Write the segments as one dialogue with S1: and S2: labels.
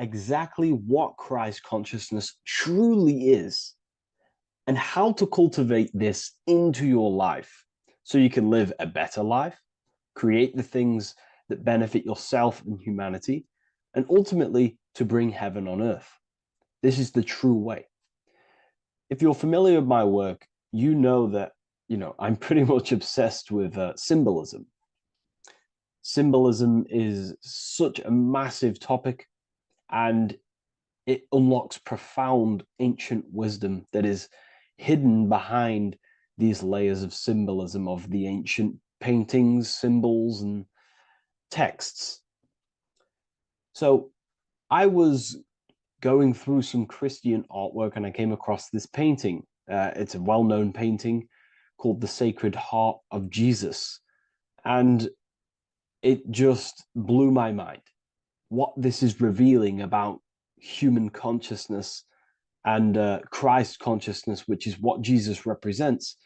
S1: exactly what Christ consciousness truly is and how to cultivate this into your life so you can live a better life, create the things that benefit yourself and humanity, and ultimately to bring heaven on earth. This is the true way. If you're familiar with my work, you know that, I'm pretty much obsessed with symbolism. Symbolism is such a massive topic, and it unlocks profound ancient wisdom that is hidden behind these layers of symbolism of the ancient paintings, symbols, and texts. So I was going through some Christian artwork and I came across this painting. It's a well-known painting called The Sacred Heart of Jesus. And it just blew my mind. What this is revealing about human consciousness and Christ consciousness, which is what Jesus represents.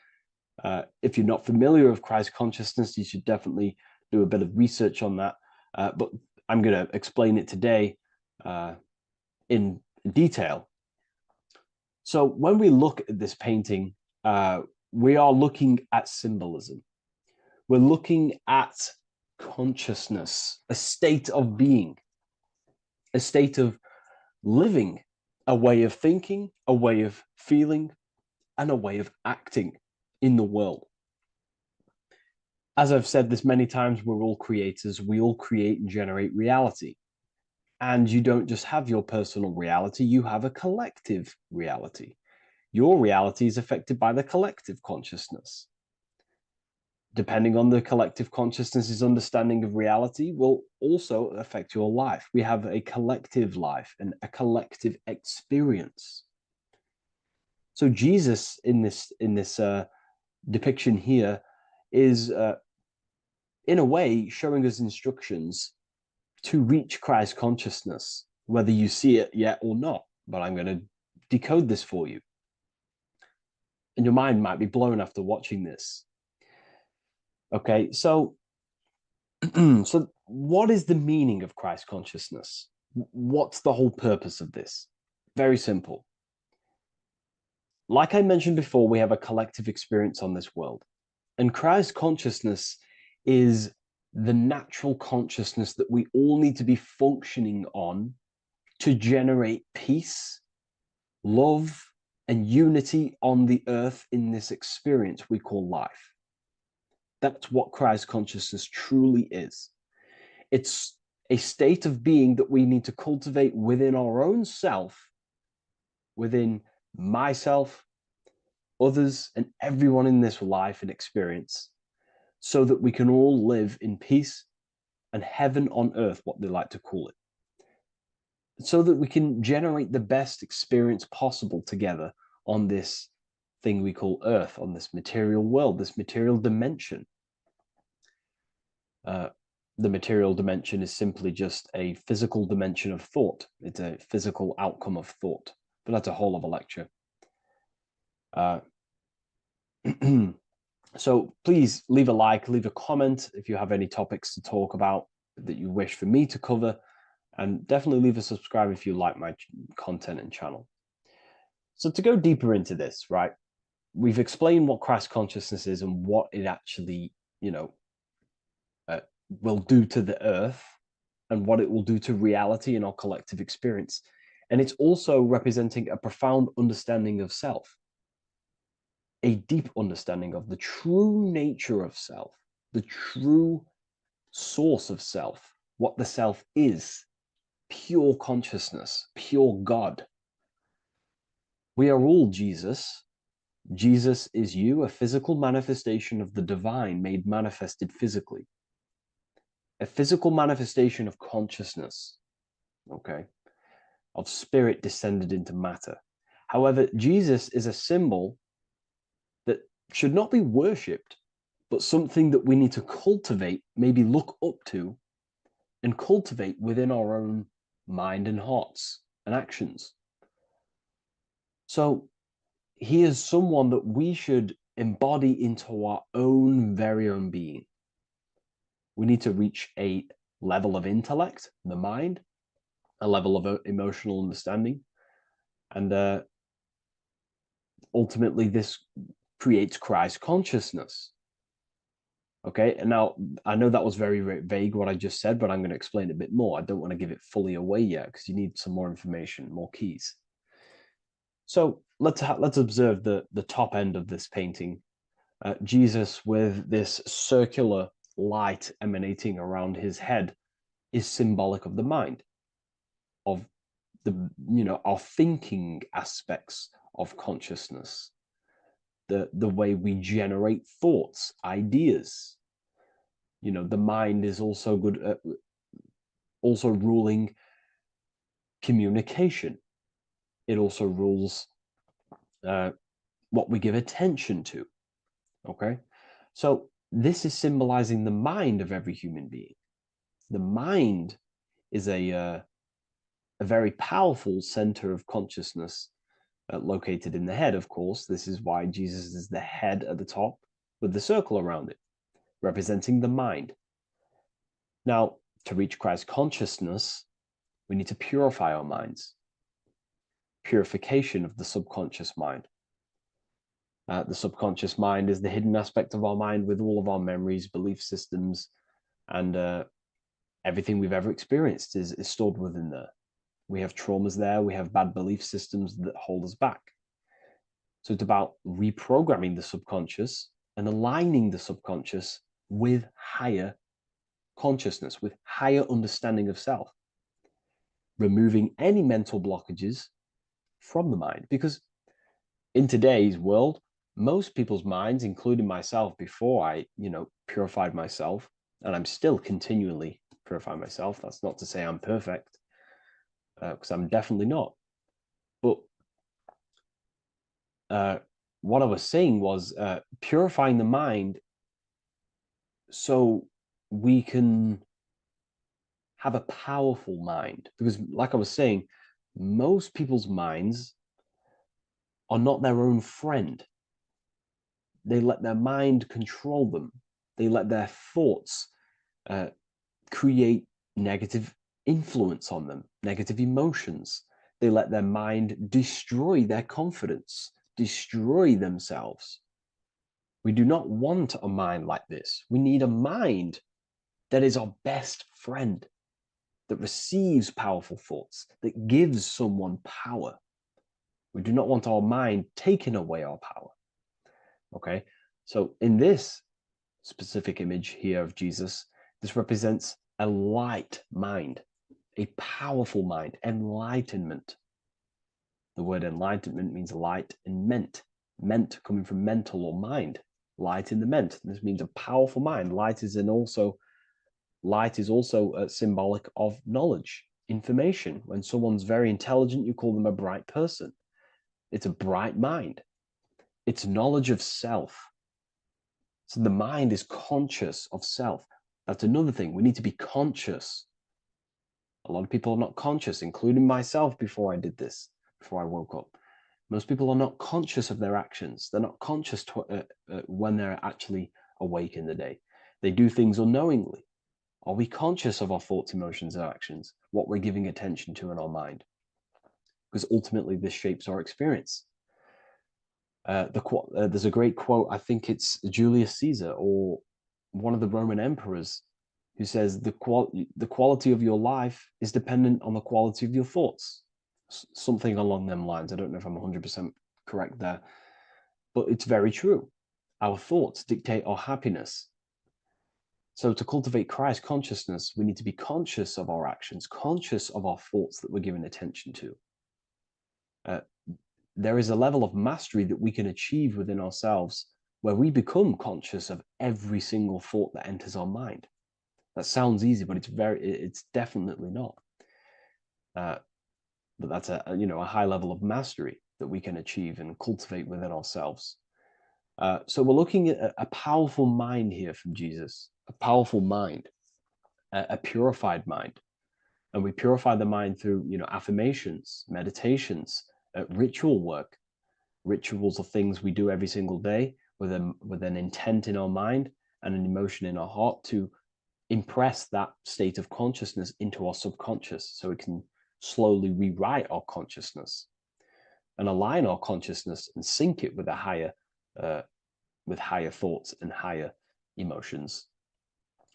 S1: If you're not familiar with Christ consciousness, you should definitely do a bit of research on that. But I'm going to explain it today in detail. So when we look at this painting, we are looking at symbolism. We're looking at consciousness, a state of being, a state of living, a way of thinking, a way of feeling, and a way of acting in the world. As I've said this many times, we're all creators. We all create and generate reality. And you don't just have your personal reality, you have a collective reality. Your reality is affected by the collective consciousness. Depending on the collective consciousness's understanding of reality will also affect your life. We have a collective life and a collective experience. So Jesus in this depiction here is in a way showing us instructions to reach Christ consciousness, whether you see it yet or not. But I'm going to decode this for you. And your mind might be blown after watching this. Okay, so so what is the meaning of Christ consciousness? What's the whole purpose of this? Very simple. Like I mentioned before, we have a collective experience on this world. And Christ consciousness is the natural consciousness that we all need to be functioning on to generate peace, love, and unity on the earth in this experience we call life. That's what Christ consciousness truly is. It's a state of being that we need to cultivate within our own self, within myself, others, and everyone in this life and experience, so that we can all live in peace and heaven on earth, what they like to call it, so that we can generate the best experience possible together on this thing we call earth, on this material world, this material dimension. The material dimension is simply just a physical dimension of thought. It's a physical outcome of thought, but that's a whole of a lecture. So please leave a like, leave a comment if you have any topics to talk about that you wish for me to cover, and definitely leave a subscribe if you like my content and channel. So to go deeper into this, right, we've explained what Christ consciousness is and what it actually, will do to the earth and what it will do to reality and our collective experience. And it's also representing a profound understanding of self, a deep understanding of the true nature of self, the true source of self, what the self is, pure consciousness, pure God. We are all Jesus. Jesus is you, a physical manifestation of the divine made manifested physically. A physical manifestation of consciousness, okay, of spirit descended into matter. However, Jesus is a symbol that should not be worshipped, but something that we need to cultivate, maybe look up to, and cultivate within our own mind and hearts and actions. So he is someone that we should embody into our own very own being. We need to reach a level of intellect, the mind, a level of emotional understanding. And ultimately, this creates Christ consciousness. Okay, and now I know that was very, very vague what I just said, but I'm going to explain it a bit more. I don't want to give it fully away yet because you need some more information, more keys. So let's observe the top end of this painting. Jesus with this circular light emanating around his head is symbolic of the mind, of our thinking aspects of consciousness, the way we generate thoughts, ideas. The mind is also good at also ruling communication. It also rules what we give attention to. Okay, so this is symbolizing the mind of every human being. The mind is a very powerful center of consciousness located in the head, of course. This is why Jesus is the head at the top with the circle around it, representing the mind. Now, to reach Christ consciousness, we need to purify our minds. Purification of the subconscious mind. The subconscious mind is the hidden aspect of our mind with all of our memories, belief systems, and everything we've ever experienced is stored within there. We have traumas there. We have bad belief systems that hold us back. So it's about reprogramming the subconscious and aligning the subconscious with higher consciousness, with higher understanding of self, removing any mental blockages from the mind. Because in today's world, most people's minds, including myself, before I, purified myself, and I'm still continually purifying myself. That's not to say I'm perfect, because I'm definitely not. But what I was saying was purifying the mind so we can have a powerful mind. Because, like I was saying, most people's minds are not their own friend. They let their mind control them. They let their thoughts create negative influence on them, negative emotions. They let their mind destroy their confidence, destroy themselves. We do not want a mind like this. We need a mind that is our best friend, that receives powerful thoughts, that gives someone power. We do not want our mind taking away our power. Okay, so in this specific image here of Jesus, this represents a light mind, a powerful mind, enlightenment. The word enlightenment means light and ment coming from mental or mind, light in the ment. This means a powerful mind. Light is also symbolic of knowledge, information. When someone's very intelligent, you call them a bright person. It's a bright mind. It's knowledge of self. So the mind is conscious of self. That's another thing. We need to be conscious. A lot of people are not conscious, including myself before I did this, before I woke up. Most people are not conscious of their actions. They're not conscious when they're actually awake in the day. They do things unknowingly. Are we conscious of our thoughts, emotions, and actions, what we're giving attention to in our mind? Because ultimately this shapes our experience. There's a great quote, I think it's Julius Caesar or one of the Roman emperors, who says the quality of your life is dependent on the quality of your thoughts. Something along them lines. I don't know if I'm 100% correct there, but it's very true. Our thoughts dictate our happiness. So to cultivate Christ consciousness, we need to be conscious of our actions, conscious of our thoughts that we're giving attention to. There is a level of mastery that we can achieve within ourselves where we become conscious of every single thought that enters our mind. That sounds easy, but it's definitely not. But that's a high level of mastery that we can achieve and cultivate within ourselves. So we're looking at a powerful mind here from Jesus, a powerful mind, a purified mind. And we purify the mind through, affirmations, meditations, ritual work. Rituals are things we do every single day with an intent in our mind and an emotion in our heart to impress that state of consciousness into our subconscious so it can slowly rewrite our consciousness and align our consciousness and sync it with a with higher thoughts and higher emotions,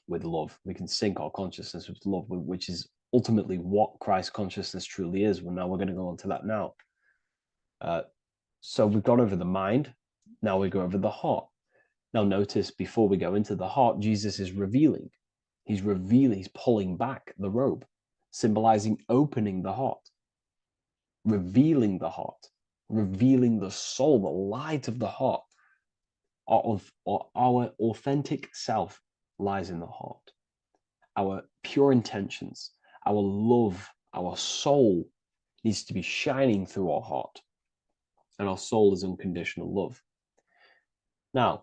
S1: with love. We can sync our consciousness with love, which is ultimately what Christ consciousness truly is. Well, now we're going to go on to that now. So we've gone over the mind. Now we go over the heart. Now notice, before we go into the heart, Jesus is revealing. He's revealing, he's pulling back the robe, symbolizing opening the heart, revealing the heart, revealing the soul, the light of the heart. Our authentic self lies in the heart. Our pure intentions, our love, our soul needs to be shining through our heart. And our soul is unconditional love. Now,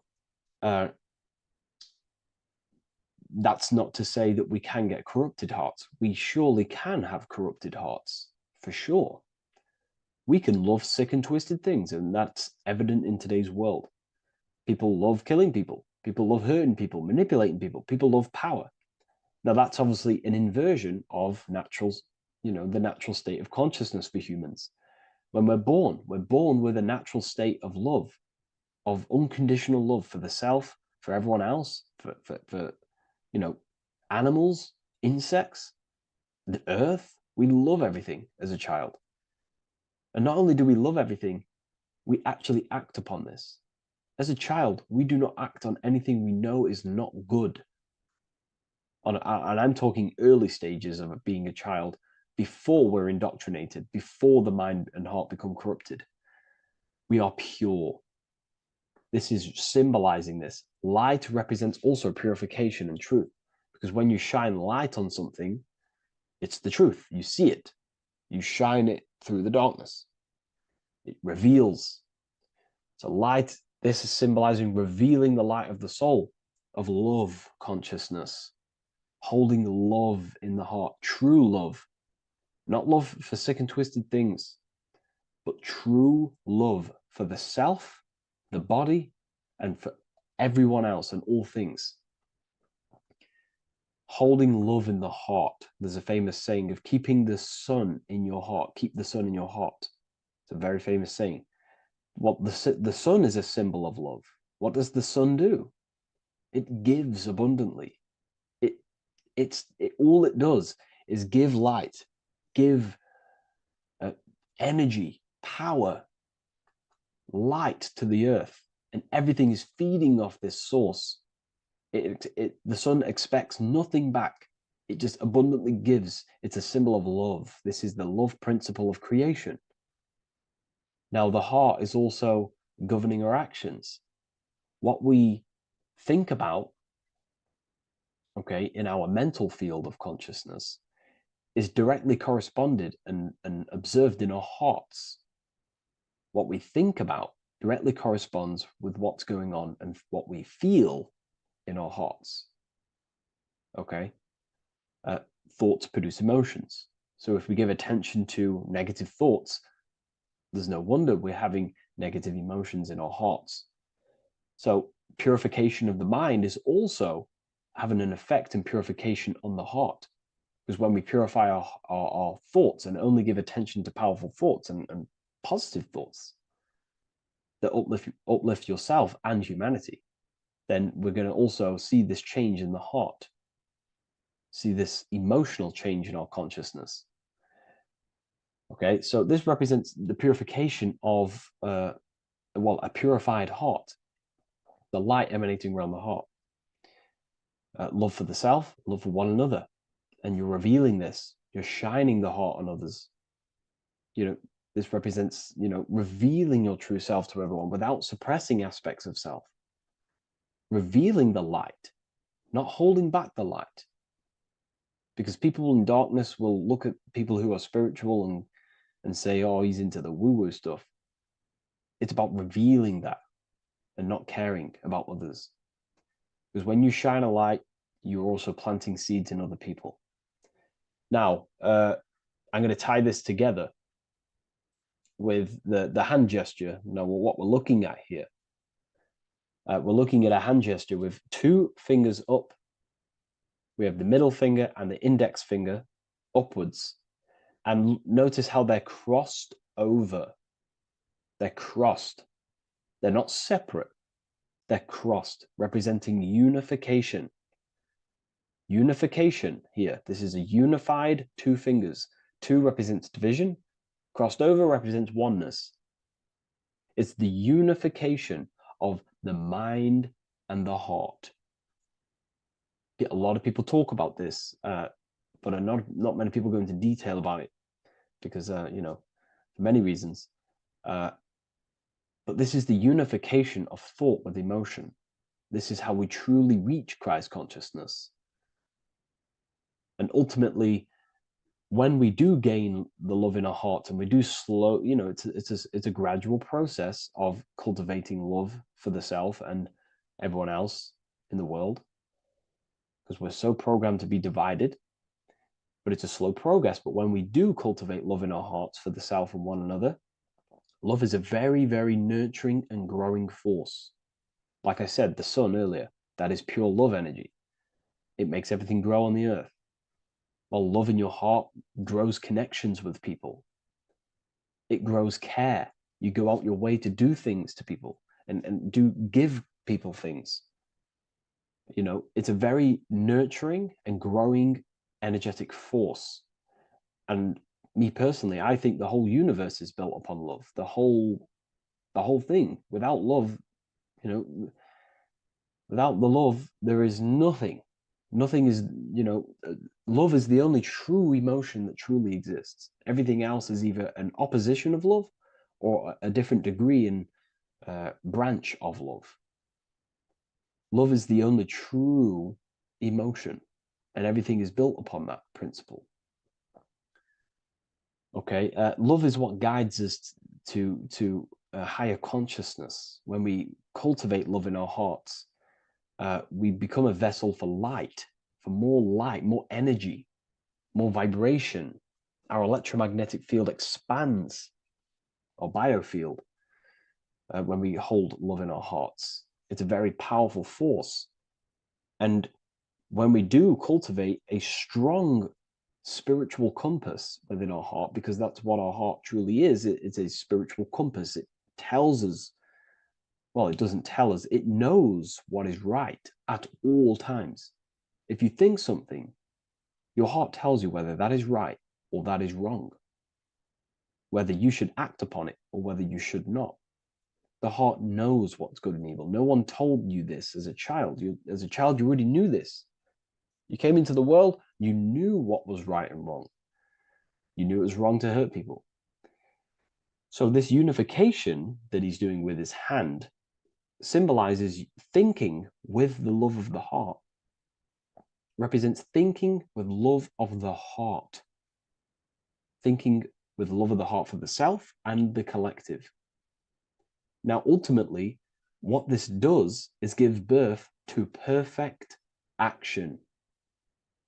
S1: that's not to say that we can get corrupted hearts. We surely can have corrupted hearts, for sure. We can love sick and twisted things, and that's evident in today's world. People love killing people. People love hurting people, manipulating people. People love power. Now, that's obviously an inversion of natural, the natural state of consciousness for humans. When we're born with a natural state of love, of unconditional love for the self, for everyone else, for animals, insects, the earth. We love everything as a child. And not only do we love everything, we actually act upon this. As a child, we do not act on anything we know is not good. And I'm talking early stages of being a child, before we're indoctrinated, before the mind and heart become corrupted. We are pure. This is symbolizing this. Light represents also purification and truth, because when you shine light on something, it's the truth. You see it. You shine it through the darkness. It reveals. So light, this is symbolizing revealing the light of the soul, of love consciousness, holding love in the heart, true love, not love for sick and twisted things, but true love for the self, the body, and for everyone else and all things. Holding love in the heart. There's a famous saying of keeping the sun in your heart. Keep the sun in your heart. It's a very famous saying. What the sun is a symbol of love. What does the sun do? It gives abundantly. All it does is give light, give energy, power, light to the earth, and everything is feeding off this source. The sun expects nothing back. It just abundantly gives. It's a symbol of love. This is the love principle of creation. Now, the heart is also governing our actions. What we think about, okay, in our mental field of consciousness is directly corresponded and observed in our hearts. What we think about directly corresponds with what's going on and what we feel in our hearts. Okay? Thoughts produce emotions. So if we give attention to negative thoughts, there's no wonder we're having negative emotions in our hearts. So purification of the mind is also having an effect in purification on the heart. Because when we purify our thoughts and only give attention to powerful thoughts and positive thoughts that uplift yourself and humanity, then we're going to also see this change in the heart, see this emotional change in our consciousness. Okay, so this represents the purification of, a purified heart, the light emanating around the heart. Love for the self, love for one another. And you're revealing this, you're shining the heart on others. This represents, revealing your true self to everyone without suppressing aspects of self. Revealing the light, not holding back the light. Because people in darkness will look at people who are spiritual and say, oh, he's into the woo-woo stuff. It's about revealing that and not caring about others. Because when you shine a light, you're also planting seeds in other people. Now, I'm going to tie this together with the hand gesture. Now, what we're looking at here, we're looking at a hand gesture with two fingers up. We have the middle finger and the index finger upwards. And notice how they're crossed over. They're crossed. They're not separate. They're crossed, representing unification. Unification here. This is a unified two fingers. Two represents division. Crossed over represents oneness. It's the unification of the mind and the heart. A lot of people talk about this, but not many people go into detail about it because, for many reasons. But this is the unification of thought with emotion. This is how we truly reach Christ consciousness. And ultimately, when we do gain the love in our hearts and we do slow, it's a gradual process of cultivating love for the self and everyone else in the world, because we're so programmed to be divided, but it's a slow progress. But when we do cultivate love in our hearts for the self and one another, love is a very, very nurturing and growing force. Like I said, the sun earlier, that is pure love energy. It makes everything grow on the earth. While love in your heart grows connections with people. It grows care. You go out your way to do things to people and do give people things. It's a very nurturing and growing energetic force. And me personally, I think the whole universe is built upon love. The whole thing. Without love, without the love, there is nothing. Nothing is, love is the only true emotion that truly exists. Everything else is either an opposition of love or a different degree and branch of love. Love is the only true emotion, and everything is built upon that principle. Okay, love is what guides us to a higher consciousness. When we cultivate love in our hearts, we become a vessel for light, more energy, more vibration. Our electromagnetic field expands, or biofield, when we hold love in our hearts. It's a very powerful force. And when we do cultivate a strong spiritual compass within our heart, because that's what our heart truly is, it's a spiritual compass. It tells us, well, it doesn't tell us, it knows what is right at all times. If you think something, your heart tells you whether that is right or that is wrong, whether you should act upon it or whether you should not. The heart knows what's good and evil. No one told you this as a child. As a child, you already knew this. You came into the world, you knew what was right and wrong. You knew it was wrong to hurt people. So this unification that he's doing with his hand symbolizes thinking with the love of the heart. Represents thinking with love of the heart. Thinking with love of the heart for the self and the collective. Now, ultimately, what this does is give birth to perfect action.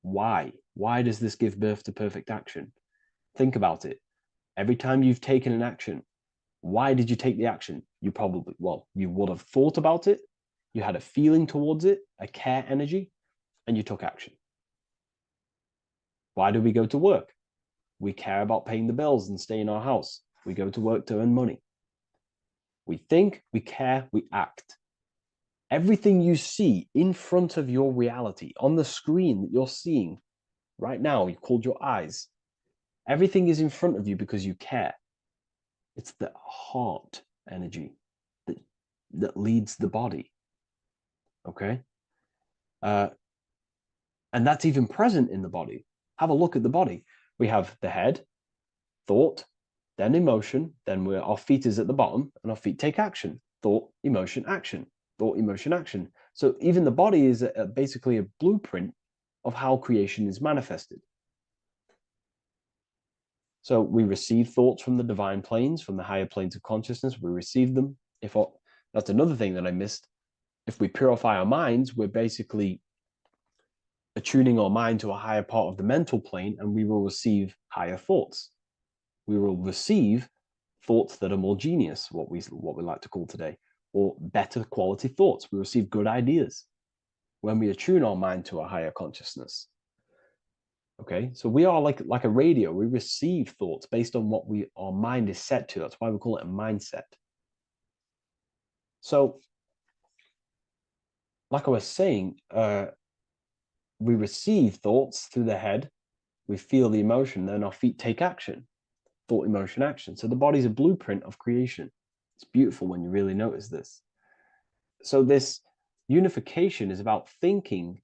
S1: Why? Why does this give birth to perfect action? Think about it. Every time you've taken an action, why did you take the action? You would have thought about it, you had a feeling towards it, a care energy, and you took action. Why do we go to work? We care about paying the bills and stay in our house. We go to work to earn money. We think, we care, we act. Everything you see in front of your reality, on the screen that you're seeing right now, you called your eyes. Everything is in front of you because you care. It's the heart energy that leads the body. Okay? And that's even present in the body. Have a look at the body. We have the head, thought, then emotion, then our feet is at the bottom, and our feet take action. Thought, emotion, action. Thought, emotion, action. So even the body is basically a blueprint of how creation is manifested. So we receive thoughts from the divine planes, from the higher planes of consciousness. We receive them. That's another thing that I missed. If we purify our minds, we're basically attuning our mind to a higher part of the mental plane, and we will receive higher thoughts. We will receive thoughts that are more genius, what we like to call today, or better quality thoughts. We receive good ideas when we attune our mind to a higher consciousness. Okay, so we are like a radio. We receive thoughts based on what our mind is set to. That's why we call it a mindset. So, like I was saying, we receive thoughts through the head. We feel the emotion, then our feet take action. Thought, emotion, action. So the body's a blueprint of creation. It's beautiful when you really notice this. So this unification is about thinking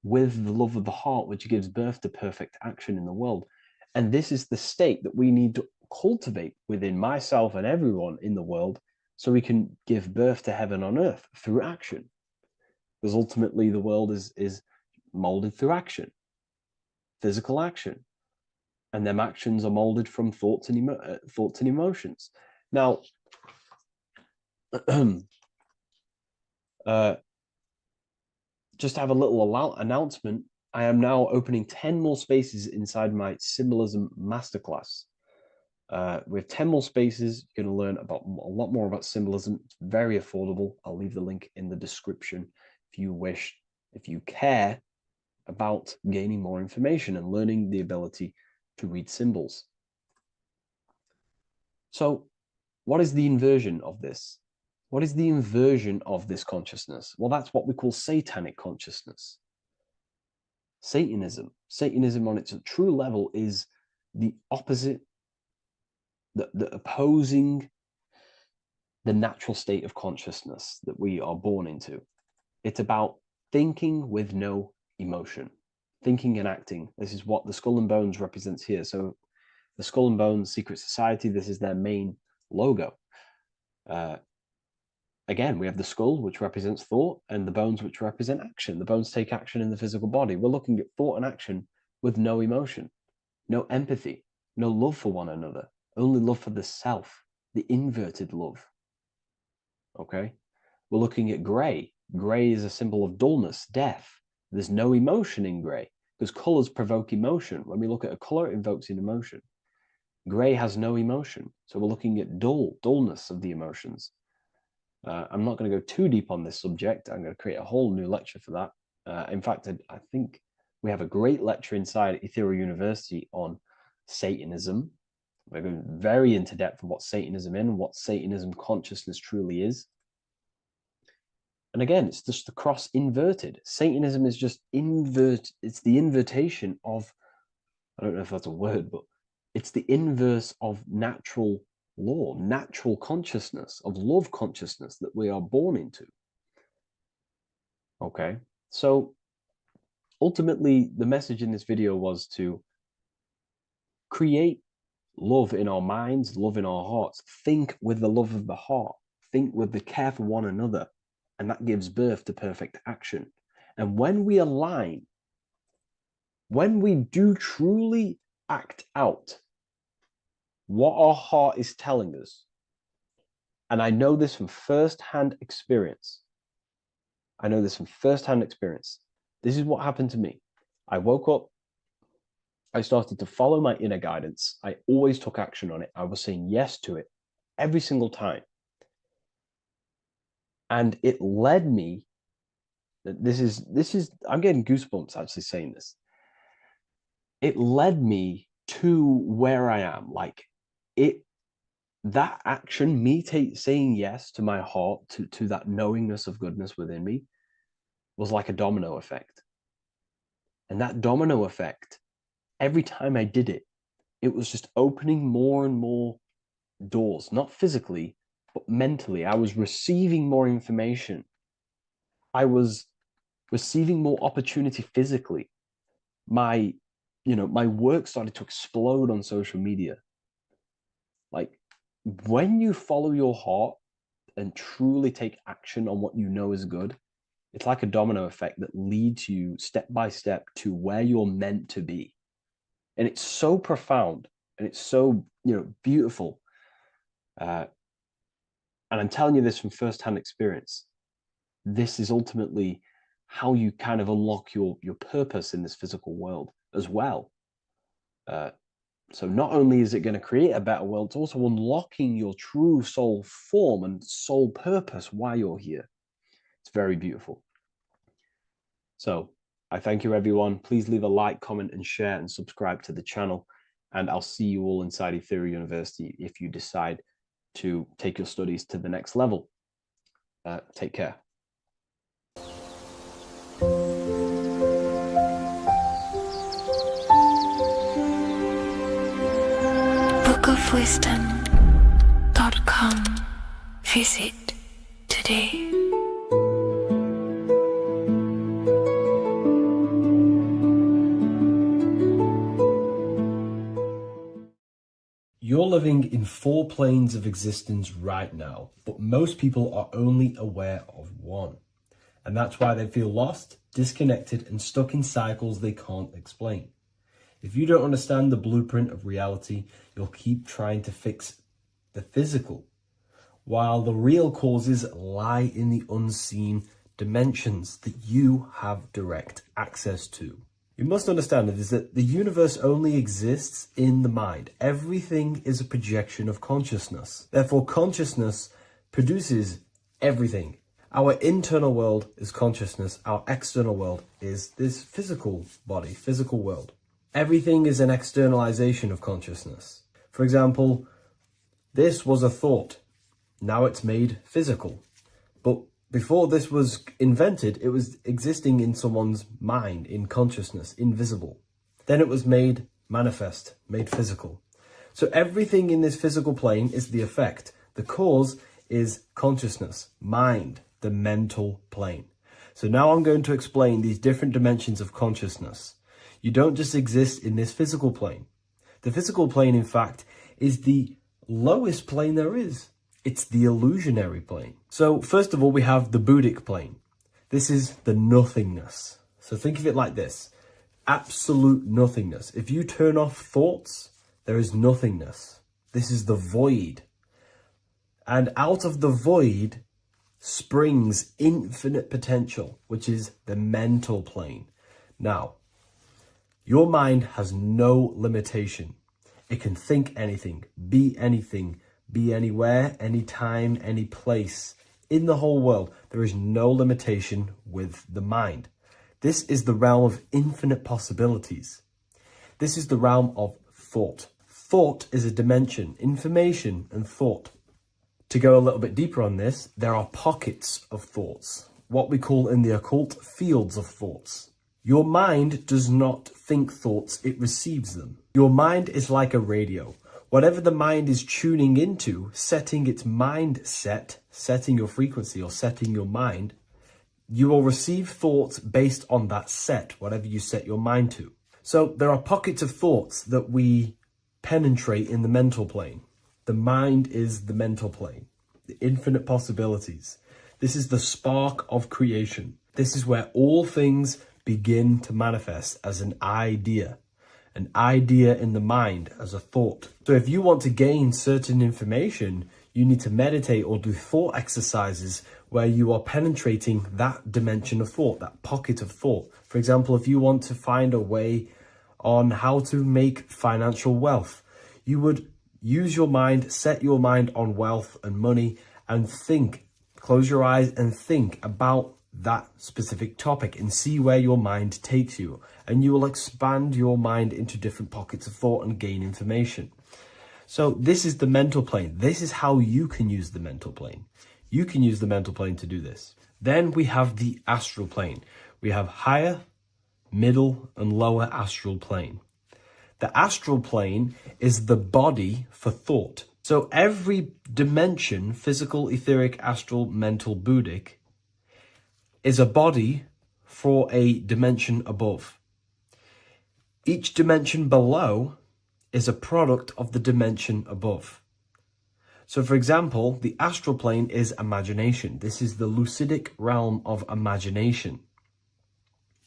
S1: with the love of the heart, which gives birth to perfect action in the world. And this is the state that we need to cultivate within myself and everyone in the world so we can give birth to heaven on earth through action. Because ultimately the world is molded through action, physical action. And them actions are molded from thoughts and emotions. Now, just to have a little announcement, I am now opening 10 more spaces inside my symbolism masterclass. With 10 more spaces, you're going to learn about a lot more about symbolism. It's very affordable. I'll leave the link in the description if you wish, if you care about gaining more information and learning the ability to read symbols. So, what is the inversion of this? What is the inversion of this consciousness? Well, that's what we call satanic consciousness. Satanism. Satanism on its true level is the opposite, the opposing the natural state of consciousness that we are born into. It's about thinking with no emotion, thinking and acting. This is what the Skull and Bones represents here. So the Skull and Bones Secret Society, this is their main logo. Again, we have the skull, which represents thought, and the bones, which represent action. The bones take action in the physical body. We're looking at thought and action with no emotion, no empathy, no love for one another, only love for the self, the inverted love. Okay? We're looking at gray. Gray is a symbol of dullness, death. There's no emotion in gray because colors provoke emotion. When we look at a color, it invokes an emotion. Gray has no emotion. So we're looking at dullness of the emotions. I'm not going to go too deep on this subject. I'm going to create a whole new lecture for that. In fact, I think we have a great lecture inside Ethereal University on Satanism. We're going very into depth of what Satanism is and what Satanism consciousness truly is. And again, it's just the cross inverted. Satanism is just it's the invertation of, I don't know if that's a word, but it's the inverse of natural law, natural consciousness, of love consciousness that we are born into. Okay, so ultimately, the message in this video was to create love in our minds, love in our hearts, think with the love of the heart, think with the care for one another, and that gives birth to perfect action. And when we align, when we do truly act out what our heart is telling us, and I know this from first-hand experience. I know this from first-hand experience. This is what happened to me. I woke up. I started to follow my inner guidance. I always took action on it. I was saying yes to it every single time. And it led me, this is, I'm getting goosebumps actually saying this. It led me to where I am. Like that action, me saying yes to my heart, to that knowingness of goodness within me, was like a domino effect. And that domino effect, every time I did it, it was just opening more and more doors, not physically, but mentally. I was receiving more information. I was receiving more opportunity physically. My work started to explode on social media. Like when you follow your heart and truly take action on what you know is good, it's like a domino effect that leads you step by step to where you're meant to be. And it's so profound and it's so, beautiful. And I'm telling you this from firsthand experience. This is ultimately how you kind of unlock your purpose in this physical world as well. So not only is it going to create a better world, it's also unlocking your true soul form and soul purpose while you're here. It's very beautiful. So I thank you, everyone. Please leave a like, comment, and share, and subscribe to the channel. And I'll see you all inside Ethereal University if you decide to take your studies to the next level. Take care.
S2: bookofwisdom.com. Visit today.
S1: You're living in 4 planes of existence right now, but most people are only aware of one. And that's why they feel lost, disconnected, and stuck in cycles they can't explain. If you don't understand the blueprint of reality, you'll keep trying to fix the physical, while the real causes lie in the unseen dimensions that you have direct access to. You must understand that the universe only exists in the mind. Everything is a projection of consciousness. Therefore, consciousness produces everything. Our internal world is consciousness. Our external world is this physical body, physical world. Everything is an externalization of consciousness. For example, this was a thought. Now it's made physical. But before this was invented, it was existing in someone's mind, in consciousness, invisible. Then it was made manifest, made physical. So everything in this physical plane is the effect. The cause is consciousness, mind, the mental plane. So now I'm going to explain these different dimensions of consciousness. You don't just exist in this physical plane. The physical plane, in fact, is the lowest plane there is. It's the illusionary plane. So first of all, we have the Buddhic plane. This is the nothingness. So think of it like this. Absolute nothingness. If you turn off thoughts, there is nothingness. This is the void. And out of the void springs infinite potential, which is the mental plane. Now, your mind has no limitation. It can think anything, be anywhere, anytime, any place. In the whole world, there is no limitation with the mind. This is the realm of infinite possibilities. This is the realm of thought. Thought is a dimension, information and thought. To go a little bit deeper on this, there are pockets of thoughts, what we call in the occult fields of thoughts. Your mind does not think thoughts, it receives them. Your mind is like a radio. Whatever the mind is tuning into, setting its mindset, setting your frequency or setting your mind, you will receive thoughts based on that set, whatever you set your mind to. So there are pockets of thoughts that we penetrate in the mental plane. The mind is the mental plane, the infinite possibilities. This is the spark of creation. This is where all things begin to manifest as an idea in the mind as a thought. So if you want to gain certain information, you need to meditate or do thought exercises where you are penetrating that dimension of thought, that pocket of thought. For example, if you want to find a way on how to make financial wealth, you would use your mind, set your mind on wealth and money and think, close your eyes and think about that specific topic and see where your mind takes you. And you will expand your mind into different pockets of thought and gain information. So this is the mental plane. This is how you can use the mental plane. You can use the mental plane to do this. Then we have the astral plane. We have higher, middle, and lower astral plane. The astral plane is the body for thought. So every dimension, physical, etheric, astral, mental, Buddhic, is a body for a dimension above. Each dimension below is a product of the dimension above. So for example, the astral plane is imagination. This is the lucidic realm of imagination.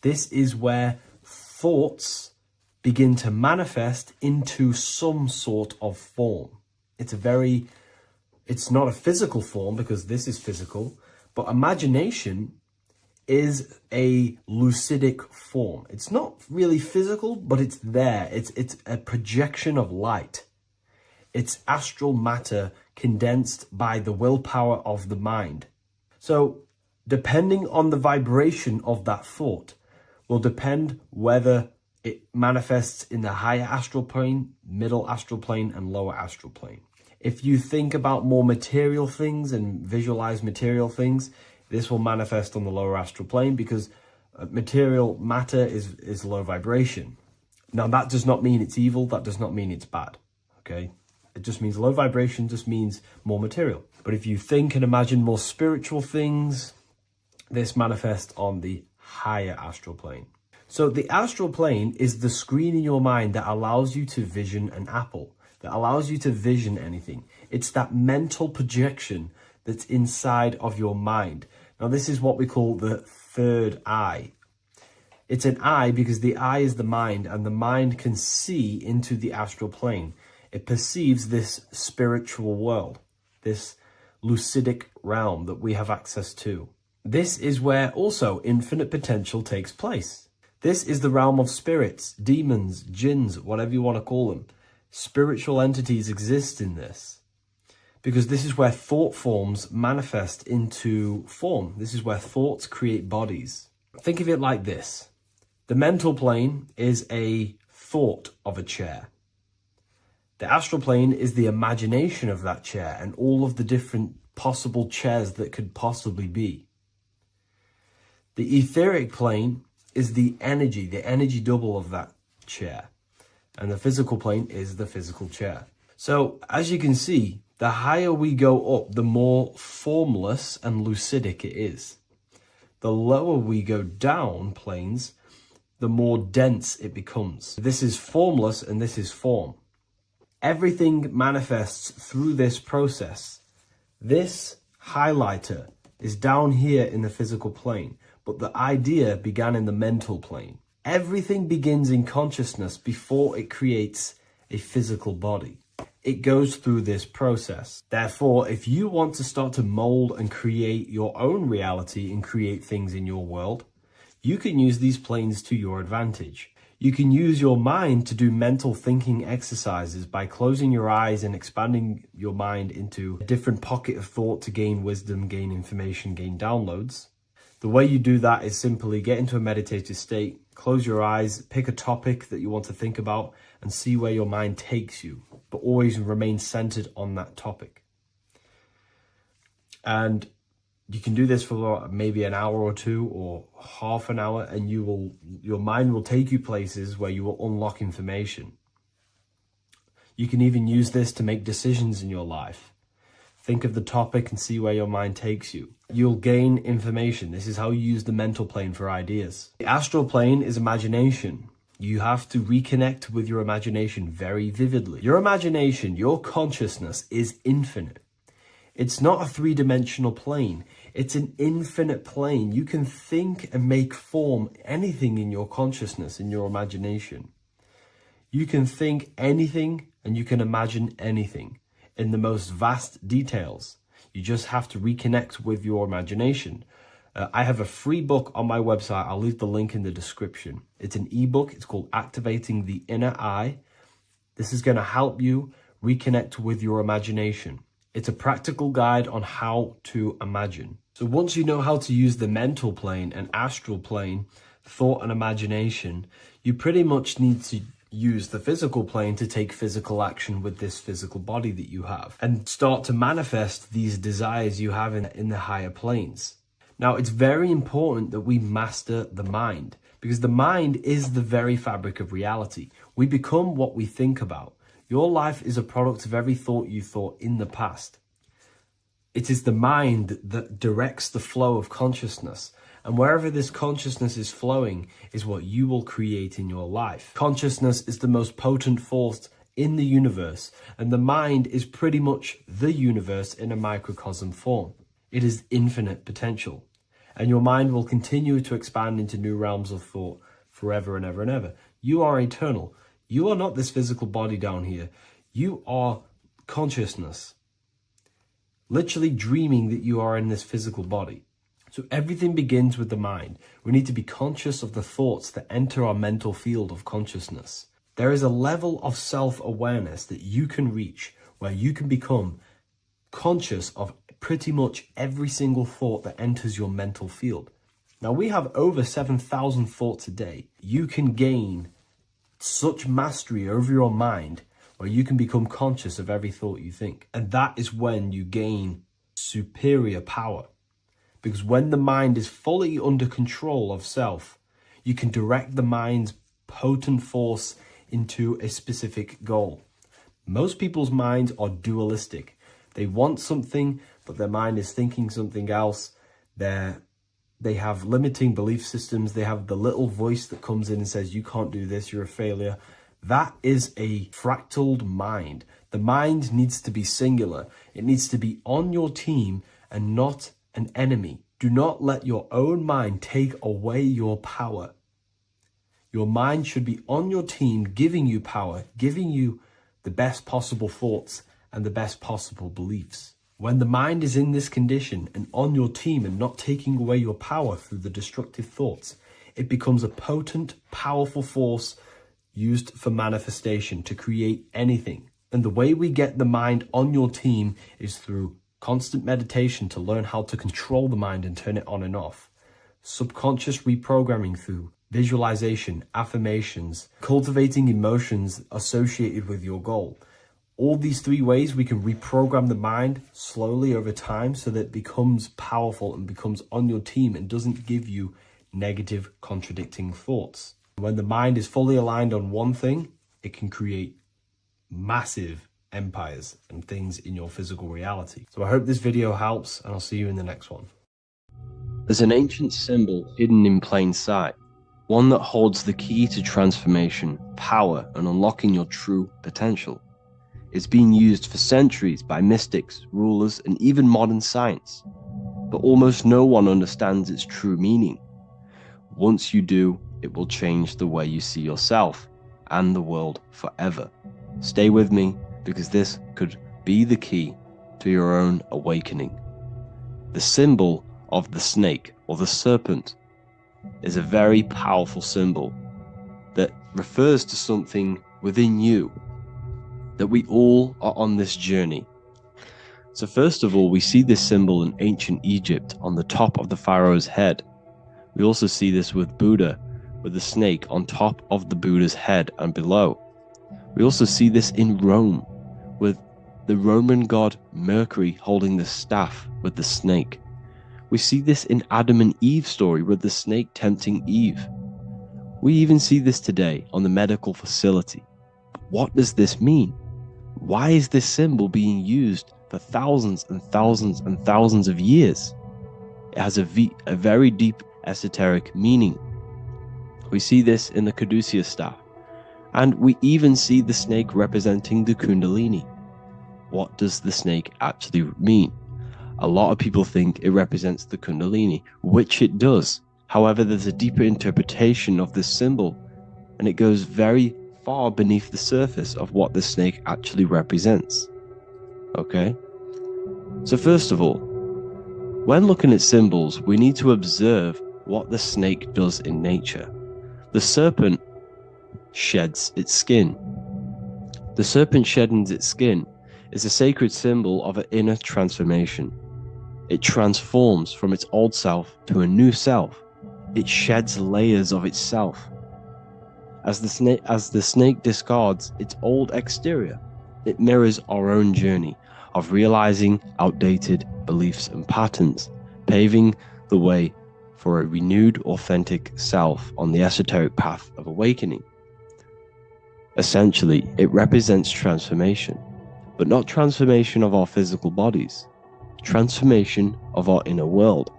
S1: This is where thoughts begin to manifest into some sort of form. It's not a physical form because this is physical, but imagination is a lucidic form. It's not really physical, but it's there. It's a projection of light. It's astral matter condensed by the willpower of the mind. So depending on the vibration of that thought, will depend whether it manifests in the higher astral plane, middle astral plane, and lower astral plane. If you think about more material things and visualize material things, this will manifest on the lower astral plane because material matter is low vibration. Now, that does not mean it's evil. That does not mean it's bad, okay? It just means low vibration just means more material. But if you think and imagine more spiritual things, this manifests on the higher astral plane. So the astral plane is the screen in your mind that allows you to vision an apple, that allows you to vision anything. It's that mental projection that's inside of your mind. Now, this is what we call the third eye. It's an eye because the eye is the mind, and the mind can see into the astral plane. It perceives this spiritual world, this lucidic realm that we have access to. This is where also infinite potential takes place. This is the realm of spirits, demons, jinns, whatever you want to call them. Spiritual entities exist in this because this is where thought forms manifest into form. This is where thoughts create bodies. Think of it like this. The mental plane is a thought of a chair. The astral plane is the imagination of that chair and all of the different possible chairs that could possibly be. The etheric plane is the energy double of that chair. And the physical plane is the physical chair. So as you can see, the higher we go up, the more formless and lucidic it is. The lower we go down planes, the more dense it becomes. This is formless and this is form. Everything manifests through this process. This highlighter is down here in the physical plane, but the idea began in the mental plane. Everything begins in consciousness before it creates a physical body. It goes through this process. Therefore, if you want to start to mold and create your own reality and create things in your world, you can use these planes to your advantage. You can use your mind to do mental thinking exercises by closing your eyes and expanding your mind into a different pocket of thought to gain wisdom, gain information, gain downloads. The way you do that is simply get into a meditative state, close your eyes, pick a topic that you want to think about and see where your mind takes you, but always remain centered on that topic. And you can do this for maybe an hour or two or half an hour, and your mind will take you places where you will unlock information. You can even use this to make decisions in your life. Think of the topic and see where your mind takes you. You'll gain information. This is how you use the mental plane for ideas. The astral plane is imagination. You have to reconnect with your imagination very vividly. Your imagination, your consciousness is infinite. It's not a three-dimensional plane. It's an infinite plane. You can think and make form anything in your consciousness, in your imagination. You can think anything and you can imagine anything in the most vast details. You just have to reconnect with your imagination. I have a free book on my website. I'll leave the link in the description. It's an ebook. It's called Activating the Inner Eye. This is going to help you reconnect with your imagination. It's a practical guide on how to imagine. So once you know how to use the mental plane and astral plane, thought and imagination, you pretty much need to use the physical plane to take physical action with this physical body that you have and start to manifest these desires you have in the higher planes. Now, it's very important that we master the mind because the mind is the very fabric of reality. We become what we think about. Your life is a product of every thought you thought in the past. It is the mind that directs the flow of consciousness. And wherever this consciousness is flowing is what you will create in your life. Consciousness is the most potent force in the universe, and the mind is pretty much the universe in a microcosm form. It is infinite potential, and your mind will continue to expand into new realms of thought forever and ever and ever. You are eternal. You are not this physical body down here. You are consciousness, literally dreaming that you are in this physical body. So everything begins with the mind. We need to be conscious of the thoughts that enter our mental field of consciousness. There is a level of self-awareness that you can reach where you can become conscious of pretty much every single thought that enters your mental field. Now, we have over 7,000 thoughts a day. You can gain such mastery over your mind where you can become conscious of every thought you think. And that is when you gain superior power. Because when the mind is fully under control of self, you can direct the mind's potent force into a specific goal. Most people's minds are dualistic. They want something, but their mind is thinking something else. They have limiting belief systems. They have the little voice that comes in and says, you can't do this, you're a failure. That is a fractaled mind. The mind needs to be singular. It needs to be on your team and not an enemy. Do not let your own mind take away your power. Your mind should be on your team, giving you power, giving you the best possible thoughts and the best possible beliefs. When the mind is in this condition and on your team and not taking away your power through the destructive thoughts, it becomes a potent, powerful force used for manifestation to create anything. And the way we get the mind on your team is through constant meditation to learn how to control the mind and turn it on and off. Subconscious reprogramming through visualization, affirmations, cultivating emotions associated with your goal. All these three ways we can reprogram the mind slowly over time so that it becomes powerful and becomes on your team and doesn't give you negative contradicting thoughts. When the mind is fully aligned on one thing, it can create massive empires and things in your physical reality. So I hope this video helps, and I'll see you in the next one. There's an ancient symbol hidden in plain sight, one that holds the key to transformation, power, and unlocking your true potential. It's been used for centuries by mystics, rulers, and even modern science, but almost no one understands its true meaning. Once you do, it will change the way you see yourself and the world forever. Stay with me, because this could be the key to your own awakening. The symbol of the snake, or the serpent, is a very powerful symbol that refers to something within you, that we all are on this journey. So first of all, we see this symbol in ancient Egypt on the top of the pharaoh's head. We also see this with Buddha, with the snake on top of the Buddha's head and below. We also see this in Rome, with the Roman god Mercury holding the staff with the snake. We see this in Adam and Eve's story with the snake tempting Eve. We even see this today on the medical facility. What does this mean? Why is this symbol being used for thousands and thousands and thousands of years? It has a very deep esoteric meaning. We see this in the caduceus staff, and we even see the snake representing the Kundalini. What does the snake actually mean? A lot of people think it represents the Kundalini, which it does. However, there's a deeper interpretation of this symbol, and it goes very far beneath the surface of what the snake actually represents. Okay? So first of all, when looking at symbols, we need to observe what the snake does in nature. The serpent sheds its skin. The serpent shedding its skin is a sacred symbol of an inner transformation. It transforms from its old self to a new self. It sheds layers of itself. As the snake discards its old exterior, it mirrors our own journey of realizing outdated beliefs and patterns, paving the way for a renewed, authentic self on the esoteric path of awakening. Essentially, it represents transformation, but not transformation of our physical bodies, transformation of our inner world.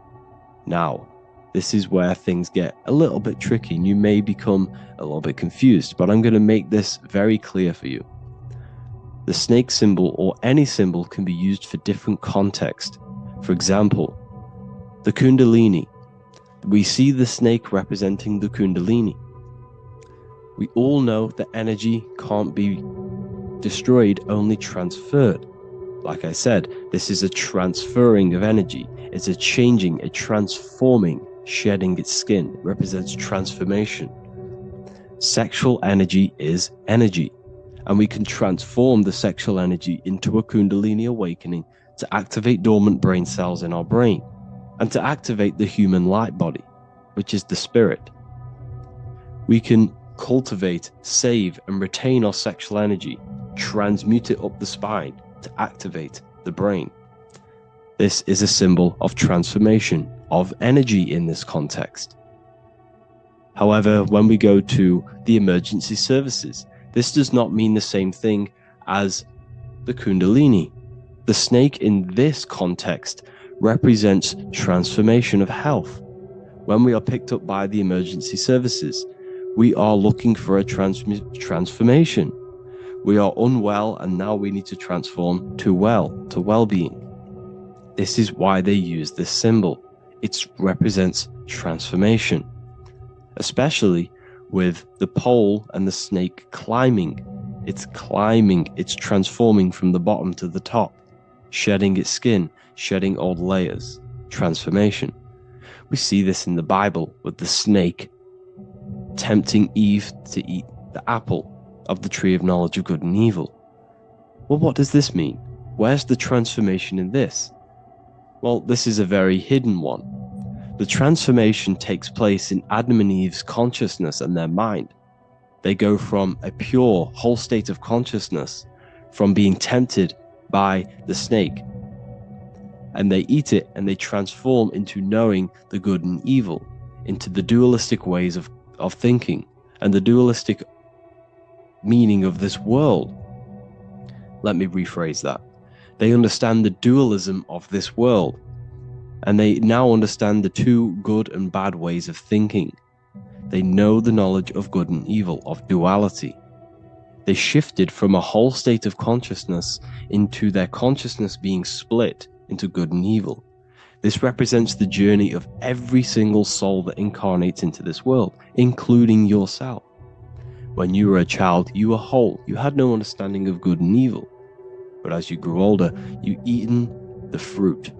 S1: Now, this is where things get a little bit tricky and you may become a little bit confused, but I'm going to make this very clear for you. The snake symbol, or any symbol, can be used for different context. For example, the Kundalini. We see the snake representing the Kundalini. We all know that energy can't be destroyed, only transferred. Like I said, this is a transferring of energy. It's a changing, a transforming, shedding its skin. It represents transformation. Sexual energy is energy, and we can transform the sexual energy into a Kundalini awakening to activate dormant brain cells in our brain and to activate the human light body. which is the spirit. We can cultivate, save, and retain our sexual energy, transmute it up the spine to activate the brain. This is a symbol of transformation, of energy in this context. However, when we go to the emergency services, this does not mean the same thing as the Kundalini. The snake in this context represents transformation of health. When we are picked up by the emergency services, we are looking for a transformation. We are unwell and now we need to transform to well-being. This is why they use this symbol. It represents transformation, especially with the pole and the snake climbing. It's climbing, it's transforming from the bottom to the top, shedding its skin, shedding old layers, transformation. We see this in the Bible with the snake tempting Eve to eat the apple of the tree of knowledge of good and evil. Well, what does this mean? Where's the transformation in this? Well, this is a very hidden one. The transformation takes place in Adam and Eve's consciousness and their mind. They go from a pure, whole state of consciousness, from being tempted by the snake, and they eat it and they transform into knowing the good and evil, into the dualistic ways of thinking and the dualistic meaning of this world. Let me rephrase that. They understand the dualism of this world, and they now understand the two good and bad ways of thinking. They know the knowledge of good and evil, of duality. They shifted from a whole state of consciousness into their consciousness being split into good and evil. This represents the journey of every single soul that incarnates into this world, including yourself. When you were a child, you were whole. You had no understanding of good and evil. But as you grew older, you eaten the fruit.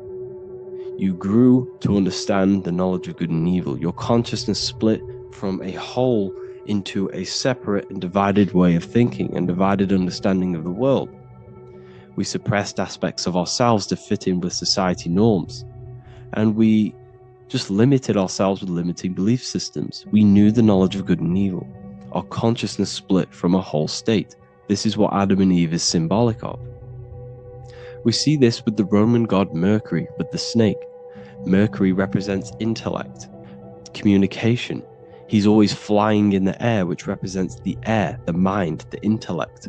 S1: You grew to understand the knowledge of good and evil. Your consciousness split from a whole into a separate and divided way of thinking and divided understanding of the world. We suppressed aspects of ourselves to fit in with society norms. And we just limited ourselves with limiting belief systems. We knew the knowledge of good and evil. Our consciousness split from a whole state. This is what Adam and Eve is symbolic of. We see this with the Roman god Mercury, with the snake. Mercury represents intellect, communication. He's always flying in the air, which represents the air, the mind, the intellect.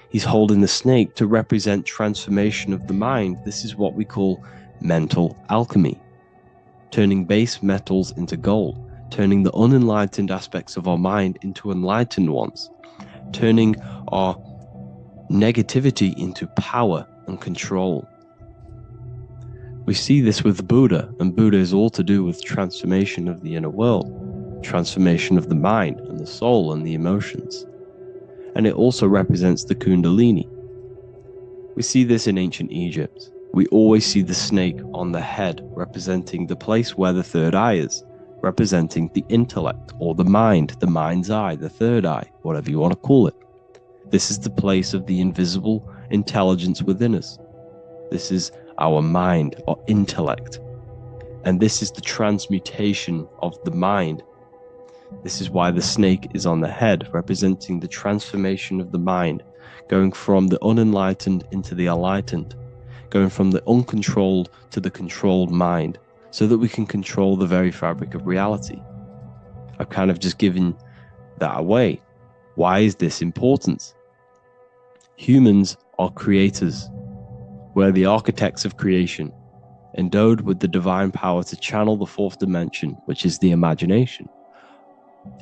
S1: He's holding the snake to represent transformation of the mind. This is what we call mental alchemy, turning base metals into gold, turning the unenlightened aspects of our mind into enlightened ones, turning our negativity into power and control. We see this with Buddha, and Buddha is all to do with transformation of the inner world, transformation of the mind and the soul and the emotions. And it also represents the Kundalini. We see this in ancient Egypt. We always see the snake on the head, representing the place where the third eye is, representing the intellect or the mind's eye, the third eye, whatever you want to call it. This is the place of the invisible intelligence within us. This is our mind or intellect. And this is the transmutation of the mind. This is why the snake is on the head, representing the transformation of the mind, going from the unenlightened into the enlightened, going from the uncontrolled to the controlled mind, so that we can control the very fabric of reality. I've kind of just given that away. Why is this important? Humans are creators. We're the architects of creation, endowed with the divine power to channel the fourth dimension, which is the imagination,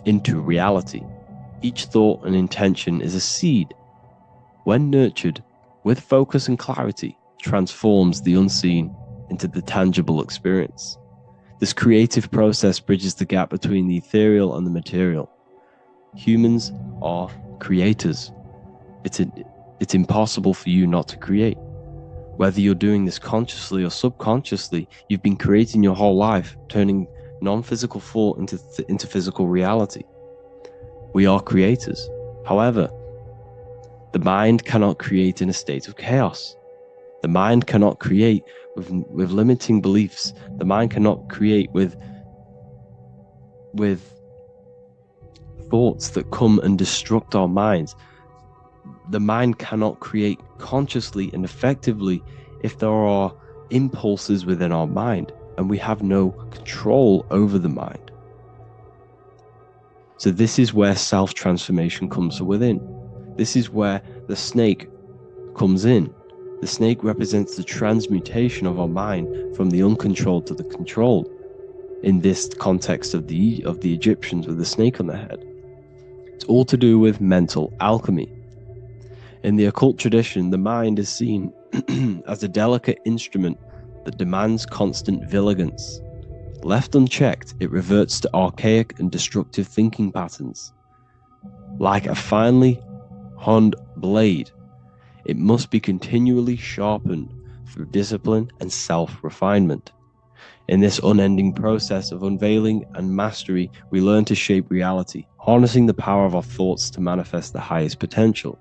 S1: into reality. Each thought and intention is a seed. When nurtured with focus and clarity, transforms the unseen into the tangible experience. This creative process bridges the gap between the ethereal and the material. Humans are creators. It's impossible for you not to create. Whether you're doing this consciously or subconsciously, you've been creating your whole life, turning non-physical thought into physical reality. We are creators. However, the mind cannot create in a state of chaos. The mind cannot create with limiting beliefs. The mind cannot create with with thoughts that come and destruct our minds. The mind cannot create consciously and effectively if there are impulses within our mind and we have no control over the mind. So this is where self-transformation comes from within. This is where the snake comes in. The snake represents the transmutation of our mind from the uncontrolled to the controlled. In this context of the Egyptians with the snake on their head. It's all to do with mental alchemy. In the occult tradition, the mind is seen as a delicate instrument that demands constant vigilance. Left unchecked, it reverts to archaic and destructive thinking patterns. Like a finely honed blade, it must be continually sharpened through discipline and self-refinement. In this unending process of unveiling and mastery, we learn to shape reality, harnessing the power of our thoughts to manifest the highest potential.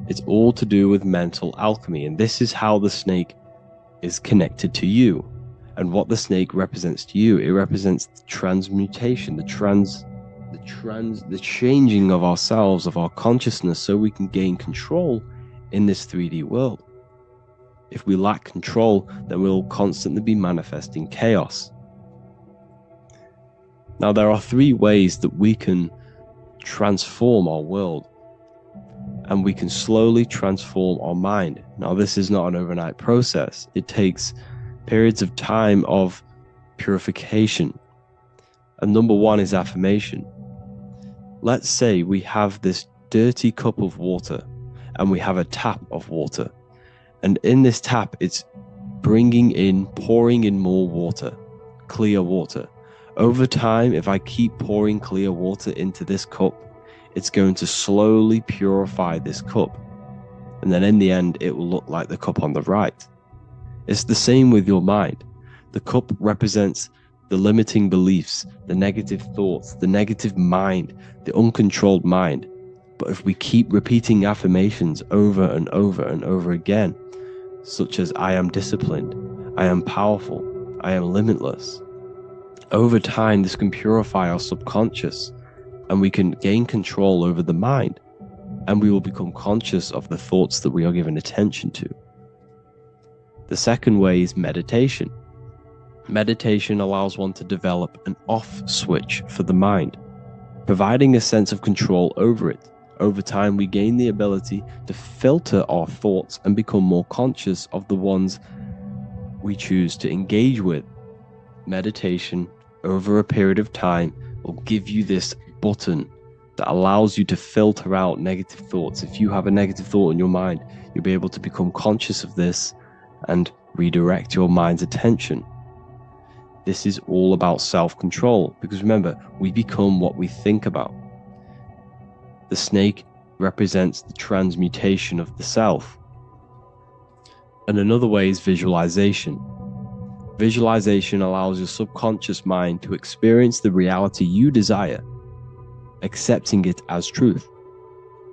S1: It's all to do with mental alchemy, and this is how the snake is connected to you. And what the snake represents to you, it represents the transmutation, the changing of ourselves, of our consciousness, so we can gain control in this 3D world. If we lack control, then we'll constantly be manifesting chaos. Now, there are 3 ways that we can transform our world, and we can slowly transform our mind. Now, this is not an overnight process. It takes periods of time of purification. And number 1 is affirmation. Let's say we have this dirty cup of water and we have a tap of water. And in this tap, it's pouring in more water, clear water. Over time, if I keep pouring clear water into this cup, it's going to slowly purify this cup. And then in the end, it will look like the cup on the right. It's the same with your mind. The cup represents the limiting beliefs, the negative thoughts, the negative mind, the uncontrolled mind. But if we keep repeating affirmations over and over and over again, such as I am disciplined, I am powerful, I am limitless, over time this can purify our subconscious and we can gain control over the mind, and we will become conscious of the thoughts that we are giving attention to. The second way is meditation. Meditation allows one to develop an off switch for the mind, providing a sense of control over it. Over time, we gain the ability to filter our thoughts and become more conscious of the ones we choose to engage with. Meditation, over a period of time, will give you this button that allows you to filter out negative thoughts. If you have a negative thought in your mind, you'll be able to become conscious of this and redirect your mind's attention. This is all about self-control, because remember, we become what we think about. The snake represents the transmutation of the self. And another way is visualization. Visualization allows your subconscious mind to experience the reality you desire, accepting it as truth.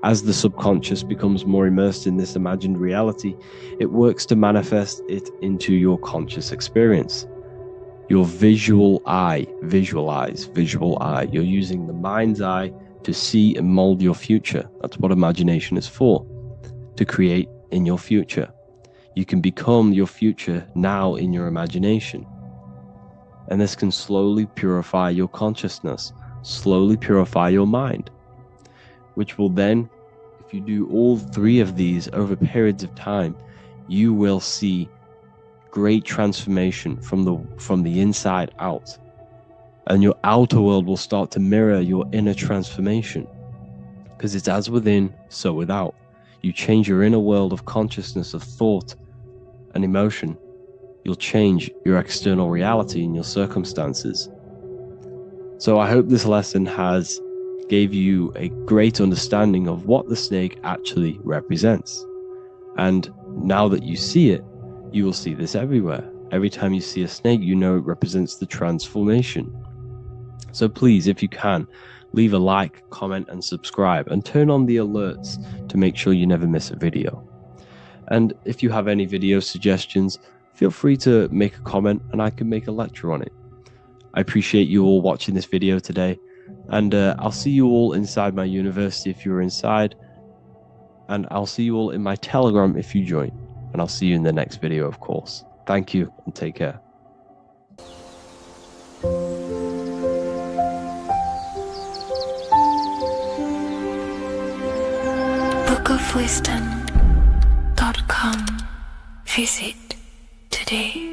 S1: As the subconscious becomes more immersed in this imagined reality, it works to manifest it into your conscious experience. Your visual eye, visual eye. You're using the mind's eye to see and mold your future. That's what imagination is for, to create in your future. You can become your future now in your imagination. And this can slowly purify your consciousness, slowly purify your mind, which will then, if you do all 3 of these over periods of time, you will see great transformation from the inside out. And your outer world will start to mirror your inner transformation, because it's as within, so without. You change your inner world of consciousness, of thought and emotion, you'll change your external reality and your circumstances. So I hope this lesson has gave you a great understanding of what the snake actually represents. And now that you see it, you will see this everywhere. Every time you see a snake, you know it represents the transformation. So please, if you can, leave a like, comment, and subscribe, and turn on the alerts to make sure you never miss a video. And if you have any video suggestions, feel free to make a comment and I can make a lecture on it. I appreciate you all watching this video today, and I'll see you all inside my university if you're inside, and I'll see you all in my Telegram if you join, and I'll see you in the next video, of course. Thank you, and take care.
S2: bookofwisdom.com. Visit today.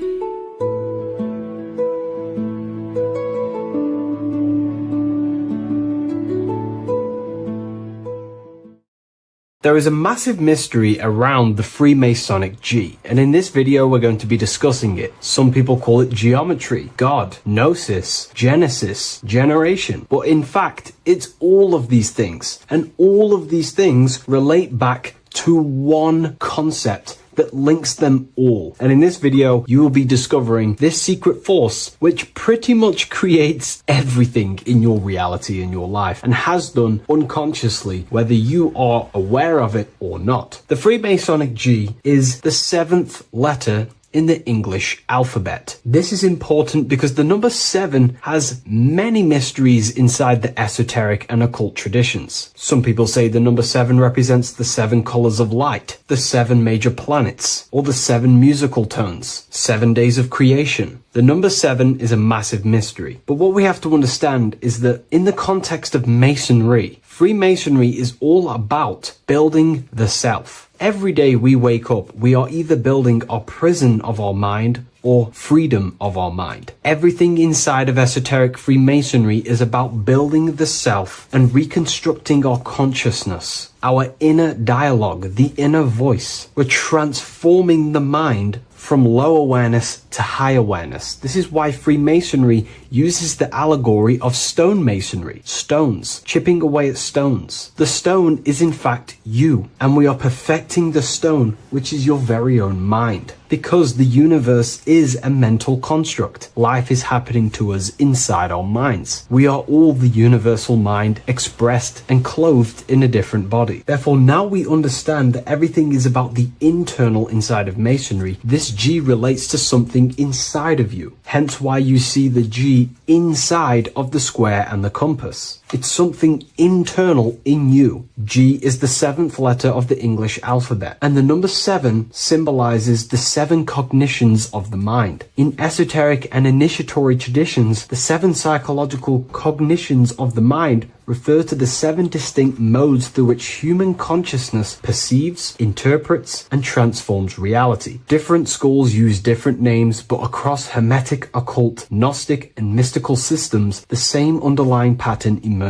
S1: There is a massive mystery around the Freemasonic G, and in this video we're going to be discussing it. Some people call it geometry, God, gnosis, genesis, generation, but in fact it's all of these things, and all of these things relate back to one concept that links them all. And in this video, you will be discovering this secret force, which pretty much creates everything in your reality, in your life, and has done unconsciously, whether you are aware of it or not. The Freemasonic G is the 7th letter in the English alphabet. This is important because the number 7 has many mysteries inside the esoteric and occult traditions. Some people say the number 7 represents the 7 colors of light, the 7 major planets, or the 7 musical tones, 7 days of creation. The number 7 is a massive mystery. But what we have to understand is that in the context of Masonry, Freemasonry is all about building the self. Every day we wake up, we are either building our prison of our mind or freedom of our mind. Everything inside of esoteric Freemasonry is about building the self and reconstructing our consciousness, our inner dialogue, the inner voice. We're transforming the mind from low awareness to high awareness. This is why Freemasonry uses the allegory of stonemasonry, stones, chipping away at stones. The stone is in fact you, and we are perfecting the stone, which is your very own mind. Because the universe is a mental construct. Life is happening to us inside our minds. We are all the universal mind expressed and clothed in a different body. Therefore, now we understand that everything is about the internal inside of Masonry. This G relates to something inside of you. Hence why you see the G inside of the square and the compass. It's something internal in you. G is the 7th letter of the English alphabet, and the number 7 symbolizes the 7 cognitions of the mind. In esoteric and initiatory traditions, the 7 psychological cognitions of the mind refer to the 7 distinct modes through which human consciousness perceives, interprets, and transforms reality. Different schools use different names, but across Hermetic, occult, Gnostic, and mystical systems, the same underlying pattern emerges.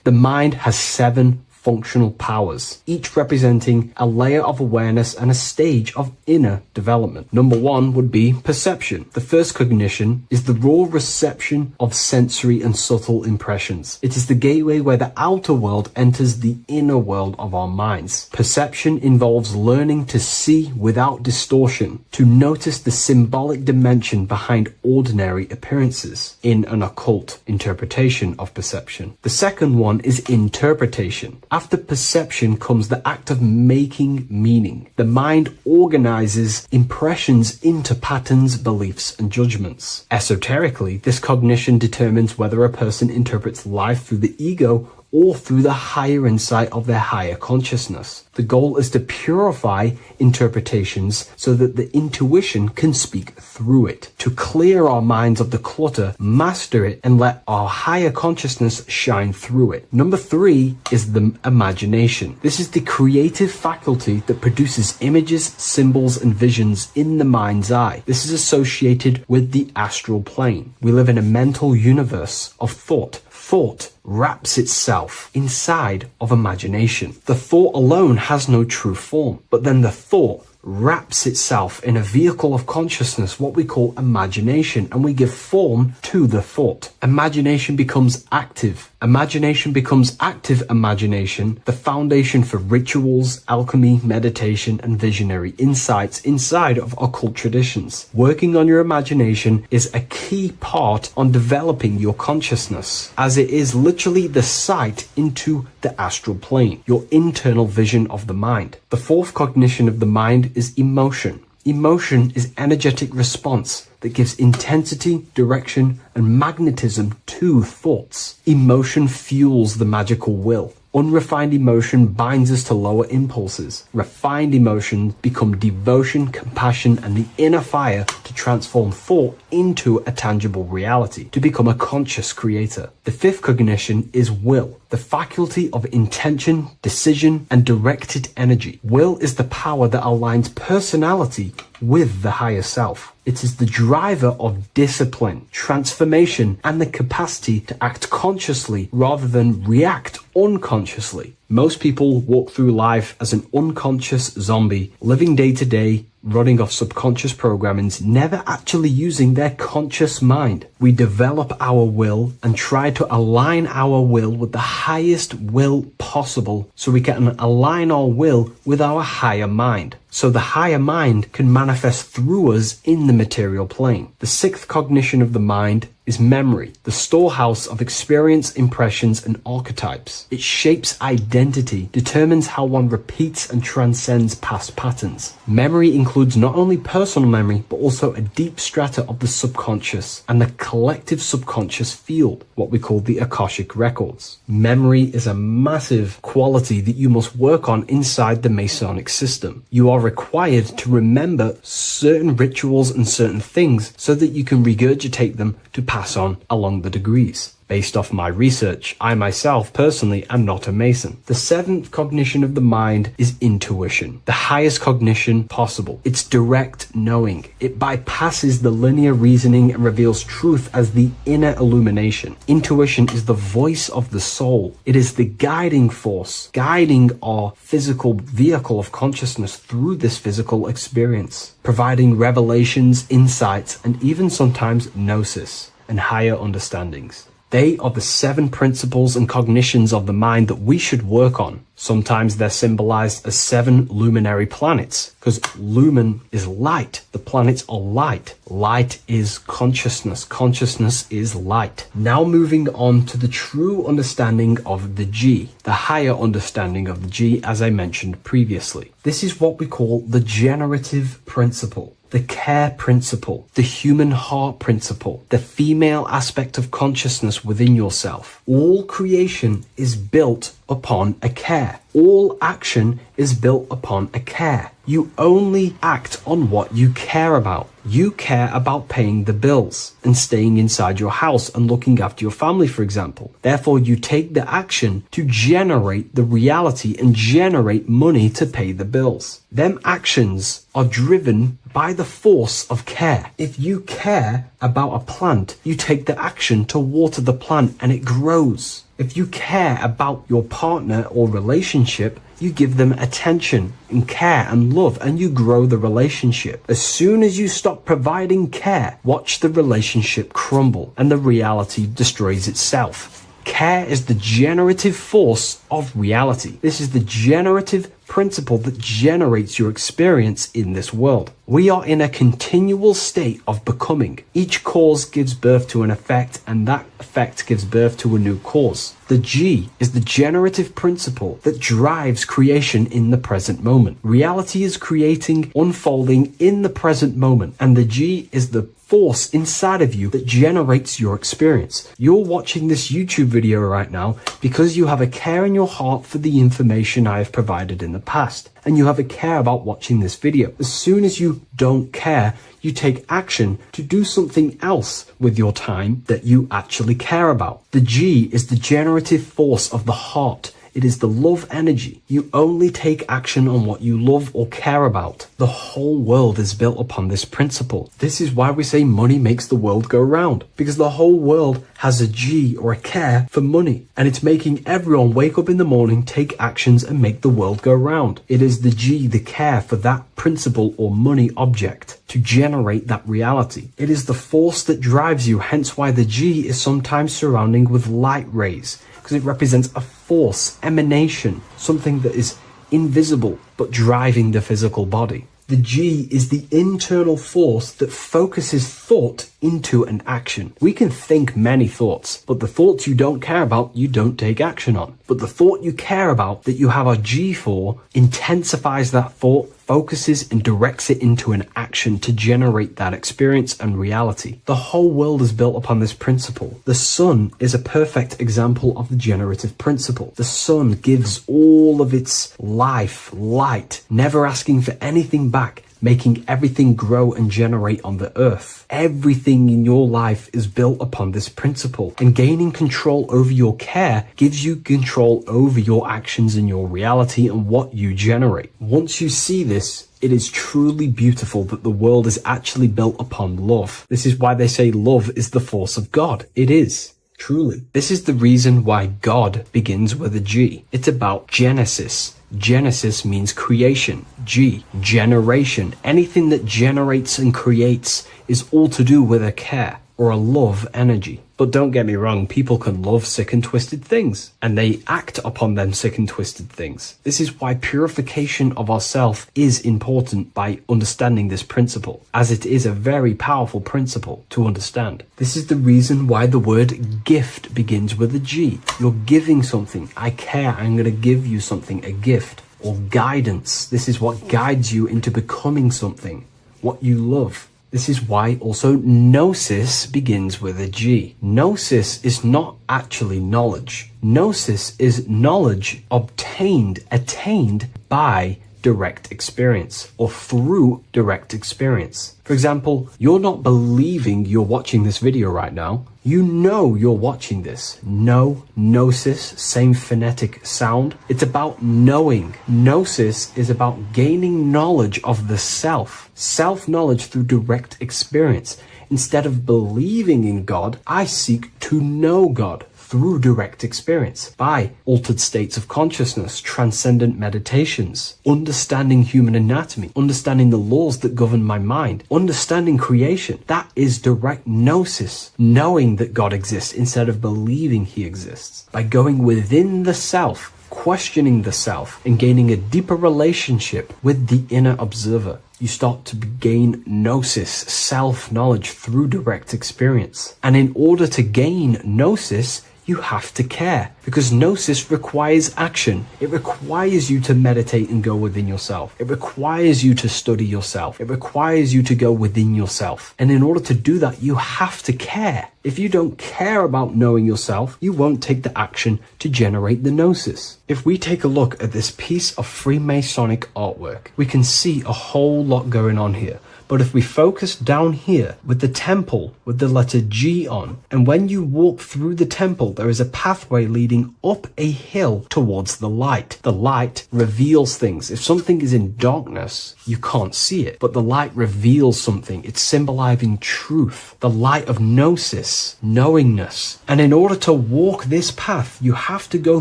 S1: The mind has 7 functional powers, each representing a layer of awareness and a stage of inner development. Number 1 would be perception. The first cognition is the raw reception of sensory and subtle impressions. It is the gateway where the outer world enters the inner world of our minds. Perception involves learning to see without distortion, to notice the symbolic dimension behind ordinary appearances in an occult interpretation of perception. The second one is interpretation. After perception comes the act of making meaning. The mind organizes impressions into patterns, beliefs, and judgments. Esoterically, this cognition determines whether a person interprets life through the ego or through the higher insight of their higher consciousness. The goal is to purify interpretations so that the intuition can speak through it, to clear our minds of the clutter, master it, and let our higher consciousness shine through it. Number 3 is the imagination. This is the creative faculty that produces images, symbols, and visions in the mind's eye. This is associated with the astral plane. We live in a mental universe of thought. Thought wraps itself inside of imagination. The thought alone has no true form, but then the thought wraps itself in a vehicle of consciousness, what we call imagination, and we give form to the thought. Imagination becomes active. Imagination becomes active imagination, the foundation for rituals, alchemy, meditation, and visionary insights inside of occult traditions. Working on your imagination is a key part on developing your consciousness, as it is literally the sight into the astral plane, your internal vision of the mind. The fourth cognition of the mind is emotion. Emotion is energetic response that gives intensity, direction, and magnetism to thoughts. Emotion fuels the magical will. Unrefined emotion binds us to lower impulses. Refined emotions become devotion, compassion, and the inner fire to transform thought into a tangible reality, to become a conscious creator. The fifth cognition is will, the faculty of intention, decision, and directed energy. Will is the power that aligns personality with the higher self. It is the driver of discipline, transformation, and the capacity to act consciously rather than react unconsciously. Most people walk through life as an unconscious zombie, living day to day, running off subconscious programmings, never actually using their conscious mind. We develop our will and try to align our will with the highest will possible so we can align our will with our higher mind. So the higher mind can manifest through us in the material plane. The sixth cognition of the mind is memory, the storehouse of experience, impressions, and archetypes. It shapes identity, determines how one repeats and transcends past patterns. Memory includes not only personal memory, but also a deep strata of the subconscious and the collective subconscious field, what we call the Akashic records. Memory is a massive quality that you must work on inside the Masonic system. You are required to remember certain rituals and certain things so that you can regurgitate them to pass on along the degrees. Based off my research, I myself personally am not a Mason. The seventh cognition of the mind is intuition, the highest cognition possible. It's direct knowing. It bypasses the linear reasoning and reveals truth as the inner illumination. Intuition is the voice of the soul. It is the guiding force, guiding our physical vehicle of consciousness through this physical experience, providing revelations, insights, and even sometimes gnosis and higher understandings. They are the seven principles and cognitions of the mind that we should work on. Sometimes they're symbolized as seven luminary planets, because lumen is light. The planets are light. Light is consciousness. Consciousness is light. Now moving on to the true understanding of the G, the higher understanding of the G, as I mentioned previously. This is what we call the generative principle, the care principle, the human heart principle, the female aspect of consciousness within yourself. All creation is built upon a care. All action is built upon a care. You only act on what you care about. You care about paying the bills and staying inside your house and looking after your family, for example. Therefore, you take the action to generate the reality and generate money to pay the bills. Them actions are driven by the force of care. If you care about a plant, you take the action to water the plant and it grows. If you care about your partner or relationship, you give them attention and care and love, and you grow the relationship. As soon as you stop providing care, watch the relationship crumble and the reality destroys itself. Care is the generative force of reality. This is the generative principle that generates your experience in this world. We are in a continual state of becoming. Each cause gives birth to an effect, and that effect gives birth to a new cause. The G is the generative principle that drives creation in the present moment. Reality is creating, unfolding in the present moment, and the G is the force inside of you that generates your experience. You're watching this YouTube video right now because you have a care in your heart for the information I have provided in the past, and you have a care about watching this video. As soon as you don't care, you take action to do something else with your time that you actually care about. The G is the generative force of the heart. It is the love energy. You only take action on what you love or care about. The whole world is built upon this principle. This is why we say money makes the world go round, because the whole world has a G or a care for money, and it's making everyone wake up in the morning, take actions, and make the world go round. It is the G, the care for that principle or money object to generate that reality. It is the force that drives you, hence why the G is sometimes surrounding with light rays, because it represents a force, emanation, something that is invisible but driving the physical body. The G is the internal force that focuses thought into an action. We can think many thoughts, but the thoughts you don't care about, you don't take action on. But the thought you care about, that you have a G for, intensifies that thought,
S3: focuses and directs it into an action to generate that experience and reality. The whole world is built upon this principle. The sun is a perfect example of the generative principle. The sun gives all of its life, light, never asking for anything back, making everything grow and generate on the earth. Everything in your life is built upon this principle, and gaining control over your care gives you control over your actions and your reality and what you generate. Once you see this, it is truly beautiful that the world is actually built upon love. This is why they say love is the force of God. It is. Truly. This is the reason why God begins with a G. It's about Genesis. Genesis means creation. G, generation. Anything that generates and creates is all to do with a care or a love energy. But don't get me wrong, people can love sick and twisted things, and they act upon them sick and twisted things. This is why purification of ourself is important by understanding this principle, as it is a very powerful principle to understand. This is the reason why the word gift begins with a G. You're giving something. I care. I'm going to give you something, a gift. Or guidance. This is what guides you into becoming something, what you love. This is why also gnosis begins with a G. Gnosis is not actually knowledge. Gnosis is knowledge attained by direct experience or through direct experience. For example, you're not believing you're watching this video right now. You know you're watching this. Gnosis, same phonetic sound. It's about knowing. Gnosis is about gaining knowledge of the self. Self-knowledge through direct experience. Instead of believing in God, I seek to know God through direct experience, by altered states of consciousness, transcendent meditations, understanding human anatomy, understanding the laws that govern my mind, understanding creation. That is direct gnosis, knowing that God exists instead of believing he exists. By going within the self, questioning the self, and gaining a deeper relationship with the inner observer, you start to gain gnosis, self-knowledge through direct experience. And in order to gain gnosis, you have to care, because gnosis requires action. It requires you to meditate and go within yourself. It requires you to study yourself. It requires you to go within yourself. And in order to do that, you have to care. If you don't care about knowing yourself, you won't take the action to generate the gnosis. If we take a look at this piece of Freemasonic artwork, we can see a whole lot going on here. But if we focus down here with the temple with the letter G on, and when you walk through the temple, there is a pathway leading up a hill towards the light. The light reveals things. If something is in darkness, you can't see it, but the light reveals something. It's symbolizing truth, the light of gnosis, knowingness. And in order to walk this path, you have to go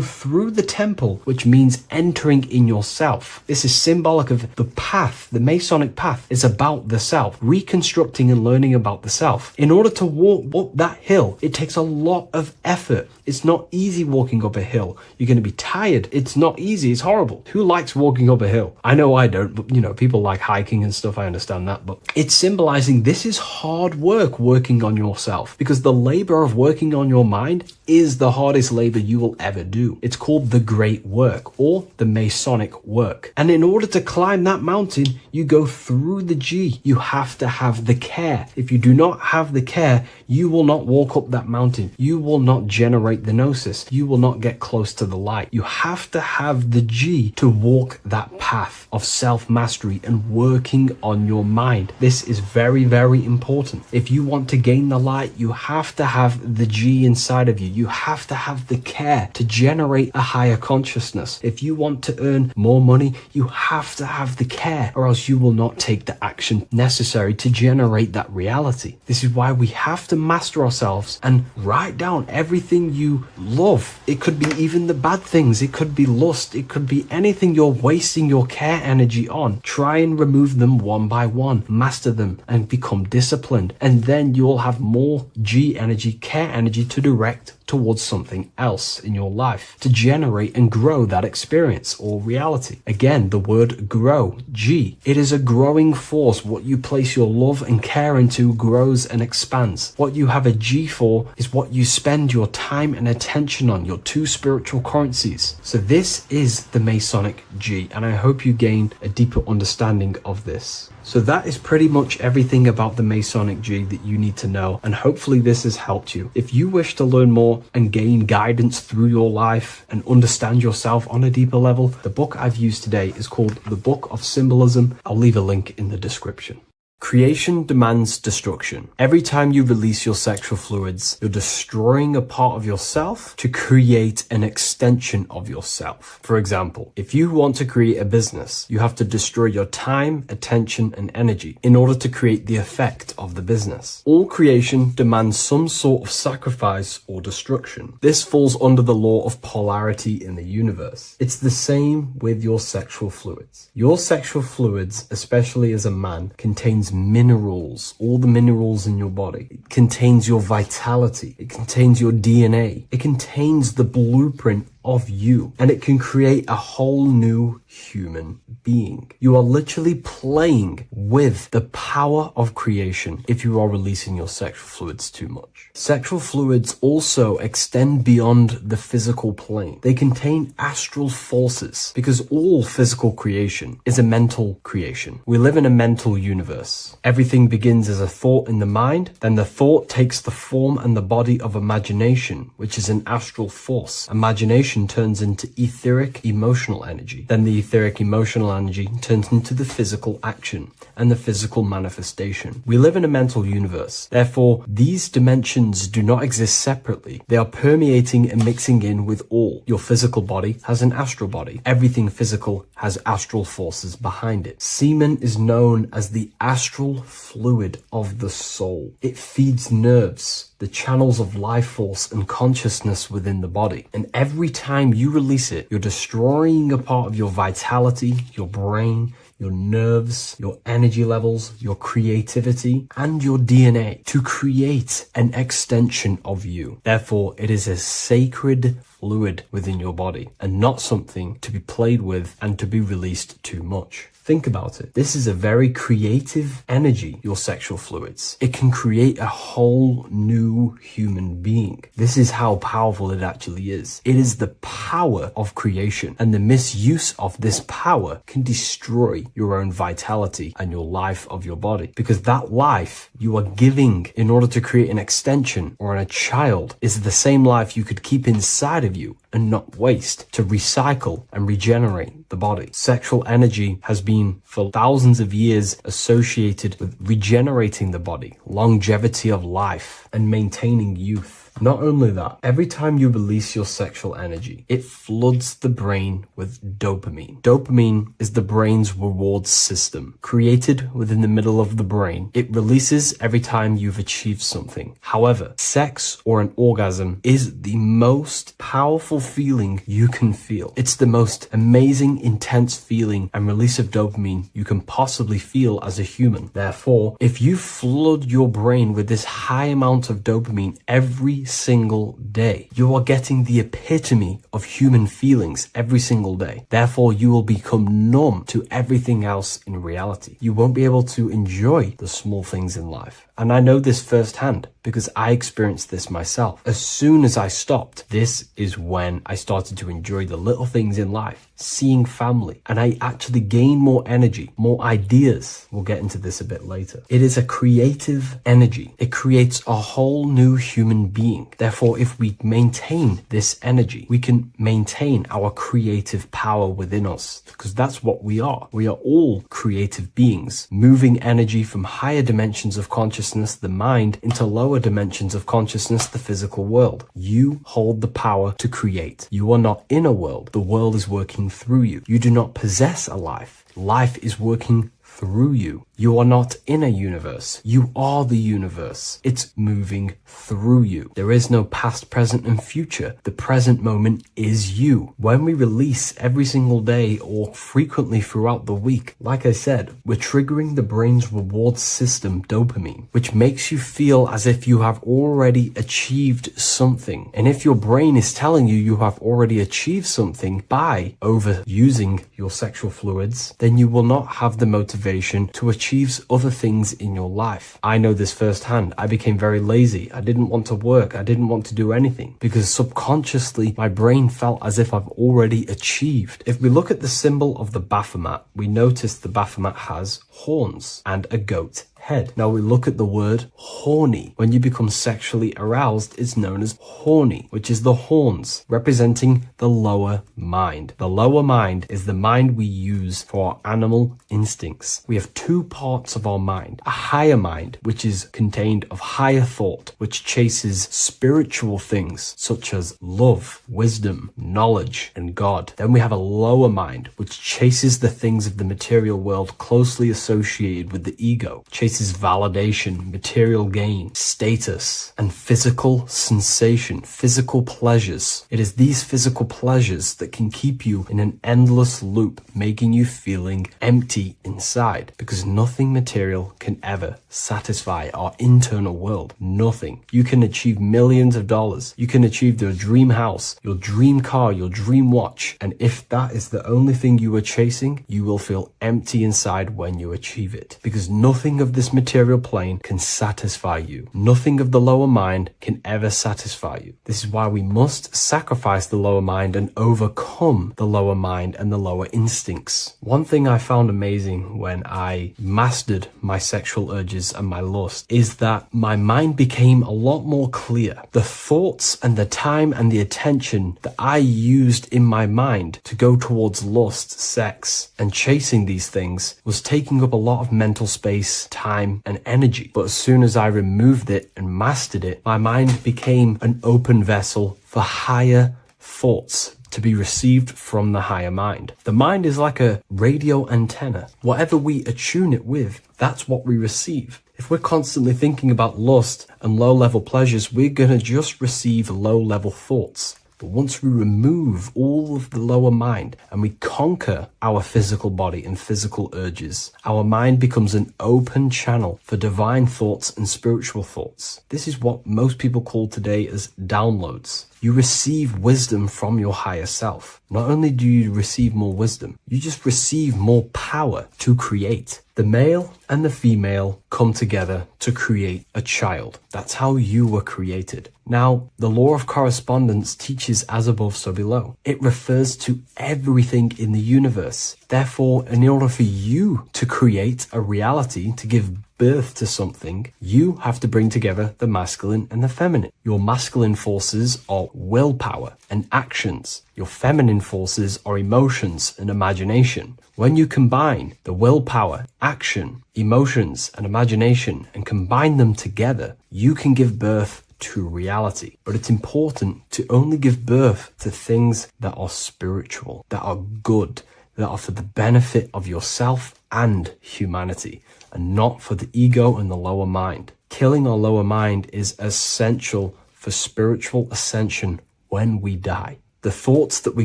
S3: through the temple, which means entering in yourself. This is symbolic of the path. The Masonic path is about the self, reconstructing and learning about the self. In order to walk up that hill, it takes a lot of effort. It's not easy walking up a hill. You're going to be tired. It's not easy. It's horrible. Who likes walking up a hill? I know I don't, but people like hiking and stuff. I understand that, but it's symbolizing this is hard work working on yourself, because the labor of working on your mind is the hardest labor you will ever do. It's called the great work or the Masonic work. And in order to climb that mountain, you go through the G. You have to have the care. If you do not have the care, you will not walk up that mountain. You will not generate the gnosis. You will not get close to the light. You have to have the G to walk that path of self-mastery and working on your mind. This is very, very important. If you want to gain the light, you have to have the G inside of you. You have to have the care to generate a higher consciousness. If you want to earn more money, you have to have the care, or else you will not take the action necessary to generate that reality. This is why we have to master ourselves and write down everything you love. It could be even the bad things. It could be lust. It could be anything you're wasting your care energy on. Try and remove them one by one. Master them and become disciplined. And then you'll have more G energy, care energy to direct towards something else in your life to generate and grow that experience or reality. Again, the word grow, G. It is a growing force. What you place your love and care into grows and expands. What you have a G for is what you spend your time and attention on, your two spiritual currencies. So this is the Masonic G, and I hope you gain a deeper understanding of this. So that is pretty much everything about the Masonic G that you need to know, and hopefully this has helped you. If you wish to learn more and gain guidance through your life and understand yourself on a deeper level, the book I've used today is called The Book of Symbolism. I'll leave a link in the description. Creation demands destruction. Every time you release your sexual fluids, you're destroying a part of yourself to create an extension of yourself. For example, if you want to create a business, you have to destroy your time, attention, and energy in order to create the effect of the business. All creation demands some sort of sacrifice or destruction. This falls under the law of polarity in the universe. It's the same with your sexual fluids. Your sexual fluids, especially as a man, contains minerals, all the minerals in your body. It contains your vitality. It contains your DNA. It contains the blueprint of you, and it can create a whole new human being. You are literally playing with the power of creation if you are releasing your sexual fluids too much. Sexual fluids also extend beyond the physical plane. They contain astral forces because all physical creation is a mental creation. We live in a mental universe. Everything begins as a thought in the mind, then the thought takes the form and the body of imagination, which is an astral force. Imagination turns into etheric emotional energy. Then the etheric emotional energy turns into the physical action and the physical manifestation. We live in a mental universe. Therefore, these dimensions do not exist separately. They are permeating and mixing in with all. Your physical body has an astral body. Everything physical has astral forces behind it. Semen is known as the astral fluid of the soul. It feeds nerves, the channels of life force and consciousness within the body. And every time you release it, you're destroying a part of your vitality, your brain, your nerves, your energy levels, your creativity, and your DNA to create an extension of you. Therefore, it is a sacred fluid within your body and not something to be played with and to be released too much. Think about it. This is a very creative energy, your sexual fluids. It can create a whole new human being. This is how powerful it actually is. It is the power of creation, and the misuse of this power can destroy your own vitality and your life of your body, because that life you are giving in order to create an extension or a child is the same life you could keep inside of you and not waste to recycle and regenerate the body. Sexual energy has been for thousands of years associated with regenerating the body, longevity of life, and maintaining youth. Not only that, every time you release your sexual energy, it floods the brain with dopamine. Dopamine is the brain's reward system, created within the middle of the brain. It releases every time you've achieved something. However, sex or an orgasm is the most powerful feeling you can feel. It's the most amazing, intense feeling and release of dopamine you can possibly feel as a human. Therefore, if you flood your brain with this high amount of dopamine every single day, you are getting the epitome of human feelings every single day. Therefore, you will become numb to everything else in reality. You won't be able to enjoy the small things in life. And I know this firsthand because I experienced this myself. As soon as I stopped, this is when I started to enjoy the little things in life, seeing family, and I actually gained more energy, more ideas. We'll get into this a bit later. It is a creative energy. It creates a whole new human being. Therefore, if we maintain this energy, we can maintain our creative power within us, because that's what we are. We are all creative beings, moving energy from higher dimensions of consciousness, the mind, into lower dimensions of consciousness, the physical world. You hold the power to create. You are not in a world. The world is working through you. You do not possess a life. Life is working through you. You are not in a universe. You are the universe. It's moving through you. There is no past, present, and future. The present moment is you. When we release every single day or frequently throughout the week, like I said, we're triggering the brain's reward system, dopamine, which makes you feel as if you have already achieved something. And if your brain is telling you you have already achieved something by overusing your sexual fluids, then you will not have the motivation to achieve other things in your life. I know this firsthand. I became very lazy. I didn't want to work. I didn't want to do anything because subconsciously my brain felt as if I've already achieved. If we look at the symbol of the Baphomet, we notice the Baphomet has horns and a goat head. Now we look at the word horny. When you become sexually aroused, it's known as horny, which is the horns, representing the lower mind. The lower mind is the mind we use for our animal instincts. We have two parts of our mind. A higher mind, which is contained of higher thought, which chases spiritual things such as love, wisdom, knowledge, and God. Then we have a lower mind, which chases the things of the material world closely associated with the ego, chases validation, material gain, status, and physical sensation, physical pleasures. It is these physical pleasures that can keep you in an endless loop, making you feeling empty inside, because nothing material can ever satisfy our internal world. Nothing. You can achieve millions of dollars. You can achieve your dream house, your dream car, your dream watch. And if that is the only thing you are chasing, you will feel empty inside when you achieve it, because nothing of this material plane can satisfy you. Nothing of the lower mind can ever satisfy you. This is why we must sacrifice the lower mind and overcome the lower mind and the lower instincts. One thing I found amazing when I mastered my sexual urges and my lust is that my mind became a lot more clear. The thoughts and the time and the attention that I used in my mind to go towards lust, sex, and chasing these things was taking up a lot of mental space, time, and energy. But as soon as I removed it and mastered it, my mind became an open vessel for higher thoughts to be received from the higher mind. The mind is like a radio antenna. Whatever we attune it with, that's what we receive. If we're constantly thinking about lust and low-level pleasures, we're going to just receive low-level thoughts. But once we remove all of the lower mind and we conquer our physical body and physical urges, our mind becomes an open channel for divine thoughts and spiritual thoughts. This is what most people call today as downloads. You receive wisdom from your higher self. Not only do you receive more wisdom, you just receive more power to create. The male and the female come together to create a child. That's how you were created. Now, the law of correspondence teaches as above, so below. It refers to everything in the universe. Therefore, in order for you to create a reality, to give birth to something, you have to bring together the masculine and the feminine. Your masculine forces are willpower and actions. Your feminine forces are emotions and imagination. When you combine the willpower, action, emotions, and imagination and combine them together, you can give birth to reality. But it's important to only give birth to things that are spiritual, that are good, that are for the benefit of yourself and humanity, and not for the ego and the lower mind. Killing our lower mind is essential for spiritual ascension when we die. The thoughts that we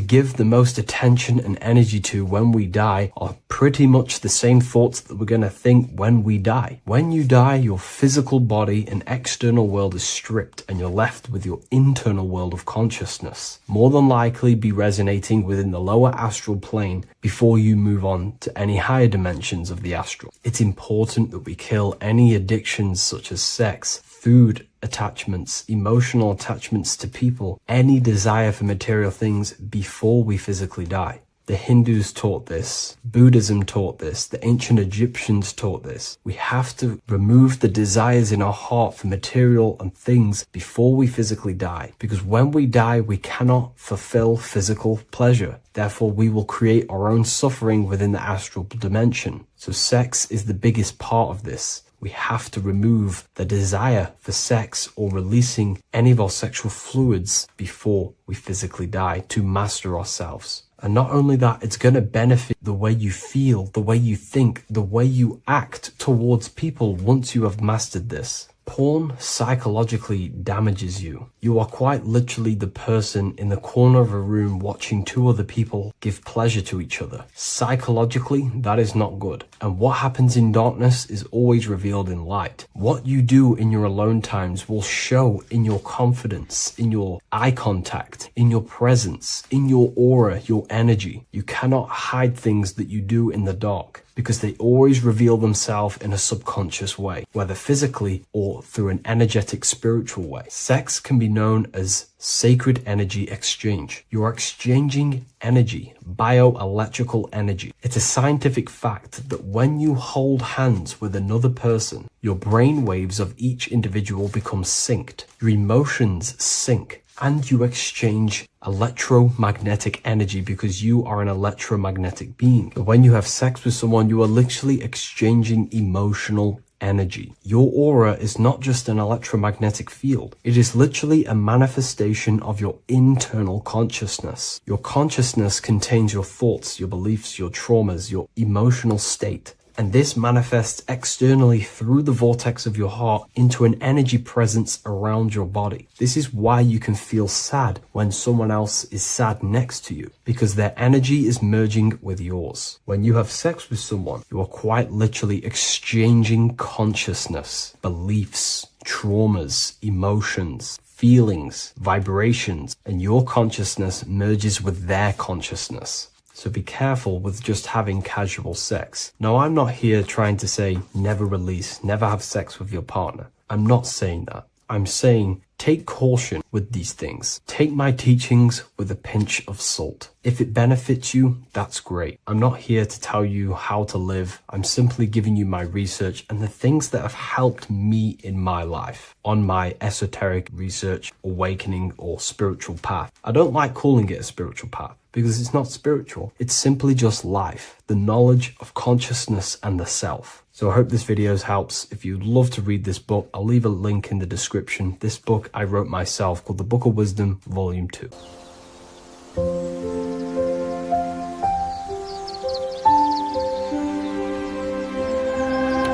S3: give the most attention and energy to when we die are pretty much the same thoughts that we're going to think when we die. When you die, your physical body and external world is stripped and you're left with your internal world of consciousness, more than likely be resonating within the lower astral plane before you move on to any higher dimensions of the astral. It's important that we kill any addictions such as sex, food attachments, emotional attachments to people, any desire for material things before we physically die. The Hindus taught this, Buddhism taught this, the ancient Egyptians taught this. We have to remove the desires in our heart for material and things before we physically die, because when we die, we cannot fulfill physical pleasure. Therefore, we will create our own suffering within the astral dimension. So sex is the biggest part of this. We have to remove the desire for sex or releasing any of our sexual fluids before we physically die to master ourselves. And not only that, it's going to benefit the way you feel, the way you think, the way you act towards people once you have mastered this. Porn psychologically damages you. You are quite literally the person in the corner of a room watching two other people give pleasure to each other. Psychologically, that is not good. And what happens in darkness is always revealed in light. What you do in your alone times will show in your confidence, in your eye contact, in your presence, in your aura, your energy. You cannot hide things that you do in the dark, because they always reveal themselves in a subconscious way, whether physically or through an energetic spiritual way. Sex can be known as sacred energy exchange. You are exchanging energy, bioelectrical energy. It's a scientific fact that when you hold hands with another person, your brain waves of each individual become synced. Your emotions sync. And you exchange electromagnetic energy because you are an electromagnetic being. When you have sex with someone, you are literally exchanging emotional energy. Your aura is not just an electromagnetic field. It is literally a manifestation of your internal consciousness. Your consciousness contains your thoughts, your beliefs, your traumas, your emotional state. And this manifests externally through the vortex of your heart into an energy presence around your body. This is why you can feel sad when someone else is sad next to you, because their energy is merging with yours. When you have sex with someone, you are quite literally exchanging consciousness, beliefs, traumas, emotions, feelings, vibrations, and your consciousness merges with their consciousness. So be careful with just having casual sex. Now, I'm not here trying to say never release, never have sex with your partner. I'm not saying that. I'm saying take caution with these things. Take my teachings with a pinch of salt. If it benefits you, that's great. I'm not here to tell you how to live. I'm simply giving you my research and the things that have helped me in my life on my esoteric research, awakening, or spiritual path. I don't like calling it a spiritual path, because it's not spiritual. It's simply just life, the knowledge of consciousness and the self. So I hope this video helps. If you'd love to read this book, I'll leave a link in the description. This book I wrote myself called The Book of Wisdom, Volume 2.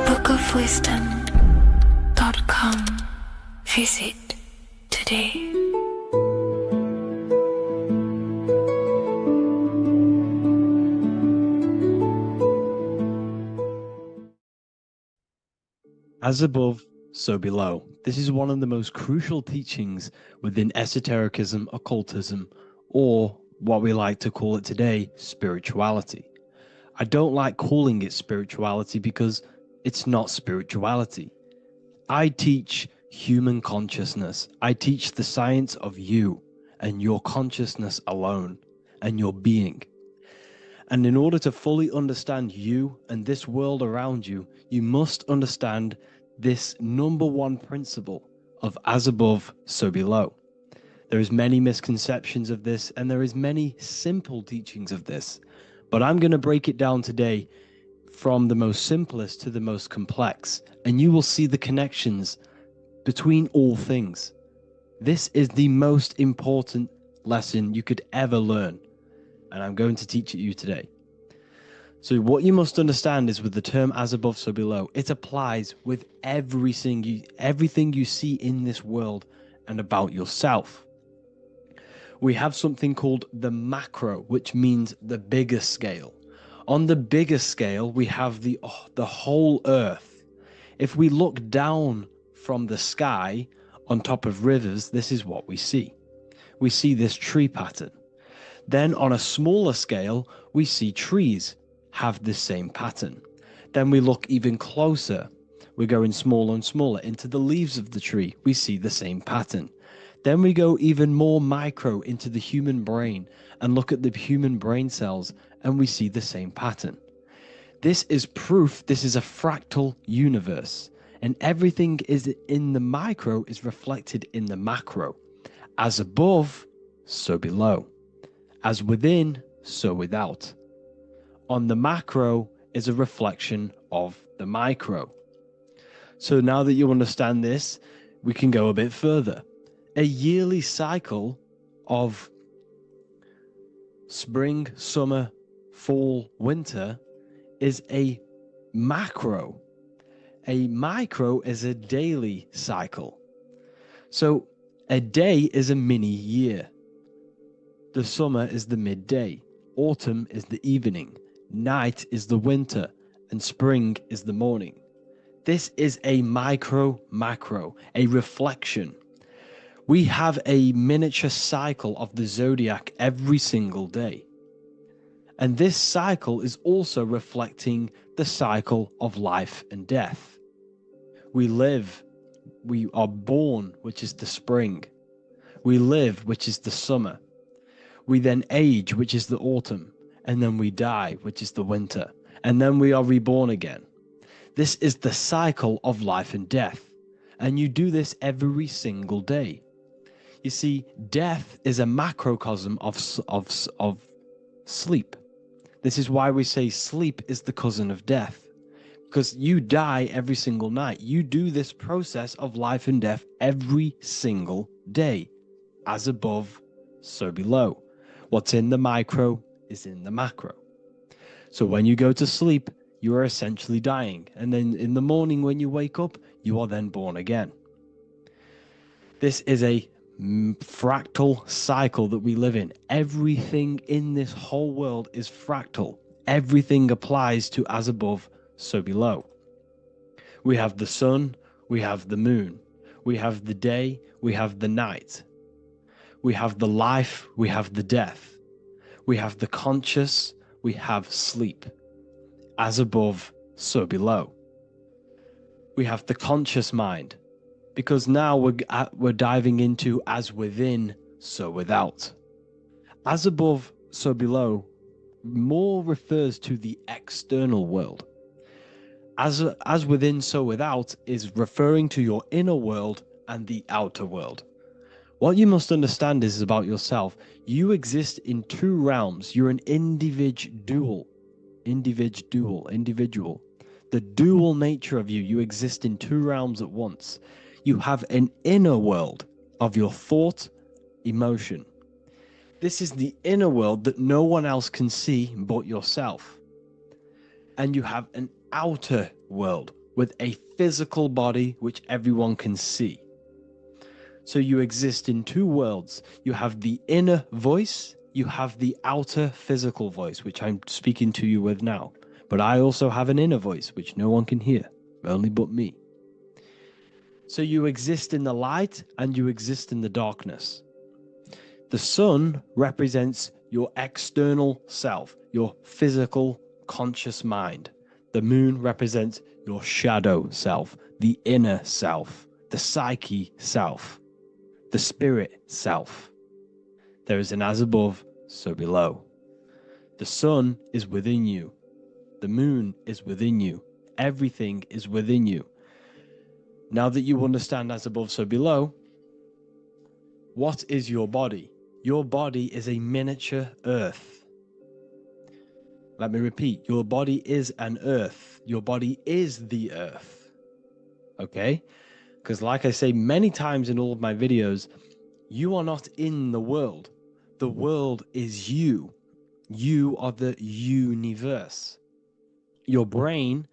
S2: bookofwisdom.com. Visit today.
S1: As above, so below. This is one of the most crucial teachings within esotericism, occultism, or what we like to call it today, spirituality. I don't like calling it spirituality because it's not spirituality. I teach human consciousness. I teach the science of you and your consciousness alone and your being. And in order to fully understand you and this world around you, you must understand this number one principle of as above, so below. There is many misconceptions of this, and there is many simple teachings of this, but I'm going to break it down today from the most simplest to the most complex, and you will see the connections between all things. This is the most important lesson you could ever learn, and I'm going to teach it you today. So what you must understand is with the term as above, so below, it applies with everything you see in this world and about yourself. We have something called the macro, which means the bigger scale. On the bigger scale, we have the whole earth. If we look down from the sky on top of rivers, this is what we see. We see this tree pattern. Then on a smaller scale, we see trees have this same pattern. Then we look even closer. We're going smaller and smaller into the leaves of the tree. We see the same pattern. Then we go even more micro into the human brain and look at the human brain cells, and we see the same pattern. This is proof this is a fractal universe, and everything is in the micro is reflected in the macro. As above, so below. As within, so without. On the macro is a reflection of the micro. So now that you understand this, we can go a bit further. A yearly cycle of spring, summer, fall, winter is a macro. A micro is a daily cycle. So a day is a mini year. The summer is the midday, autumn is the evening, night is the winter, and spring is the morning. This is a macro, a reflection. We have a miniature cycle of the zodiac every single day. And this cycle is also reflecting the cycle of life and death. We live, we are born, which is the spring. We live, which is the summer. We then age, which is the autumn. And then we die, which is the winter. And then we are reborn again. This is the cycle of life and death. And you do this every single day. You see, death is a macrocosm of sleep. This is why we say sleep is the cousin of death. Because you die every single night. You do this process of life and death every single day. As above, so below. What's in the micro is in the macro. So when you go to sleep, you are essentially dying. And then in the morning when you wake up, you are then born again. This is a fractal cycle that we live in. Everything in this whole world is fractal. Everything applies to as above, so below. We have the sun, we have the moon, we have the day, we have the night. We have the life, we have the death. We have the conscious, we have sleep. As above, so below. We have the conscious mind, because now we're diving into as within, so without. As above, so below more refers to the external world. As within, so without is referring to your inner world and the outer world. What you must understand is about yourself. You exist in two realms. You're an individual. The dual nature of you. You exist in two realms at once. You have an inner world of your thought, emotion. This is the inner world that no one else can see but yourself. And you have an outer world with a physical body which everyone can see. So you exist in two worlds. You have the inner voice, you have the outer physical voice, which I'm speaking to you with now. But I also have an inner voice, which no one can hear, only but me. So you exist in the light and you exist in the darkness. The sun represents your external self, your physical, conscious mind. The moon represents your shadow self, the inner self, the psyche self, the spirit self. There is an as above, so below. The sun is within you. The moon is within you. Everything is within you. Now that you understand as above, so below, what is your body? Your body is a miniature earth. Let me repeat, your body is an earth. Your body is the earth. Okay? Because like I say many times in all of my videos, you are not in the world. The world is you. You are the universe. Your brain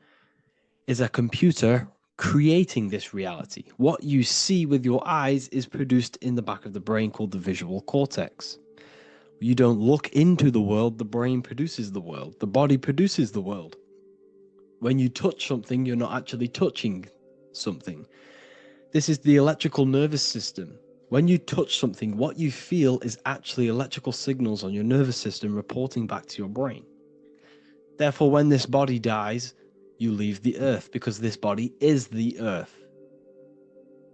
S1: is a computer creating this reality. What you see with your eyes is produced in the back of the brain called the visual cortex. You don't look into the world, the brain produces the world. The body produces the world. When you touch something, you're not actually touching something. This is the electrical nervous system. When you touch something, what you feel is actually electrical signals on your nervous system reporting back to your brain. Therefore, when this body dies, you leave the earth because this body is the earth.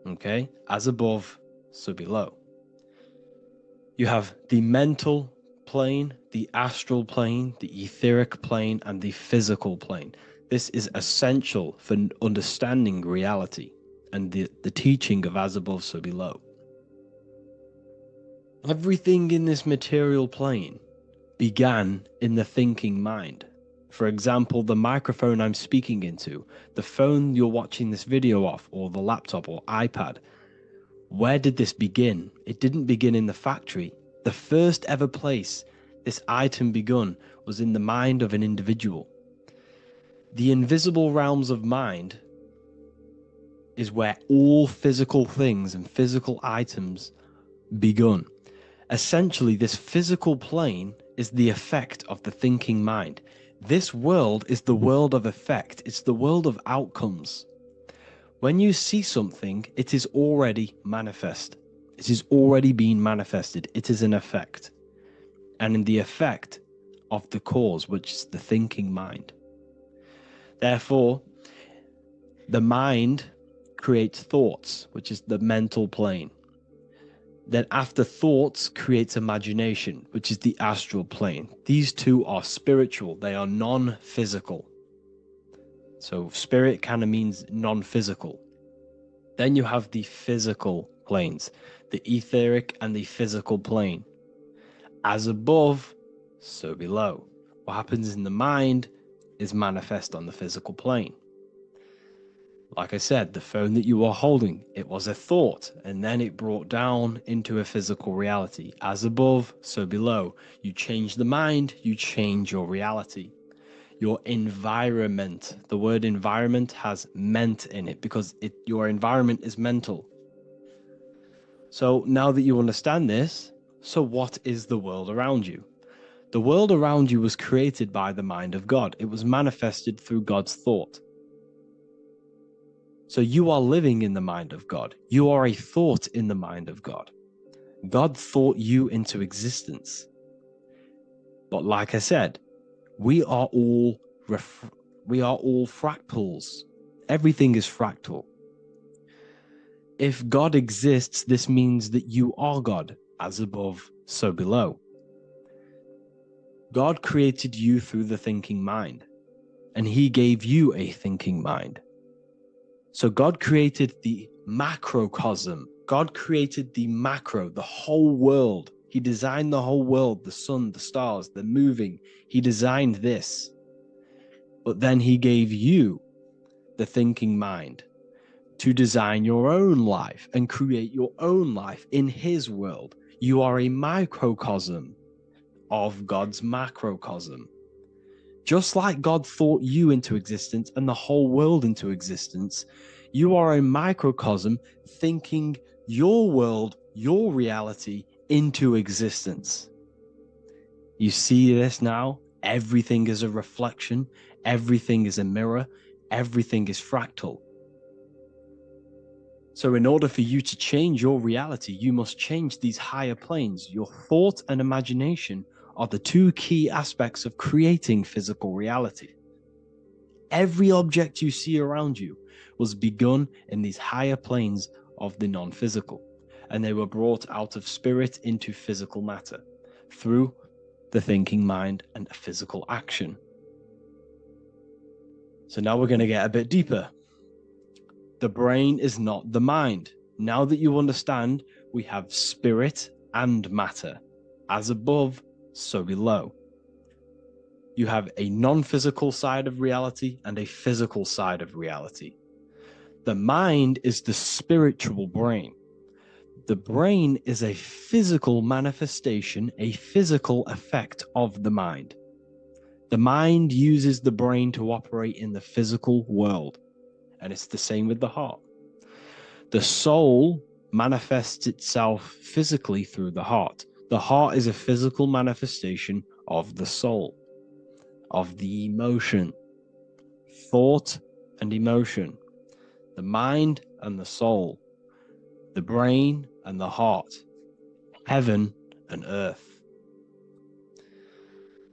S1: Okay? As above, so below. You have the mental plane, the astral plane, the etheric plane, and the physical plane. This is essential for understanding reality and the teaching of as above, so below. Everything in this material plane began in the thinking mind. For example, the microphone I'm speaking into, the phone you're watching this video off, or the laptop or iPad. Where did this begin? It didn't begin in the factory. The first ever place this item begun was in the mind of an individual. The invisible realms of mind is where all physical things and physical items begun. Essentially, this physical plane is the effect of the thinking mind. This world is the world of effect. It's the world of outcomes. When you see something, it is already manifest. It is already being manifested. It is an effect. And in the effect of the cause, which is the thinking mind. Therefore, the mind creates thoughts, which is the mental plane. Then after thoughts creates imagination, which is the astral plane. These two are spiritual. They are non-physical. So spirit kind of means non-physical. Then you have the physical planes, the etheric and the physical plane. As above, so below. What happens in the mind is manifest on the physical plane. Like I said, the phone that you are holding, it was a thought, and then it brought down into a physical reality. As above, so below. You change the mind, you change your reality. Your environment, the word environment has ment in it because your environment is mental. So now that you understand this, so what is the world around you? The world around you was created by the mind of God. It was manifested through God's thought. So you are living in the mind of God. You are a thought in the mind of God. God thought you into existence. But like I said, we are all fractals. Everything is fractal. If God exists, this means that you are God, as above, so below. God created you through the thinking mind, and he gave you a thinking mind. So God created the macrocosm. God created the macro, the whole world. He designed the whole world, the sun, the stars, the moving. He designed this. But then he gave you the thinking mind to design your own life and create your own life in his world. You are a microcosm of God's macrocosm. Just like God thought you into existence and the whole world into existence, you are a microcosm thinking your world, your reality into existence. You see this now? Everything is a reflection. Everything is a mirror. Everything is fractal. So in order for you to change your reality, you must change these higher planes. Your thought and imagination are the two key aspects of creating physical reality. Every object you see around you was begun in these higher planes of the non-physical, and they were brought out of spirit into physical matter through the thinking mind and physical action. So now we're going to get a bit deeper. The brain is not the mind. Now that you understand, we have spirit and matter. As above, so below. You have a non-physical side of reality and a physical side of reality. The mind is the spiritual brain. The brain is a physical manifestation, a physical effect of the mind. The mind uses the brain to operate in the physical world, and it's the same with the heart. The soul manifests itself physically through the heart. The heart is a physical manifestation of the soul, of the emotion, thought and emotion, the mind and the soul, the brain and the heart, heaven and earth.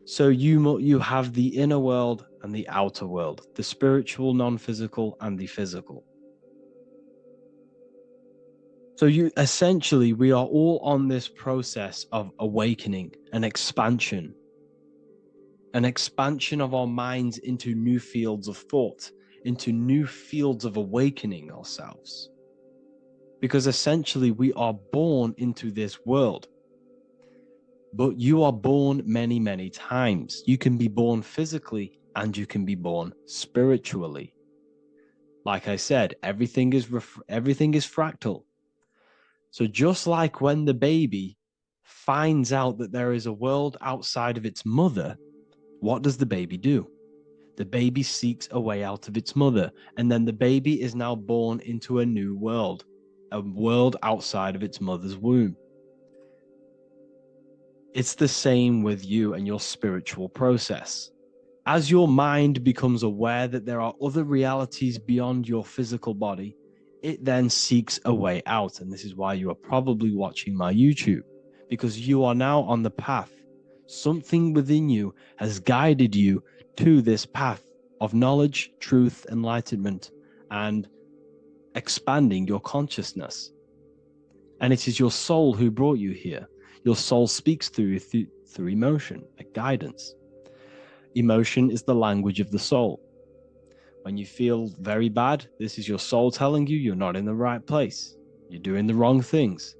S1: So you have the inner world and the outer world, the spiritual, non-physical, and the physical. So we are all on this process of awakening, an expansion of our minds into new fields of thought, into new fields of awakening ourselves. Because essentially we are born into this world, but you are born many, many times. You can be born physically and you can be born spiritually. Like I said, everything is fractal. So just like when the baby finds out that there is a world outside of its mother, what does the baby do? The baby seeks a way out of its mother, and then the baby is now born into a new world, a world outside of its mother's womb. It's the same with you and your spiritual process. As your mind becomes aware that there are other realities beyond your physical body, it then seeks a way out. And this is why you are probably watching my YouTube, because you are now on the path. Something within you has guided you to this path of knowledge, truth, enlightenment, and expanding your consciousness. And it is your soul who brought you here. Your soul speaks through emotion, like guidance. Emotion is the language of the soul. When you feel very bad, this is your soul telling you you're not in the right place. You're doing the wrong things.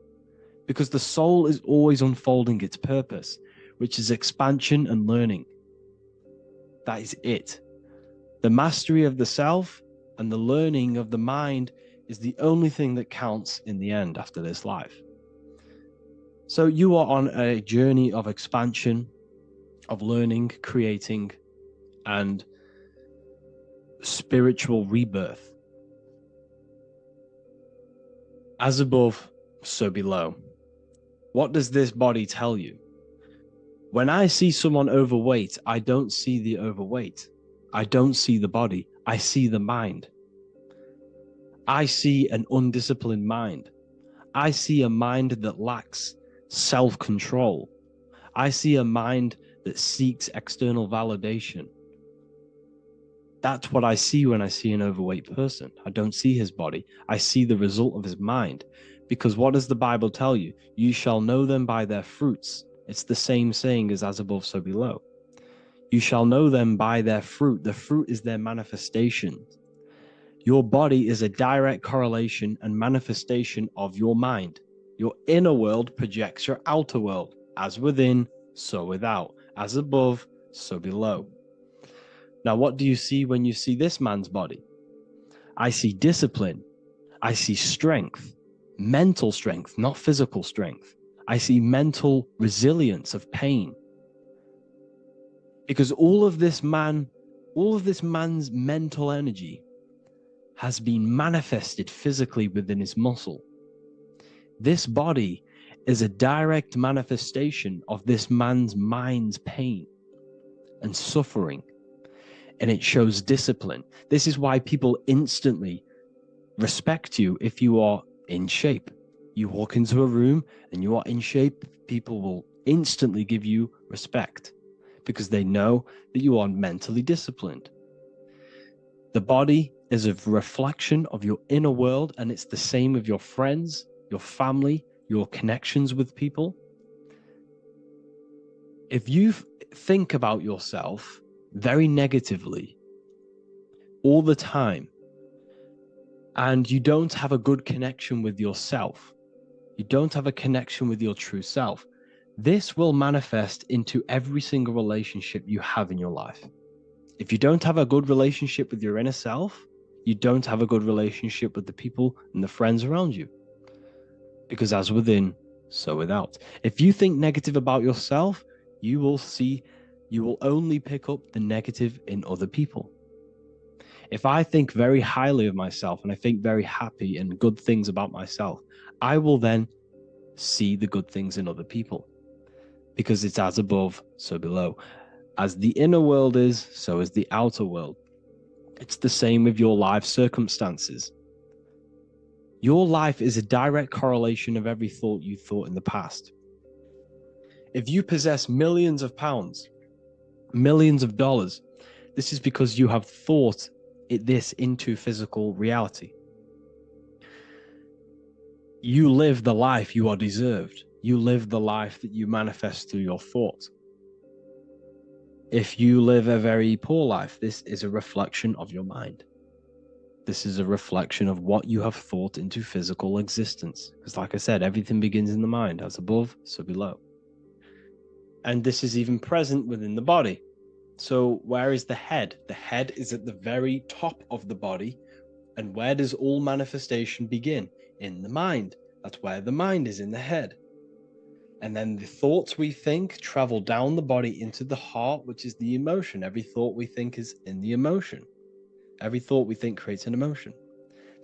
S1: Because the soul is always unfolding its purpose, which is expansion and learning. That is it. The mastery of the self and the learning of the mind is the only thing that counts in the end after this life. So you are on a journey of expansion, of learning, creating, and spiritual rebirth. As above, so below. What does this body tell you? When I see someone overweight, I don't see the overweight. I don't see the body. I see the mind. I see an undisciplined mind. I see a mind that lacks self-control. I see a mind that seeks external validation. That's what I see when I see an overweight person. I don't see his body. I see the result of his mind. Because what does the Bible tell you? You shall know them by their fruits. It's the same saying as above, so below. You shall know them by their fruit. The fruit is their manifestation. Your body is a direct correlation and manifestation of your mind. Your inner world projects your outer world. As within, so without. As above, so below. Now, what do you see when you see this man's body? I see discipline. I see strength. Mental strength, not physical strength. I see mental resilience of pain. Because all of this man's mental energy has been manifested physically within his muscle. This body is a direct manifestation of this man's mind's pain and suffering. And it shows discipline. This is why people instantly respect you if you are in shape. You walk into a room and you are in shape, people will instantly give you respect because they know that you are mentally disciplined. The body is a reflection of your inner world, and it's the same with your friends, your family, your connections with people. If you think about yourself very negatively all the time, and you don't have a good connection with yourself, you don't have a connection with your true self, this will manifest into every single relationship you have in your life. If you don't have a good relationship with your inner self, you don't have a good relationship with the people and the friends around you. Because as within, so without. If you think negative about yourself, you will only pick up the negative in other people. If I think very highly of myself and I think very happy and good things about myself, I will then see the good things in other people. Because it's as above, so below. As the inner world is, so is the outer world. It's the same with your life circumstances. Your life is a direct correlation of every thought you thought in the past. If you possess millions of pounds, millions of dollars, this is because you have thought this into physical reality. You live the life you are deserved. You live the life that you manifest through your thoughts. If you live a very poor life, this is a reflection of your mind. This is a reflection of what you have thought into physical existence. Because like I said, everything begins in the mind. As above, so below. And this is even present within the body. So where is the head? The head is at the very top of the body. And where does all manifestation begin? In the mind. That's where the mind is, in the head. And then the thoughts we think travel down the body into the heart, which is the emotion. Every thought we think is in the emotion. Every thought we think creates an emotion.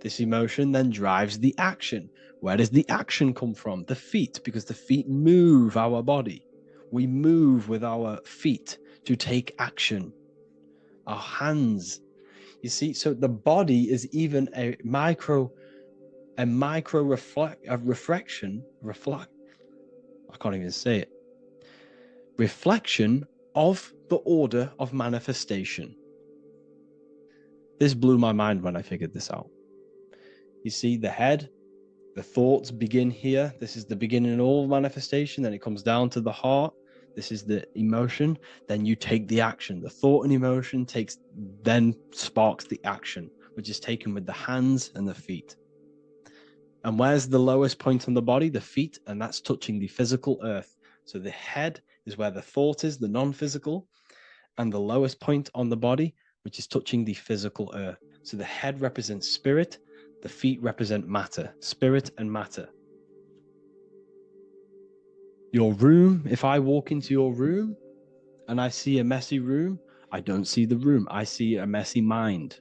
S1: This emotion then drives the action. Where does the action come from? The feet, because the feet move our body. We move with our feet to take action. Our hands. You see, so the body is even a micro reflection. I can't even say it. Reflection of the order of manifestation. This blew my mind when I figured this out. You see, the head, the thoughts begin here. This is the beginning of all manifestation. Then it comes down to the heart. This is the emotion. Then you take the action. The thought and emotion then sparks the action, which is taken with the hands and the feet. And where's the lowest point on the body? The feet, and that's touching the physical earth. So the head is where the thought is, the non-physical, and the lowest point on the body, which is touching the physical earth. So the head represents spirit, the feet represent matter, spirit and matter. Your room, if I walk into your room and I see a messy room, I don't see the room, I see a messy mind.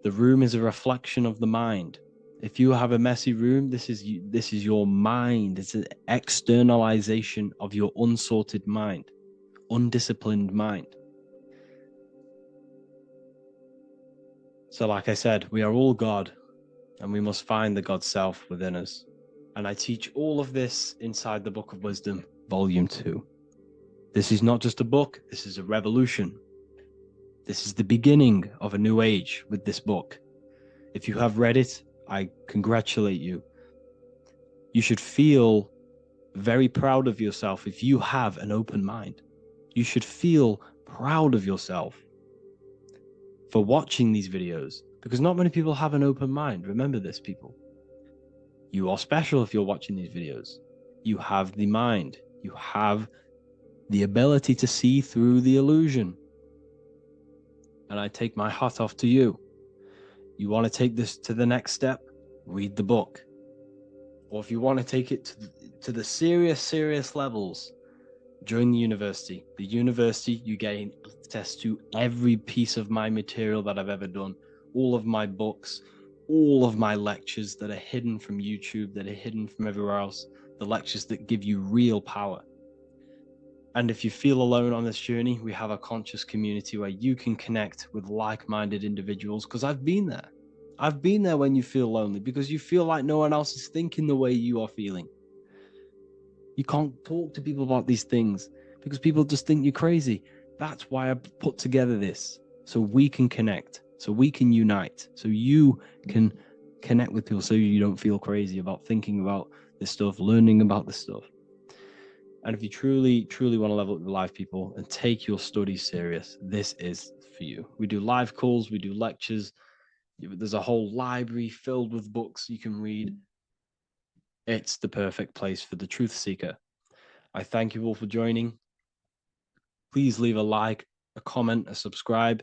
S1: The room is a reflection of the mind. If you have a messy room, this is your mind. It's an externalization of your unsorted mind, undisciplined mind. So like I said, we are all God, and we must find the God self within us. And I teach all of this inside the Book of Wisdom, Volume 2. This is not just a book, this is a revolution. This is the beginning of a new age with this book. If you have read it, I congratulate you. You should feel very proud of yourself if you have an open mind. You should feel proud of yourself for watching these videos, because not many people have an open mind. Remember this, people. You are special if you're watching these videos. You have the mind. You have the ability to see through the illusion. And I take my hat off to you. You want to take this to the next step? Read the book. Or if you want to take it to the serious levels, join the university. The university, you gain access to every piece of my material that I've ever done, all of my books, all of my lectures that are hidden from YouTube, that are hidden from everywhere else, the lectures that give you real power. And if you feel alone on this journey, we have a conscious community where you can connect with like-minded individuals, because I've been there. I've been there when you feel lonely, because you feel like no one else is thinking the way you are feeling. You can't talk to people about these things because people just think you're crazy. That's why I put together this, so we can connect, so we can unite, so you can connect with people, so you don't feel crazy about thinking about this stuff, learning about this stuff. And if you truly want to level up your life, people, and take your studies serious, this is for you. We do live calls, we do lectures. There's a whole library filled with books you can read. It's the perfect place for the truth seeker. I thank you all for joining. Please leave a like, a comment, a subscribe.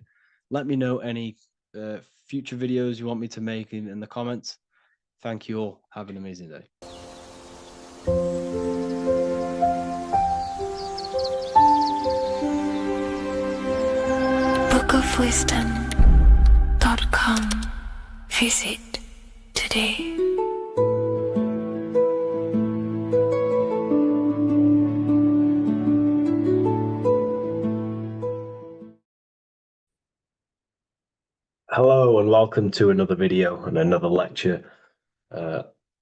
S1: Let me know any future videos you want me to make in the comments. Thank you all. Have an amazing day.
S2: bookofwisdom.com. Visit today.
S3: Hello and welcome to another video and another lecture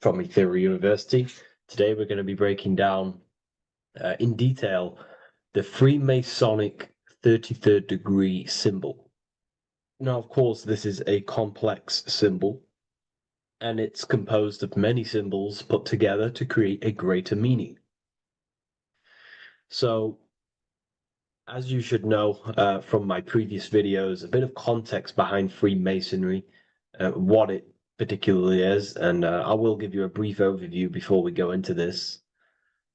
S3: from Ethereal University. Today we're going to be breaking down in detail the Freemasonic 33rd degree symbol. Now, of course, this is a complex symbol, and it's composed of many symbols put together to create a greater meaning. So, as you should know from my previous videos, a bit of context behind Freemasonry, what it particularly is, and I will give you a brief overview before we go into this.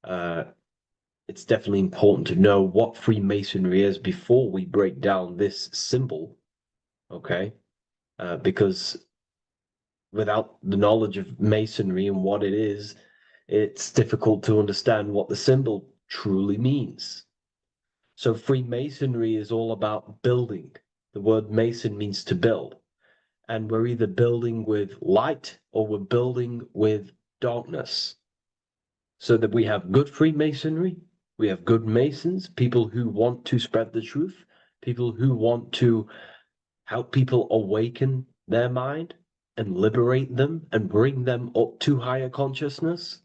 S3: It's definitely important to know what Freemasonry is before we break down this symbol, okay? Because without the knowledge of Masonry and what it is,
S4: it's difficult to understand what the symbol truly means. So Freemasonry is all about building. The word mason means to build. And we're either building with light or we're building with darkness. So that we have good Freemasonry, we have good Masons, people who want to spread the truth, people who want to help people awaken their mind and liberate them and bring them up to higher consciousness.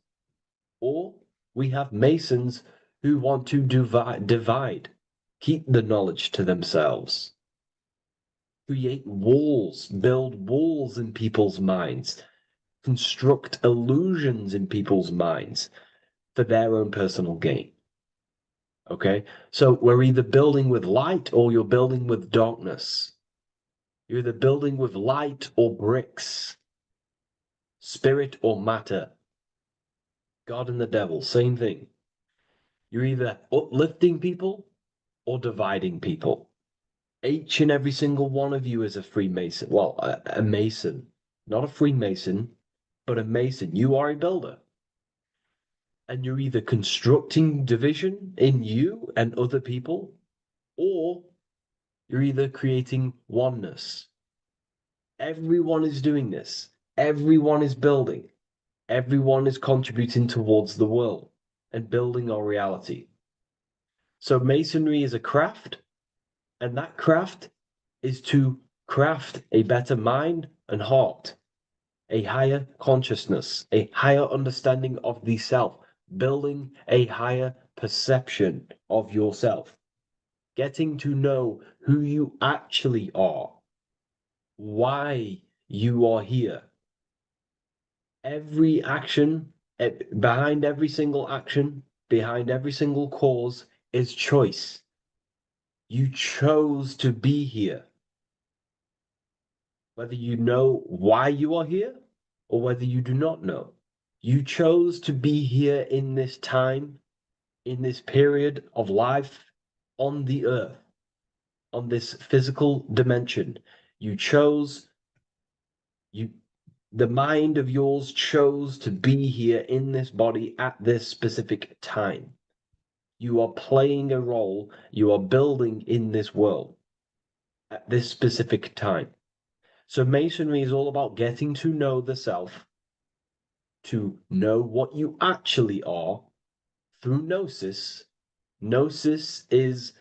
S4: Or we have Masons who want to divide, keep the knowledge to themselves, create walls, build walls in people's minds, construct illusions in people's minds for their own personal gain. Okay, so we're either building with light or you're building with darkness. You're either building with light or bricks, spirit or matter. God and the devil, same thing. You're either uplifting people or dividing people. Each and every single one of you is a Freemason. Well, a Mason. Not a Freemason, but a Mason. You are a builder. And you're either constructing division in you and other people, or you're either creating oneness. Everyone is doing this. Everyone is building. Everyone is contributing towards the world and building our reality. So Masonry is a craft, and that craft is to craft a better mind and heart, a higher consciousness, a higher understanding of the self, building a higher perception of yourself, getting to know who you actually are, why you are here. Every action, behind every single action, behind every single cause is choice. You chose to be here. Whether you know why you are here or whether you do not know. You chose to be here in this time, in this period of life on the earth, on this physical dimension. You chose, the mind of yours chose to be here in this body at this specific time. You are playing a role, you are building in this world at this specific time. So Masonry is all about getting to know the self, to know what you actually are through gnosis. Gnosis is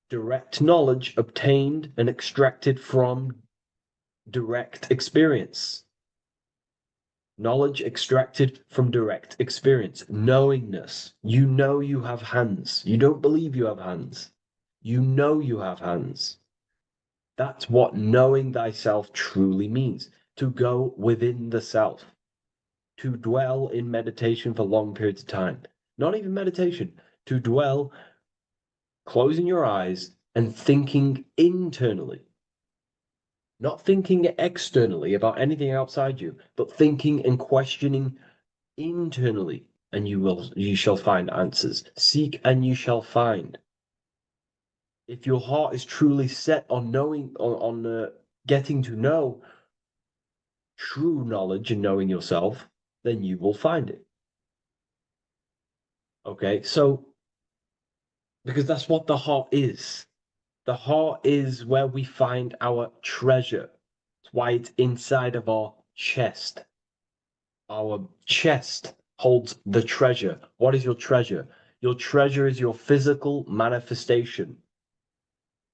S4: direct knowledge obtained and extracted from direct experience. Knowledge extracted from direct experience. Knowingness. You know you have hands. You don't believe you have hands. You know you have hands. That's what knowing thyself truly means. To go within the self. To dwell in meditation for long periods of time. Not even meditation. To dwell, closing your eyes and thinking internally. Not thinking externally about anything outside you, but thinking and questioning internally, and you shall find answers. Seek and you shall find. If your heart is truly set on knowing, on getting to know true knowledge and knowing yourself, then you will find it. Okay, so because that's what the heart is. The heart is where we find our treasure. It's why it's inside of our chest. Our chest holds the treasure. What is your treasure? Your treasure is your physical manifestation.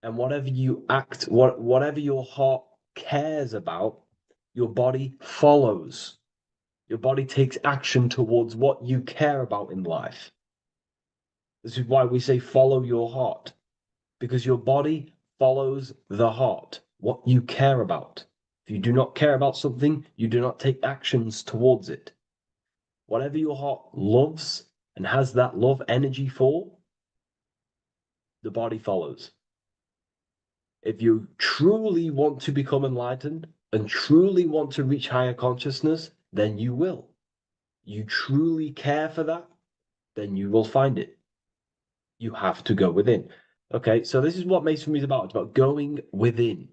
S4: And whatever you act, whatever your heart cares about, your body follows. Your body takes action towards what you care about in life. This is why we say follow your heart, because your body follows the heart, what you care about. If you do not care about something, you do not take actions towards it. Whatever your heart loves and has that love energy for, the body follows. If you truly want to become enlightened and truly want to reach higher consciousness, then you will. You truly care for that, then you will find it. You have to go within. Okay, so this is what Masonry is about. It's about going within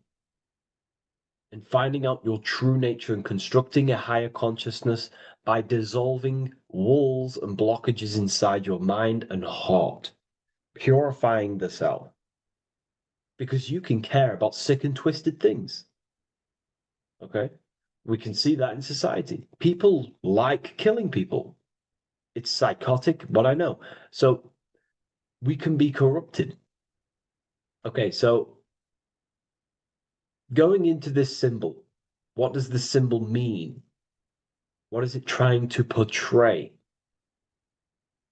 S4: and finding out your true nature and constructing a higher consciousness by dissolving walls and blockages inside your mind and heart, purifying the self. Because you can care about sick and twisted things. Okay? We can see that in society. People like killing people. It's psychotic, but I know. So we can be corrupted. Okay, so going into this symbol, what does the symbol mean? What is it trying to portray?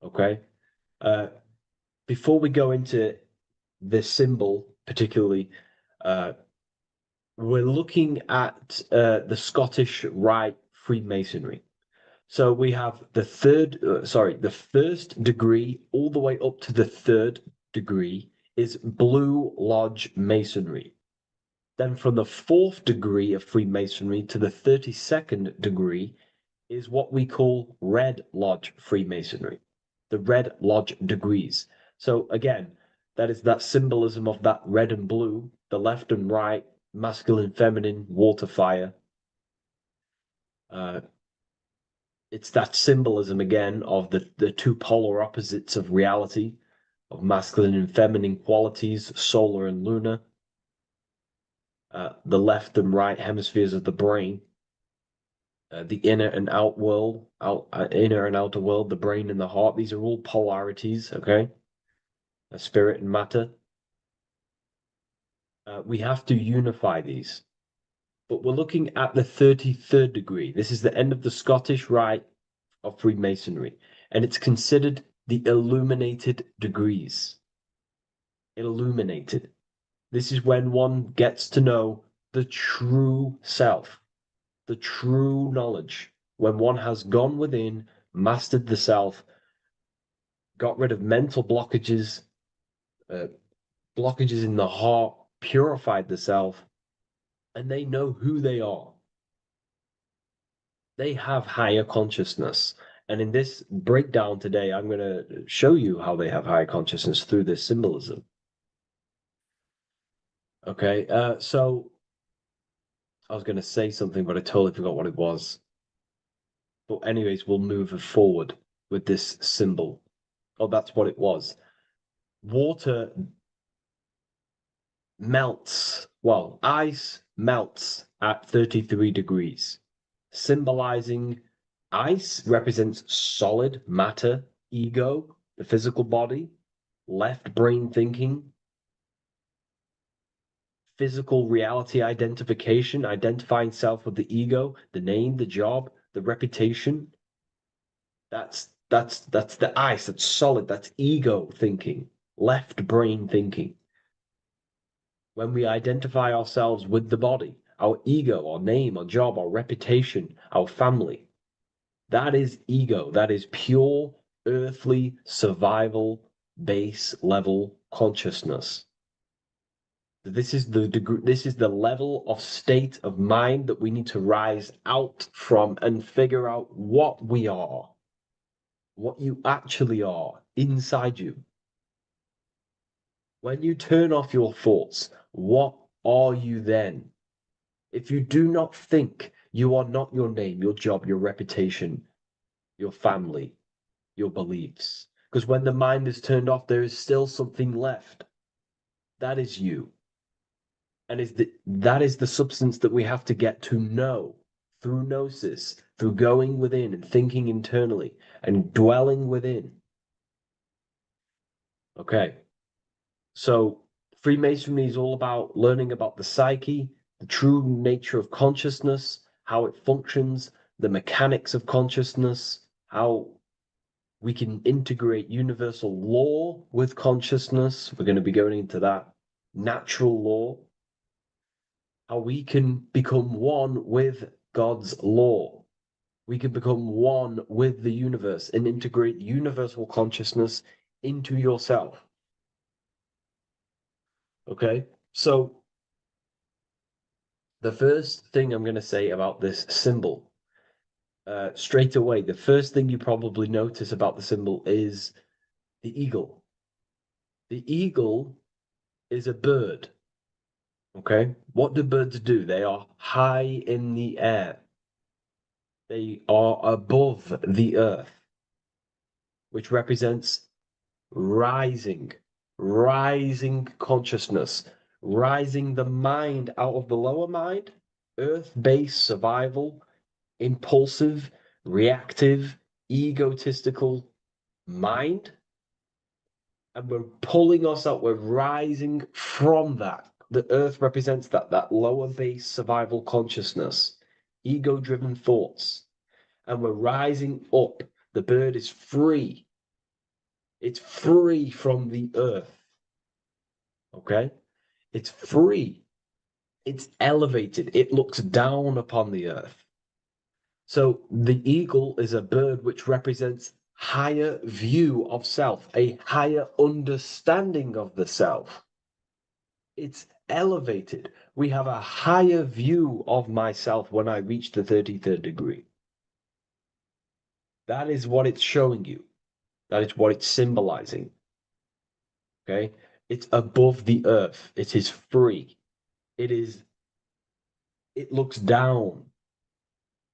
S4: Okay. Before we go into this symbol, particularly, we're looking at the Scottish Rite Freemasonry. So we have the the first degree all the way up to the third degree is Blue Lodge Masonry. Then from the fourth degree of Freemasonry to the 32nd degree is what we call Red Lodge Freemasonry, the Red Lodge degrees. So again, that is that symbolism of that red and blue, the left and right, masculine, feminine, water, fire. It's that symbolism again of the two polar opposites of reality, of masculine and feminine qualities, solar and lunar, the left and right hemispheres of the brain, the inner and inner and outer world, the brain and the heart. These are all polarities, okay? Spirit and matter. We have to unify these. But we're looking at the 33rd degree. This is the end of the Scottish Rite of Freemasonry, and it's considered the illuminated degrees. Illuminated. This is when one gets to know the true self, the true knowledge, when one has gone within, mastered the self, got rid of mental blockages, blockages in the heart, purified the self, and they know who they are. They have higher consciousness. And in this breakdown today, I'm going to show you how they have higher consciousness through this symbolism. Okay, so I was going to say something, but I totally forgot what it was. But anyways, we'll move forward with this symbol. Oh, that's what it was. Water melts. Well, ice melts at 33 degrees, symbolizing ice represents solid matter, ego, the physical body, left brain thinking, physical reality identification, identifying self with the ego, the name, the job, the reputation. That's the ice, that's solid, that's ego thinking, left brain thinking. When we identify ourselves with the body, our ego, our name, our job, our reputation, our family, that is ego. That is pure earthly survival base level consciousness. This is the degree, this is the level of state of mind that we need to rise out from and figure out what we are, what you actually are inside you. When you turn off your thoughts, what are you then? If you do not think, you are not your name, your job, your reputation, your family, your beliefs. Because when the mind is turned off, there is still something left. That is you. And that is the substance that we have to get to know through gnosis, through going within and thinking internally and dwelling within. Okay. So Freemasonry is all about learning about the psyche, the true nature of consciousness, how it functions, the mechanics of consciousness, how we can integrate universal law with consciousness. We're going to be going into that. Natural law. How we can become one with God's law. We can become one with the universe and integrate universal consciousness into yourself. Okay, so the first thing I'm going to say about this symbol, straight away, the first thing you probably notice about the symbol is the eagle. The eagle is a bird. Okay, what do birds do? They are high in the air. They are above the earth. which represents rising, rising consciousness, rising the mind out of the lower mind, earth-based survival, impulsive, reactive, egotistical mind. And we're pulling us up, we're rising from that. The earth represents that lower base survival consciousness, ego-driven thoughts. And we're rising up. The bird is free. It's free from the earth. Okay? It's free. It's elevated. It looks down upon the earth. So the eagle is a bird which represents higher view of self, a higher understanding of the self. It's elevated. We have a higher view of myself when I reach the 33rd degree. That is what it's showing you. That is what it's symbolizing. Okay? It's above the earth. It is free. It looks down.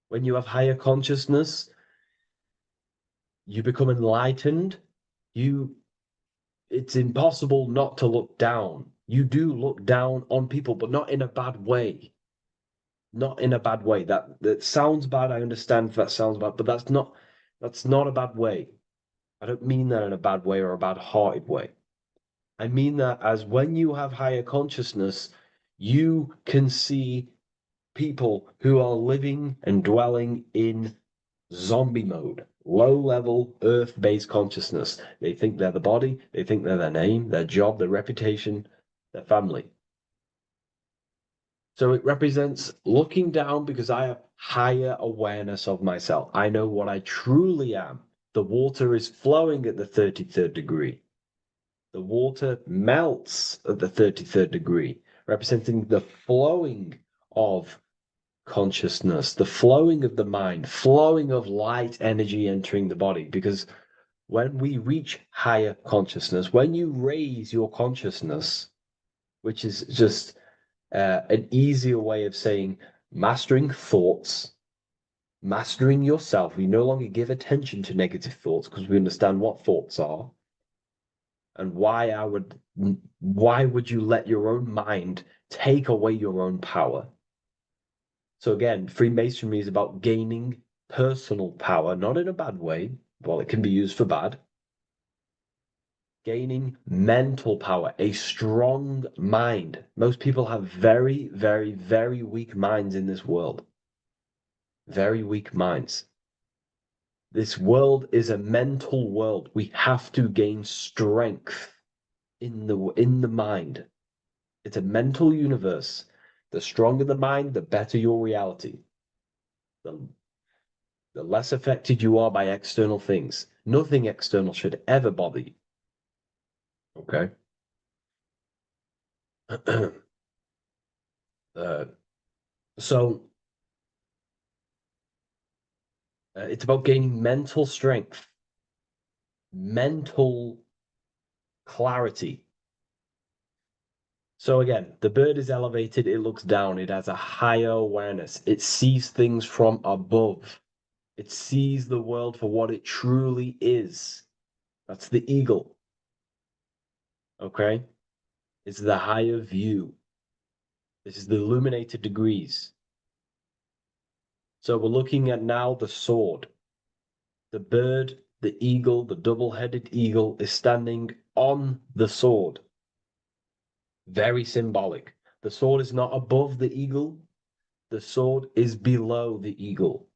S4: When you have higher consciousness, you become enlightened. It's impossible not to look down. You do look down on people, but not in a bad way. Not in a bad way. That sounds bad. I understand if that sounds bad, but that's not a bad way. I don't mean that in a bad way or a bad-hearted way. I mean that as when you have higher consciousness, you can see people who are living and dwelling in zombie mode, low-level earth-based consciousness. They think they're the body, they think they're their name, their job, their reputation, their family. So it represents looking down because I have higher awareness of myself. I know what I truly am. The water is flowing at the 33rd degree. The water melts at the 33rd degree, representing the flowing of consciousness, the flowing of the mind, flowing of light energy entering the body. Because when we reach higher consciousness, when you raise your consciousness, which is just an easier way of saying mastering thoughts, mastering yourself, we no longer give attention to negative thoughts because we understand what thoughts are. And why would you let your own mind take away your own power? So again, Freemasonry is about gaining personal power, not in a bad way, well, it can be used for bad. Gaining mental power, a strong mind. Most people have very, very, very weak minds in this world. Very weak minds. This world is a mental world. We have to gain strength in the mind. It's a mental universe. The stronger the mind, the better your reality. The less affected you are by external things. Nothing external should ever bother you. Okay? So it's about gaining mental strength, mental clarity. So again, the bird is elevated, it looks down, it has a higher awareness, it sees things from above, it sees the world for what it truly is. That's the eagle. Okay? It's the higher view. This is the illuminated degrees. So we're looking at now the sword. The bird, the eagle, the double-headed eagle is standing on the sword. Very symbolic. The sword is not above the eagle. The sword is below the eagle.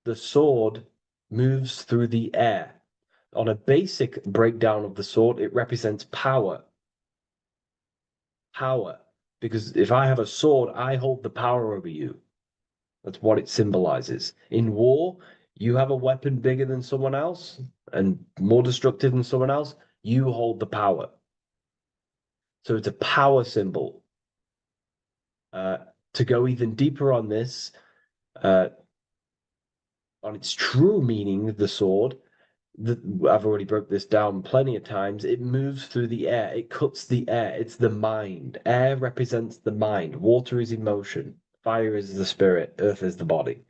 S4: The sword moves through the air. On a basic breakdown of the sword, it represents power. Power. Because if I have a sword, I hold the power over you. That's what it symbolizes. In war, you have a weapon bigger than someone else and more destructive than someone else, you hold the power. So it's a power symbol. To go even deeper on this, on its true meaning, the sword, I've already broke this down plenty of times. It moves through the air. It cuts the air. It's the mind. Air represents the mind. Water is emotion. Fire is the spirit. Earth is the body.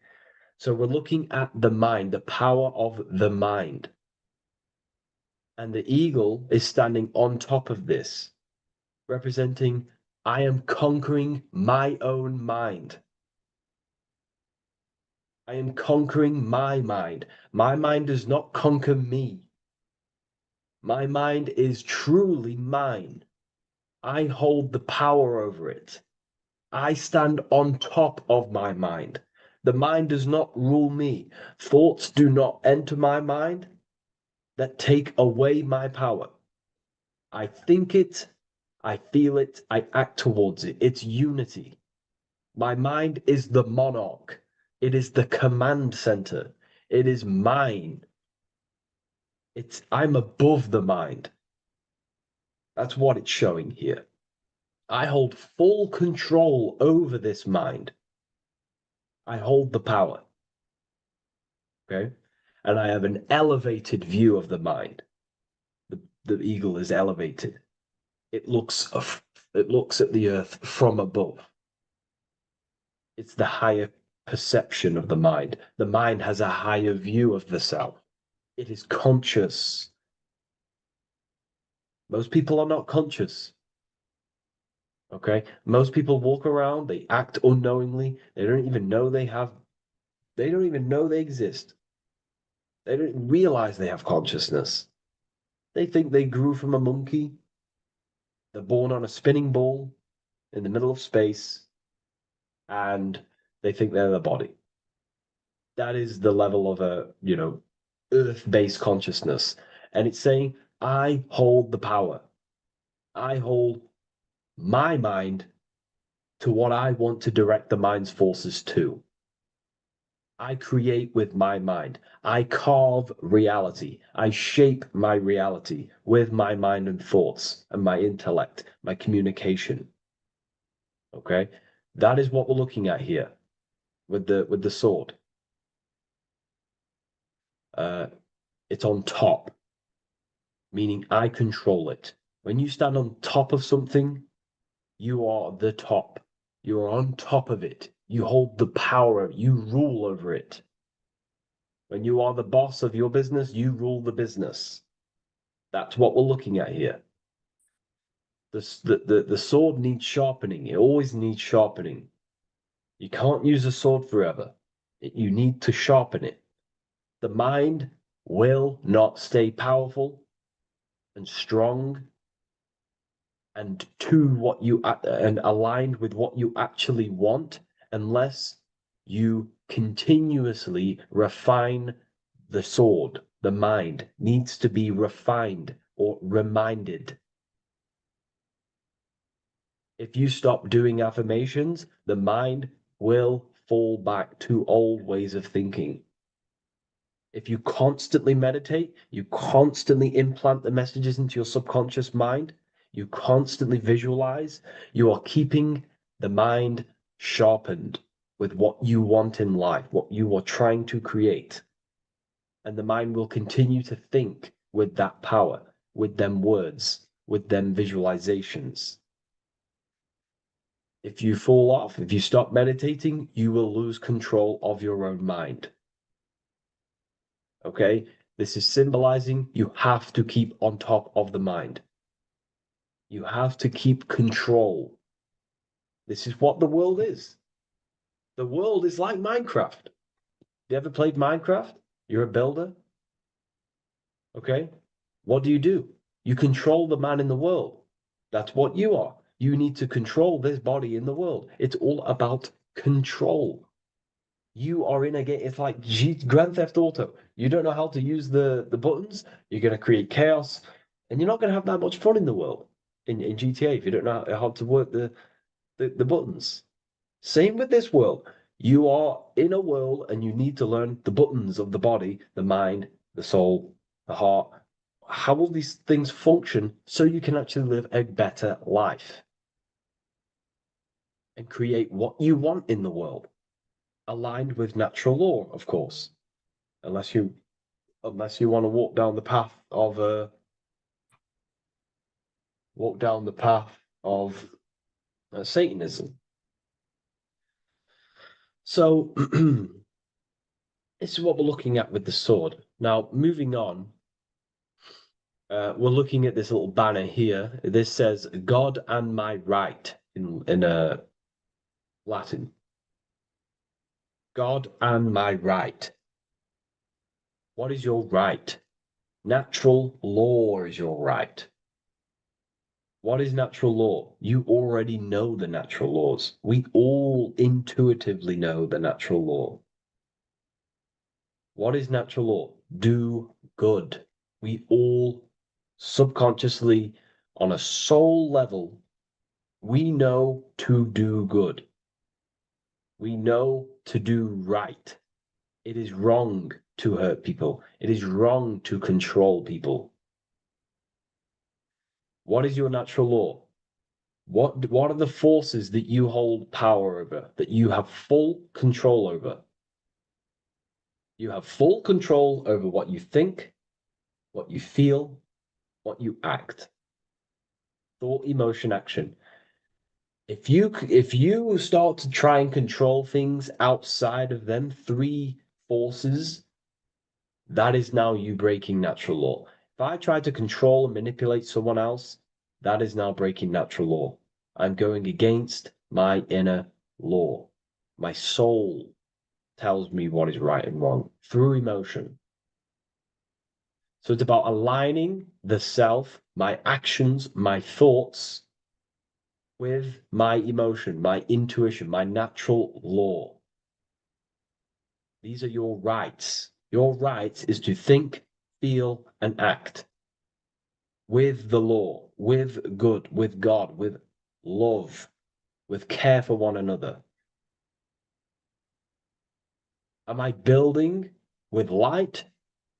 S4: So we're looking at the mind, the power of the mind. And the eagle is standing on top of this, representing, I am conquering my own mind. I am conquering my mind. My mind does not conquer me. My mind is truly mine. I hold the power over it. I stand on top of my mind. The mind does not rule me. Thoughts do not enter my mind that take away my power. I think it, I feel it, I act towards it. It's unity. My mind is the monarch. It is the command center. It is mine. I'm above the mind. That's what it's showing here. I hold full control over this mind. I hold the power. Okay? And I have an elevated view of the mind. The eagle is elevated. It looks at the earth from above. It's the higher perception of the mind. The mind has a higher view of the self. It is conscious. Most people are not conscious. Okay? Most people walk around, they act unknowingly, they don't even know they exist. They don't realize they have consciousness. They think they grew from a monkey. They're born on a spinning ball in the middle of space, and they think they're the body. That is the level of earth-based consciousness. And it's saying, I hold the power. I hold my mind to what I want to direct the mind's forces to. I create with my mind. I carve reality. I shape my reality with my mind and thoughts and my intellect, my communication. Okay? That is what we're looking at here with the sword. It's on top, meaning I control it. When you stand on top of something, you are the top. You are on top of it. You hold the power. You rule over it. When you are the boss of your business, you rule the business. That's what we're looking at here. The sword needs sharpening. It always needs sharpening. You can't use a sword forever. You need to sharpen it. The mind will not stay powerful and strong and and aligned with what you actually want unless you continuously refine the sword. The mind needs to be refined or reminded. If you stop doing affirmations, the mind will fall back to old ways of thinking. If you constantly meditate, you constantly implant the messages into your subconscious mind, you constantly visualize, you are keeping the mind sharpened with what you want in life, what you are trying to create. And the mind will continue to think with that power, with them words, with them visualizations. If you fall off, if you stop meditating, you will lose control of your own mind. Okay? This is symbolizing you have to keep on top of the mind. You have to keep control. This is what the world is. The world is like Minecraft. You ever played Minecraft? You're a builder. Okay? What do? You control the man in the world. That's what you are. You need to control this body in the world. It's all about control. You are in a game. It's like Grand Theft Auto. You don't know how to use the buttons. You're going to create chaos, and you're not going to have that much fun in the world in GTA if you don't know how to work the buttons. Same with this world. You are in a world, and you need to learn the buttons of the body, the mind, the soul, the heart. How will these things function so you can actually live a better life and create what you want in the world? Aligned with natural law, of course, unless you want to walk down the path of Satanism. So this is what we're looking at with the sword. Now, moving on, we're looking at this little banner here. This says "God and my right" in Latin. God and my right. What is your right? Natural law is your right. What is natural law? You already know the natural laws. We all intuitively know the natural law. What is natural law? Do good. We all subconsciously, on a soul level, we know to do good. We know to do right. It is wrong to hurt people. It is wrong to control people. What is your natural law? What are the forces that you hold power over, that you have full control over? You have full control over what you think, what you feel, what you act. Thought, emotion, action. If you start to try and control things outside of them three forces, that is now you breaking natural law. If I try to control and manipulate someone else, that is now breaking natural law. I'm going against my inner law. My soul tells me what is right and wrong through emotion. So it's about aligning the self, my actions, my thoughts with my emotion, my intuition, my natural law. These are your rights. Your rights is to think, feel, and act with the law, with good, with God, with love, with care for one another. Am I building with light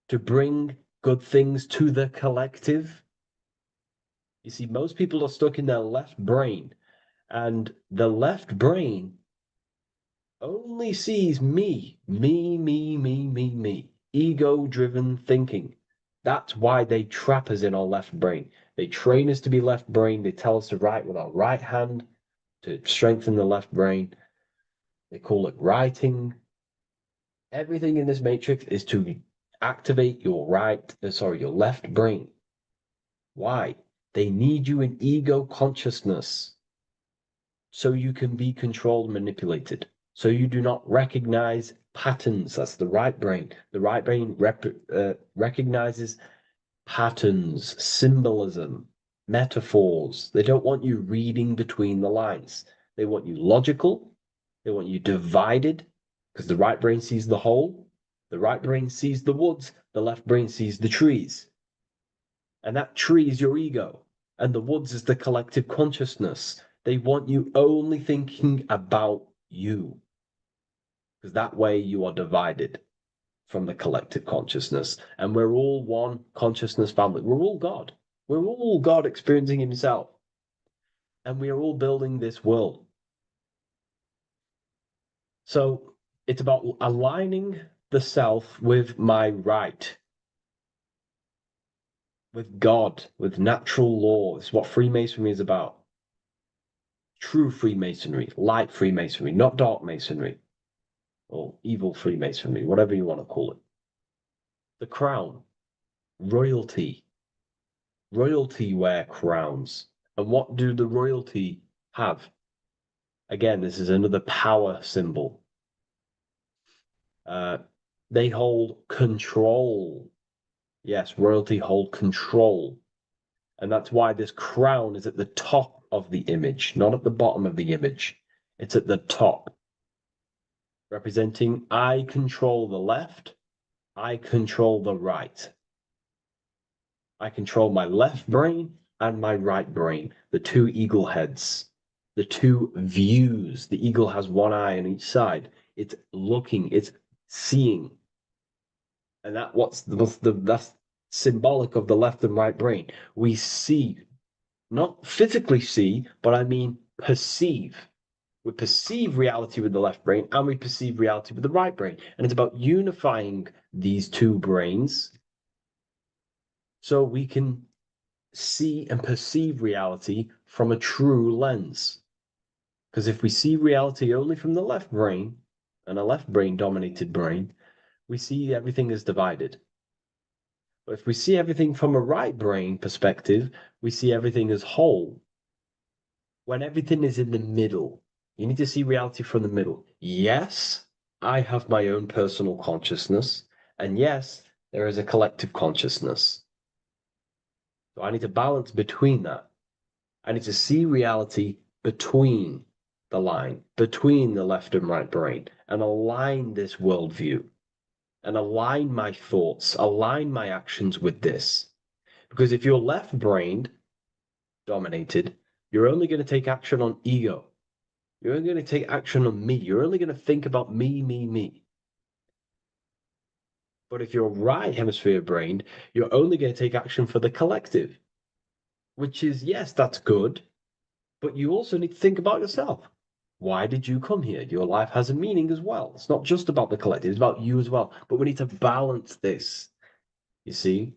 S4: to bring good things to the collective? You see, most people are stuck in their left brain, and the left brain only sees me, me, ego-driven thinking. That's why they trap us in our left brain. They train us to be left brain. They tell us to write with our right hand to strengthen the left brain. They call it writing. Everything in this matrix is to activate your your left brain. Why? They need you in ego consciousness so you can be controlled and manipulated. So you do not recognize patterns. That's the right brain. The right brain recognizes patterns, symbolism, metaphors. They don't want you reading between the lines. They want you logical. They want you divided because the right brain sees the whole. The right brain sees the woods. The left brain sees the trees. And that tree is your ego. And the woods is the collective consciousness. They want you only thinking about you. Because that way you are divided from the collective consciousness. And we're all one consciousness family. We're all God. We're all God experiencing himself. And we are all building this world. So it's about aligning the self with my right, with God, with natural law. It's what Freemasonry is about. True Freemasonry, light Freemasonry, not dark Masonry or evil Freemasonry, whatever you want to call it. The crown, royalty. Royalty wear crowns. And what do the royalty have? Again, this is another power symbol. They hold control. Yes, royalty hold control. And that's why this crown is at the top of the image, not at the bottom of the image. It's at the top, representing I control the left, I control the right. I control my left brain and my right brain, the two eagle heads, the two views. The eagle has one eye on each side. It's looking, it's seeing. And that's symbolic of the left and right brain. We see, not physically see, but I mean perceive. We perceive reality with the left brain and we perceive reality with the right brain. And it's about unifying these two brains so we can see and perceive reality from a true lens. Because if we see reality only from the left brain, and a left brain dominated brain, we see everything as divided. But if we see everything from a right brain perspective, we see everything as whole. When everything is in the middle, you need to see reality from the middle. Yes, I have my own personal consciousness, and yes, there is a collective consciousness. So I need to balance between that. I need to see reality between the line, between the left and right brain, and align this worldview, and align my thoughts, align my actions with this. Because if you're left-brained dominated, you're only going to take action on ego. You're only going to take action on me. You're only going to think about me, me, me. But if you're right hemisphere brained, you're only going to take action for the collective, which is, yes, that's good, but you also need to think about yourself. Why did you come here? Your life has a meaning as well. It's not just about the collective, it's about you as well. But we need to balance this. You see?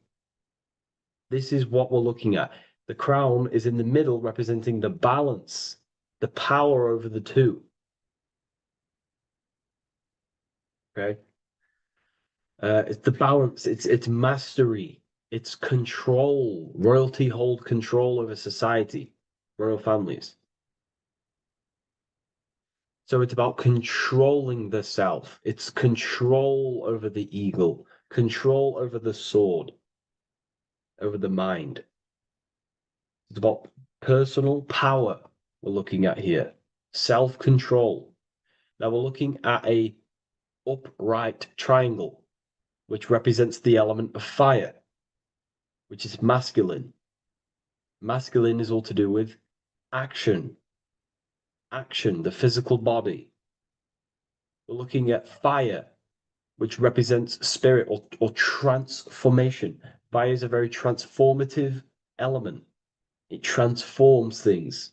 S4: This is what we're looking at. The crown is in the middle, representing the balance, the power over the two. Okay? It's the balance, it's mastery, it's control. Royalty hold control over society, royal families. So it's about controlling the self. It's control over the ego, control over the sword, over the mind. It's about personal power we're looking at here. Self-control. Now we're looking at a upright triangle, which represents the element of fire, which is masculine. Masculine is all to do with action. Action, the physical body. We're looking at fire, which represents spirit or transformation. Fire is a very transformative element. It transforms things.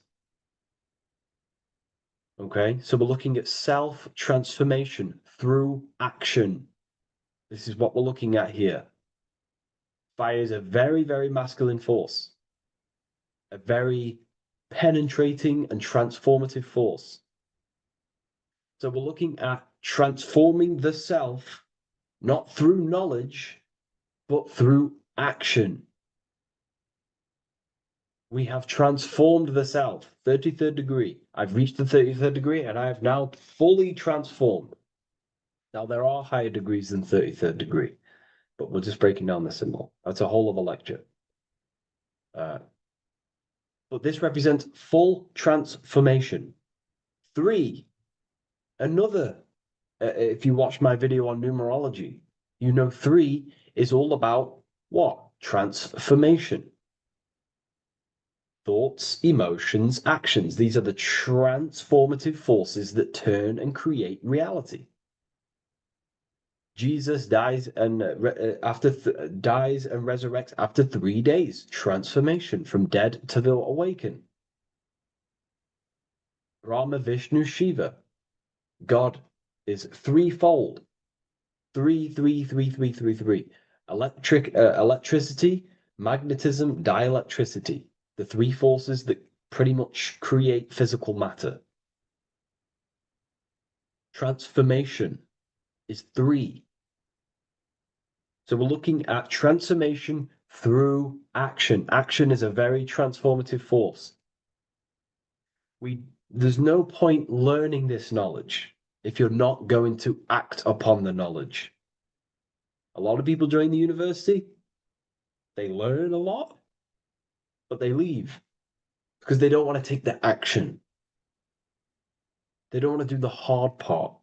S4: Okay, so we're looking at self-transformation through action. This is what we're looking at here. Fire is a very, very masculine force, a very penetrating and transformative force. So we're looking at transforming the self, not through knowledge, but through action. We have transformed the self, 33rd degree. I've reached the 33rd degree and I have now fully transformed. Now, there are higher degrees than 33rd degree, but we're just breaking down the symbol. That's a whole of a lecture. But this represents full transformation. 3, another, if you watch my video on numerology, you know 3 is all about what? Transformation. Thoughts, emotions, actions. These are the transformative forces that turn and create reality. Jesus dies and dies and resurrects after 3 days. Transformation from dead to the awakened. Brahma, Vishnu, Shiva. God is threefold. 3, 3, 3, 3, 3, 3. Electricity, magnetism, dielectricity. The 3 forces that pretty much create physical matter. Transformation is 3. So we're looking at transformation through action. Action is a very transformative force. There's no point learning this knowledge if you're not going to act upon the knowledge. A lot of people join the university, they learn a lot, but they leave because they don't want to take the action. They don't want to do the hard part.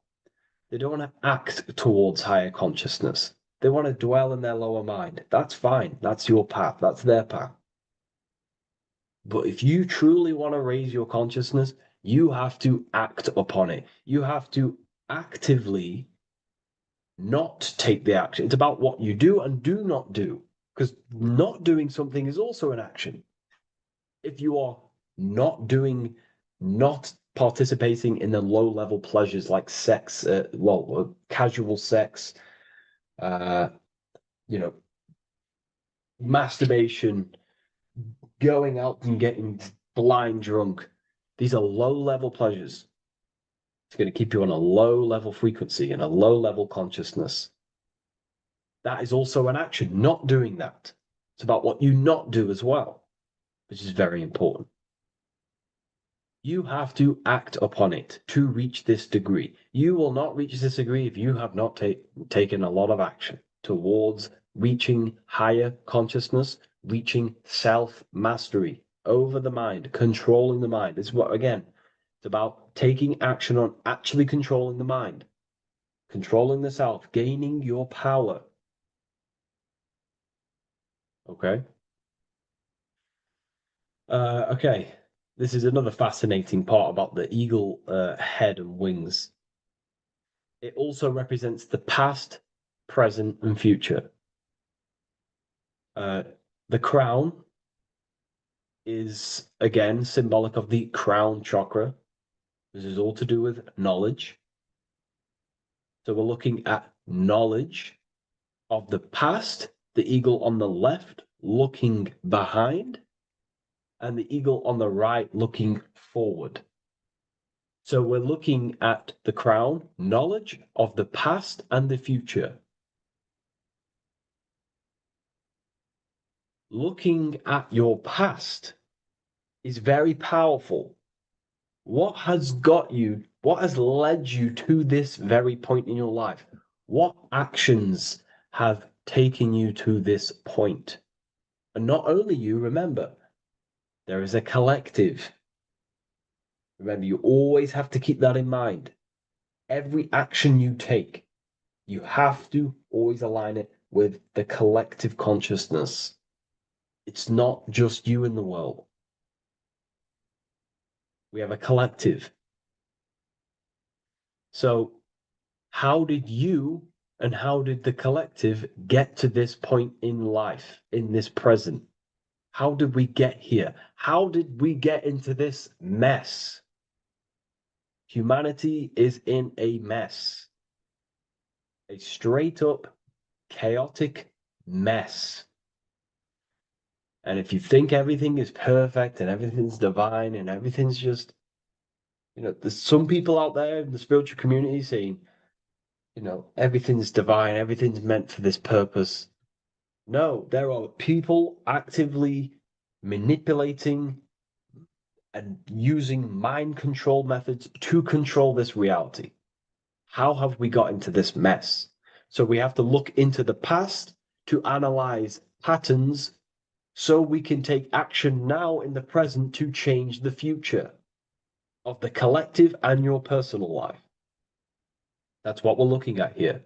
S4: They don't want to act towards higher consciousness. They want to dwell in their lower mind. That's fine. That's your path. That's their path. But if you truly want to raise your consciousness, you have to act upon it. You have to actively not take the action. It's about what you do and do not do, because not doing something is also an action. If you are not participating in the low-level pleasures like sex, casual sex, masturbation, going out and getting blind drunk. These are low-level pleasures. It's going to keep you on a low-level frequency and a low-level consciousness. That is also an action, not doing that. It's about what you not do as well, which is very important. You have to act upon it to reach this degree. You will not reach this degree if you have not taken a lot of action towards reaching higher consciousness, reaching self-mastery over the mind, controlling the mind. This is what, again, it's about taking action on actually controlling the mind, controlling the self, gaining your power. Okay? Okay. This is another fascinating part about the eagle head and wings. It also represents the past, present, and future. The crown is, again, symbolic of the crown chakra. This is all to do with knowledge. So we're looking at knowledge of the past, the eagle on the left looking behind, and the eagle on the right looking forward. So we're looking at the crown, knowledge of the past and the future. Looking at your past is very powerful. What has got you, what has led you to this very point in your life? What actions have taken you to this point? And not only you, remember, there is a collective. Remember, you always have to keep that in mind. Every action you take, you have to always align it with the collective consciousness. It's not just you in the world. We have a collective. So, how did you and how did the collective get to this point in life, in this present? How did we get here? How did we get into this mess? Humanity is in a mess. A straight up chaotic mess. And if you think everything is perfect and everything's divine and everything's just, there's some people out there in the spiritual community saying, everything's divine, everything's meant for this purpose. No, there are people actively manipulating and using mind control methods to control this reality. How have we got into this mess? So we have to look into the past to analyze patterns so we can take action now in the present to change the future of the collective and your personal life. That's what we're looking at here.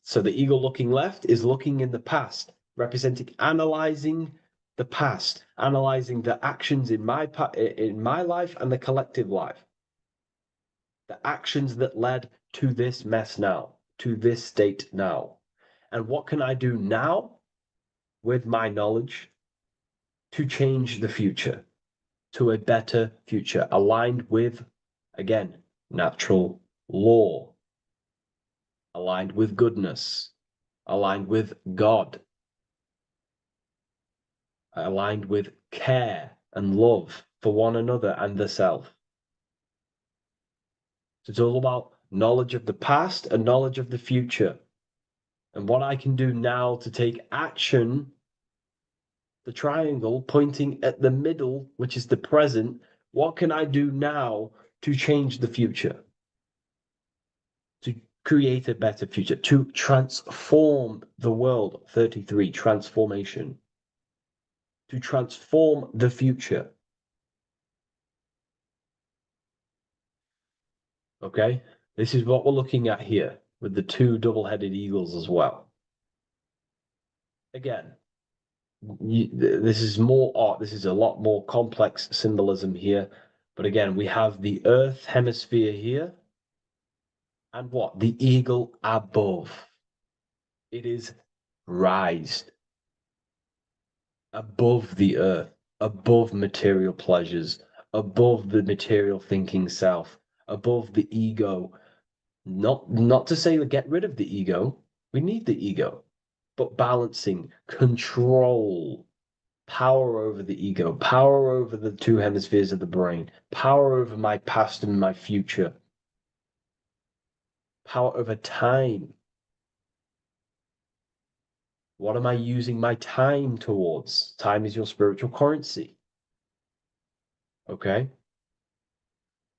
S4: So the eagle looking left is looking in the past, representing analyzing the past, analyzing the actions in my life and the collective life. The actions that led to this mess now, to this state now. And what can I do now with my knowledge to change the future to a better future aligned with, again, natural law, aligned with goodness, aligned with God, aligned with care and love for one another and the self. So it's all about knowledge of the past and knowledge of the future. And what I can do now to take action, the triangle pointing at the middle, which is the present, what can I do now to change the future? To create a better future, to transform the world. 33, transformation. To transform the future. Okay, this is what we're looking at here with the two double-headed eagles as well. Again, this is more art. This is a lot more complex symbolism here. But again, we have the Earth hemisphere here. And what? The eagle above. It is raised above the earth, above material pleasures, above the material thinking self, above the ego. Not to say get rid of the ego. We need the ego, but balancing, control, power over the ego, power over the two hemispheres of the brain, power over my past and my future, power over time. What am I using my time towards? Time is your spiritual currency. Okay?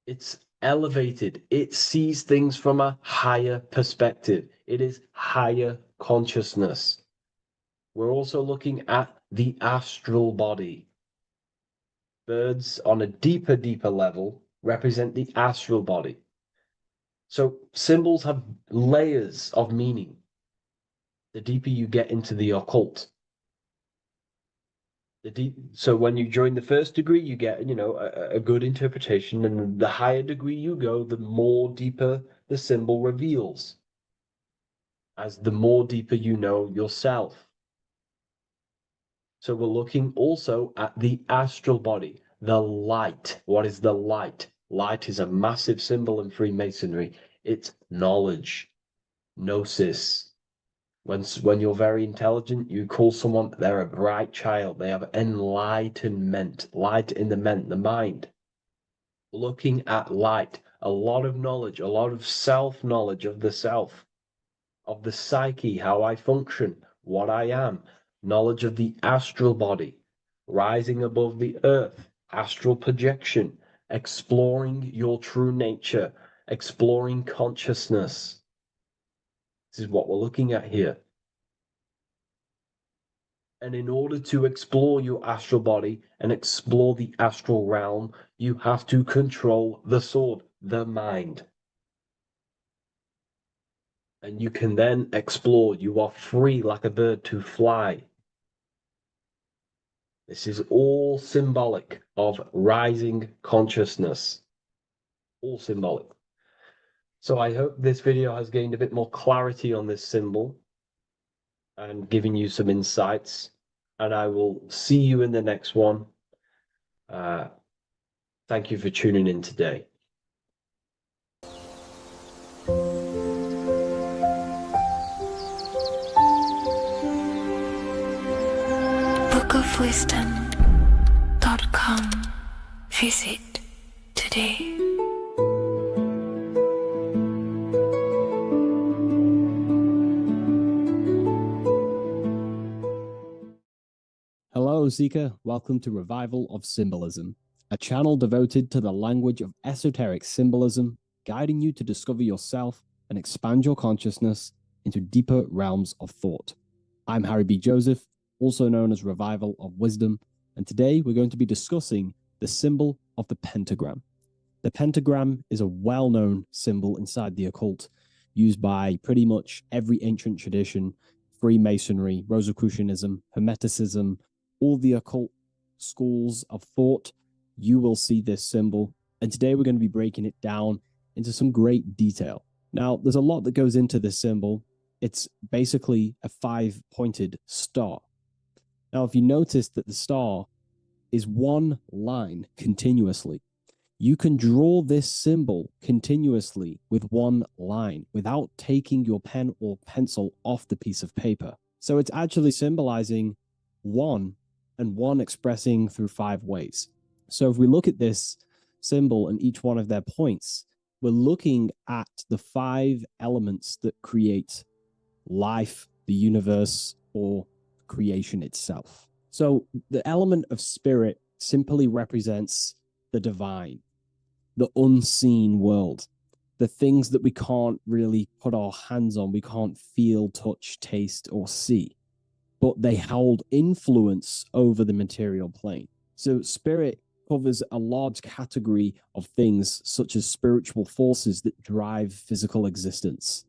S4: It's elevated. It sees things from a higher perspective. It is higher consciousness. We're also looking at the astral body. Birds on a deeper level represent the astral body. So symbols have layers of meaning. The deeper you get into the occult, so when you join the first degree, you get a good interpretation, and the higher degree you go, the more deeper the symbol reveals, as the more deeper you know yourself. So we're looking also at the astral body, the light. What is the light? Light is a massive symbol in Freemasonry. It's knowledge, gnosis. When you're very intelligent, you call someone, they're a bright child. They have enlightenment, light in the mind. Looking at light, a lot of knowledge, a lot of self-knowledge of the self, of the psyche, how I function, what I am, knowledge of the astral body, rising above the earth, astral projection, exploring your true nature, exploring consciousness. This is what we're looking at here. And in order to explore your astral body and explore the astral realm, you have to control the sword, the mind. And you can then explore. You are free like a bird to fly. This is all symbolic of rising consciousness. All symbolic. So I hope this video has gained a bit more clarity on this symbol and given you some insights. And I will see you in the next one. Thank you for tuning in today.
S2: bookofwisdom.com. Visit today.
S1: Hello, Seeker. Welcome to Revival of Symbolism, a channel devoted to the language of esoteric symbolism, guiding you to discover yourself and expand your consciousness into deeper realms of thought. I'm Harry B. Joseph, also known as Revival of Wisdom, and today we're going to be discussing the symbol of the pentagram. The pentagram is a well-known symbol inside the occult, used by pretty much every ancient tradition: Freemasonry, Rosicrucianism, Hermeticism, all the occult schools of thought. You will see this symbol, and today we're going to be breaking it down into some great detail. Now, there's a lot that goes into this symbol. It's basically a 5-pointed star. Now, if you notice that the star is one line continuously, you can draw this symbol continuously with one line without taking your pen or pencil off the piece of paper. So it's actually symbolizing one, and one expressing through 5 ways. So if we look at this symbol and each one of their points, we're looking at the 5 elements that create life, the universe, or creation itself. So the element of spirit simply represents the divine, the unseen world, the things that we can't really put our hands on, we can't feel, touch, taste, or see, but they hold influence over the material plane. So spirit covers a large category of things such as spiritual forces that drive physical existence.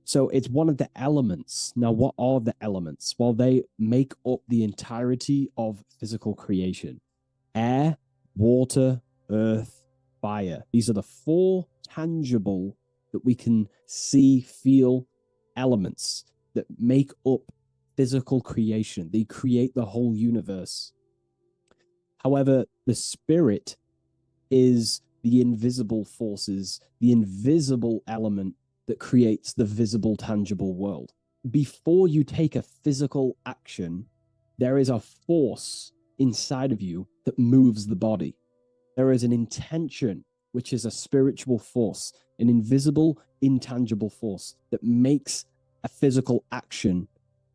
S1: So it's one of the elements. Now, what are the elements? Well, they make up the entirety of physical creation: air, water, earth, fire. These are the 4 tangible that we can see, feel elements that make up physical creation. They create the whole universe. However, the spirit is the invisible forces, the invisible element that creates the visible, tangible world. Before you take a physical action, there is a force inside of you that moves the body. There is an intention, which is a spiritual force, an invisible, intangible force that makes a physical action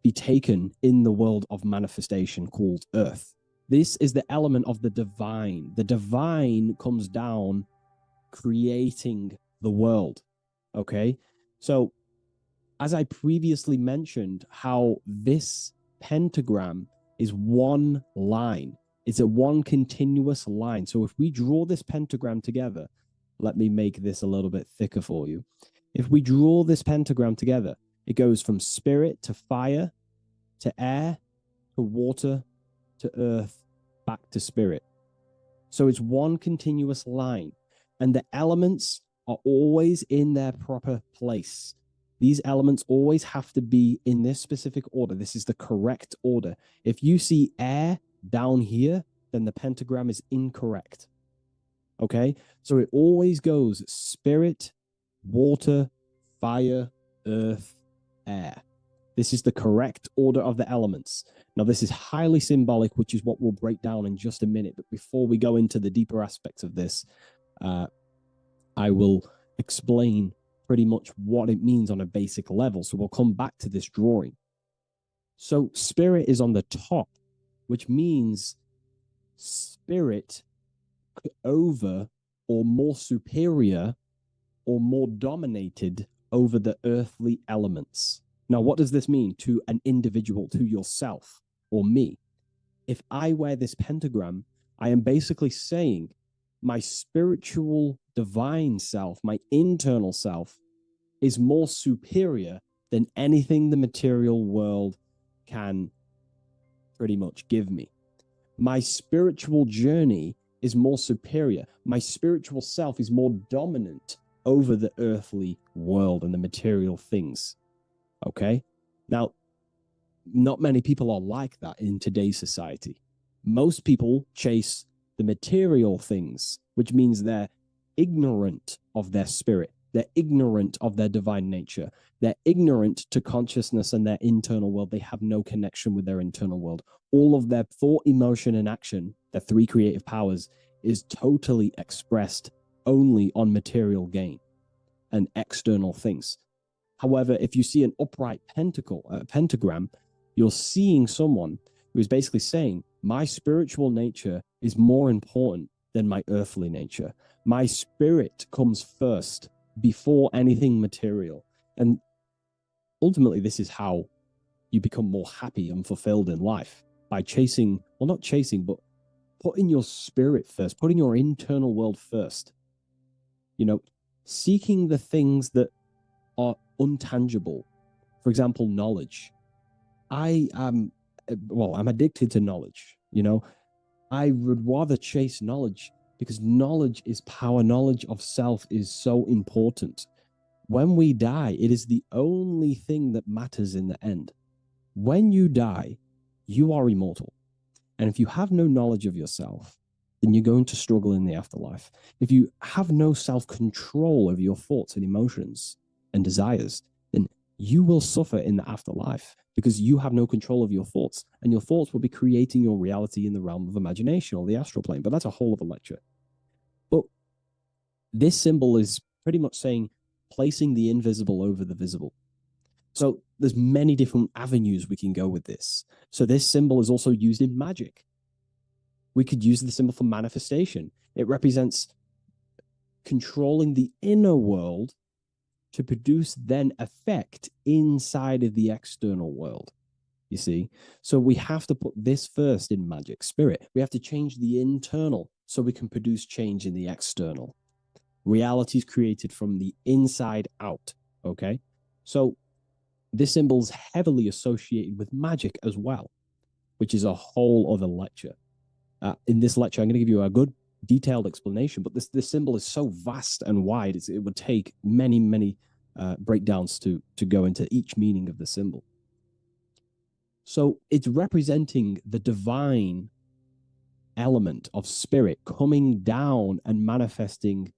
S3: be taken in the world of manifestation called earth. This is the element of the divine. The divine comes down creating the world. Okay. So, as I previously mentioned, how this pentagram is one line, it's a one continuous line. So, if we draw this pentagram together, let me make this a little bit thicker for you. If we draw this pentagram together, it goes from spirit to fire to air to water to earth back to spirit. So it's one continuous line, and the elements are always in their proper place. These elements always have to be in this specific order. This is the correct order. If you see air down here, then the pentagram is incorrect. Okay? So it always goes spirit, water, fire, earth, air. This is the correct order of the elements. Now, this is highly symbolic, which is what we'll break down in just a minute. But before we go into the deeper aspects of this, I will explain pretty much what it means on a basic level. So we'll come back to this drawing. So spirit is on the top, which means spirit over or more superior or more dominated over the earthly elements. Now, what does this mean to an individual, to yourself or me? If I wear this pentagram, I am basically saying my spiritual divine self, my internal self, is more superior than anything the material world can pretty much give me. My spiritual journey is more superior. My spiritual self is more dominant over the earthly world and the material things. Okay? Now, not many people are like that in today's society. Most people chase the material things, which means they're ignorant of their spirit. They're ignorant of their divine nature. They're ignorant to consciousness and their internal world. They have no connection with their internal world. All of their thought, emotion, and action, their three creative powers, is totally expressed only on material gain and external things. However, if you see an upright pentagram, you're seeing someone who is basically saying, my spiritual nature is more important than my earthly nature. My spirit comes first before anything material. And ultimately, this is how you become more happy and fulfilled in life, by chasing, well, not chasing, but putting your spirit first, putting your internal world first. You know, seeking the things that are untangible. For example, knowledge. I'm addicted to knowledge. You know, I would rather chase knowledge because knowledge is power. Knowledge of self is so important. When we die, it is the only thing that matters in the end. When you die, you are immortal. And if you have no knowledge of yourself, then you're going to struggle in the afterlife. If you have no self-control over your thoughts and emotions and desires, then you will suffer in the afterlife because you have no control of your thoughts, and your thoughts will be creating your reality in the realm of imagination or the astral plane. But that's a whole other lecture. But this symbol is pretty much saying placing the invisible over the visible. So there's many different avenues we can go with this. So this symbol is also used in magic. We could use the symbol for manifestation. It represents controlling the inner world to produce then effect inside of the external world. You see? So we have to put this first in magic spirit. We have to change the internal so we can produce change in the external. Reality is created from the inside out. Okay? So this symbol is heavily associated with magic as well, which is a whole other lecture. In this lecture, I'm going to give you a good detailed explanation, but this symbol is so vast and wide, it would take many breakdowns to go into each meaning of the symbol. So it's representing the divine element of spirit coming down and manifesting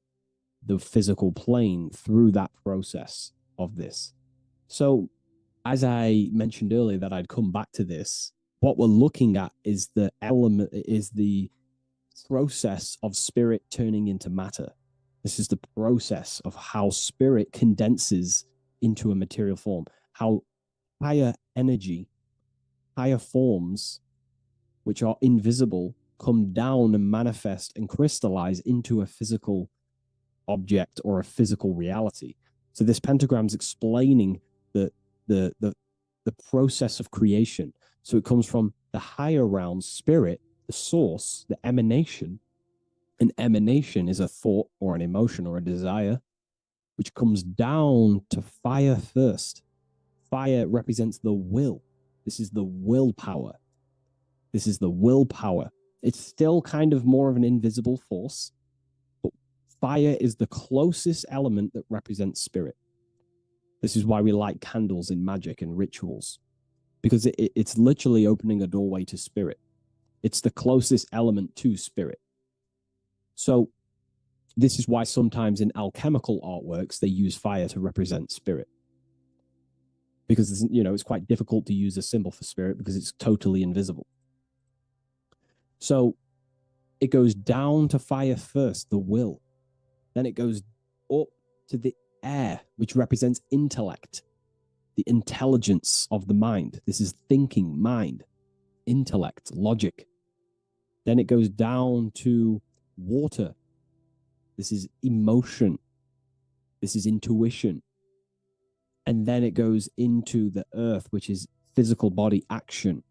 S3: the physical plane through that process of this. So as I mentioned earlier that I'd come back to this, what we're looking at is the process of spirit turning into matter. This is the process of how spirit condenses into a material form, how higher energy
S1: higher forms, which are invisible, come down and manifest and crystallize into a physical object or a physical reality. So this pentagram's explaining the process of creation. So it comes from the higher realm, spirit, the source, the emanation. An emanation is a thought or an emotion or a desire, which comes down to fire first. Fire represents the will. This is the willpower. This is the willpower. It's still kind of more of an invisible force, but fire is the closest element that represents spirit. This is why we light candles in magic and rituals, because it's literally opening a doorway to spirit. It's the closest element to spirit. So this is why sometimes in alchemical artworks, they use fire to represent spirit. Because, it's quite difficult to use a symbol for spirit because it's totally invisible. So it goes down to fire first, the will. Then it goes up to the air, which represents intellect, the intelligence of the mind. This is thinking, mind, intellect, logic. Then it goes down to water. This is emotion. This is intuition. And then it goes into the earth, which is physical body action.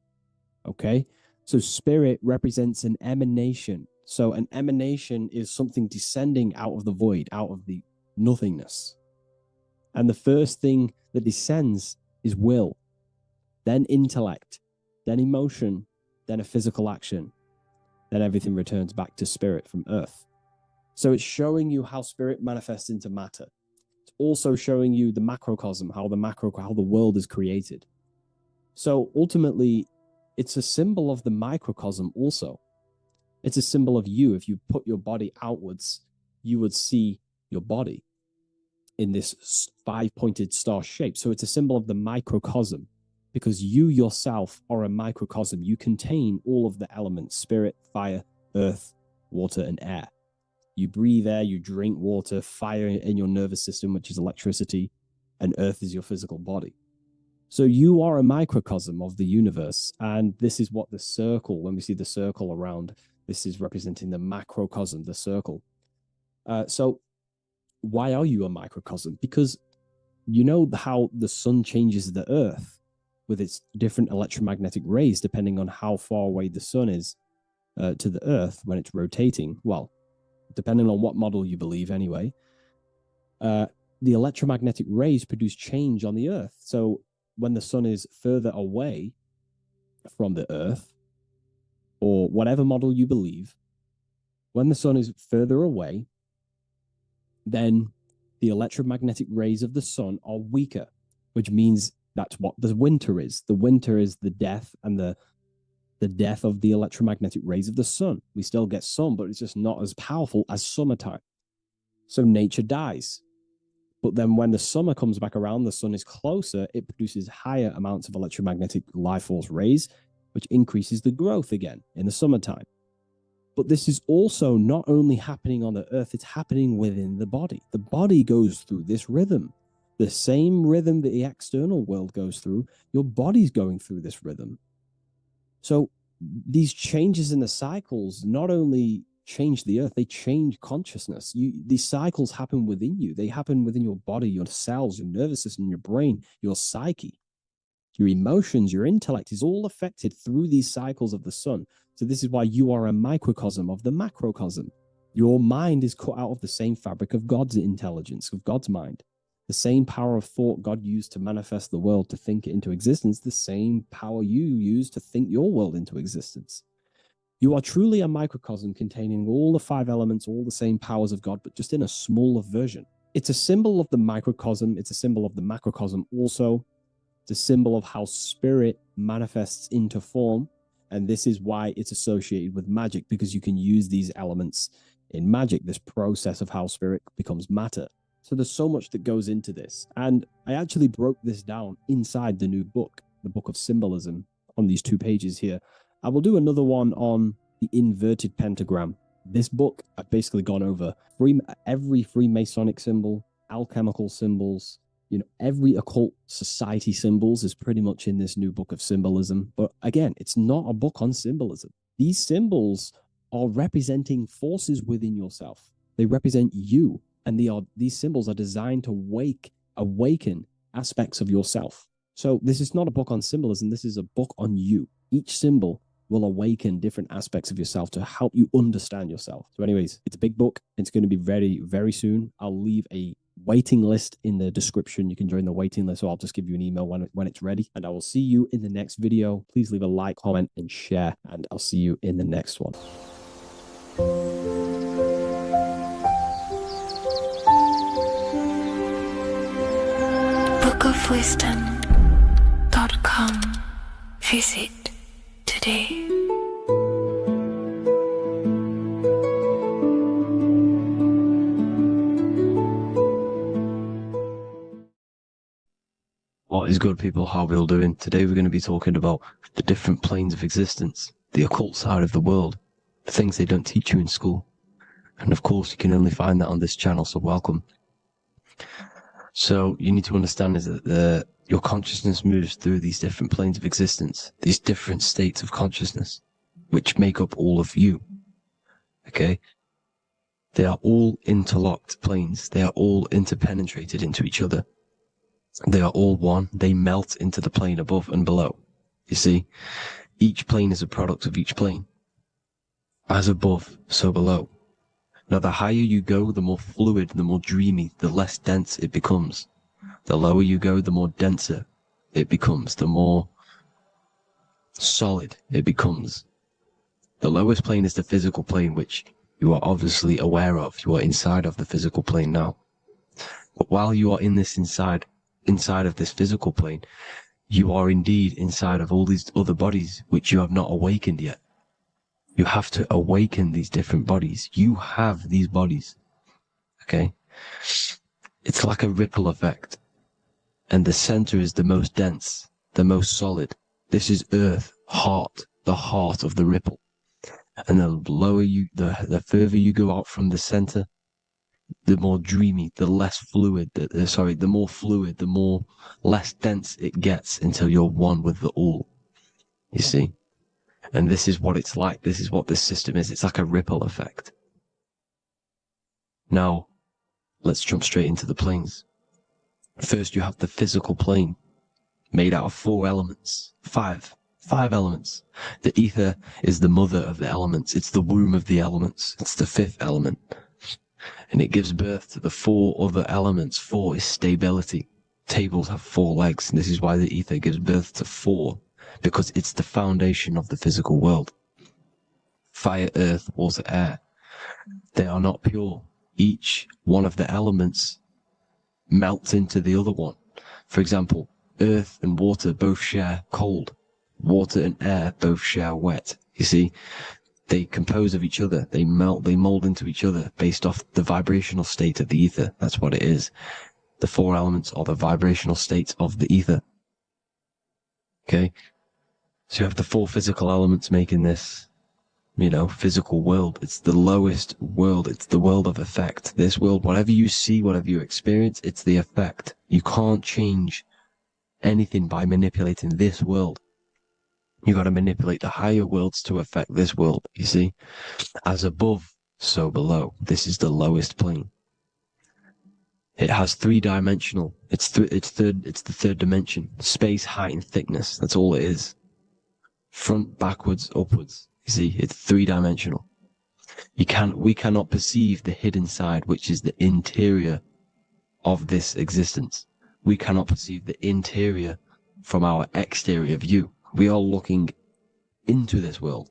S1: Okay? So spirit represents an emanation. So an emanation is something descending out of the void, out of the nothingness. And the first thing that descends is will, then intellect, then emotion, then a physical action. Then everything returns back to spirit from earth. So it's showing you how spirit manifests into matter. It's also showing you the macrocosm, how the world is created. So ultimately, it's a symbol of the microcosm also. It's a symbol of you. If you put your body outwards, you would see your body in this 5-pointed star shape. So it's a symbol of the microcosm, because you yourself are a microcosm. You contain all of the elements: spirit, fire, earth, water, and air. You breathe air, you drink water, fire in your nervous system, which is electricity, and earth is your physical body. So you are a microcosm of the universe. And this is what the circle, when we see the circle around, this is representing the macrocosm, the circle. So why are you a microcosm? Because you know how the sun changes the earth with its different electromagnetic rays, depending on how far away the sun is to the earth when it's rotating. Well, depending on what model you believe anyway, the electromagnetic rays produce change on the earth. So when the sun is further away from the earth, or whatever model you believe, when the sun is further away, then the electromagnetic rays of the sun are weaker, which means that's what the winter is. The winter is the death and the death of the electromagnetic rays of the sun. We still get sun, but it's just not as powerful as summertime. So nature dies. But then when the summer comes back around, the sun is closer, it produces higher amounts of electromagnetic life force rays, which increases the growth again in the summertime. But this is also not only happening on the earth, it's happening within the body. The body goes through this rhythm. The same rhythm that the external world goes through, your body's going through this rhythm. So these changes in the cycles not only change the earth, they change consciousness. These cycles happen within you. They happen within your body, your cells, your nervous system, your brain, your psyche. Your emotions, your intellect is all affected through these cycles of the sun. So this is why you are a microcosm of the macrocosm. Your mind is cut out of the same fabric of God's intelligence, of God's mind. The same power of thought God used to manifest the world, to think it into existence, the same power you use to think your world into existence. You are truly a microcosm containing all the 5 elements, all the same powers of God, but just in a smaller version. It's a symbol of the microcosm. It's a symbol of the macrocosm also. It's a symbol of how spirit manifests into form. And this is why it's associated with magic, because you can use these elements in magic, this process of how spirit becomes matter. So there's so much that goes into this. And I actually broke this down inside the new book, the Book of Symbolism, on these 2 pages here. I will do another one on the inverted pentagram. This book, I've basically gone over every Freemasonic symbol, alchemical symbols, You know, every occult society symbols is pretty much in this new book of symbolism. But again, it's not a book on symbolism. These symbols are representing forces within yourself. They represent you, and these symbols are designed to awaken aspects of yourself. So this is not a book on symbolism. This is a book on you. Each symbol will awaken different aspects of yourself to help you understand yourself. So anyways, it's a big book. It's going to be very, very soon. I'll leave a waiting list in the description. You can join the waiting list, or I'll just give you an email when it's ready. And I will see you in the next video. Please leave a like, comment, and share. And I'll see you in the next one.
S2: bookofwisdom.com. Visit today.
S5: What is good, people? How are we all doing? Today we're going to be talking about the different planes of existence, the occult side of the world, the things they don't teach you in school. And of course, you can only find that on this channel, so welcome. So you need to understand is that your consciousness moves through these different planes of existence, these different states of consciousness, which make up all of you. Okay? They are all interlocked planes. They are all interpenetrated into each other. They are all one. They melt into the plane above and below. You see, each plane is a product of each plane. As above, so below. Now, the higher you go, the more fluid, the more dreamy, the less dense it becomes. The lower you go, the more denser it becomes, the more solid it becomes. The lowest plane is the physical plane, which you are obviously aware of. You are inside of the physical plane now. But while you are in this inside of this physical plane, you are indeed inside of all these other bodies which you have not awakened yet. You have to awaken these different bodies. You have these bodies. Okay? It's like a ripple effect. And the center is the most dense, the most solid. This is earth, heart, the heart of the ripple. And the lower you, the further you go out from the center, the more dreamy, the less fluid, the more fluid, the more less dense it gets until you're one with the all. You see? And this is what it's like. This is what this system is. It's like a ripple effect. Now, let's jump straight into the planes. First, you have the physical plane, made out of 4 elements. Five elements. The ether is the mother of the elements. It's the womb of the elements. It's the 5th element. And it gives birth to the 4 other elements. 4 is stability. Tables have 4 legs, and this is why the ether gives birth to 4, because it's the foundation of the physical world. Fire, earth, water, air. They are not pure. Each one of the elements melts into the other one. For example, earth and water both share cold. Water and air both share wet. You see, they compose of each other. They melt, they mold into each other based off the vibrational state of the ether. That's what it is. The 4 elements are the vibrational states of the ether. Okay? So you have the 4 physical elements making this, physical world. It's the lowest world. It's the world of effect. This world, whatever you see, whatever you experience, it's the effect. You can't change anything by manipulating this world. You got to manipulate the higher worlds to affect this world, you see? As above, so below. This is the lowest plane. It has 3-dimensional. It's the 3rd dimension. Space, height, and thickness. That's all it is. Front, backwards, upwards. You see, it's 3-dimensional. We cannot perceive the hidden side, which is the interior of this existence. We cannot perceive the interior from our exterior view. We are looking into this world.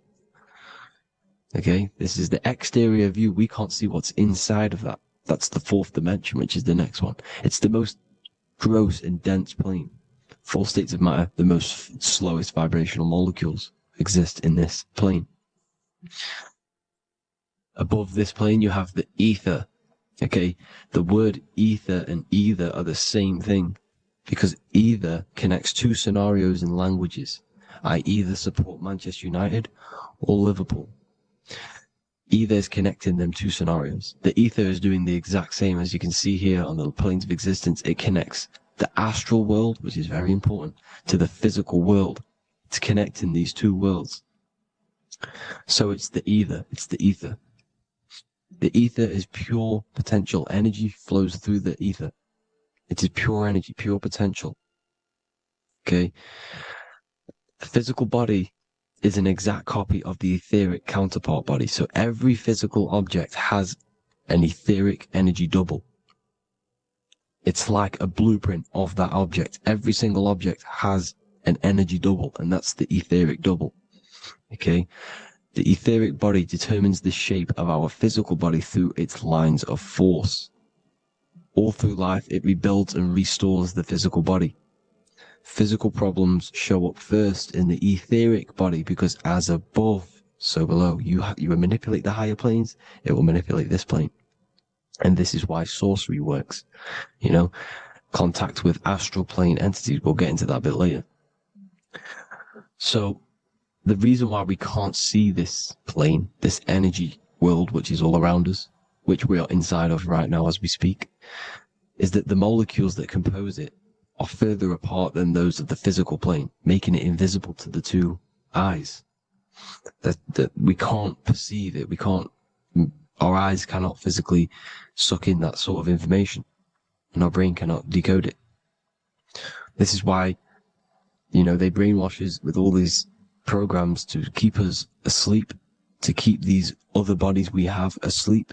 S5: Okay? This is the exterior view. We can't see what's inside of that. That's the 4th dimension, which is the next one. It's the most gross and dense plane. 4 states of matter, the most slowest vibrational molecules exist in this plane. Above this plane, you have the ether. Okay? The word ether and either are the same thing, because either connects 2 scenarios in languages. I either support Manchester United or Liverpool. Either is connecting them 2 scenarios. The ether is doing the exact same, as you can see here on the planes of existence. It connects the astral world, which is very important, to the physical world. It's connecting these two worlds. So it's the ether. It's the ether. The ether is pure potential. Energy flows through the ether. It is pure energy, pure potential. Okay? The physical body is an exact copy of the etheric counterpart body. So every physical object has an etheric energy double. It's like a blueprint of that object. Every single object has an energy double, and that's the etheric double. Okay? The etheric body determines the shape of our physical body through its lines of force. All through life, it rebuilds and restores the physical body. Physical problems show up first in the etheric body because as above, so below. You manipulate the higher planes, it will manipulate this plane. And this is why sorcery works. You know, contact with astral plane entities. We'll get into that a bit later. So the reason why we can't see this plane, this energy world, which is all around us, which we are inside of right now as we speak, is that the molecules that compose it are further apart than those of the physical plane, making it invisible to the two eyes. That we can't perceive it. Our eyes cannot physically suck in that sort of information, and our brain cannot decode it. This is why, you know, they brainwash us with all these programs to keep us asleep, to keep these other bodies we have asleep,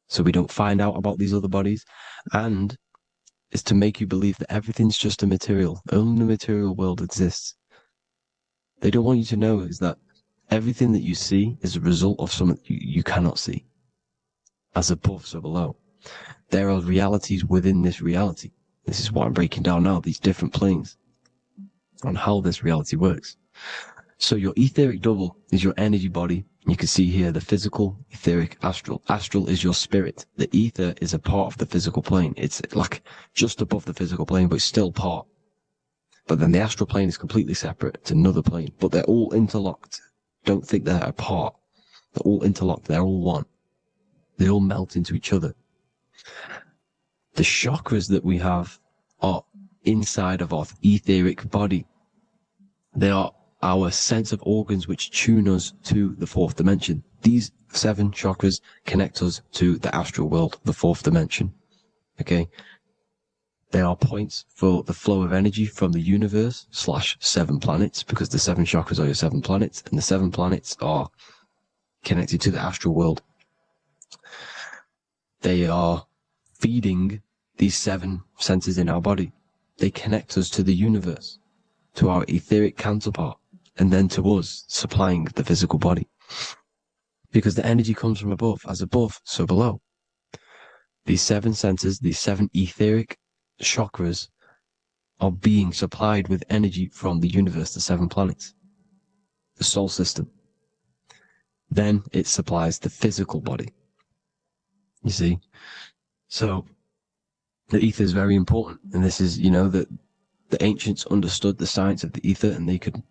S5: so we don't find out about these other bodies, and is to make you believe that everything's just a material. Only the material world exists. They don't want you to know is that everything that you see is a result of something you cannot see. As above, so below. There are realities within this reality. This is what I'm breaking down now, these different planes, on how this reality works. So your etheric double is your energy body. You can see here the physical, etheric, astral. Astral is your spirit. The ether is a part of the physical plane. It's like just above the physical plane, but it's still part. But then the astral plane is completely separate. It's another plane, but they're all interlocked. Don't think they're apart. They're all interlocked. They're all one. They all melt into each other. The chakras that we have are inside of our etheric body. They are our sense of organs which tune us to the fourth dimension. These 7 chakras connect us to the astral world, the fourth dimension. Okay? They are points for the flow of energy from the universe / 7 planets, because the 7 chakras are your 7 planets, and the 7 planets are connected to the astral world. They are feeding these 7 senses in our body. They connect us to the universe, to our etheric counterpart, and then to us, supplying the physical body. Because the energy comes from above. As above, so below. These 7 senses, these 7 etheric chakras, are being supplied with energy from the universe, the 7 planets, the solar system. Then it supplies the physical body. You see? So, the ether is very important. And this is, you know, that the ancients understood the science of the ether, and they could,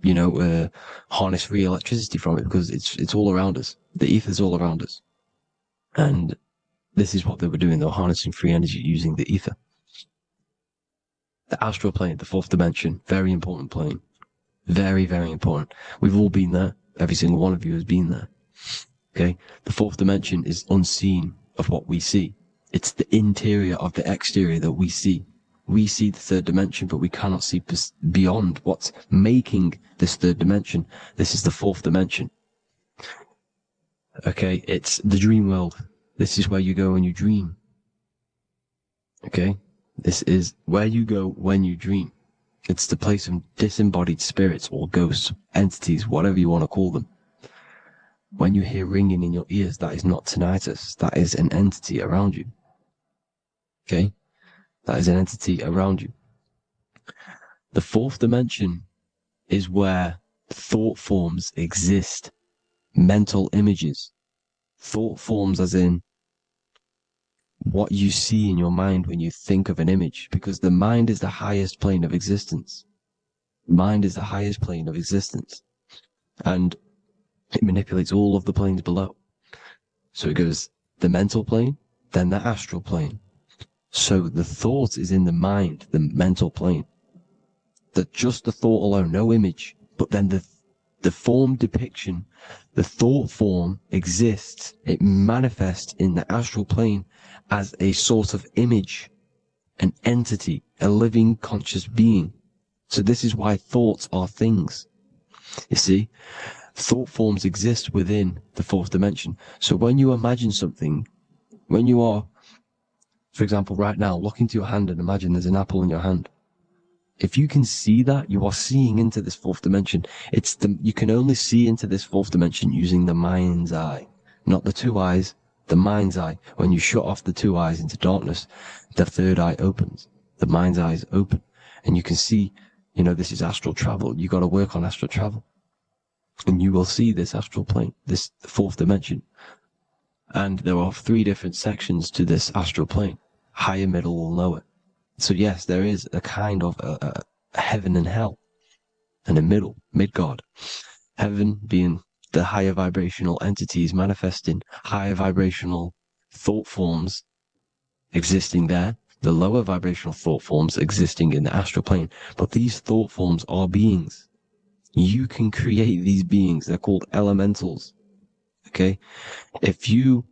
S5: you know, harness free electricity from it, because it's all around us. The ether is all around us. And this is what they were doing. They were harnessing free energy using the ether. The astral plane, the 4th dimension, very important plane. Very, very important. We've all been there. Every single one of you has been there. Okay? The 4th dimension is unseen of what we see. It's the interior of the exterior that we see. We see the 3rd dimension, but we cannot see beyond what's making this 3rd dimension. This is the 4th dimension. Okay, it's the dream world. This is where you go when you dream. Okay, this is where you go when you dream. It's the place of disembodied spirits or ghosts, entities, whatever you want to call them. When you hear ringing in your ears, that is not tinnitus. That is an entity around you. Okay? That is an entity around you. The 4th dimension is where thought forms exist. Mental images. Thought forms as in what you see in your mind when you think of an image. Because the mind is the highest plane of existence. Mind is the highest plane of existence. And it manipulates all of the planes below. So it goes the mental plane, then the astral plane. So the thought is in the mind, the mental plane. That just the thought alone, no image, but then the form depiction, the thought form exists, it manifests in the astral plane as a sort of image, an entity, a living conscious being. So this is why thoughts are things. You see, thought forms exist within the fourth dimension. So when you imagine something, when you are, for example, right now, look into your hand and imagine there's an apple in your hand. If you can see that, you are seeing into this fourth dimension. You can only see into this fourth dimension using the mind's eye, not the two eyes, the mind's eye. When you shut off the two eyes into darkness, the third eye opens. The mind's eye is open, and you can see, this is astral travel. You got to work on astral travel, and you will see this astral plane, this fourth dimension. And there are 3 different sections to this astral plane: higher, middle, or lower. So yes, there is a kind of a heaven and hell, and a mid-God. Heaven being the higher vibrational entities manifesting higher vibrational thought forms existing there, the lower vibrational thought forms existing in the astral plane. But these thought forms are beings. You can create these beings. They're called elementals. Okay? If you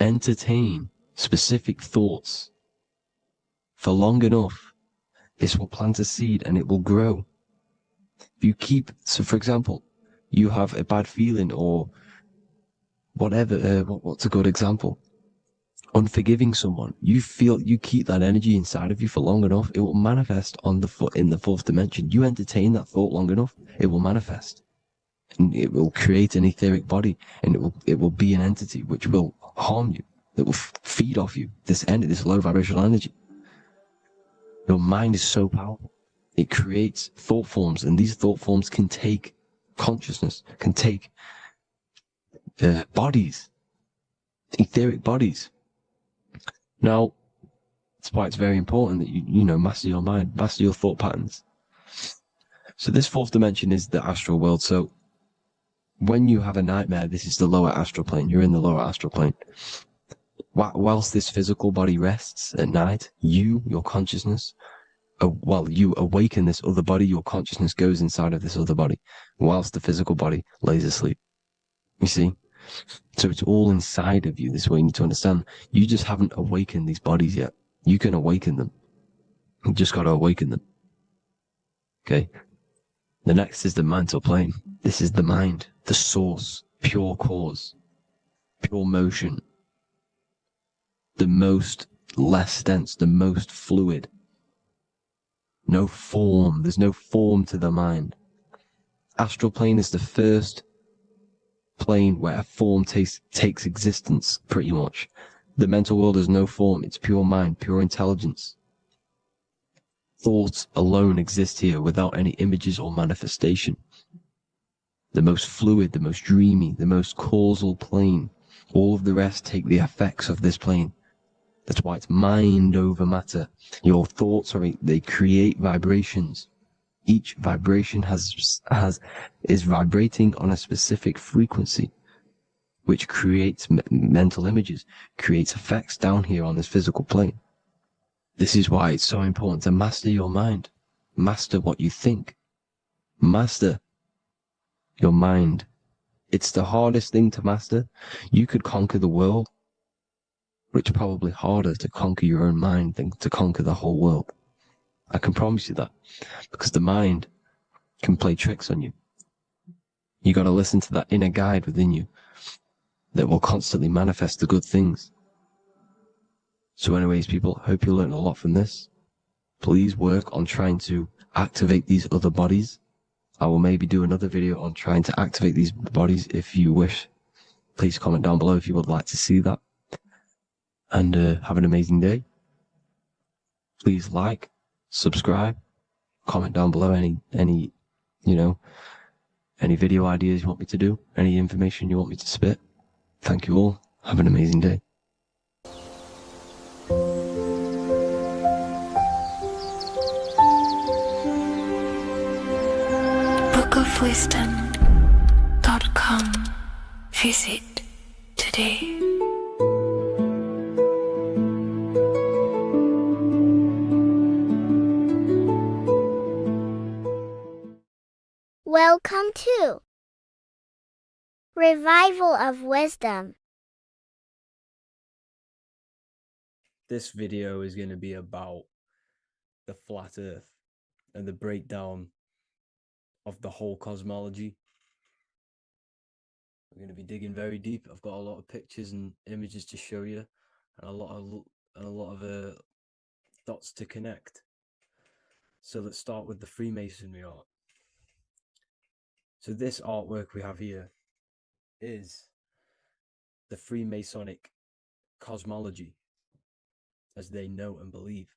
S5: entertain specific thoughts for long enough, this will plant a seed and it will grow. If you so for example, you have a bad feeling or whatever, what's a good example? Unforgiving someone. You keep that energy inside of you for long enough, it will manifest in the fourth dimension. You entertain that thought long enough, it will manifest. And it will create an etheric body, and it will be an entity which will harm you. It will feed off you, this low vibrational energy. Your mind is so powerful. It creates thought forms, and these thought forms can take consciousness, can take bodies, etheric bodies. Now, that's why it's very important that you master your mind, master your thought patterns. So this fourth dimension is the astral world. So when you have a nightmare, this is the lower astral plane. You're in the lower astral plane. Whilst this physical body rests at night, your consciousness, you awaken this other body, your consciousness goes inside of this other body, whilst the physical body lays asleep. You see? So it's all inside of you. This is what you need to understand. You just haven't awakened these bodies yet. You can awaken them. You just got to awaken them. Okay? The next is the mental plane. This is the mind, the source, pure cause, pure motion. The most less dense, the most fluid. No form. There's no form to the mind. Astral plane is the first plane where a form takes existence, pretty much. The mental world has no form. It's pure mind, pure intelligence. Thoughts alone exist here without any images or manifestation. The most fluid, the most dreamy, the most causal plane. All of the rest take the effects of this plane. That's why it's mind over matter. Your thoughts they create vibrations. Each vibration is vibrating on a specific frequency, which creates mental images, creates effects down here on this physical plane. This is why it's so important to master your mind. Master what you think. Master your mind. It's the hardest thing to master. You could conquer the world, but it's probably harder to conquer your own mind than to conquer the whole world. I can promise you that, because the mind can play tricks on you. You got to listen to that inner guide within you that will constantly manifest the good things. So anyways, people, hope you learned a lot from this. Please work on trying to activate these other bodies. I will maybe do another video on trying to activate these bodies if you wish. Please comment down below if you would like to see that. And have an amazing day. Please like, subscribe, comment down below any video ideas you want me to do, any information you want me to spit. Thank you all. Have an amazing day.
S2: bookofwisdom.com. Visit today.
S6: Welcome to Revival of Wisdom.
S1: This video is going to be about the flat earth and the breakdown of the whole cosmology. We're going to be digging very deep. I've got a lot of pictures and images to show you, and a lot of dots to connect. So let's start with the Freemasonry art. So this artwork we have here is the Freemasonic cosmology, as they know and believe.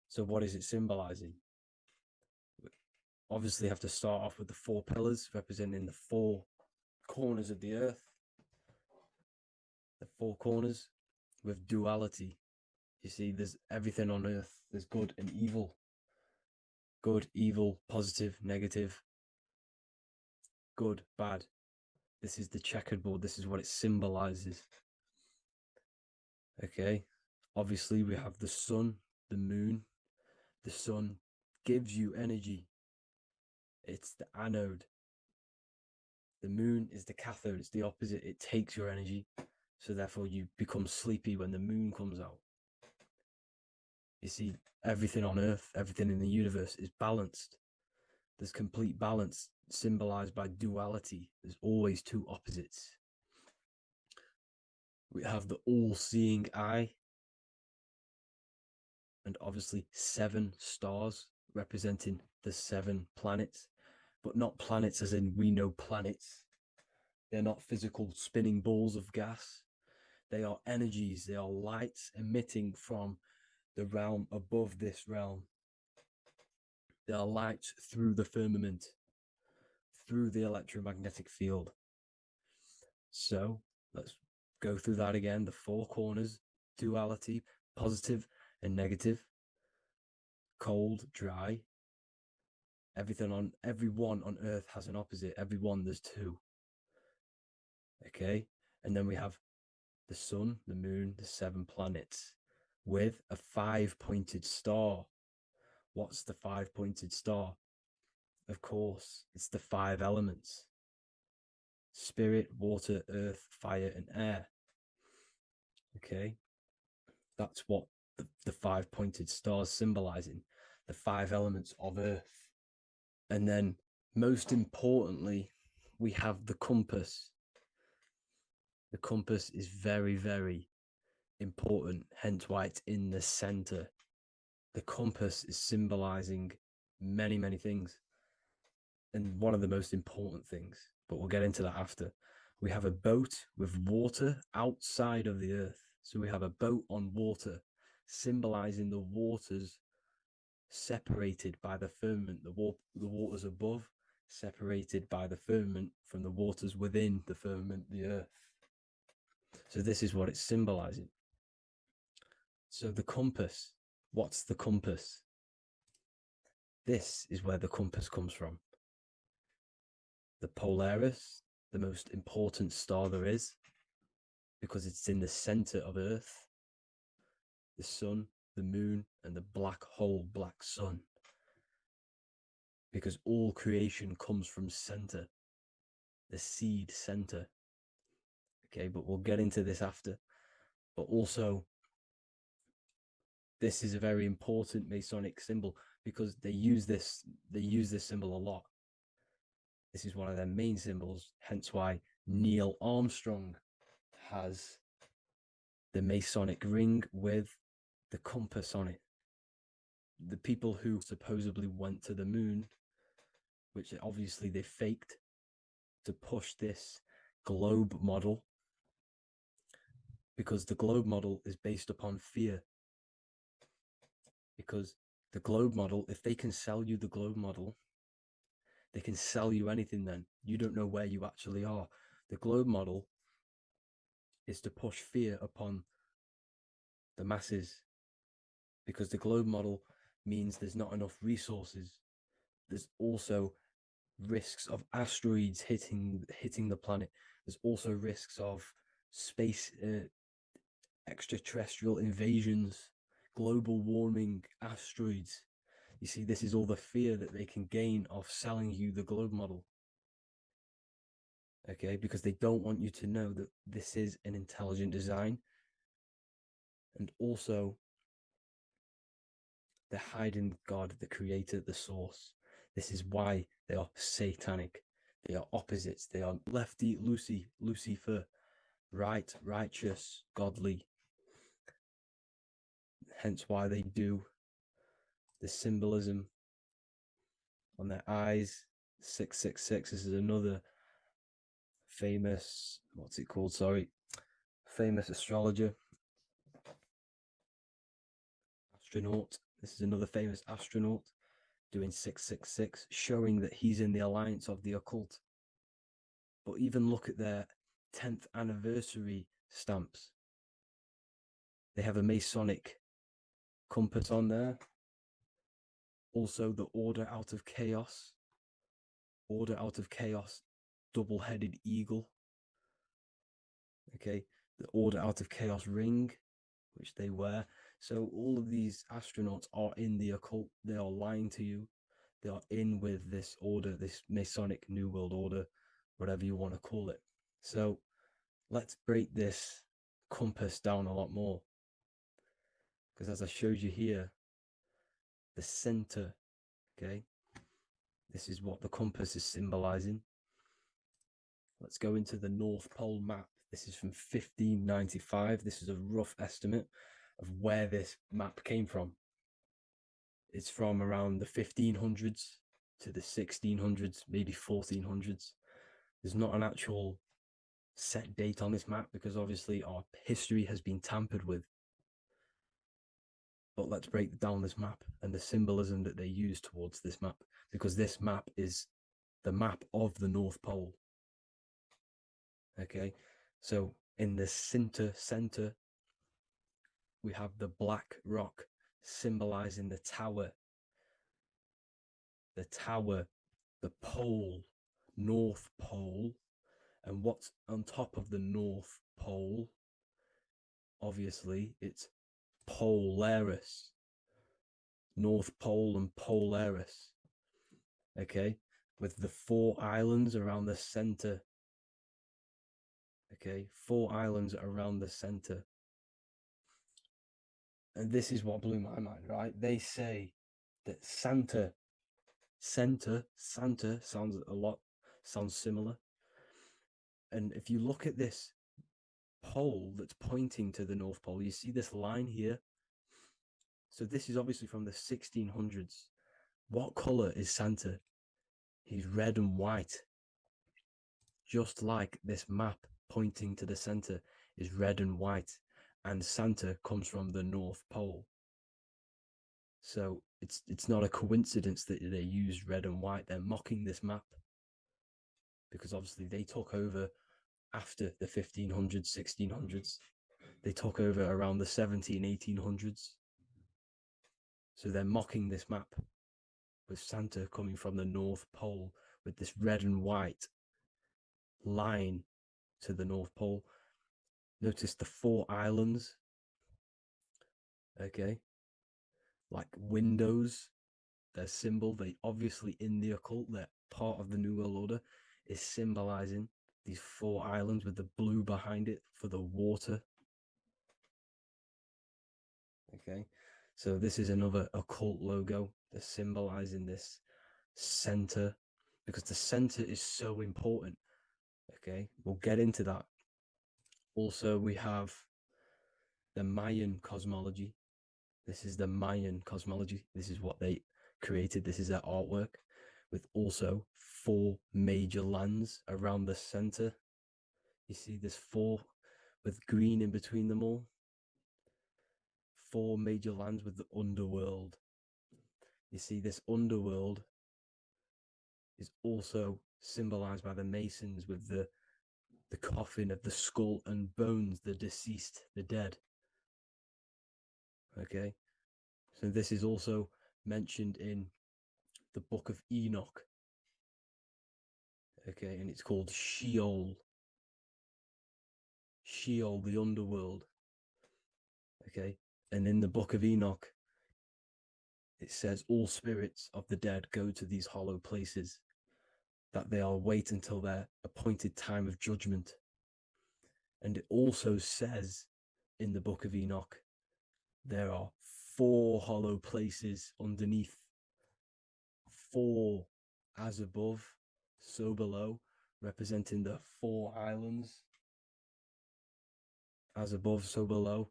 S1: So what is it symbolizing? We obviously have to start off with the 4 pillars representing the 4 corners of the earth. The 4 corners with duality. You see, there's everything on earth. There's good and evil. Good, evil, positive, negative. Good, bad. This is the checkerboard. This is what it symbolizes. Okay. Obviously, we have the sun, the moon. The sun gives you energy. It's the anode. The moon is the cathode. It's the opposite. It takes your energy. So therefore, you become sleepy when the moon comes out. You see, everything on Earth, everything in the universe is balanced. There's complete balance, symbolized by duality. There's always 2 opposites. We have the all-seeing eye, and obviously 7 stars representing the 7 planets, but not planets as in we know planets. They're not physical spinning balls of gas. They are energies. They are lights emitting from the realm above this realm. They are lights through the firmament, through the electromagnetic field. So let's go through that again. The 4 corners, duality, positive and negative, cold, dry. Everyone on Earth has an opposite. Everyone, there's 2. Okay, and then we have the sun, the moon, the 7 planets with a 5-pointed star. What's the 5-pointed star? Of course, it's the 5 elements: spirit, water, earth, fire, and air. Okay, that's what the 5-pointed stars symbolizing, the 5 elements of Earth. And then, most importantly, we have the compass. The compass is very, very important, hence why it's in the center. The compass is symbolizing many, many things. And one of the most important things, but we'll get into that after. We have a boat with water outside of the earth. So we have a boat on water, symbolizing the waters separated by the firmament, the waters above, separated by the firmament from the waters within the firmament, the earth. So this is what it's symbolizing. So the compass, what's the compass? This is where the compass comes from. The Polaris, the most important star there is, because it's in the center of Earth, the sun, the moon, and the black hole, black sun. Because all creation comes from center, the seed center. Okay, but we'll get into this after. But also, this is a very important Masonic symbol because they use this symbol a lot. This is one of their main symbols, hence why Neil Armstrong has the Masonic ring with the compass on it. The people who supposedly went to the moon, which obviously they faked to push this globe model, because the globe model is based upon fear. Because the globe model, if they can sell you the globe model, they can sell you anything then. You don't know where you actually are. The globe model is to push fear upon the masses, because the globe model means there's not enough resources. There's also risks of asteroids hitting the planet. There's also risks of space extraterrestrial invasions, global warming, asteroids.
S3: You see, this is all the fear that they can gain off selling you the globe model. Okay, because they don't want you to know that this is an intelligent design. And also, they're hiding God, the creator, the source. This is why they are satanic. They are opposites. They are lefty, Lucifer, right, righteous, godly. Hence why they do the symbolism on their eyes. 666. This is another famous, what's it called? Sorry, famous astrologer, astronaut. This is another famous astronaut doing 666, showing that he's in the alliance of the occult. But even look at their 10th anniversary stamps. They have a Masonic compass on there. Also, the Order Out of Chaos. Order Out of Chaos, double-headed eagle. Okay, the Order Out of Chaos ring, which they wear. So all of these astronauts are in the occult. They are lying to you. They are in with this order, this Masonic New World Order, whatever you want to call it. So let's break this compass down a lot more. Because as I showed you here, the center, okay, this is what the compass is symbolizing. Let's go into the North Pole map. This is from 1595. This is a rough estimate of where this map came from. It's from around the 1500s to the 1600s, maybe 1400s. There's not an actual set date on this map because obviously our history has been tampered with. But let's break down this map and the symbolism that they use towards this map, because this map is the map of the North Pole. Okay, so in the center, we have the black rock symbolizing the tower, the pole, North Pole. And what's on top of the North Pole? Obviously, it's Polaris. North Pole and Polaris. Okay, with the 4 islands around the center. Okay, 4 islands around the center. And this is what blew my mind, right? They say that Santa sounds similar. And if you look at this pole that's pointing to the North Pole, you see this line here. So this is obviously from the 1600s. What color is Santa? He's red and white. Just like this map pointing to the center is red and white, and Santa comes from the North Pole. So it's not a coincidence that they use red and white. They're mocking this map because obviously they took over after the 1500s, 1600s. They took over around the 1800s. So they're mocking this map with Santa coming from the North Pole with this red and white line to the North Pole. Notice the 4 islands. Okay. Like windows, their symbol, they obviously in the occult, they're part of the New World Order, is symbolizing these 4 islands with the blue behind it for the water. Okay, so this is another occult logo. They're symbolizing this center because the center is so important. Okay, we'll get into that. Also, we have the Mayan cosmology. This is the Mayan cosmology. This is what they created. This is their artwork, with also 4 major lands around the center. You see this 4 with green in between them all. 4 major lands with the underworld. You see this underworld is also symbolized by the Masons with the coffin of the skull and bones, the deceased, the dead. Okay, so this is also mentioned in the book of Enoch. Okay, and it's called Sheol. Sheol, the underworld. Okay, and in the book of Enoch,
S5: it says all spirits of the dead go to these hollow places, that they are wait until their appointed time of judgment. And it also says in the book of Enoch, there are 4 hollow places underneath. 4 as above, so below, representing the 4 islands. As above, so below.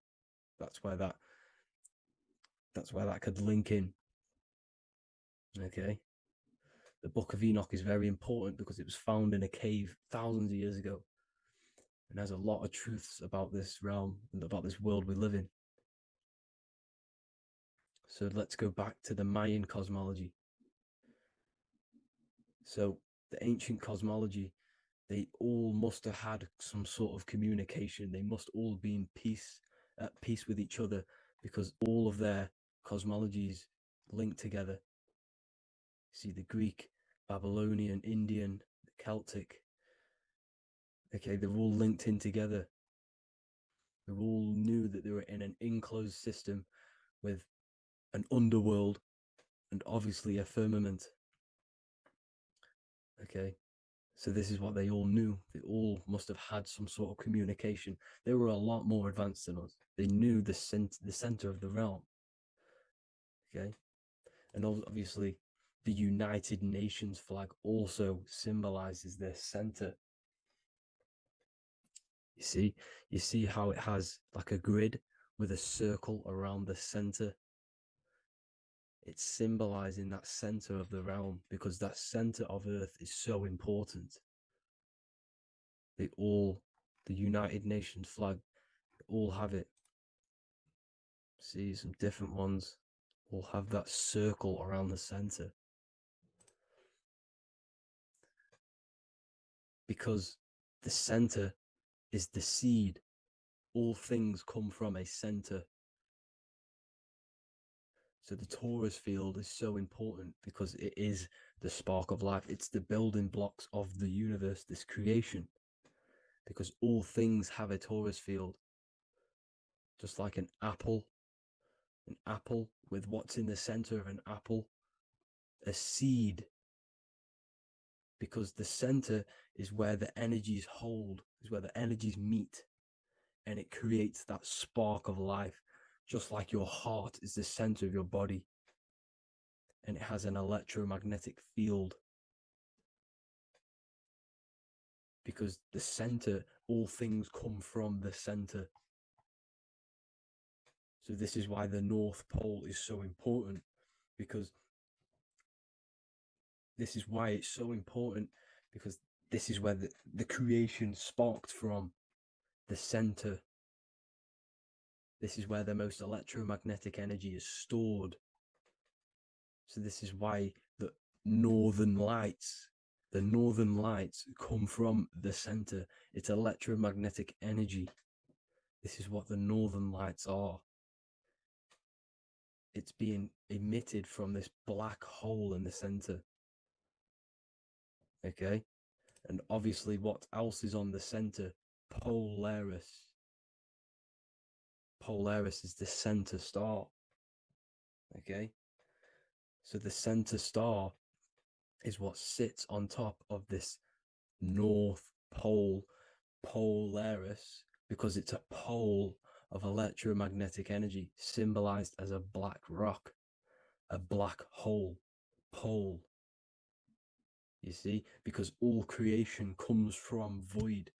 S5: That's where that could link in. Okay. The book of Enoch is very important because it was found in a cave thousands of years ago, and has a lot of truths about this realm and about this world we live in. So let's go back to the Mayan cosmology. So the ancient cosmology, they all must have had some sort of communication. They must all be at peace with each other, because all of their cosmologies link together. See, the Greek, Babylonian, Indian, the Celtic, okay, they're all linked in together. They all knew that they were in an enclosed system with an underworld and obviously a firmament. Okay, so this is what they all knew. They all must have had some sort of communication. They were a lot more advanced than us. They knew the center of the realm. Okay, and obviously the United Nations flag also symbolizes their center. You see how it has like a grid with a circle around the center. It's symbolizing that center of the realm, because that center of Earth is so important. The United Nations flag, all have it. See, some different ones all have that circle around the center, because the center is the seed. All things come from a center. So the torus field is so important because it is the spark of life. It's the building blocks of the universe, this creation, because all things have a torus field. Just like an apple with what's in the center of an apple, a seed, because the center is where the energies hold, is where the energies meet, and it creates that spark of life. Just like your heart is the center of your body, and it has an electromagnetic field, because the center, all things come from the center. So this is why the North Pole is so important, because this is why it's so important, because this is where the creation sparked from, the center. This is where the most electromagnetic energy is stored. So this is why the northern lights come from the center. It's electromagnetic energy. This is what the northern lights are. It's being emitted from this black hole in the center. Okay? And obviously, what else is on the center? Polaris. Polaris is the center star. Okay? So the center star is what sits on top of this North Pole, Polaris, because it's a pole of electromagnetic energy, symbolized as a black rock, a black hole, pole. You see, because all creation comes from void.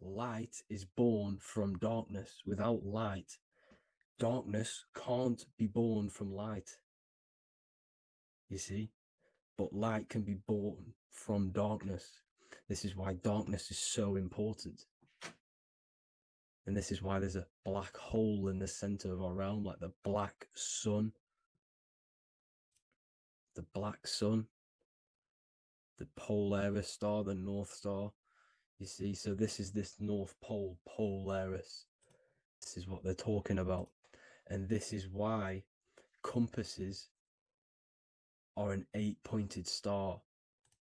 S5: Light is born from darkness. Without light, darkness can't be born from light. You see, but light can be born from darkness. This is why darkness is so important. And this is why there's a black hole in the center of our realm, like the black sun. The black sun, the Polaris star, the North Star. You see, so this is this North Pole, Polaris. This is what they're talking about. And this is why compasses are an 8-pointed star,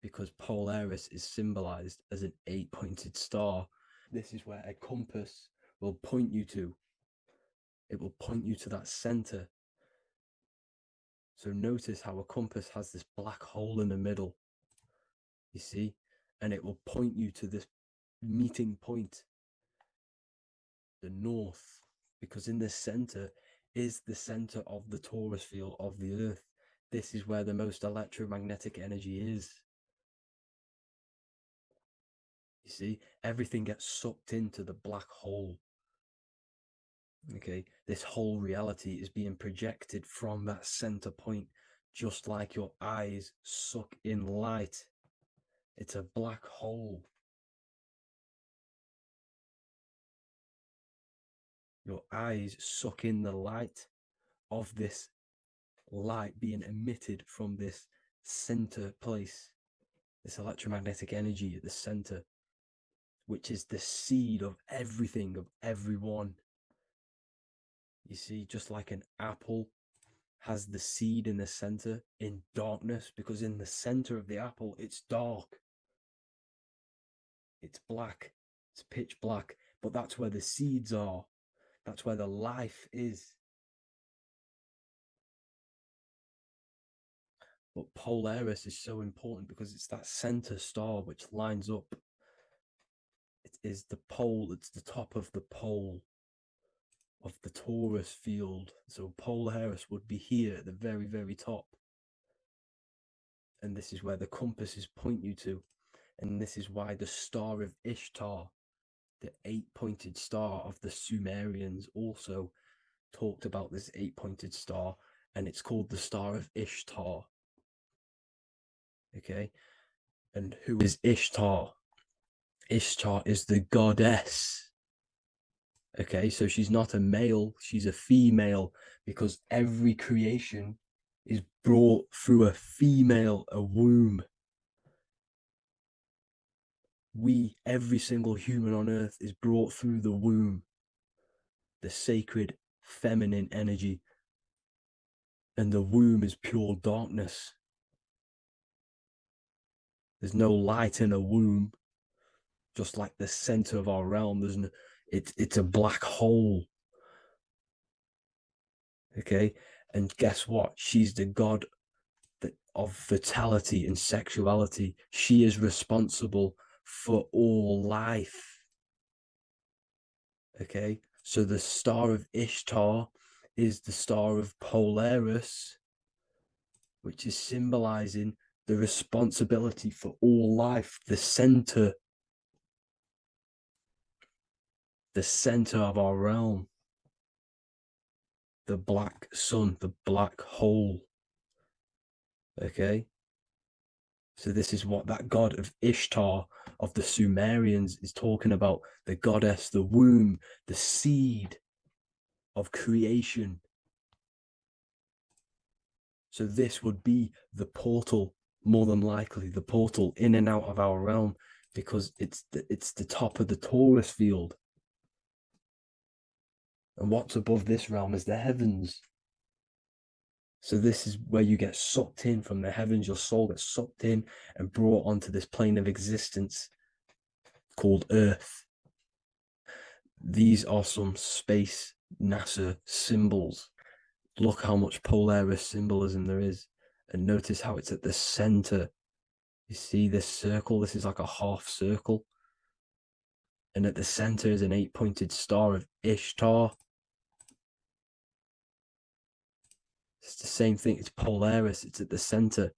S5: because Polaris is symbolized as an 8-pointed star. This is where a compass will point you to. It will point you to that center.
S3: So notice how a compass has this black hole in the middle, you see, and it will point you to this meeting point, the north, because in the center is the center of the torus field of the Earth. This is where the most electromagnetic energy is. You see, everything gets sucked into the black hole. Okay, this whole reality is being projected from that center point, just like your eyes suck in light. It's a black hole. Your eyes suck in the light of this light being emitted from this center place, this electromagnetic energy at the center, which is the seed of everything, of everyone. You see, just like an apple has the seed in the center in darkness, because in the center of the apple, it's dark. It's black. It's pitch black. But that's where the seeds are. That's where the life is. But Polaris is so important because it's that center star which lines up. It is the pole, it's the top of the pole of the torus field. So Polaris would be here at the very, very top. And this is where the compasses point you to. And this is why the Star of Ishtar, the 8-pointed star of the Sumerians, also talked about this 8-pointed star, and it's called the Star of Ishtar. Okay, and who is Ishtar? Ishtar is the goddess. Okay, so she's not a male, she's a female, because every creation is brought through a female, a womb. Every single human on earth is brought through the womb, the sacred feminine energy. And the womb is pure darkness. There's no light in a womb, just like the center of our realm. It's a black hole. Okay, and guess what? She's the god of fertility and sexuality. She is responsible for all life. Okay, so the Star of Ishtar is the Star of Polaris, which is symbolizing the responsibility for all life, the center of our realm, the black sun, the black hole. Okay, so this is what that god of Ishtar of the Sumerians is talking about, the goddess, the womb, the seed of creation. So this would be the portal, more than likely the portal in and out of our realm, because it's the top of the torus field. And what's above this realm is the heavens. So this is where you get sucked in from the heavens. Your soul gets sucked in and brought onto this plane of existence called Earth. These are some space NASA symbols. Look how much Polaris symbolism there is. And notice how it's at the center. You see this circle? This is like a half circle. And at the center is an 8-pointed star of Ishtar. It's the same thing. It's Polaris. It's at the center.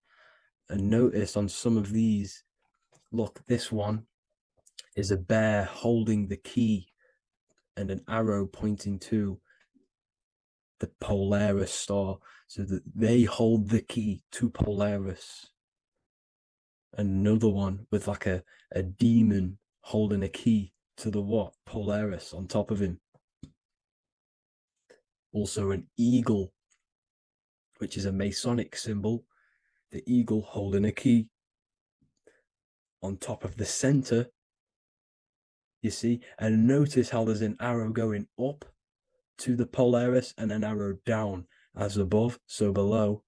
S3: And notice on some of these, look, this one is a bear holding the key and an arrow pointing to the Polaris star, so that they hold the key to Polaris. Another one with like a demon holding a key to the what? Polaris on top of him. Also an eagle, which is a Masonic symbol. The eagle holding a key on top of the center. You see, and notice how there's an arrow going up to the Polaris and an arrow down, as above, so below,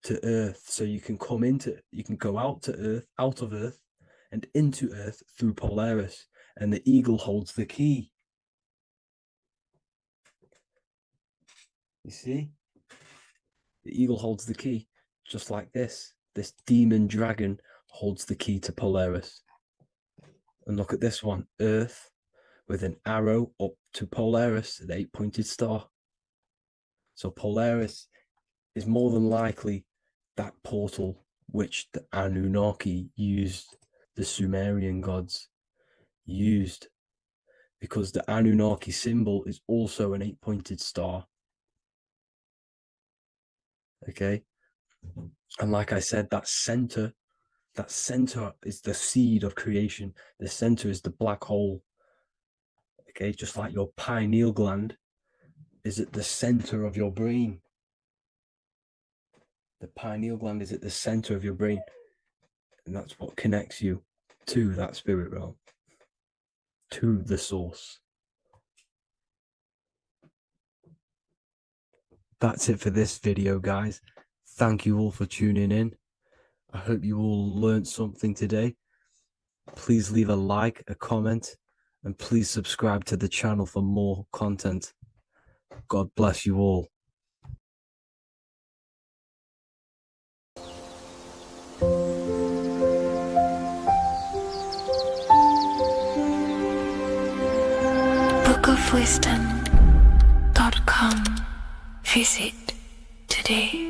S3: to Earth. So you can go out of Earth and into Earth through Polaris, and the eagle holds the key. You see? The eagle holds the key, just like this. This demon dragon holds the key to Polaris. And look at this one, Earth, with an arrow up to Polaris, the 8-pointed star. So Polaris is more than likely that portal which the Anunnaki used, the Sumerian gods used, because the Anunnaki symbol is also an 8-pointed star. Okay, and like I said, that center is the seed of creation. The center is the black hole. Okay, just like your pineal gland is at the center of your brain. The pineal gland is at the center of your brain, and that's what connects you to that spirit realm, to the source. That's it for this video, guys. Thank you all for tuning in. I hope you all learned something today. Please leave a like, a comment, and please subscribe to the channel for more content. God bless you all.
S2: bookofwisdom.com. Visit today.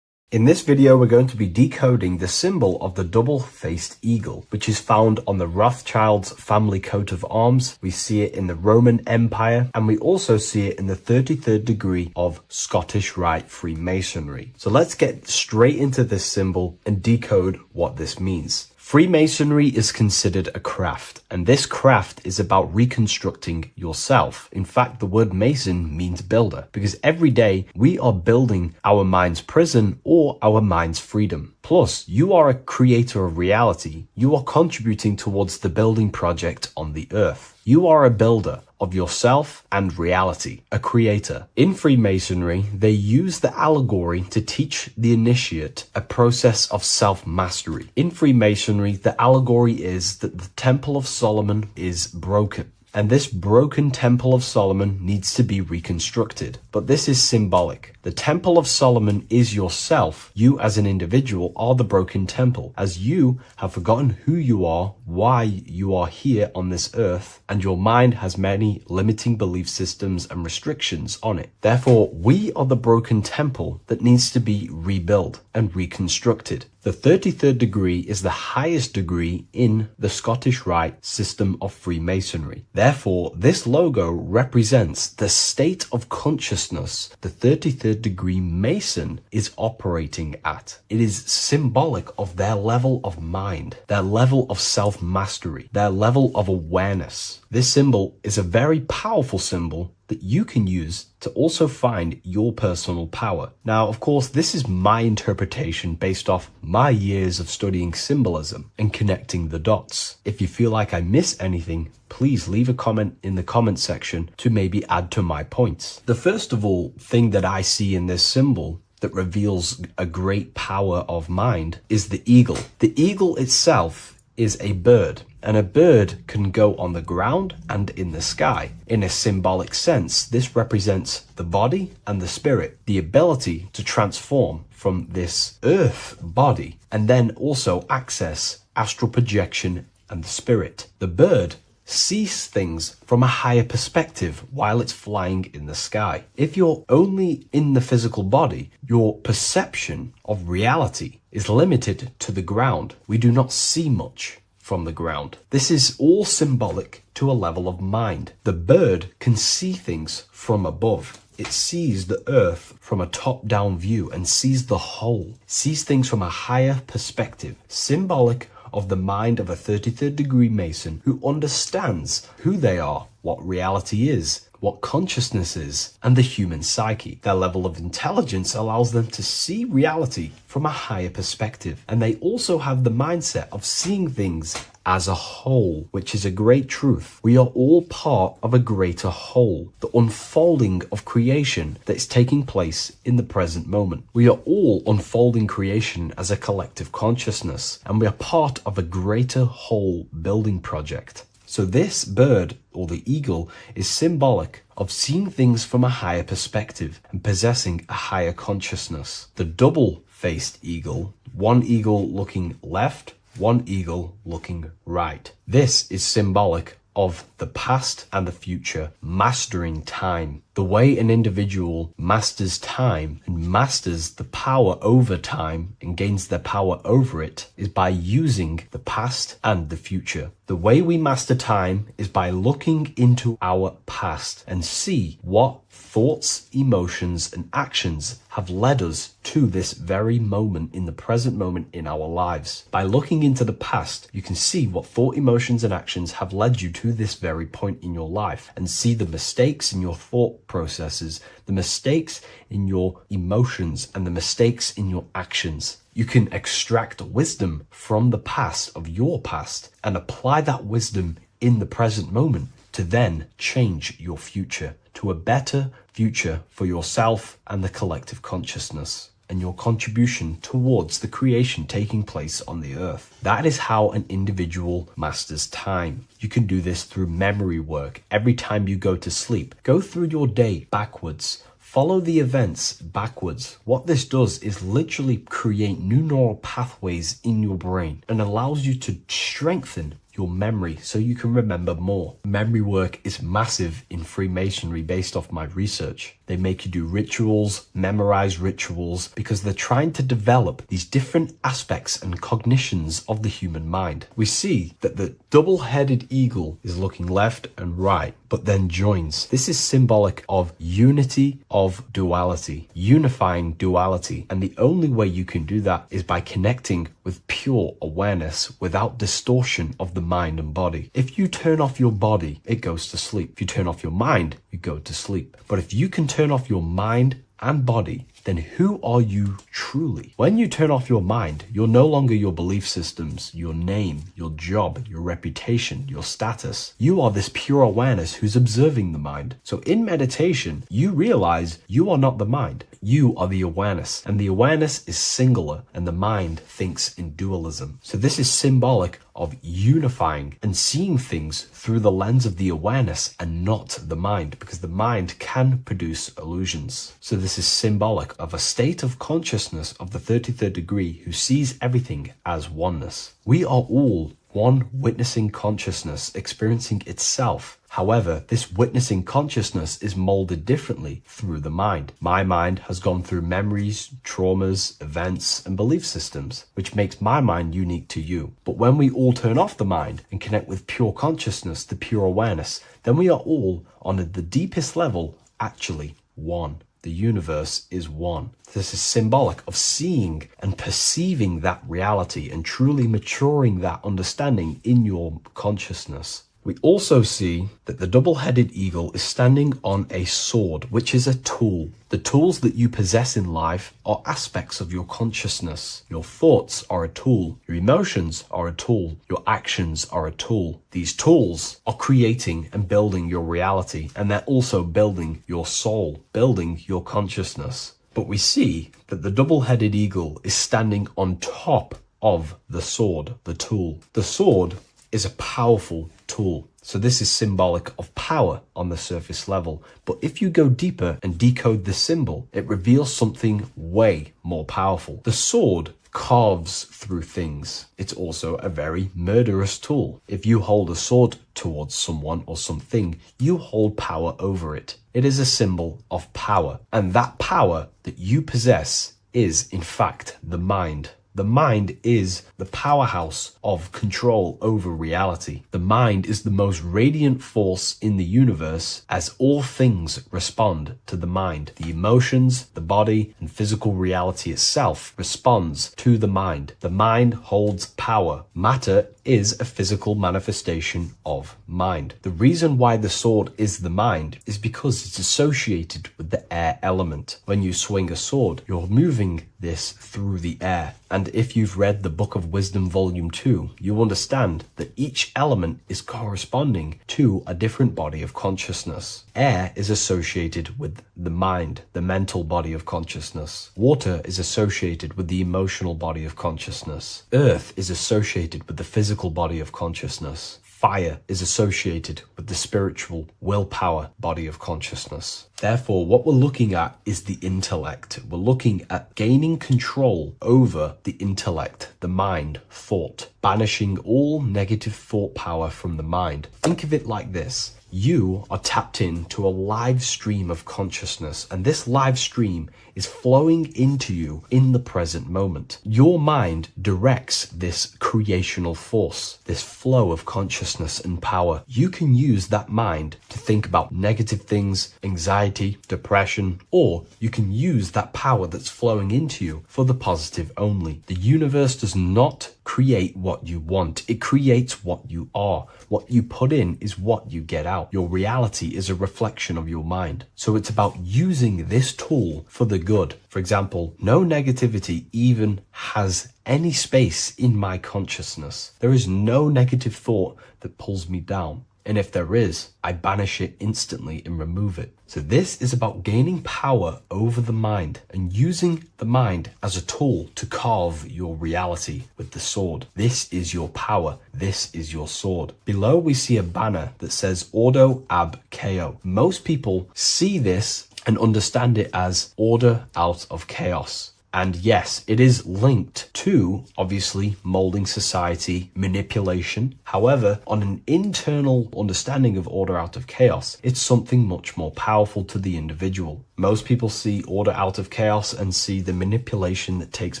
S3: In this video, we're going to be decoding the symbol of the double-faced eagle, which is found on the Rothschild's family coat of arms. We see it in the Roman Empire, and we also see it in the 33rd degree of Scottish Rite Freemasonry. So let's get straight into this symbol and decode what this means. Freemasonry is considered a craft, and this craft is about reconstructing yourself. In fact, the word mason means builder, because every day we are building our mind's prison or our mind's freedom. Plus, you are a creator of reality. You are contributing towards the building project on the earth. You are a builder of yourself and reality, a creator. In Freemasonry, they use the allegory to teach the initiate a process of self-mastery. In Freemasonry, the allegory is that the Temple of Solomon is broken, and this broken Temple of Solomon needs to be reconstructed. But this is symbolic. The Temple of Solomon is yourself. You as an individual are the broken temple, as you have forgotten who you are, why you are here on this earth, and your mind has many limiting belief systems and restrictions on it. Therefore, we are the broken temple that needs to be rebuilt and reconstructed. The 33rd degree is the highest degree in the Scottish Rite system of Freemasonry. Therefore, this logo represents the state of consciousness the 33rd degree Mason is operating at. It is symbolic of their level of mind, their level of self-mastery, their level of awareness. This symbol is a very powerful symbol that you can use to also find your personal power. Now, of course, this is my interpretation based off my years of studying symbolism and connecting the dots. If you feel like I miss anything, please leave a comment in the comment section to maybe add to my points. The first of all thing that I see in this symbol that reveals a great power of mind is the eagle. The eagle itself is a bird, and a bird can go on the ground and in the sky. In a symbolic sense, this represents the body and the spirit, the ability to transform from this earth body and then also access astral projection and the spirit. The bird sees things from a higher perspective while it's flying in the sky. If you're only in the physical body, your perception of reality is limited to the ground. We do not see much from the ground. This is all symbolic to a level of mind. The bird can see things from above. It sees the earth from a top-down view and sees the whole, sees things from a higher perspective, symbolic of the mind of a 33rd degree Mason who understands who they are, what reality is, what consciousness is, and the human psyche. Their level of intelligence allows them to see reality from a higher perspective, and they also have the mindset of seeing things as a whole, which is a great truth. We are all part of a greater whole, the unfolding of creation that is taking place in the present moment. We are all unfolding creation as a collective consciousness, and we are part of a greater whole building project. So this bird, or the eagle, is symbolic of seeing things from a higher perspective and possessing a higher consciousness. The double-faced eagle, one eagle looking left, one eagle looking right. This is symbolic of the past and the future, mastering time. The way an individual masters time and masters the power over time and gains their power over it is by using the past and the future. The way we master time is by looking into our past and see what thoughts, emotions, and actions have led us to this very moment in the present moment in our lives. By looking into the past, you can see what thought, emotions, and actions have led you to this very point in your life and see the mistakes in your thought processes, the mistakes in your emotions, and the mistakes in your actions. You can extract wisdom from the past of your past and apply that wisdom in the present moment to then change your future to a better future for yourself and the collective consciousness and your contribution towards the creation taking place on the earth. That is how an individual masters time. You can do this through memory work. Every time you go to sleep, go through your day backwards. Follow the events backwards. What this does is literally create new neural pathways in your brain and allows you to strengthen your memory so you can remember more. Memory work is massive in Freemasonry based off my research. They make you do rituals, memorize rituals, because they're trying to develop these different aspects and cognitions of the human mind. We see that the double-headed eagle is looking left and right, but then joins. This is symbolic of unity of duality, unifying duality. And the only way you can do that is by connecting with pure awareness without distortion of the mind and body. If you turn off your body, it goes to sleep. If you turn off your mind, you go to sleep. But if you can turn off your mind and body, then who are you truly? When you turn off your mind, you're no longer your belief systems, your name, your job, your reputation, your status. You are this pure awareness who's observing the mind. So in meditation, you realize you are not the mind. You are the awareness, and the awareness is singular, and the mind thinks in dualism. So this is symbolic of unifying and seeing things through the lens of the awareness and not the mind, because the mind can produce illusions. So this is symbolic of a state of consciousness of the 33rd degree who sees everything as oneness. We are all one witnessing consciousness experiencing itself. However, this witnessing consciousness is molded differently through the mind. My mind has gone through memories, traumas, events, and belief systems, which makes my mind unique to you. But when we all turn off the mind and connect with pure consciousness, the pure awareness, then we are all, on the deepest level, actually one. The universe is one. This is symbolic of seeing and perceiving that reality and truly maturing that understanding in your consciousness. We also see that the double-headed eagle is standing on a sword, which is a tool. The tools that you possess in life are aspects of your consciousness. Your thoughts are a tool. Your emotions are a tool. Your actions are a tool. These tools are creating and building your reality, and they're also building your soul, building your consciousness. But we see that the double-headed eagle is standing on top of the sword, the tool. The sword is a powerful tool. So this is symbolic of power on the surface level. But if you go deeper and decode the symbol, it reveals something way more powerful. The sword carves through things. It's also a very murderous tool. If you hold a sword towards someone or something, you hold power over it. It is a symbol of power. And that power that you possess is, in fact, the mind. The mind is the powerhouse of control over reality. The mind is the most radiant force in the universe, as all things respond to the mind. The emotions, the body, and physical reality itself responds to the mind. The mind holds power. Matter is a physical manifestation of mind. The reason why the sword is the mind is because it's associated with the air element. When you swing a sword, you're moving this through the air. And if you've read the Book of Wisdom Volume 2, you understand that each element is corresponding to a different body of consciousness. Air is associated with the mind, the mental body of consciousness. Water is associated with the emotional body of consciousness. Earth is associated with the physical body of consciousness. Fire is associated with the spiritual willpower body of consciousness. Therefore, what we're looking at is the intellect. We're looking at gaining control over the intellect, the mind, thought, banishing all negative thought power from the mind. Think of it like this. You are tapped into a live stream of consciousness, and this live stream is flowing into you in the present moment. Your mind directs this creational force, this flow of consciousness and power. You can use that mind to think about negative things, anxiety, depression, or you can use that power that's flowing into you for the positive only. The universe does not create what you want. It creates what you are. What you put in is what you get out. Your reality is a reflection of your mind. So it's about using this tool for the good. For example, no negativity even has any space in my consciousness. There is no negative thought that pulls me down. And if there is, I banish it instantly and remove it. So this is about gaining power over the mind and using the mind as a tool to carve your reality with the sword. This is your power. This is your sword. Below we see a banner that says Ordo ab Chaos. Most people see this and understand it as order out of chaos. And yes, it is linked to, obviously, molding society, manipulation. However, on an internal understanding of order out of chaos, it's something much more powerful to the individual. Most people see order out of chaos and see the manipulation that takes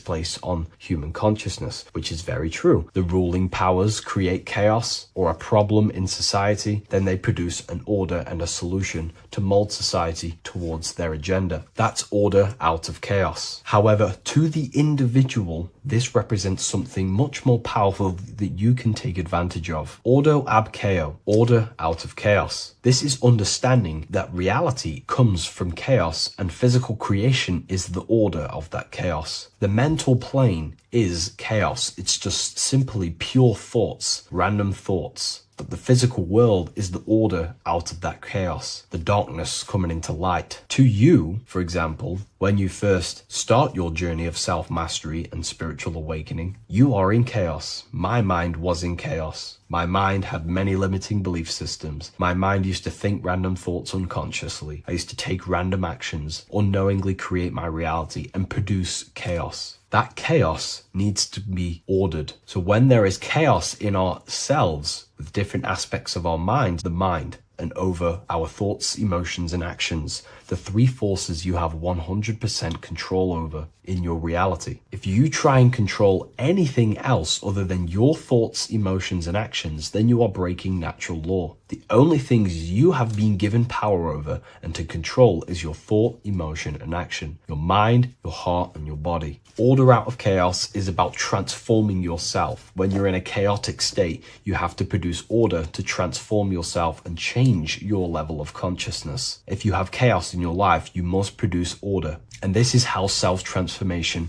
S3: place on human consciousness, which is very true. The ruling powers create chaos or a problem in society, then they produce an order and a solution to mold society towards their agenda. That's order out of chaos. However, to the individual, this represents something much more powerful that you can take advantage of. Ordo ab chaos, order out of chaos. This is understanding that reality comes from chaos and physical creation is the order of that chaos. The mental plane is chaos. It's just simply pure thoughts, random thoughts. But the physical world is the order out of that chaos, the darkness coming into light. To you, for example, when you first start your journey of self-mastery and spiritual awakening, you are in chaos. My mind was in chaos. My mind had many limiting belief systems. My mind used to think random thoughts unconsciously. I used to take random actions, unknowingly create my reality and produce chaos. That chaos needs to be ordered. So when there is chaos in ourselves, with different aspects of our mind, the mind, and over our thoughts, emotions, and actions, the three forces you have 100% control over in your reality. If you try and control anything else other than your thoughts, emotions, and actions, then you are breaking natural law. The only things you have been given power over and to control is your thought, emotion, and action, your mind, your heart, and your body. Order out of chaos is about transforming yourself. When you're in a chaotic state, you have to produce order to transform yourself and change your level of consciousness. If you have chaos in your life, you must produce order. And this is how self-transformation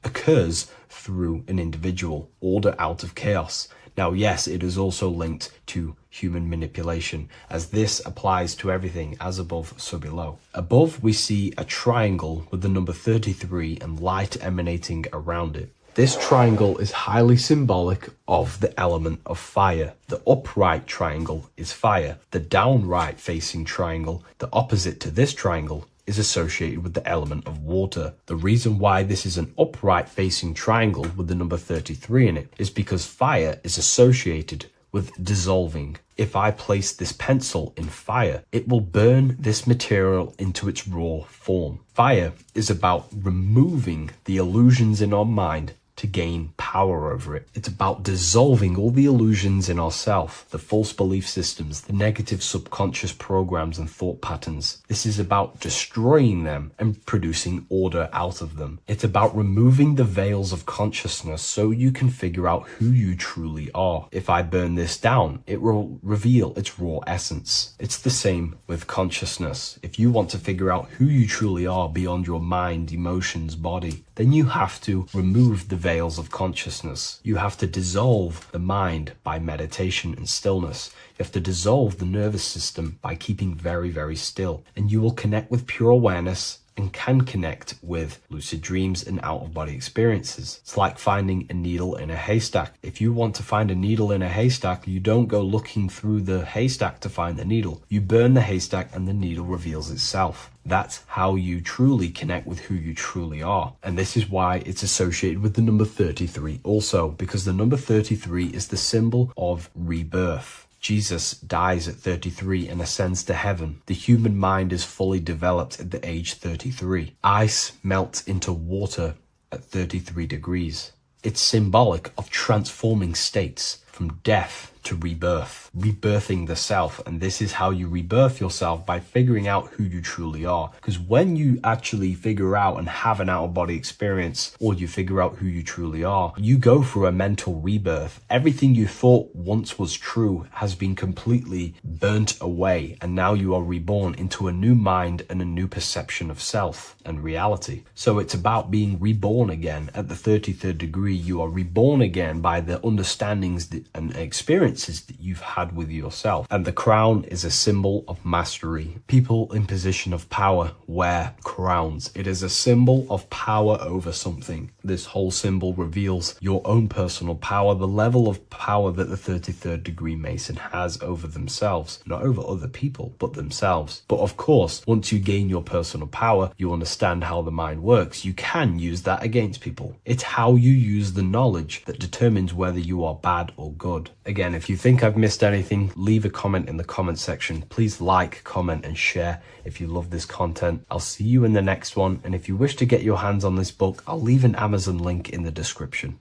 S3: occurs through an individual. Order out of chaos. Now, yes, it is also linked to human manipulation, as this applies to everything as above, so below. Above, we see a triangle with the number 33 and light emanating around it. This triangle is highly symbolic of the element of fire. The upright triangle is fire. The downright facing triangle, the opposite to this triangle, is associated with the element of water. The reason why this is an upright facing triangle with the number 33 in it is because fire is associated with dissolving. If I place this pencil in fire, it will burn this material into its raw form. Fire is about removing the illusions in our mind to gain power over it. It's about dissolving all the illusions in ourself, the false belief systems, the negative subconscious programs and thought patterns. This is about destroying them and producing order out of them. It's about removing the veils of consciousness so you can figure out who you truly are. If I burn this down, it will reveal its raw essence. It's the same with consciousness. If you want to figure out who you truly are beyond your mind, emotions, body, then you have to remove the veils of consciousness. You have to dissolve the mind by meditation and stillness. You have to dissolve the nervous system by keeping very, very still. And you will connect with pure awareness and can connect with lucid dreams and out-of-body experiences. It's like finding a needle in a haystack. If you want to find a needle in a haystack, you don't go looking through the haystack to find the needle. You burn the haystack and the needle reveals itself. That's how you truly connect with who you truly are. And this is why it's associated with the number 33 also, because the number 33 is the symbol of rebirth. Jesus dies at 33 and ascends to heaven. The human mind is fully developed at the age 33. Ice melts into water at 33 degrees. It's symbolic of transforming states from death to rebirth, rebirthing the self. And this is how you rebirth yourself, by figuring out who you truly are. Because when you actually figure out and have an out-of-body experience, or you figure out who you truly are, you go through a mental rebirth. Everything you thought once was true has been completely burnt away, and now you are reborn into a new mind and a new perception of self and reality. So it's about being reborn again. At the 33rd degree, you are reborn again by the understandings and experiences that you've had with yourself. And the crown is a symbol of mastery. People in position of power wear crowns. It is a symbol of power over something. This whole symbol reveals your own personal power, the level of power that the 33rd degree Mason has over themselves, not over other people, but themselves. But of course, once you gain your personal power, you understand how the mind works. You can use that against people. It's how you use the knowledge that determines whether you are bad or good. Again, if you think I've missed anything, leave a comment in the comment section. Please like, comment, and share if you love this content. I'll see you in the next one. And if you wish to get your hands on this book, I'll leave an Amazon link in the description.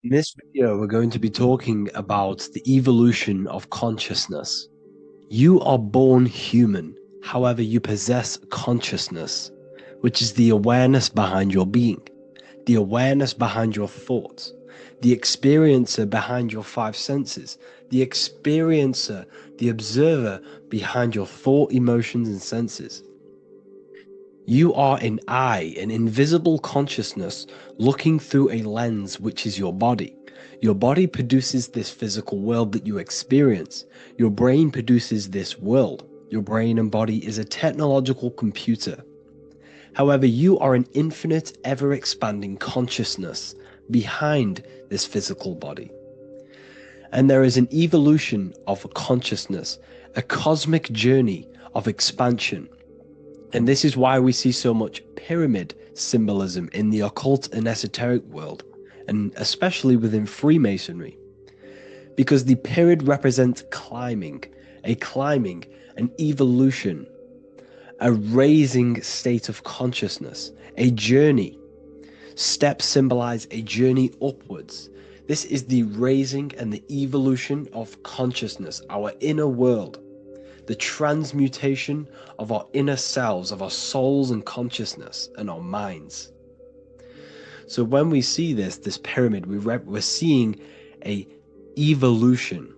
S1: In this video, we're going to be talking about the evolution of consciousness. You are born human, however, you possess consciousness, which is the awareness behind your being, the awareness behind your thoughts, the experiencer behind your five senses, the experiencer, the observer behind your thought, emotions, and senses. You are an eye, an invisible consciousness looking through a lens, which is your body. Your body produces this physical world that you experience. Your brain produces this world. Your brain and body is a technological computer. However, you are an infinite, ever-expanding consciousness behind this physical body. And there is an evolution of a consciousness, a cosmic journey of expansion. And this is why we see so much pyramid symbolism in the occult and esoteric world, and especially within Freemasonry. Because the pyramid represents climbing, an evolution, a raising state of consciousness, a journey. Steps symbolize a journey upwards. This is the raising and the evolution of consciousness, our inner world, the transmutation of our inner selves, of our souls and consciousness and our minds. So when we see this pyramid, we're seeing a evolution,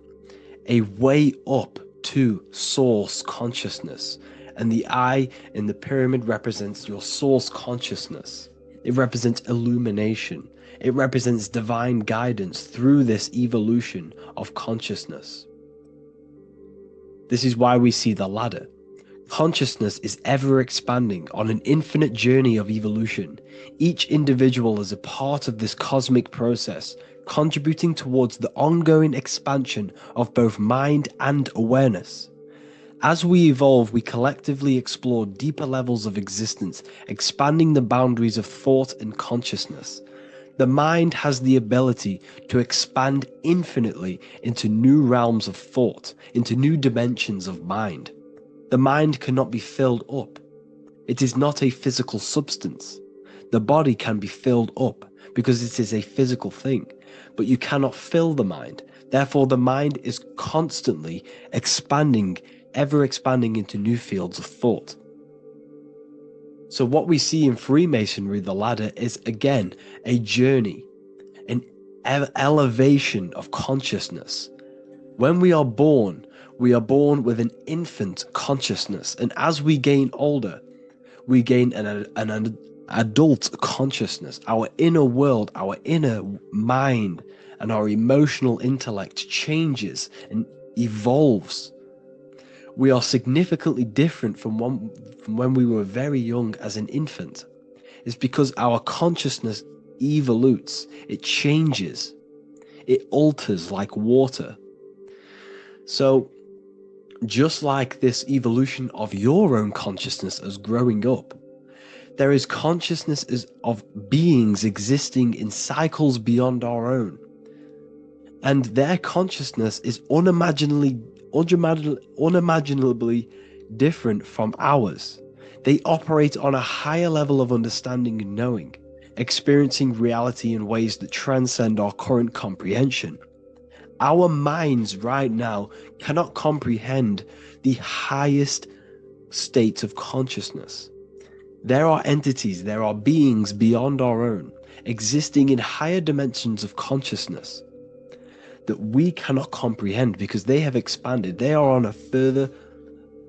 S1: a way up to source consciousness. And the eye in the pyramid represents your source consciousness. It represents illumination. It represents divine guidance through this evolution of consciousness. This is why we see the ladder. Consciousness is ever expanding on an infinite journey of evolution. Each individual is a part of this cosmic process, contributing towards the ongoing expansion of both mind and awareness. As we evolve, we collectively explore deeper levels of existence, expanding the boundaries of thought and consciousness. The mind has the ability to expand infinitely into new realms of thought, into new dimensions of mind. The mind cannot be filled up. It is not a physical substance. The body can be filled up,
S5: because it is a physical thing, but you cannot fill the mind. Therefore, the mind is constantly expanding, ever expanding into new fields of thought. So what we see in Freemasonry, the ladder, is again a journey, an elevation of consciousness. When we are born with an infant consciousness, and as we gain older, we gain an adult consciousness. Our inner world, our inner mind, and our emotional intellect changes and evolves. We are significantly different from when we were very young as an infant. It's because our consciousness evolutes, it changes, it alters like water. So, just like this evolution of your own consciousness as growing up, there is consciousness of beings existing in cycles beyond our own. And their consciousness is unimaginably different from ours. They operate on a higher level of understanding and knowing, experiencing reality in ways that transcend our current comprehension. Our minds right now cannot comprehend the highest states of consciousness. There are entities, there are beings beyond our own, existing in higher dimensions of consciousness that we cannot comprehend because they have expanded. They are on a further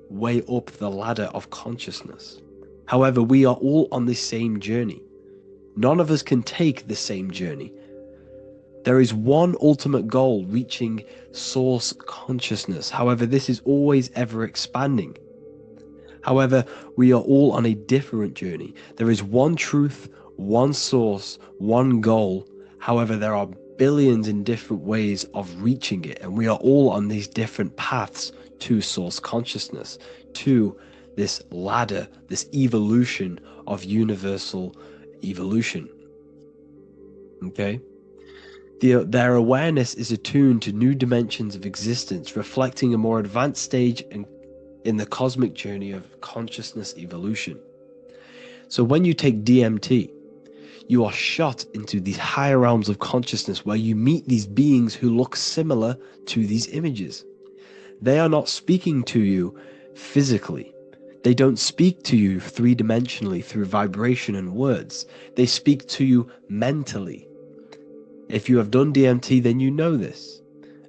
S5: way up the ladder of consciousness. However, we are all on this same journey. None of us can take the same journey. There is one ultimate goal, reaching source consciousness. However, this is always ever expanding. However, we are all on a different journey. There is one truth, one source, one goal. However, there are billions in different ways of reaching it, and we are all on these different paths to source consciousness, to this ladder, this evolution of universal evolution. Okay? Their awareness is attuned to new dimensions of existence, reflecting a more advanced stage in the cosmic journey of consciousness evolution. So when you take DMT, you are shot into these higher realms of consciousness where you meet these beings who look similar to these images. They are not speaking to you physically. They don't speak to you three-dimensionally through vibration and words. They speak to you mentally. If you have done DMT, then you know this.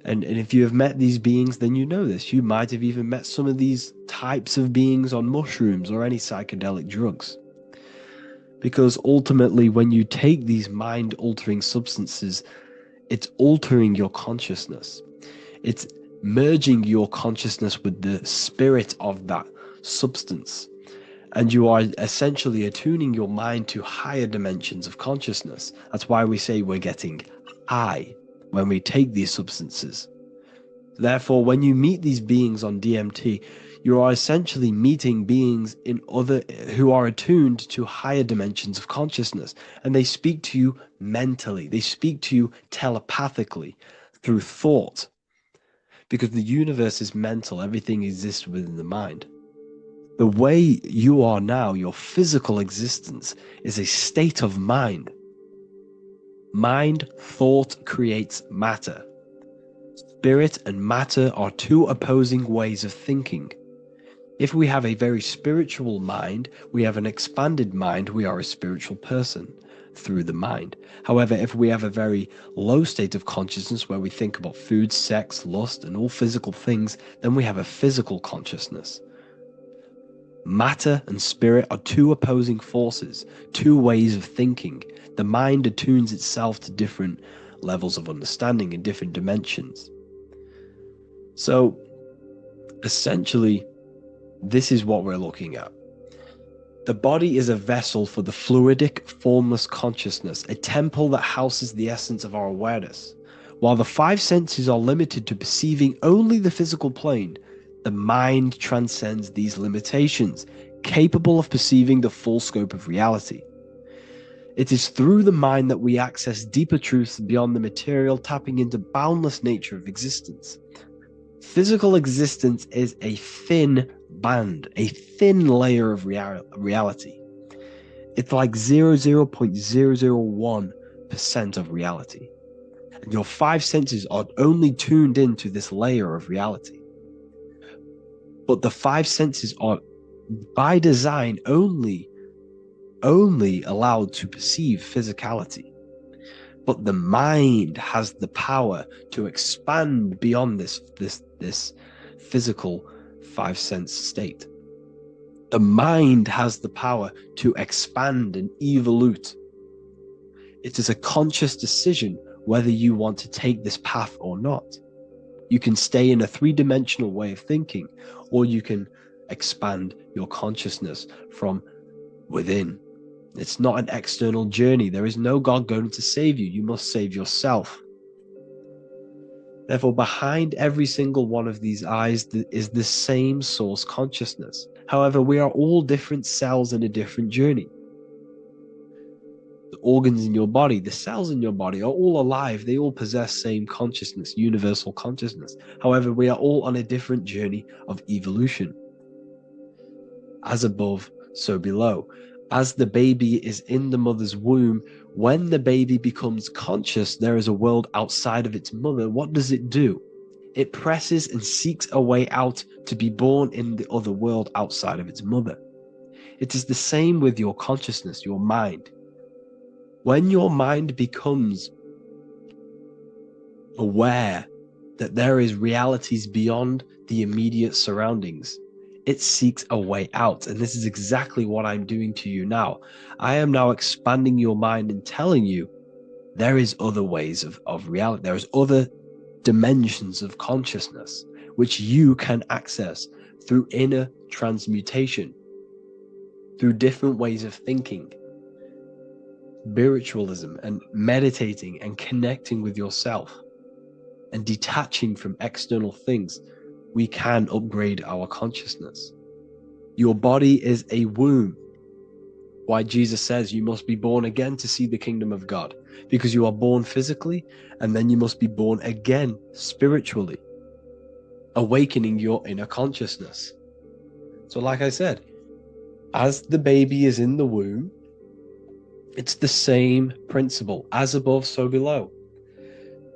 S5: And if you have met these beings, then you know this. You might have even met some of these types of beings on mushrooms or any psychedelic drugs. Because ultimately, when you take these mind-altering substances, it's altering your consciousness. It's merging your consciousness with the spirit of that substance. And you are essentially attuning your mind to higher dimensions of consciousness. That's why we say we're getting high when we take these substances. Therefore, when you meet these beings on DMT, you are essentially meeting beings who are attuned to higher dimensions of consciousness, and they speak to you mentally. They speak to you telepathically through thought, because the universe is mental. Everything exists within the mind. The way you are now, your physical existence, is a state of mind. Mind, thought creates matter. Spirit and matter are two opposing ways of thinking. If we have a very spiritual mind, we have an expanded mind, we are a spiritual person through the mind. However, if we have a very low state of consciousness where we think about food, sex, lust, and all physical things, then we have a physical consciousness. Matter and spirit are two opposing forces, two ways of thinking. The mind attunes itself to different levels of understanding in different dimensions. So, essentially, this is what we're looking at. The body is a vessel for the fluidic, formless consciousness, a temple that houses the essence of our awareness. While the five senses are limited to perceiving only the physical plane, the mind transcends these limitations, capable of perceiving the full scope of reality. It is through the mind that we access deeper truths beyond the material, tapping into boundless nature of existence. Physical existence is a thin band, a thin layer of reality. It's like 0.001 1% of reality. And your five senses are only tuned into this layer of reality. But the five senses are by design only allowed to perceive physicality. But the mind has the power to expand beyond this physical five sense state. The mind has the power to expand and evolute. It is a conscious decision whether you want to take this path or not. You can stay in a three-dimensional way of thinking, or you can expand your consciousness from within. It's not an external journey. There is no God going to save you. You must save yourself. Therefore, behind every single one of these eyes is the same source consciousness. However, we are all different cells in a different journey. The organs in your body, the cells in your body are all alive. They all possess same consciousness, universal consciousness. However, we are all on a different journey of evolution. As above, so below. As the baby is in the mother's womb, when the baby becomes conscious, there is a world outside of its mother. What does it do? It presses and seeks a way out to be born in the other world outside of its mother. It is the same with your consciousness, your mind. When your mind becomes aware that there is realities beyond the immediate surroundings, it seeks a way out. And this is exactly what I'm doing to you now. I am now expanding your mind and telling you there is other ways of reality. There is other dimensions of consciousness which you can access through inner transmutation, through different ways of thinking, spiritualism, and meditating and connecting with yourself and detaching from external things. We can upgrade our consciousness. Your body is a womb. Why Jesus says you must be born again to see the kingdom of God, because you are born physically and then you must be born again spiritually, awakening your inner consciousness. So like I said, as the baby is in the womb, it's the same principle. As above, so below.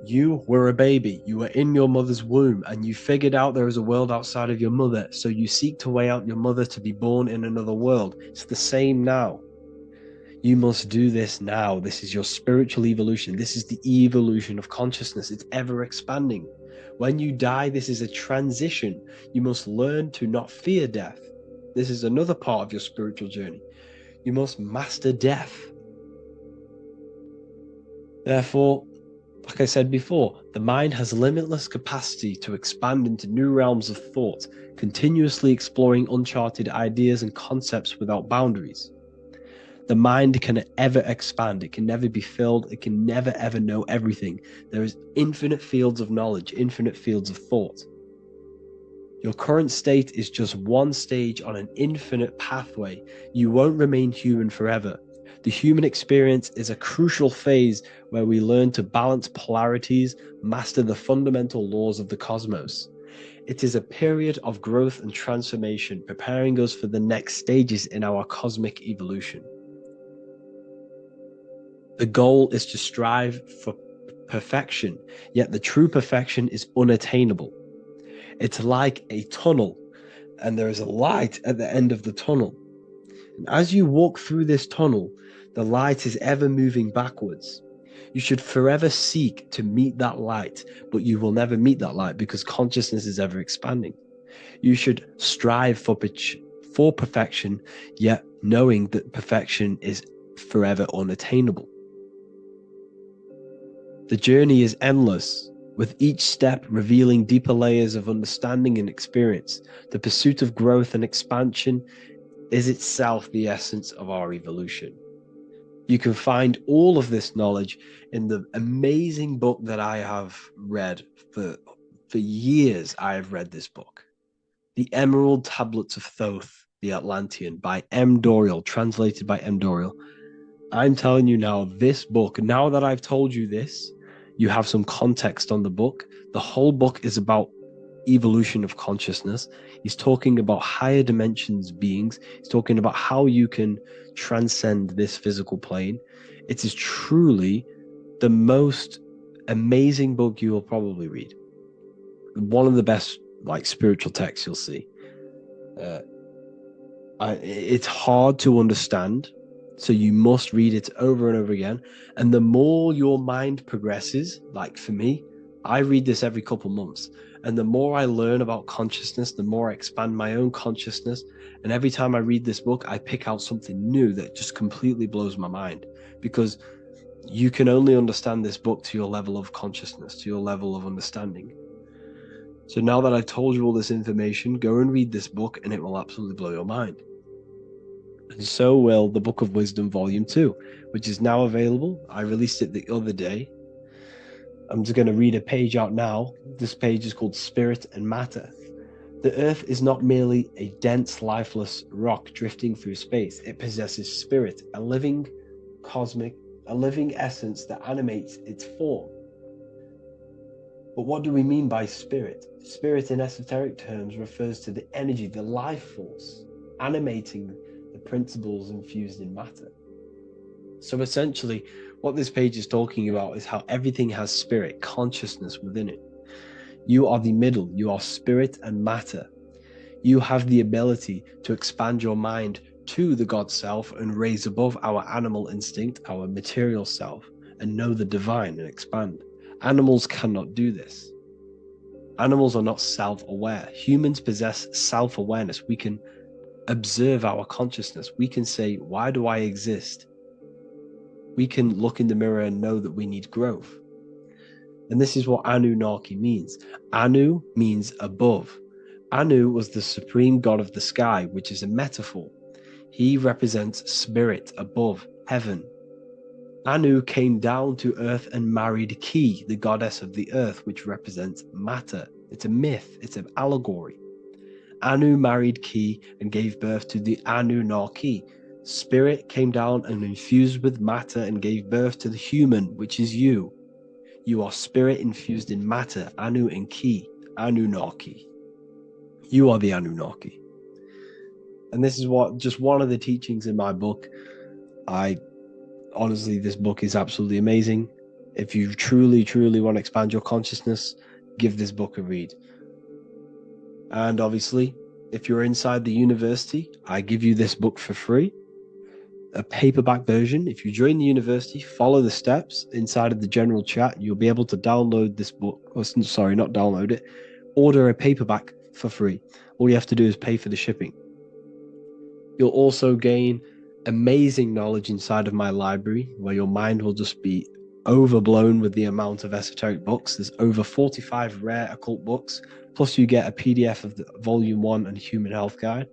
S5: You were a baby, you were in your mother's womb, and you figured out there is a world outside of your mother, so you seek to way out your mother to be born in another world. It's the same now. You must do this now. This is your spiritual evolution. This is the evolution of consciousness. It's ever expanding. When you die, this is a transition. You must learn to not fear death. This is another part of your spiritual journey. You must master death. Therefore, like I said before, the mind has limitless capacity to expand into new realms of thought, continuously exploring uncharted ideas and concepts without boundaries. The mind can ever expand. It can never be filled. It can never ever know everything. There is infinite fields of knowledge, infinite fields of thought. Your current state is just one stage on an infinite pathway. You won't remain human forever. The human experience is a crucial phase where we learn to balance polarities, master the fundamental laws of the cosmos. It is a period of growth and transformation, preparing us for the next stages in our cosmic evolution. The goal is to strive for perfection, yet the true perfection is unattainable. It's like a tunnel, and there is a light at the end of the tunnel. And as you walk through this tunnel, the light is ever moving backwards. You should forever seek to meet that light, but you will never meet that light because consciousness is ever expanding. You should strive for perfection, yet knowing that perfection is forever unattainable. The journey is endless, with each step revealing deeper layers of understanding and experience. The pursuit of growth and expansion is itself the essence of our evolution. You can find all of this knowledge in the amazing book that I have read for years. I have read this book, The Emerald Tablets of Thoth, the Atlantean, by M. Dorial, translated by M. Dorial. I'm telling you now, this book, now that I've told you this, you have some context on the book. The whole book is about evolution of consciousness. He's talking about higher dimensions beings. He's talking about how you can transcend this physical plane. It is truly
S1: the most amazing book you will probably read. One of the best like spiritual texts you'll see. It's hard to understand, so you must read it over and over again. And the more your mind progresses, like for me, I read this every couple months, and the more I learn about consciousness, the more I expand my own consciousness. And every time I read this book, I pick out something new that just completely blows my mind, because you can only understand this book to your level of consciousness, to your level of understanding. So now that I've told you all this information, go and read this book and it will absolutely blow your mind. And so will the Book of Wisdom Volume 2, which is now available. I released it the other day. I'm just going to read a page out now. This page is called Spirit and Matter. The Earth is not merely a dense, lifeless rock drifting through space. It possesses spirit, a living essence that animates its form. But what do we mean by spirit? Spirit in esoteric terms refers to the energy, the life force, animating the principles infused in matter. So essentially, what this page is talking about is how everything has spirit, consciousness within it. You are the middle, you are spirit and matter. You have the ability to expand your mind to the God self and raise above our animal instinct, our material self, and know the divine and expand. Animals cannot do this. Animals are not self-aware. Humans possess self-awareness. We can observe our consciousness. We can say, why do I exist? We can look in the mirror and know that we need growth. And this is what Anunnaki means. Anu means above. Anu was the supreme god of the sky, which is a metaphor. He represents spirit above, heaven. Anu came down to earth and married Ki, the goddess of the earth, which represents matter. It's a myth, it's an allegory. Anu married Ki and gave birth to the Anunnaki. Spirit came down and infused with matter and gave birth to the human, which is you. You are spirit infused in matter, Anu and Ki, Anunnaki. You are the Anunnaki. And this is just one of the teachings in my book. Honestly, this book is absolutely amazing. If you truly, truly want to expand your consciousness, give this book a read. And obviously, if you're inside the university, I give you this book for free, a paperback version. If you join the university, follow the steps inside of the general chat, you'll be able to download this book. Sorry, not download it. Order a paperback for free. All you have to do is pay for the shipping. You'll also gain amazing knowledge inside of my library, where your mind will just be overblown with the amount of esoteric books. There's over 45 rare occult books, plus you get a PDF of the Volume 1 and Human Health Guide.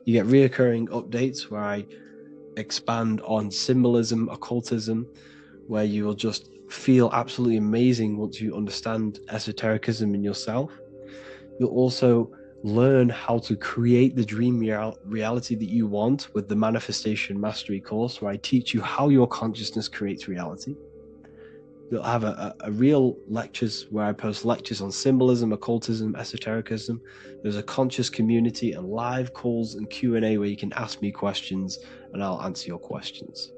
S1: You get reoccurring updates where I expand on symbolism, occultism, where you will just feel absolutely amazing once you understand esotericism in yourself. You'll also learn how to create the dream reality that you want with the Manifestation Mastery course, where I teach you how your consciousness creates reality. You'll have a real lectures where I post lectures on symbolism, occultism, esotericism. There's a conscious community and live calls and Q&A where you can ask me questions and I'll answer your questions.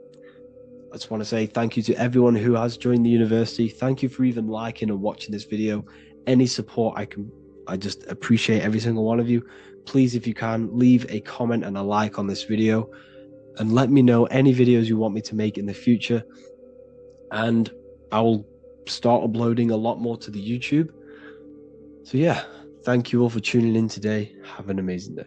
S1: I just want to say thank you to everyone who has joined the university. Thank you for even liking and watching this video. Any support I just appreciate every single one of you. Please, if you can, leave a comment and a like on this video and let me know any videos you want me to make in the future. And I will start uploading a lot more to the YouTube. So yeah, thank you all for tuning in today. Have an amazing day.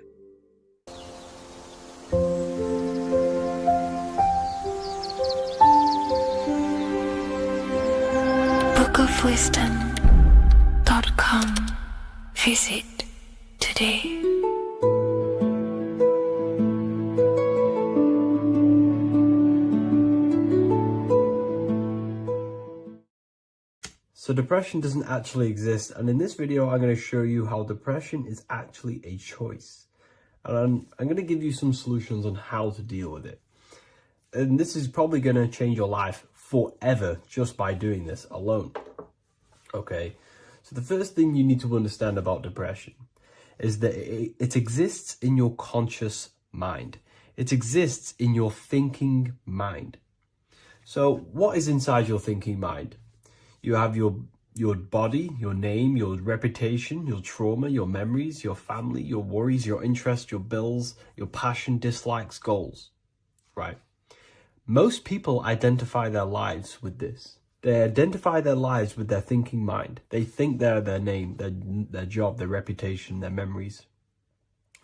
S2: bookofwisdom.com. Visit today.
S3: So depression doesn't actually exist, and in this video I'm going to show you how depression is actually a choice. And I'm going to give you some solutions on how to deal with it. And this is probably going to change your life forever just by doing this alone. Okay, so the first thing you need to understand about depression is that it exists in your conscious mind. It exists in your thinking mind. So what is inside your thinking mind? You have your body, your name, your reputation, your trauma, your memories, your family, your worries, your interests, your bills, your passion, dislikes, goals, right? Most people identify their lives with this. They identify their lives with their thinking mind. They think they're their name, their job, their reputation, their memories.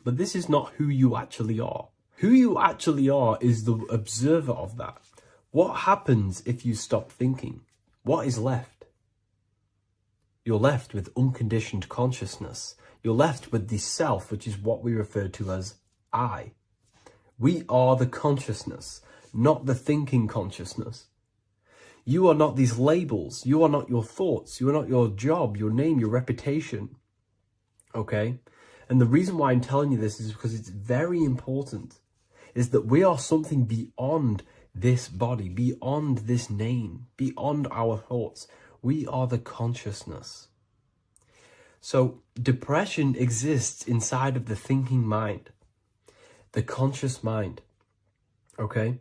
S3: But this is not who you actually are. Who you actually are is the observer of that. What happens if you stop thinking? What is left? You're left with unconditioned consciousness. You're left with the self, which is what we refer to as I. We are the consciousness, not the thinking consciousness. You are not these labels. You are not your thoughts. You are not your job, your name, your reputation. Okay? And the reason why I'm telling you this is because it's very important, is that we are something beyond this body, beyond this name, beyond our thoughts. We are the consciousness. So depression exists inside of the thinking mind, the conscious mind. Okay?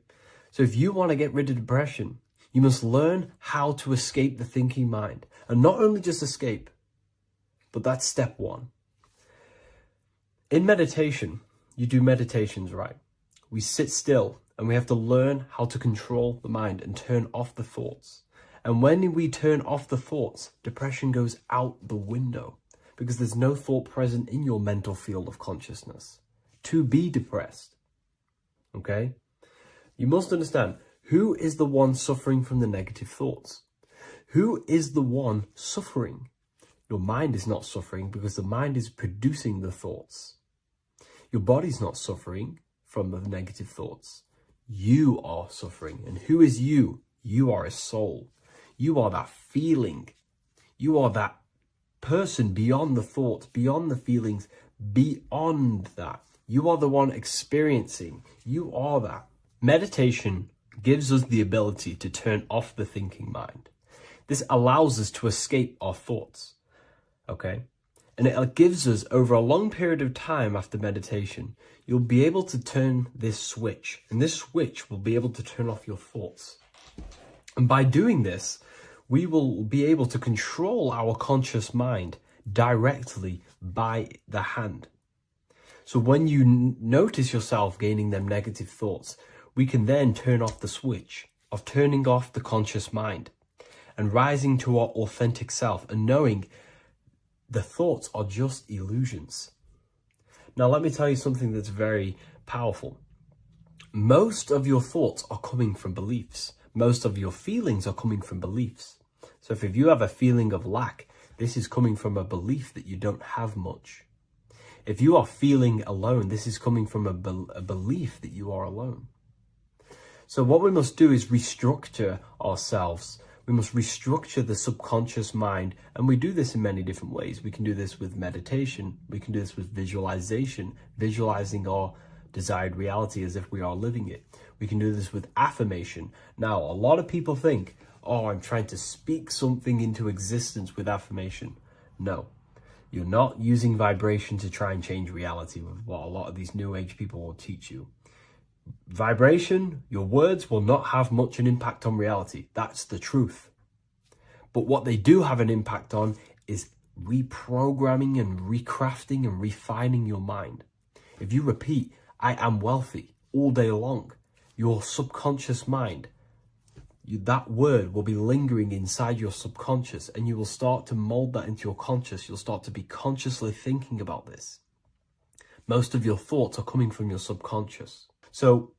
S3: So if you want to get rid of depression, you must learn how to escape the thinking mind. And not only just escape, but that's step one. In meditation, you do meditations, right? We sit still and we have to learn how to control the mind and turn off the thoughts. And when we turn off the thoughts, depression goes out the window because there's no thought present in your mental field of consciousness to be depressed. Okay? You must understand, who is the one suffering from the negative thoughts? Who is the one suffering? Your mind is not suffering because the mind is producing the thoughts. Your body's not suffering from the negative thoughts. You are suffering. And who is you? You are a soul. You are that feeling. You are that person beyond the thoughts, beyond the feelings, beyond that. You are the one experiencing. You are that. Meditation gives us the ability to turn off the thinking mind. This allows us to escape our thoughts. Okay? And it gives us, over a long period of time after meditation, you'll be able to turn this switch. And this switch will be able to turn off your thoughts. And by doing this, we will be able to control our conscious mind directly by the hand. So when you notice yourself gaining them negative thoughts, we can then turn off the switch of turning off the conscious mind and rising to our authentic self and knowing the thoughts are just illusions. Now, let me tell you something that's very powerful. Most of your thoughts are coming from beliefs. Most of your feelings are coming from beliefs. So if you have a feeling of lack, this is coming from a belief that you don't have much. If you are feeling alone, this is coming from a belief that you are alone. So what we must do is restructure ourselves. We must restructure the subconscious mind. And we do this in many different ways. We can do this with meditation. We can do this with visualization, visualizing our desired reality as if we are living it. We can do this with affirmation. Now, a lot of people think, oh, I'm trying to speak something into existence with affirmation. No, you're not using vibration to try and change reality with what a lot of these new age people will teach you. Vibration, your words will not have much an impact on reality. That's the truth. But what they do have an impact on is reprogramming and recrafting and refining your mind. If you repeat, I am wealthy all day long, your subconscious mind, that word will be lingering inside your subconscious and you will start to mold that into your conscious. You'll start to be consciously thinking about this. Most of your thoughts are coming from your subconscious. So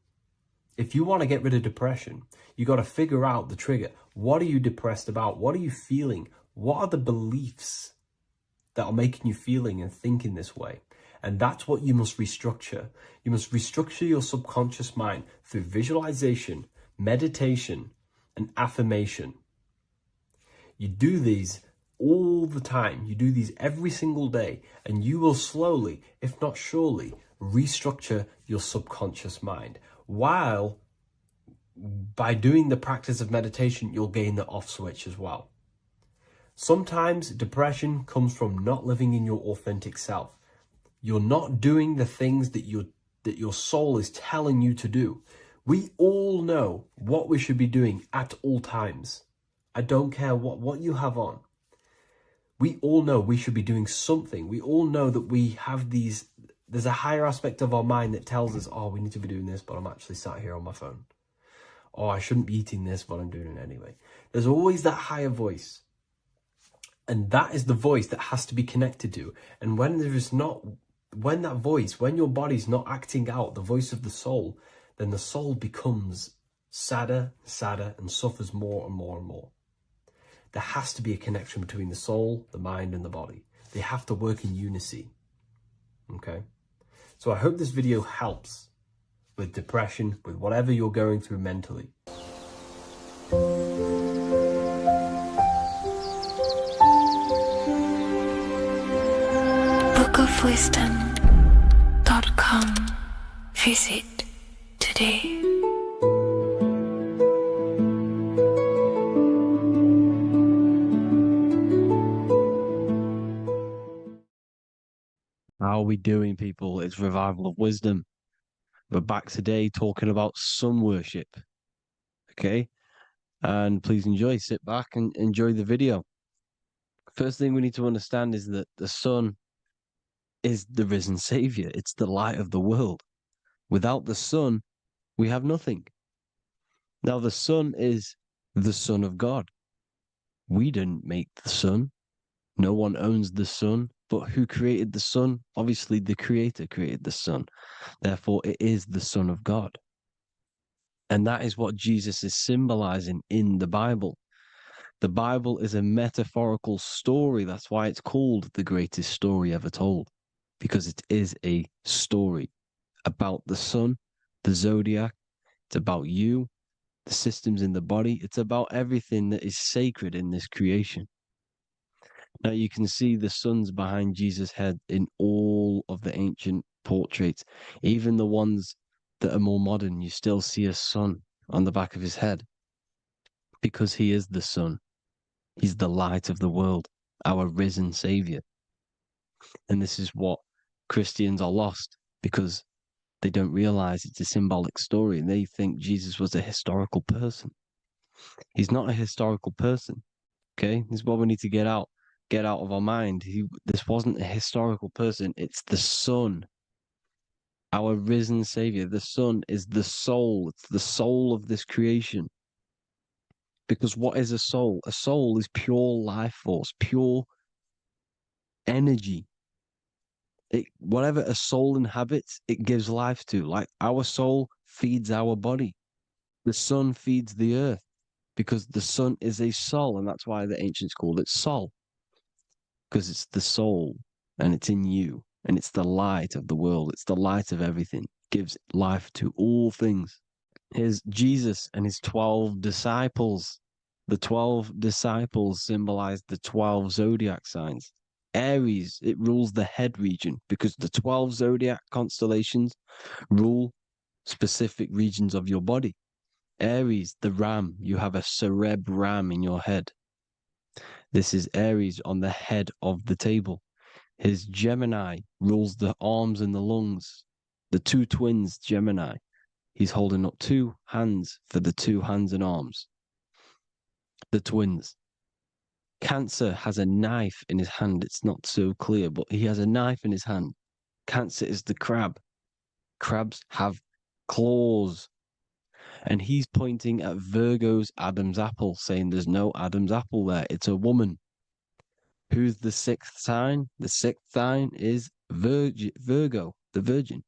S3: if you want to get rid of depression, you got to figure out the trigger. What are you depressed about? What are you feeling? What are the beliefs that are making you feeling and thinking this way? And that's what you must restructure. You must restructure your subconscious mind through visualization, meditation, and affirmation. You do these all the time. You do these every single day, and you will slowly, if not surely, restructure your subconscious mind. While by doing the practice of meditation, you'll gain the off switch as well. Sometimes depression comes from not living in your authentic self. You're not doing the things that your soul is telling you to do, We all know what we should be doing at all times. I don't care what you have on. We all know we should be doing something. We all know that we have there's a higher aspect of our mind that tells us, oh, we need to be doing this, but I'm actually sat here on my phone. Oh, I shouldn't be eating this, but I'm doing it anyway. There's always that higher voice. And that is the voice that has to be connected to. And when your body's not acting out the voice of the soul, then the soul becomes sadder, and suffers more and more and more. There has to be a connection between the soul, the mind, and the body. They have to work in unison. Okay? So I hope this video helps with depression, with whatever you're going through mentally.
S2: bookofwisdom.com. Visit today.
S5: How are we doing, people? It's Revival of Wisdom. We're back today talking about sun worship. Okay? And please enjoy, sit back and enjoy the video. First thing we need to understand is that the sun is the risen savior. It's the light of the world. Without the sun, we have nothing. Now, the sun is the Son of God. We didn't make the sun. No one owns the sun. But who created the sun? Obviously, the Creator created the sun. Therefore, it is the Son of God. And that is what Jesus is symbolizing in the Bible. The Bible is a metaphorical story. That's why it's called the greatest story ever told. Because it is a story about the sun, the zodiac. It's about you, the systems in the body. It's about everything that is sacred in this creation. Now you can see the suns behind Jesus' head in all of the ancient portraits, even the ones that are more modern. You still see a sun on the back of his head because he is the sun. He's the light of the world, our risen savior. And this is what Christians are lost because they don't realize it's a symbolic story and they think Jesus was a historical person. He's not a historical person. Okay, this is what we need to get out of our mind. This wasn't a historical person. It's the Son, our risen Savior. The Son is the soul. It's the soul of this creation. Because what is a soul? A soul is pure life force, pure energy. Whatever a soul inhabits, it gives life to. Like our soul feeds our body. The sun feeds the earth because the sun is a soul, and that's why the ancients called it Sol. Because it's the soul and it's in you and it's the light of the world. It's the light of everything. It gives life to all things. Here's Jesus and his 12 disciples. The 12 disciples symbolize the 12 zodiac signs. Aries, it rules the head region because the 12 zodiac constellations rule specific regions of your body. Aries, the ram, you have a cerebrum in your head. This is Aries on the head of the table. His Gemini rules the arms and the lungs. The two twins, Gemini. He's holding up 2 hands for the 2 hands and arms. The twins. Cancer has a knife in his hand. It's not so clear, but he has a knife in his hand. Cancer is the crab. Crabs have claws. And he's pointing at Virgo's Adam's apple, saying there's no Adam's apple there. It's a woman. Who's the 6th sign? The 6th sign is Virgo, the Virgin,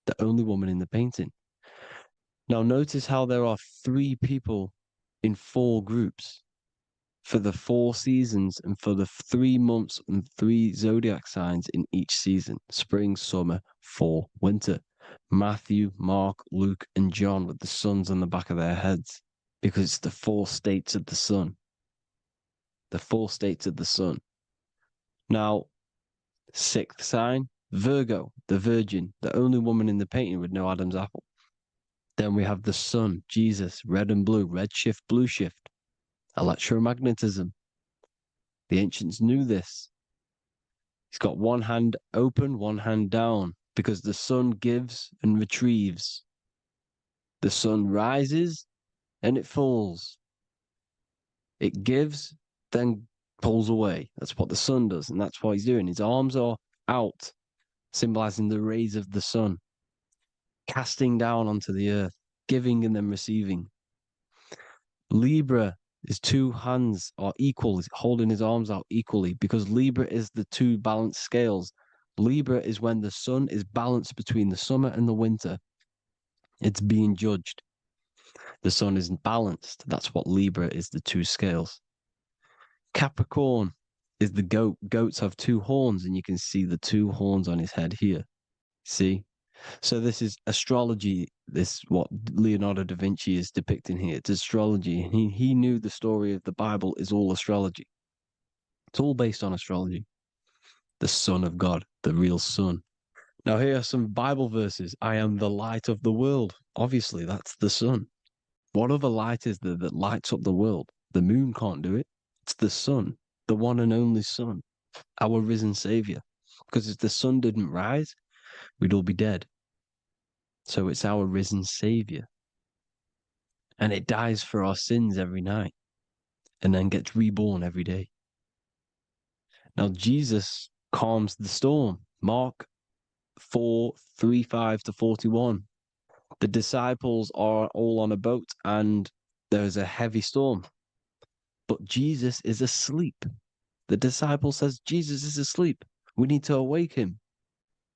S5: the only woman in the painting. Now notice how there are 3 people in 4 groups for the 4 seasons and for the 3 months and 3 zodiac signs in each season: spring, summer, fall, winter. Matthew, Mark, Luke, and John with the suns on the back of their heads because it's the 4 states of the sun. The 4 states of the sun. Now, 6th sign, Virgo, the Virgin, the only woman in the painting with no Adam's apple. Then we have the sun, Jesus, red and blue, red shift, blue shift. Electromagnetism. The ancients knew this. He's got one hand open, one hand down, because the sun gives and retrieves. The sun rises and it falls. It gives, then pulls away. That's what the sun does, and that's what he's doing. His arms are out, symbolizing the rays of the sun, casting down onto the earth, giving and then receiving. Libra, his two hands are equal, he's holding his arms out equally, because Libra is the two balanced scales. Libra is when the sun is balanced between the summer and the winter. It's being judged. The sun isn't balanced. That's what Libra is, the two scales. Capricorn is the goat. Goats have two horns, and you can see the two horns on his head here. See? So this is astrology. This is what Leonardo da Vinci is depicting here. It's astrology. He knew the story of the Bible is all astrology. It's all based on astrology. The Son of God, the real sun. Now here are some Bible verses. I am the light of the world. Obviously, that's the sun. What other light is there that lights up the world? The moon can't do it. It's the sun, the one and only sun, our risen Savior. Because if the sun didn't rise, we'd all be dead. So it's our risen Savior. And it dies for our sins every night and then gets reborn every day. Now, Jesus calms the storm. Mark 4:35-41. The disciples are all on a boat and there's a heavy storm. But Jesus is asleep. The disciple says, Jesus is asleep. We need to awake him.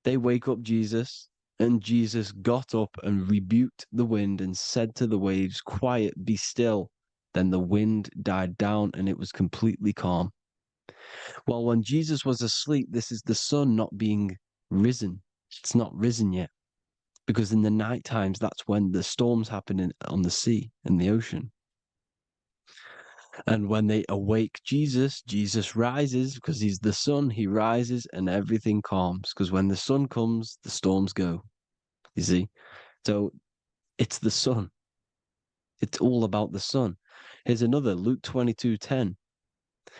S5: They wake up Jesus, and Jesus got up and rebuked the wind and said to the waves, quiet, be still. Then the wind died down and it was completely calm. Well, when Jesus was asleep, this is the sun not being risen. It's not risen yet. Because in the night times, that's when the storms happen on the sea, in the ocean. And when they awake Jesus, Jesus rises because he's the sun. He rises and everything calms. Because when the sun comes, the storms go. You see? So it's the sun. It's all about the sun. Here's another, Luke 22:10.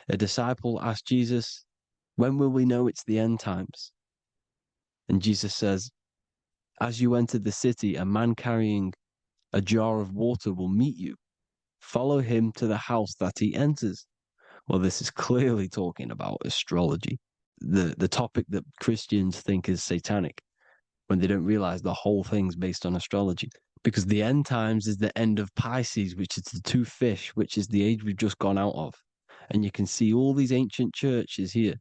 S5: A disciple asked Jesus, when will we know it's the end times? And Jesus says, as you enter the city, a man carrying a jar of water will meet you. Follow him to the house that he enters. Well, this is clearly talking about astrology, the topic that Christians think is satanic, when they don't realize the whole thing's based on astrology. Because the end times is the end of Pisces, which is the two fish, which is the age we've just gone out of. And you can see all these ancient churches here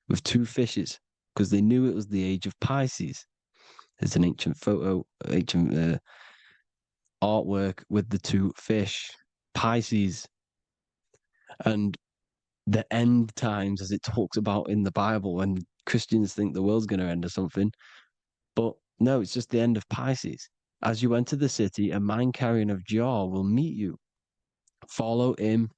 S5: with two fishes, because they knew it was the age of Pisces. There's an ancient photo, ancient artwork with the two fish, Pisces. And the end times, as it talks about in the Bible, when Christians think the world's going to end or something. But no, it's just the end of Pisces. As you enter the city, a man carrying a jar will meet you. Follow him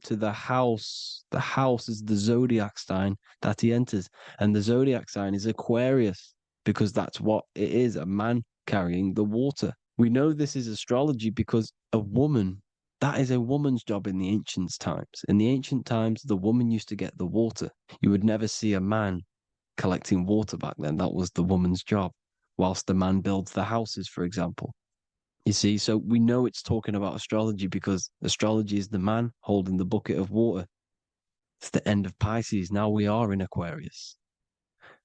S5: to the house. The house is the zodiac sign that he enters. And the zodiac sign is Aquarius, because that's what it is, a man carrying the water. We know this is astrology because a woman, that is a woman's job in the ancient times. In the ancient times, the woman used to get the water. You would never see a man collecting water back then. That was the woman's job, whilst the man builds the houses, for example. You see, so we know it's talking about astrology because astrology is the man holding the bucket of water. It's the end of Pisces. Now we are in Aquarius.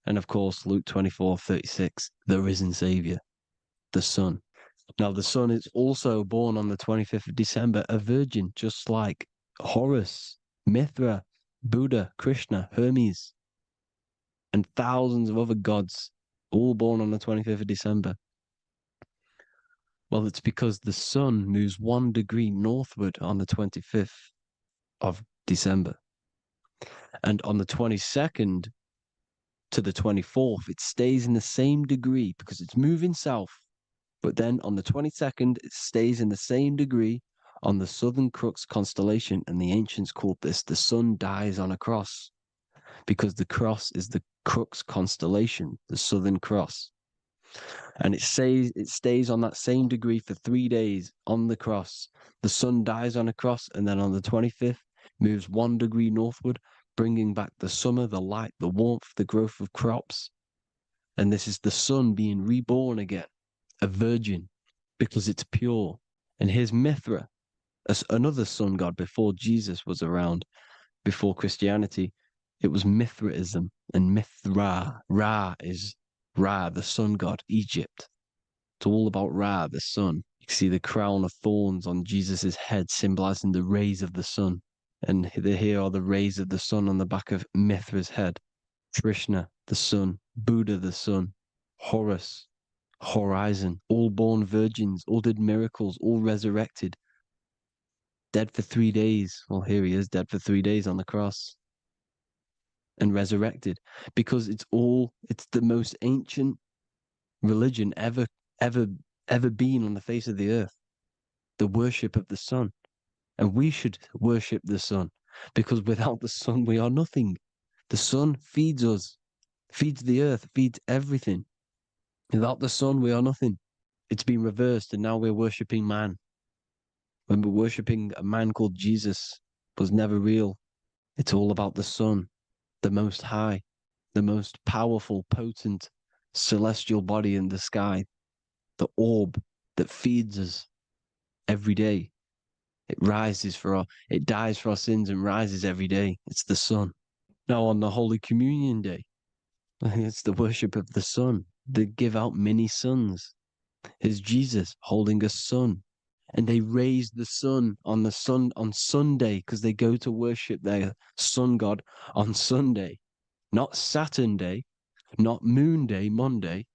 S5: And of course, Luke 24:36, the risen Savior, the Son. Now, the Son is also born on the 25th of December, a virgin, just like Horus, Mithra, Buddha, Krishna, Hermes, and thousands of other gods, all born on the 25th of December. Well, it's because the sun moves 1 degree northward on the 25th of December. And on the 22nd to the 24th, it stays in the same degree because it's moving south. But then on the 22nd, it stays in the same degree on the Southern Crux constellation. And the ancients called this the sun dies on a cross, because the cross is the Crux constellation, the Southern Cross. And it stays on that same degree for 3 days on the cross. The sun dies on a cross, and then on the 25th, moves 1 degree northward, bringing back the summer, the light, the warmth, the growth of crops. And this is the sun being reborn again, a virgin, because it's pure. And here's Mithra, another sun god before Jesus was around, before Christianity. It was Mithraism, and Mithra, Ra is Ra, the sun god, Egypt. It's all about Ra, the sun. You can see the crown of thorns on Jesus' head, symbolizing the rays of the sun. And here are the rays of the sun on the back of Mithra's head. Krishna, the sun. Buddha, the sun. Horus, horizon. All born virgins, all did miracles, all resurrected. Dead for 3 days. Well, here he is, dead for 3 days on the cross. And resurrected. Because it's the most ancient religion ever been on the face of the earth. The worship of the sun. And we should worship the sun, because without the sun we are nothing. The sun feeds us, feeds the earth, feeds everything. Without the sun we are nothing. It's been reversed, and now we're worshipping man. When we're worshipping a man called Jesus, was never real. It's all about the sun, the most high, the most powerful, potent, celestial body in the sky, the orb that feeds us every day. It dies for our sins and rises every day. It's the sun. Now on the Holy Communion Day, it's the worship of the sun. They give out many suns. Here's Jesus holding a sun. And they raise the sun on Sunday, because they go to worship their sun god on Sunday. Not Saturn Day, not Moon Day, Monday,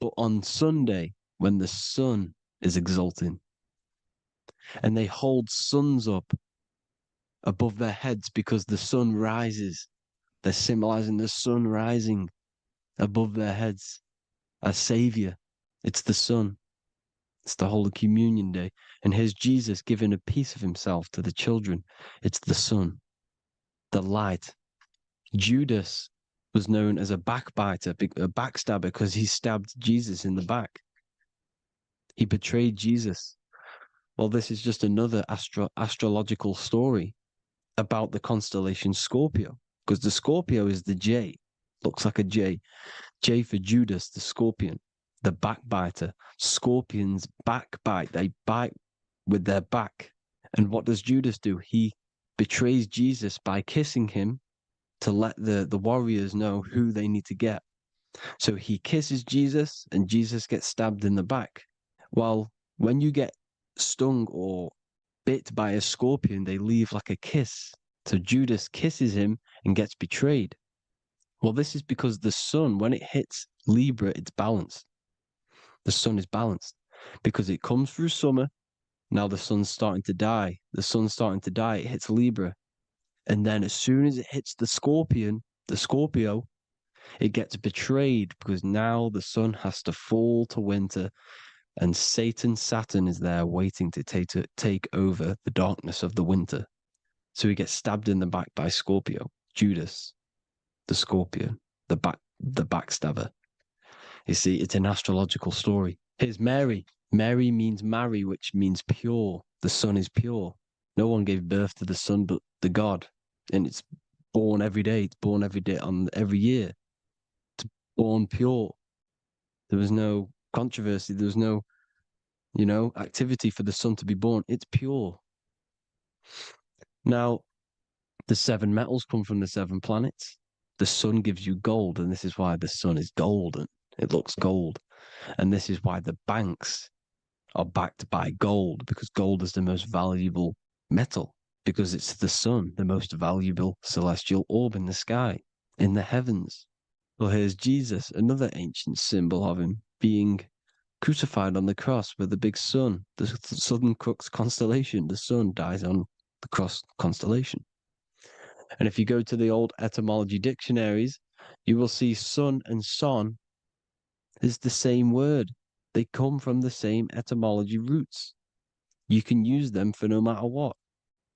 S5: but on Sunday when the sun is exalting. And they hold suns up above their heads because the sun rises. They're symbolizing the sun rising above their heads as Savior. It's the sun. It's the Holy Communion Day. And here's Jesus giving a piece of himself to the children. It's the sun, the light. Judas was known as a backbiter, a backstabber, because he stabbed Jesus in the back. He betrayed Jesus. Well, this is just another astrological story about the constellation Scorpio, because the Scorpio is the J, looks like a J. J for Judas, the scorpion, the backbiter. Scorpions backbite, they bite with their back. And what does Judas do? He betrays Jesus by kissing him to let the warriors know who they need to get. So he kisses Jesus, and Jesus gets stabbed in the back. Well, when you get stung or bit by a scorpion, they leave like a kiss. So Judas kisses him and gets betrayed. Well, this is because the sun, when it hits Libra, it's balanced. The sun is balanced because it comes through summer. Now the sun's starting to die. The sun's starting to die. It hits Libra. And then as soon as it hits the Scorpio, it gets betrayed because now the sun has to fall to winter. And Saturn is there waiting to take over the darkness of the winter. So he gets stabbed in the back by Scorpio, Judas, the scorpion, the backstabber. You see, it's an astrological story. Here's Mary. Mary means marry, which means pure. The sun is pure. No one gave birth to the sun but the God. And it's born every day. It's born every day on every year. It's born pure. There was no controversy. There was no, activity for the sun to be born. It's pure. Now, the 7 metals come from the 7 planets. The sun gives you gold, and this is why the sun is golden. It looks gold. And this is why the banks are backed by gold, because gold is the most valuable metal, because it's the sun, the most valuable celestial orb in the sky, in the heavens. Well, here's Jesus, another ancient symbol of him being crucified on the cross with the big sun, the Southern Crux constellation. The sun dies on the cross constellation. And if you go to the old etymology dictionaries, you will see sun and son is the same word. They come from the same etymology roots. You can use them for no matter what,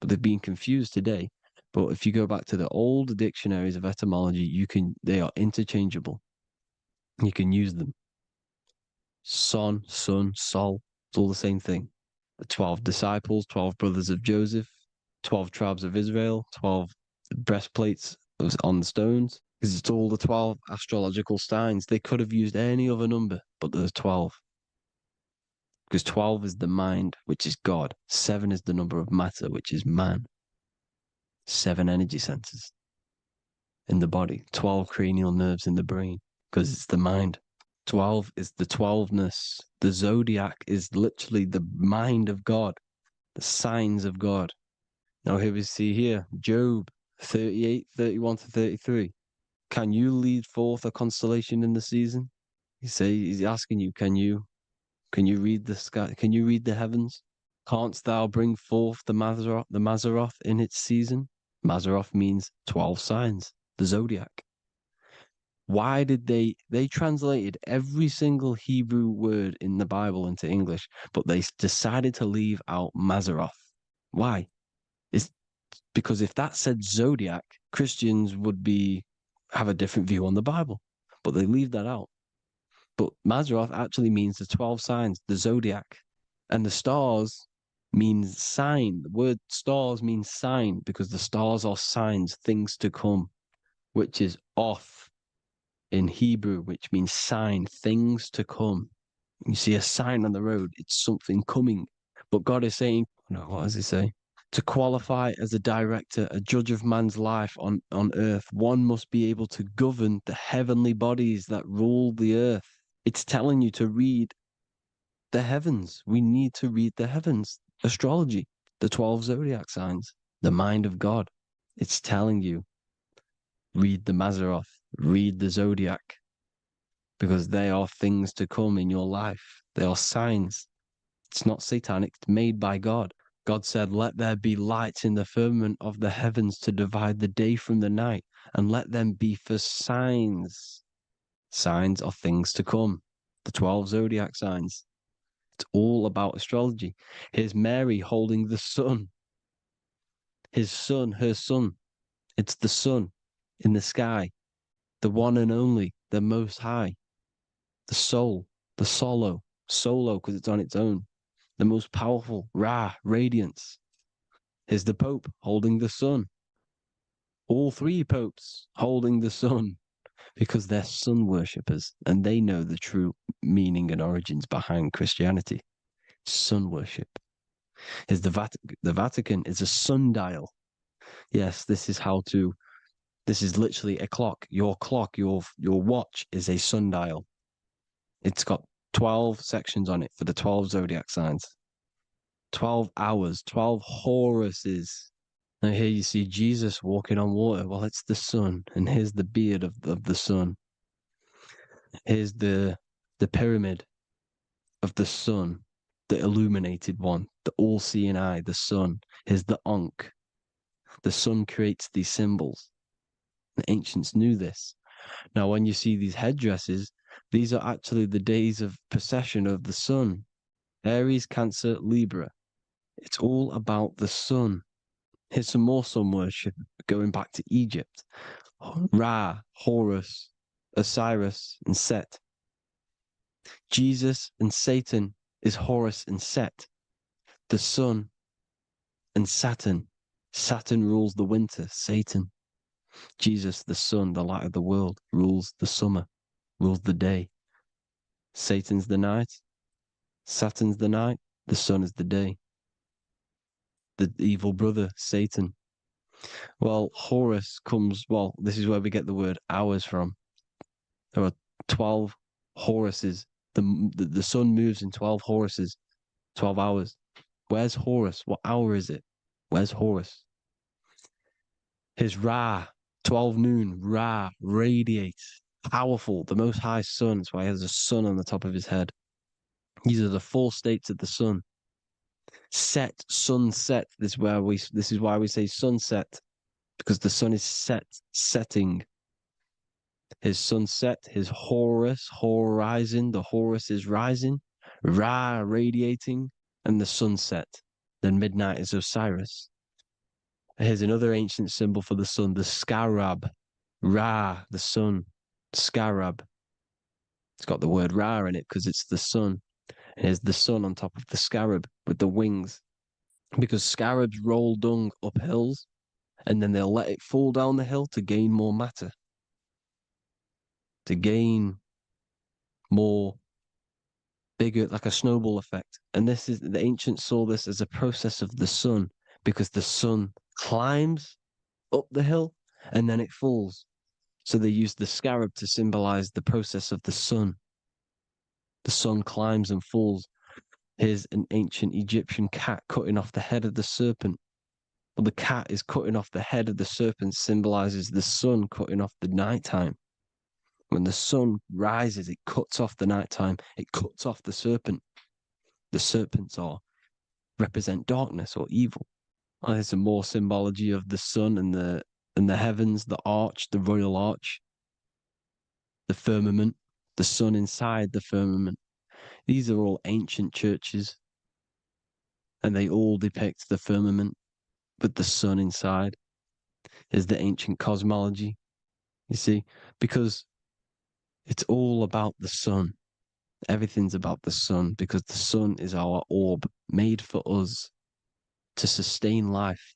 S5: but they've been confused today. But if you go back to the old dictionaries of etymology, they are interchangeable. You can use them. Son, sun, sol, it's all the same thing. The 12 disciples, 12 brothers of Joseph, 12 tribes of Israel, 12 breastplates on the stones, because it's all the 12 astrological signs. They could have used any other number, but there's 12. because 12 is the mind, which is God. 7 is the number of matter, which is man. 7 energy centers in the body. 12 cranial nerves in the brain, because it's the mind. 12 is the 12ness. The zodiac is literally the mind of God, the signs of God. Now here we see here, Job 38, 31 to 33. Can you lead forth a constellation in the season? He's asking you, can you read the sky? Can you read the heavens? Canst thou bring forth the Mazaroth in its season? Mazaroth means 12 signs, the zodiac. Why did they translated every single Hebrew word in the Bible into English, but they decided to leave out Mazaroth? Why? It's because if that said zodiac, Christians would have a different view on the Bible, but they leave that out. But Mazaroth actually means the 12 signs, the zodiac, and the stars means sign. The word stars means sign because the stars are signs, things to come, which is off in Hebrew, which means sign, things to come. You see a sign on the road, it's something coming. But God is saying, no, what does he say? To qualify as a director, a judge of man's life on earth, one must be able to govern the heavenly bodies that rule the earth. It's telling you to read the heavens. We need to read the heavens. Astrology, the 12 zodiac signs, the mind of God. It's telling you, read the Mazaroth, read the zodiac, because they are things to come in your life. They are signs. It's not satanic, it's made by God. God said, let there be lights in the firmament of the heavens to divide the day from the night, and let them be for signs. Signs are things to come. The 12 zodiac signs. It's all about astrology. Here's Mary holding the sun. His son, her son. It's the sun in the sky. The one and only, the most high. The soul, the solo because it's on its own. The most powerful, Ra, radiance. Here's the Pope holding the sun. All three popes holding the sun because they're sun worshippers and they know the true meaning and origins behind Christianity. Sun worship. Here's the Vatican is a sundial. Yes, this is literally a clock. Your watch is a sundial. It's got 12 sections on it for the 12 zodiac signs. 12 hours, 12 Horuses. Now here you see Jesus walking on water. Well, it's the sun, and here's the beard of the sun. Here's the pyramid of the sun, the illuminated one, the all-seeing eye, the sun. Here's the Ankh. The sun creates these symbols. The ancients knew this. Now, when you see these headdresses, these are actually the days of precession of the sun. Aries, Cancer, Libra. It's all about the sun. Here's some more sun worship going back to Egypt. Ra, Horus, Osiris, and Set. Jesus and Satan is Horus and Set. The sun and Saturn. Saturn rules the winter, Satan. Jesus, the sun, the light of the world, rules the summer, rules the day. Satan's the night, Saturn's the night, the sun is the day. The evil brother, Satan. Well, Horus this is where we get the word hours from. There are 12 Horuses. The sun moves in 12 Horuses, 12 hours. Where's Horus? What hour is it? Where's Horus? His Ra, 12 noon, Ra, radiates, powerful, the most high sun. That's why he has a sun on the top of his head. These are the 4 states of the sun. Set, sunset. This is why we say sunset, because the sun is setting. His sunset, his Horus, horizon. The Horus is rising, Ra radiating, and the sunset. Then midnight is Osiris. Here's another ancient symbol for the sun, the scarab. Ra, the sun, scarab. It's got the word Ra in it because it's the sun. And here's the sun on top of the scarab with the wings. Because scarabs roll dung up hills and then they'll let it fall down the hill to gain more matter. To gain more bigger, like a snowball effect. And this is the ancients saw this as a process of the sun, because the sun climbs up the hill and then it falls. So they used the scarab to symbolize the process of the sun. The sun climbs and falls. Here's an ancient Egyptian cat cutting off the head of the serpent. Well, the cat is cutting off the head of the serpent, symbolizes the sun cutting off the nighttime. When the sun rises, it cuts off the nighttime. It cuts off the serpent. The serpents represent darkness or evil. Oh, there's some more symbology of the sun and the heavens, the arch, the royal arch, the firmament, the sun inside the firmament. These are all ancient churches, and they all depict the firmament with the sun inside. Is the ancient cosmology, you see, because it's all about the sun. Everything's about the sun, because the sun is our orb made for us to sustain life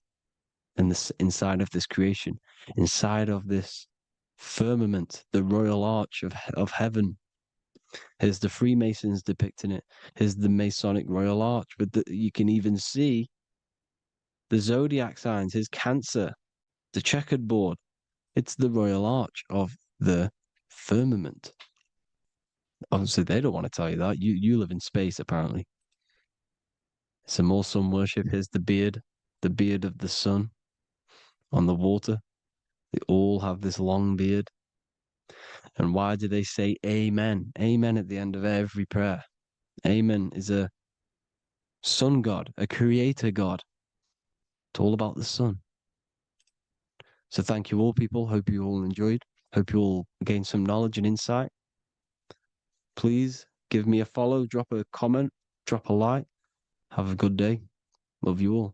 S5: and this inside of this creation, inside of this firmament, the royal arch of heaven. Here's the Freemasons depicting it. Here's the Masonic royal arch, but you can even see the zodiac signs. Here's Cancer, the checkered board. It's the royal arch of the firmament. Obviously, they don't want to tell you that. You live in space, apparently. Some more sun worship. Here's the beard of the sun on the water. They all have this long beard. And why do they say amen? Amen at the end of every prayer. Amen is a sun god, a creator god. It's all about the sun. So thank you all, people. Hope you all enjoyed. Hope you all gained some knowledge and insight. Please give me a follow, drop a comment, drop a like. Have a good day. Love you all.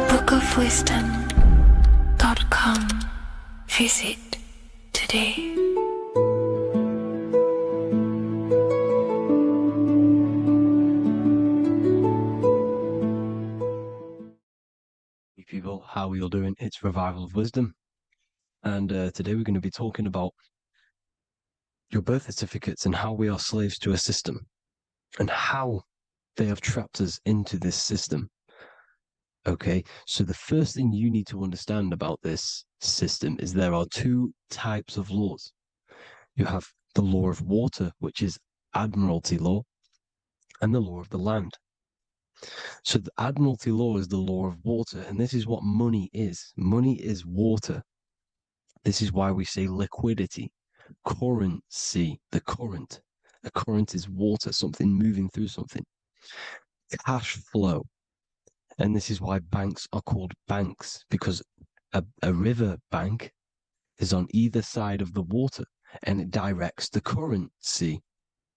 S2: bookofwisdom.com. Visit today.
S5: People, how are you all doing? It's Revival of Wisdom, and today we're going to be talking about your birth certificates and how we are slaves to a system and how they have trapped us into this system. Okay, so the first thing you need to understand about this system is there are two types of laws. You have the law of water, which is admiralty law, and the law of the land. So the admiralty law is the law of water, and this is what money is. Money is water. This is why we say liquidity, currency, the current. A current is water, something moving through something. Cash flow. And this is why banks are called banks, because a river bank is on either side of the water and it directs the currency.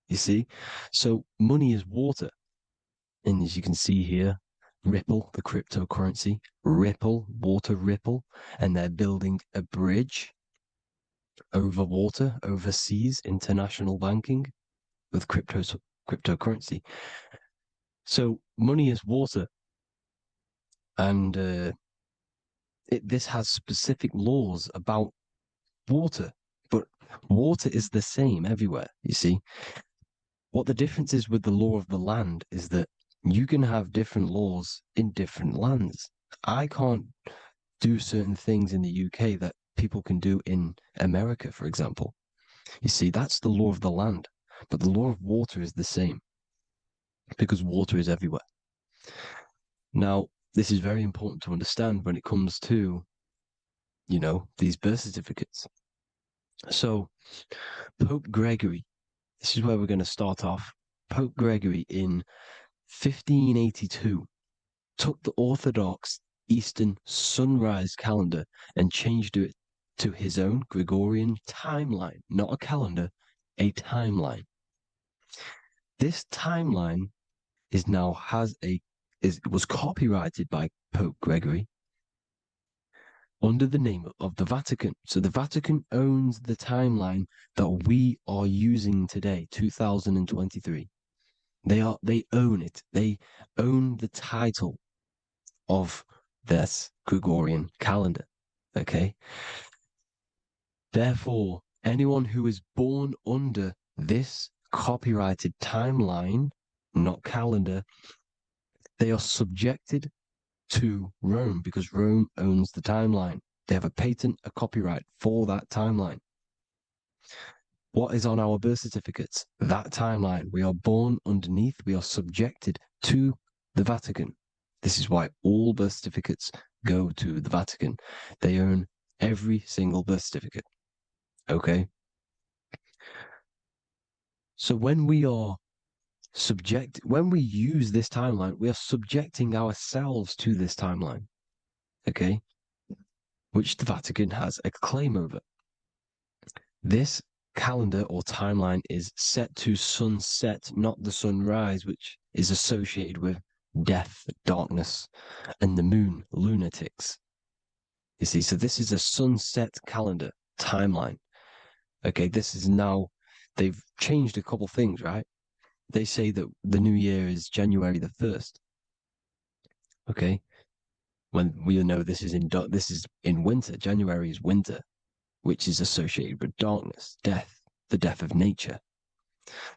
S5: You see? So money is water. And as you can see here, Ripple, the cryptocurrency, Ripple, water Ripple, and they're building a bridge over water, overseas, international banking with cryptocurrency. So money is water. And this has specific laws about water, but water is the same everywhere, you see. What the difference is with the law of the land is that you can have different laws in different lands. I can't do certain things in the UK that people can do in America, for example. You see, that's the law of the land, but the law of water is the same because water is everywhere. Now, this is very important to understand when it comes to, these birth certificates. So, Pope Gregory, this is where we're going to start off. Pope Gregory in 1582 took the Orthodox Eastern sunrise calendar and changed it to his own Gregorian timeline, not a calendar, a timeline. This timeline was copyrighted by Pope Gregory under the name of the Vatican. So the Vatican owns the timeline that we are using today, 2023. They own it. They own the title of this Gregorian calendar. Okay? Therefore, anyone who is born under this copyrighted timeline, not calendar, they are subjected to Rome because Rome owns the timeline. They have a patent, a copyright for that timeline. What is on our birth certificates? That timeline. We are born underneath, we are subjected to the Vatican. This is why all birth certificates go to the Vatican. They own every single birth certificate. Okay? So when we use this timeline, we are subjecting ourselves to this timeline. Okay? Which the Vatican has a claim over. This calendar or timeline is set to sunset, not the sunrise, which is associated with death, darkness, and the moon, lunatics. You see, so this is a sunset calendar timeline. Okay, this is now, they've changed a couple things, right? They say that the new year is January the 1st. Okay, when we know this is in winter. January is winter, which is associated with darkness, death, the death of nature.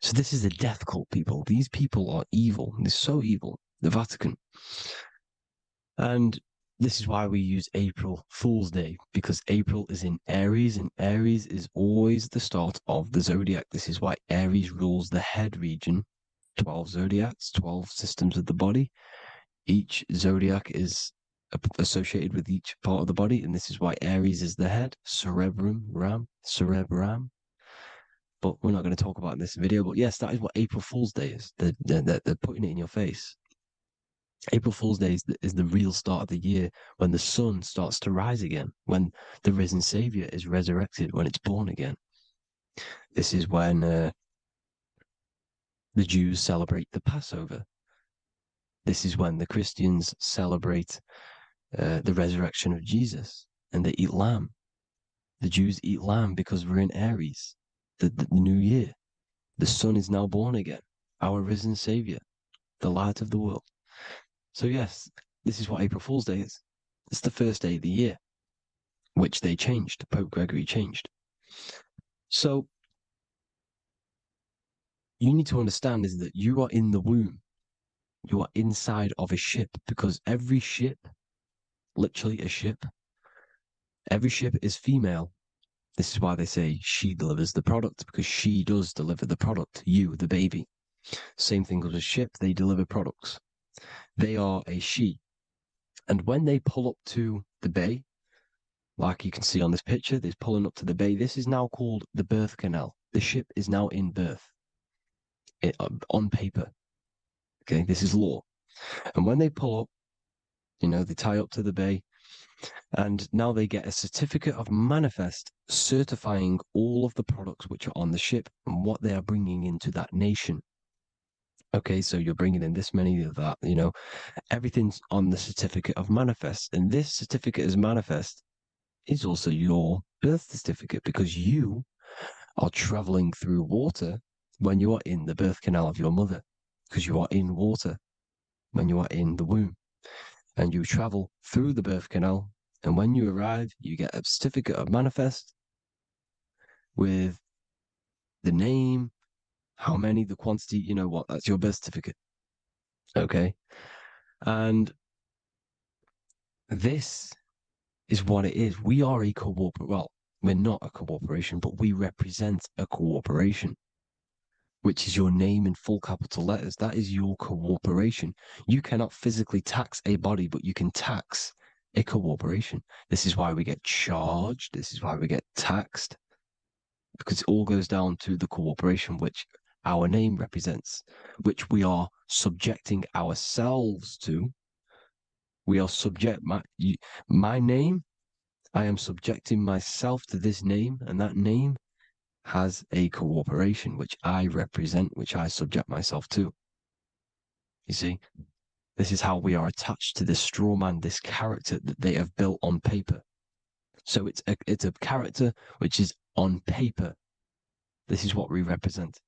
S5: So this is a death cult, people. These people are evil. They're so evil. The Vatican. And this is why we use April Fool's Day, because April is in Aries, and Aries is always the start of the zodiac. This is why Aries rules the head region. 12 zodiacs, 12 systems of the body. Each zodiac is associated with each part of the body, and this is why Aries is the head, cerebrum. But we're not going to talk about in this video. But yes, that is what April Fool's Day is. They're putting it in your face. April Fool's Day is the real start of the year, when the sun starts to rise again, when the risen Savior is resurrected, when it's born again. This is when the Jews celebrate the Passover. This is when the Christians celebrate the resurrection of Jesus, and they eat lamb. The Jews eat lamb because we're in Aries, the new year. The sun is now born again, our risen Savior, the light of the world. So yes, this is what April Fool's Day is. It's the first day of the year, which they changed. Pope Gregory changed. So you need to understand is that you are in the womb. You are inside of a ship, because every ship, literally a ship, every ship is female. This is why they say she delivers the product, because she does deliver the product, you, the baby. Same thing with a ship, they deliver products. They are a she. And when they pull up to the bay, like you can see on this picture, they're pulling up to the bay. This is now called the birth canal. The ship is now in birth on paper. Okay, this is law. And when they pull up, they tie up to the bay, and now they get a certificate of manifest certifying all of the products which are on the ship and what they are bringing into that nation. Okay, so you're bringing in this many of that, everything's on the certificate of manifest. And this certificate of manifest is also your birth certificate, because you are traveling through water when you are in the birth canal of your mother, because you are in water when you are in the womb, and you travel through the birth canal. And when you arrive, you get a certificate of manifest with the name, how many, the quantity, that's your birth certificate. Okay. And this is what it is. We are a we're not a corporation, but we represent a corporation, which is your name in full capital letters. That is your corporation. You cannot physically tax a body, but you can tax a corporation. This is why we get charged. This is why we get taxed, because it all goes down to the corporation which our name represents, which we are subjecting ourselves to. We are my name. I am subjecting myself to this name, and that name has a corporation which I represent, which I subject myself to. You see, this is how we are attached to this straw man, this character that they have built on paper. So it's a character which is on paper. This is what we represent.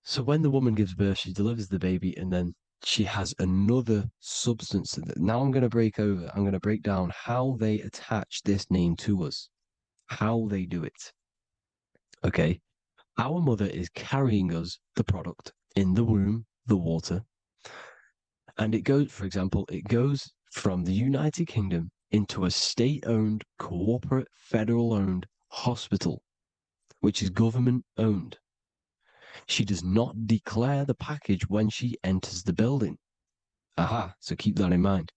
S5: So when the woman gives birth, she delivers the baby, and then she has another substance. Now I'm going to break down how they attach this name to us, how they do it. Okay. Our mother is carrying us the product in the womb, the water. And it goes, for example, it goes from the United Kingdom into a state-owned, corporate, federal-owned hospital, which is government-owned. She does not declare the package when she enters the building. Aha, so keep that in mind.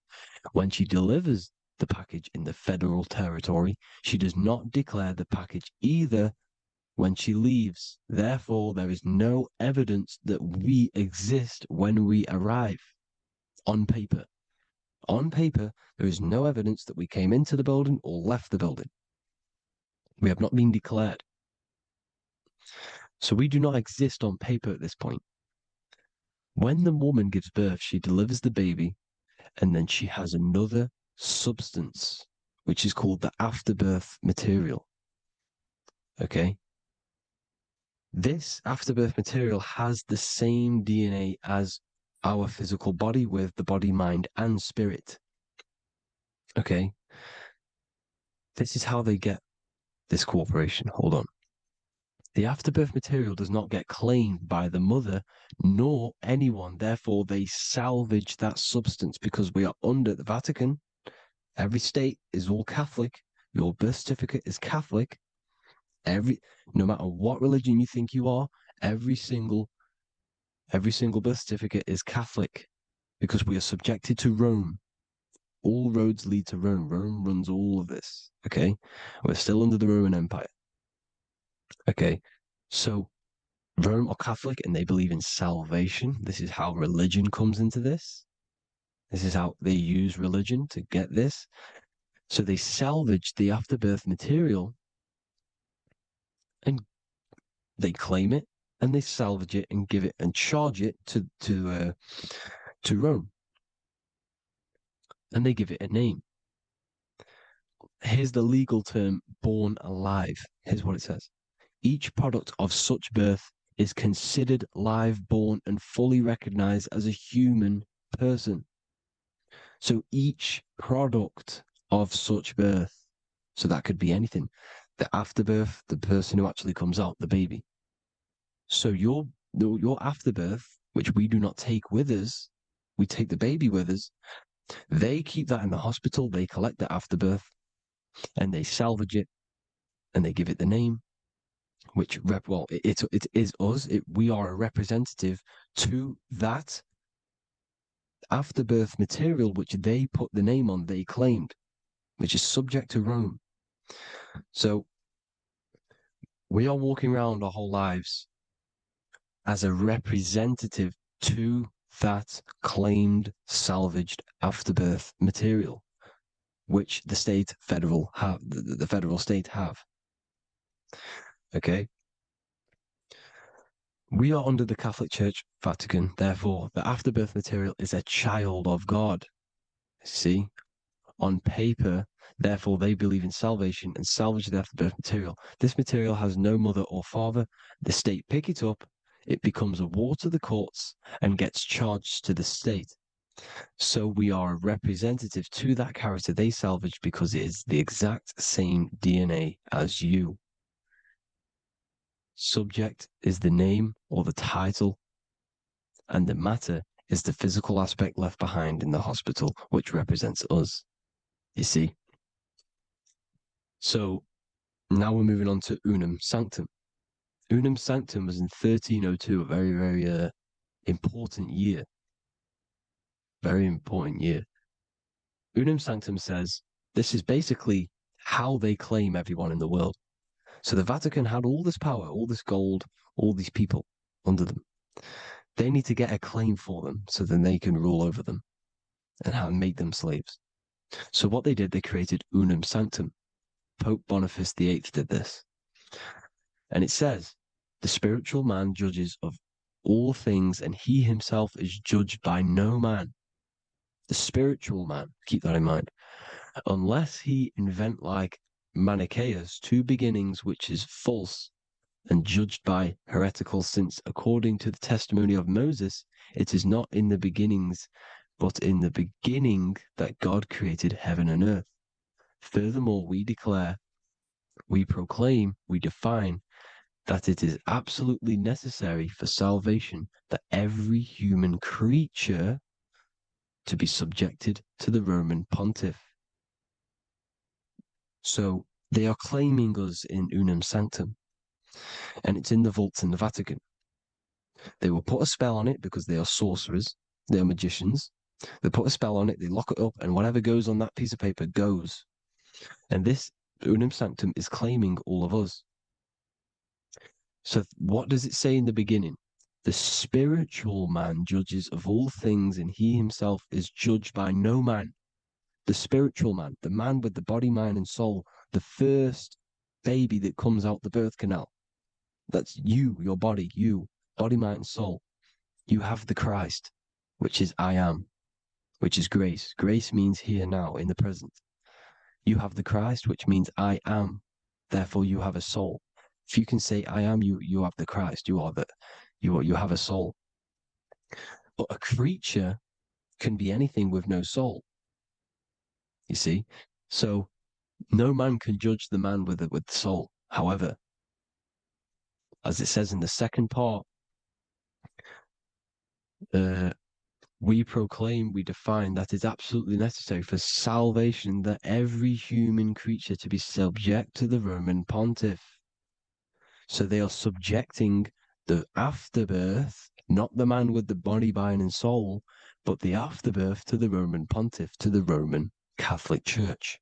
S5: When she delivers the package in the federal territory, she does not declare the package either when she leaves. Therefore, there is no evidence that we exist when we arrive. On paper. On paper, there is no evidence that we came into the building or left the building. We have not been declared. So we do not exist on paper at this point. When the woman gives birth, she delivers the baby, and then she has another substance, which is called the afterbirth material. Okay? This afterbirth material has the same DNA as our physical body with the body, mind, and spirit. Okay? This is how they get this cooperation. Hold on. The afterbirth material does not get claimed by the mother nor anyone. Therefore, they salvage that substance because we are under the Vatican. Every state is all Catholic. Your birth certificate is Catholic. No matter what religion you think you are, every single birth certificate is Catholic because we are subjected to Rome. All roads lead to Rome. Rome runs all of this. Okay? We're still under the Roman Empire. Okay? So Rome are Catholic and they believe in salvation. This is how religion comes into this. This is how they use religion to get this. So they salvage the afterbirth material and they claim it and they salvage it and give it and charge it to Rome. And they give it a name. Here's the legal term, born alive. Here's what it says. Each product of such birth is considered live, born, and fully recognized as a human person. So each product of such birth, so that could be anything, the afterbirth, the person who actually comes out, the baby. So your afterbirth, which we do not take with us, we take the baby with us, they keep that in the hospital, they collect the afterbirth, and they salvage it, and they give it the name, which, it is us, we are a representative to that afterbirth material, which they put the name on, they claimed, which is subject to Rome. So we are walking around our whole lives as a representative to that claimed salvaged afterbirth material, which the federal state have. Okay? We are under the Catholic Church, Vatican, therefore the afterbirth material is a child of God. See? On paper, therefore they believe in salvation and salvage the afterbirth material. This material has no mother or father. The state pick it up, it becomes a war to the courts and gets charged to the state. So we are a representative to that character they salvaged because it is the exact same DNA as you. Subject is the name or the title, and the matter is the physical aspect left behind in the hospital, which represents us. You see? So now we're moving on to Unum Sanctum. Unum Sanctum was in 1302, a very, very important year. Very important year. Unum Sanctum says this is basically how they claim everyone in the world. So the Vatican had all this power, all this gold, all these people under them. They need to get a claim for them so then they can rule over them and make them slaves. So what they did, they created Unum Sanctum. Pope Boniface VIII did this. And it says, the spiritual man judges of all things and he himself is judged by no man. The spiritual man, keep that in mind, unless he invent like Manichaeus, two beginnings, which is false, and judged by hereticals, since according to the testimony of Moses, it is not in the beginnings, but in the beginning that God created heaven and earth. Furthermore, we declare, we proclaim, we define that it is absolutely necessary for salvation that every human creature to be subjected to the Roman pontiff. So they are claiming us in unum sanctum, and it's in the vaults in the Vatican. They will put a spell on it because they are sorcerers, they are magicians. They put a spell on it, they lock it up, and whatever goes on that piece of paper goes. And this unum sanctum is claiming all of us. So what does it say in the beginning? The spiritual man judges of all things, and he himself is judged by no man. The spiritual man, the man with the body, mind, and soul, the first baby that comes out the birth canal. That's you, your body, you, body, mind, and soul. You have the Christ, which is I am, which is grace. Grace means here now, in the present. You have the Christ, which means I am. Therefore, you have a soul. If you can say I am, you have the Christ. You have a soul. But a creature can be anything with no soul. You see, so no man can judge the man with the soul. However, as it says in the second part, we proclaim, we define that it's absolutely necessary for salvation that every human creature to be subject to the Roman pontiff. So they are subjecting the afterbirth, not the man with the body, mind, and soul, but the afterbirth to the Roman pontiff, to the Roman Catholic Church.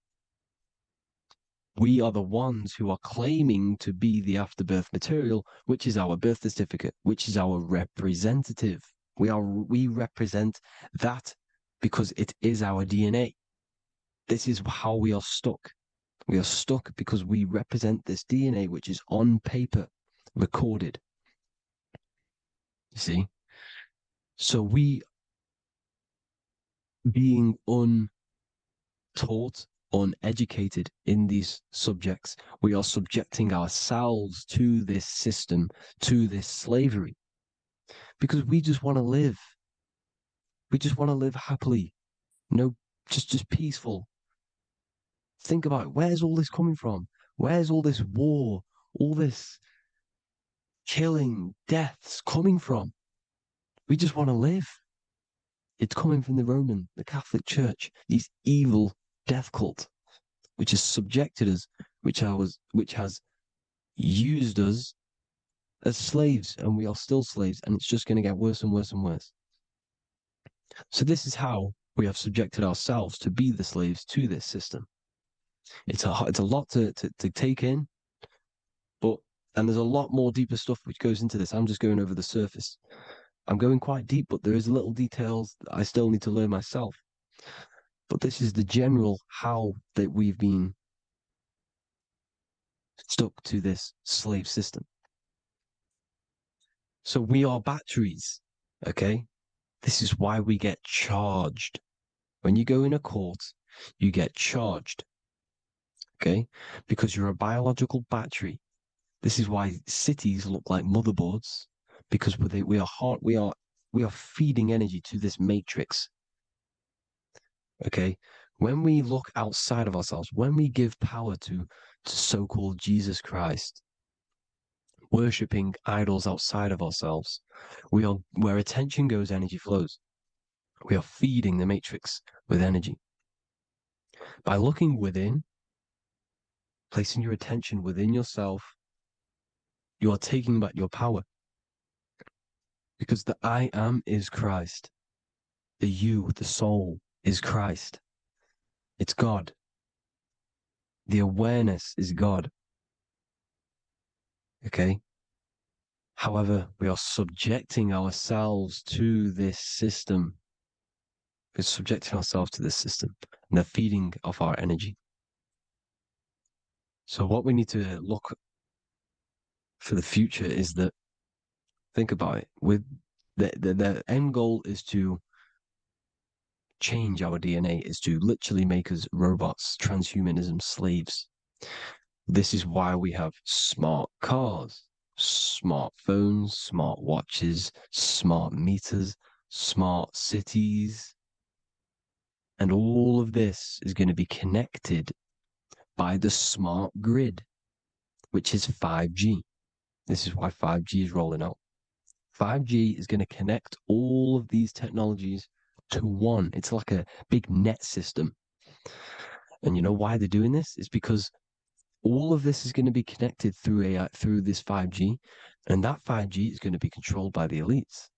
S5: We are the ones who are claiming to be the afterbirth material, which is our birth certificate, which is our representative. We represent that because it is our DNA. This is how we are stuck. We are stuck because we represent this DNA, which is on paper, recorded. You see? So we, being untaught, uneducated in these subjects, we are subjecting ourselves to this system, to this slavery, because we just want to live. We just want to live happily, just peaceful. Think about it. Where's all this coming from? Where's all this war, all this killing, deaths coming from? We just want to live. It's coming from the Catholic Church, these evil death cult, which has subjected us, which has used us as slaves, and we are still slaves, and it's just going to get worse and worse and worse. So this is how we have subjected ourselves to be the slaves to this system. It's a lot to take in, and there's a lot more deeper stuff which goes into this. I'm just going over the surface. I'm going quite deep, but there is little details that I still need to learn myself. But this is the general how that we've been stuck to this slave system. So we are batteries, okay? This is why we get charged. When you go in a court, you get charged, okay? Because you're a biological battery. This is why cities look like motherboards, because we are feeding energy to this matrix. Okay, when we look outside of ourselves, when we give power to so-called Jesus Christ, worshipping idols outside of ourselves, where attention goes, energy flows. We are feeding the matrix with energy. By looking within, placing your attention within yourself, you are taking back your power. Because the I am is Christ. The you, the soul, is Christ. It's God. The awareness is God. Okay? However, we are subjecting ourselves to this system. We're subjecting ourselves to this system and the feeding of our energy. So what we need to look for the future is that, think about it, with the end goal is to change our DNA, is to literally make us robots, transhumanism, slaves. This is why we have smart cars. smartphones, smart watches, smart meters, smart cities. And all of this is going to be connected by the smart grid, which is 5G. This is why 5G is rolling out. 5G is going to connect all of these technologies to one. It's like a big net system. And you know why they're doing this? It's because all of this is going to be connected through AI, through this 5G, and that 5G is going to be controlled by the elites.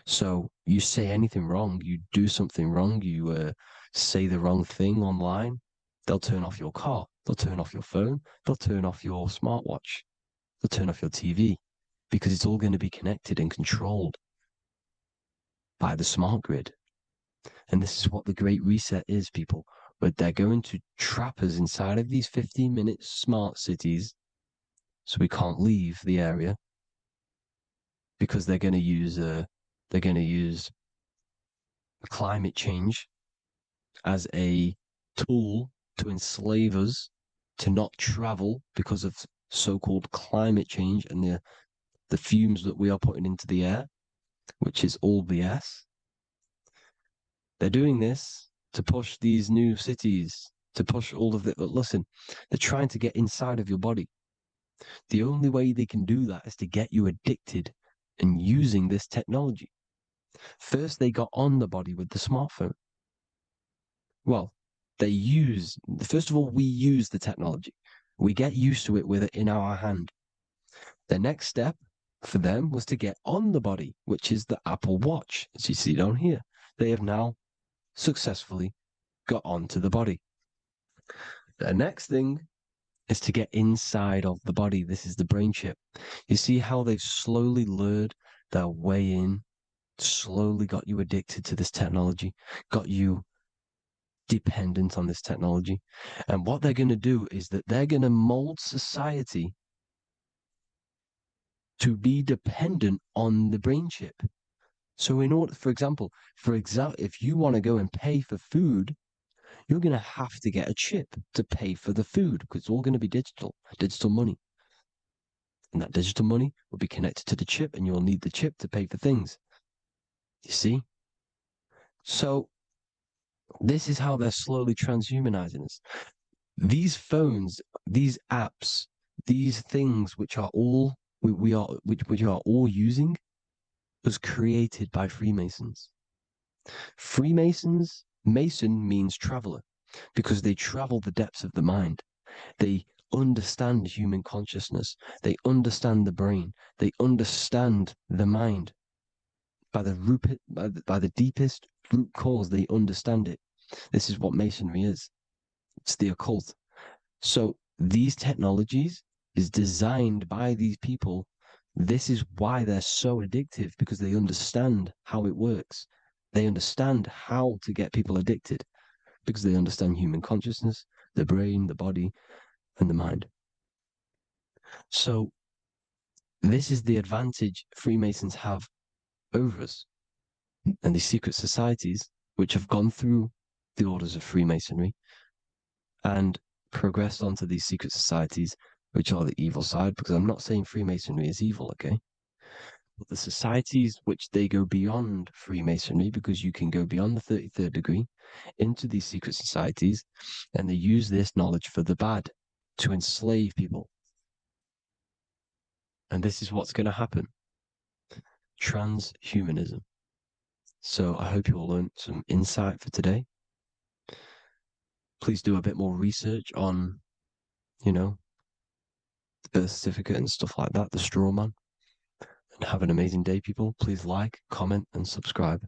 S5: So you say anything wrong, you do something wrong, you say the wrong thing online, they'll turn off your car, they'll turn off your phone, they'll turn off your smartwatch, they'll turn off your TV, because it's all going to be connected and controlled by the smart grid. And this is what the Great Reset is, people. But they're going to trap us inside of these 15-minute smart cities so we can't leave the area, because they're going to use climate change as a tool to enslave us to not travel because of so-called climate change and the fumes that we are putting into the air, which is all BS. They're doing this to push these new cities, to push all of it. But listen, they're trying to get inside of your body. The only way they can do that is to get you addicted and using this technology. First, they got on the body with the smartphone. Well, first of all, we use the technology. We get used to it with it in our hand. The next step for them was to get on the body, which is the Apple Watch, as you see down here. They have now successfully got onto the body. The next thing is to get inside of the body. This is the brain chip. You see how they've slowly lured their way in, slowly got you addicted to this technology, got you dependent on this technology. And what they're going to do is that they're going to mold society to be dependent on the brain chip. So in order, for example, if you want to go and pay for food, you're going to have to get a chip to pay for the food, because it's all going to be digital money. And that digital money will be connected to the chip, and you'll need the chip to pay for things. You see? So this is how they're slowly transhumanizing us. These phones, these apps, these things which are all which are all using was created by Freemasons. Mason means traveler, because they travel the depths of the mind. They understand human consciousness. They understand the brain. They understand the mind. By the deepest root cause, they understand it. This is what Masonry is. It's the occult. So these technologies is designed by these people. This is why they're so addictive, because they understand how it works. They understand how to get people addicted, because they understand human consciousness, the brain, the body, and the mind. So this is the advantage Freemasons have over us. And these secret societies, which have gone through the orders of Freemasonry and progressed onto these secret societies, which are the evil side, because I'm not saying Freemasonry is evil, okay? But the societies which they go beyond Freemasonry, because you can go beyond the 33rd degree into these secret societies, and they use this knowledge for the bad, to enslave people. And this is what's going to happen. Transhumanism. So I hope you all learned some insight for today. Please do a bit more research on, the birth certificate and stuff like that, the straw man. And have an amazing day, people. Please like, comment, and subscribe.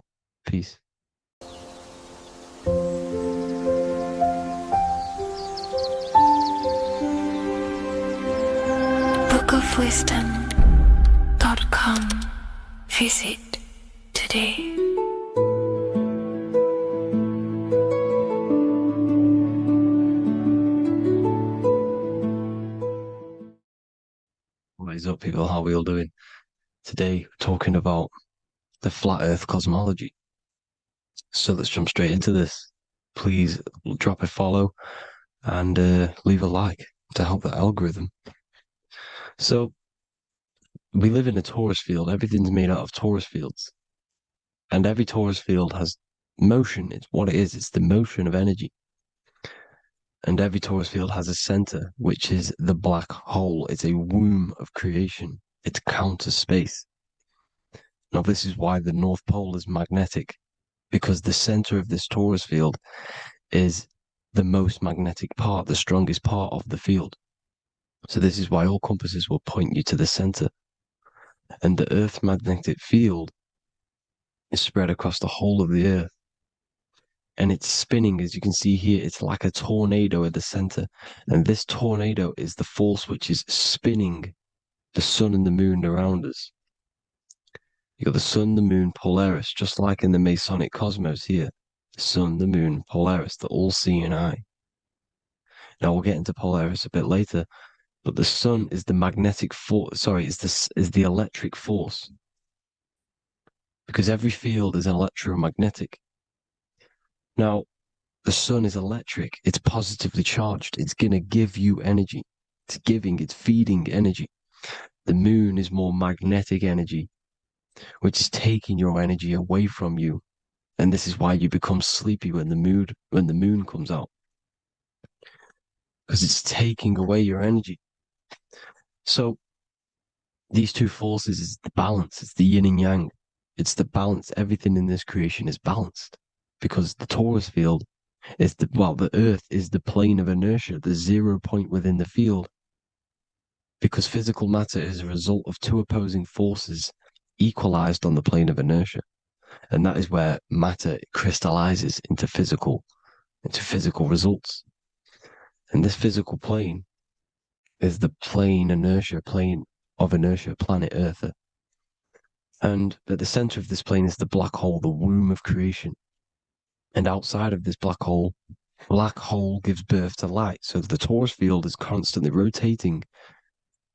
S5: Peace.
S2: bookofwisdom.com. Visit today.
S5: What is up, people? How are we all doing? Today, we're talking about the flat earth cosmology. So let's jump straight into this. Please drop a follow and leave a like to help the algorithm. So we live in a torus field. Everything's made out of torus fields. And every torus field has motion. It's what it is. It's the motion of energy. And every torus field has a center, which is the black hole. It's a womb of creation. It's counter space. Now, this is why the North Pole is magnetic, because the center of this torus field is the most magnetic part, the strongest part of the field. So this is why all compasses will point you to the center. And the Earth's magnetic field is spread across the whole of the Earth. And it's spinning, as you can see here, it's like a tornado at the center. And this tornado is the force which is spinning the sun and the moon around us. You got the sun, the moon, Polaris, just like in the Masonic cosmos here. The sun, the moon, Polaris, the all-seeing eye. Now we'll get into Polaris a bit later, but the sun is the magnetic force. Sorry, is the electric force, because every field is electromagnetic. Now, the sun is electric. It's positively charged. It's gonna give you energy. It's feeding energy. The moon is more magnetic energy, which is taking your energy away from you. And this is why you become sleepy when the moon comes out, because it's taking away your energy. So these two forces is the balance. It's the yin and yang. It's the balance. Everything in this creation is balanced, because the torus field is the Earth is the plane of inertia, the 0 point within the field, because physical matter is a result of two opposing forces equalized on the plane of inertia. And that is where matter crystallizes into physical results. And this physical plane is the plane of inertia, planet Earth. And at the center of this plane is the black hole, the womb of creation. And outside of this black hole gives birth to light. So the torus field is constantly rotating,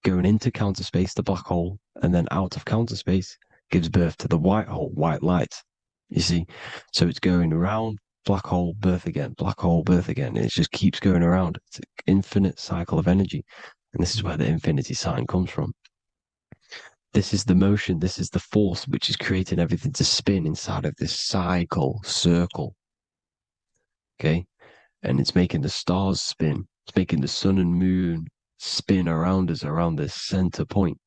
S5: going into counter space, the black hole, and then out of counter space gives birth to the white hole, white light. You see? So it's going around, black hole, birth again, black hole, birth again. And it just keeps going around. It's an infinite cycle of energy. And this is where the infinity sign comes from. This is the motion, this is the force which is creating everything to spin inside of this circle. Okay? And it's making the stars spin. It's making the sun and moon spin around us, around this center point.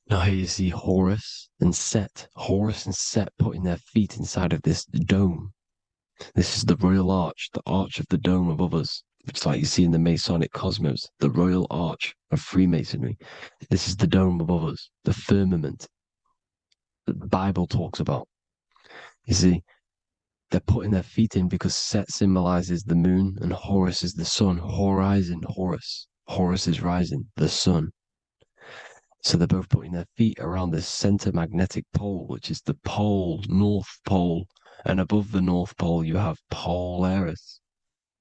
S5: Now here you see Horus and Set putting their feet inside of this dome. This is the royal arch, the arch of the dome above us, which is like you see in the Masonic cosmos, the royal arch of Freemasonry. This is the dome above us, the firmament that the Bible talks about. You see, they're putting their feet in because Set symbolizes the moon and Horus is the sun. Horizon, Horus. Horus is rising, the sun. So they're both putting their feet around this center magnetic pole, which is the pole, North Pole. And above the North Pole, you have Polaris,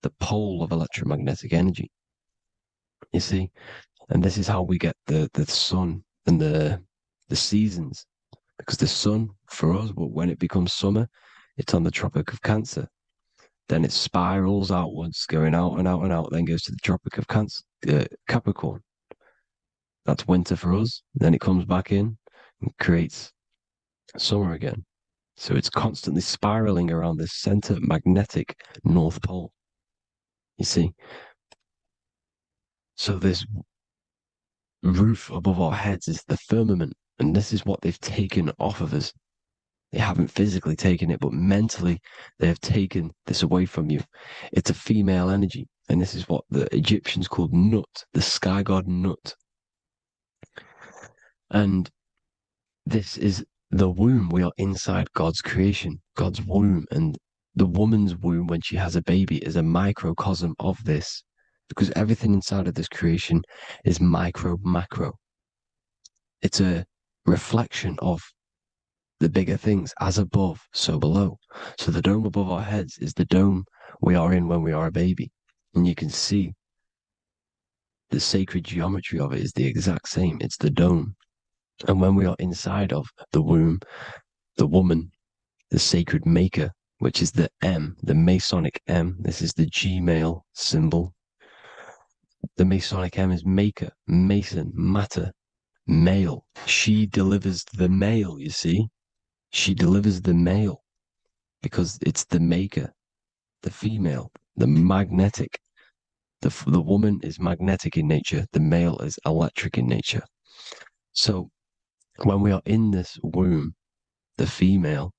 S5: the pole of electromagnetic energy. You see? And this is how we get the sun and the seasons. Because the sun, for us, when it becomes summer, it's on the Tropic of Cancer. Then it spirals outwards, going out and out and out, then goes to the Tropic of Capricorn. That's winter for us. Then it comes back in and creates summer again. So it's constantly spiraling around this center magnetic North Pole. You see? So this roof above our heads is the firmament. And this is what they've taken off of us. They haven't physically taken it, but mentally they have taken this away from you. It's a female energy. And this is what the Egyptians called Nut, the sky god Nut. And this is the womb. We are inside God's creation, God's womb. And the woman's womb, when she has a baby, is a microcosm of this, because everything inside of this creation is macro. It's a reflection of the bigger things, as above, so below. So the dome above our heads is the dome we are in when we are a baby. And you can see the sacred geometry of it is the exact same. It's the dome. And when we are inside of the womb, the woman, the sacred maker, which is the M, the Masonic M, this is the Gmail symbol. The Masonic M is maker, mason, matter, male. She delivers the male, you see. She delivers the male because it's the maker, the female, the magnetic. The woman is magnetic in nature. The male is electric in nature. So when we are in this womb, the female,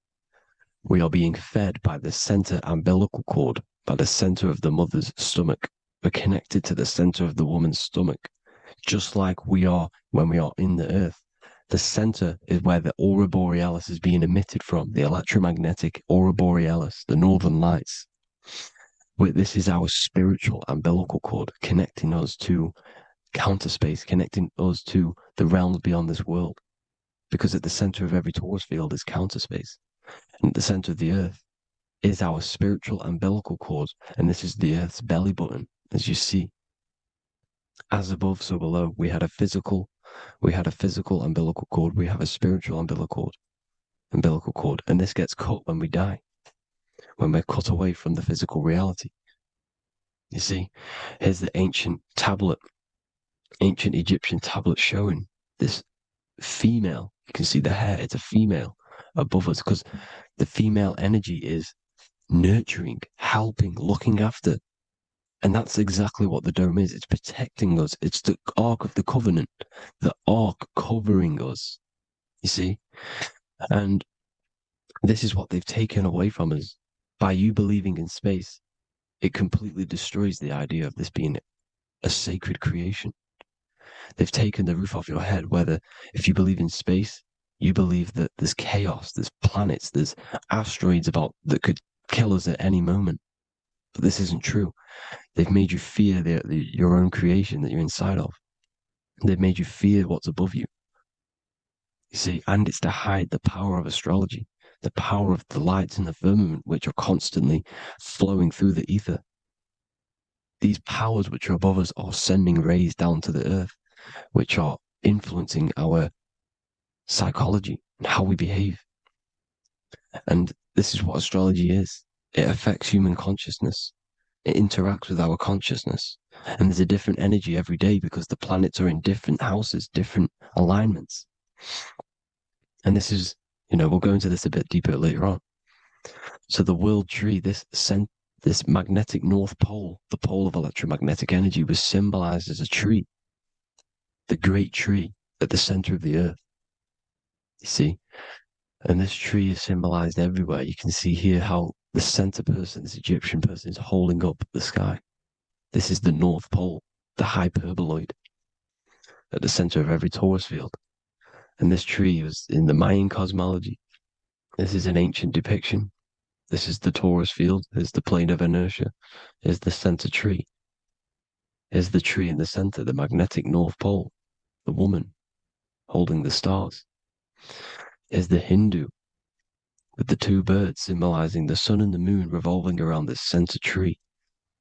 S5: we are being fed by the center umbilical cord, by the center of the mother's stomach. We're connected to the center of the woman's stomach, just like we are when we are in the earth. The center is where the aurora borealis is being emitted from, the electromagnetic aurora borealis, the northern lights. This is our spiritual umbilical cord, connecting us to counter space, connecting us to the realms beyond this world. Because at the center of every torus field is counter space. And at the center of the earth is our spiritual umbilical cord. And this is the earth's belly button, as you see. As above, so below. We had a physical umbilical cord. We have a spiritual umbilical cord. And this gets cut when we die, when we're cut away from the physical reality. You see, here's the ancient Egyptian tablet showing this female. You can see the hair, it's a female above us because the female energy is nurturing, helping, looking after. And that's exactly what the dome is. It's protecting us. It's the Ark of the Covenant, the Ark covering us, you see? And this is what they've taken away from us. By you believing in space, it completely destroys the idea of this being a sacred creation. They've taken the roof off your head, whether if you believe in space, you believe that there's chaos, there's planets, there's asteroids that could kill us at any moment. But this isn't true. They've made you fear your own creation that you're inside of. They've made you fear what's above you. You see, and it's to hide the power of astrology, the power of the lights in the firmament, which are constantly flowing through the ether. These powers which are above us are sending rays down to the earth, which are influencing our psychology and how we behave. And this is what astrology is. It affects human consciousness. It interacts with our consciousness. And there's a different energy every day because the planets are in different houses, different alignments. And this is, we'll go into this a bit deeper later on. So the world tree, this magnetic north pole, the pole of electromagnetic energy, was symbolized as a tree, the great tree at the center of the earth. You see? And this tree is symbolized everywhere. You can see here how the center person, this Egyptian person, is holding up the sky. This is the North Pole, the hyperboloid, at the center of every torus field. And this tree was in the Mayan cosmology. This is an ancient depiction. This is the torus field. There's the plane of inertia. Here's the center tree. Here's the tree in the center, the magnetic North Pole, the woman holding the stars. Here's the Hindu with the two birds symbolizing the sun and the moon revolving around this center tree.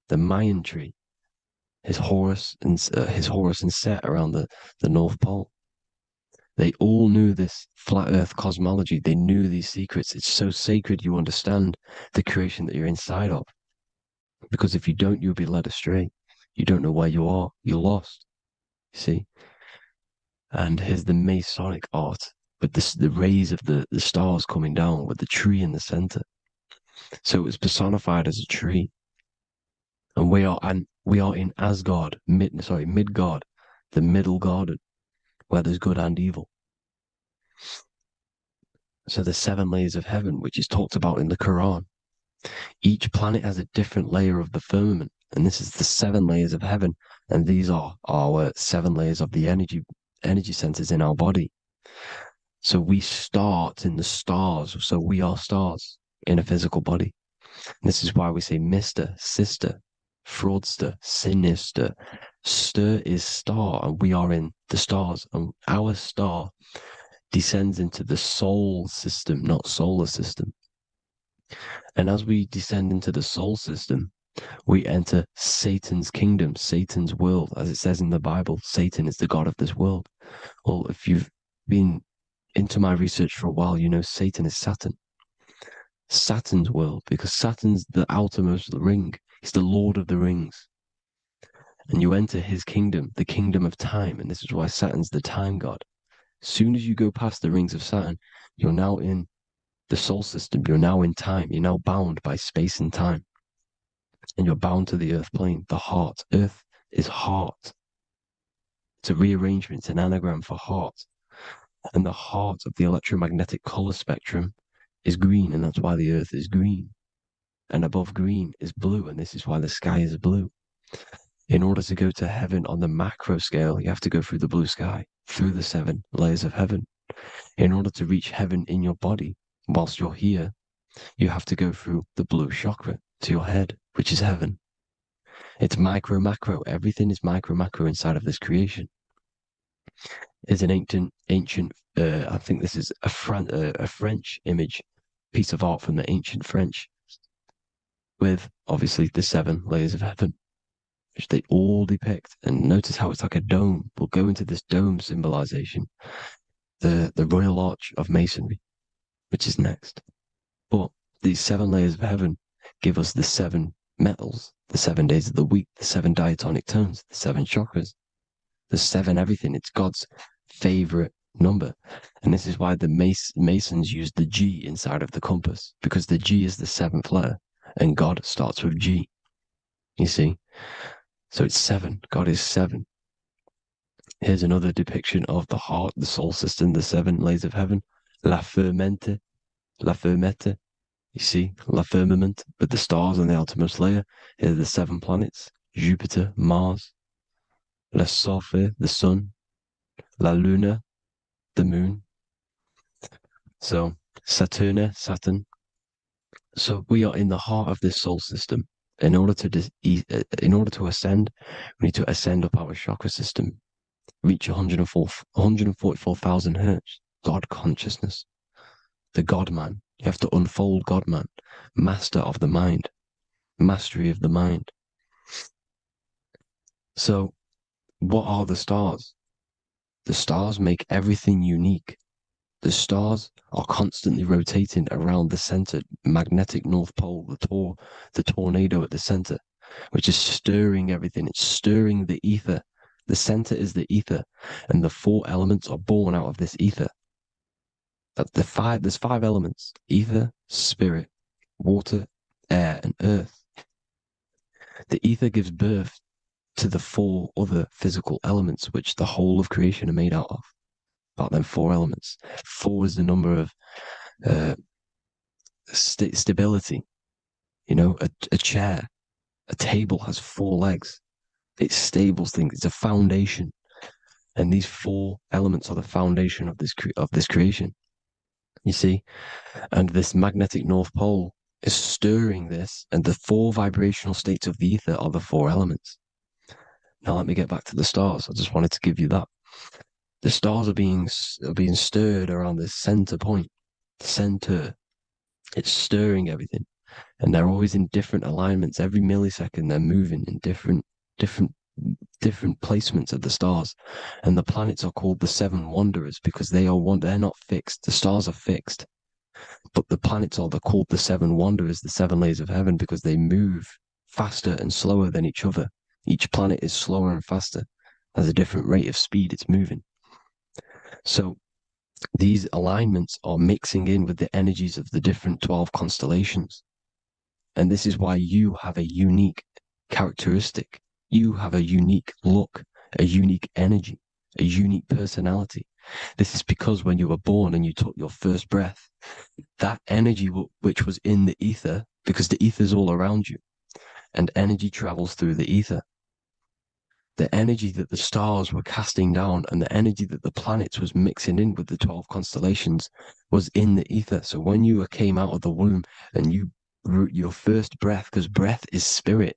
S5: The Mayan tree, his Horus and Set around the North Pole. They all knew this flat earth cosmology. They knew these secrets. It's so sacred you understand the creation that you're inside of. Because if you don't, you'll be led astray. You don't know where you are. You're lost. You see? And here's the Masonic art with the rays of the stars coming down with the tree in the center. So it was personified as a tree. And we are in Asgard, Midgard, the middle garden, where there's good and evil. So the 7 layers of heaven, which is talked about in the Quran. Each planet has a different layer of the firmament, and this is the 7 layers of heaven, and these are our 7 layers of the energy centers in our body. So we start in the stars, so we are stars in a physical body. And this is why we say Mr., Sister, Fraudster, Sinister. Stir is star, and we are in the stars, and our star descends into the soul system, not solar system. And as we descend into the soul system, we enter Satan's kingdom, Satan's world. As it says in the Bible, Satan is the god of this world. Well, if you've been into my research for a while, you know Satan is Saturn. Saturn's world, because Saturn's the outermost ring. He's the Lord of the Rings. and you enter his kingdom, the kingdom of time, and this is why Saturn's the time god. As soon as you go past the rings of Saturn, you're now in the solar system, you're now in time, you're now bound by space and time, and you're bound to the earth plane, the heart. Earth is heart. It's a rearrangement, it's an anagram for heart. And the heart of the electromagnetic color spectrum is green, and that's why the earth is green. And above green is blue, and this is why the sky is blue. In order to go to heaven on the macro scale, you have to go through the blue sky, through the 7 layers of heaven. In order to reach heaven in your body, whilst you're here, you have to go through the blue chakra to your head, which is heaven. It's micro, macro. Everything is micro, macro inside of this creation. It's an ancient, I think this is a French image, piece of art from the ancient French, with obviously the 7 layers of heaven, which they all depict. And notice how it's like a dome. We'll go into this dome symbolization, the Royal Arch of Masonry, which is next. But these 7 layers of heaven give us the 7 metals, the 7 days of the week, the 7 diatonic tones, the 7 chakras, the 7 everything. It's God's favorite number. And this is why the Masons use the G inside of the compass, because the G is the 7th letter, and God starts with G. You see? So it's 7. God is 7. Here's another depiction of the heart, the soul system, the 7 layers of heaven. La Fermente. You see, La Firmament, with the stars on the outermost layer. Here are the 7 planets: Jupiter, Mars, La Soleil, the sun, La Luna, the moon. So Saturn. So we are in the heart of this soul system. In order to ascend, we need to ascend up our chakra system, reach 144,000 hertz, God consciousness, the God man. You have to unfold God man, master of the mind, mastery of the mind. So what are the stars? The stars make everything unique. The stars are constantly rotating around the center, magnetic North Pole, the tornado at the center, which is stirring everything. It's stirring the ether. The center is the ether, and the 4 elements are born out of this ether. There's 5 elements: ether, spirit, water, air, and earth. The ether gives birth to the 4 other physical elements, which the whole of creation are made out of. About them 4 elements. 4 is the number of stability. You know, a chair, a table has 4 legs. It's stable things. It's a foundation, and these 4 elements are the foundation of this creation. You see, and this magnetic North Pole is stirring this, and the 4 vibrational states of the ether are the 4 elements. Now let me get back to the stars. I just wanted to give you that. The stars are being stirred around this center point, center. It's stirring everything, and they're always in different alignments. Every millisecond, they're moving in different placements of the stars. And the planets are called the 7 wanderers because they're not fixed. The stars are fixed, but the planets are called the 7 wanderers, the 7 layers of heaven, because they move faster and slower than each other. Each planet is slower and faster, has a different rate of speed it's moving. So these alignments are mixing in with the energies of the different 12 constellations. And this is why you have a unique characteristic. You have a unique look, a unique energy, a unique personality. This is because when you were born and you took your first breath, that energy which was in the ether, because the ether is all around you, and energy travels through the ether. The energy that the stars were casting down and the energy that the planets was mixing in with the 12 constellations was in the ether. So when you came out of the womb and your first breath, because breath is spirit,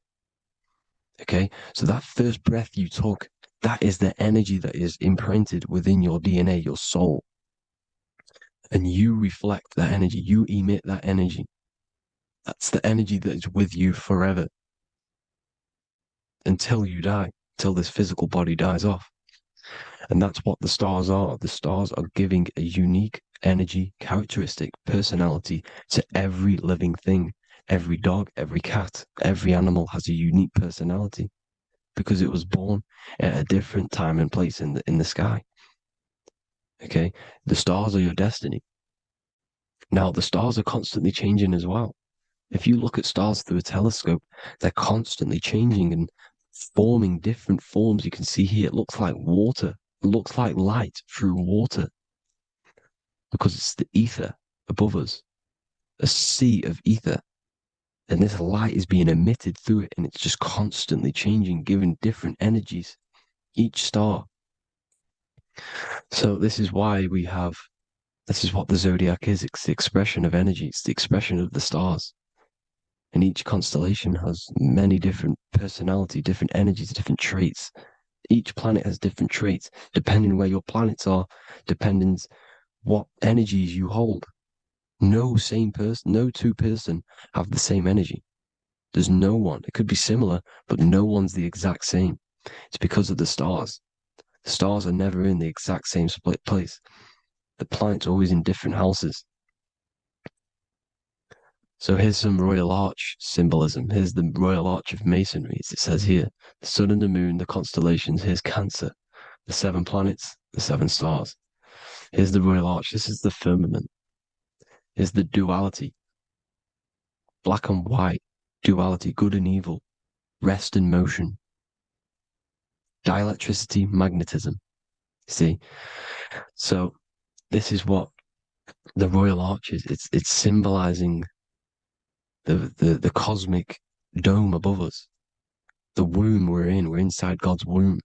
S5: okay? So that first breath you took, that is the energy that is imprinted within your DNA, your soul. And you reflect that energy, you emit that energy. That's the energy that is with you forever until you die. Till this physical body dies off. And that's what the stars are. The stars are giving a unique energy, characteristic, personality to every living thing. Every dog, every cat, every animal has a unique personality. because it was born at a different time and place in the sky. Okay, the stars are your destiny. Now, the stars are constantly changing as well. If you look at stars through a telescope, they're constantly changing and forming different forms. You can see here, it looks like water. It looks like light through water because it's the ether above us, a sea of ether. And this light is being emitted through it, and it's just constantly changing, giving different energies, each star. So this is why this is what the zodiac is. It's the expression of energy. It's the expression of the stars. And each constellation has many different personality, different energies, different traits. Each planet has different traits, depending where your planets are, depending what energies you hold. No two person have the same energy. There's no one. It could be similar, but no one's the exact same. It's because of the stars. The stars are never in the exact same split place. The planets are always in different houses. So here's some Royal Arch symbolism. Here's the Royal Arch of Masonry, as it says here. The sun and the moon, the constellations. Here's Cancer, the 7 planets, the 7 stars. Here's the Royal Arch. This is the firmament. Here's the duality. Black and white, duality, good and evil, rest and motion, dielectricity, magnetism. See? So this is what the Royal Arch is. It's symbolizing the cosmic dome above us. The womb we're in. We're inside God's womb.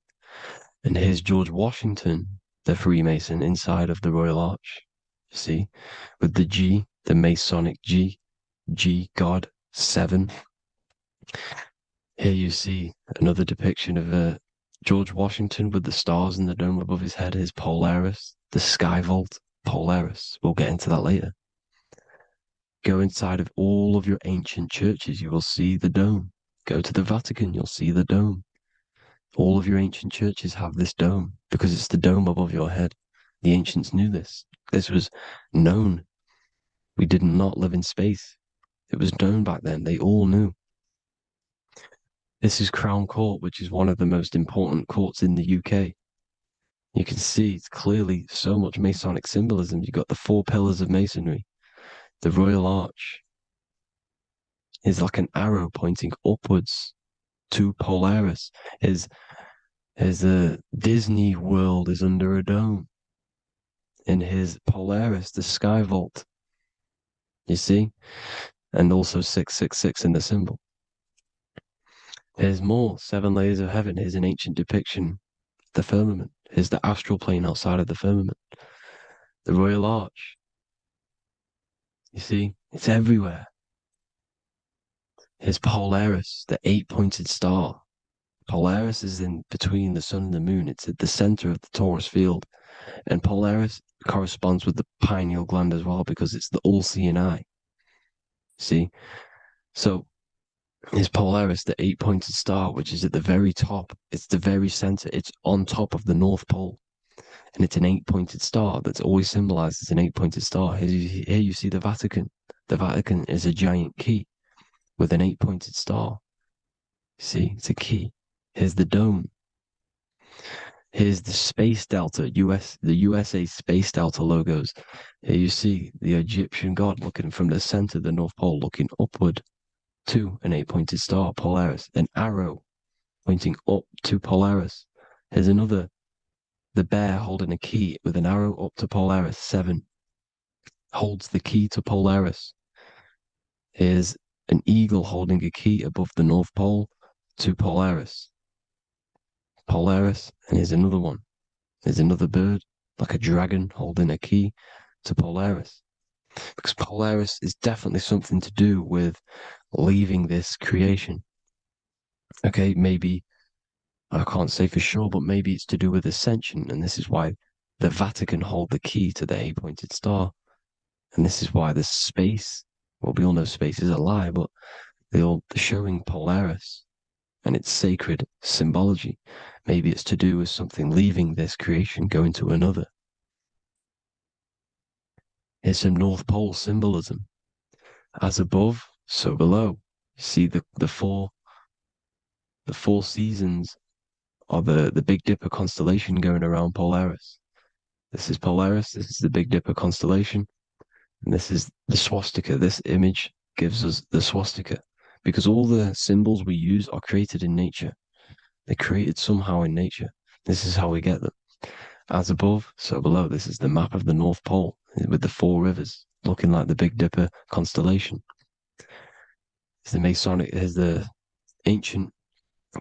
S5: And here's George Washington, the Freemason, inside of the Royal Arch. You see? With the G, the Masonic G, God, 7. Here you see another depiction of George Washington with the stars in the dome above his head, his Polaris, the sky vault, Polaris. We'll get into that later. Go inside of all of your ancient churches, you will see the dome. Go to the Vatican, you'll see the dome. All of your ancient churches have this dome because it's the dome above your head. The ancients knew this. This was known. We did not live in space. It was known back then. They all knew. This is Crown Court, which is one of the most important courts in the UK. You can see it's clearly so much Masonic symbolism. You've got the 4 pillars of Masonry. The Royal Arch is like an arrow pointing upwards to Polaris. His Disney World is under a dome. In his Polaris, the sky vault. You see? And also 666 in the symbol. Here's more 7 layers of heaven. Here's an ancient depiction. The firmament. Here's the astral plane outside of the firmament. The Royal Arch. You see? It's everywhere. Here's Polaris, the 8-pointed star. Polaris is in between the sun and the moon. It's at the center of the Taurus field. And Polaris corresponds with the pineal gland as well because it's the all-seeing eye. See? So is Polaris, the 8-pointed star, which is at the very top. It's the very center. It's on top of the North Pole. And it's an 8-pointed star that's always symbolized as an 8-pointed star. Here you see the Vatican. The Vatican is a giant key with an 8-pointed star. See, it's a key. Here's the dome. Here's the Space Delta, the USA Space Delta logos. Here you see the Egyptian god looking from the center of the North Pole, looking upward to an 8-pointed star, Polaris. An arrow pointing up to Polaris. Here's another, the bear holding a key with an arrow up to Polaris, 7. Holds the key to Polaris. Here's an eagle holding a key above the North Pole to Polaris. Polaris, and here's another one. There's another bird, like a dragon, holding a key to Polaris. Because Polaris is definitely something to do with leaving this creation. Okay, maybe, I can't say for sure, but maybe it's to do with ascension, and this is why the Vatican hold the key to the 8-pointed star. And this is why the space, well, we all know space is a lie, but they're showing Polaris and its sacred symbology. Maybe it's to do with something leaving this creation, going to another. Here's some North Pole symbolism. As above, so below. You see the 4 The four seasons are the Big Dipper constellation going around Polaris. This is Polaris, this is the Big Dipper constellation, and this is the swastika. This image gives us the swastika because all the symbols we use are created in nature. They're created somehow in nature. This is how we get them. As above, so below. This is the map of the North Pole with the four rivers looking like the Big Dipper constellation. It's the Masonic, here's the ancient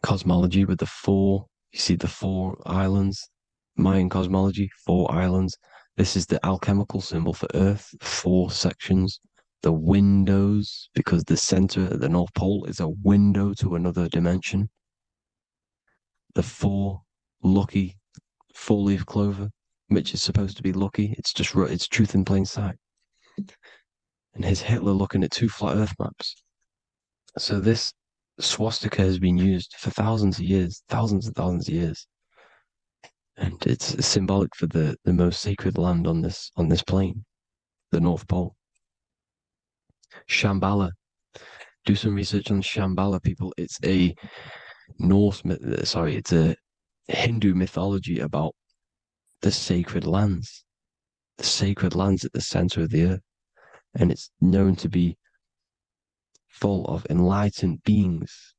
S5: cosmology with the four, you see the four islands, Mayan cosmology, four islands. This is the alchemical symbol for Earth, four sections. The windows, because the center at the North Pole is a window to another dimension. The four lucky four-leaf clover, which is supposed to be lucky. It's just it's truth in plain sight. And here's Hitler looking at two flat Earth maps. So this swastika has been used for thousands of years, thousands and thousands of years, and it's symbolic for the most sacred land on this plane, the North Pole. Shambhala. Do some research on Shambhala, people. It's a it's a Hindu mythology about the sacred lands at the center of the earth, and it's known to be full of enlightened beings,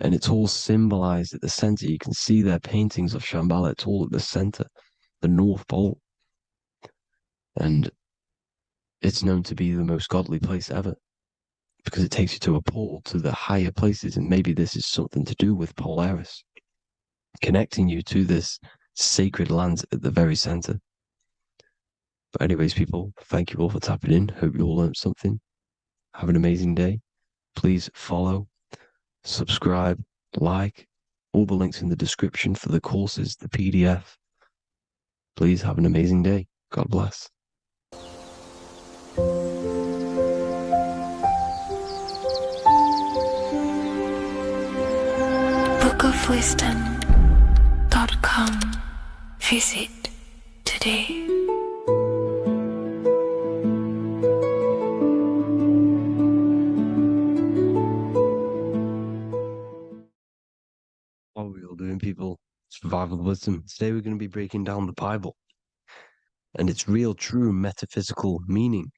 S5: and it's all symbolized at the center. You can see their paintings of Shambhala. It's all at the center, the North Pole, and it's known to be the most godly place ever because it takes you to a portal to the higher places, and maybe this is something to do with Polaris, connecting you to this sacred land at the very center. But anyways, people, thank you all for tapping in. Hope you all learned something. Have an amazing day. Please follow, subscribe, like, all the links in the description for the courses, the PDF. Please have an amazing day. God bless.
S2: bookofwisdom.com. Visit today.
S5: What are we all doing, people? Survival wisdom. Today we're going to be breaking down the Bible and its real, true metaphysical meaning.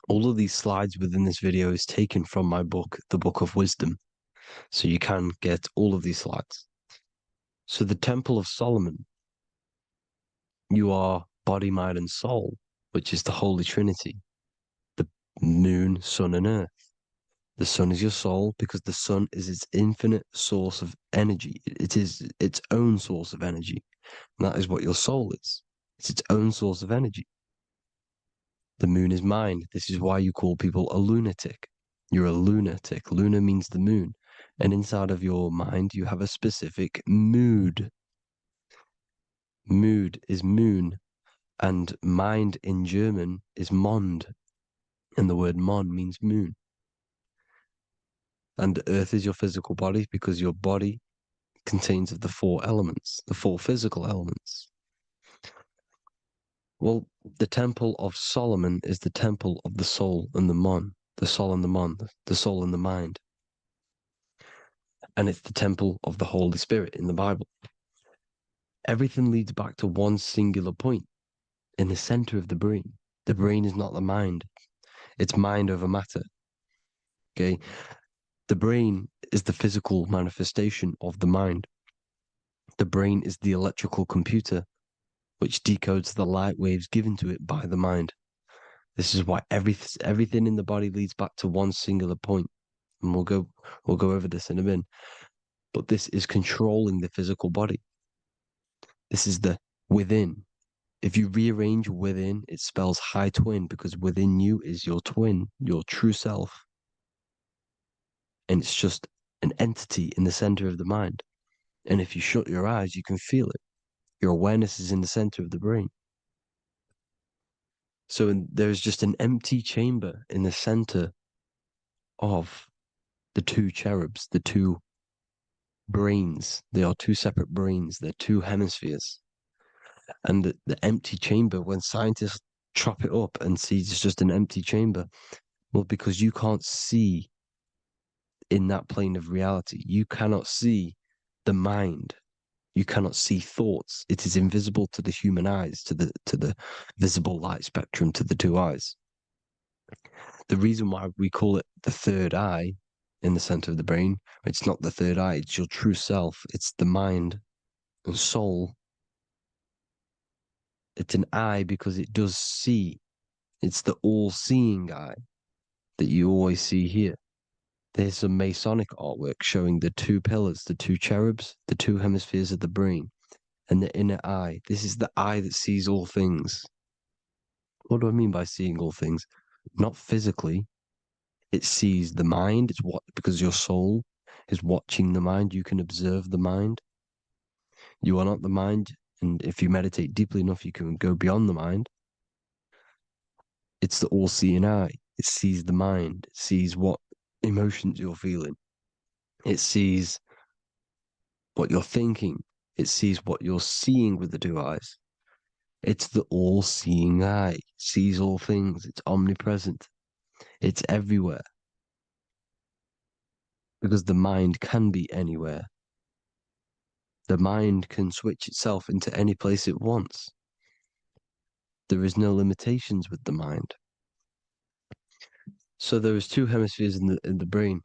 S5: All of these slides within this video is taken from my book, The Book of Wisdom. So you can get all of these slides. So the Temple of Solomon, you are body, mind, and soul, which is the Holy Trinity. The moon, sun, and earth. The sun is your soul because the sun is its infinite source of energy. It is its own source of energy. And that is what your soul is. It's its own source of energy. The moon is mind. This is why you call people a lunatic. You're a lunatic. Luna means the moon. And inside of your mind, you have a specific mood. Mood is moon. And mind in German is Mond. And the word Mond means moon. And earth is your physical body because your body contains of the four elements, the four physical elements. Well, the Temple of Solomon is the temple of the soul and the mon, the soul and the mon, the soul and the mind. And it's the temple of the Holy Spirit in the Bible. Everything leads back to one singular point in the center of the brain. The brain is not the mind. It's mind over matter. Okay? The brain is the physical manifestation of the mind. The brain is the electrical computer which decodes the light waves given to it by the mind. This is why everything in the body leads back to one singular point. And we'll go over this in a minute. But this is controlling the physical body. This is the within. If you rearrange within, it spells high twin because within you is your twin, your true self. And it's just an entity in the center of the mind. And if you shut your eyes, you can feel it. Your awareness is in the center of the brain. So there's just an empty chamber in the center of the two cherubs, the two brains. They are two separate brains. They're two hemispheres. And the empty chamber, when scientists chop it up and see it's just an empty chamber, well, because you can't see in that plane of reality. You cannot see the mind. You cannot see thoughts. It is invisible to the human eyes, to the visible light spectrum, to the two eyes. The reason why we call it the third eye in the center of the brain, it's not the third eye, it's your true self. It's the mind and soul. It's an eye because it does see. It's the all-seeing eye that you always see here. There's some Masonic artwork showing the two pillars, the two cherubs, the two hemispheres of the brain, and the inner eye. This is the eye that sees all things. What do I mean by seeing all things? Not physically. It sees the mind. It's what, because your soul is watching the mind. You can observe the mind. You are not the mind, and if you meditate deeply enough, you can go beyond the mind. It's the all-seeing eye. It sees the mind. It sees what emotions you're feeling. It sees what you're thinking. It sees what you're seeing with the two eyes. It's the all-seeing eye. It sees all things. It's omnipresent. It's everywhere. Because the mind can be anywhere. The mind can switch itself into any place it wants. There is no limitations with the mind. So there is two hemispheres in the brain.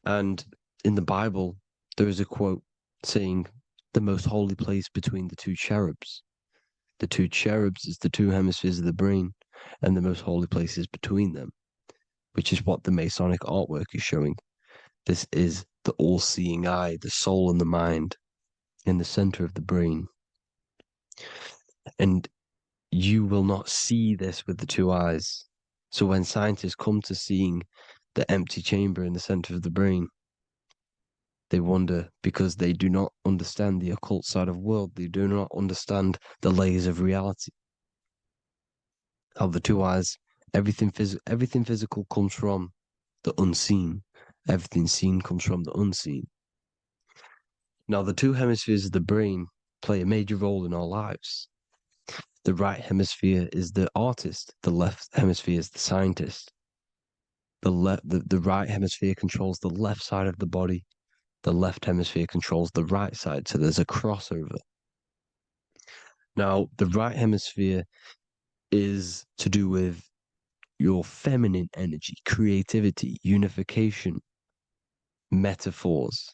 S5: And in the Bible, there is a quote saying the most holy place between the two cherubs. The two cherubs is the two hemispheres of the brain, and the most holy place is between them, which is what the Masonic artwork is showing. This is the all-seeing eye, the soul and the mind in the center of the brain. And you will not see this with the two eyes. So when scientists come to seeing the empty chamber in the center of the brain, they wonder because they do not understand the occult side of the world. They do not understand the layers of reality. How the two eyes, everything physical comes from the unseen. Everything seen comes from the unseen. Now, the two hemispheres of the brain play a major role in our lives. The right hemisphere is the artist. The left hemisphere is the scientist. The right hemisphere controls the left side of the body. The left hemisphere controls the right side. So there's a crossover. Now, the right hemisphere is to do with your feminine energy, creativity, unification, metaphors,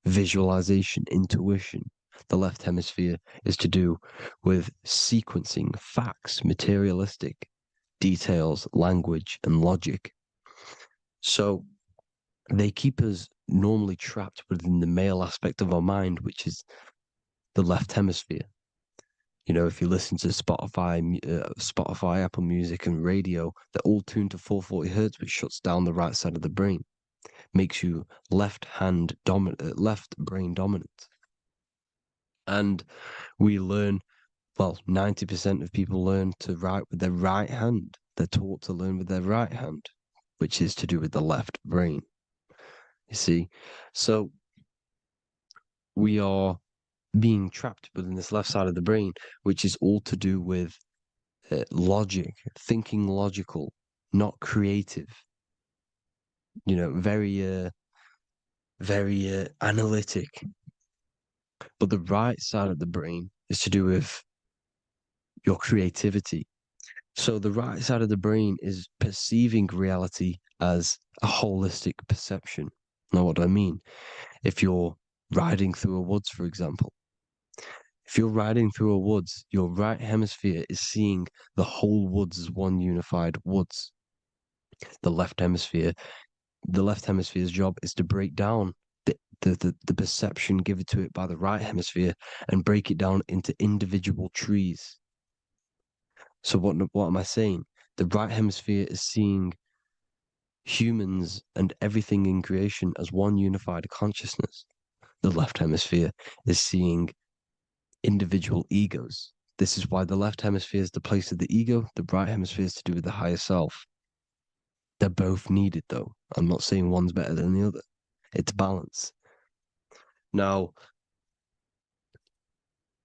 S5: visualization, intuition. The left hemisphere is to do with sequencing, facts, materialistic details, language, and logic. So they keep us normally trapped within the male aspect of our mind, which is the left hemisphere. You know, if you listen to Spotify, Apple Music, and radio, they're all tuned to 440 hertz, which shuts down the right side of the brain, makes you left brain dominant. And we learn, well, 90% of people learn to write with their right hand. They're taught to learn with their right hand, which is to do with the left brain. You see, so we are being trapped within this left side of the brain, which is all to do with logic, thinking logical, not creative. You know, very analytic. But the right side of the brain is to do with your creativity. So the right side of the brain is perceiving reality as a holistic perception. Now, what do I mean? If you're riding through a woods, for example, if you're riding through a woods, your right hemisphere is seeing the whole woods as one unified woods. The left hemisphere's job is to break down the perception given to it by the right hemisphere and break it down into individual trees. So what am I saying? The right hemisphere is seeing humans and everything in creation as one unified consciousness. The left hemisphere is seeing individual egos. This is why the left hemisphere is the place of the ego, the right hemisphere is to do with the higher self. They're both needed, though. I'm not saying one's better than the other. It's balance. Now,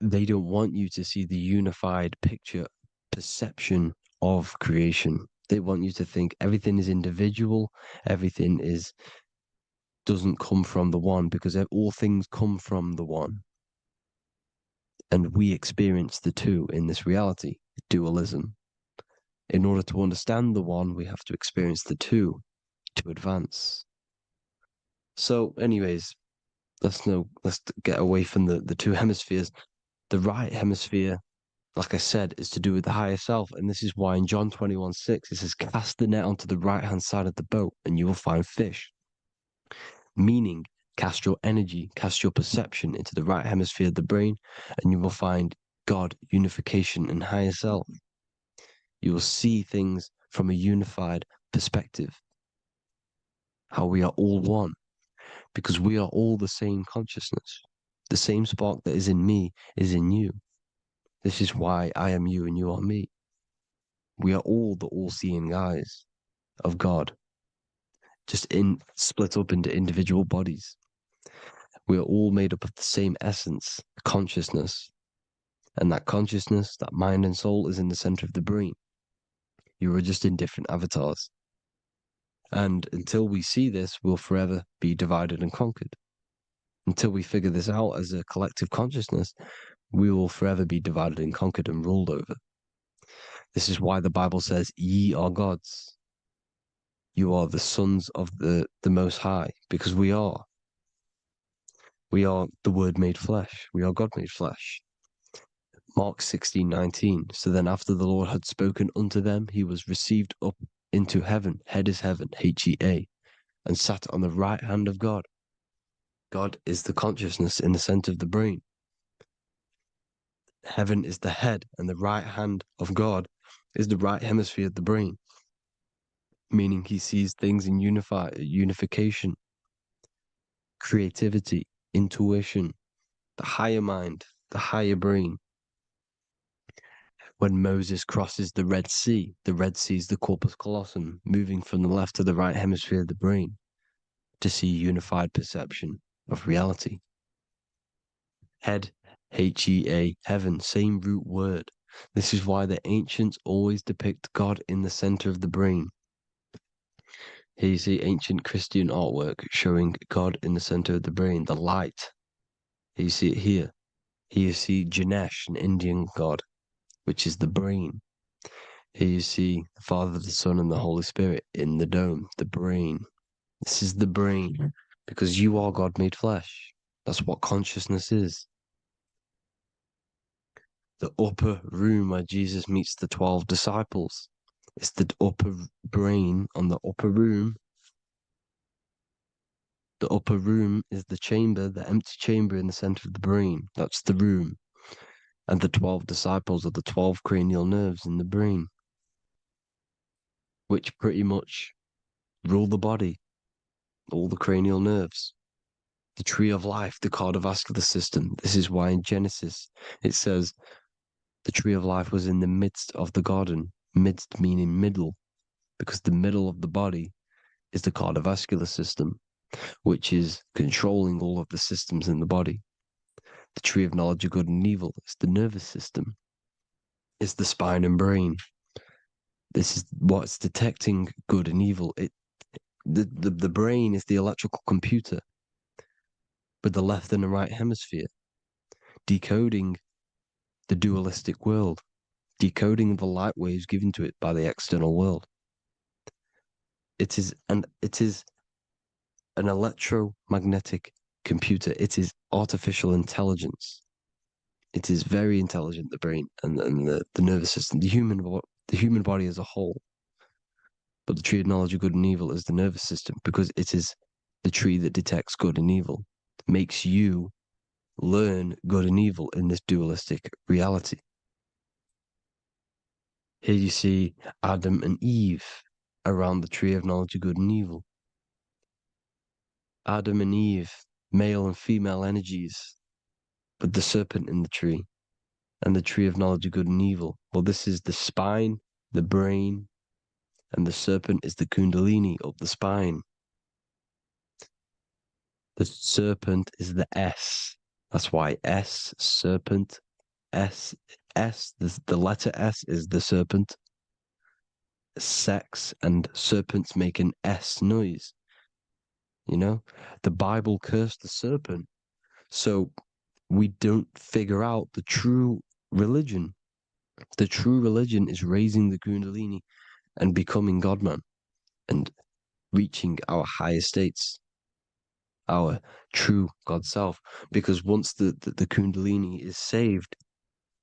S5: they don't want you to see the unified picture, perception of creation. They want you to think everything is individual, everything is doesn't come from the one, because all things come from the one. And we experience the two in this reality, dualism. In order to understand the one, we have to experience the two to advance. So, anyways, let's get away from the two hemispheres. The right hemisphere, like I said, is to do with the higher self. And this is why in John 21:6, it says, cast the net onto the right-hand side of the boat and you will find fish. Meaning, cast your energy, cast your perception into the right hemisphere of the brain, and you will find God, unification, and higher self. You will see things from a unified perspective. How we are all one, because we are all the same consciousness. The same spark that is in me is in you. This is why I am you and you are me. We are all the all-seeing eyes of God, just split up into individual bodies. We are all made up of the same essence, consciousness. And that consciousness, that mind and soul, is in the center of the brain. You are just in different avatars. And until we see this, we'll forever be divided and conquered. Until we figure this out as a collective consciousness, we will forever be divided and conquered and ruled over. This is why the Bible says, ye are gods. You are the sons of the Most High, because we are. We are the Word made flesh. We are God made flesh. Mark 16:19. So then after the Lord had spoken unto them, he was received up into heaven. Head is heaven, H-E-A, and sat on the right hand of God. God is the consciousness in the center of the brain. Heaven is the head, and the right hand of God is the right hemisphere of the brain, meaning he sees things in unification, creativity, intuition, the higher mind, the higher brain. When Moses crosses the Red Sea is the corpus callosum, moving from the left to the right hemisphere of the brain to see unified perception of reality. Head, H-E-A, heaven, same root word. This is why the ancients always depict God in the center of the brain. Here you see ancient Christian artwork showing God in the center of the brain, the light. Here you see it here. Here you see Ganesh, an Indian god, which is the brain. Here you see the Father, the Son, and the Holy Spirit in the dome, the brain. This is the brain, because you are God made flesh. That's what consciousness is. The upper room where Jesus meets the 12 disciples. It's the upper brain on the upper room. The upper room is the chamber, the empty chamber in the center of the brain. That's the room. And the 12 disciples are the 12 cranial nerves in the brain, which pretty much rule the body, all the cranial nerves. The tree of life, the cardiovascular system. This is why in Genesis it says the tree of life was in the midst of the garden. Midst meaning middle, because the middle of the body is the cardiovascular system, which is controlling all of the systems in the body. The tree of knowledge of good and evil is the nervous system. It's the spine and brain. This is what's detecting good and evil. The brain is the electrical computer with the left and the right hemisphere, decoding the dualistic world, decoding the light waves given to it by the external world. It is an electromagnetic computer. It is artificial intelligence. It is very intelligent, the brain and the nervous system, the human body as a whole. But the tree of knowledge of good and evil is the nervous system, because it is the tree that detects good and evil, makes you learn good and evil in this dualistic reality. Here you see Adam and Eve around the tree of knowledge of good and evil. Adam and Eve, male and female energies, but the serpent in the tree, and the tree of knowledge of good and evil. Well, this is the spine, the brain, and the serpent is the kundalini of the spine. The serpent is the S. That's why S, serpent, S, the letter S is the serpent. Sex and serpents make an S noise. You know, the Bible cursed the serpent. So we don't figure out the true religion. The true religion is raising the Kundalini and becoming God-man and reaching our higher states, our true God self. Because once the Kundalini is saved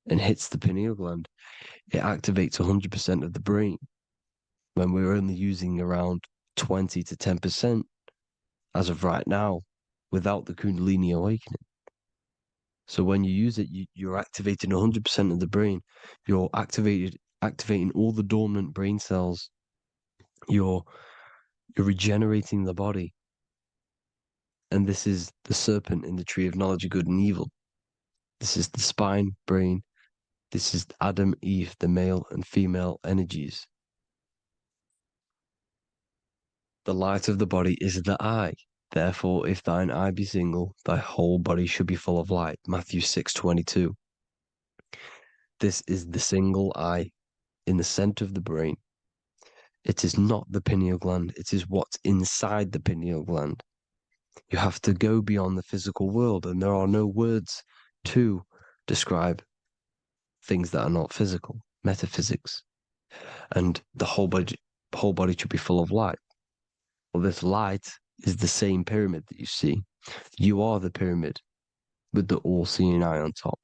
S5: and hits the pineal gland, it activates 100% of the brain when we're only using around 20 to 10% as of right now without the Kundalini awakening. So when you use it, you're activating 100% of the brain. You're activating all the dormant brain cells. You're regenerating the body. And this is the serpent in the tree of knowledge of good and evil. This is the spine, brain. This is Adam, Eve, the male and female energies. The light of the body is the eye. Therefore, if thine eye be single, thy whole body should be full of light. Matthew 6:22. This is the single eye in the center of the brain. It is not the pineal gland. It is what's inside the pineal gland. You have to go beyond the physical world, and there are no words to describe things that are not physical, metaphysics. And the whole body should be full of light. Well, this light is the same pyramid that you see. You are the pyramid with the all-seeing eye on top.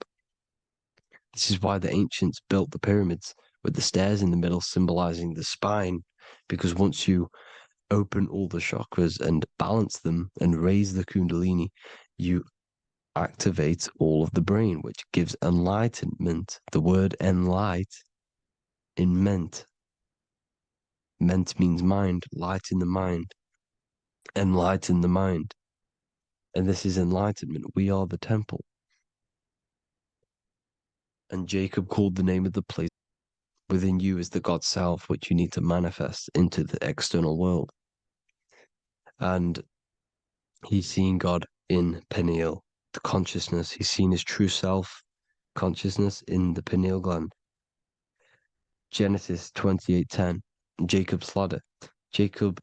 S5: This is why the ancients built the pyramids with the stairs in the middle symbolizing the spine, because once you open all the chakras and balance them and raise the Kundalini, you activate all of the brain, which gives enlightenment. The word enlight in ment. Ment means mind, light in the mind. Enlighten the mind. And this is enlightenment. We are the temple. And Jacob called the name of the place. Within you is the God self, which you need to manifest into the external world. And he's seen God in pineal, the consciousness. He's seen his true self, consciousness in the pineal gland. Genesis 28:10, Jacob's ladder. Jacob,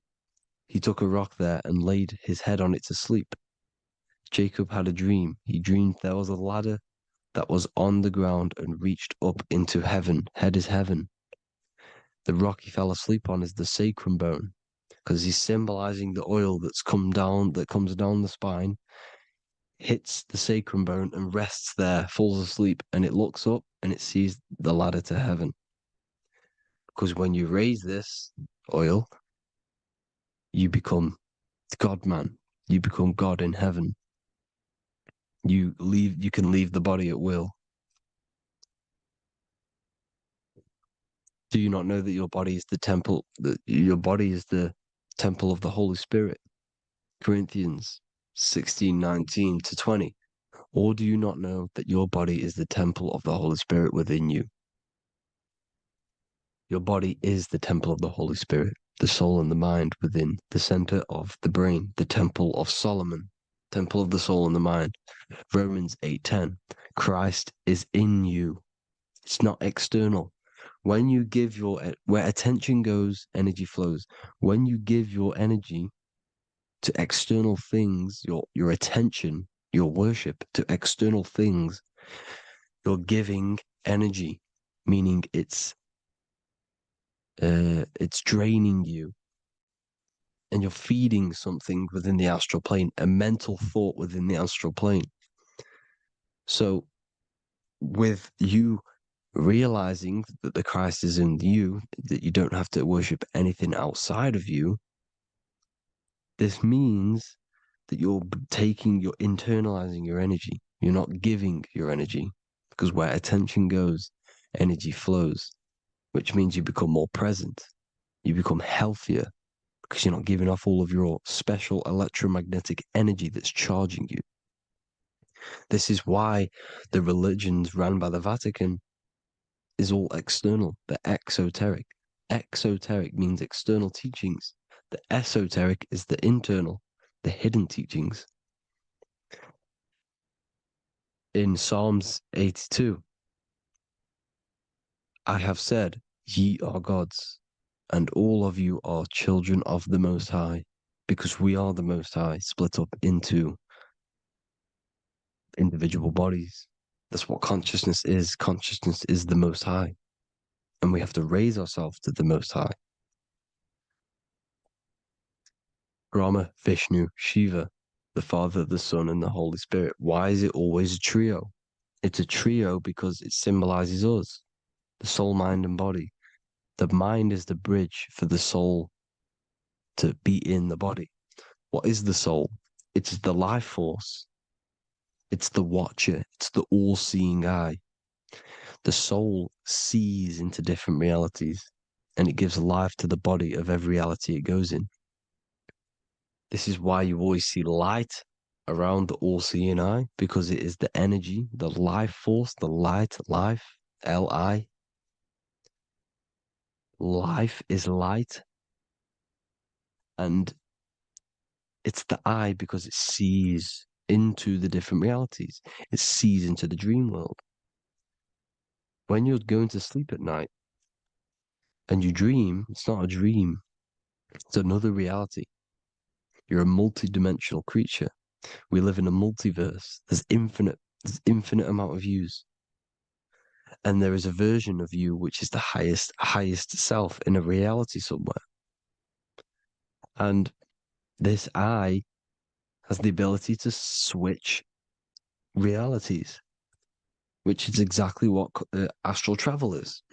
S5: he took a rock there and laid his head on it to sleep. Jacob had a dream. He dreamed there was a ladder that was on the ground and reached up into heaven. Head is heaven. The rock he fell asleep on is the sacrum bone, because he's symbolizing the oil that comes down the spine, hits the sacrum bone and rests there, falls asleep, and it looks up and it sees the ladder to heaven. Because when you raise this oil, you become God man. You become God in heaven. You can leave the body at will. Do you not know that your body is the temple, that your body is the temple of the Holy Spirit? Corinthians 16:19-20. Or do you not know that your body is the temple of the Holy Spirit within you? Your body is the temple of the Holy Spirit, the soul and the mind within the center of the brain, the temple of Solomon, temple of the soul and the mind. Romans 8:10. Christ is in you. It's not external. When you give where attention goes, energy flows. When you give your energy to external things, your attention, your worship to external things, you're giving energy, meaning it's draining you, and you're feeding something within the astral plane, a mental thought within the astral plane. So with you realizing that the Christ is in you, that you don't have to worship anything outside of you, this means that you're internalizing your energy. You're not giving your energy, because where attention goes, energy flows, which means you become more present. You become healthier because you're not giving off all of your special electromagnetic energy that's charging you. This is why the religions ran by the Vatican is all external. They're exoteric. Exoteric means external teachings. The esoteric is the internal, the hidden teachings. In Psalms 82, I have said, ye are gods, and all of you are children of the Most High. because we are the Most High, split up into individual bodies. That's what consciousness is. Consciousness is the Most High. And we have to raise ourselves to the Most High. Brahma, Vishnu, Shiva, the Father, the Son, and the Holy Spirit. Why is it always a trio? It's a trio because it symbolizes us, the soul, mind, and body. The mind is the bridge for the soul to be in the body. What is the soul? It's the life force. It's the watcher. It's the all-seeing eye. The soul sees into different realities, and it gives life to the body of every reality it goes in. This is why you always see light around the all-seeing eye, because it is the energy, the life force, the light, life, L-I. Life is light. And it's the eye because it sees into the different realities. It sees into the dream world. When you're going to sleep at night and you dream, it's not a dream. It's another reality. You're a multi-dimensional creature. We live in a multiverse. There's infinite amount of yous. And there is a version of you which is the highest self in a reality somewhere. And this I has the ability to switch realities, which is exactly what astral travel is.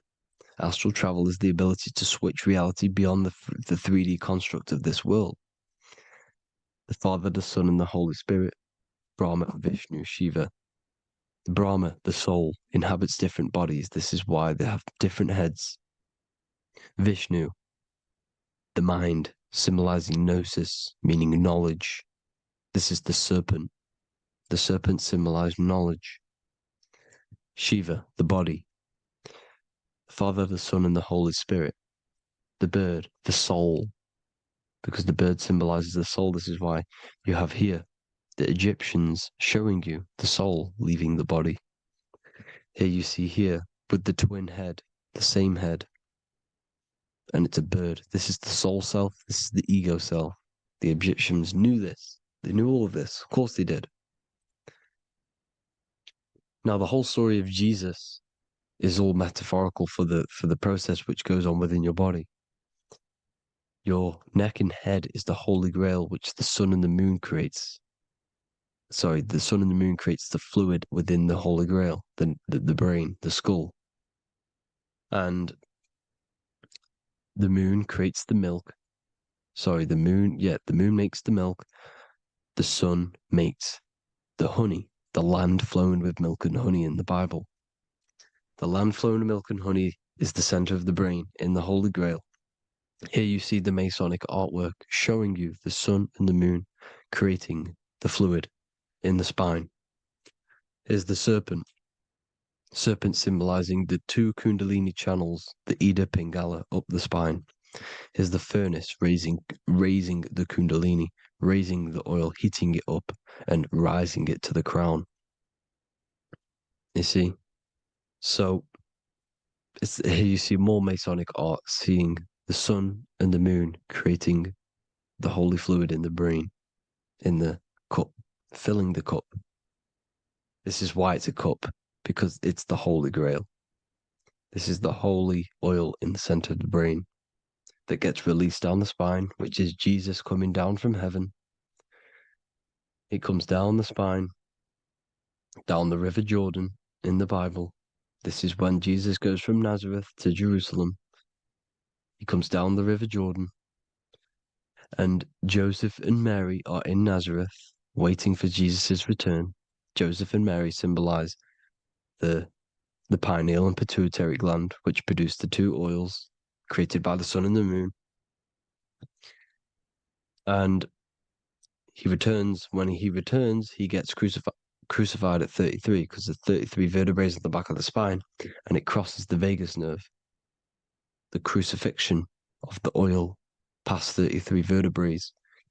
S5: Astral travel is the ability to switch reality beyond the 3D construct of this world. The Father, the Son, and the Holy Spirit, Brahma, Vishnu, Shiva. Brahma, the soul, inhabits different bodies. This is why they have different heads. Vishnu, the mind, symbolizing gnosis, meaning knowledge. This is the serpent. The serpent symbolized knowledge. Shiva, the body. Father, the Son, and the Holy Spirit. The bird, the soul, because the bird symbolizes the soul. This is why you have here the Egyptians showing you the soul leaving the body. Here you see here with the twin head, the same head, and it's a bird. This is the soul self. This is the ego self. The Egyptians knew this. They knew all of this. Of course they did. Now the whole story of Jesus is all metaphorical for the process which goes on within your body. Your neck and head is the Holy Grail, which the sun and the moon creates. Sorry, the sun and the moon creates the fluid within the Holy Grail, the brain, the skull. And the moon creates the milk. Sorry, the moon makes the milk. The sun makes the honey, the land flowing with milk and honey in the Bible. The land flowing with milk and honey is the center of the brain in the Holy Grail. Here you see the Masonic artwork showing you the sun and the moon creating the fluid in the spine. Here's the serpent. Serpent symbolizing the two Kundalini channels, the Ida Pingala up the spine. Here's the furnace raising the Kundalini, raising the oil, heating it up and rising it to the crown. You see? So here you see more Masonic art, seeing the sun and the moon creating the holy fluid in the brain, in the cup, filling the cup. This is why it's a cup, because it's the Holy Grail. This is the holy oil in the center of the brain that gets released down the spine, which is Jesus coming down from heaven. It comes down the spine, down the River Jordan in the Bible. This is when Jesus goes from Nazareth to Jerusalem. He comes down the River Jordan, and Joseph and Mary are in Nazareth, waiting for Jesus' return. Joseph and Mary symbolize the pineal and pituitary gland, which produce the two oils created by the sun and the moon. And he returns. When he returns, he gets crucified at 33, because there's 33 vertebrae at the back of the spine, and it crosses the vagus nerve. The crucifixion of the oil past 33 vertebrae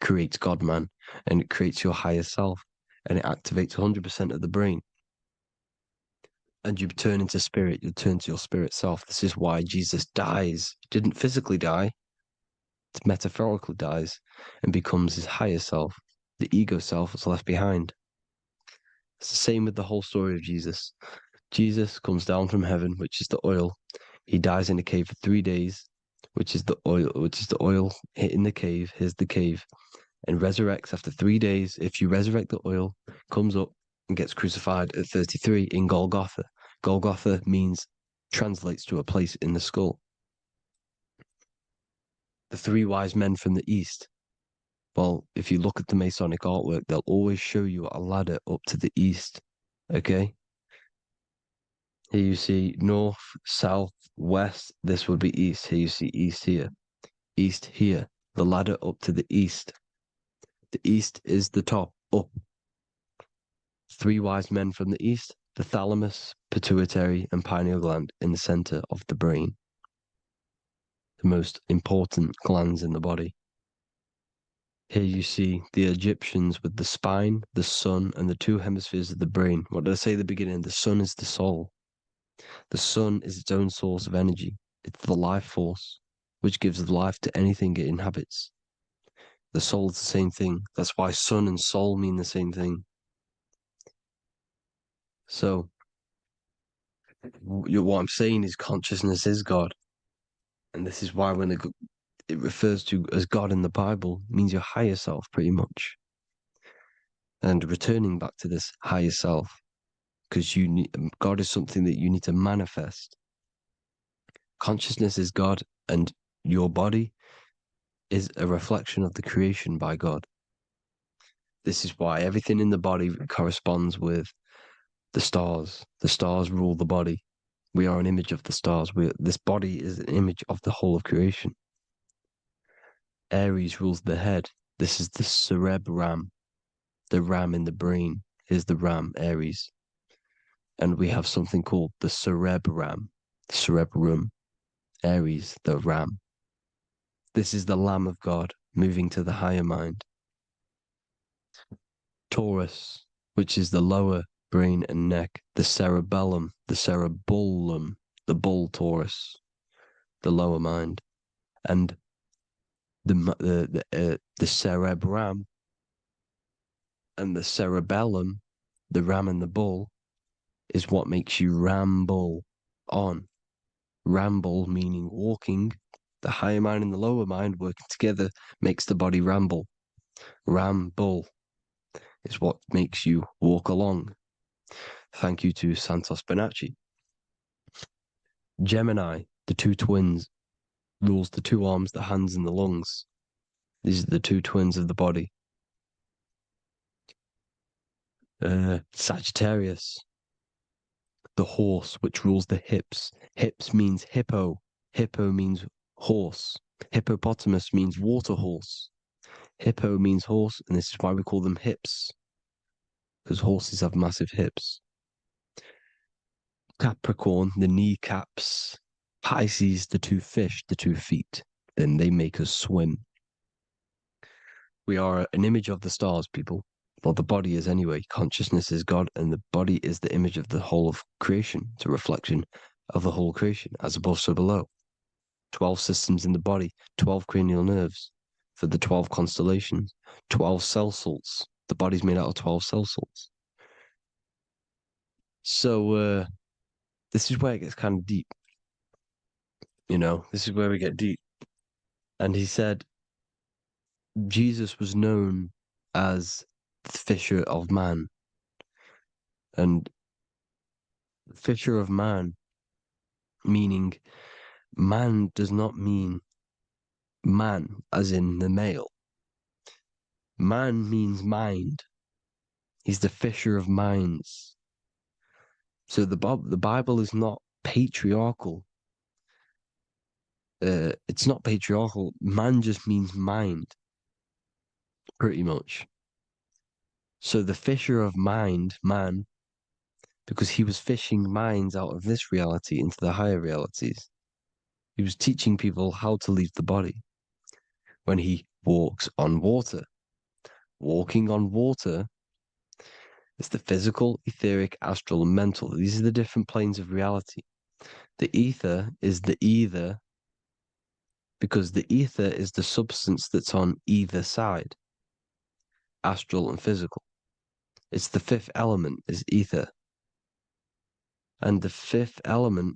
S5: creates God-man, and it creates your higher self, and it activates 100% of the brain. And you turn into spirit, you turn to your spirit self. This is why Jesus dies. He didn't physically die. metaphorically dies and becomes his higher self. The ego self is left behind. It's the same with the whole story of Jesus. Jesus comes down from heaven, which is the oil. He dies in a cave for 3 days, which is the oil hitting the cave. Here's the cave. And resurrects after 3 days. If you resurrect the oil, comes up and gets crucified at 33 in Golgotha. Golgotha translates to a place in the skull. The 3 wise men from the east. Well, if you look at the Masonic artwork, they'll always show you a ladder up to the east. Okay? Here you see north, south, west. This would be east. Here you see east here. East here. The ladder up to the east. The east is the top, up. 3 wise men from the east. The thalamus, pituitary, and pineal gland in the center of the brain. The most important glands in the body. Here you see the Egyptians with the spine, the sun, and the 2 hemispheres of the brain. What did I say at the beginning? The sun is the soul. The sun is its own source of energy. It's the life force, which gives life to anything it inhabits. The soul is the same thing. That's why sun and soul mean the same thing. So, what I'm saying is consciousness is God. And this is why when it refers to as God in the Bible, it means your higher self, pretty much. And returning back to this higher self, because God is something that you need to manifest. Consciousness is God, and your body is a reflection of the creation by God. This is why everything in the body corresponds with the stars. The stars rule the body. We are an image of the stars. This body is an image of the whole of creation. Aries rules the head. This is the cerebrum, the ram in the brain. Here's the ram, Aries. And we have something called the cerebrum, Aries, the ram. This is the Lamb of God moving to the higher mind. Taurus, which is the lower brain and neck, the cerebellum, the bull Taurus, the lower mind, and the cerebrum and the cerebellum, the ram and the bull, is what makes you ramble on. Ramble meaning walking. The higher mind and the lower mind working together makes the body ramble. Ramble is what makes you walk along. Thank you to Santos Bonacci. Gemini, the 2 twins, rules the 2 arms, the hands, and the lungs. These are the 2 twins of the body. Sagittarius, the horse, which rules the hips. Hips means hippo. Hippo means horse. Hippopotamus means water horse. Hippo means horse, and this is why we call them hips, because horses have massive hips. Capricorn, the kneecaps. Pisces, the 2 fish, the 2 feet. Then they make us swim. We are an image of the stars, people. Well, the body is anyway. Consciousness is God, and the body is the image of the whole of creation. It's a reflection of the whole creation, as above, so below. 12 systems in the body, 12 cranial nerves for the 12 constellations, 12 cell salts. The body's made out of 12 cell salts. So, this is where it gets kind of deep. This is where we get deep. And he said, Jesus was known as the fisher of man. And fisher of man, meaning man does not mean man as in the male. Man means mind. He's the fisher of minds. So the Bible is not patriarchal. It's not patriarchal. Man just means mind, pretty much. So the fisher of mind, man, because he was fishing minds out of this reality into the higher realities. He was teaching people how to leave the body when he walks on water. Walking on water is the physical, etheric, astral, and mental. These are the different planes of reality. The ether is the either because the ether is the substance that's on either side, astral and physical. It's the fifth element, is ether. And the fifth element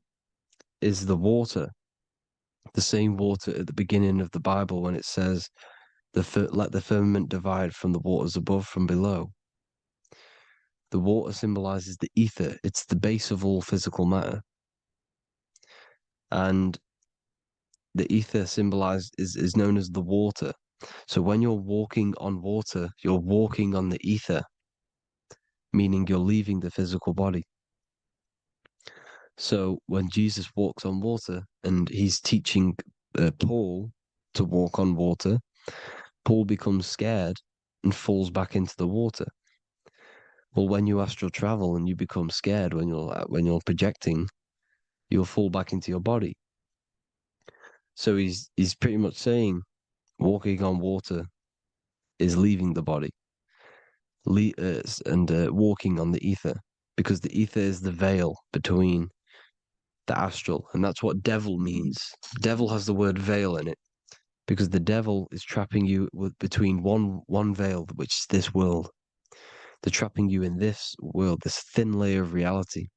S5: is the water, the same water at the beginning of the Bible when it says, let the firmament divide from the waters above from below. The water symbolizes the ether. It's the base of all physical matter. And the ether symbolized is known as the water. So when you're walking on water, you're walking on the ether, meaning you're leaving the physical body. So when Jesus walks on water and he's teaching Paul to walk on water, Paul becomes scared and falls back into the water. Well, when you astral travel and you become scared when you're projecting, you'll fall back into your body. So he's pretty much saying walking on water is leaving the body, and walking on the ether, because the ether is the veil between the astral, and that's what devil means. Devil has the word veil in it, because the devil is trapping you between one veil, which is this world. They're trapping you in this world, this thin layer of reality.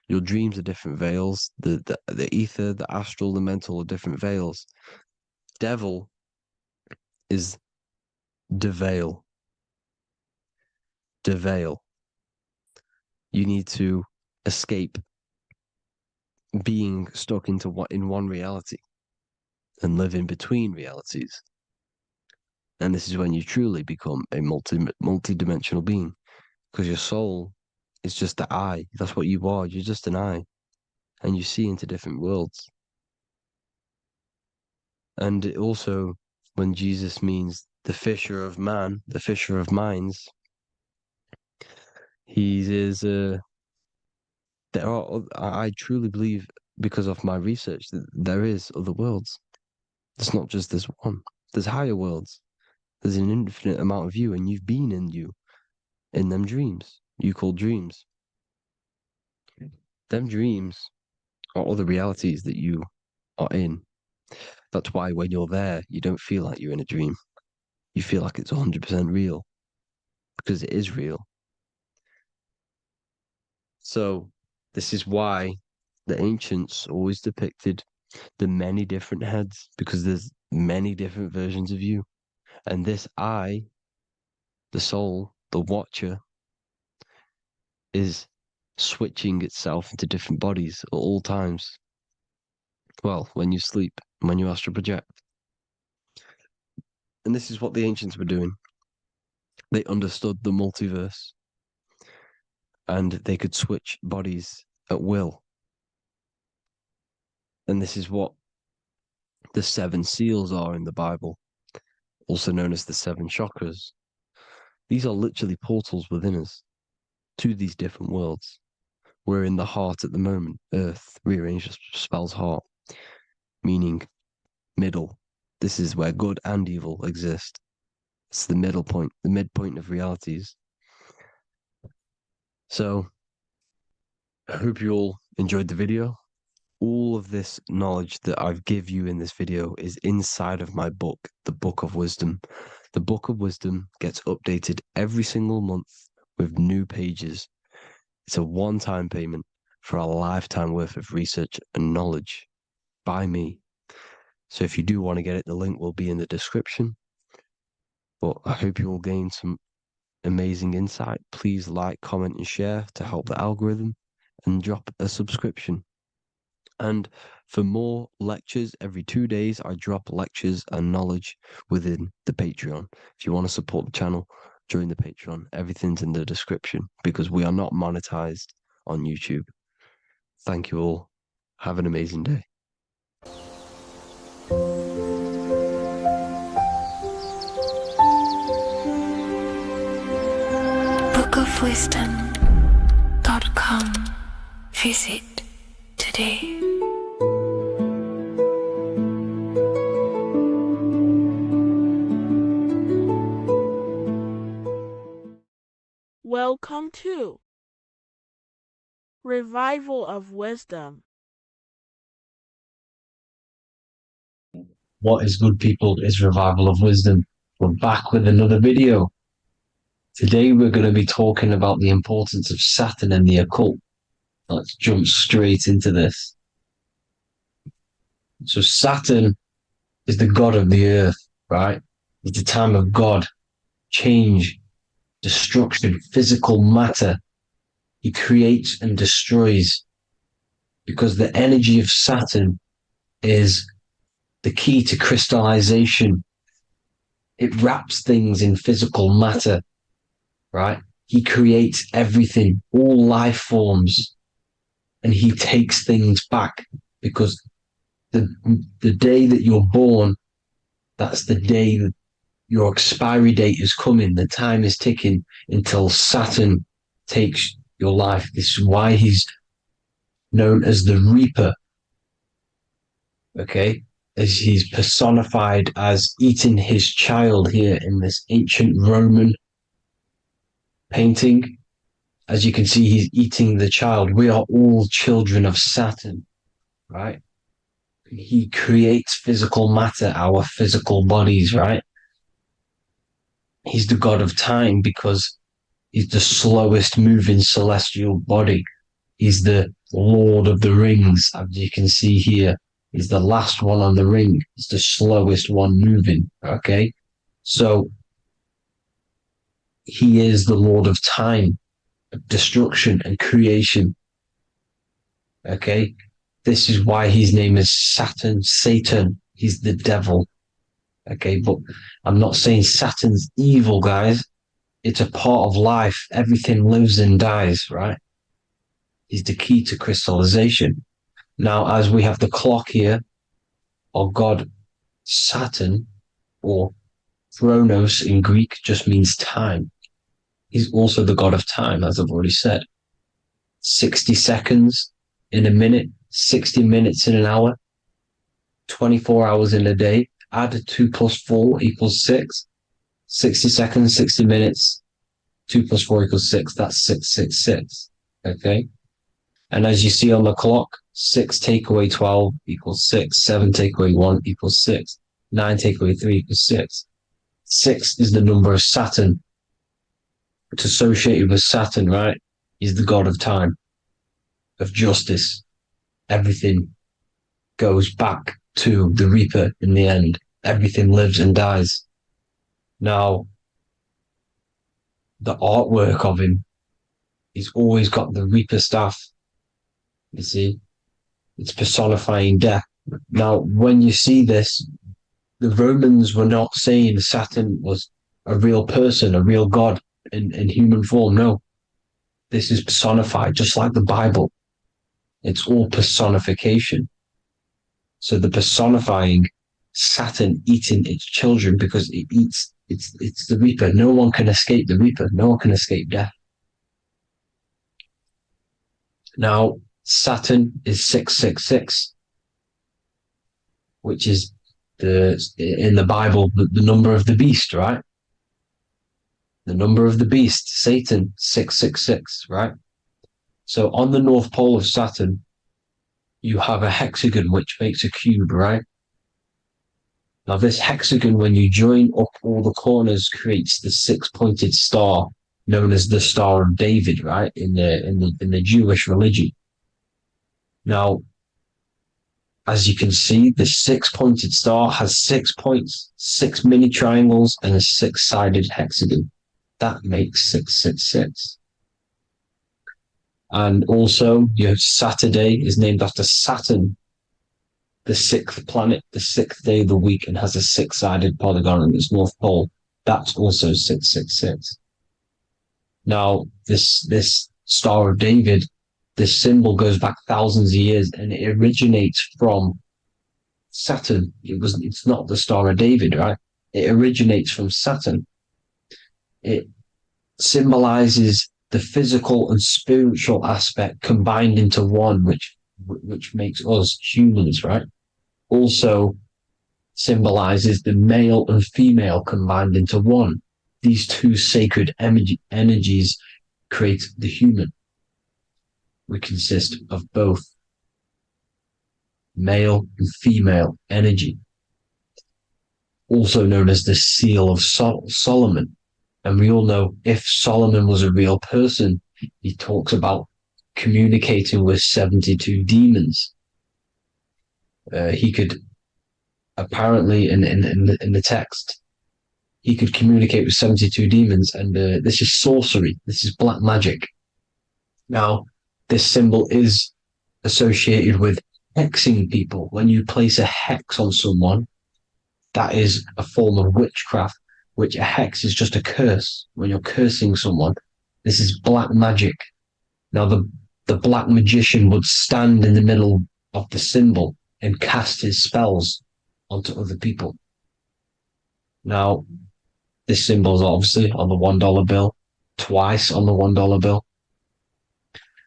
S5: Your dreams are different veils. The ether, the astral, the mental are different veils. Devil is deveil. Deveil. You need to escape being stuck in one reality and live in between realities. And this is when you truly become a multi-dimensional being, because your soul is just the eye. That's what you are. You're just an eye, and you see into different worlds. And it also, when Jesus means the fisher of man, the fisher of minds, I truly believe, because of my research, that there is other worlds. It's not just this one. There's higher worlds. There's an infinite amount of you, and you've been in them dreams you call dreams. Them dreams are other realities that you are in. That's why when you're there, you don't feel like you're in a dream. You feel like it's 100% real, because it is real. So this is why the ancients always depicted the many different heads, because there's many different versions of you. And this I, the soul, the watcher, is switching itself into different bodies at all times. Well, when you sleep, when you astral project. And this is what the ancients were doing. They understood the multiverse, and they could switch bodies at will. And this is what the seven seals are in the Bible, also known as the seven chakras. These are literally portals within us to these different worlds. We're in the heart at the moment. Earth, rearranged, spells heart, meaning middle. This is where good and evil exist. It's the middle point, the midpoint of realities. So, I hope you all enjoyed the video. All of this knowledge that I've give you in this video is inside of my book, the Book of Wisdom. The Book of Wisdom gets updated every single month with new pages. It's a one-time payment for a lifetime worth of research and knowledge by me. So if you do want to get it, the link will be in the description. But I hope you will gain some amazing insight. Please like, comment, and share to help the algorithm, and drop a subscription. And for more lectures, every 2 days, I drop lectures and knowledge within the Patreon. If you want to support the channel, join the Patreon. Everything's in the description, because we are not monetized on YouTube. Thank you all. Have an amazing day.
S2: bookofwisdom.com. Visit today.
S7: Welcome to Revival of Wisdom. What is good, people? Is Revival of Wisdom. We're back with another video. Today we're going to be talking about the importance of Saturn and the occult. Let's jump straight into this. So Saturn is the god of the earth, right? It's the time of God, change, destruction, physical matter. He creates and destroys because the energy of Saturn is the key to crystallization. It wraps things in physical matter, right? He creates everything, all life forms, and he takes things back because the day that you're born, that's the day that your expiry date is coming. The time is ticking until Saturn takes your life. This is why he's known as the Reaper. Okay? As he's personified as eating his child here in this ancient Roman painting. As you can see, he's eating the child. We are all children of Saturn, right? He creates physical matter, our physical bodies, right? He's the god of time because he's the slowest moving celestial body. He's the Lord of the Rings, as you can see here. He's the last one on the ring. He's the slowest one moving, okay? So he is the Lord of time, destruction and creation, okay? This is why his name is Satan. He's the devil, okay? But I'm not saying Saturn's evil, guys. It's a part of life. Everything lives and dies, right? He's the key to crystallization. Now, as we have the clock here, our god Saturn, or Chronos in Greek, just means time. He's also the god of time, as I've already said. 60 seconds in a minute, 60 minutes in an hour, 24 hours in a day. Add 2 plus 4 equals 6. 60 seconds, 60 minutes, 2 plus 4 equals 6. That's 666, okay? And as you see on the clock, 6 take away 12 equals 6. 7 take away 1 equals 6. 9 take away 3 equals 6. 6 is the number of Saturn. It's associated with Saturn, right? He's the god of time, of justice. Everything goes back to the Reaper in the end. Everything lives and dies. Now, the artwork of him, he's always got the Reaper staff. You see, it's personifying death. Now, when you see this, the Romans were not saying Saturn was a real person, a real god in human form. No, this is personified, just like the Bible. It's all personification. So the personifying Saturn eating its children because it eats, it's the Reaper. No one can escape the Reaper. No one can escape death. Now, Saturn is 666, which is in the Bible, the number of the beast, right? The number of the beast, Satan, 666, right? So on the North Pole of Saturn, you have a hexagon, which makes a cube, right? Now this hexagon, when you join up all the corners, creates the 6-pointed star known as the Star of David, right? In the Jewish religion. Now, as you can see, the 6-pointed star has 6 points, 6 mini triangles, and a 6-sided hexagon. That makes 666. And also, you have Saturday is named after Saturn, the 6th planet, the 6th day of the week, and has a 6-sided polygon on its north pole. That's also 666. Now, this Star of David, this symbol goes back thousands of years, and it originates from Saturn. It's not the Star of David, right? It originates from Saturn. It symbolizes the physical and spiritual aspect combined into one, which makes us humans, right? Also symbolizes the male and female combined into one. These two sacred energies create the human. We consist of both male and female energy. also known as the Seal of Solomon. And we all know if Solomon was a real person, he talks about communicating with 72 demons. He could apparently, in the text, he could communicate with 72 demons, and this is sorcery. This is black magic. Now, this symbol is associated with hexing people. When you place a hex on someone, that is a form of witchcraft, which a hex is just a curse. When you're cursing someone, this is black magic. Now, the black magician would stand in the middle of the symbol and cast his spells onto other people. Now, this symbol is obviously on the $1 bill, twice on the $1 bill.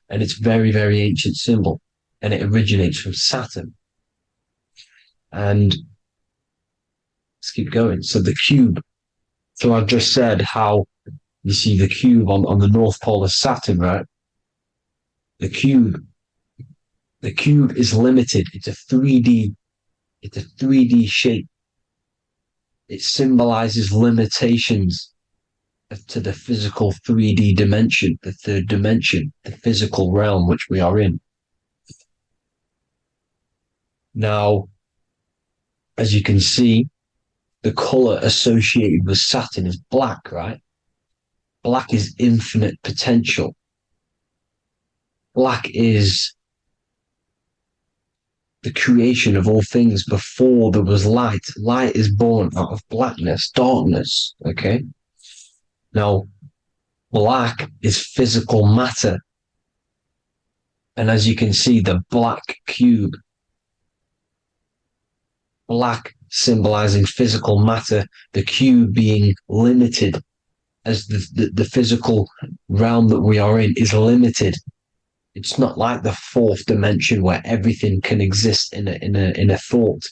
S7: And it's very, very ancient symbol. And it originates from Saturn. And let's keep going. So the cube. So I've just said how you see the cube on the North Pole of Saturn, right? The cube is limited. It's a 3D shape. It symbolizes limitations to the physical 3D dimension, the third dimension, the physical realm which we are in. Now, as you can see, the color associated with Saturn is black, right? Black is infinite potential. Black is the creation of all things before there was light. Light is born out of blackness, darkness, okay? Now, black is physical matter. And as you can see, the black cube, black symbolizing physical matter, the cube being limited, as the physical realm that we are in is limited. It's not like the fourth dimension where everything can exist in a thought.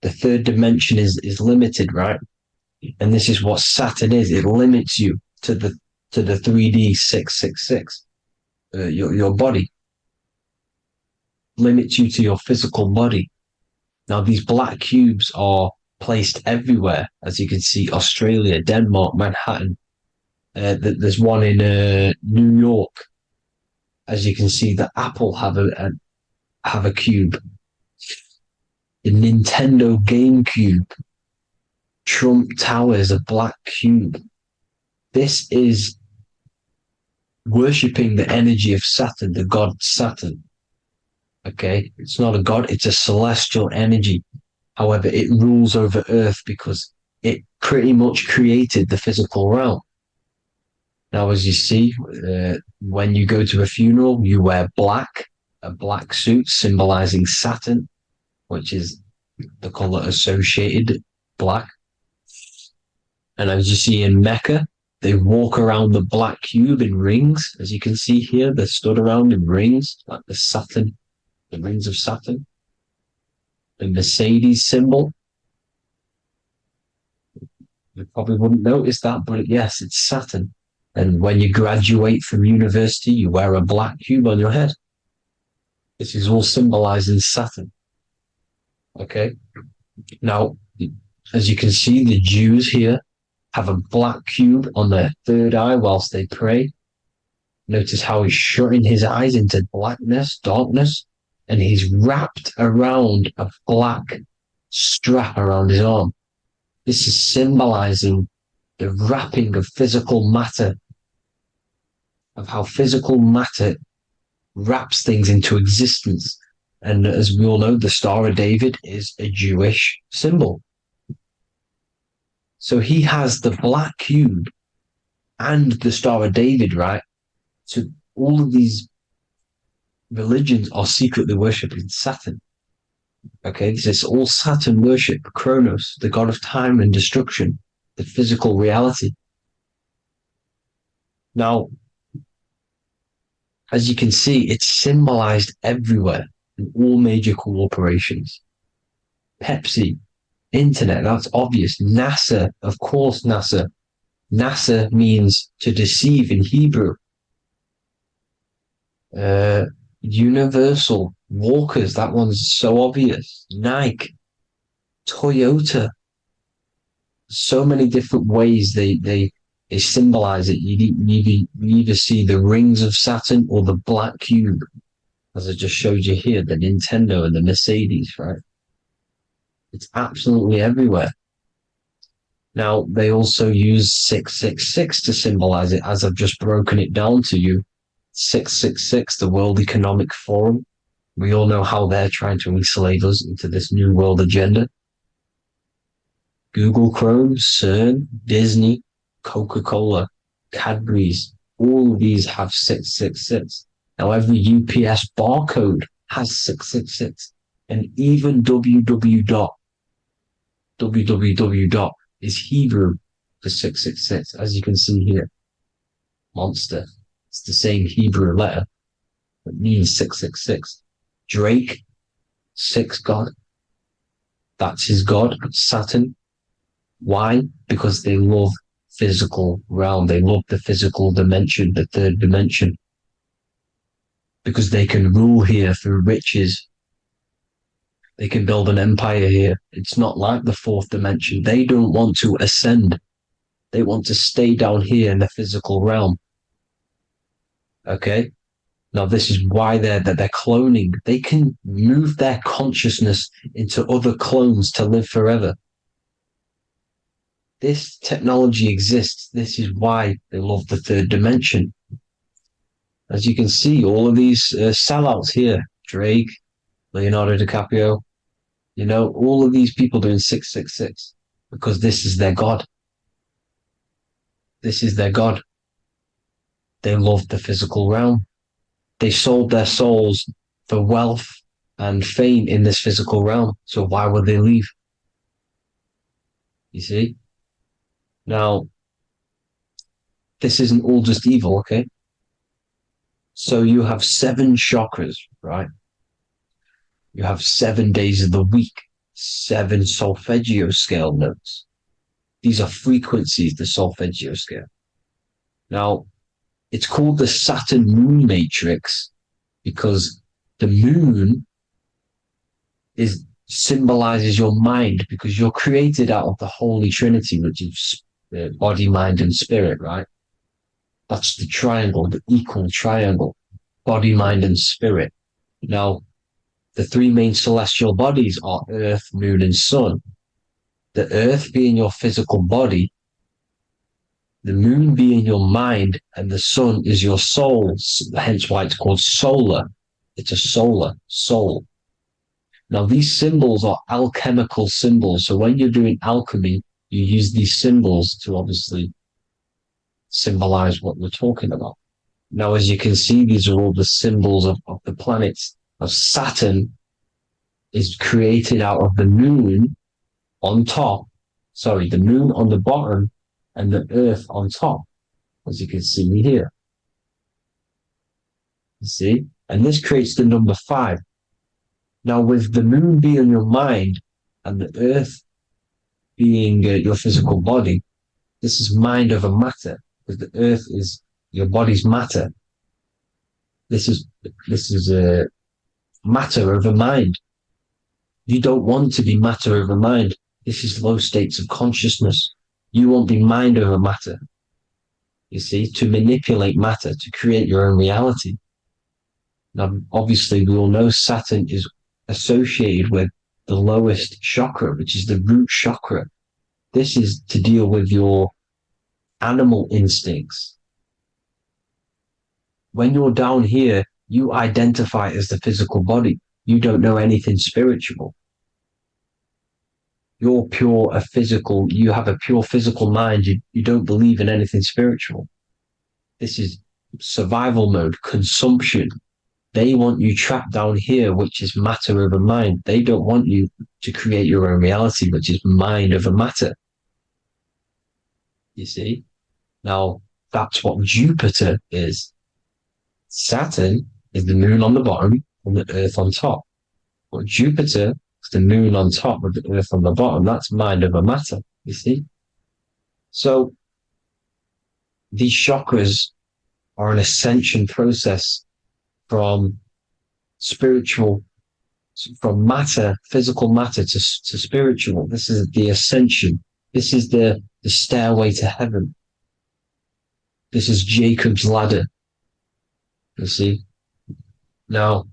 S7: The third dimension is limited, right? And this is what Saturn is. It limits you to the 3D 666. Your body limits you to your physical body. Now, these black cubes are placed everywhere. As you can see, Australia, Denmark, Manhattan. There's one in New York. As you can see, the Apple have a cube. The Nintendo GameCube. Trump Tower is a black cube. This is worshipping the energy of Saturn, the god Saturn. Okay, it's not a god, it's a celestial energy. However, it rules over Earth because it pretty much created the physical realm. Now, as you see, when you go to a funeral, you wear black, a black suit symbolizing Saturn, which is the color associated, black. And as you see in Mecca, they walk around the black cube in rings. As you can see here, they're stood around in rings, like the Saturn, the rings of Saturn. The Mercedes symbol. You probably wouldn't notice that, but yes, it's Saturn. And when you graduate from university, you wear a black cube on your head. This is all symbolizing Saturn. Okay. Now, as you can see, the Jews here have a black cube on their third eye whilst they pray. Notice how he's shutting his eyes into blackness, darkness, and he's wrapped around a black strap around his arm. This is symbolizing the wrapping of physical matter, of how physical matter wraps things into existence. And as we all know, the Star of David is a Jewish symbol. So he has the black cube and the Star of David, right? So all of these religions are secretly worshipping Saturn. Okay, this is all Saturn worship, Kronos, the god of time and destruction, the physical reality. Now, as you can see, it's symbolized everywhere in all major corporations. Pepsi, internet, that's obvious. NASA, of course, NASA. NASA means to deceive in Hebrew. Universal, Walkers, that one's so obvious. Nike, Toyota, so many different ways they symbolize it. You either see the rings of Saturn or the black cube, as I just showed you here, the Nintendo and the Mercedes, right? It's absolutely everywhere. Now, they also use 666 to symbolize it, as I've just broken it down to you. 666, the World Economic Forum. We all know how they're trying to enslave us into this new world agenda. Google Chrome, CERN, Disney, Coca-Cola, Cadbury's, all of these have 666. Now, every UPS barcode has 666. And even www. Is Hebrew for 666, as you can see here. Monster. It's the same Hebrew letter that means 666. Drake, 6 God. That's his God, Saturn. Why? Because they love physical realm. They love the physical dimension, the third dimension. Because they can rule here through riches. They can build an empire here. It's not like the fourth dimension. They don't want to ascend. They want to stay down here in the physical realm. Okay? Now, this is why they're cloning. They can move their consciousness into other clones to live forever. This technology exists. This is why they love the third dimension. As you can see, all of these sellouts here, Drake, Leonardo DiCaprio, you know, all of these people doing 666 because this is their God. This is their God. They love the physical realm. They sold their souls for wealth and fame in this physical realm. So why would they leave? You see? Now, this isn't all just evil, okay? So you have 7 chakras, right? You have 7 days of the week, 7 solfeggio scale notes. These are frequencies, the solfeggio scale. Now, it's called the Saturn moon matrix because the moon symbolizes your mind, because you're created out of the Holy Trinity, which is body, mind, and spirit, right? That's the triangle, the equal triangle, body, mind, and spirit. Now, the 3 main celestial bodies are Earth, Moon, and Sun. The Earth being your physical body, the Moon being your mind, and the Sun is your soul, hence why it's called solar. It's a solar soul. Now, these symbols are alchemical symbols. So when you're doing alchemy, you use these symbols to obviously symbolize what we're talking about. Now, as you can see, these are all the symbols of the planets. Of Saturn is created out of the moon on top, the moon on the bottom and the earth on top, as you can see here. You see? And this creates the number 5. Now, with the moon being your mind and the earth being your physical body, this is mind over matter, because the earth is your body's matter. This is matter over mind. You don't want to be matter over mind. This is low states of consciousness. You won't be mind over matter. You see, to manipulate matter, to create your own reality. Now, obviously, we all know Saturn is associated with the lowest chakra, which is the root chakra. This is to deal with your animal instincts. When you're down here, you identify as the physical body. You don't know anything spiritual. You're you have a pure physical mind. You don't believe in anything spiritual. This is survival mode, consumption. They want you trapped down here, which is matter over mind. They don't want you to create your own reality, which is mind over matter. You see? Now, that's what Jupiter is. Saturn is the moon on the bottom and the earth on top. But Jupiter is the moon on top with the earth on the bottom. That's mind over matter, you see? So these chakras are an ascension process from matter, physical matter to spiritual. This is the ascension. This is the stairway to heaven. This is Jacob's ladder. You see? Now,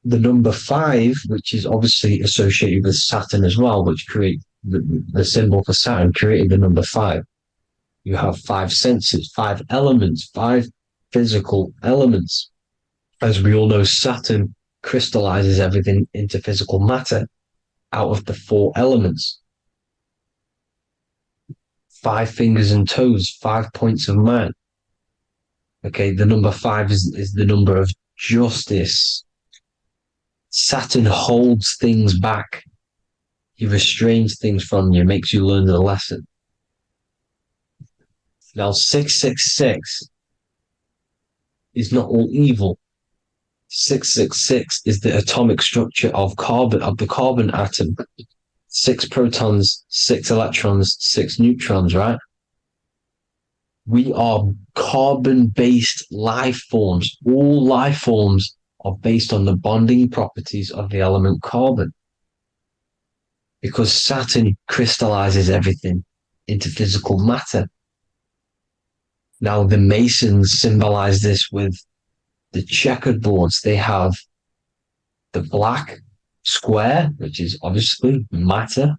S7: the number 5, which is obviously associated with Saturn as well, which create the symbol for Saturn, created the number 5. You have 5 senses, 5 elements, 5 physical elements. As we all know, Saturn crystallizes everything into physical matter out of the 4 elements. 5 fingers and toes, 5 points of man. Okay, the number 5 is the number of justice. Saturn holds things back. He restrains things from you, makes you learn the lesson. Now, 666 is not all evil. 666 is the atomic structure of the carbon atom. 6 protons, 6 electrons, 6 neutrons, right? We are carbon-based life forms. All life forms are based on the bonding properties of the element carbon. Because Saturn crystallizes everything into physical matter. Now, the Masons symbolize this with the checkered boards. They have the black square, which is obviously matter,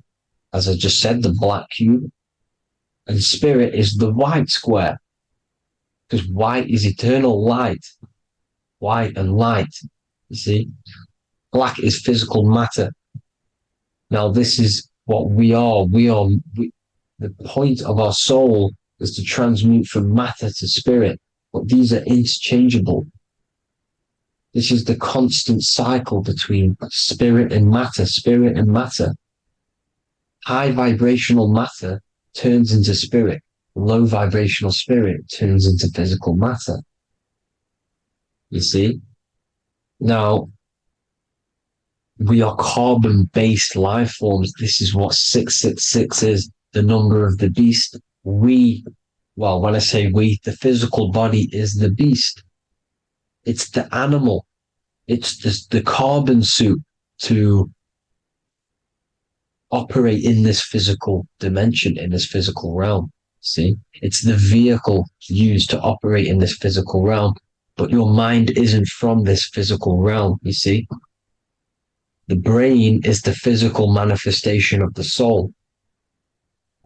S7: as I just said, the black cube. And spirit is the white square, because white is eternal light. White and light, you see. Black is physical matter. Now, this is what we are. The point of our soul is to transmute from matter to spirit, but these are interchangeable. This is the constant cycle between spirit and matter, spirit and matter. High vibrational matter turns into spirit. Low vibrational spirit turns into physical matter. You see? Now, we are carbon-based life forms. This is what 666 is, the number of the beast. When I say we, the physical body is the beast. It's the animal. It's the carbon suit to operate in this physical dimension, in this physical realm. See? It's the vehicle used to operate in this physical realm. But your mind isn't from this physical realm, you see? The brain is the physical manifestation of the soul.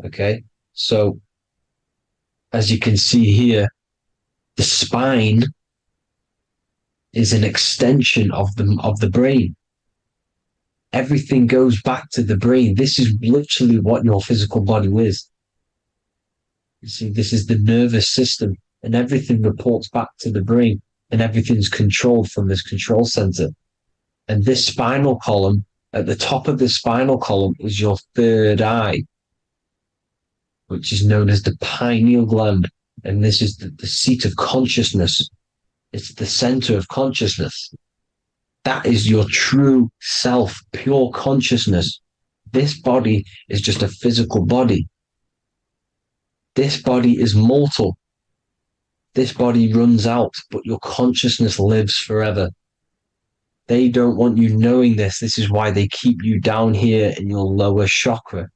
S7: Okay? So, as you can see here, the spine is an extension of the brain. Everything goes back to the brain. This is literally what your physical body is. You see, this is the nervous system, and everything reports back to the brain, and everything's controlled from this control center. And this spinal column, at the top of the spinal column, is your third eye, which is known as the pineal gland. And this is the seat of consciousness. It's the center of consciousness. That is your true self, pure consciousness. This body is just a physical body. This body is mortal. This body runs out, but your consciousness lives forever. They don't want you knowing this. This is why they keep you down here in your lower chakra.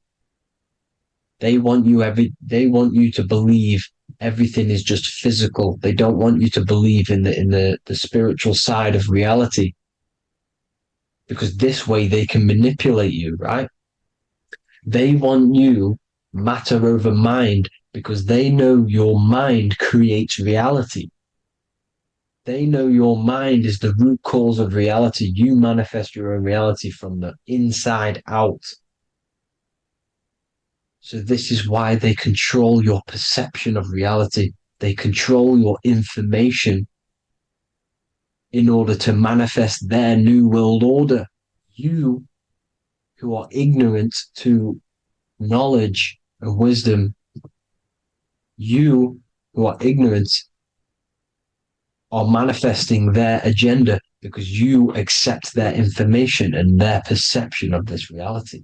S7: They want you to believe everything is just physical. They don't want you to believe in the spiritual side of reality. Because this way they can manipulate you, right? They want you matter over mind because they know your mind creates reality. They know your mind is the root cause of reality. You manifest your own reality from the inside out. So this is why they control your perception of reality. They control your information in order to manifest their new world order. You, who are ignorant to knowledge and wisdom, you who are ignorant are manifesting their agenda because you accept their information and their perception of this reality.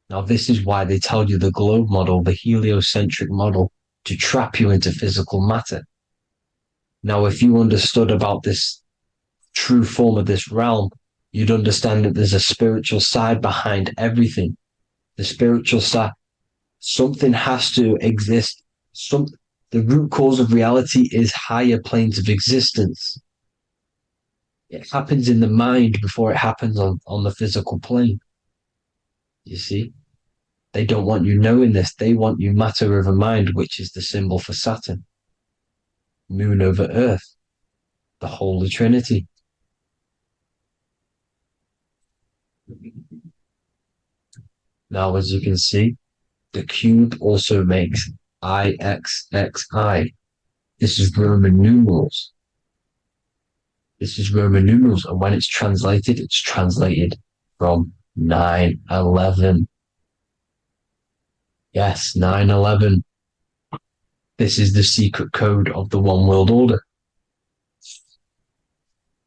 S7: Now, this is why they tell you the globe model, the heliocentric model, to trap you into physical matter. Now, if you understood about this true form of this realm, you'd understand that there's a spiritual side behind everything. the spiritual side. Something has to exist. The root cause of reality is higher planes of existence. It happens in the mind before it happens on the physical plane. You see? They don't want you knowing this. They want you matter over mind, which is the symbol for Saturn. Moon over Earth. The Holy Trinity. Now, as you can see, the cube also makes IXXI. This is Roman numerals. And when it's translated from 911. Yes, 911. This is the secret code of the One World Order.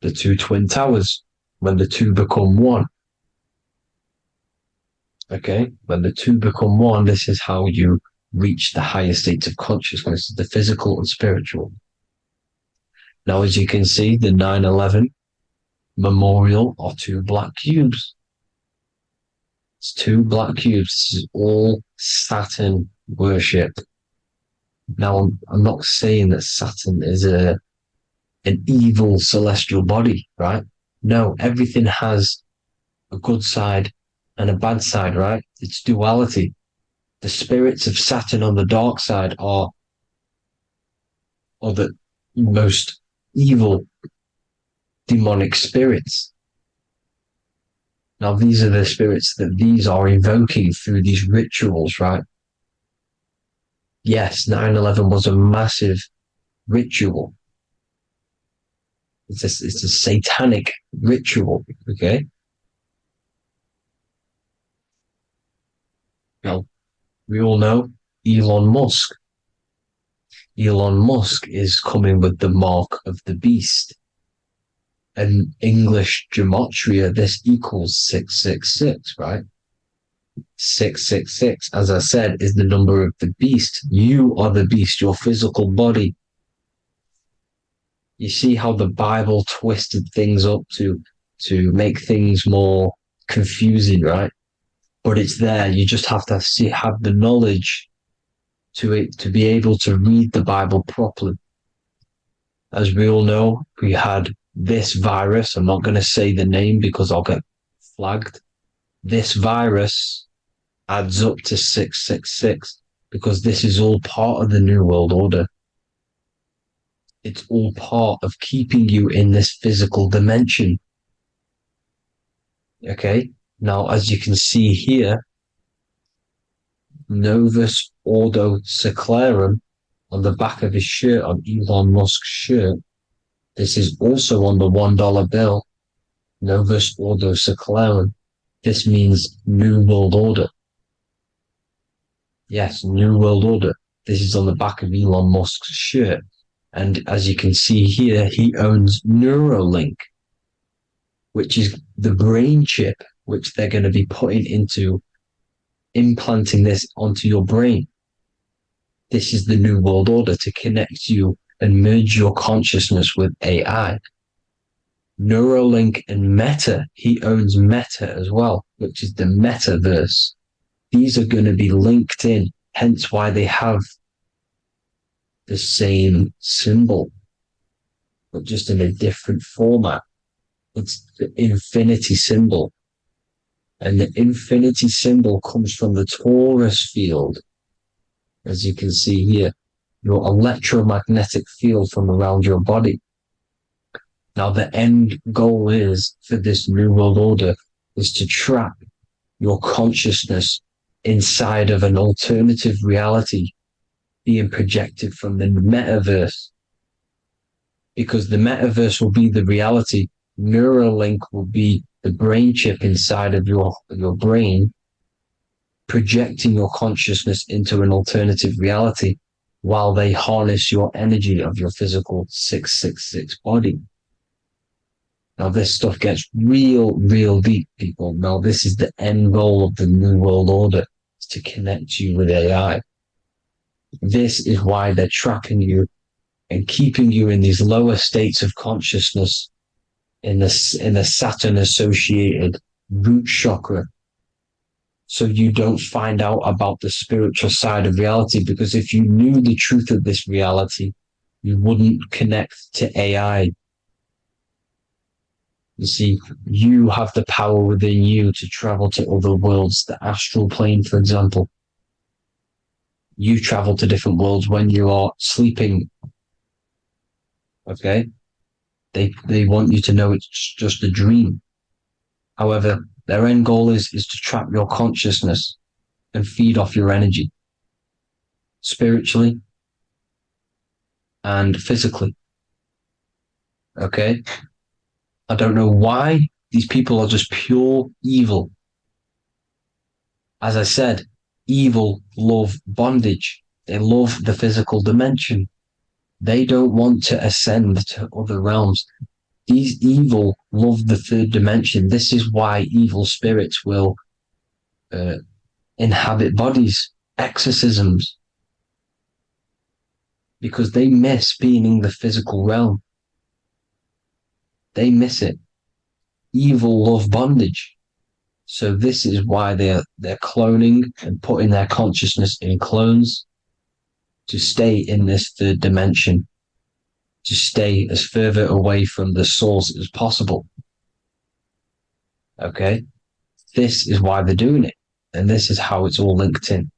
S7: The two twin towers, when the two become one. Okay, when the two become one, this is how you reach the higher states of consciousness, the physical and spiritual. Now, as you can see, the 9/11 memorial are two black cubes. It's two black cubes. This is all Saturn worship. Now, I'm not saying that Saturn is an evil celestial body, right? No, everything has a good side and a bad side, right? It's duality. The spirits of Saturn on the dark side are the most evil demonic spirits. Now, these are the spirits that these are invoking through these rituals, right? Yes, 9/11 was a massive ritual. It's a satanic ritual, okay? Now, we all know Elon Musk. Elon Musk is coming with the mark of the beast. In English gematria, this equals 666, right? 666, as I said, is the number of the beast. You are the beast, your physical body. You see how the Bible twisted things up to make things more confusing, right? But it's there. You just have to have the knowledge to be able to read the Bible properly. As we all know, we had this virus. I'm not going to say the name because I'll get flagged. This virus adds up to 666 because this is all part of the New World Order. It's all part of keeping you in this physical dimension. Okay? Now, as you can see here, Novus Ordo Seclorum on the back of his shirt, on Elon Musk's shirt, this is also on the $1 bill, Novus Ordo Seclorum. This means New World Order. Yes, New World Order. This is on the back of Elon Musk's shirt. And as you can see here, he owns Neuralink, which is the brain chip which they're going to be putting into implanting this onto your brain. This is the New World Order to connect you and merge your consciousness with AI. Neuralink and Meta, he owns Meta as well, which is the metaverse. These are going to be linked in, hence why they have the same symbol, but just in a different format. It's the infinity symbol. And the infinity symbol comes from the torus field, as you can see here, your electromagnetic field from around your body. Now, the end goal is for this New World Order is to trap your consciousness inside of an alternative reality being projected from the metaverse. Because the metaverse will be the reality. Neuralink will be the brain chip inside of your brain, projecting your consciousness into an alternative reality while they harness your energy of your physical 666 body. Now, this stuff gets real deep, people. Now, this is the end goal of the New World Order, is to connect you with AI. This is why they're trapping you and keeping you in these lower states of consciousness in the Saturn-associated root chakra. so you don't find out about the spiritual side of reality. Because if you knew the truth of this reality, you wouldn't connect to AI. You see, you have the power within you to travel to other worlds, the astral plane, for example. You travel to different worlds when you are sleeping. Okay? They want you to know it's just a dream. However, their end goal is to trap your consciousness and feed off your energy, spiritually and physically. Okay? I don't know why these people are just pure evil. As I said, evil love bondage. They love the physical dimension. They don't want to ascend to other realms. These evil love the third dimension. This is why evil spirits will inhabit bodies, exorcisms, because they miss being in the physical realm. They miss it. Evil love bondage. So this is why they're cloning and putting their consciousness in clones to stay in this third dimension, to stay as further away from the source as possible. Okay? This is why they're doing it. And this is how it's all linked in.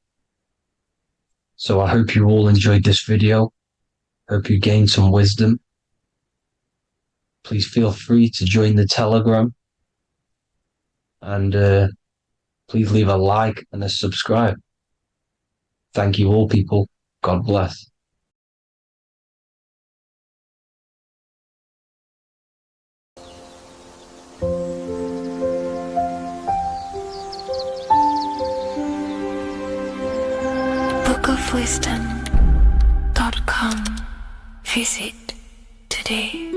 S7: So I hope you all enjoyed this video. Hope you gained some wisdom. Please feel free to join the Telegram. And please leave a like and a subscribe. Thank you all, people. God bless.
S2: bookofwisdom.com. Visit today.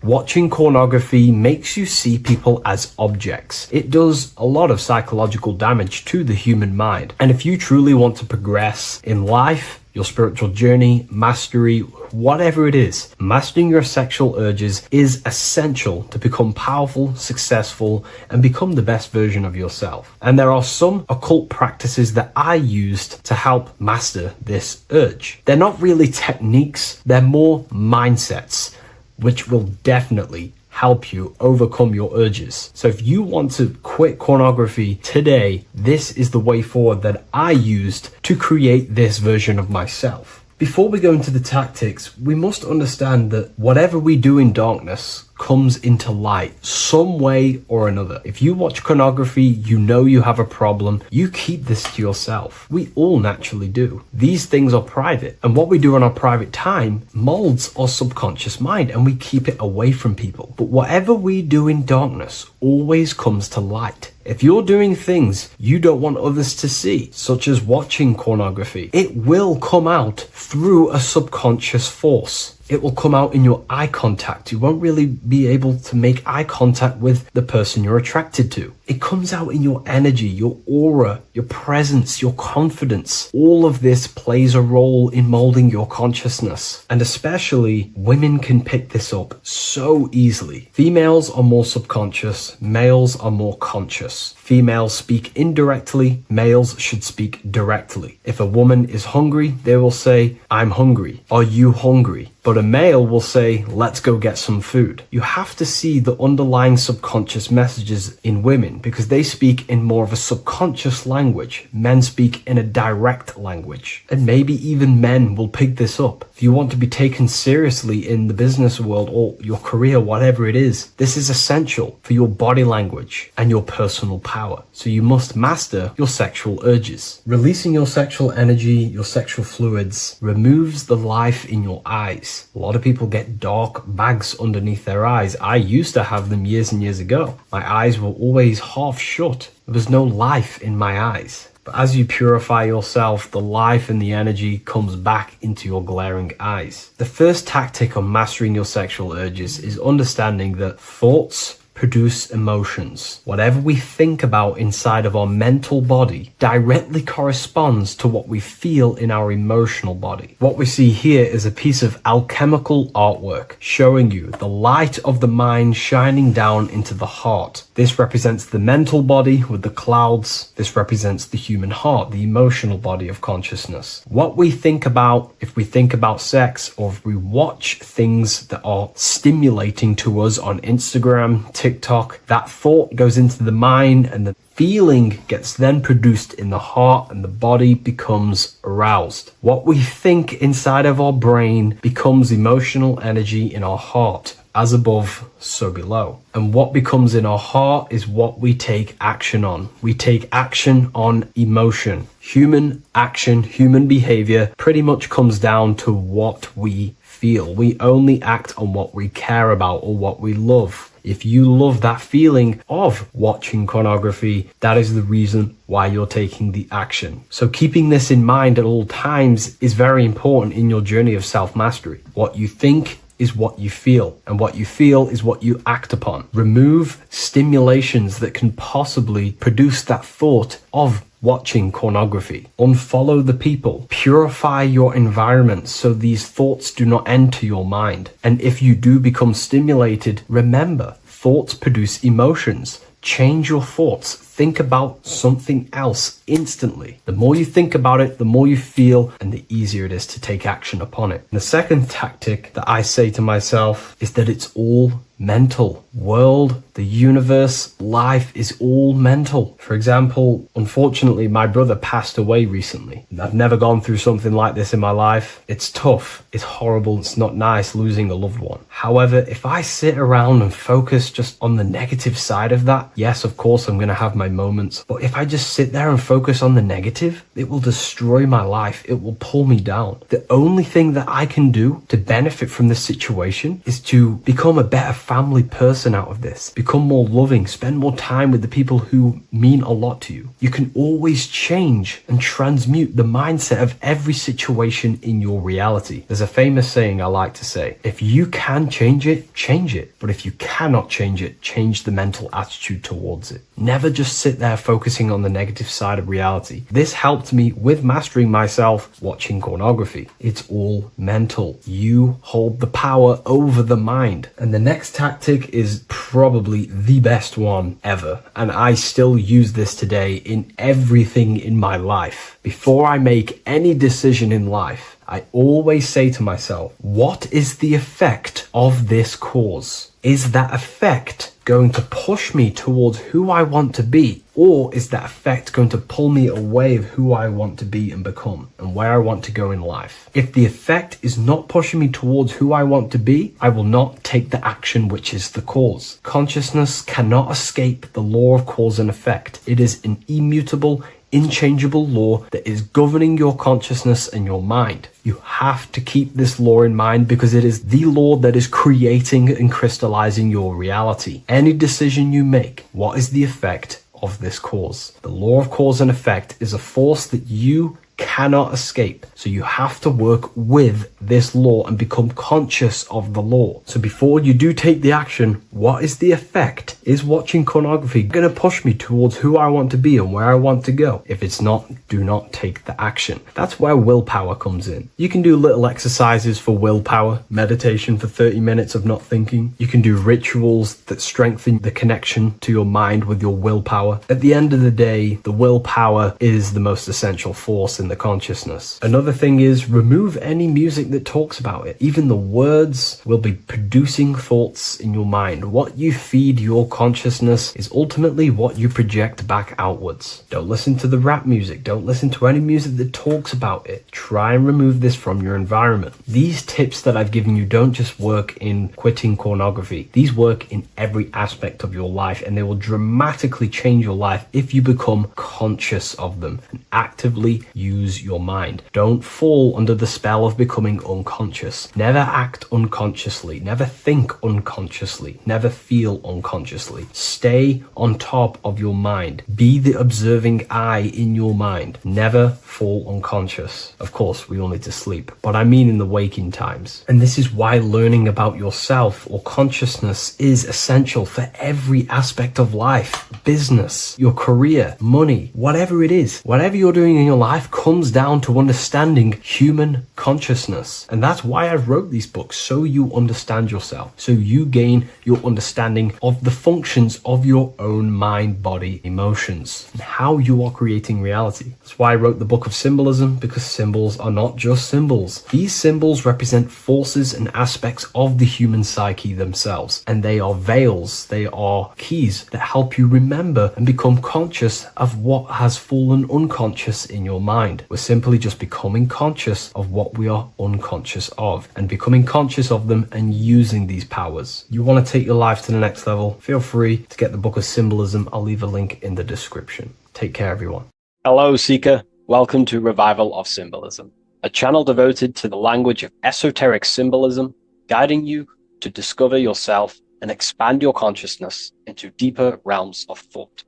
S3: Watching pornography makes you see people as objects. It does a lot of psychological damage to the human mind. And if you truly want to progress in life, your spiritual journey, mastery, whatever it is, mastering your sexual urges is essential to become powerful, successful, and become the best version of yourself. And there are some occult practices that I used to help master this urge. They're not really techniques, they're more mindsets, which will definitely help you overcome your urges. So if you want to quit pornography today, this is the way forward that I used to create this version of myself. Before we go into the tactics, we must understand that whatever we do in darkness comes into light some way or another. If you watch pornography, you know you have a problem, you keep this to yourself. We all naturally do. These things are private, and what we do in our private time molds our subconscious mind, and we keep it away from people. But whatever we do in darkness always comes to light. If you're doing things you don't want others to see, such as watching pornography, it will come out through a subconscious force. It will come out in your eye contact. You won't really be able to make eye contact with the person you're attracted to. It comes out in your energy, your aura, your presence, your confidence. All of this plays a role in molding your consciousness. And especially women can pick this up so easily. Females are more subconscious, males are more conscious. Females speak indirectly, males should speak directly. If a woman is hungry, they will say, "I'm hungry. Are you hungry?" But a male will say, "Let's go get some food." You have to see the underlying subconscious messages in women because they speak in more of a subconscious language. Men speak in a direct language. And maybe even men will pick this up. If you want to be taken seriously in the business world or your career, whatever it is, this is essential for your body language and your personal power. So you must master your sexual urges. Releasing your sexual energy, your sexual fluids, removes the life in your eyes. A lot of people get dark bags underneath their eyes. I used to have them years and years ago. My eyes were always half shut. There was no life in my eyes. But as you purify yourself, the life and the energy comes back into your glaring eyes. The first tactic on mastering your sexual urges is understanding that thoughts produce emotions. Whatever we think about inside of our mental body directly corresponds to what we feel in our emotional body. What we see here is a piece of alchemical artwork showing you the light of the mind shining down into the heart. This represents the mental body with the clouds. This represents the human heart, the emotional body of consciousness. What we think about, if we think about sex, or if we watch things that are stimulating to us on Instagram, TikTok, that thought goes into the mind and the feeling gets then produced in the heart and the body becomes aroused. What we think inside of our brain becomes emotional energy in our heart. As above, so below. And what becomes in our heart is what we take action on. We take action on emotion. Human action, human behavior pretty much comes down to what we feel. We only act on what we care about or what we love. If you love that feeling of watching pornography, that is the reason why you're taking the action. So keeping this in mind at all times is very important in your journey of self-mastery. What you think is what you feel, and what you feel is what you act upon. Remove stimulations that can possibly produce that thought of watching pornography. Unfollow the people. Purify your environment so these thoughts do not enter your mind. And if you do become stimulated, remember, thoughts produce emotions. Change your thoughts. Think about something else instantly. The more you think about it, the more you feel, and the easier it is to take action upon it. And the second tactic that I say to myself is that it's all mental. World, the universe, life is all mental. For example, unfortunately, my brother passed away recently. I've never gone through something like this in my life. It's tough. It's horrible. It's not nice losing a loved one. However, if I sit around and focus just on the negative side of that, yes, of course, I'm going to have my moments. But if I just sit there and focus on the negative, it will destroy my life. It will pull me down. The only thing that I can do to benefit from this situation is to become a better family person out of this. Become more loving. Spend more time with the people who mean a lot to you. You can always change and transmute the mindset of every situation in your reality. There's a famous saying I like to say, if you can change it, change it. But if you cannot change it, change the mental attitude towards it. Never just sit there focusing on the negative side of reality. This helped me with mastering myself watching pornography. It's all mental. You hold the power over the mind. And the next tactic is probably the best one ever. And I still use this today in everything in my life. Before I make any decision in life, I always say to myself, what is the effect of this cause? Is that effect going to push me towards who I want to be? Or is that effect going to pull me away of who I want to be and become and where I want to go in life? If the effect is not pushing me towards who I want to be, I will not take the action which is the cause. Consciousness cannot escape the law of cause and effect. It is an immutable, inchangeable law that is governing your consciousness and your mind. You have to keep this law in mind because it is the law that is creating and crystallizing your reality. Any decision you make, what is the effect of this cause? The law of cause and effect is a force that you cannot escape. So you have to work with this law and become conscious of the law. So before you do take the action, what is the effect? Is watching pornography going to push me towards who I want to be and where I want to go? If it's not, do not take the action. That's where willpower comes in. You can do little exercises for willpower, meditation for 30 minutes of not thinking. You can do rituals that strengthen the connection to your mind with your willpower. At the end of the day, the willpower is the most essential force in the consciousness. Another thing is remove any music that talks about it. Even the words will be producing thoughts in your mind. What you feed your consciousness is ultimately what you project back outwards. Don't listen to the rap music. Don't listen to any music that talks about it. Try and remove this from your environment. These tips that I've given you don't just work in quitting pornography. These work in every aspect of your life, and they will dramatically change your life if you become conscious of them and actively use use your mind. Don't fall under the spell of becoming unconscious. Never act unconsciously. Never think unconsciously. Never feel unconsciously. Stay on top of your mind. Be the observing eye in your mind. Never fall unconscious. Of course, we all need to sleep, but I mean in the waking times. And this is why learning about yourself or consciousness is essential for every aspect of life. Business, your career, money, whatever it is. Whatever you're doing in your life comes down to understanding human consciousness. And that's why I wrote these books, so you understand yourself, so you gain your understanding of the functions of your own mind, body, emotions, and how you are creating reality. That's why I wrote the book of symbolism, because symbols are not just symbols. These symbols represent forces and aspects of the human psyche themselves, and they are veils, they are keys that help you remember and become conscious of what has fallen unconscious in your mind. We're simply just becoming conscious of what we are unconscious of, and becoming conscious of them and using these powers. You want to take your life to the next level? Feel free to get the book of symbolism. I'll leave a link in the description. Take care, everyone.
S1: Hello, Seeker. Welcome to Revival of Symbolism, a channel devoted to the language of esoteric symbolism, guiding you to discover yourself and expand your consciousness into deeper realms of thought.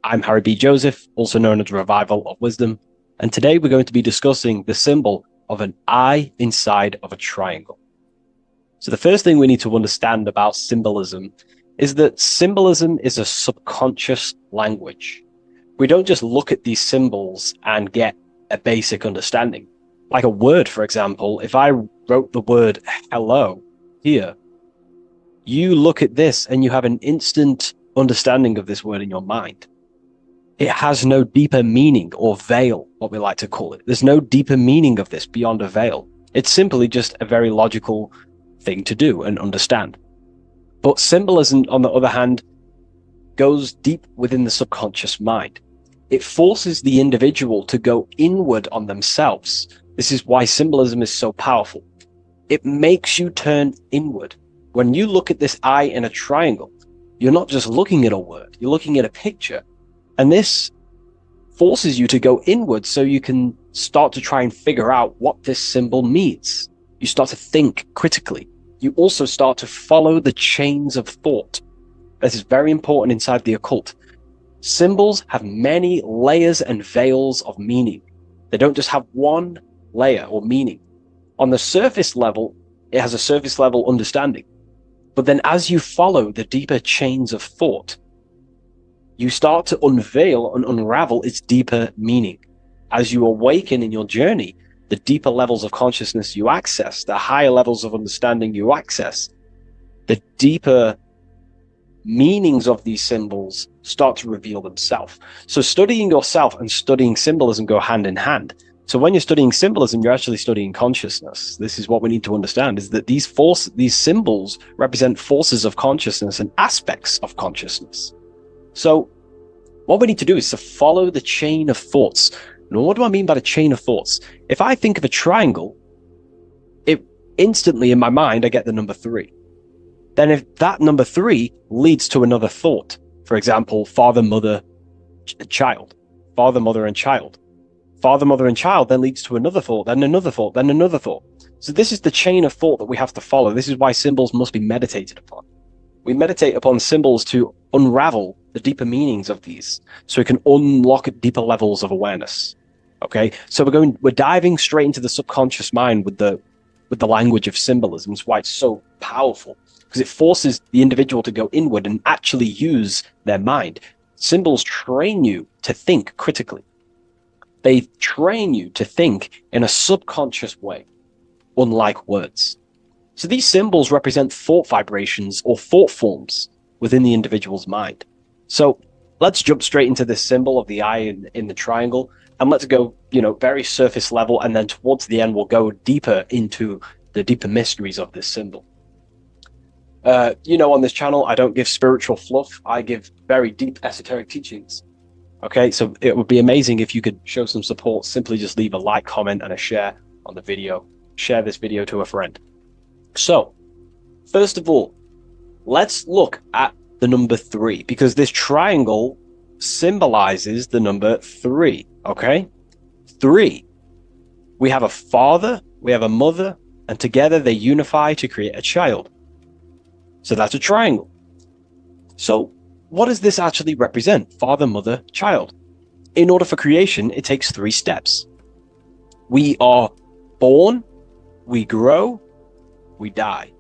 S1: I'm Harry B. Joseph, also known as Revival of Wisdom, and today we're going to be discussing the symbol of an eye inside of a triangle. So the first thing we need to understand about symbolism is that symbolism is a subconscious language. We don't just look at these symbols and get a basic understanding. Like a word, for example, if I wrote the word hello here, you look at this and you have an instant understanding of this word in your mind. It has no deeper meaning, or veil, what we like to call it. There's no deeper meaning of this beyond a veil. It's simply just a very logical thing to do and understand. But symbolism, on the other hand, goes deep within the subconscious mind. It forces the individual to go inward on themselves. This is why symbolism is so powerful. It makes you turn inward. When you look at this eye in a triangle, you're not just looking at a word, you're looking at a picture. And this forces you to go inward so you can start to try and figure out what this symbol means. You start to think critically. You also start to follow the chains of thought. This is very important inside the occult. Symbols have many layers and veils of meaning. They don't just have one layer or meaning. On the surface level, it has a surface level understanding. But then as you follow the deeper chains of thought, you start to unveil and unravel its deeper meaning. As you awaken in your journey, the deeper levels of consciousness you access, the higher levels of understanding you access, the deeper meanings of these symbols start to reveal themselves. So studying yourself and studying symbolism go hand in hand. So when you're studying symbolism, you're actually studying consciousness. This is what we need to understand, is that these symbols represent forces of consciousness and aspects of consciousness. So what we need to do is to follow the chain of thoughts. And what do I mean by the chain of thoughts? If I think of a triangle, it instantly in my mind, I get the number 3. Then if that number 3 leads to another thought, for example, father, mother, child, father, mother, and child. Father, mother, and child then leads to another thought, then another thought, then another thought. So this is the chain of thought that we have to follow. This is why symbols must be meditated upon. We meditate upon symbols to unravel the deeper meanings of these, so we can unlock deeper levels of awareness. Okay, so we're diving straight into the subconscious mind with the language of symbolism. It's why it's so powerful, because it forces the individual to go inward and actually use their mind. Symbols train you to think critically. They train you to think in a subconscious way, unlike words. So these symbols represent thought vibrations or thought forms within the individual's mind. So let's jump straight into this symbol of the eye in the triangle, and let's go, very surface level, and then towards the end we'll go deeper into the deeper mysteries of this symbol. On this channel, I don't give spiritual fluff. I give very deep esoteric teachings. Okay, so it would be amazing if you could show some support. Simply just leave a like, comment, and a share on the video. Share this video to a friend. So, first of all, let's look at the number 3, because this triangle symbolizes the number 3, okay? 3
S8: We have a father, we have a mother, and together they unify to create a child. So that's a triangle. So what does this actually represent? Father, mother, child. In order for creation, it takes 3 steps. We are born, we grow, we die.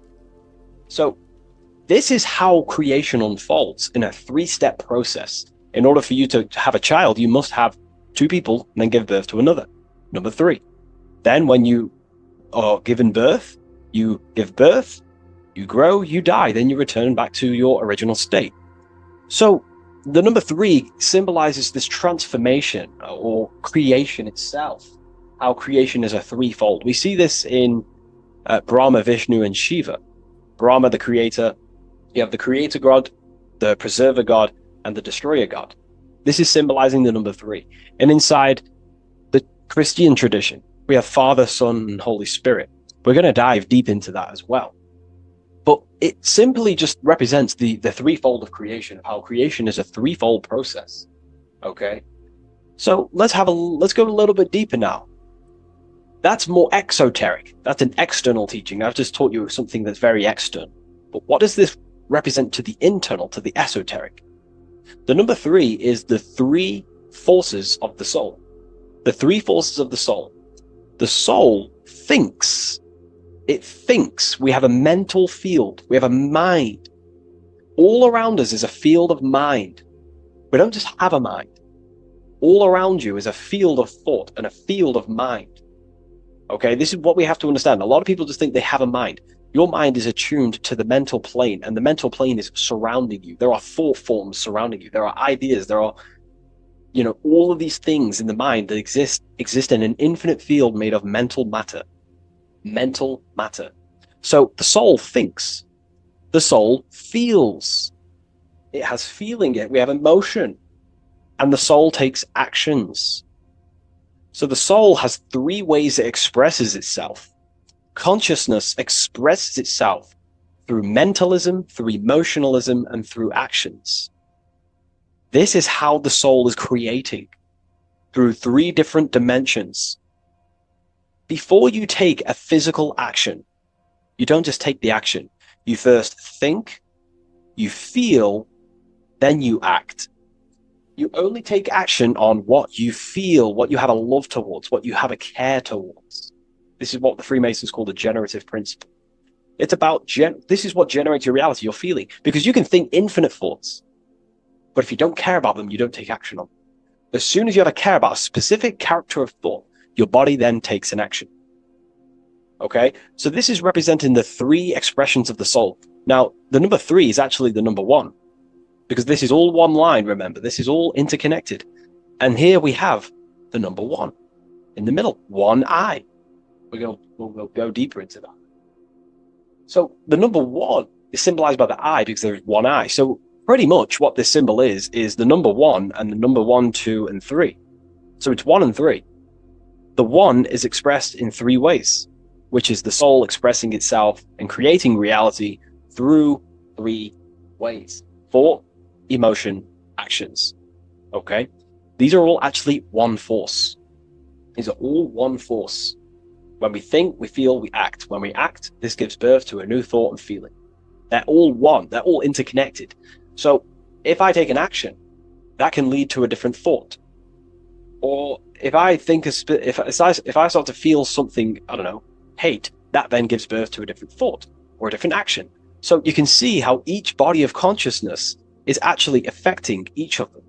S8: So this is how creation unfolds in a 3-step process. In order for you to have a child, you must have 2 people and then give birth to another. Number 3. Then when you are given birth, you give birth, you grow, you die, then you return back to your original state. So the number 3 symbolizes this transformation or creation itself, how creation is a 3-fold. We see this in Brahma, Vishnu, and Shiva. Brahma, the creator, you have the creator god, the preserver god, and the destroyer god. This is symbolizing the number 3. And inside the Christian tradition, we have Father, Son, and Holy Spirit. We're going to dive deep into that as well. But it simply just represents the 3-fold of creation, how creation is a 3-fold process. Okay? So let's go a little bit deeper now. That's more exoteric. That's an external teaching. I've just taught you something that's very external. But what does this represent to the internal, to the esoteric? The number 3 is the 3 forces of the soul. The 3 forces of the soul. The soul thinks. It thinks. We have a mental field. We have a mind. All around us is a field of mind. We don't just have a mind. All around you is a field of thought and a field of mind. Okay, this is what we have to understand. A lot of people just think they have a mind. Your mind is attuned to the mental plane, and the mental plane is surrounding you. There are thought forms surrounding you. There are ideas. There are, all of these things in the mind that exist in an infinite field made of mental matter. Mental matter. So the soul thinks. The soul feels. It has feeling. We have emotion. And the soul takes actions. So the soul has 3 ways it expresses itself. Consciousness expresses itself through mentalism, through emotionalism, and through actions. This is how the soul is creating, through 3 different dimensions. Before you take a physical action, you don't just take the action. You first think, you feel, then you act. You only take action on what you feel, what you have a love towards, what you have a care towards. This is what the Freemasons call the generative principle. It's about, this is what generates your reality, your feeling. Because you can think infinite thoughts, but if you don't care about them, you don't take action on them. As soon as you have a care about a specific character of thought, your body then takes an action. Okay? So this is representing the 3 expressions of the soul. Now, the number 3 is actually the number 1. Because this is all one line, remember. This is all interconnected. And here we have the number 1 in the middle, one eye. We'll go deeper into that. So the number 1 is symbolized by the eye because there is one eye. So pretty much what this symbol is the number 1 and the number 1, 2, and 3. So it's 1 and 3. The 1 is expressed in 3 ways, which is the soul expressing itself and creating reality through 3 ways. Thought, emotion, actions. Okay? These are all actually one force. These are all one force. When we think, we feel, we act. When we act, this gives birth to a new thought and feeling. They're all one. They're all interconnected. So if I take an action, that can lead to a different thought. Or if I think, if I start to feel something, I don't know, hate, that then gives birth to a different thought or a different action. So you can see how each body of consciousness is actually affecting each of them.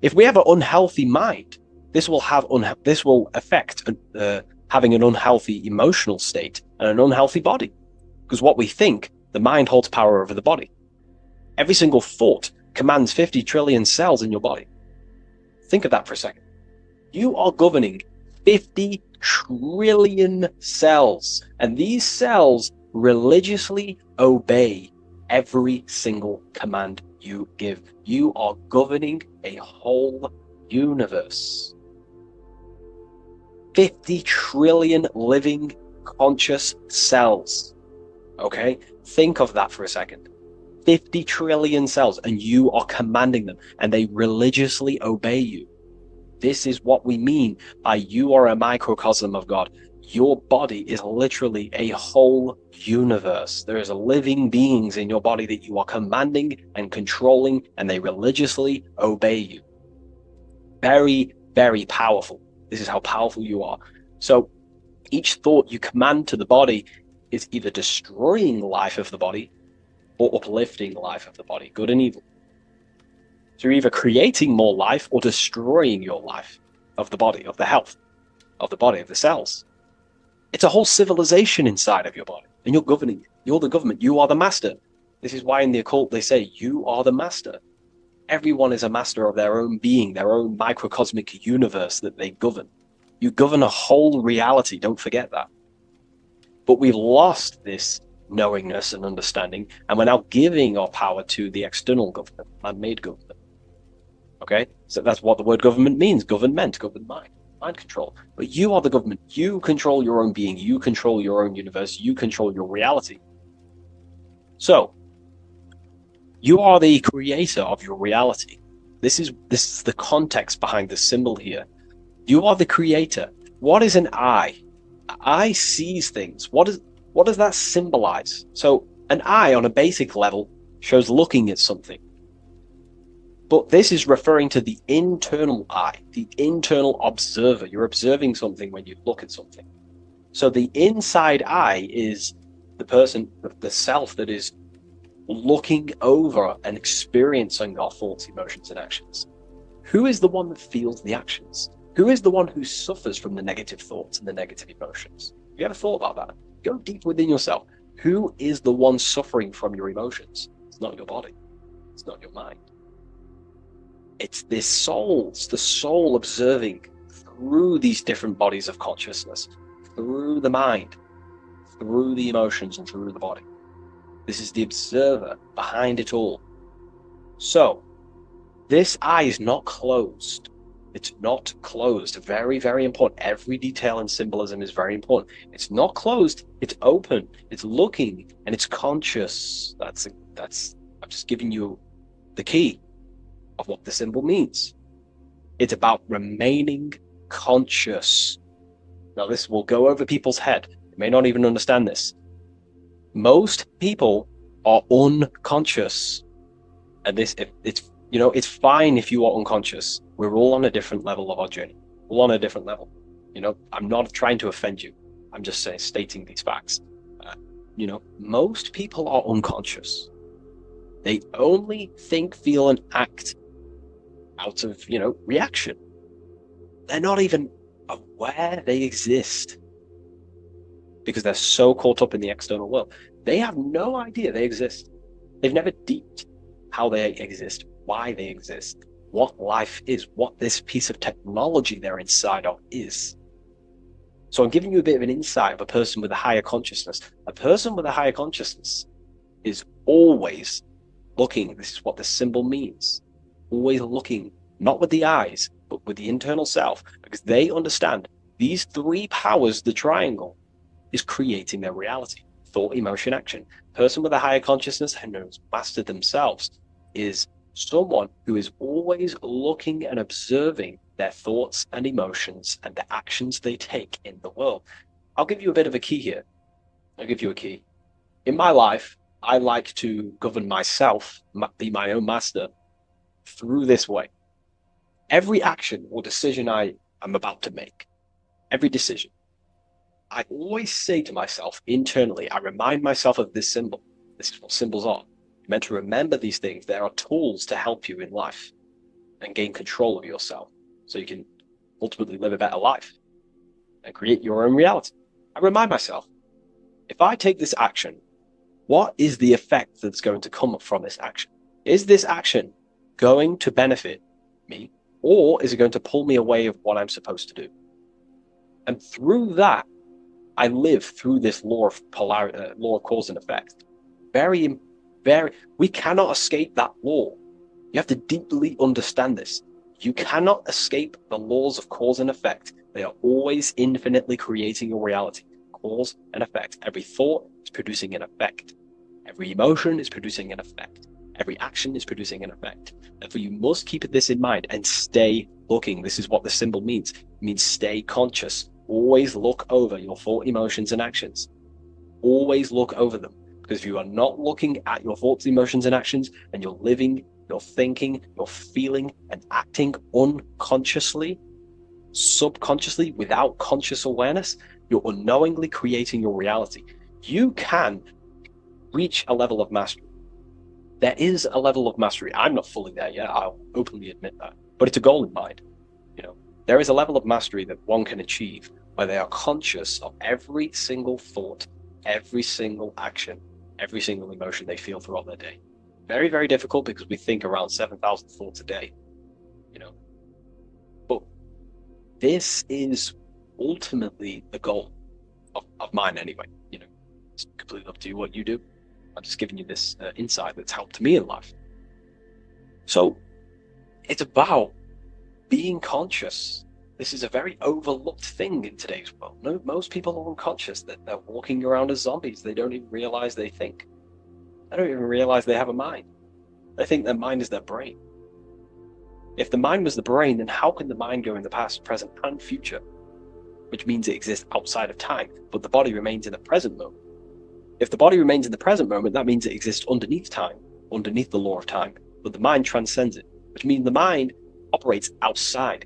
S8: If we have an unhealthy mind, this will affect having an unhealthy emotional state and an unhealthy body. Because what we think, the mind holds power over the body. Every single thought commands 50 trillion cells in your body. Think of that for a second. You are governing 50 trillion cells, and these cells religiously obey every single command you give. You are governing a whole universe. 50 trillion living conscious cells. Okay? Think of that for a second. 50 trillion cells, and you are commanding them, and they religiously obey you. This is what we mean by you are a microcosm of God. Your body is literally a whole universe. There is living beings in your body that you are commanding and controlling, and they religiously obey you. Very, very powerful. This is how powerful you are. So each thought you command to the body is either destroying the life of the body or uplifting the life of the body, good and evil. So you're either creating more life or destroying your life of the body, of the health, of the body, of the cells. It's a whole civilization inside of your body, and you're governing it. You're the government. You are the master. This is why in the occult they say you are the master. Everyone is a master of their own being, their own microcosmic universe that they govern. You govern a whole reality, don't forget that. But we've lost this knowingness and understanding, and we're now giving our power to the external government, man-made government. Okay? So that's what the word government means. Government, govern mind control. But you are the government. You control your own being. You control your own universe. You control your reality. So, you are the creator of your reality. This is the context behind the symbol here. You are the creator. What is an eye? An eye sees things. What does that symbolize? So an eye on a basic level shows looking at something. But this is referring to the internal eye, the internal observer. You're observing something when you look at something. So the inside eye is the person, the self that is looking over and experiencing our thoughts, emotions, and actions. Who is the one that feels the actions? Who is the one who suffers from the negative thoughts and the negative emotions? Have you ever thought about that? Go deep within yourself. Who is the one suffering from your emotions? It's not your body. It's not your mind. It's this soul. It's the soul observing through these different bodies of consciousness, through the mind, through the emotions, and through the body. This is the observer behind it all. So, this eye is not closed. It's not closed. Very, very important. Every detail in symbolism is very important. It's not closed. It's open. It's looking, and it's conscious. That's. I'm just giving you the key of what the symbol means. It's about remaining conscious. Now, this will go over people's head. They may not even understand this. Most people are unconscious, and it's fine if you are unconscious. We're all on a different level of our journey. We're all on a different level. I'm not trying to offend you. I'm just stating these facts. Most people are unconscious. They only think, feel, and act out of, reaction. They're not even aware they exist because they're so caught up in the external world. They have no idea they exist. They've never deeped how they exist, why they exist, what life is, what this piece of technology they're inside of is. So I'm giving you a bit of an insight of a person with a higher consciousness. A person with a higher consciousness is always looking. This is what the symbol means. Always looking, not with the eyes, but with the internal self, because they understand these three powers, the triangle, is creating their reality. Thought, emotion, action. Person with a higher consciousness and knows mastered themselves is someone who is always looking and observing their thoughts and emotions and the actions they take in the world. I'll give you a bit of a key here. I'll give you a key. In my life, I like to govern myself, be my own master, through this way. Every action or decision I am about to make, every decision, I always say to myself internally, I remind myself of this symbol. This is what symbols are. You're meant to remember these things. There are tools to help you in life and gain control of yourself so you can ultimately live a better life and create your own reality. I remind myself, if I take this action, what is the effect that's going to come from this action? Is this action going to benefit me, or is it going to pull me away of what I'm supposed to do? And through that, I live through this law of polarity, law of cause and effect. We cannot escape that law. You have to deeply understand this. You cannot escape the laws of cause and effect. They are always infinitely creating your reality. Cause and effect. Every thought is producing an effect. Every emotion is producing an effect. Every action is producing an effect. Therefore, you must keep this in mind and stay looking. This is what the symbol means. It means stay conscious. Always look over your thought, emotions, and actions. Always look over them. Because if you are not looking at your thoughts, emotions, and actions, and you're living, you're thinking, you're feeling, and acting unconsciously, subconsciously, without conscious awareness, you're unknowingly creating your reality. You can reach a level of mastery. There is a level of mastery. I'm not fully there yet. I'll openly admit that. But it's a goal in mind. There is a level of mastery that one can achieve where they are conscious of every single thought, every single action, every single emotion they feel throughout their day. Very, very difficult because we think around 7,000 thoughts a day. But this is ultimately the goal of mine anyway. It's completely up to you what you do. I'm just giving you this insight that's helped me in life. So it's about being conscious. This is a very overlooked thing in today's world. No, most people are unconscious. They're walking around as zombies. They don't even realize they think. They don't even realize they have a mind. They think their mind is their brain. If the mind was the brain, then how can the mind go in the past, present, and future? Which means it exists outside of time, but the body remains in the present moment. If the body remains in the present moment, that means it exists underneath time, underneath the law of time, but the mind transcends it, which means the mind operates outside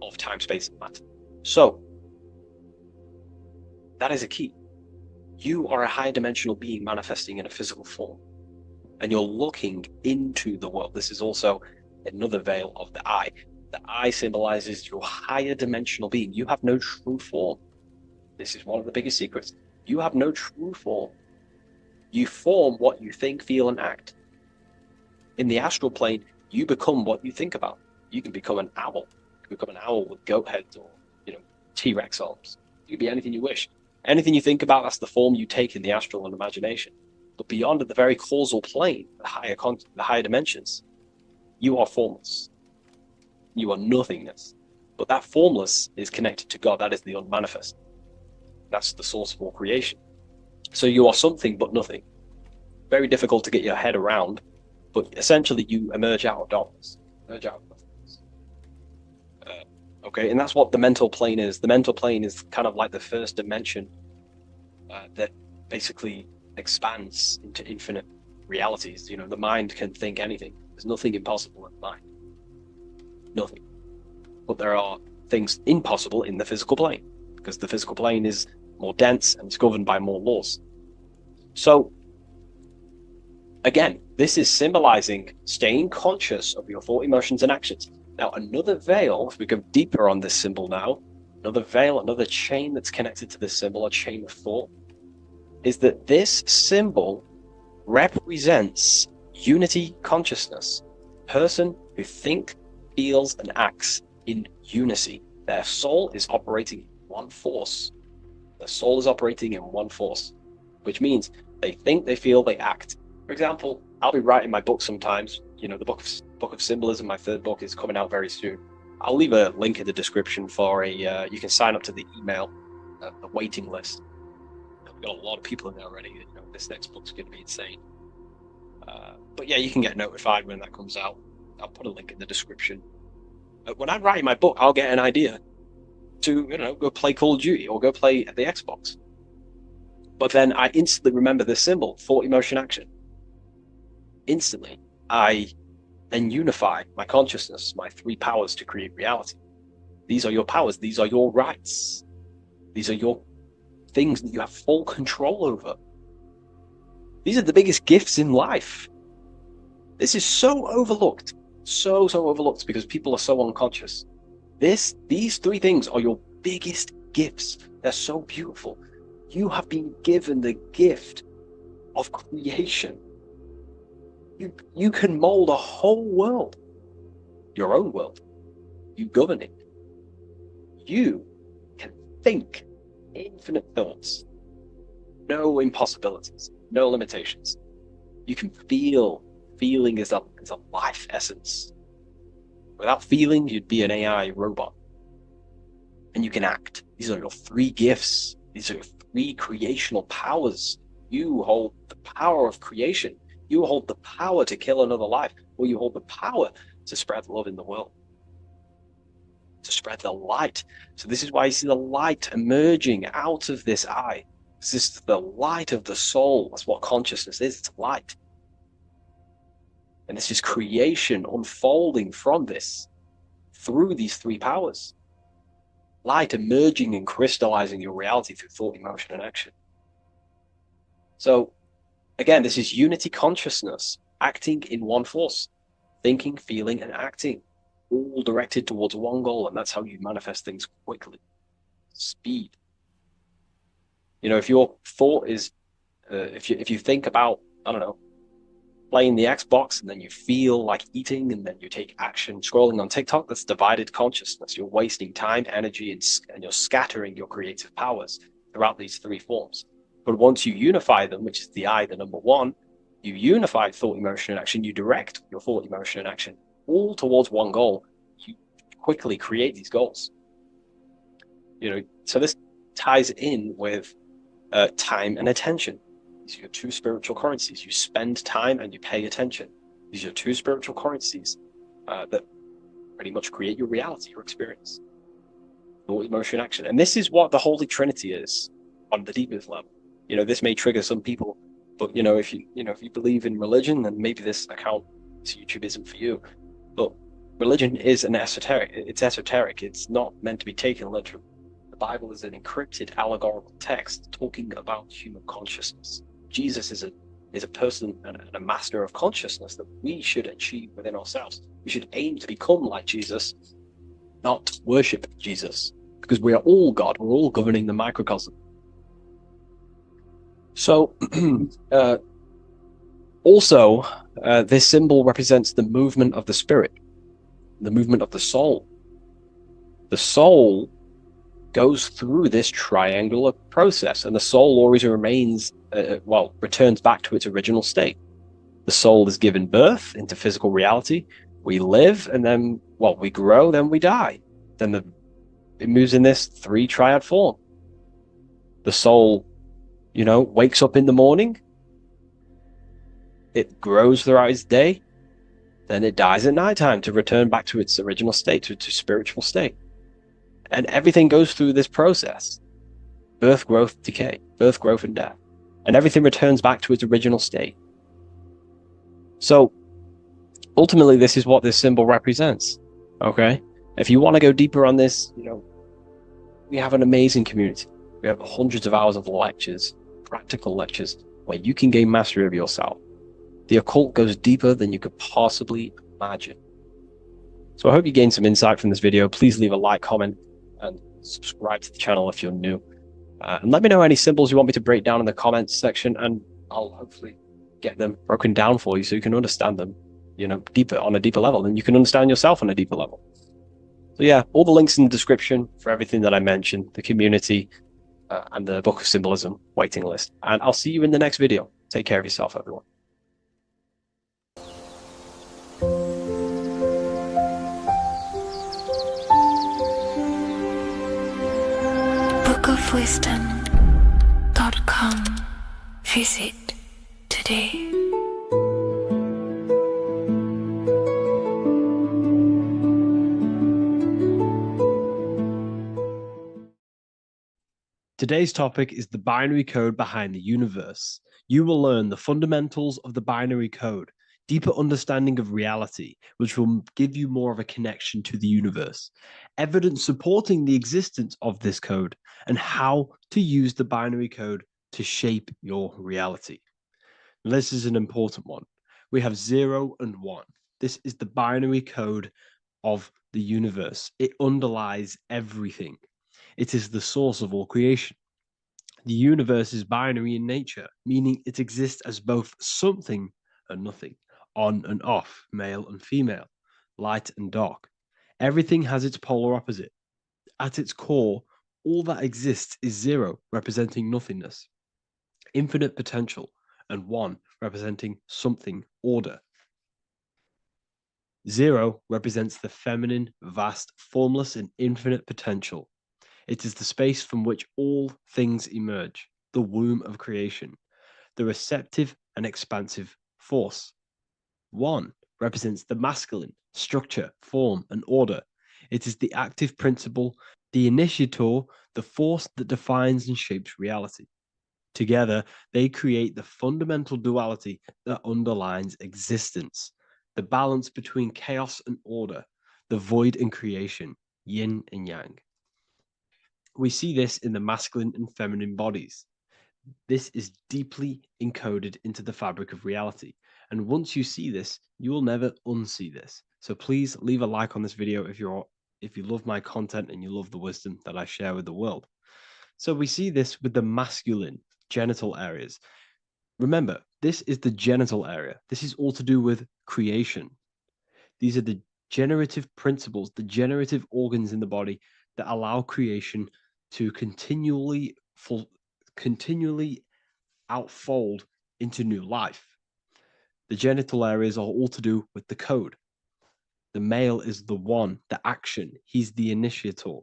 S8: of time, space, and matter. So, that is a key. You are a high dimensional being manifesting in a physical form, and you're looking into the world. This is also another veil of the eye. The eye symbolizes your higher dimensional being. You have no true form. This is one of the biggest secrets. You have no true form. You form what you think, feel, and act. In the astral plane, you become what you think about. You can become an owl. You can become an owl with goat heads or, T-Rex arms. You can be anything you wish. Anything you think about, that's the form you take in the astral and imagination. But beyond the very causal plane, the higher dimensions, you are formless. You are nothingness. But that formless is connected to God. That is the unmanifest. That's the source of all creation. So you are something but nothing. Very difficult to get your head around, but essentially you emerge out of darkness. Emerge out of nothingness. Okay, and that's what the mental plane is. The mental plane is kind of like the first dimension that basically expands into infinite realities. The mind can think anything. There's nothing impossible in the mind. Nothing. But there are things impossible in the physical plane, because the physical plane is more dense and it's governed by more laws. So, again, this is symbolizing staying conscious of your thought, emotions, and actions. Now, another veil, if we go deeper on this symbol now, another veil, another chain that's connected to this symbol, a chain of thought, is that this symbol represents unity consciousness. Person who thinks, feels, and acts in unity. Their soul is operating in one force. Their soul is operating in one force, which means they think, they feel, they act. For example, I'll be writing my book sometimes. The book of symbolism, my third book, is coming out very soon. I'll leave a link in the description for you can sign up to the email, the waiting list. We've got a lot of people in there already. This next book's going to be insane. But yeah, you can get notified when that comes out. I'll put a link in the description. When I'm writing my book, I'll get an idea to, go play Call of Duty or go play the Xbox. But then I instantly remember this symbol, thought, emotion, action. Instantly, I then unify my consciousness, my three powers to create reality. These are your powers. These are your rights. These are your things that you have full control over. These are the biggest gifts in life. This is so overlooked. So overlooked because people are so unconscious. These three things are your biggest gifts. They're so beautiful. You have been given the gift of creation. You can mold a whole world. Your own world. You govern it. You can think infinite thoughts. No impossibilities. No limitations. You can feel. Feeling is a life essence. Without feeling, you'd be an AI robot. And you can act. These are your three gifts. These are your three creational powers. You hold the power of creation. You hold the power to kill another life, or you hold the power to spread love in the world, to spread the light. So this is why you see the light emerging out of this eye. This is the light of the soul. That's what consciousness is. It's light. And this is creation unfolding from this through these three powers. Light emerging and crystallizing your reality through thought, emotion, and action. So again, this is unity consciousness acting in one force, thinking, feeling, and acting, all directed towards one goal. And that's how you manifest things quickly. Speed. You know, if your thought is, if you think about, I don't know, playing the Xbox and then you feel like eating and then you take action scrolling on TikTok, that's divided consciousness. You're wasting time, energy, and you're scattering your creative powers throughout these three forms. But once you unify them, which is the I, the number one, you unify thought, emotion, and action. You direct your thought, emotion, and action all towards one goal. You quickly create these goals. You know, so this ties in with time and attention. These are your two spiritual currencies. You spend time and you pay attention. These are your two spiritual currencies that pretty much create your reality, your experience. Thought, emotion, action. And this is what the Holy Trinity is on the deepest level. You know, this may trigger some people, but you know, if you believe in religion, then maybe this account, this YouTube isn't for you. But religion is an esoteric. It's esoteric. It's not meant to be taken literally. The Bible is an encrypted allegorical text talking about human consciousness. Jesus is a person and a master of consciousness that we should achieve within ourselves. We should aim to become like Jesus, not worship Jesus, because we are all God. We're all governing the microcosm. So, also, this symbol represents the movement of the spirit, the movement of the soul. The soul goes through this triangular process, and the soul always remains, returns back to its original state. The soul is given birth into physical reality. We live, and then, we grow, then we die. Then it moves in this three triad form. The soul, wakes up in the morning. It grows throughout its day. Then it dies at nighttime to return back to its original state, to its spiritual state. And everything goes through this process. Birth, growth, decay. Birth, growth, and death. And everything returns back to its original state. So, ultimately, this is what this symbol represents. Okay? If you want to go deeper on this, we have an amazing community. We have hundreds of hours of lectures, practical lectures, where you can gain mastery of yourself. The occult goes deeper than you could possibly imagine. So I hope you gained some insight from this video. Please leave a like, comment, and subscribe to the channel if you're new. And let me know any symbols you want me to break down in the comments section, and I'll hopefully get them broken down for you so you can understand them, deeper, on a deeper level, and you can understand yourself on a deeper level. So yeah, all the links in the description for everything that I mentioned, the community, and the Book of Symbolism waiting list. And I'll see you in the next video. Take care of yourself, everyone.
S2: bookofwisdom.com. Visit today.
S1: Today's topic is the binary code behind the universe. You will learn the fundamentals of the binary code, deeper understanding of reality, which will give you more of a connection to the universe, evidence supporting the existence of this code, and how to use the binary code to shape your reality. This is an important one. We have 0 and 1. This is the binary code of the universe. It underlies everything. It is the source of all creation. The universe is binary in nature, meaning it exists as both something and nothing, on and off, male and female, light and dark. Everything has its polar opposite. At its core, all that exists is 0, representing nothingness, infinite potential, and 1, representing something, order. 0 represents the feminine, vast, formless, and infinite potential. It is the space from which all things emerge, the womb of creation, the receptive and expansive
S8: force. 1 represents the masculine, structure, form, and order. It is the active principle, the initiator, the force that defines and shapes reality. Together, they create the fundamental duality that underlines existence, the balance between chaos and order, the void and creation, yin and yang. We see this in the masculine and feminine bodies. This is deeply encoded into the fabric of reality. And once you see this, you will never unsee this. So please leave a like on this video if you love my content and you love the wisdom that I share with the world. So we see this with the masculine genital areas. Remember, this is the genital area. This is all to do with creation. These are the generative principles, the generative organs in the body that allow creation to continually outfold into new life. The genital areas are all to do with the code. The male is the one, the action. He's the initiator.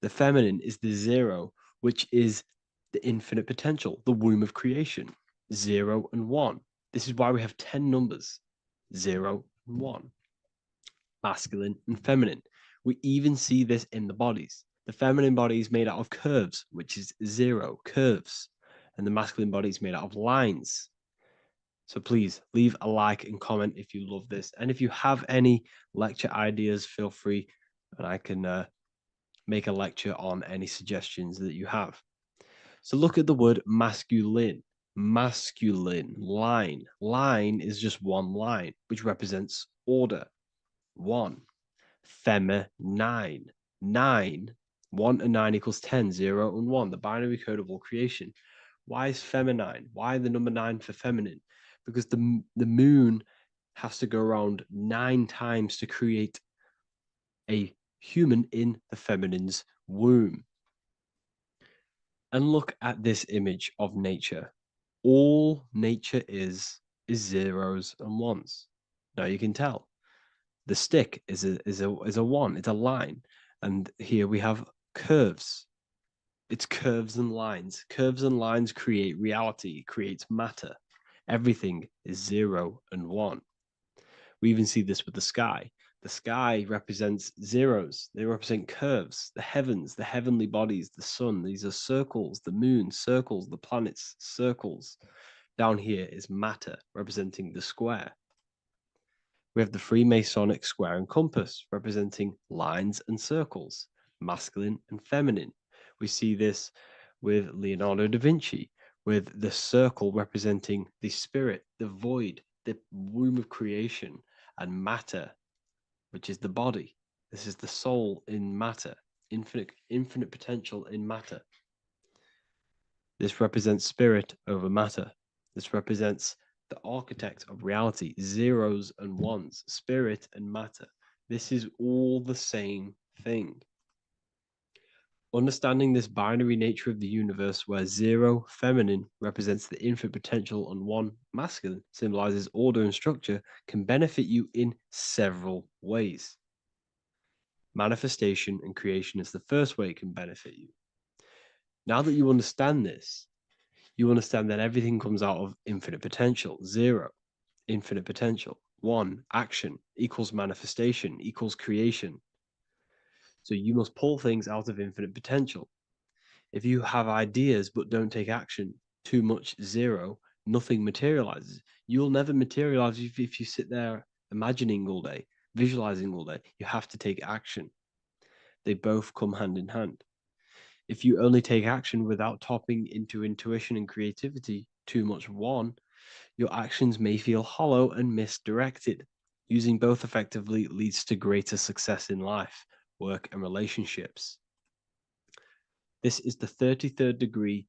S8: The feminine is the 0, which is the infinite potential, the womb of creation. 0 and 1. This is why we have 10 numbers. 0 and 1. Masculine and feminine. We even see this in the bodies. The feminine body is made out of curves, which is 0, curves. And the masculine body is made out of lines. So please leave a like and comment if you love this. And if you have any lecture ideas, feel free, and I can make a lecture on any suggestions that you have. So look at the word masculine. Masculine, line. Line is just one line, which represents order. 1. Feminine. 9. 1 and 9 equals 10. 0 and 1. The binary code of all creation. Why is feminine? Why the number 9 for feminine? Because the moon has to go around 9 times to create a human in the feminine's womb. And look at this image of nature. All nature is zeros and ones. Now you can tell the stick is a 1. It's a line, and here we have curves. It's curves and lines. Curves and lines create reality, creates matter. Everything is 0 and 1. We even see this with the sky. The sky represents zeros. They represent curves, the heavens, the heavenly bodies, the sun. These are circles, the moon, circles, the planets, circles. Down here is matter, representing the square. We have the Freemasonic square and compass, representing lines and circles, masculine and feminine. We see this with Leonardo da Vinci, with the circle representing the spirit, the void, the womb of creation, and matter, which is the body. This is the soul in matter, infinite potential in matter. This represents spirit over matter. This represents the architect of reality, zeros and ones, spirit and matter. This is all the same thing. Understanding this binary nature of the universe, where 0, feminine, represents the infinite potential and 1, masculine, symbolizes order and structure, can benefit you in several ways. Manifestation and creation is the first way it can benefit you. Now that you understand this, you understand that everything comes out of infinite potential. 0, infinite potential. 1, action, equals manifestation, equals creation. So you must pull things out of infinite potential. If you have ideas but don't take action, too much 0, nothing materializes. You'll never materialize if you sit there imagining all day, visualizing all day. You have to take action. They both come hand in hand. If you only take action without tapping into intuition and creativity, too much 1, your actions may feel hollow and misdirected. Using both effectively leads to greater success in life, work, and relationships. This is the 33rd degree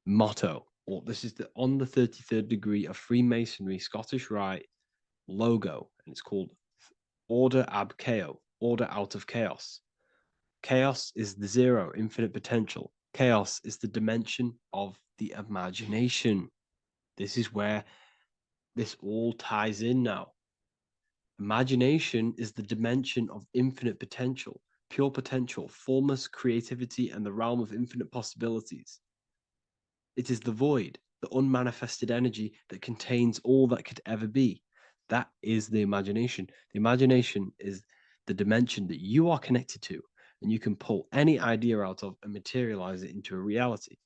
S8: motto, or this is on the 33rd degree of Freemasonry Scottish Rite logo, and it's called Order ab Chaos, order out of chaos. Chaos is the 0, infinite potential. Chaos is the dimension of the imagination. This is where this all ties in now. Imagination is the dimension of infinite potential, pure potential, formless creativity, and the realm of infinite possibilities. It is the void,
S5: the unmanifested energy that contains all that could ever be. That is the imagination. The imagination is the dimension that you are connected to, and you can pull any idea out of and materialize it into a reality.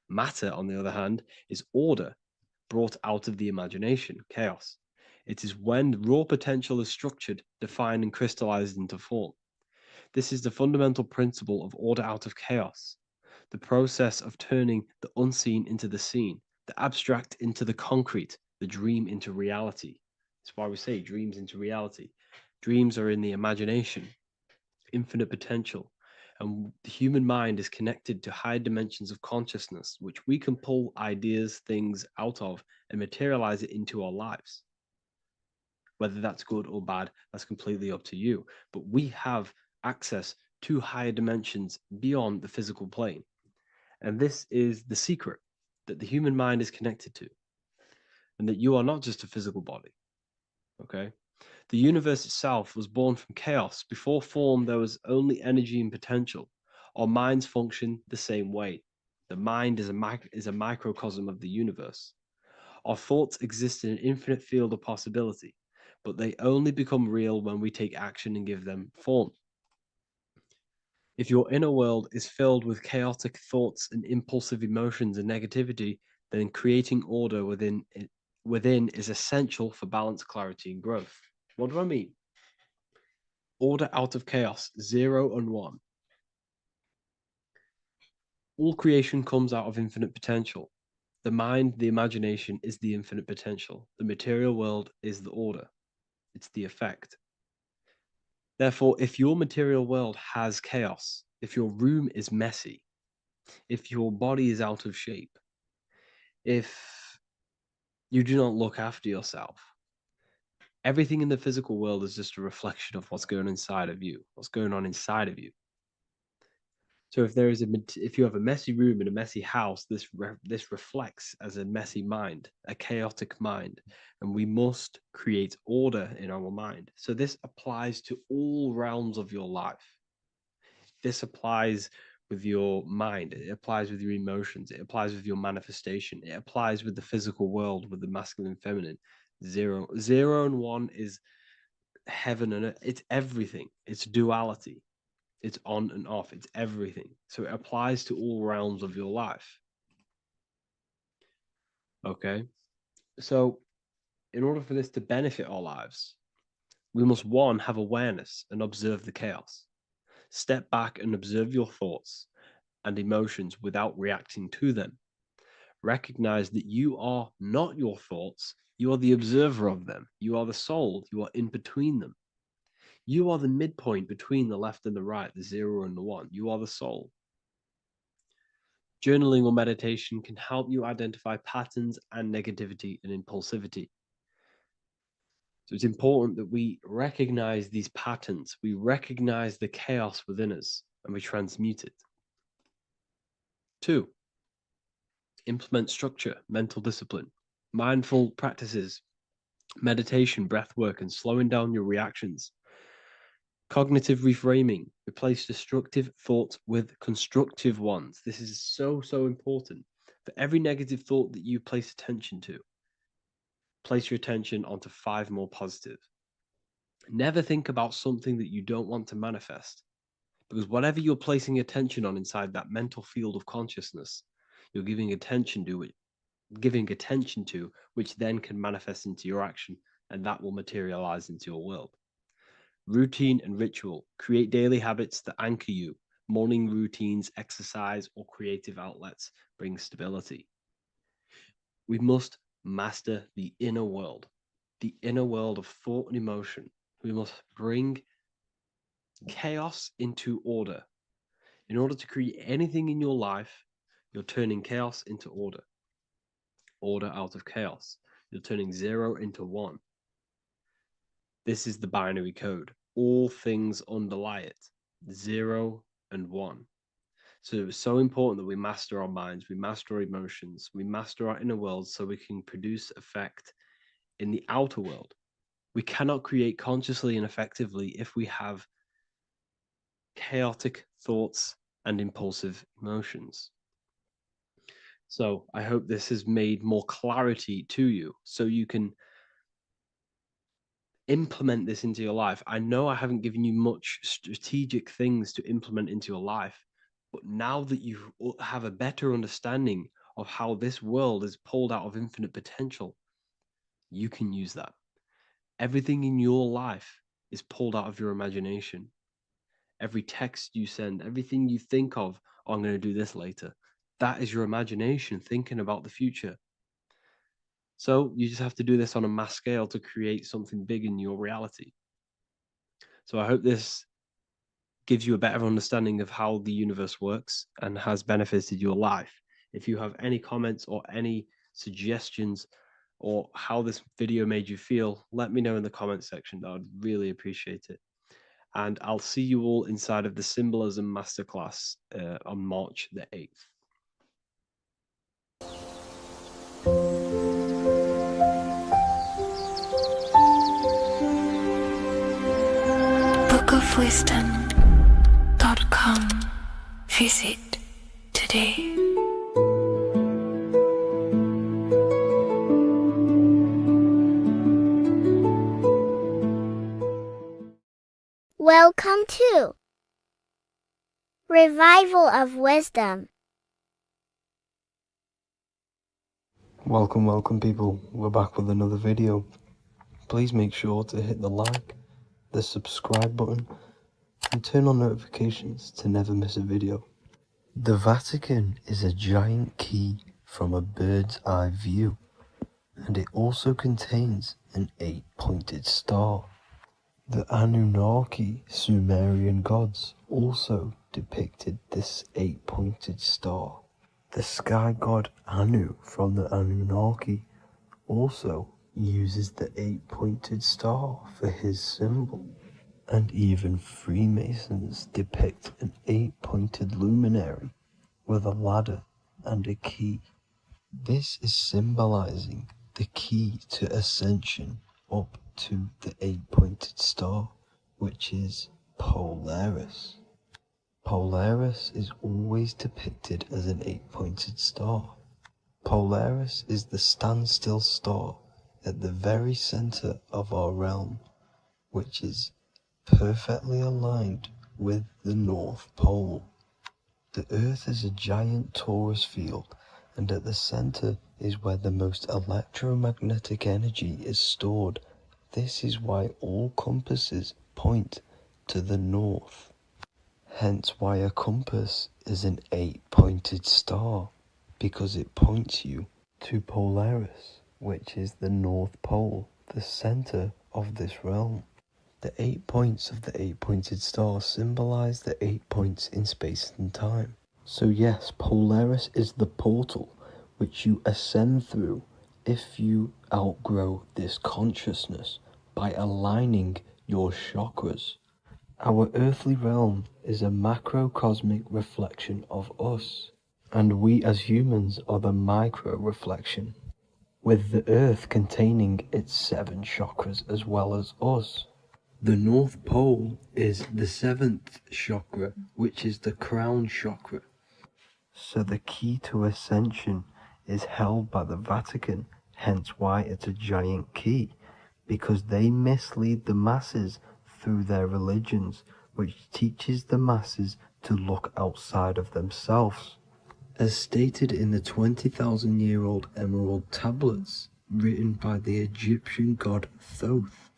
S5: Matter, on the other hand, is order brought out of the imagination, chaos. It is when raw potential is structured, defined, and crystallized into form. This is the fundamental principle of order out of chaos, the process of turning the unseen into the seen, the abstract into the concrete, the dream into reality. That's why we say dreams into reality. Dreams are in the imagination, infinite potential, and the human mind is connected to high dimensions of consciousness, which we can pull ideas, things out of, and materialize it into our lives. Whether that's good or bad, that's completely up to you. But we have access to higher dimensions beyond the physical plane. And this is the secret that the human mind is connected to, and that you are not just a physical body. Okay? The universe itself was born from chaos. Before form, there was only energy and potential. Our minds function the same way. The mind is a microcosm of the universe. Our thoughts exist in an infinite field of possibility, but they only become real when we take action and give them form. If your inner world is filled with chaotic thoughts and impulsive emotions and negativity, then creating order within is essential for balance, clarity, and growth. What do I mean? Order out of chaos, 0 and 1. All creation comes out of infinite potential. The mind, the imagination, is the infinite potential. The material world is the order. It's the effect. Therefore, if your material world has chaos, if your room is messy, if your body is out of shape, if you do not look after yourself, everything in the physical world is just a reflection of what's going inside of you, what's going on inside of you. So if you have a messy room in a messy house, this reflects as a messy mind, a chaotic mind, and we must create order in our mind. So this applies to all realms of your life. This applies with your mind, it applies with your emotions, it applies with your manifestation, it applies with the physical world, with the masculine, feminine. 0 and 1 is heaven and earth. It's everything. It's duality. It's on and off. It's everything. So it applies to all realms of your life. Okay. So in order for this to benefit our lives, we must, one, have awareness and observe the chaos. Step back and observe your thoughts and emotions without reacting to them. Recognize that you are not your thoughts. You are the observer of them. You are the soul. You are in between them. You are the midpoint between the left and the right, the 0 and the 1. You are the soul. Journaling or meditation can help you identify patterns and negativity and impulsivity. So it's important that we recognize these patterns, we recognize the chaos within us, and we transmute it. 2, implement structure, mental discipline, mindful practices, meditation, breath work, and slowing down your reactions. Cognitive reframing, replace destructive thoughts with constructive ones. This is so important. For every negative thought that you place attention to, place your attention onto 5 more positive. Never think about something that you don't want to manifest, because whatever you're placing attention on inside that mental field of consciousness, you're giving attention to it, which then can manifest into your action, and that will materialize into your world. Routine and ritual. Create daily habits that anchor you. Morning routines, exercise, or creative outlets bring stability. We must master the inner world of thought and emotion. We must bring chaos into order. In order to create anything in your life, you're turning chaos into order. Order out of chaos. You're turning 0 into 1. This is the binary code. All things underlie it. 0 and 1. So it's so important that we master our minds, we master our emotions, we master our inner world so we can produce effect in the outer world. We cannot create consciously and effectively if we have chaotic thoughts and impulsive emotions.
S1: So I hope this has made more clarity to you so you can implement this into your life. I know I haven't given you much strategic things to implement into your life, but now that you have a better understanding of how this world is pulled out of infinite potential, you can use that. Everything in your life is pulled out of your imagination. Every text you send, everything you think of, oh, I'm going to do this later, that is your imagination thinking about the future. So you just have to do this on a mass scale to create something big in your reality. So I hope this gives you a better understanding of how the universe works and has benefited your life. If you have any comments or any suggestions or how this video made you feel, let me know in the comment section. I'd really appreciate it. And I'll see you all inside of the Symbolism Masterclass on March the 8th.
S2: bookofwisdom.com. Visit today.
S6: Welcome to Revival of Wisdom.
S3: Welcome people, we're back with another video. Please make sure to hit the like, the subscribe button, and turn on notifications to never miss a video. The Vatican is a giant key from a bird's eye view, and it also contains an 8-pointed star. The Anunnaki Sumerian gods also depicted this 8-pointed star. The sky god Anu from the Anunnaki also uses the 8-pointed star for his symbol. And even Freemasons depict an 8-pointed luminary with a ladder and a key. This is symbolizing the key to ascension up to the 8-pointed star, which is Polaris. Polaris is always depicted as an 8-pointed star. Polaris is the standstill star at the very center of our realm, which is perfectly aligned with the North Pole. The Earth is a giant torus field, and at the center is where the most electromagnetic energy is stored. This is why all compasses point to the north. Hence why a compass is an 8-pointed star, because it points you to Polaris, which is the North Pole, the center of this realm. The 8 points of the 8-pointed star symbolize the 8 points in space and time. So yes, Polaris is the portal which you ascend through if you outgrow this consciousness by aligning your chakras. Our earthly realm is a macrocosmic reflection of us, and we as humans are the micro reflection, with the earth containing its 7 chakras as well as us. The North Pole is the 7th chakra, which is the crown chakra. So the key to ascension is held by the Vatican, hence why it's a giant key, because they mislead the masses through their religions, which teaches the masses to look outside of themselves. As stated in the 20,000-year-old emerald tablets, written by the Egyptian god Thoth.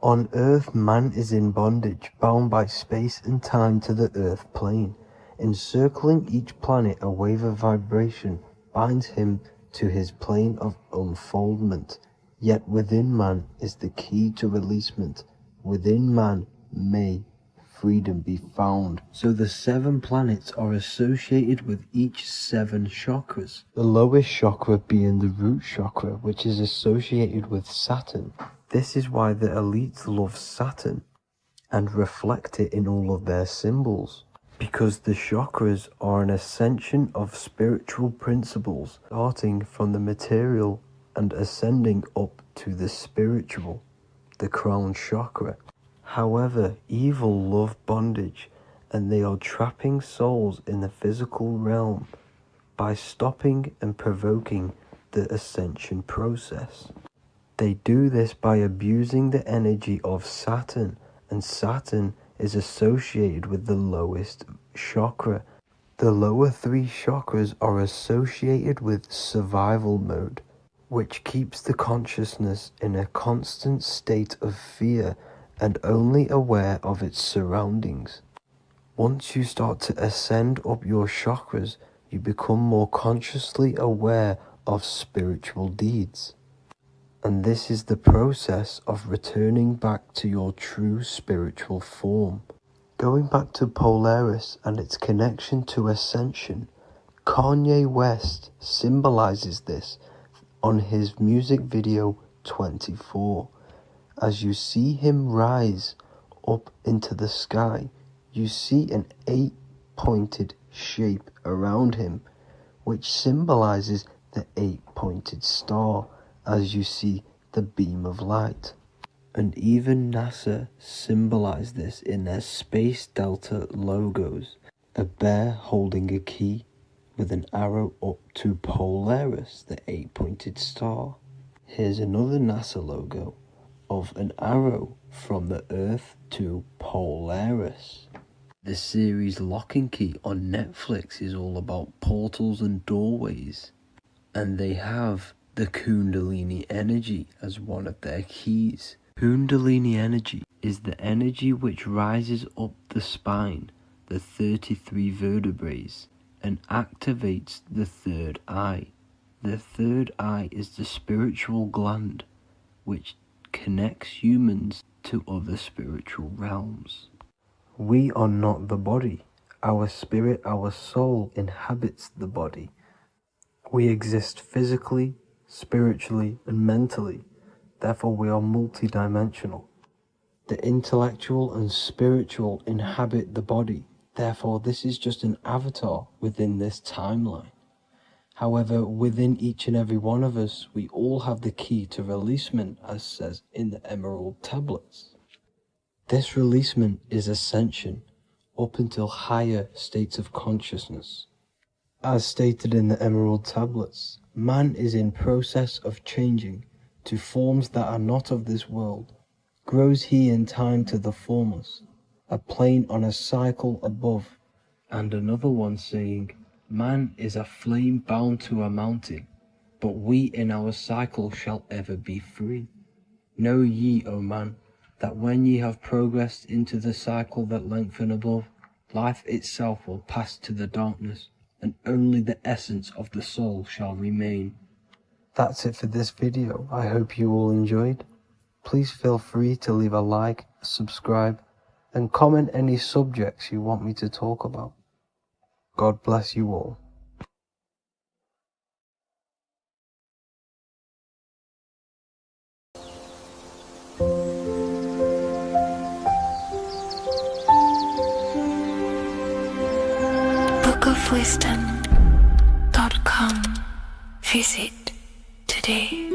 S3: On Earth, man is in bondage, bound by space and time to the Earth plane. Encircling each planet, a wave of vibration binds him to his plane of unfoldment. Yet within man is the key to releasement. Within man may freedom be found. So the 7 planets are associated with each 7 chakras. The lowest chakra being the root chakra, which is associated with Saturn. This is why the elites love Saturn and reflect it in all of their symbols. Because the chakras are an ascension of spiritual principles, starting from the material and ascending up to the spiritual, the crown chakra. However, evil love bondage, and they are trapping souls in the physical realm by stopping and provoking the ascension process. They do this by abusing the energy of Saturn, and Saturn is associated with the lowest chakra. The lower three chakras are associated with survival mode, which keeps the consciousness in a constant state of fear and only aware of its surroundings. Once you start to ascend up your chakras, you become more consciously aware of spiritual deeds. And this is the process of returning back to your true spiritual form. Going back to Polaris and its connection to ascension, Kanye West symbolizes this on his music video 24. As you see him rise up into the sky, you see an 8-pointed shape around him, which symbolizes the 8-pointed star, as you see the beam of light. And even NASA symbolized this in their Space Delta logos, a bear holding a key with an arrow up to Polaris, the 8-pointed star. Here's another NASA logo of an arrow from the Earth to Polaris. The series Lock and Key on Netflix is all about portals and doorways, and they have the Kundalini energy as one of their keys. Kundalini energy is the energy which rises up the spine, the 33 vertebrae, and activates the third eye. The third eye is the spiritual gland which connects humans to other spiritual realms. We are not the body. Our spirit, our soul inhabits the body. We exist physically, spiritually, and mentally. Therefore, we are multidimensional. The intellectual and spiritual inhabit the body. Therefore, this is just an avatar within this timeline. However, within each and every one of us, we all have the key to releasement, as says in the Emerald tablets. This releasement is ascension, up until higher states of consciousness. As stated in the Emerald tablets, man is in process of changing to forms that are not of this world. Grows he in time to the formless, a plane on a cycle above, and another one saying, man is a flame bound to a mountain, but we in our cycle shall ever be free. Know ye, O man, that when ye have progressed into the cycle that lengthen above, life itself will pass to the darkness, and only the essence of the soul shall remain. That's it for this video. I hope you all enjoyed. Please feel free to leave a like, subscribe, and comment any subjects you want me to talk about. God bless you all.
S2: bookofwisdom.com. Visit today.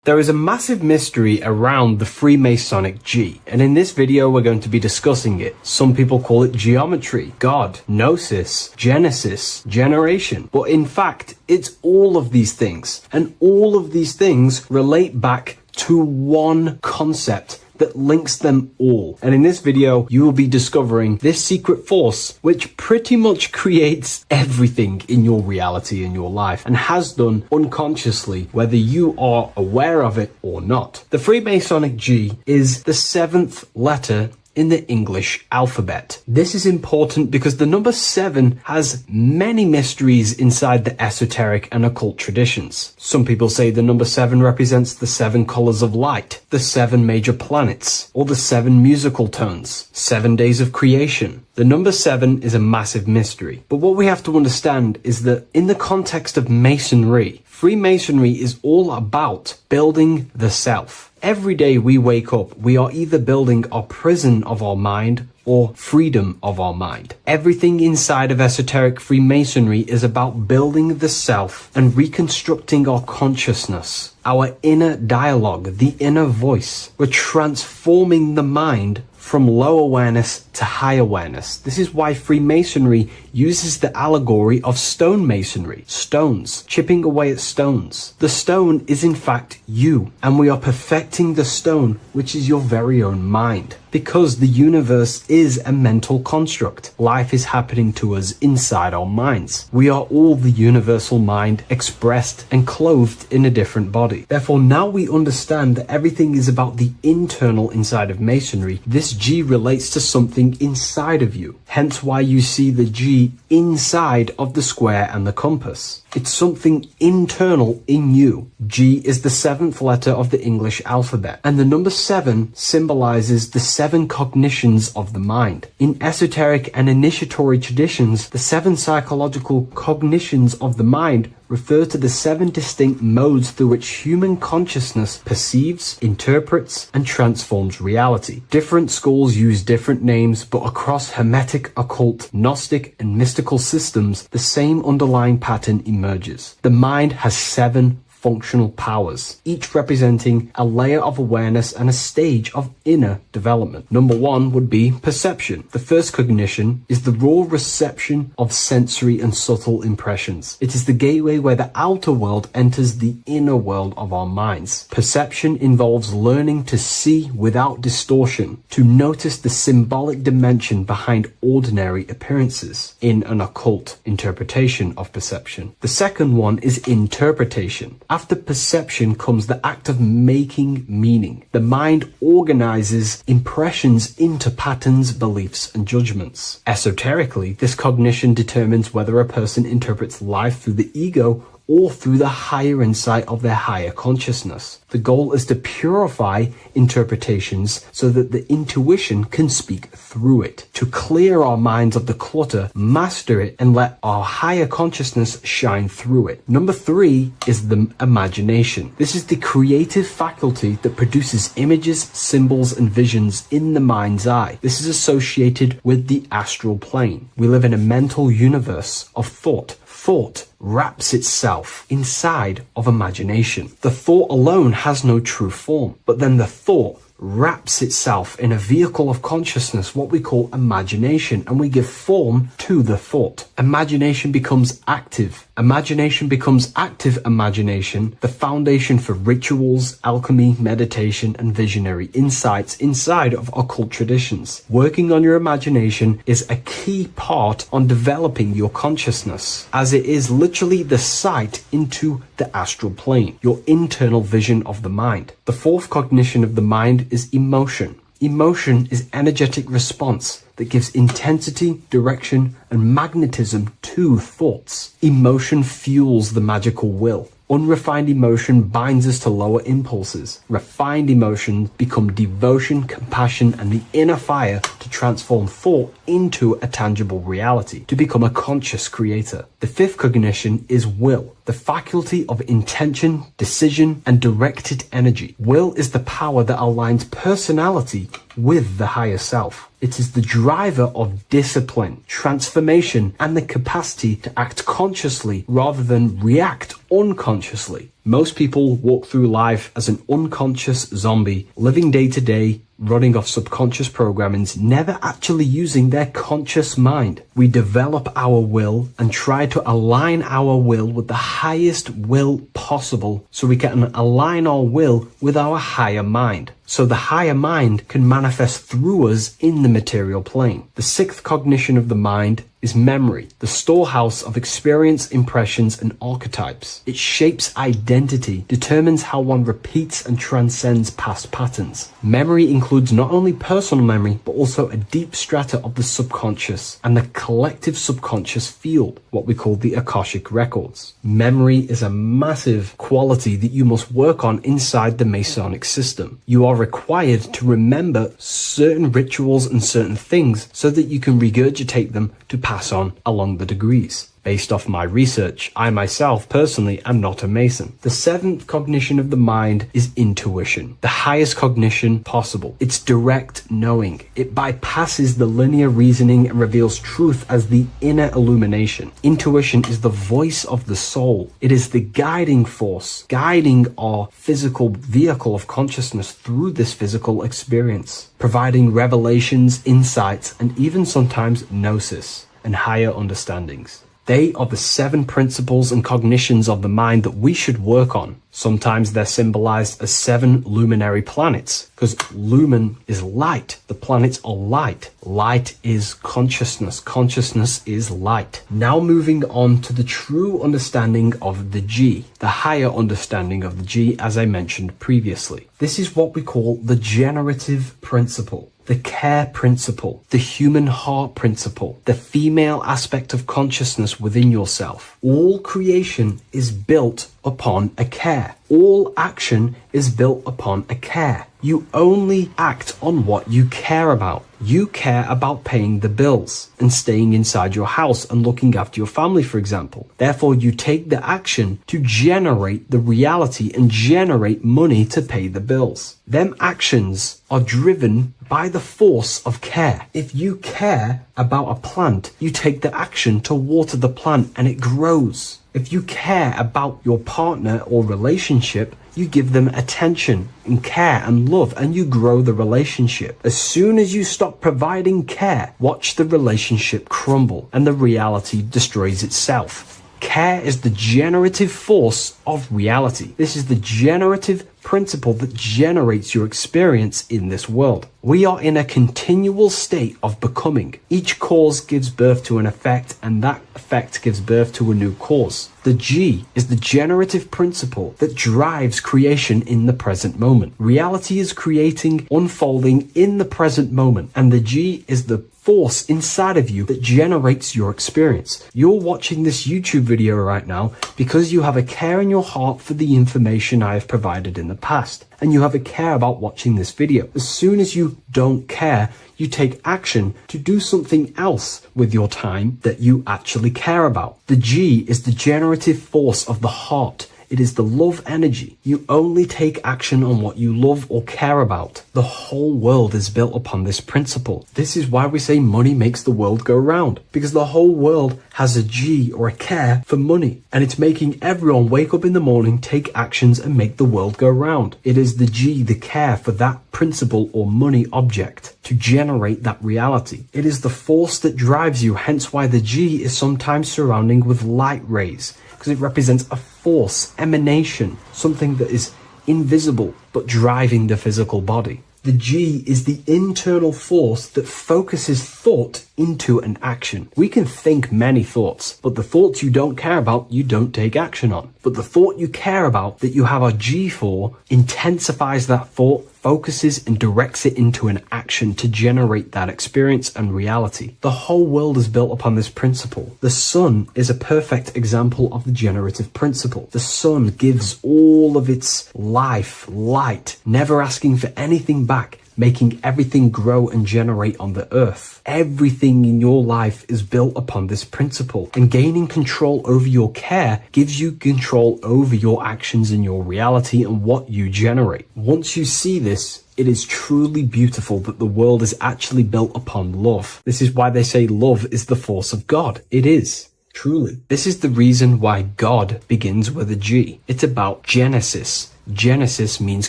S3: There is a massive mystery around the Freemasonic G, and in this video we're going to be discussing it. Some people call it geometry, God, gnosis, genesis, generation, but in fact it's all of these things, and all of these things relate back to one concept that links them all. And in this video, you will be discovering this secret force, which pretty much creates everything in your reality in your life, and has done unconsciously, whether you are aware of it or not. The Freemasonic G is the 7th letter in the English alphabet. This is important because the number 7 has many mysteries inside the esoteric and occult traditions. Some people say the number 7 represents the 7 colors of light, the 7 major planets, or the 7 musical tones, 7 days of creation. The number 7 is a massive mystery. But what we have to understand is that in the context of Masonry, Freemasonry is all about building the self. Every day we wake up, we are either building our prison of our mind or freedom of our mind. Everything inside of esoteric Freemasonry is about building the self and reconstructing our consciousness, our inner dialogue, the inner voice. We're transforming the mind from low awareness to high awareness. This is why Freemasonry uses the allegory of stonemasonry, stones, chipping away at stones. The stone is in fact you, and we are perfecting the stone, which is your very own mind. Because the universe is a mental construct. Life is happening to us inside our minds. We are all the universal mind expressed and clothed in a different body. Therefore, now we understand that everything is about the internal inside of Masonry. This G relates to something inside of you. Hence why you see the G inside of the square and the compass. It's something internal in you. G is the 7th letter of the English alphabet, and the number 7 symbolizes the 7 cognitions of the mind. In esoteric and initiatory traditions, the 7 psychological cognitions of the mind refer to the 7 distinct modes through which human consciousness perceives, interprets, and transforms reality. Different schools use different names, but across Hermetic, occult, Gnostic, and mystical systems, the same underlying pattern emerges. The mind has 7 functional powers, each representing a layer of awareness and a stage of inner development. Number 1 would be perception. The first cognition is the raw reception of sensory and subtle impressions. It is the gateway where the outer world enters the inner world of our minds. Perception involves learning to see without distortion, to notice the symbolic dimension behind ordinary appearances in an occult interpretation of perception. The second one is interpretation. After perception comes the act of making meaning. The mind organizes impressions into patterns, beliefs, and judgments. Esoterically, this cognition determines whether a person interprets life through the ego or through the higher insight of their higher consciousness. The goal is to purify interpretations so that the intuition can speak through it, to clear our minds of the clutter, master it, and let our higher consciousness shine through it. Number 3 is the imagination. This is the creative faculty that produces images, symbols, and visions in the mind's eye. This is associated with the astral plane. We live in a mental universe of thought. Thought wraps itself inside of imagination. The thought alone has no true form, but then the thought wraps itself in a vehicle of consciousness, what we call imagination, and we give form to the thought. Imagination becomes active. Imagination becomes active imagination, the foundation for rituals, alchemy, meditation, and visionary insights inside of occult traditions. Working on your imagination is a key part on developing your consciousness, as it is literally the sight into the astral plane, your internal vision of the mind. The fourth cognition of the mind is emotion. Emotion is energetic response that gives intensity, direction, and magnetism to thoughts. Emotion fuels the magical will. Unrefined emotion binds us to lower impulses. Refined emotions become devotion, compassion, and the inner fire to transform thought into a tangible reality, to become a conscious creator. The fifth cognition is will, the faculty of intention, decision, and directed energy. Will is the power that aligns personality with the higher self. It is the driver of discipline, transformation, and the capacity to act consciously rather than react unconsciously. Most people walk through life as an unconscious zombie, living day to day, running off subconscious programmings, never actually using their conscious mind. We develop our will and try to align our will with the highest will possible so we can align our will with our higher mind. So the higher mind can manifest through us in the material plane. The sixth cognition of the mind is memory, the storehouse of experience, impressions, and archetypes. It shapes identity, determines how one repeats and transcends past patterns. Memory includes not only personal memory, but also a deep strata of the subconscious and the collective subconscious field, what we call the Akashic records. Memory is a massive quality that you must work on inside the Masonic system. You are required to remember certain rituals and certain things so that you can regurgitate them to pass on along the degrees. Based off my research, I myself personally am not a Mason. The seventh cognition of the mind is intuition, the highest cognition possible. It's direct knowing. It bypasses the linear reasoning and reveals truth as the inner illumination. Intuition is the voice of the soul. It is the guiding force, guiding our physical vehicle of consciousness through this physical experience, providing revelations, insights, and even sometimes gnosis and higher understandings. They are the seven principles and cognitions of the mind that we should work on. Sometimes they're symbolized as seven luminary planets, because lumen is light. The planets are light. Light is consciousness. Consciousness is light. Now moving on to the true understanding of the G, the higher understanding of the G, as I mentioned previously. This is what we call the generative principle, the care principle, the human heart principle, the female aspect of consciousness within yourself. All creation is built upon a care. All action is built upon a care. You only act on what you care about. You care about paying the bills and staying inside your house and looking after your family, for example. Therefore, you take the action to generate the reality and generate money to pay the bills. Them actions are driven by the force of care. If you care about a plant, you take the action to water the plant and it grows. If you care about your partner or relationship, you give them attention and care and love, and you grow the relationship. As soon as you stop providing care, watch the relationship crumble and the reality destroys itself. Care is the generative force of reality. This is the generative principle that generates your experience in this world. We are in a continual state of becoming. Each cause gives birth to an effect, and that effect gives birth to a new cause. The G is the generative principle that drives creation in the present moment. Reality is creating, unfolding in the present moment, and the G is the force inside of you that generates your experience. You're watching this YouTube video right now because you have a care in your heart for the information I have provided in the past, and you have a care about watching this video. As soon as you don't care, you take action to do something else with your time that you actually care about. The G is the generative force of the heart. It is the love energy. You only take action on what you love or care about. The whole world is built upon this principle. This is why we say money makes the world go round, because the whole world has a G or a care for money, and it's making everyone wake up in the morning, take actions, and make the world go round. It is the G, the care for that principle or money object to generate that reality. It is the force that drives you, hence why the G is sometimes surrounding with light rays, because it represents a force, emanation, something that is invisible but driving the physical body. The G is the internal force that focuses thought into an action. We can think many thoughts, but the thoughts you don't care about, you don't take action on. But the thought you care about, that you have a G for, intensifies that thought, focuses and directs it into an action to generate that experience and reality. The whole world is built upon this principle. The sun is a perfect example of the generative principle. The sun gives all of its life, light, never asking for anything back, making everything grow and generate on the earth. Everything in your life is built upon this principle, and gaining control over your care gives you control over your actions and your reality and what you generate. Once you see this, it is truly beautiful that the world is actually built upon love. This is why they say love is the force of God. It is. Truly. This is the reason why God begins with a G. It's about Genesis. Genesis means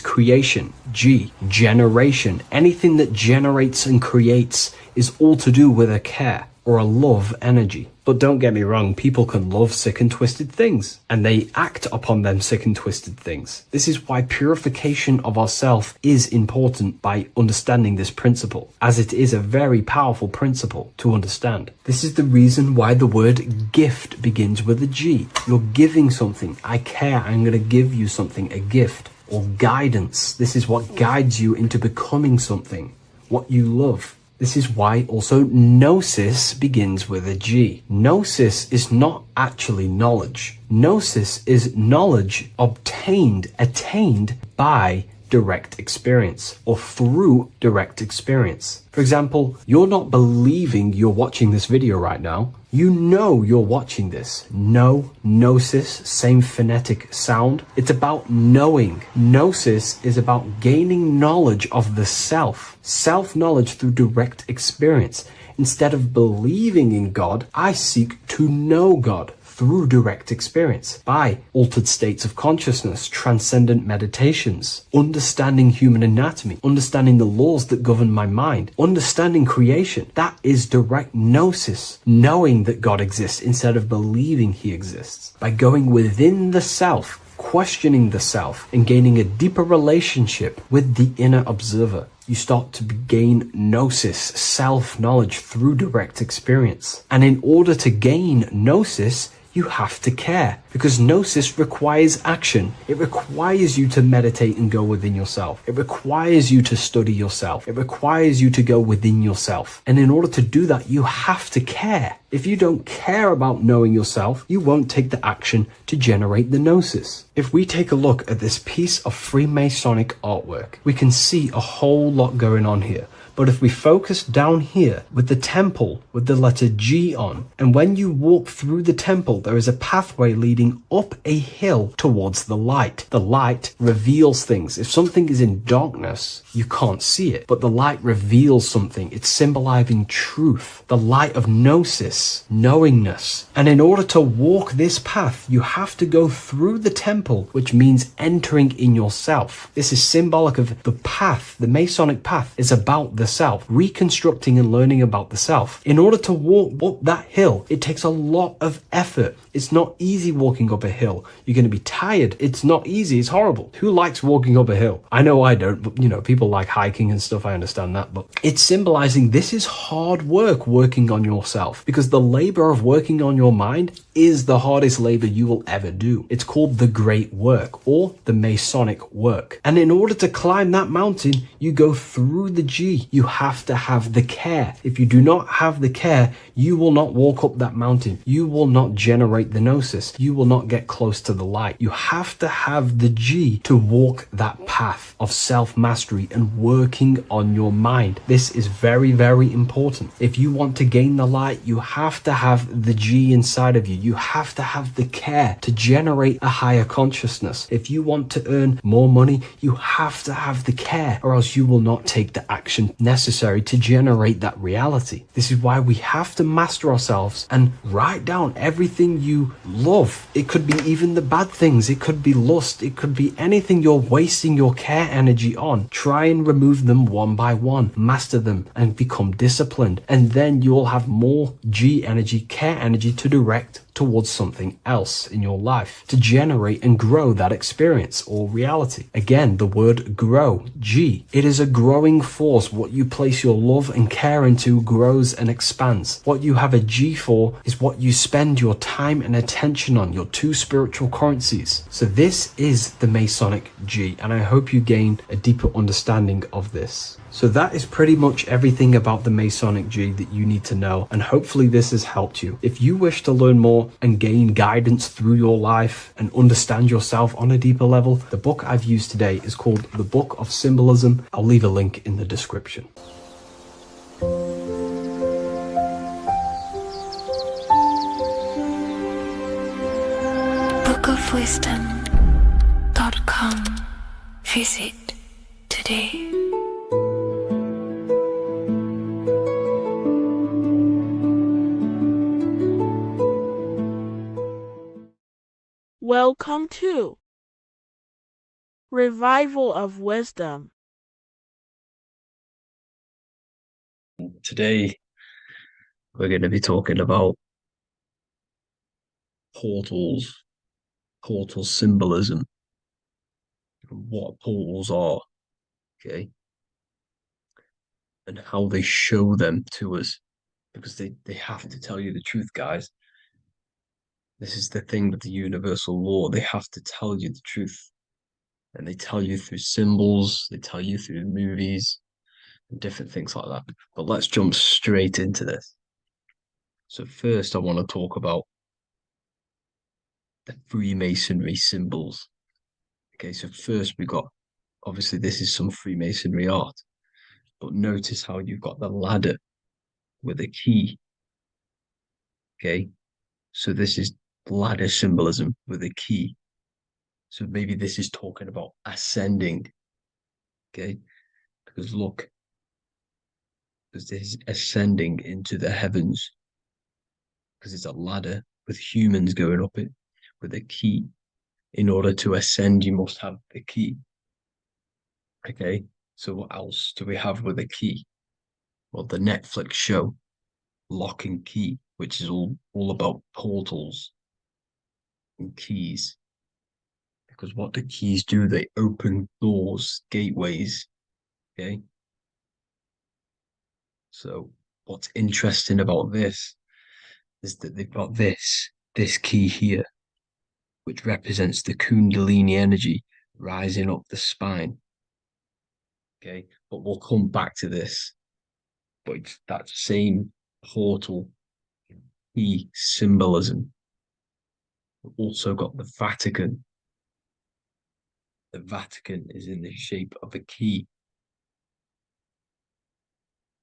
S3: creation. G, generation. Anything that generates and creates is all to do with a care or a love energy. But don't get me wrong, people can love sick and twisted things, and they act upon them sick and twisted things. This is why purification of ourself is important by understanding this principle, as it is a very powerful principle to understand. This is the reason why the word gift begins with a G. You're giving something. I care, I'm going to give you something, a gift. Or guidance. This is what guides you into becoming something, what you love. This is why also gnosis begins with a G. Gnosis is not actually knowledge. Gnosis is knowledge obtained, attained by direct experience or through direct experience. For example, you're not believing you're watching this video right now. You know you're watching this. Know, gnosis, same phonetic sound. It's about knowing. Gnosis is about gaining knowledge of the self. Self-knowledge through direct experience. Instead of believing in God, I seek to know God through direct experience by altered states of consciousness, transcendent meditations, understanding human anatomy, understanding the laws that govern my mind, understanding creation. That is direct gnosis, knowing that God exists instead of believing he exists. By going within the self, questioning the self, and gaining a deeper relationship with the inner observer, you start to gain gnosis, self-knowledge through direct experience. And in order to gain gnosis, you have to care, because gnosis requires action. It requires you to meditate and go within yourself. It requires you to study yourself. It requires you to go within yourself. And in order to do that, you have to care. If you don't care about knowing yourself, you won't take the action to generate the gnosis. If we take a look at this piece of Freemasonic artwork, we can see a whole lot going on here. But if we focus down here with the temple with the letter G on, and when you walk through the temple, there is a pathway leading up a hill towards the light. The light reveals things. If something is in darkness, you can't see it, but the light reveals something. It's symbolizing truth, the light of gnosis, knowingness. And in order to walk this path, you have to go through the temple, which means entering in yourself. This is symbolic of the path. The Masonic path is about the self, reconstructing and learning about the self. In order to walk up that hill, it takes a lot of effort. It's not easy walking up a hill. You're going to be tired. It's not easy. It's horrible. Who likes walking up a hill? I know I don't, but people like hiking and stuff. I understand that, but it's symbolizing this is hard work working on yourself, because the labor of working on your mind is the hardest labor you will ever do. It's called the great work or the Masonic work. And in order to climb that mountain, you go through the G. You have to have the care. If you do not have the care, you will not walk up that mountain. You will not generate the gnosis. You will not get close to the light. You have to have the G to walk that path of self-mastery and working on your mind. This is very, very important. If you want to gain the light, you have to have the G inside of you. You have to have the care to generate a higher consciousness. If you want to earn more money, you have to have the care, or else you will not take the action necessary to generate that reality. This is why we have to master ourselves and write down everything you love. It could be even the bad things. It could be lust. It could be anything you're wasting your care energy on. Try and remove them one by one. Master them and become disciplined. And then you'll have more G energy, care energy to direct towards something else in your life to generate and grow that experience or reality. Again, the word grow, G. It is a growing force. What you place your love and care into grows and expands. What you have a G for is what you spend your time and attention on, your two spiritual currencies. So this is the Masonic G, and I hope you gain a deeper understanding of this. So that is pretty much everything about the Masonic G that you need to know, and hopefully this has helped you. If you wish to learn more and gain guidance through your life and understand yourself on a deeper level, the book I've used today is called The Book of Symbolism. I'll leave a link in the description.
S2: bookofwisdom.com. Visit today.
S9: Welcome to Revival of Wisdom.
S5: Today, we're going to be talking about portals, portal symbolism, what portals are, okay, and how they show them to us, because they have to tell you the truth, guys. This is the thing with the universal law. They have to tell you the truth. And they tell you through symbols, they tell you through movies, and different things like that. But let's jump straight into this. So first, I want to talk about the Freemasonry symbols. Okay, so first we got obviously this is some Freemasonry art, but notice how you've got the ladder with a key. Okay, so this is ladder symbolism with a key. So maybe this is talking about ascending. Okay, because look, because this is ascending into the heavens, because it's a ladder with humans going up it with a key. In order to ascend, you must have the key. Okay, so what else do we have with a key? Well, the Netflix show Lock and Key, which is all about portals and keys. Because what the keys do, they open doors, gateways. Okay. So what's interesting about this is that they've got this key here, which represents the Kundalini energy rising up the spine. Okay, but we'll come back to this. But it's that same portal key symbolism. We've also got the Vatican. The Vatican is in the shape of a key.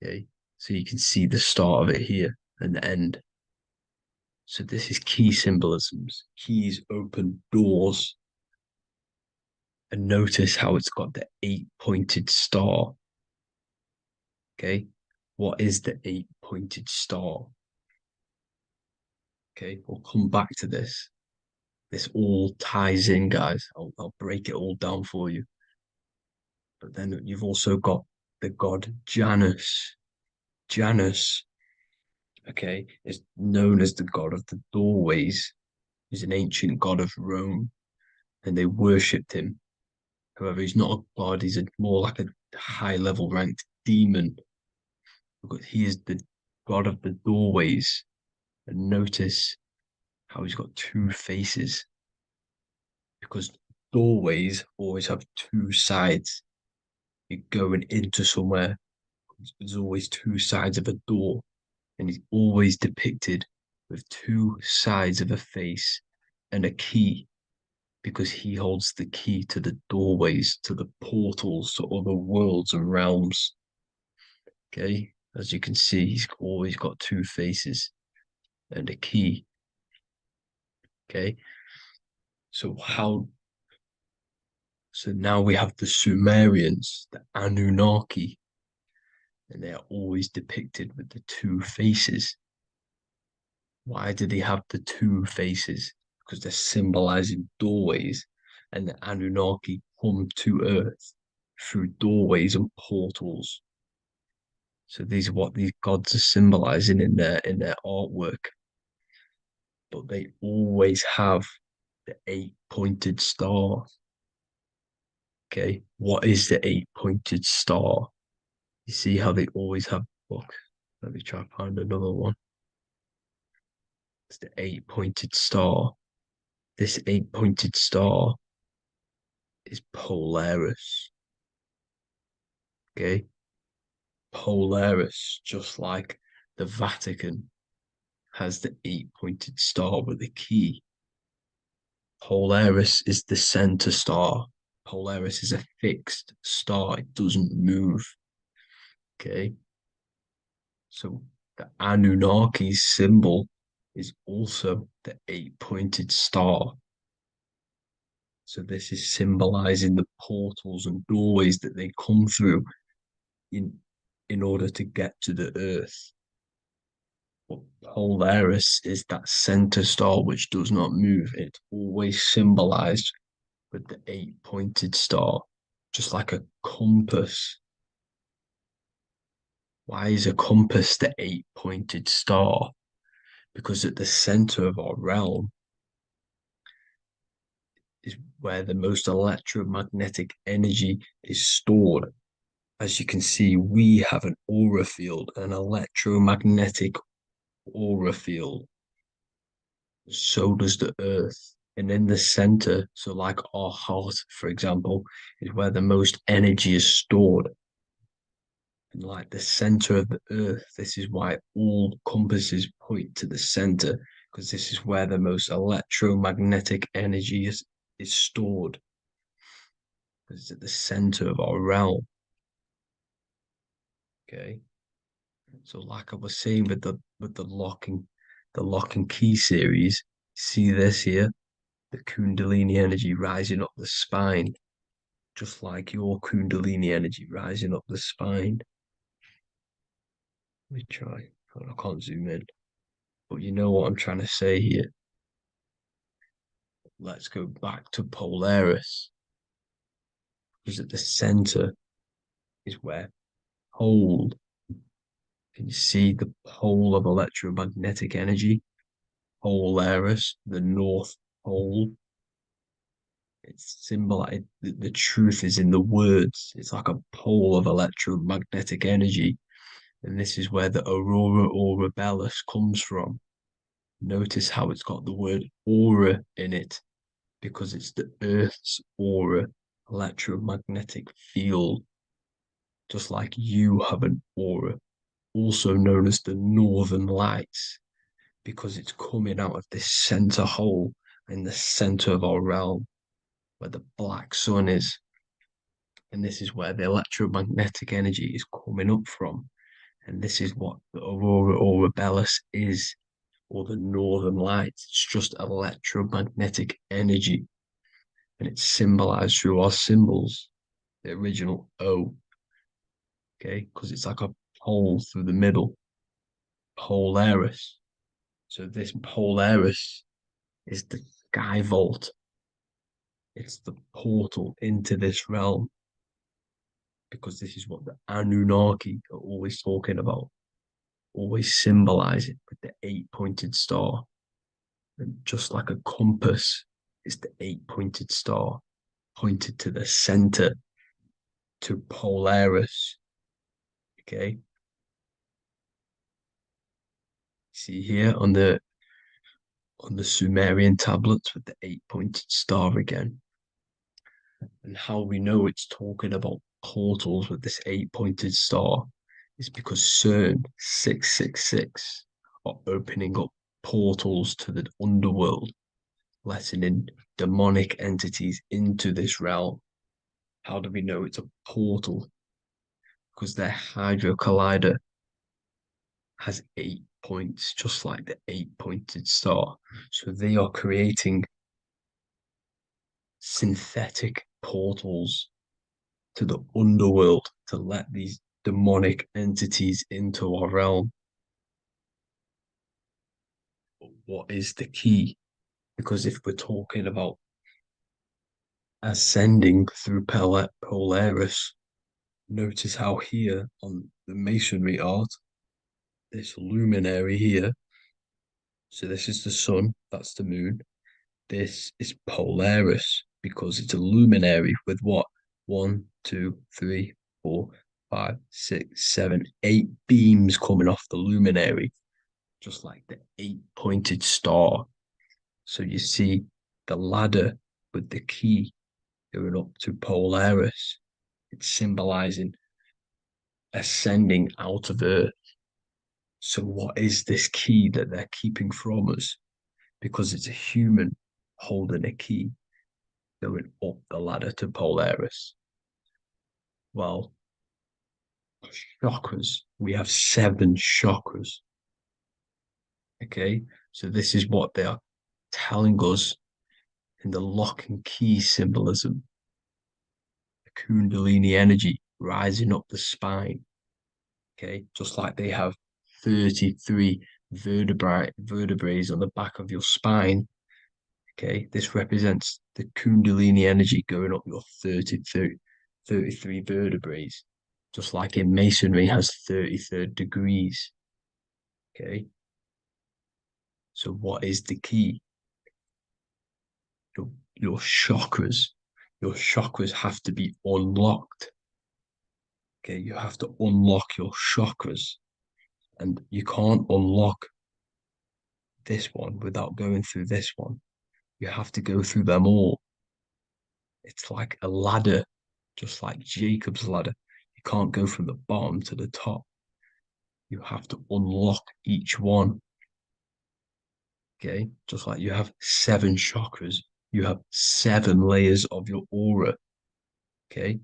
S5: Okay, so you can see the start of it here and the end. So this is key symbolisms. Keys open doors. And notice how it's got the 8-pointed star. Okay, what is the 8-pointed star? Okay, we'll come back to this. This all ties in, guys. I'll break it all down for you. But then you've also got the god Janus. Janus, okay, is known as the god of the doorways. He's an ancient god of Rome, and they worshipped him. However, he's not a god, he's more like a high-level ranked demon. Because he is the god of the doorways. And notice how he's got two faces. Because doorways always have two sides. You're going into somewhere, there's always two sides of a door. And he's always depicted with two sides of a face and a key, because he holds the key to the doorways, to the portals, to other worlds and realms. Okay, as you can see, he's always got two faces and a key. Okay, so now we have the Sumerians, the Anunnaki, and they are always depicted with the two faces. Why do they have the two faces? Because they're symbolizing doorways, and the Anunnaki come to Earth through doorways and portals. So these are what these gods are symbolizing in their artwork. But they always have the 8-pointed star. Okay, what is the 8-pointed star? You see how they always have. Look, let me try to find another one. It's the 8-pointed star. This 8-pointed star is Polaris. Okay, Polaris, just like the Vatican has the 8-pointed star with a key. Polaris is the center star. Polaris is a fixed star, it doesn't move. Okay, so the Anunnaki symbol is also the 8-pointed star. So this is symbolizing the portals and doorways that they come through in order to get to the earth. But Polaris is that center star which does not move. It's always symbolized with the 8-pointed star, just like a compass. Why is a compass the 8-pointed star? Because at the center of our realm is where the most electromagnetic energy is stored. As you can see, we have an aura field, an electromagnetic aura field. So does the earth. And in the center, so like our heart, for example, is where the most energy is stored. And like the center of the earth, this is why all compasses point to the center, because this is where the most electromagnetic energy is stored.
S7: because it's at the center of our realm. Okay. So like I was saying with the lock and key series, see this here? The Kundalini energy rising up the spine, just like your Kundalini energy rising up the spine. Let me try. I can't zoom in. But you know what I'm trying to say here. Let's go back to Polaris. Because at the center is where pole. Can you see the pole of electromagnetic energy? Polaris, the North Pole. It's symbolized. The truth is in the words. It's like a pole of electromagnetic energy. And this is where the aurora borealis comes from. Notice how it's got the word aura in it, because it's the Earth's aura, electromagnetic field. Just like you have an aura, also known as the northern lights, because it's coming out of this center hole in the center of our realm, where the black sun is. And this is where the electromagnetic energy is coming up from. And this is what the aurora borealis is, or the northern lights. It's just electromagnetic energy. And it's symbolized through our symbols, the original O, okay? Because it's like a hole through the middle, Polaris. So this Polaris is the sky vault. It's the portal into this realm, because this is what the Anunnaki are always talking about, always symbolizing with the 8-pointed star. And just like a compass, it's the 8-pointed star pointed to the center, to Polaris. Okay. See here on the Sumerian tablets with the 8-pointed star again. And how we know it's talking about portals with this 8-pointed star is because CERN 666 are opening up portals to the underworld, letting in demonic entities into this realm. How do we know it's a portal? Because their Hydro Collider has 8 points, just like the 8-pointed star. So they are creating synthetic portals to the underworld to let these demonic entities into our realm. But what is the key? Because if we're talking about ascending through Polaris, notice how here on the masonry art, this luminary here, so this is the sun, that's the moon. This is Polaris because it's a luminary with what? 1, 2, 3, 4, 5, 6, 7, 8 beams coming off the luminary, just like the 8-pointed star. So you see the ladder with the key going up to Polaris. It's symbolizing ascending out of Earth. So what is this key that they're keeping from us? Because it's a human holding a key going up the ladder to Polaris. Well, chakras. We have 7 chakras. Okay, so this is what they are telling us in the lock and key symbolism. The Kundalini energy rising up the spine. Okay, just like they have 33 vertebrae on the back of your spine. Okay, this represents the Kundalini energy going up your 33 vertebrae, just like in masonry has 33rd degrees. Okay, so what is the key? Your chakras. Your chakras have to be unlocked. Okay, you have to unlock your chakras, and you can't unlock this one without going through this one. You have to go through them all. It's like a ladder, just like Jacob's ladder. You can't go from the bottom to the top. You have to unlock each one. Okay, just like you have 7 chakras, you have 7 layers of your aura. Okay.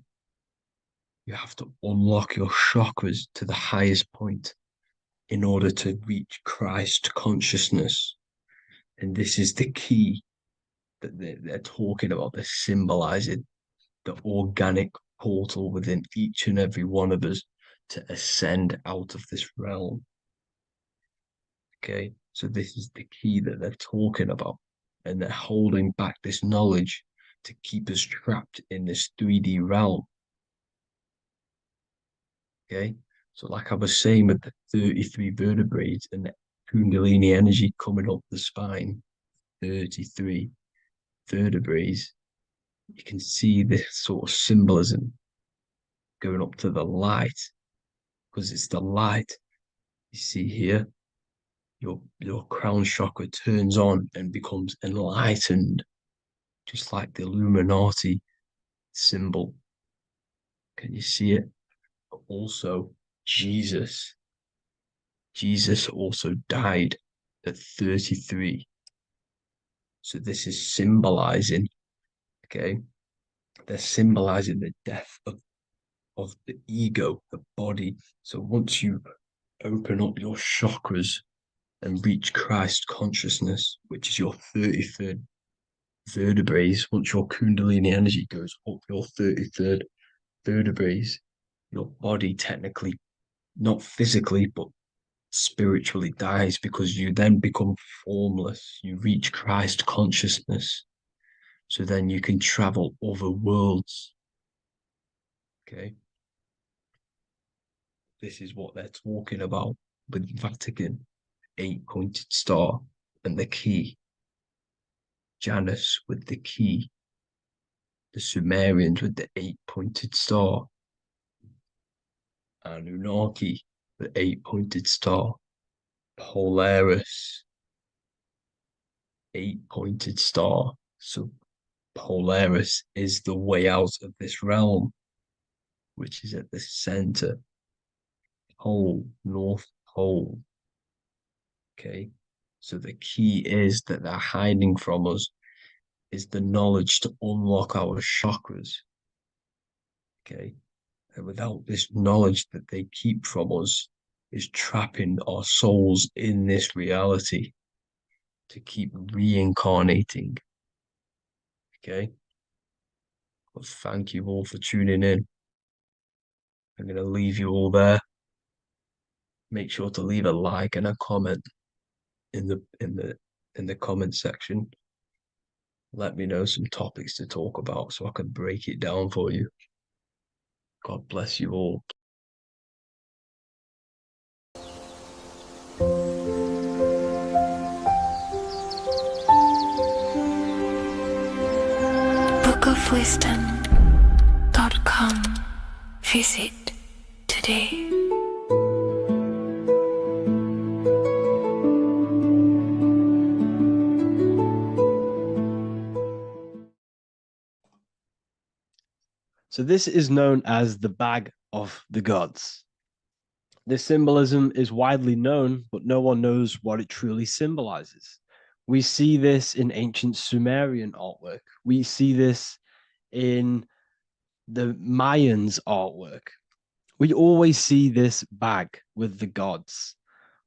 S7: You have to unlock your chakras to the highest point in order to reach Christ consciousness. And this is the key that they're talking about. They're symbolizing the organic portal within each and every one of us to ascend out of this realm. Okay, so this is the key that they're talking about, and they're holding back this knowledge to keep us trapped in this 3D realm. Okay, so like I was saying with the 33 vertebrae and the Kundalini energy coming up the spine, 33 vertebrae, you can see this sort of symbolism going up to the light, because it's the light you see here. Your crown chakra turns on and becomes enlightened, just like the Illuminati symbol. Can you see it? But also, Jesus also died at 33. So this is symbolizing, okay? They're symbolizing the death of the ego, the body. So once you open up your chakras and reach Christ consciousness, which is your 33rd vertebrae, once your Kundalini energy goes up your 33rd vertebrae, your body technically, not physically, but spiritually dies, because you then become formless. You reach Christ consciousness. So then you can travel other worlds. Okay. This is what they're talking about with Vatican, 8-pointed star, and the key. Janus with the key. The Sumerians with the 8-pointed star. Anunnaki, the 8-pointed star. Polaris, 8-pointed star. So Polaris is the way out of this realm, which is at the center. Pole, North Pole. Okay. So the key is that they're hiding from us is the knowledge to unlock our chakras. Okay. And without this knowledge that they keep from us, is trapping our souls in this reality to keep reincarnating. Okay. Well, thank you all for tuning in. I'm going to leave you all there. Make sure to leave a like and a comment in the comment section. Let me know some topics to talk about so I can break it down for you. God bless you all.
S2: bookofwisdom.com. Visit today.
S8: So this is known as the bag of the gods. This symbolism is widely known, but no one knows what it truly symbolizes. We see this in ancient Sumerian artwork. We see this in the Mayans' artwork. We always see this bag with the gods.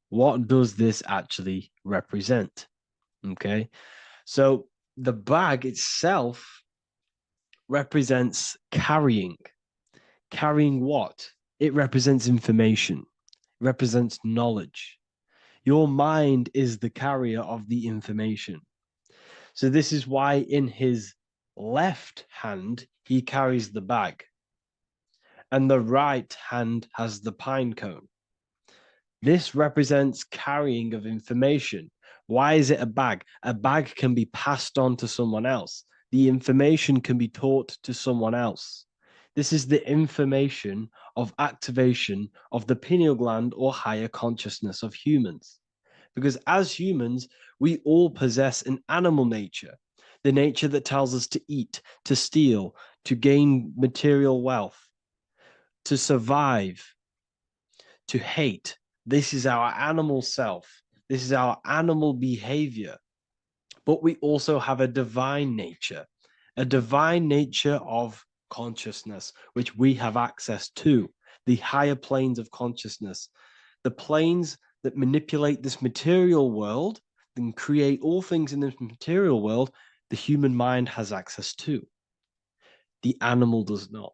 S8: What does this actually represent? Okay, so the bag itself represents carrying. Carrying what? It represents information. It represents knowledge. Your mind is the carrier of the information. So this is why in his left hand, he carries the bag, and the right hand has the pine cone. This represents carrying of information. Why is it a bag? A bag can be passed on to someone else. The information can be taught to someone else. This is the information of activation of the pineal gland or higher consciousness of humans. Because as humans, we all possess an animal nature, the nature that tells us to eat, to steal, to gain material wealth, to survive, to hate. This is our animal self. This is our animal behavior. But we also have a divine nature of
S1: consciousness, which we have access to, the higher planes of consciousness, the planes that manipulate this material world and create all things in this material world, the human mind has access to. The animal does not.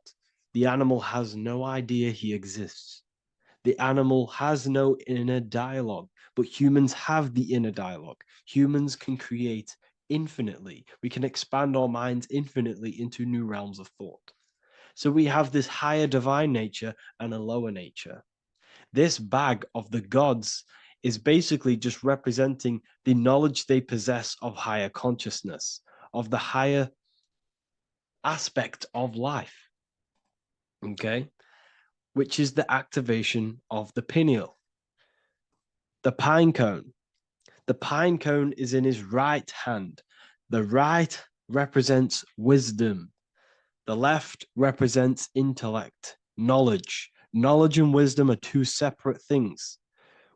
S1: The animal has no idea he exists. The animal has no inner dialogue, but humans have the inner dialogue. Humans can create infinitely. We can expand our minds infinitely into new realms of thought. So we have this higher divine nature and a lower nature. This bag of the gods is basically just representing the knowledge they possess of higher consciousness, of the higher aspect of life, okay, which is the activation of the pineal. The pine cone. The pine cone is in his right hand. The right represents wisdom. The left represents intellect, knowledge. Knowledge and wisdom are two separate things.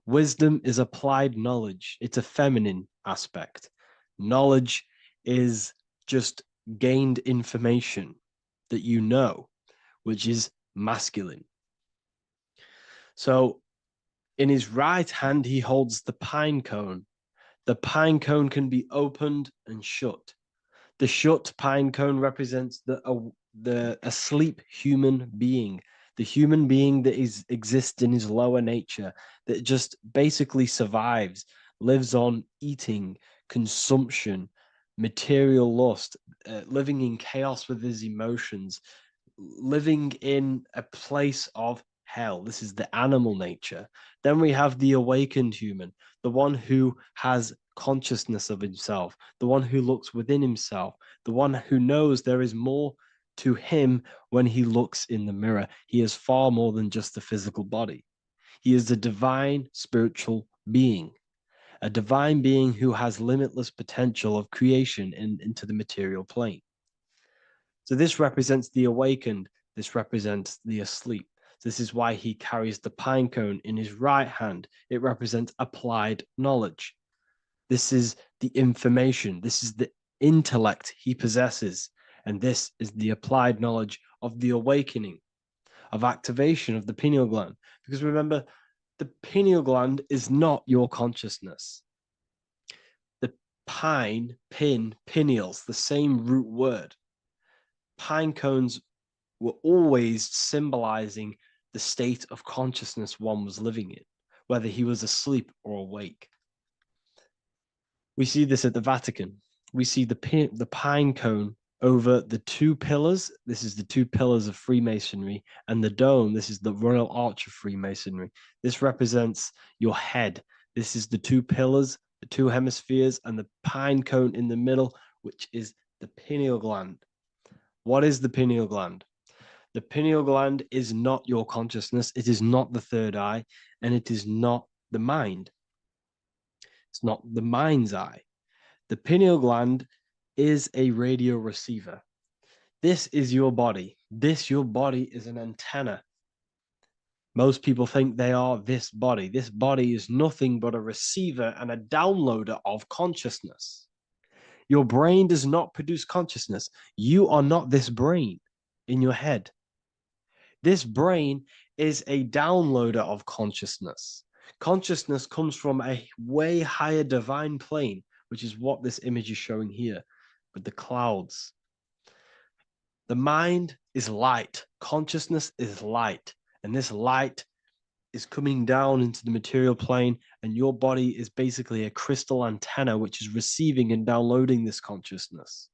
S1: Wisdom is applied knowledge. It's a feminine aspect. Knowledge is just gained information that you know, which is masculine. So in his right hand, he holds the pine cone. The pine cone can be opened and shut. The shut pine cone represents the asleep human being, the human being that exists in his lower nature, that just basically survives, lives on eating, consumption, material lust, living in chaos with his emotions, living in a place of hell. This is the animal nature. Then we have the awakened human, the one who has consciousness of himself, the one who looks within himself, the one who knows there is more to him when he looks in the mirror. He is far more than just the physical body. He is a divine spiritual being, a divine being who has limitless potential of creation into the material plane. So this represents the awakened. This represents the asleep. This is why he carries the pine cone in his right hand. It represents applied knowledge. This is the information. This is the intellect he possesses. And this is the applied knowledge of the awakening, of activation of the pineal gland. Because remember, the pineal gland is not your consciousness. The pine, pin, pineals, the same root word. Pine cones were always symbolizing the state of consciousness one was living in, whether he was asleep or awake. We see this at the Vatican. We see the pine cone over the two pillars. This is the two pillars of Freemasonry, and the dome. This is the Royal Arch of Freemasonry. This represents your head. This is the two pillars, the two hemispheres, and the pine cone in the middle, which is the pineal gland. What is the pineal gland? The pineal gland is not your consciousness. It is not the third eye, and it is not the mind. It's not the mind's eye. The pineal gland is a radio receiver. This is your body. Your body is an antenna. Most people think they are this body. This body is nothing but a receiver and a downloader of consciousness. Your brain does not produce consciousness. You are not this brain in your head. This brain is a downloader of consciousness. Consciousness comes from a way higher divine plane, which is what this image is showing here with the clouds. The mind is light. Consciousness is light. And this light is coming down into the material plane, and your body is basically a crystal antenna which is receiving and downloading this consciousness.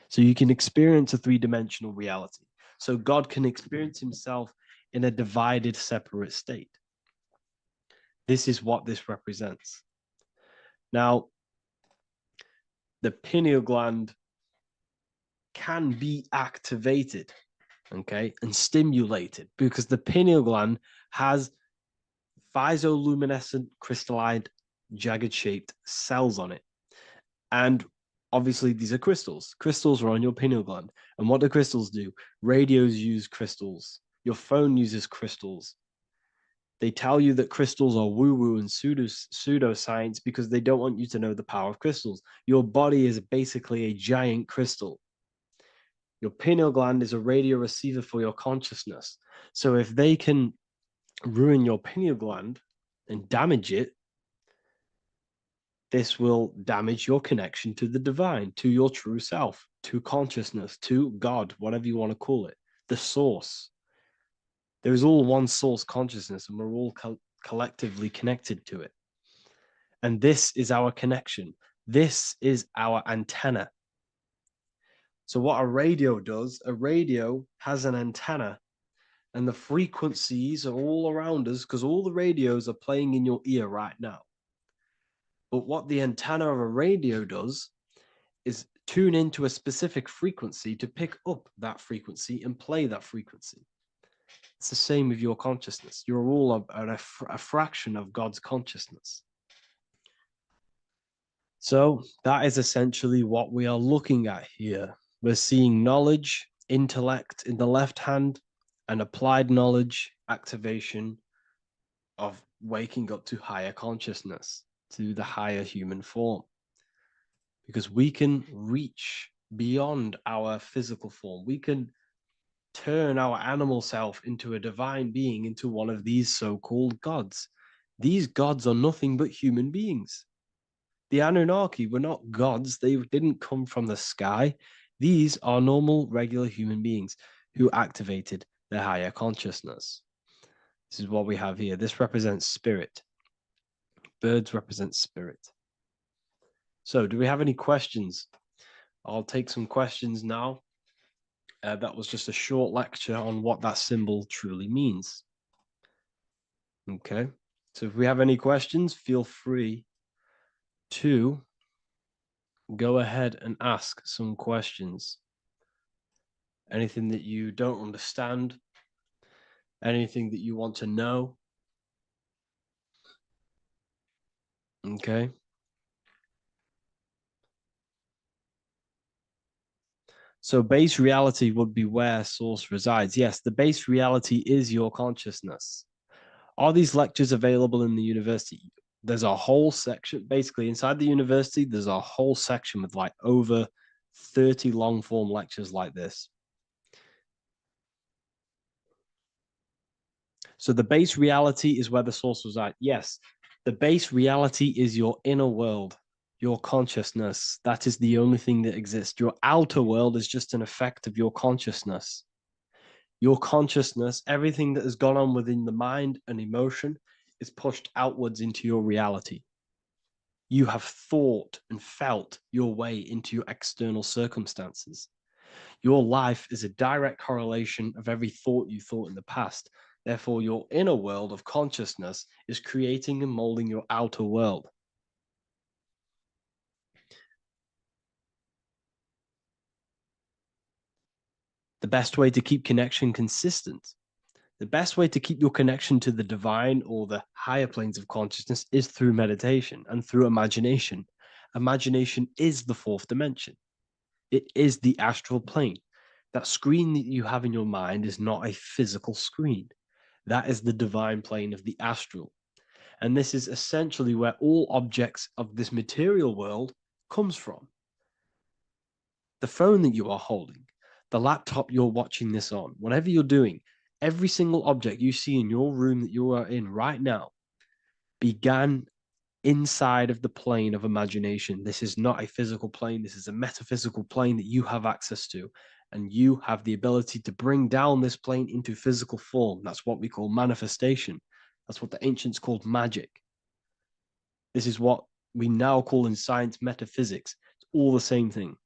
S1: So you can experience a three-dimensional reality. So God can experience himself in a divided, separate state. This is what this represents. Now, the pineal gland can be activated, okay, and stimulated, because the pineal gland has phytoluminescent crystallized jagged-shaped cells on it. And obviously, these are crystals. Crystals are on your pineal gland. And what do crystals do? Radios use crystals. Your phone uses crystals. They tell you that crystals are woo-woo and pseudoscience because they don't want you to know the power of crystals. Your body is basically a giant crystal. Your pineal gland is a radio receiver for your consciousness. So if they can ruin your pineal gland and damage it, this will damage your connection to the divine, to your true self, to consciousness, to God, whatever you want to call it, the source. There is all one source consciousness, and we're all collectively connected to it. And this is our connection. This is our antenna. So what a radio does, a radio has an antenna, and the frequencies are all around us because all the radios are playing in your ear right now. But what the antenna of a radio does is tune into a specific frequency to pick up that frequency and play that frequency. It's the same with your consciousness. You're all a fraction of God's consciousness. So that is essentially what we are looking at here. We're seeing knowledge, intellect in the left hand, and applied knowledge, activation of waking up to higher consciousness, to the higher human form. Because we can reach beyond our physical form. We can turn our animal self into a divine being, into one of these so-called gods. These gods are nothing but human beings. The Anunnaki were not gods. They didn't come from the sky. These are normal, regular human beings who activated their higher consciousness. This is what we have here. This represents spirit. Birds represent spirit. So do we have any questions? I'll take some questions now. That was just a short lecture on what that symbol truly means. Okay. So if we have any questions, feel free to go ahead and ask some questions. Anything that you don't understand, anything that you want to know. Okay. So base reality would be where source resides. Yes, the base reality is your consciousness. Are these lectures available in the university? There's a whole section, basically inside the university, there's a whole section with like over 30 long form lectures like this. So the base reality is where the source resides. Yes, the base reality is your inner world, your consciousness. That is the only thing that exists. Your outer world is just an effect of your consciousness. Your consciousness, everything that has gone on within the mind and emotion is pushed outwards into your reality. You have thought and felt your way into your external circumstances. Your life is a direct correlation of every thought you thought in the past. Therefore, your inner world of consciousness is creating and molding your outer world. The best way to keep connection consistent, the best way to keep your connection to the divine or the higher planes of consciousness is through meditation and through imagination. Imagination is the fourth dimension. It is the astral plane. That screen that you have in your mind is not a physical screen. That is the divine plane of the astral. And this is essentially where all objects of this material world comes from. The phone that you are holding, the laptop you're watching this on, whatever you're doing, every single object you see in your room that you are in right now began inside of the plane of imagination. This is not a physical plane. This is a metaphysical plane that you have access to. And you have the ability to bring down this plane into physical form. That's what we call manifestation. That's what the ancients called magic. This is what we now call in science metaphysics. It's all the same thing.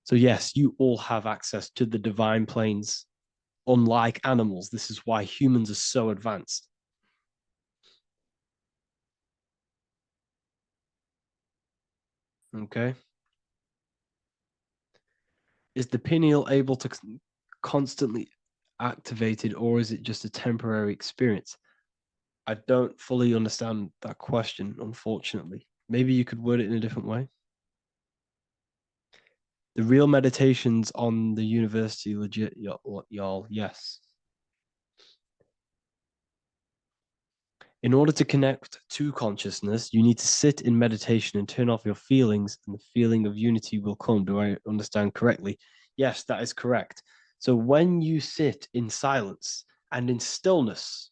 S1: So yes, you all have access to the divine planes. Unlike animals, this is why humans are so advanced. Okay. Is the pineal able to constantly activated, or is it just a temporary experience? I don't fully understand that question, unfortunately. Maybe you could word it in a different way. The real meditations on the university, legit, y'all, yes.
S8: In order to connect to consciousness, you need to sit in meditation and turn off your feelings, and the feeling of unity will come. Do I understand correctly? Yes, that is correct. So when you sit in silence and in stillness,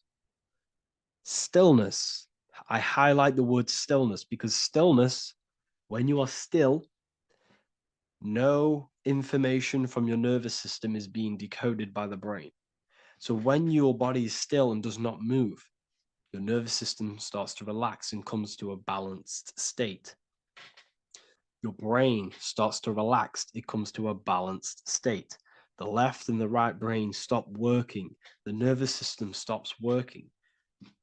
S8: I highlight the word stillness because stillness, when you are still, no information from your nervous system is being decoded by the brain. So when your body is still and does not move, your nervous system starts to relax and comes to a balanced state. Your brain starts to relax, it comes to a balanced state. The left and the right brain stop working, the nervous system stops working.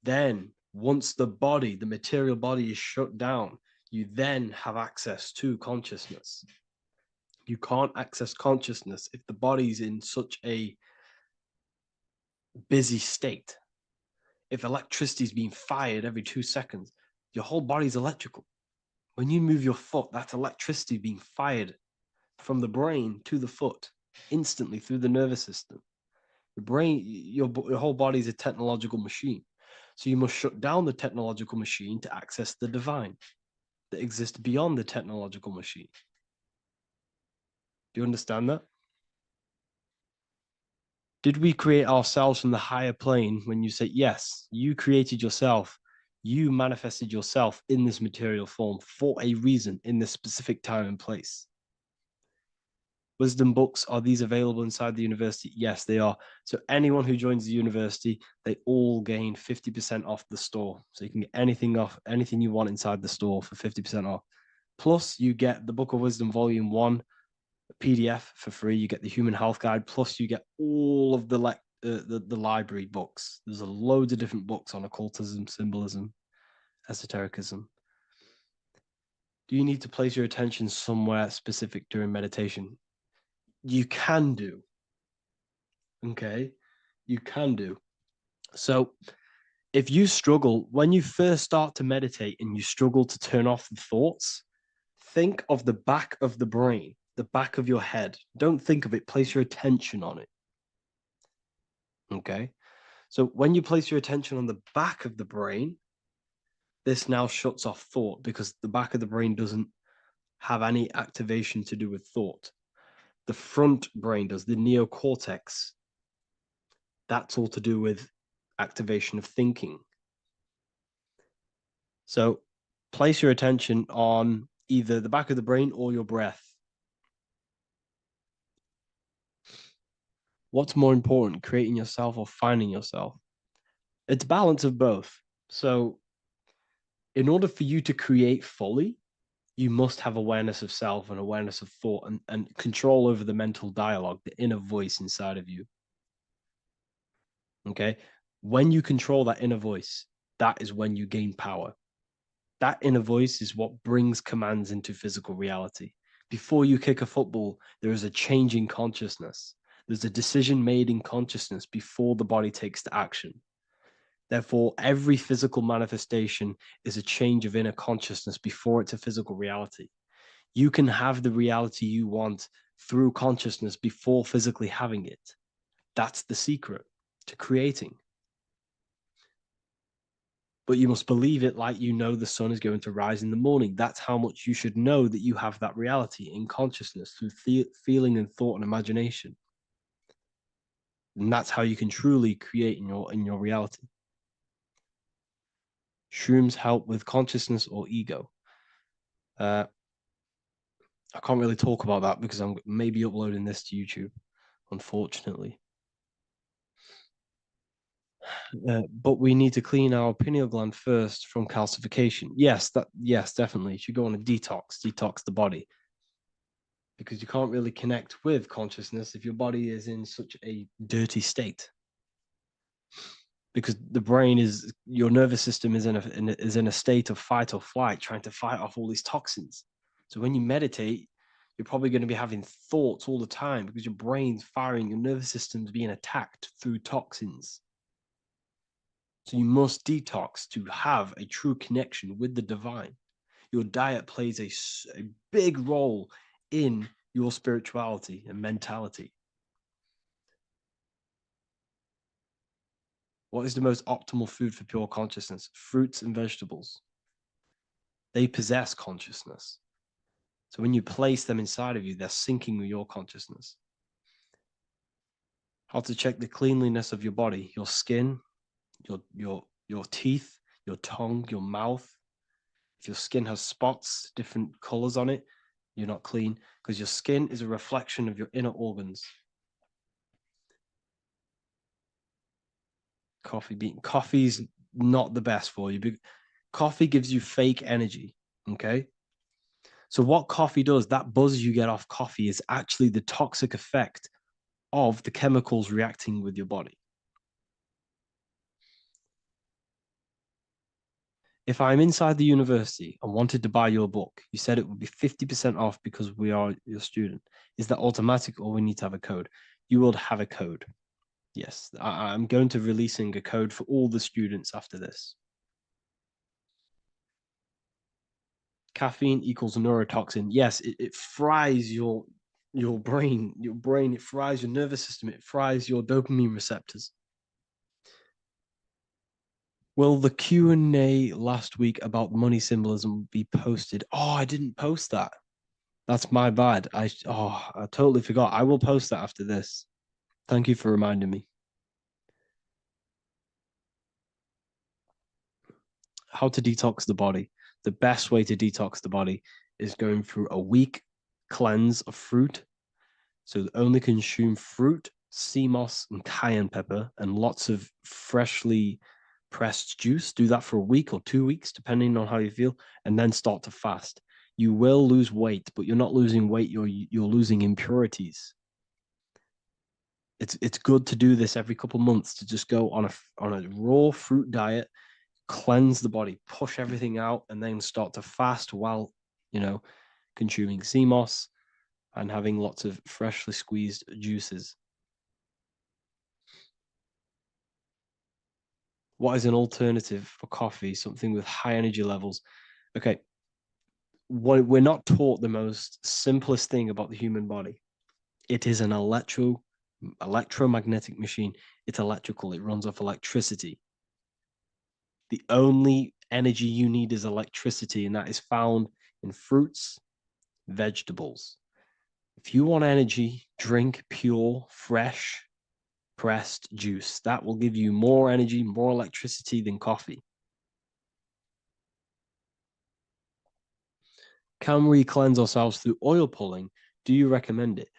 S8: Then, once the body, the material body is shut down, you then have access to consciousness. You can't access consciousness if the body's in such a busy state. If electricity is being fired every 2 seconds, your whole body's electrical. When you move your foot, that's electricity being fired from the brain to the foot instantly through the nervous system. Your brain, your whole body is a technological machine. So you must shut down the technological machine to access the divine that exists beyond the technological machine. Do you understand that? Did we create ourselves from the higher plane? When you say yes, you created yourself, you manifested yourself in this material form for a reason in this specific time and place. Wisdom books, are these available inside the university? Yes, they are. So anyone who joins the university, they all gain 50% off the store. So you can get anything off, anything you want inside the store for 50% off. Plus, you get the Book of Wisdom Volume 1 PDF for free. You get the Human Health Guide. Plus, you get all of the library books. There's a load of different books on occultism, symbolism, esotericism. Do you need to place your attention somewhere specific during meditation? You can do. Okay, you can do. So if you struggle, when you first start to meditate and you struggle to turn off the thoughts, think of the back of the brain, the back of your head. Don't think of it, place your attention on it. Okay, so when you place your attention on the back of the brain, this now shuts off thought because the back of the brain doesn't have any activation to do with thought. The front brain does, the neocortex. That's all to do with activation of thinking. So place your attention on either the back of the brain or your breath. What's more important, creating yourself or finding yourself? It's balance of both. So in order for you to create fully, you must have awareness of self and awareness of thought and control over the mental dialogue, the inner voice inside of you. Okay? When you control that inner voice, that is when you gain power. That inner voice is what brings commands into physical reality. Before you kick a football, there is a change in consciousness. There's a decision made in consciousness before the body takes the action. Therefore, every physical manifestation is a change of inner consciousness before it's a physical reality. You can have the reality you want through consciousness before physically having it. That's the secret to creating. But you must believe it like you know the sun is going to rise in the morning. That's how much you should know that you have that reality in consciousness through feeling and thought and imagination. And that's how you can truly create in your reality. Shrooms help with consciousness or ego. I can't really talk about that because I'm maybe uploading this to YouTube, unfortunately. But we need to clean our pineal gland first from calcification. Yes, definitely. You should go on a detox the body. Because you can't really connect with consciousness if your body is in such a dirty state. Because the brain is, your nervous system is in a state of fight or flight, trying to fight off all these toxins. So when you meditate, you're probably going to be having thoughts all the time because your brain's firing, your nervous system's being attacked through toxins. So you must detox to have a true connection with the divine. Your diet plays a big role in your spirituality and mentality. What is the most optimal food for pure consciousness? Fruits and vegetables. They possess consciousness. So when you place them inside of you, they're syncing with your consciousness. How to check the cleanliness of your body, your skin, your teeth, your tongue, your mouth. If your skin has spots, different colors on it, you're not clean, because your skin is a reflection of your inner organs. Coffee's not the best for you. Coffee gives you fake energy. Okay. So what coffee does, that buzz you get off coffee, is actually the toxic effect of the chemicals reacting with your body. If I'm inside the university and wanted to buy your book, you said it would be 50% off because we are your student. Is that automatic or we need to have a code? You will have a code. Yes, I'm going to releasing a code for all the students after this. Caffeine equals neurotoxin. Yes, it fries your brain. It fries your nervous system. It fries your dopamine receptors. Will the Q&A last week about money symbolism be posted? Oh, I didn't post that. That's my bad. I totally forgot. I will post that after this. Thank you for reminding me. How to detox the body. The best way to detox the body is going through a week cleanse of fruit. So only consume fruit, sea moss, and cayenne pepper, and lots of freshly pressed juice. Do that for a week or 2 weeks, depending on how you feel, and then start to fast. You will lose weight, but you're not losing weight. You're losing impurities. It's good to do this every couple months, to just go on a raw fruit diet, cleanse the body, push everything out, and then start to fast while consuming sea moss and having lots of freshly squeezed juices. What is an alternative for coffee? Something with high energy levels. Okay. We're not taught the most simplest thing about the human body. It is an electromagnetic machine. It's electrical. It runs off electricity. The only energy you need is electricity, and that is found in fruits, vegetables. If you want energy, drink pure, fresh, pressed juice. That will give you more energy, more electricity than coffee. Can we cleanse ourselves through oil pulling? Do you recommend it?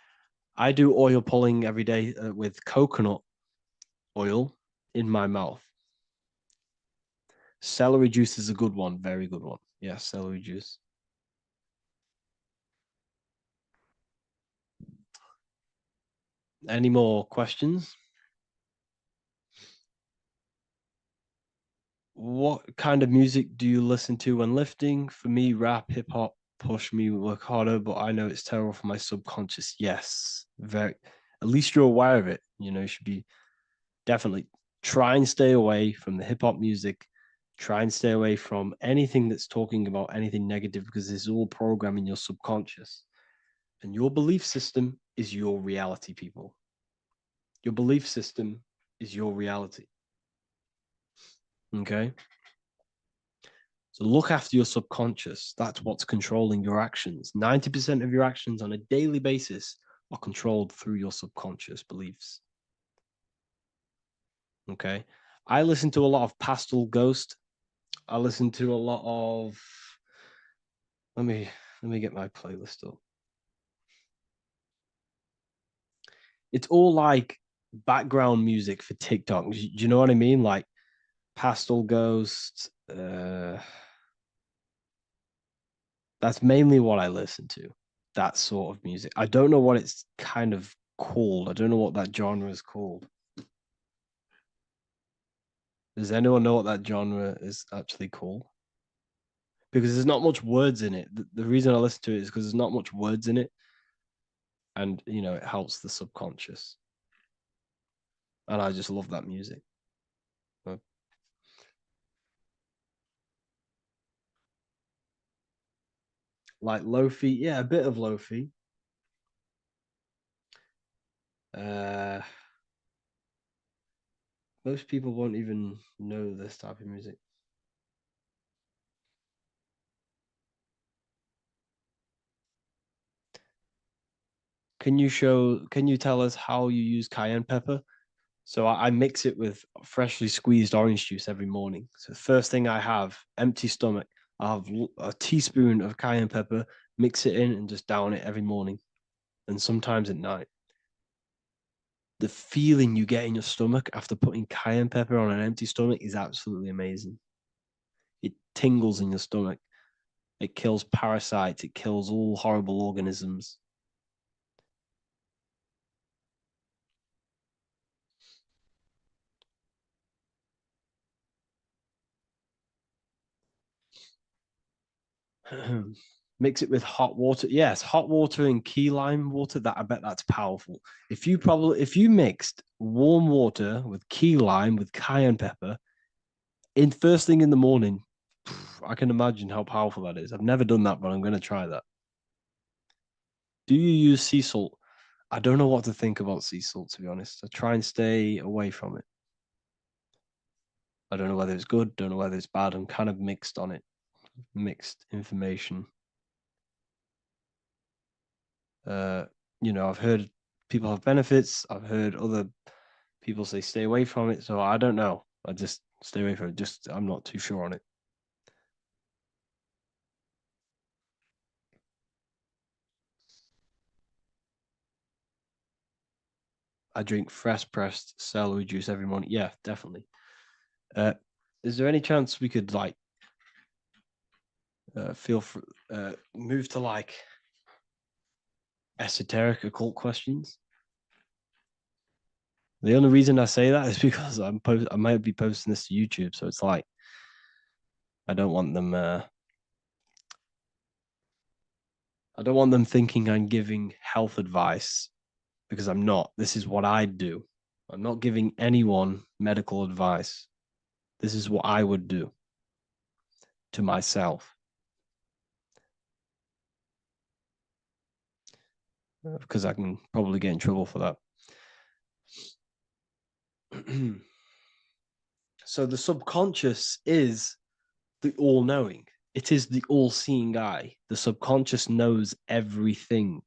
S8: I do oil pulling every day with coconut oil in my mouth. Celery juice is a good one, very good one. Yeah, celery juice. Any more questions? What kind of music do you listen to when lifting? For me, rap, hip hop push me work harder, but I know it's terrible for my subconscious. Yes, very. At least you're aware of it. You should be definitely try and stay away from the hip hop music. Try and stay away from anything that's talking about anything negative, because it's all programming your subconscious. And your belief system is your reality, people. Your belief system is your reality. Okay? So look after your subconscious. That's what's controlling your actions. 90% of your actions on a daily basis are controlled through your subconscious beliefs. Okay? I listen to a lot of Pastel Ghost. I listen to a lot of let me get my playlist up. It's all like background music for TikTok. Do you know what I mean? Like Pastel Ghost. That's mainly what I listen to. That sort of music. I don't know what it's kind of called. I don't know what that genre is called. Does anyone know what that genre is actually called? Because there's not much words in it. The reason I listen to it is because there's not much words in it. And, it helps the subconscious. And I just love that music. Like Lofi, yeah, a bit of Lofi. Uh,
S1: Most people won't even know this type of music. Can you tell us how you use cayenne pepper? So I mix it with freshly squeezed orange juice every morning. So first thing I have, empty stomach, I have a teaspoon of cayenne pepper, mix it in and just down it every morning. And sometimes at night. The feeling you get in your stomach after putting cayenne pepper on an empty stomach is absolutely amazing. It tingles in your stomach. It kills parasites. It kills all horrible organisms. Mix it with hot water. Yes, hot water and key lime water. That I bet that's powerful. If you mixed warm water with key lime with cayenne pepper in first thing in the morning, I can imagine how powerful that is. I've never done that, but I'm going to try that. Do you use sea salt? I don't know what to think about sea salt, to be honest. I try and stay away from it. I don't know whether it's good, don't know whether it's bad. I'm kind of mixed on it. Mixed information. I've heard people have benefits. I've heard other people say stay away from it. So I don't know. I just stay away from it. I'm not too sure on it. I drink fresh pressed celery juice every morning. Yeah, definitely. Is there any chance we could move to esoteric occult questions? The only reason I say that is because I might be posting this to YouTube, so it's like I don't want them. I don't want them thinking I'm giving health advice because I'm not. This is what I do. I'm not giving anyone medical advice. This is what I would do to myself. Because I can probably get in trouble for that. So the subconscious is the all-knowing. It is the all-seeing eye. The subconscious knows everything.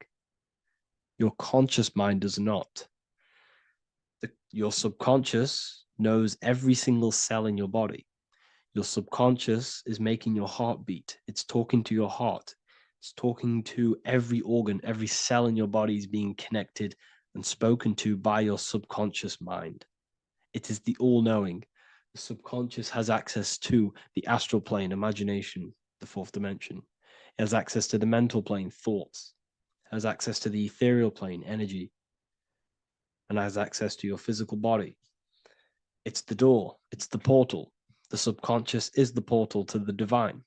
S1: Your conscious mind does not. Your subconscious knows every single cell in your body. Your subconscious is making your heart beat. It's talking to your heart. It's talking to every organ, every cell in your body is being connected and spoken to by your subconscious mind. It is the all-knowing. The subconscious has access to the astral plane, imagination, the fourth dimension. It has access to the mental plane, thoughts. It has access to the ethereal plane, energy. And has access to your physical body. It's the door. It's the portal. The subconscious is the portal to the divine.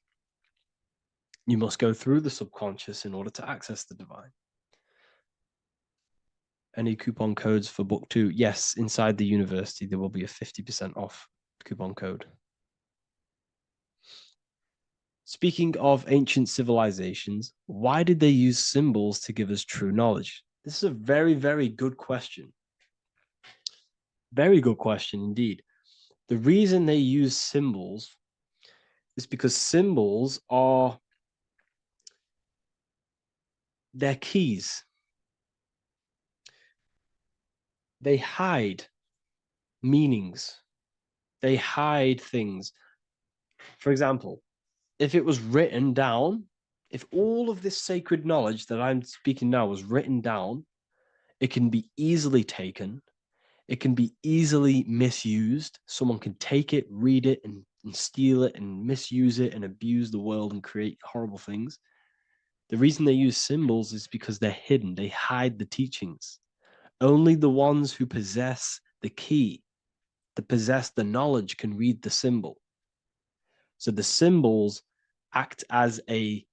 S1: You must go through the subconscious in order to access the divine. Any coupon codes for book 2? Yes, inside the university, there will be a 50% off coupon code. Speaking of ancient civilizations, why did they use symbols to give us true knowledge? This is a very, very good question. Very good question indeed. The reason they use symbols is because symbols are their keys. They hide meanings. They hide things. For example, if it was written down, if all of this sacred knowledge that I'm speaking now was written down, it can be easily taken. It can be easily misused. Someone can take it, read it, and steal it and misuse it and abuse the world and create horrible things. The reason they use symbols is because they're hidden. They hide the teachings. Only the ones who possess the key, that possess the knowledge, can read the symbol. So the symbols act as a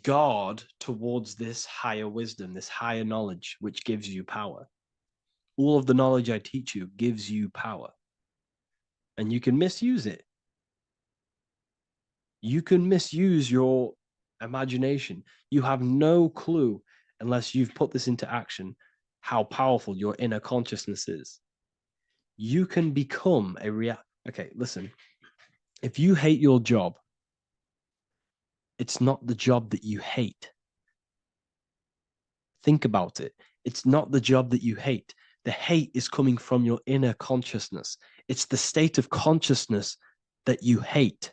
S1: guard towards this higher wisdom, this higher knowledge, which gives you power. All of the knowledge I teach you gives you power. And you can misuse it. You can misuse your imagination. You have no clue, unless you've put this into action, how powerful your inner consciousness is. You can become a Okay, listen. If you hate your job, it's not the job that you hate. Think about it. It's not the job that you hate. The hate is coming from your inner consciousness. It's the state of consciousness that you hate.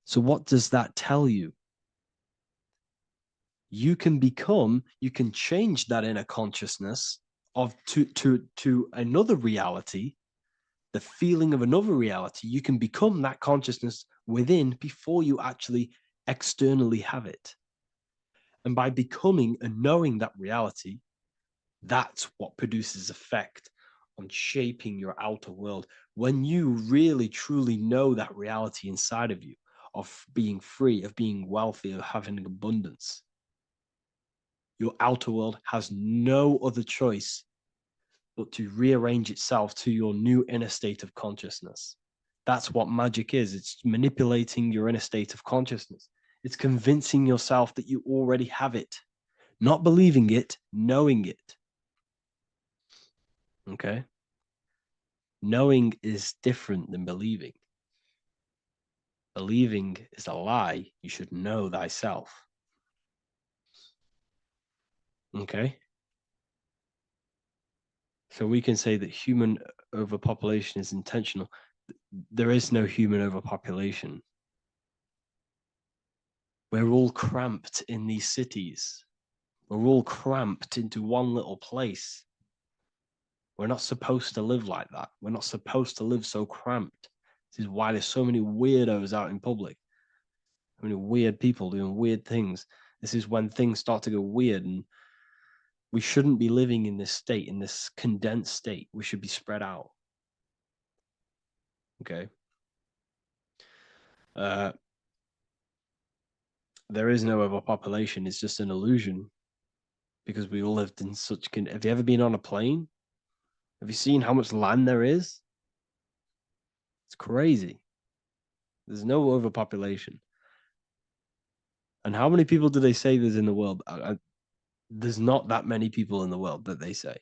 S1: So what does that tell you? You can change that inner consciousness to another reality, the feeling of another reality. You can become that consciousness within before you actually externally have it. And by becoming and knowing that reality, that's what produces effect on shaping your outer world. When you really, truly know that reality inside of you, of being free, of being wealthy, of having abundance, your outer world has no other choice but to rearrange itself to your new inner state of consciousness. That's what magic is. It's manipulating your inner state of consciousness. It's convincing yourself that you already have it, not believing it, knowing it. Okay? Knowing is different than believing. Believing is a lie. You should know thyself. Okay? So we can say that human overpopulation is intentional. There is no human overpopulation. We're all cramped in these cities. We're all cramped into one little place. We're not supposed to live like that. We're not supposed to live so cramped. This is why there's so many weirdos out in public. So many weird people doing weird things. This is when things start to go weird, and we shouldn't be living in this state, in this condensed state. We should be spread out. Okay. There is no overpopulation. It's just an illusion because we all lived in such. Have you ever been on a plane? Have you seen how much land there is? It's crazy. There's no overpopulation. And how many people do they say there's in the world? There's not that many people in the world that they say.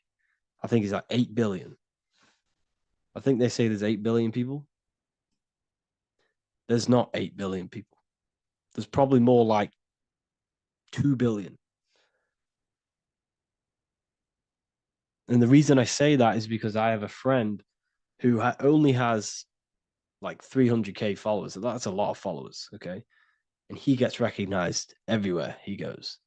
S1: I think it's like 8 billion. I think they say there's 8 billion people. There's not 8 billion people. There's probably more like 2 billion. And the reason I say that is because I have a friend who only has like 300K followers. That's a lot of followers, okay? And he gets recognized everywhere he goes.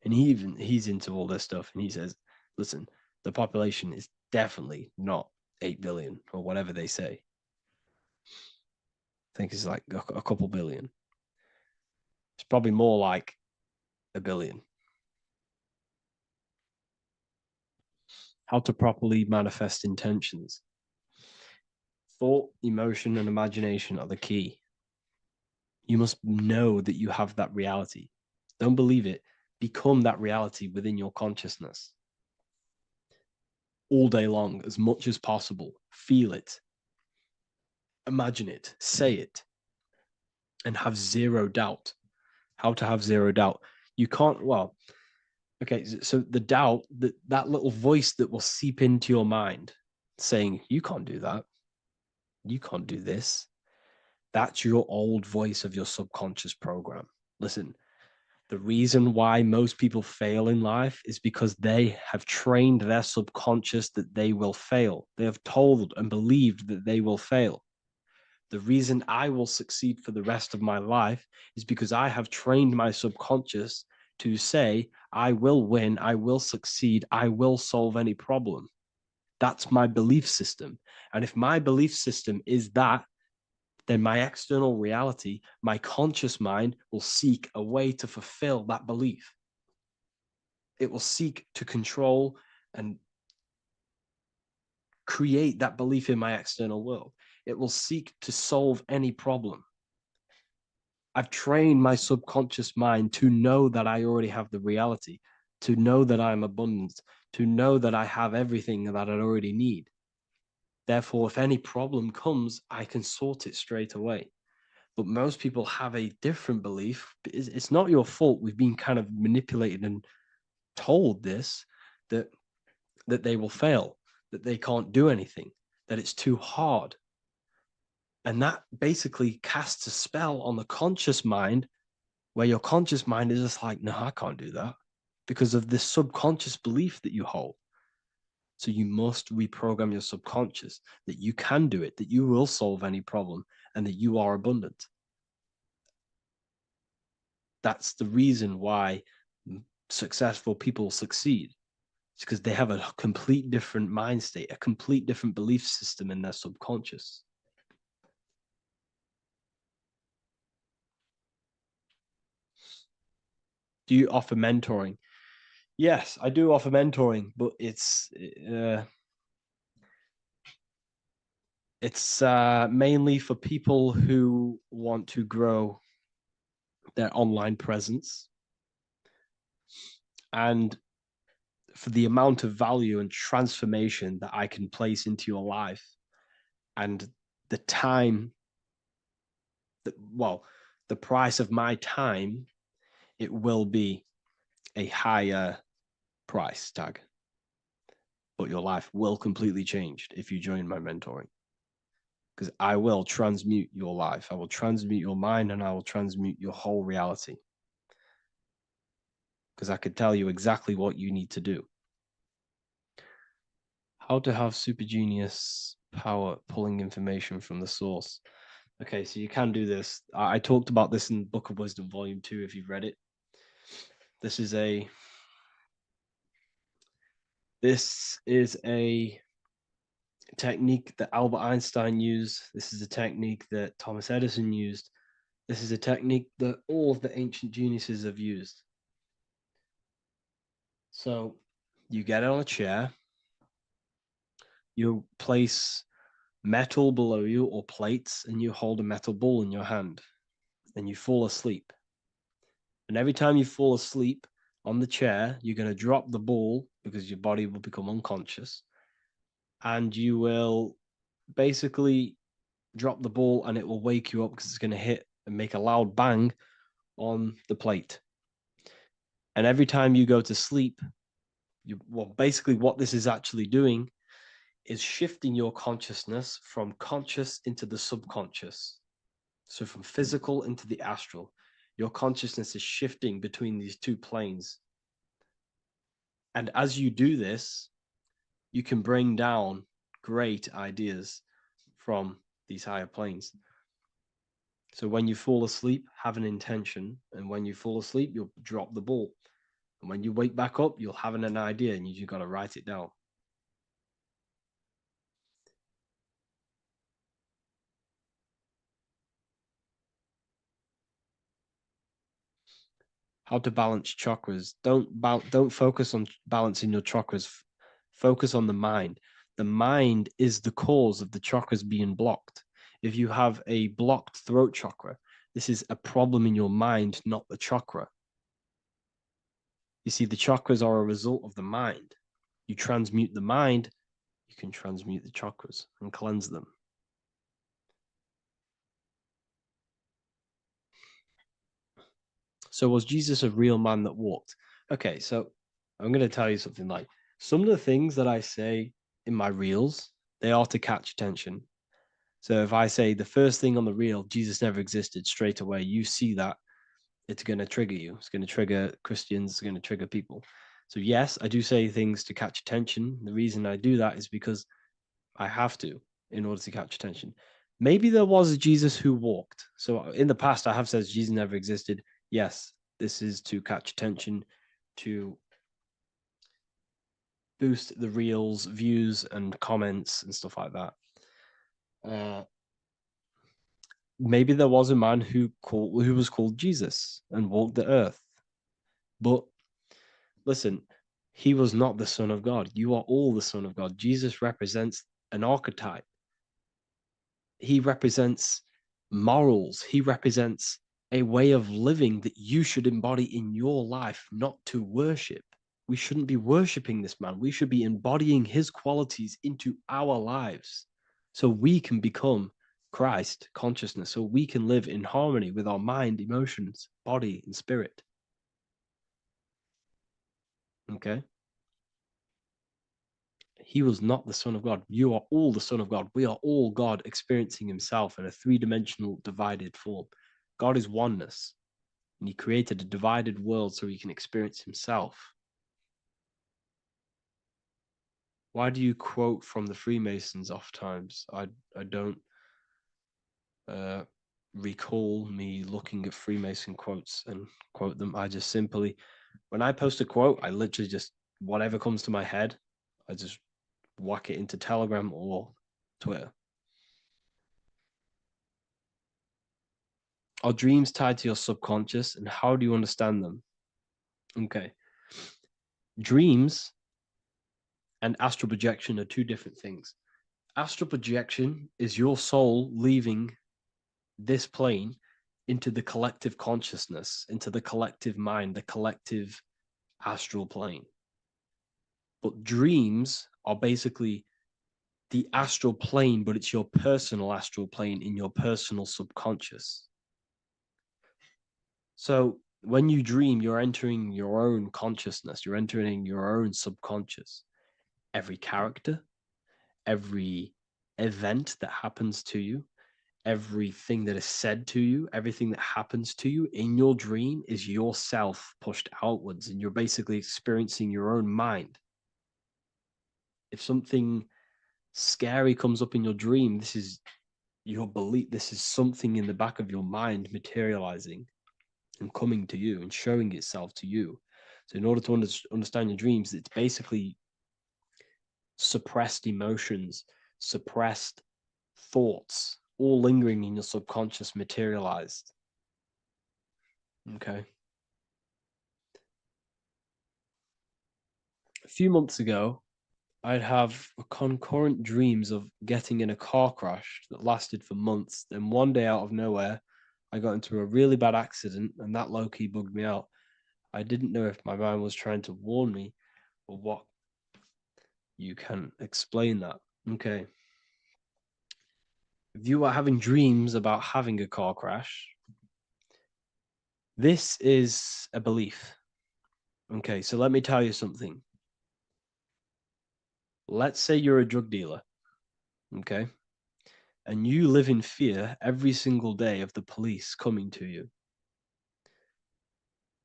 S1: And he's into all this stuff. And he says, listen, the population is definitely not 8 billion or whatever they say. I think it's like a couple billion. It's probably more like a billion. How to properly manifest intentions. Thought, emotion, and imagination are the key. You must know that you have that reality. Don't believe it. Become that reality within your consciousness. All day long, as much as possible. Feel it. Imagine it. Say it. And have zero doubt. How to have zero doubt. You can't, well, okay, so the doubt, that little voice that will seep into your mind saying, you can't do that. You can't do this. That's your old voice of your subconscious program. Listen, the reason why most people fail in life is because they have trained their subconscious that they will fail. They have told and believed that they will fail. The reason I will succeed for the rest of my life is because I have trained my subconscious to say, I will win, I will succeed, I will solve any problem. That's my belief system. And if my belief system is that, then my external reality, my conscious mind will seek a way to fulfill that belief. It will seek to control and create that belief in my external world. It will seek to solve any problem. I've trained my subconscious mind to know that I already have the reality, to know that I'm abundant, to know that I have everything that I already need. Therefore, if any problem comes, I can sort it straight away. But most people have a different belief. It's not your fault. We've been kind of manipulated and told this, that they will fail.
S3: that they can't do anything, that it's too hard. And that basically casts a spell on the conscious mind, where your conscious mind is just like, no, I can't do that, because of this subconscious belief that you hold. So you must reprogram your subconscious that you can do it, that you will solve any problem, and that you are abundant. That's the reason why successful people succeed. It's because they have a complete different mind state, a complete different belief system in their subconscious. Do you offer mentoring? Yes, I do offer mentoring, but it's mainly for people who want to grow their online presence, and for the amount of value and transformation that I can place into your life, and the time that, well, the price of my time, it will be a higher price tag, but your life will completely change if you join my mentoring, because I will transmute your life. I will transmute your mind, and I will transmute your whole reality, because I could tell you exactly what you need to do. How to have super genius power pulling information from the source. Okay, so you can do this. I talked about this in Book of Wisdom, Volume 2, if you've read it. This is a technique that Albert Einstein used. This is a technique that Thomas Edison used. This is a technique that all of the ancient geniuses have used. So you get on a chair, you place metal below you or plates, and you hold a metal ball in your hand, and you fall asleep. And every time you fall asleep on the chair, you're going to drop the ball, because your body will become unconscious, and you will basically drop the ball, and it will wake you up because it's going to hit and make a loud bang on the plate. And every time you go to sleep, basically what this is actually doing is shifting your consciousness from conscious into the subconscious. So from physical into the astral. Your consciousness is shifting between these two planes. And as you do this, you can bring down great ideas from these higher planes. So when you fall asleep, have an intention. And when you fall asleep, you'll drop the ball. And when you wake back up, you'll have an idea, and you just got to write it down. How to balance chakras. Don't focus on balancing your chakras. Focus on the mind. The mind is the cause of the chakras being blocked. If you have a blocked throat chakra, this is a problem in your mind, not the chakra. You see, the chakras are a result of the mind. You transmute the mind, you can transmute the chakras and cleanse them. So was Jesus a real man that walked? Okay, so I'm going to tell you something. Like, some of the things that I say in my reels, they are to catch attention. So if I say the first thing on the reel, Jesus never existed, straight away, you see that, it's going to trigger you. It's going to trigger Christians. It's going to trigger people. So yes, I do say things to catch attention. The reason I do that is because I have to, in order to catch attention. Maybe there was a Jesus who walked. So in the past, I have said Jesus never existed. Yes, this is to catch attention, to boost the reels, views, and comments and stuff like that. Maybe there was a man who was called Jesus and walked the earth. But listen, he was not the Son of God. You are all the Son of God. Jesus represents an archetype. He represents morals. He represents a way of living that you should embody in your life, not to worship. We shouldn't be worshiping this man. We should be embodying his qualities into our lives so we can become Christ consciousness, so we can live in harmony with our mind, emotions, body, and spirit. Okay?
S1: He was not the Son of God. You are all the Son of God. We are all God experiencing himself in a three-dimensional divided form. God is oneness, and he created a divided world so he can experience himself. Why do you quote from the Freemasons oft times? I don't recall me looking at Freemason quotes and quote them. I just simply, when I post a quote, I literally just, whatever comes to my head, I just whack it into Telegram or Twitter. Are dreams tied to your subconscious, and how do you understand them? Okay. Dreams and astral projection are two different things. Astral projection is your soul leaving this plane into the collective consciousness, into the collective mind, the collective astral plane. But dreams are basically the astral plane, but it's your personal astral plane in your personal subconscious. So when you dream, you're entering your own consciousness, you're entering your own subconscious. Every character, every event that happens to you, everything that is said to you, everything that happens to you in your dream is yourself pushed outwards, and you're basically experiencing your own mind. If something scary comes up in your dream, this is your belief, this is something in the back of your mind materializing and coming to you and showing itself to you. So in order to understand your dreams, it's basically suppressed emotions, suppressed thoughts, all lingering in your subconscious materialized. Okay. A few months ago, I'd have concurrent dreams of getting in a car crash that lasted for months. Then one day out of nowhere, I got into a really bad accident, and that low-key bugged me out. I didn't know if my mind was trying to warn me or what. You can explain that. Okay. If you are having dreams about having a car crash, this is a belief. Okay, so let me tell you something. Let's say you're a drug dealer, okay? And you live in fear every single day of the police coming to you.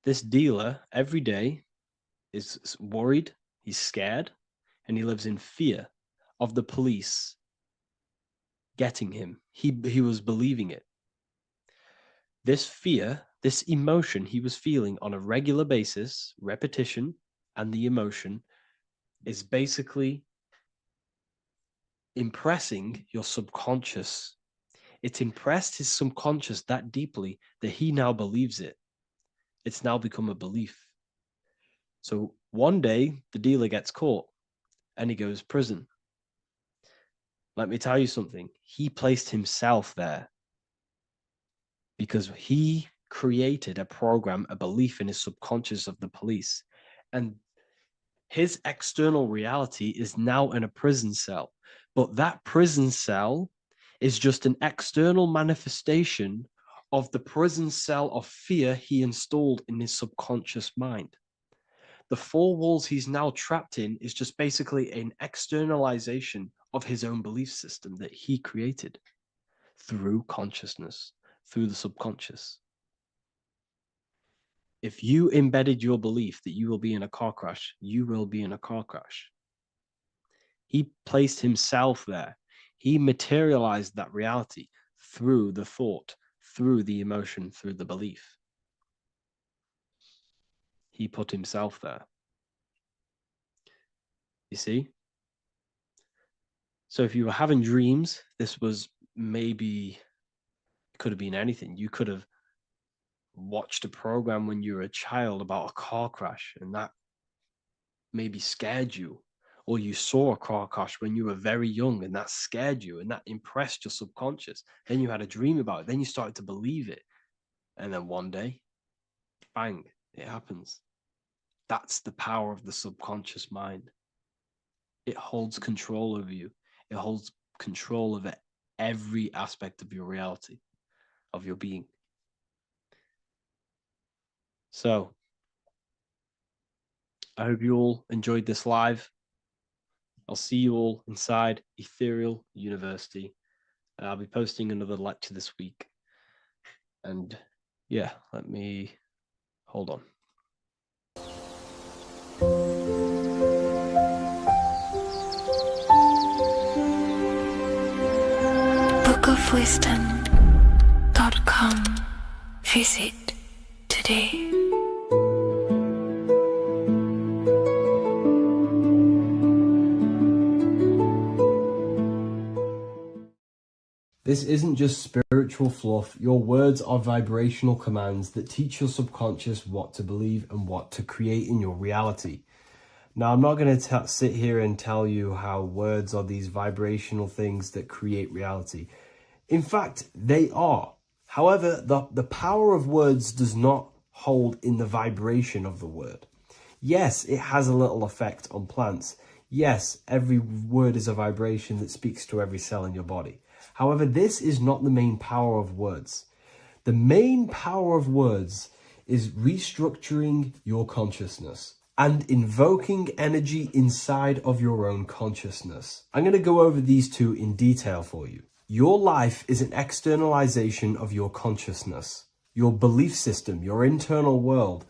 S1: This dealer every day is worried, he's scared, and he lives in fear of the police getting him. He was believing it. This fear, this emotion he was feeling on a regular basis, repetition, and the emotion is basically impressing your subconscious. It's impressed his subconscious that deeply that he now believes it. It's now become a belief. So one day the dealer gets caught and he goes to prison. Let me tell you something. He placed himself there because he created a program, a belief in his subconscious of the police. And his external reality is now in a prison cell. But that prison cell is just an external manifestation of the prison cell of fear he installed in his subconscious mind. The four walls he's now trapped in is just basically an externalization of his own belief system that he created through consciousness, through the subconscious. If you embedded your belief that you will be in a car crash, you will be in a car crash. He placed himself there. He materialized that reality through the thought, through the emotion, through the belief. He put himself there. You see? So if you were having dreams, this was maybe, it could have been anything. You could have watched a program when you were a child about a car crash, and that maybe scared you. Or you saw a car crash when you were very young, and that scared you, and that impressed your subconscious. Then you had a dream about it. Then you started to believe it. And then one day, bang, it happens. That's the power of the subconscious mind. It holds control over you. It holds control over every aspect of your reality, of your being. So I hope you all enjoyed this live. I'll see you all inside Ethereal University. I'll be posting another lecture this week. And yeah, let me hold on.
S2: bookofwisdom.com. Visit today.
S3: This isn't just spiritual fluff. Your words are vibrational commands that teach your subconscious what to believe and what to create in your reality. Now, I'm not going to sit here and tell you how words are these vibrational things that create reality. In fact, they are. However, the power of words does not hold in the vibration of the word. Yes, it has a little effect on plants. Yes, every word is a vibration that speaks to every cell in your body. However, this is not the main power of words. The main power of words is restructuring your consciousness and invoking energy inside of your own consciousness. I'm going to go over these two in detail for you. Your life is an externalization of your consciousness. Your belief system, your internal world,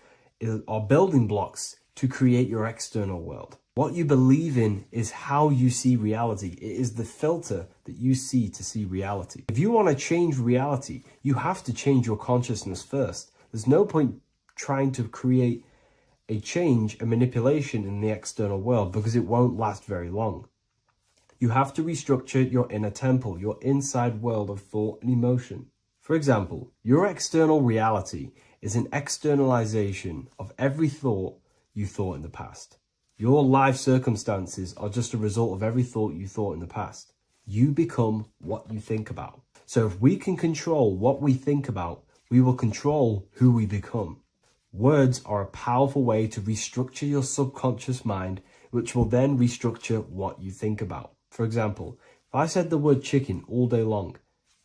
S3: are building blocks to create your external world. What you believe in is how you see reality. It is the filter that you see to see reality. If you want to change reality, you have to change your consciousness first. There's no point trying to create a change, a manipulation in the external world, because it won't last very long. You have to restructure your inner temple, your inside world of thought and emotion. For example, your external reality is an externalization of every thought you thought in the past. Your life circumstances are just a result of every thought you thought in the past. You become what you think about. So if we can control what we think about, we will control who we become. Words are a powerful way to restructure your subconscious mind, which will then restructure what you think about. For example, if I said the word chicken all day long,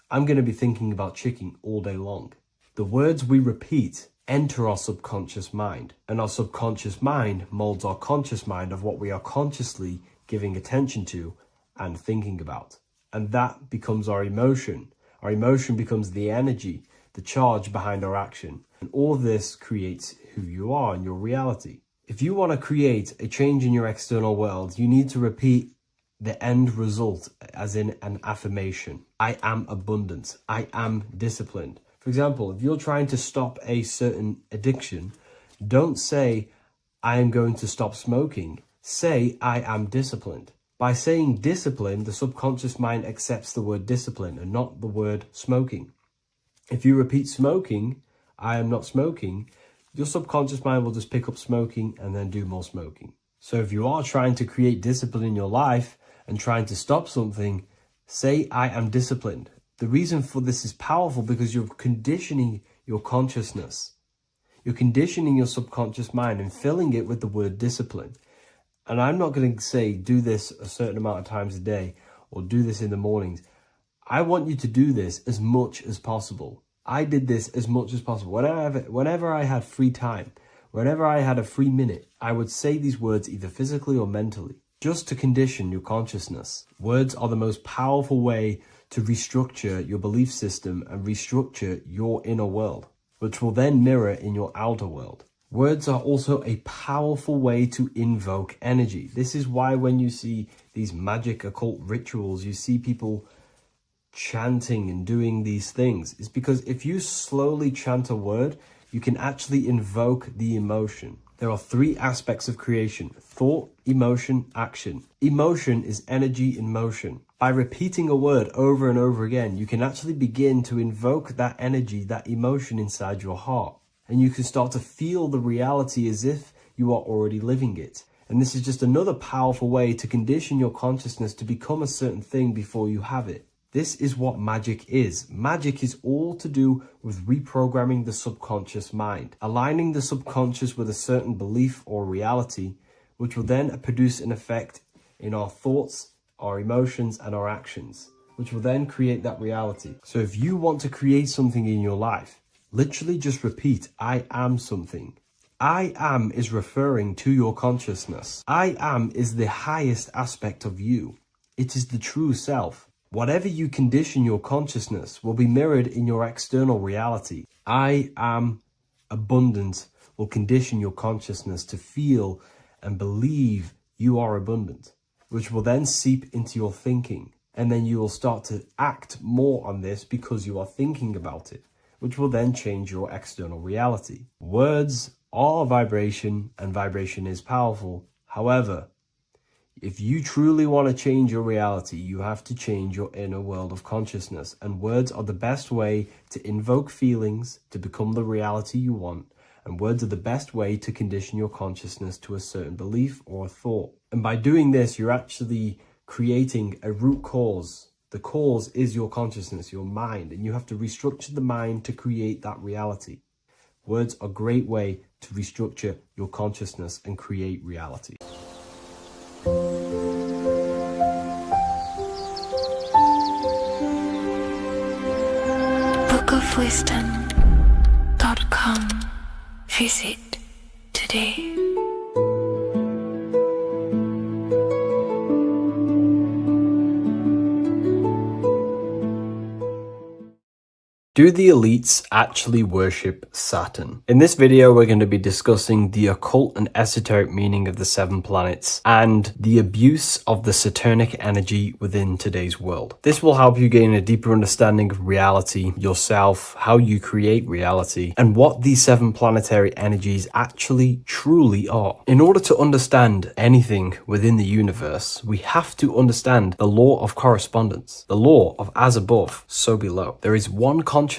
S3: I'm going to be thinking about chicken all day long. The words we repeat enter our subconscious mind, and our subconscious mind molds our conscious mind of what we are consciously giving attention to and thinking about. And that becomes our emotion. Our emotion becomes the energy, the charge behind our action. And all of this creates who you are and your reality. If you want to create a change in your external world, you need to repeat the end result as in an affirmation. I am abundant. I am disciplined. For example, if you're trying to stop a certain addiction, don't say, I am going to stop smoking. Say, I am disciplined. By saying discipline, the subconscious mind accepts the word discipline and not the word smoking. If you repeat smoking, I am not smoking, your subconscious mind will just pick up smoking and then do more smoking. So if you are trying to create discipline in your life and trying to stop something, say, I am disciplined. The reason for this is powerful because you're conditioning your consciousness. You're conditioning your subconscious mind and filling it with the word discipline. And I'm not going to say do this a certain amount of times a day or do this in the mornings. I want you to do this as much as possible. I did this as much as possible. Whenever I had free time, whenever I had a free minute, I would say these words either physically or mentally, just to condition your consciousness. Words are the most powerful way to restructure your belief system and restructure your inner world, which will then mirror in your outer world. Words are also a powerful way to invoke energy. This is why when you see these magic occult rituals, you see people chanting and doing these things. It's because if you slowly chant a word, you can actually invoke the emotion. There are three aspects of creation: thought, emotion, action. Emotion is energy in motion. By repeating a word over and over again, you can actually begin to invoke that energy, that emotion inside your heart. And you can start to feel the reality as if you are already living it. And this is just another powerful way to condition your consciousness to become a certain thing before you have it. This is what magic is. Magic is all to do with reprogramming the subconscious mind, aligning the subconscious with a certain belief or reality, which will then produce an effect in our thoughts, our emotions, and our actions, which will then create that reality. So if you want to create something in your life, literally just repeat, I am something. I am is referring to your consciousness. I am is the highest aspect of you. It is the true self. Whatever you condition your consciousness will be mirrored in your external reality. I am abundant will condition your consciousness to feel and believe you are abundant, which will then seep into your thinking. And then you will start to act more on this because you are thinking about it, which will then change your external reality. Words are vibration, and vibration is powerful. However, if you truly want to change your reality, you have to change your inner world of consciousness. And words are the best way to invoke feelings to become the reality you want. And words are the best way to condition your consciousness to a certain belief or a thought. And by doing this, you're actually creating a root cause. The cause is your consciousness, your mind, and you have to restructure the mind to create that reality. Words are a great way to restructure your consciousness and create reality.
S2: bookofwisdom.com. Visit today.
S3: Do the elites actually worship Saturn? In this video, we're going to be discussing the occult and esoteric meaning of the 7 planets and the abuse of the Saturnic energy within today's world. This will help you gain a deeper understanding of reality, yourself, how you create reality, and what these 7 planetary energies actually truly are. In order to understand anything within the universe, we have to understand the law of correspondence, the law of as above, so below. There is one consciousness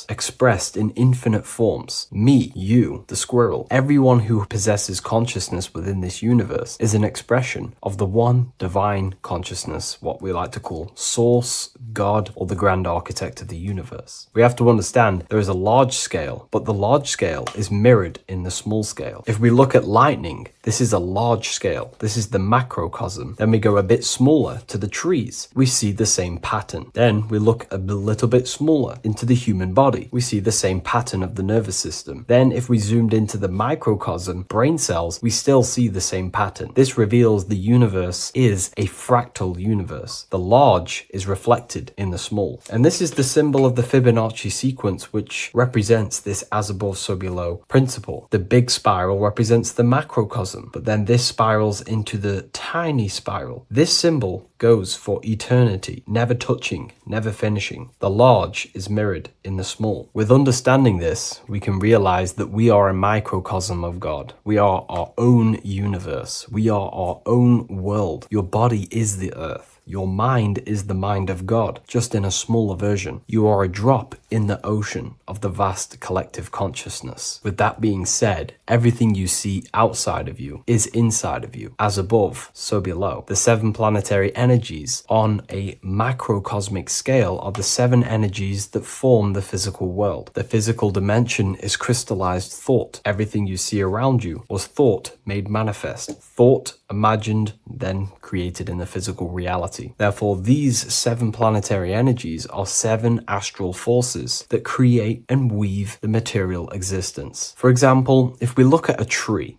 S3: expressed in infinite forms. Me, you, the squirrel, everyone who possesses consciousness within this universe is an expression of the one divine consciousness, what we like to call Source, God, or the grand architect of the universe. We have to understand there is a large scale, but the large scale is mirrored in the small scale. If we look at lightning, this is a large scale. This is the macrocosm. Then we go a bit smaller to the trees. We see the same pattern. Then we look a little bit smaller into the human body. We see the same pattern of the nervous system. Then if we zoomed into the microcosm, brain cells, we still see the same pattern. This reveals the universe is a fractal universe. The large is reflected in the small. And this is the symbol of the Fibonacci sequence, which represents this as above, so below principle. The big spiral represents the macrocosm, but then this spirals into the tiny spiral. This symbol goes for eternity, never touching, never finishing. The large is mirrored in the small. With understanding this, we can realize that we are a microcosm of God. We are our own universe. We are our own world. Your body is the earth. Your mind is the mind of God, just in a smaller version. You are a drop in the ocean of the vast collective consciousness. With that being said, everything you see outside of you is inside of you. As above, so below. The 7 planetary energies on a macrocosmic scale are the 7 energies that form the physical world. The physical dimension is crystallized thought. Everything you see around you was thought made manifest. Thought imagined, then created in the physical reality. Therefore, these 7 planetary energies are 7 astral forces that create and weave the material existence. For example, if we look at a tree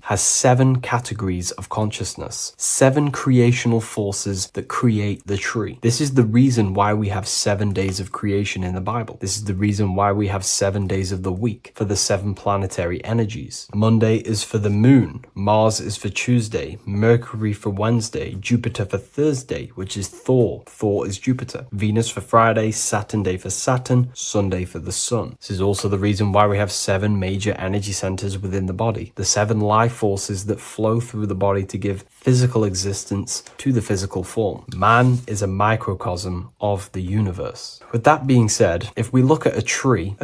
S3: has 7 categories of consciousness, 7 creational forces that create the tree. This is the reason why we have 7 days of creation in the Bible. This is the reason why we have 7 days of the week for the 7 planetary energies. Monday is for the moon, Mars is for Tuesday, Mercury for Wednesday, Jupiter for Thursday, which is Thor. Thor is Jupiter. Venus for Friday, Saturn day for Saturn, Sunday for the sun. This is also the reason why we have 7 major energy centers within the body. The 7 life forces that flow through the body to give physical existence to the physical form. Man is a microcosm of the universe. With that being said, if we look at a tree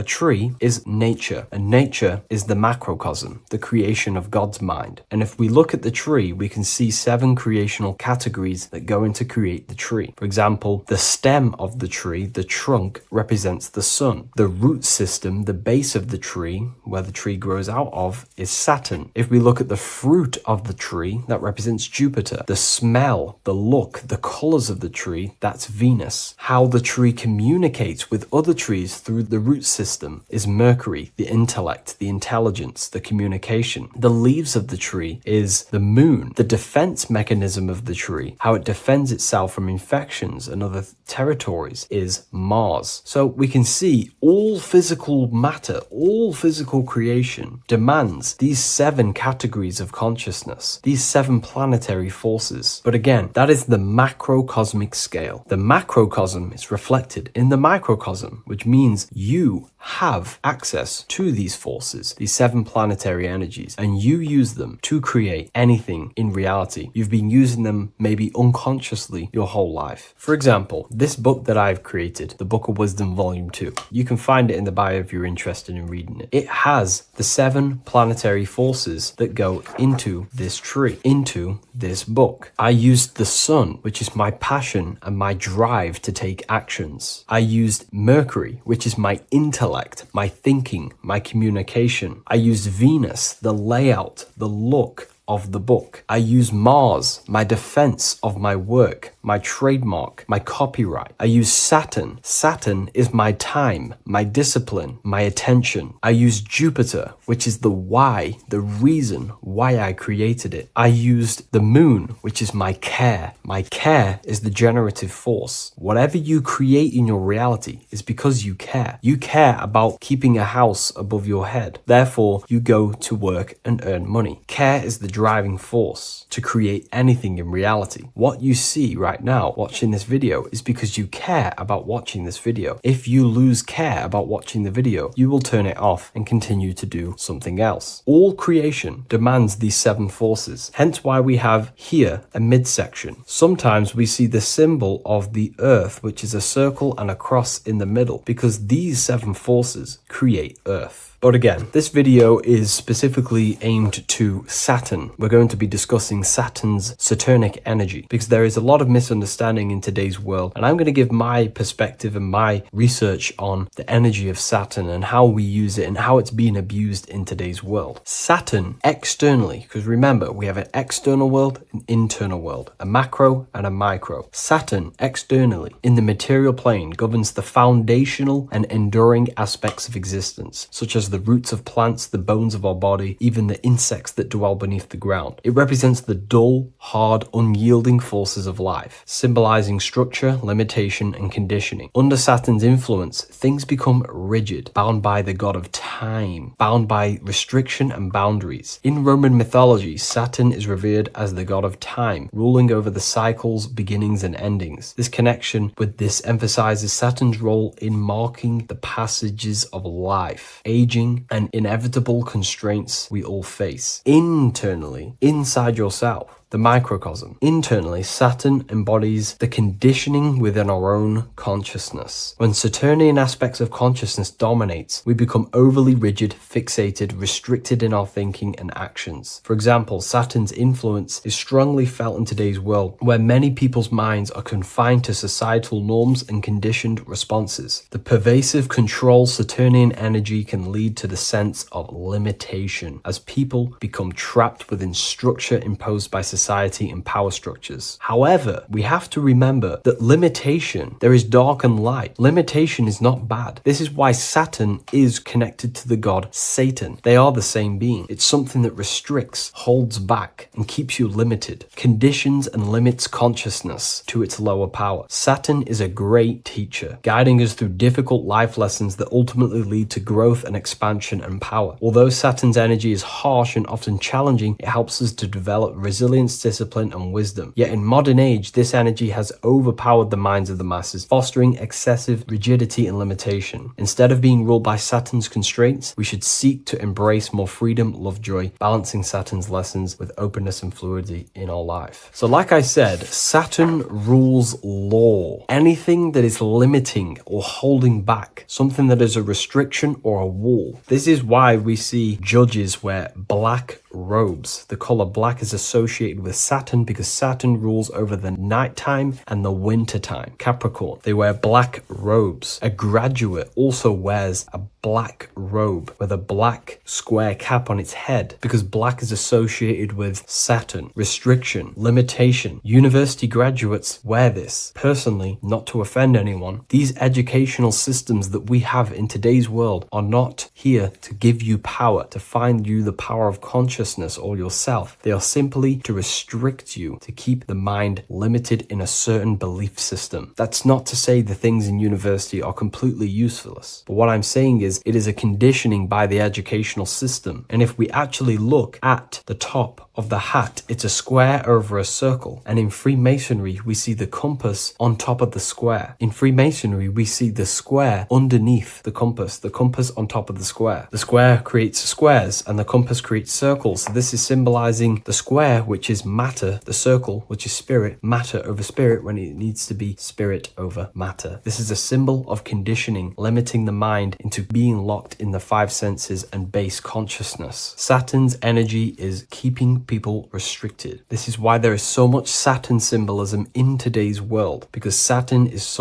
S3: is nature, and nature is the macrocosm, the creation of God's mind. And if we look at the tree, tree, we can see 7 creational categories that go into create the tree. For example, the stem of the tree, the trunk, represents the sun. The root system, the base of the tree, where the tree grows out of, is Saturn. If we look at the fruit of the tree, that represents Jupiter. The smell, the look, the colors of the tree, that's Venus. How the tree communicates with other trees through the root system is Mercury, the intellect, the intelligence, the communication. The leaves of the tree is the moon. The defense mechanism of the tree, how it defends itself from infections and other territories, is Mars. So we can see all physical matter, all physical creation demands these 7 categories of consciousness, these 7 planetary forces. But again, that is the macrocosmic scale. The macrocosm is reflected in the microcosm, which means you have access to these forces, these 7 planetary energies, and you use them to create anything in reality. You've been using them maybe unconsciously your whole life. For example, this book that I've created, the Book of Wisdom Volume 2, you can find it in the bio if you're interested in reading it. It has the 7 planetary forces that go into this tree, into this book. I used the sun, which is my passion and my drive to take actions. I used Mercury, which is my intellect, my thinking, my communication. I used Venus, the layout, the look of the book. I use Mars, my defense of my work, my trademark, my copyright. I use Saturn. Saturn is my time, my discipline, my attention. I use Jupiter, which is the why, the reason why I created it. I used the moon, which is my care. My care is the generative force. Whatever you create in your reality is because you care. You care about keeping a house above your head. Therefore, you go to work and earn money. Care is the driving force to create anything in reality. What you see right now watching this video is because you care about watching this video. If you lose care about watching the video, you will turn it off and continue to do something else. All creation demands these 7 forces, hence why we have here a midsection. Sometimes we see the symbol of the earth, which is a circle and a cross in the middle, because these 7 forces create earth. But again, this video is specifically aimed to Saturn. We're going to be discussing Saturn's Saturnic energy because there is a lot of misunderstanding in today's world. And I'm going to give my perspective and my research on the energy of Saturn and how we use it and how it's being abused in today's world. Saturn externally, because remember, we have an external world, an internal world, a macro and a micro. Saturn externally in the material plane governs the foundational and enduring aspects of existence, such as the roots of plants, the bones of our body, even the insects that dwell beneath the ground. It represents the dull, hard, unyielding forces of life, symbolizing structure, limitation, and conditioning. Under Saturn's influence, things become rigid, bound by the god of time, bound by restriction and boundaries. In Roman mythology, Saturn is revered as the god of time, ruling over the cycles, beginnings, and endings. This connection with this emphasizes Saturn's role in marking the passages of life, aging, and inevitable constraints we all face. Internally, inside yourself, the microcosm. Internally, Saturn embodies the conditioning within our own consciousness. When Saturnian aspects of consciousness dominates, we become overly rigid, fixated, restricted in our thinking and actions. For example, Saturn's influence is strongly felt in today's world, where many people's minds are confined to societal norms and conditioned responses. The pervasive control Saturnian energy can lead to the sense of limitation, as people become trapped within structure imposed by society and power structures. However, we have to remember that limitation, there is dark and light. Limitation is not bad. This is why Saturn is connected to the god Satan. They are the same being. It's something that restricts, holds back, and keeps you limited, conditions and limits consciousness to its lower power. Saturn is a great teacher, guiding us through difficult life lessons that ultimately lead to growth and expansion and power. Although Saturn's energy is harsh and often challenging, it helps us to develop resilience, discipline, and wisdom. Yet in modern age, this energy has overpowered the minds of the masses, fostering excessive rigidity and limitation. Instead of being ruled by Saturn's constraints, we should seek to embrace more freedom, love, joy, balancing Saturn's lessons with openness and fluidity in our life. So like I said, Saturn rules law. Anything that is limiting or holding back, something that is a restriction or a wall. This is why we see judges wear black robes. The color black is associated with Saturn because Saturn rules over the nighttime and the winter time. Capricorn, they wear black robes. A graduate also wears a black robe with a black square cap on its head because black is associated with Saturn, restriction, limitation. University graduates wear this. Personally, not to offend anyone, these educational systems that we have in today's world are not here to give you power, to find you the power of consciousness or yourself. They are simply to restrict you, to keep the mind limited in a certain belief system. That's not to say the things in university are completely useless, but what I'm saying is it is a conditioning by the educational system. And if we actually look at the top of the hat, it's a square over a circle. And in Freemasonry, we see the compass on top of the square. In Freemasonry, we see the square underneath the compass on top of the square. The square creates squares and the compass creates circles. So this is symbolizing the square, which is matter, the circle, which is spirit, matter over spirit when it needs to be spirit over matter. This is a symbol of conditioning, limiting the mind into being locked in the five senses and base consciousness. Saturn's energy is keeping people restricted. This is why there is so much Saturn symbolism in today's world, because Saturn is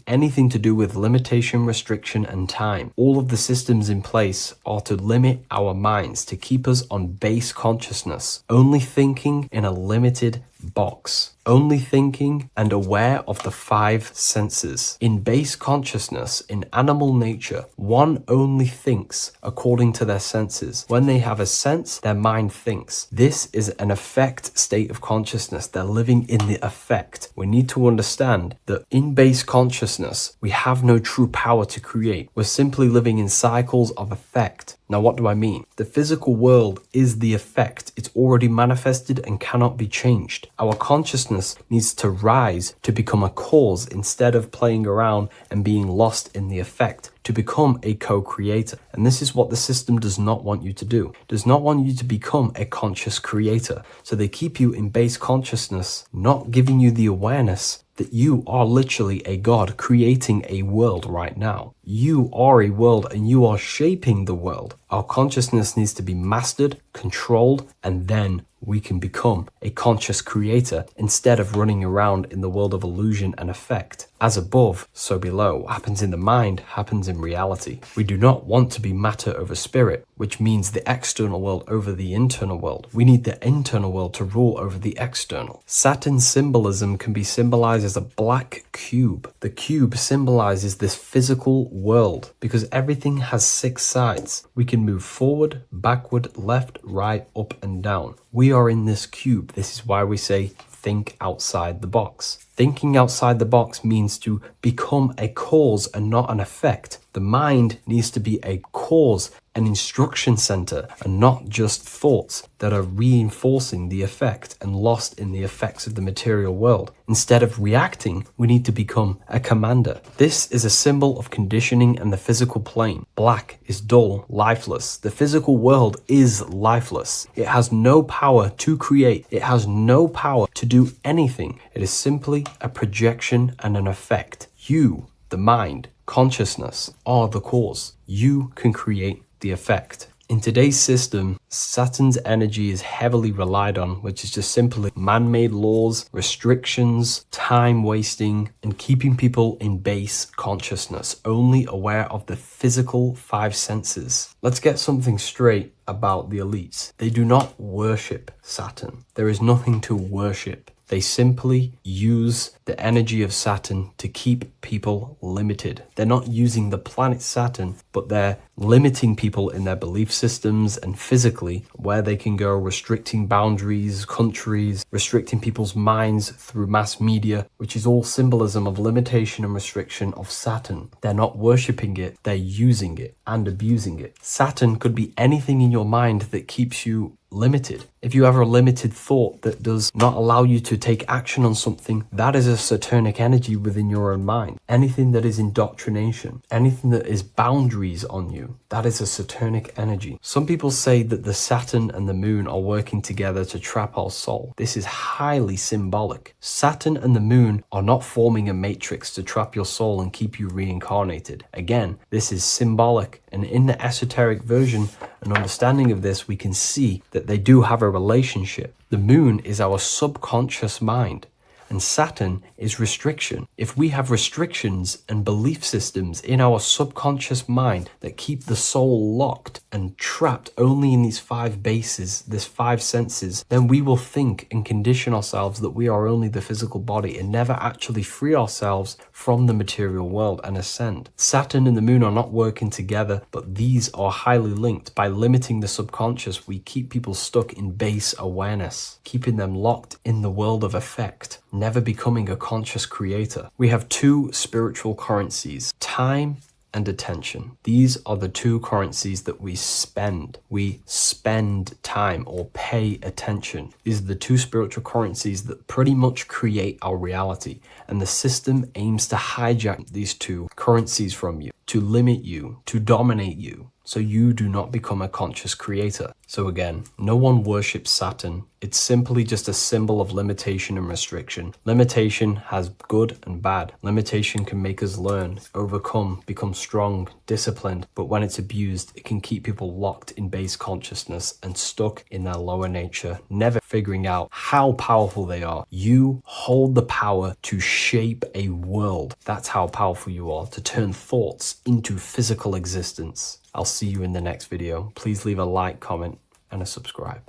S3: anything to do with limitation, restriction, and time. All of the systems in place are to limit our minds, to keep us on base consciousness, only thinking in a limited box. Only thinking and aware of the five senses. In base consciousness, in animal nature, one only thinks according to their senses. When they have a sense, their mind thinks. This is an affect state of consciousness. They're living in the affect. We need to understand that in base consciousness, we have no true power to create. We're simply living in cycles of affect. Now, what do I mean? The physical world is the effect. It's already manifested and cannot be changed. Our consciousness needs to rise to become a cause instead of playing around and being lost in the effect, to become a co-creator. And this is what the system does not want you to do. It does not want you to become a conscious creator. So they keep you in base consciousness, not giving you the awareness that you are literally a god creating a world right now. You are a world and you are shaping the world. Our consciousness needs to be mastered, controlled, and then we can become a conscious creator instead of running around in the world of illusion and effect. As above, so below. What happens in the mind happens in reality. We do not want to be matter over spirit, which means the external world over the internal world. We need the internal world to rule over the external. Saturn's symbolism can be symbolized as a black cube. The cube symbolizes this physical world because everything has 6 sides. We can move forward, backward, left, right, up, and down. We are in this cube. This is why we say think outside the box. Thinking outside the box means to become a cause and not an effect. The mind needs to be a cause, an instruction center, and not just thoughts that are reinforcing the effect and lost in the effects of the material world. Instead of reacting, we need to become a commander. This is a symbol of conditioning and the physical plane. Black is dull, lifeless. The physical world is lifeless. It has no power to create. It has no power to do anything. It is simply a projection and an effect. You, the mind, consciousness, are the cause. You can create the effect. In today's system, Saturn's energy is heavily relied on, which is just simply man-made laws, restrictions, time wasting, and keeping people in base consciousness, only aware of the physical 5 senses. Let's get something straight about the elites. They do not worship Saturn. There is nothing to worship. They simply use the energy of Saturn to keep people limited. They're not using the planet Saturn, but they're limiting people in their belief systems and physically where they can go, restricting boundaries, countries, restricting people's minds through mass media, which is all symbolism of limitation and restriction of Saturn. They're not worshipping it, they're using it and abusing it. Saturn could be anything in your mind that keeps you limited. If you have a limited thought that does not allow you to take action on something, that is a Saturnic energy within your own mind. conditioning, anything that is indoctrination, anything that is boundaries on you, that is a Saturnic energy. Some people say that the Saturn and the moon are working together to trap our soul. This is highly symbolic. Saturn and the moon are not forming a matrix to trap your soul and keep you reincarnated. Again, this is symbolic, and in the esoteric version and understanding of this, we can see that they do have a relationship. The moon is our subconscious mind, and Saturn is restriction. If we have restrictions and belief systems in our subconscious mind that keep the soul locked and trapped only in these 5 bases, these 5 senses, then we will think and condition ourselves that we are only the physical body and never actually free ourselves from the material world and ascend. Saturn and the moon are not working together, but these are highly linked. By limiting the subconscious, we keep people stuck in base awareness, keeping them locked in the world of effect, never becoming a conscious creator. We have 2 spiritual currencies, time and attention. These are the 2 currencies that we spend. We spend time or pay attention. These are the 2 spiritual currencies that pretty much create our reality. And the system aims to hijack these 2 currencies from you, to limit you, to dominate you, so you do not become a conscious creator. So again, no one worships Saturn. It's simply just a symbol of limitation and restriction. Limitation has good and bad. Limitation can make us learn, overcome, become strong, disciplined, but when it's abused, it can keep people locked in base consciousness and stuck in their lower nature, never figuring out how powerful they are. You hold the power to shape a world. That's how powerful you are, to turn thoughts into physical existence. I'll see you in the next video. Please leave a like, comment, and a subscribe.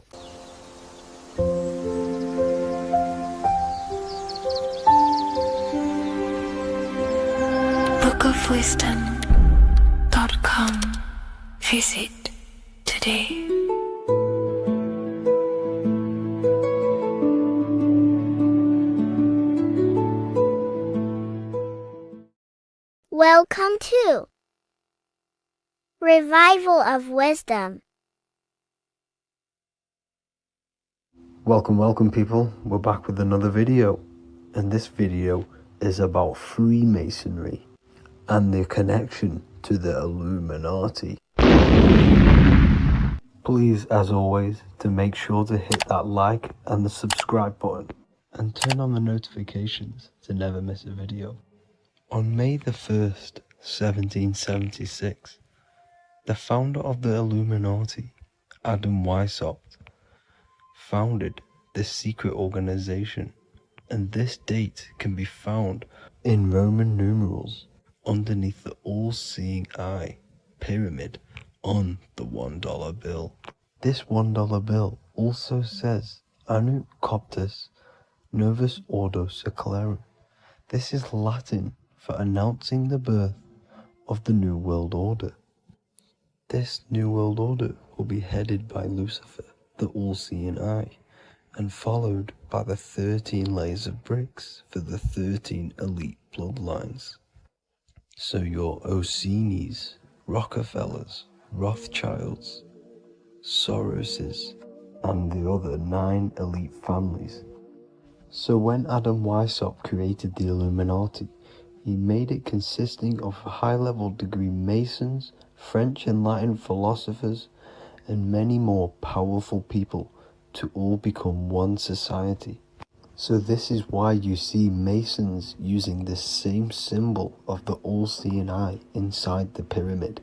S2: bookofwisdom.com. Visit today.
S6: Welcome to Revival of Wisdom.
S3: Welcome people. We're back with another video. And this video is about Freemasonry and their connection to the Illuminati. Please, as always, to make sure to hit that like and the subscribe button and turn on the notifications to never miss a video. On May the 1st, 1776, the founder of the Illuminati, Adam Weishaupt, founded this secret organization, and this date can be found in Roman numerals underneath the all-seeing eye pyramid on the $1 bill. This $1 bill also says Anut Coptus Novus Ordo Secularum. This is Latin for announcing the birth of the New World Order. This New World Order will be headed by Lucifer, the all-seeing eye, and followed by the 13 layers of bricks for the 13 elite bloodlines. So your Orsini's, Rockefellers, Rothschilds, Soroses, and the other 9 elite families. So when Adam Weishaupt created the Illuminati, he made it consisting of high-level degree Masons, French and Latin philosophers, and many more powerful people to all become one society. So this is why you see Masons using this same symbol of the all-seeing eye inside the pyramid.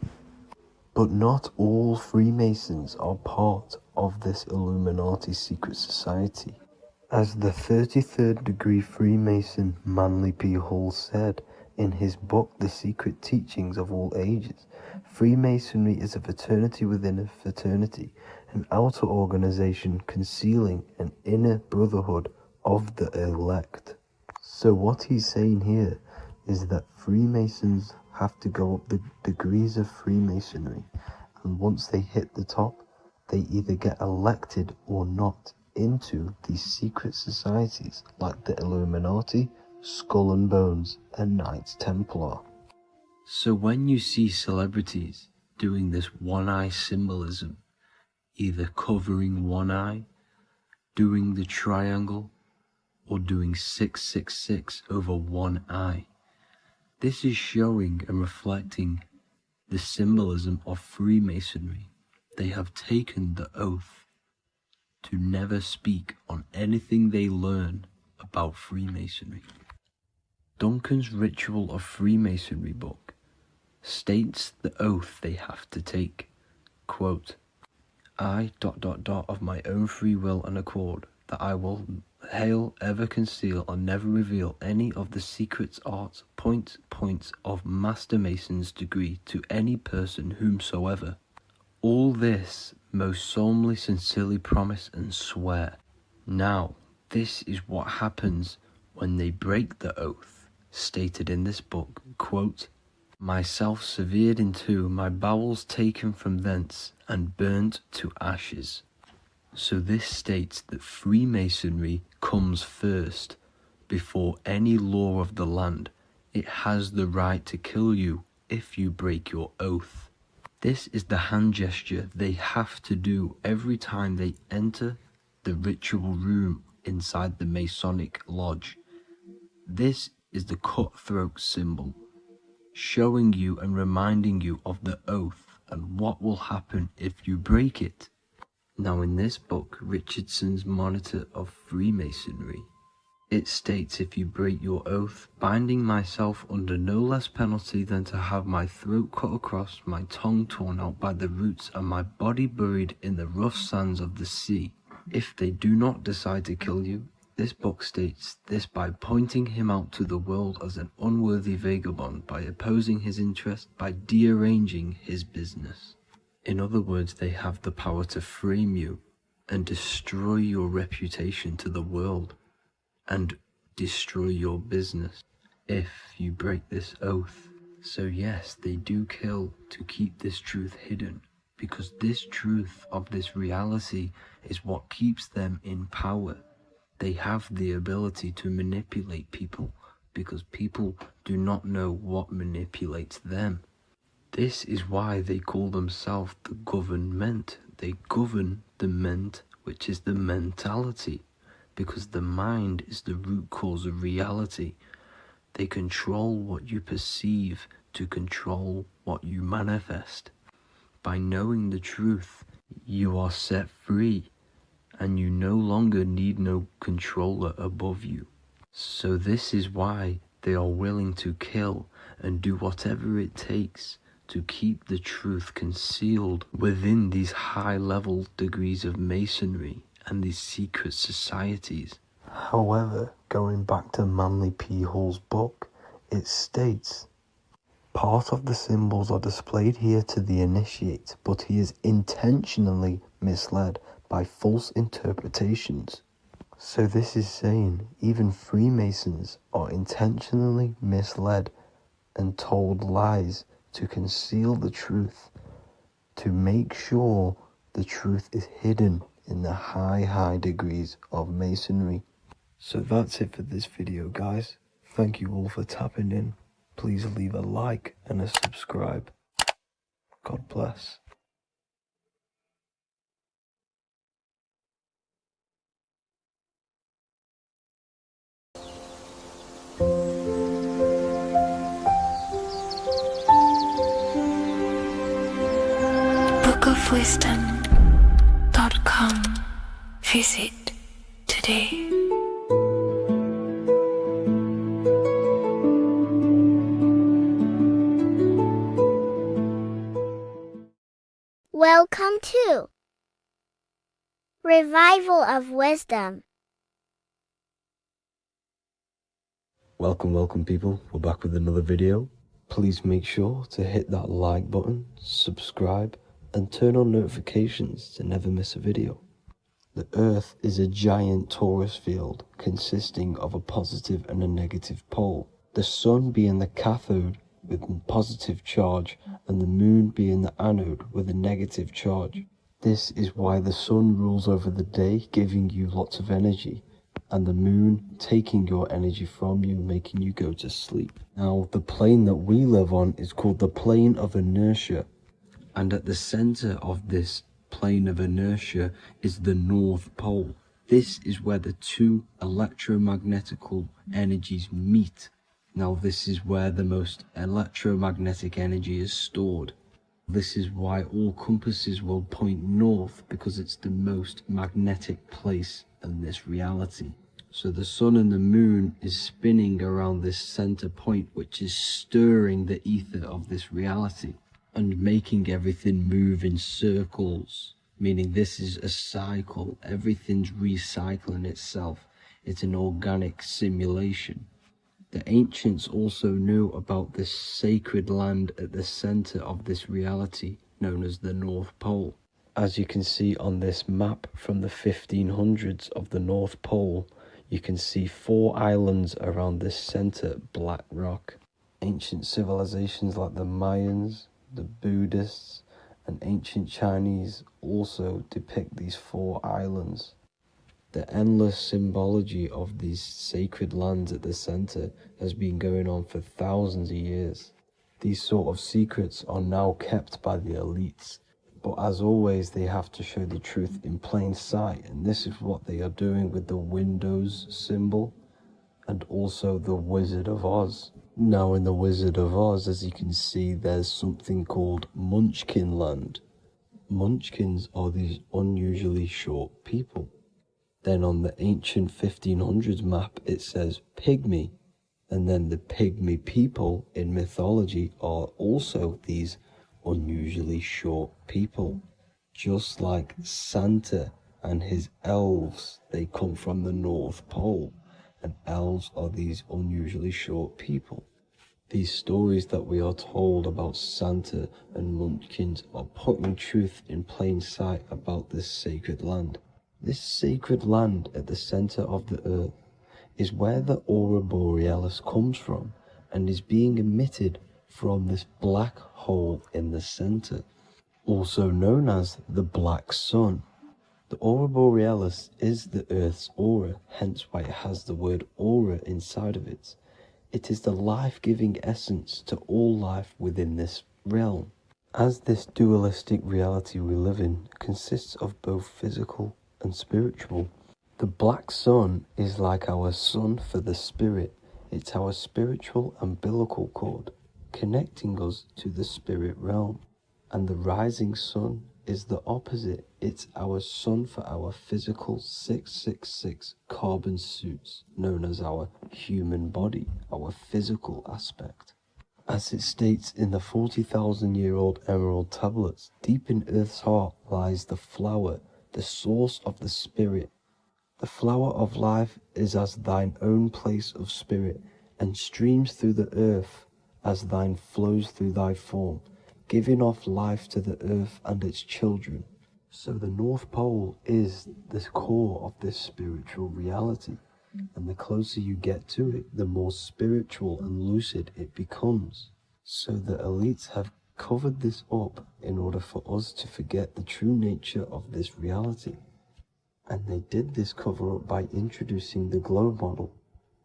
S3: But not all Freemasons are part of this Illuminati secret society. As the 33rd degree Freemason Manly P. Hall said in his book The Secret Teachings of All Ages, Freemasonry is a fraternity within a fraternity, an outer organization concealing an inner brotherhood of the elect. So what he's saying here is that Freemasons have to go up the degrees of Freemasonry, and once they hit the top, they either get elected or not into these secret societies like the Illuminati, Skull and Bones, and Knights Templar. So when you see celebrities doing this one-eye symbolism, either covering one eye, doing the triangle, or doing 666 over one eye, This is showing and reflecting the symbolism of Freemasonry. They have taken the oath to never speak on anything they learn about Freemasonry. Duncan's Ritual of Freemasonry book states the oath they have to take. Quote, I ... of my own free will and accord, that I will ever conceal and never reveal any of the secrets, arts, points of Master Mason's degree to any person whomsoever. All this most solemnly, sincerely promise and swear. Now, this is what happens when they break the oath, stated in this book, quote, myself severed in two, my bowels taken from thence, and burnt to ashes. So this states that Freemasonry comes first, before any law of the land. It has the right to kill you if you break your oath. This is the hand gesture they have to do every time they enter the ritual room inside the Masonic lodge. This is the cutthroat symbol, showing you and reminding you of the oath and what will happen if you break it. Now in this book, Richardson's Monitor of Freemasonry, it states if you break your oath, binding myself under no less penalty than to have my throat cut across, my tongue torn out by the roots, and my body buried in the rough sands of the sea. If they do not decide to kill you, this book states this by pointing him out to the world as an unworthy vagabond, by opposing his interest, by dearranging his business. In other words, they have the power to frame you and destroy your reputation to the world and destroy your business if you break this oath. So yes, they do kill to keep this truth hidden, because this truth of this reality is what keeps them in power. They have the ability to manipulate people because people do not know what manipulates them. This is why they call themselves the government. They govern the ment, which is the mentality, because the mind is the root cause of reality. They control what you perceive to control what you manifest. By knowing the truth, you are set free, and you no longer need no controller above you. So this is why they are willing to kill and do whatever it takes to keep the truth concealed within these high-level degrees of masonry and these secret societies. However, going back to Manly P. Hall's book, it states, part of the symbols are displayed here to the initiate, but he is intentionally misled by false interpretations. So this is saying even Freemasons are intentionally misled and told lies to conceal the truth, to make sure the truth is hidden in the high degrees of masonry. So that's it for this video, guys. Thank you all for tapping in. Please leave a like and a subscribe. God bless.
S2: bookofwisdom.com. Visit today.
S6: Welcome to Revival of Wisdom.
S3: Welcome people, we're back with another video. Please make sure to hit that like button, subscribe, and turn on notifications to never miss a video. The Earth is a giant torus field consisting of a positive and a negative pole. The Sun being the cathode with a positive charge and the Moon being the anode with a negative charge. This is why the Sun rules over the day, giving you lots of energy, and the Moon taking your energy from you, making you go to sleep. Now, the plane that we live on is called the plane of inertia, and at the center of this plane of inertia is the North Pole. This is where the two electromagnetical energies meet Now this is where the most electromagnetic energy is stored. This is why all compasses will point north, because it's the most magnetic place in this reality. So the sun and the moon is spinning around this center point, which is stirring the ether of this reality and making everything move in circles, meaning this is a cycle. Everything's recycling itself. It's an organic simulation. The ancients also knew about this sacred land at the center of this reality, known as the North Pole. As you can see on this map from the 1500s of the North Pole, you can see 4 islands around this center black rock. Ancient civilizations like the Mayans, the Buddhists, and ancient Chinese also depict these 4 islands. The endless symbology of these sacred lands at the center has been going on for thousands of years. These sort of secrets are now kept by the elites, but as always they have to show the truth in plain sight, and this is what they are doing with the Windows symbol and also the Wizard of Oz. Now in the Wizard of Oz, as you can see, there's something called Munchkin Land. Munchkins are these unusually short people. Then on the ancient 1500s map, it says pygmy. And then the pygmy people in mythology are also these unusually short people. Just like Santa and his elves, they come from the North Pole. And elves are these unusually short people. These stories that we are told about Santa and Munchkins are putting truth in plain sight about this sacred land. This sacred land at the center of the earth is where the aurora borealis comes from and is being emitted from this black hole in the center, also known as the black sun. The aurora borealis is the earth's aura, hence why it has the word aura inside of it. It is the life-giving essence to all life within this realm. As this dualistic reality we live in consists of both physical and spiritual, the black sun is like our sun for the spirit. It's our spiritual umbilical cord, connecting us to the spirit realm. And the rising sun is the opposite. It's our sun for our physical 666 carbon suits, known as our human body, our physical aspect. As it states in the 40,000-year-old emerald tablets, deep in Earth's heart lies the flower, the source of the spirit. The flower of life is as thine own place of spirit, and streams through the earth as thine flows through thy form, giving off life to the earth and its children. So the North Pole is the core of this spiritual reality, and the closer you get to it, the more spiritual and lucid it becomes. So the elites have covered this up in order for us to forget the true nature of this reality. And they did this cover up by introducing the globe model.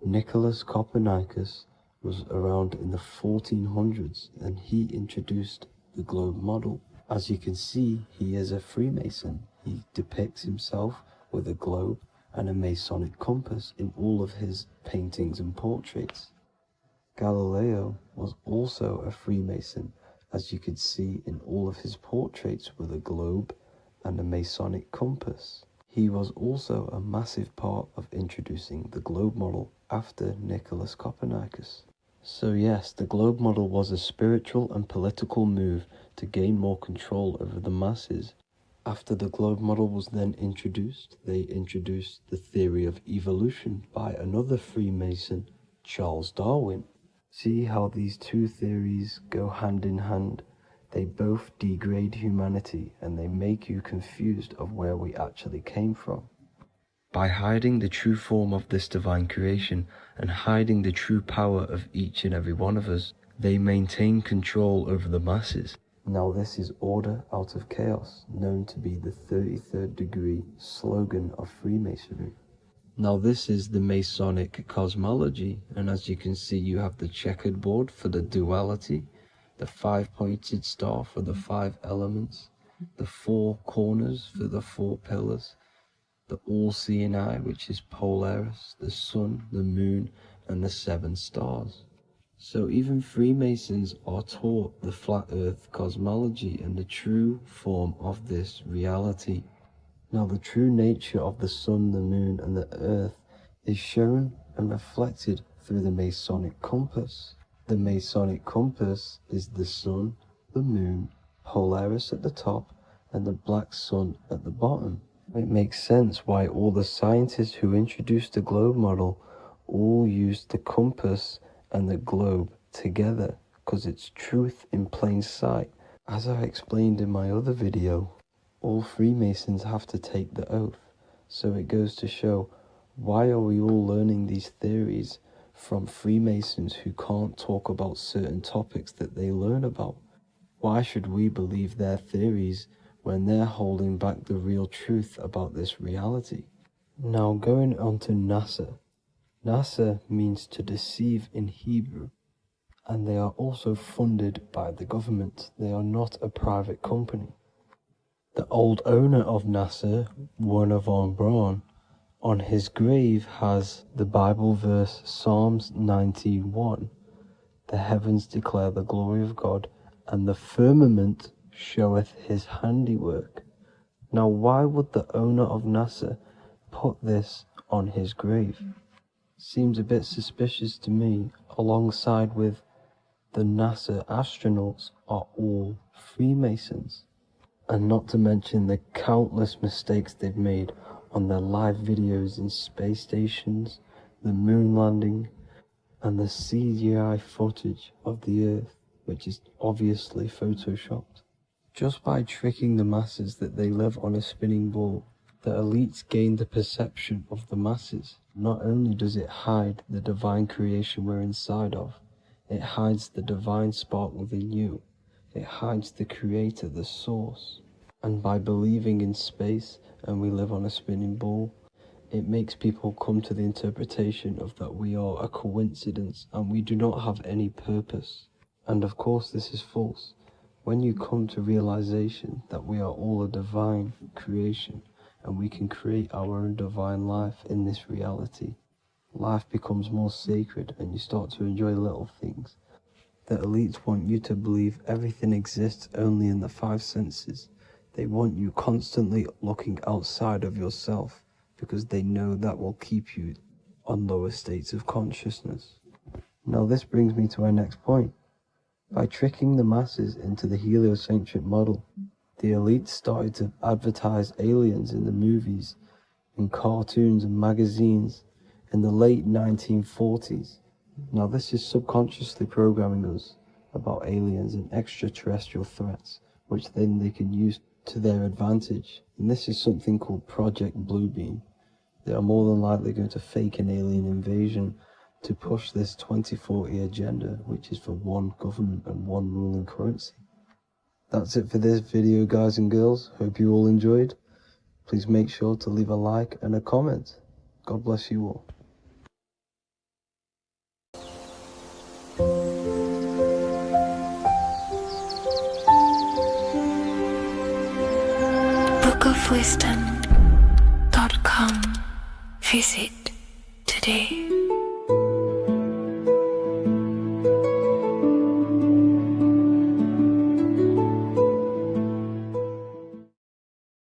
S3: Nicholas Copernicus was around in the 1400s, and he introduced the globe model. As you can see, he is a Freemason. He depicts himself with a globe and a Masonic compass in all of his paintings and portraits. Galileo was also a Freemason, as you could see in all of his portraits with a globe and a Masonic compass. He was also a massive part of introducing the globe model after Nicholas Copernicus. So yes, the globe model was a spiritual and political move to gain more control over the masses. After the globe model was then introduced, they introduced the theory of evolution by another Freemason, Charles Darwin. See how these two theories go hand in hand? They both degrade humanity, and they make you confused of where we actually came from. By hiding the true form of this divine creation and hiding the true power of each and every one of us, they maintain control over the masses. Now this is order out of chaos, known to be the 33rd degree slogan of Freemasonry. Now this is the Masonic cosmology, and as you can see, you have the checkered board for the duality, the 5-pointed star for the 5 elements, the 4 corners for the 4 pillars, the all-seeing eye, which is Polaris, the sun, the moon, and the 7 stars. So even Freemasons are taught the flat earth cosmology and the true form of this reality. Now the true nature of the sun, the moon and the earth is shown and reflected through the Masonic compass. The Masonic compass is the sun, the moon, Polaris at the top and the black sun at the bottom. It makes sense why all the scientists who introduced the globe model all used the compass and the globe together, because it's truth in plain sight. As I explained in my other video, all Freemasons have to take the oath, so it goes to show, why are we all learning these theories from Freemasons who can't talk about certain topics that they learn about? Why should we believe their theories when they're holding back the real truth about this reality? Now going on to NASA. NASA means to deceive in Hebrew, and they are also funded by the government. They are not a private company. The old owner of NASA, Werner von Braun, on his grave has the Bible verse Psalms 91. The heavens declare the glory of God, and the firmament showeth his handiwork. Now why would the owner of NASA put this on his grave? Seems a bit suspicious to me, alongside with the NASA astronauts are all Freemasons. And not to mention the countless mistakes they've made on their live videos in space stations, the moon landing, and the CGI footage of the Earth, which is obviously photoshopped. Just by tricking the masses that they live on a spinning ball, the elites gain the perception of the masses. Not only does it hide the divine creation we're inside of, it hides the divine spark within you. It hides the creator, the source. And by believing in space and we live on a spinning ball, it makes people come to the interpretation of that we are a coincidence and we do not have any purpose. And of course this is false. When you come to realization that we are all a divine creation and we can create our own divine life in this reality, life becomes more sacred and you start to enjoy little things. The elites want you to believe everything exists only in the five senses. They want you constantly looking outside of yourself because they know that will keep you on lower states of consciousness. Now this brings me to our next point. By tricking the masses into the heliocentric model, the elites started to advertise aliens in the movies, in cartoons and magazines in the late 1940s. Now this is subconsciously programming us about aliens and extraterrestrial threats, which then they can use to their advantage. And this is something called Project Bluebeam. They are more than likely going to fake an alien invasion to push this 2040 agenda, which is for one government and one ruling currency. That's it for this video, guys and girls. Hope you all enjoyed. Please make sure to leave a like and a comment. God bless you all.
S2: bookofwisdom.com. Visit today.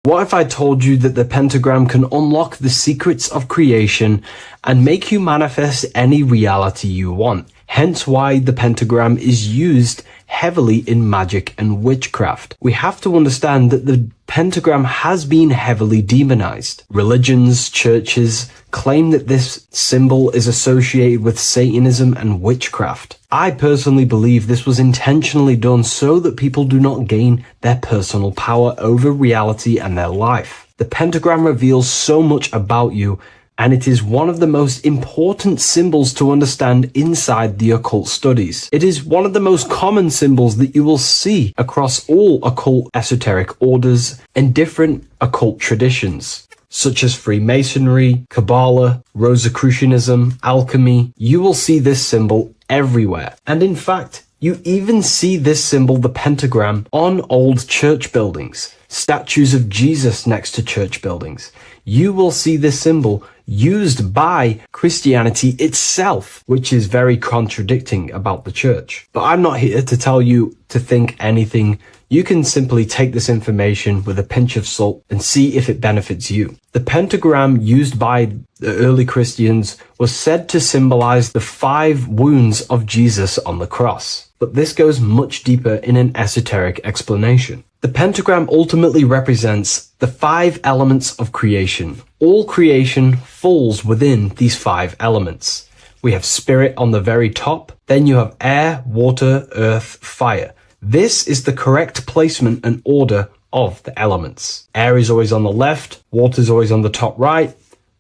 S3: What if I told you that the pentagram can unlock the secrets of creation and make you manifest any reality you want? Hence why the pentagram is used heavily in magic and witchcraft. We have to understand that the pentagram has been heavily demonized. Religions, churches claim that this symbol is associated with Satanism and witchcraft. I personally believe this was intentionally done so that people do not gain their personal power over reality and their life. The pentagram reveals so much about you, and it is one of the most important symbols to understand inside the occult studies. It is one of the most common symbols that you will see across all occult esoteric orders and different occult traditions, such as Freemasonry, Kabbalah, Rosicrucianism, alchemy. You will see this symbol everywhere. And in fact, you even see this symbol, the pentagram, on old church buildings, statues of Jesus next to church buildings. you will see this symbol used by Christianity itself, which is very contradicting about the church. But I'm not here to tell you to think anything. You can simply take this information with a pinch of salt and see if it benefits you. The pentagram used by the early Christians was said to symbolize the 5 wounds of Jesus on the cross. But this goes much deeper in an esoteric explanation. The pentagram ultimately represents the 5 elements of creation. All creation falls within these 5 elements. We have spirit on the very top, then you have air, water, earth, fire. This is the correct placement and order of the elements. Air is always on the left, water is always on the top right,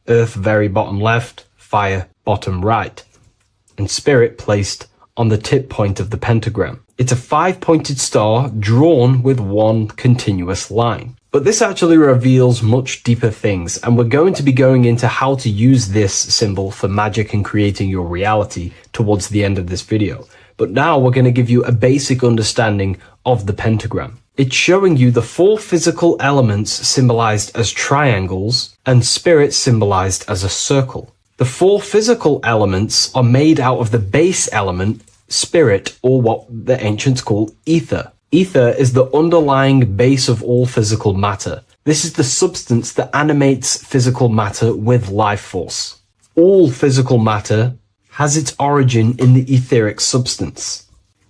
S3: earth very bottom left, fire bottom right, and spirit placed on the tip point of the pentagram. It's a 5-pointed star drawn with one continuous line. But this actually reveals much deeper things, and we're going to be going into how to use this symbol for magic and creating your reality towards the end of this video. But now we're going to give you a basic understanding of the pentagram. It's showing you the 4 physical elements symbolized as triangles and spirit symbolized as a circle. The 4 physical elements are made out of the base element, spirit, or what the ancients call ether. Ether is the underlying base of all physical matter. This is the substance that animates physical matter with life force. All physical matter has its origin in the etheric substance,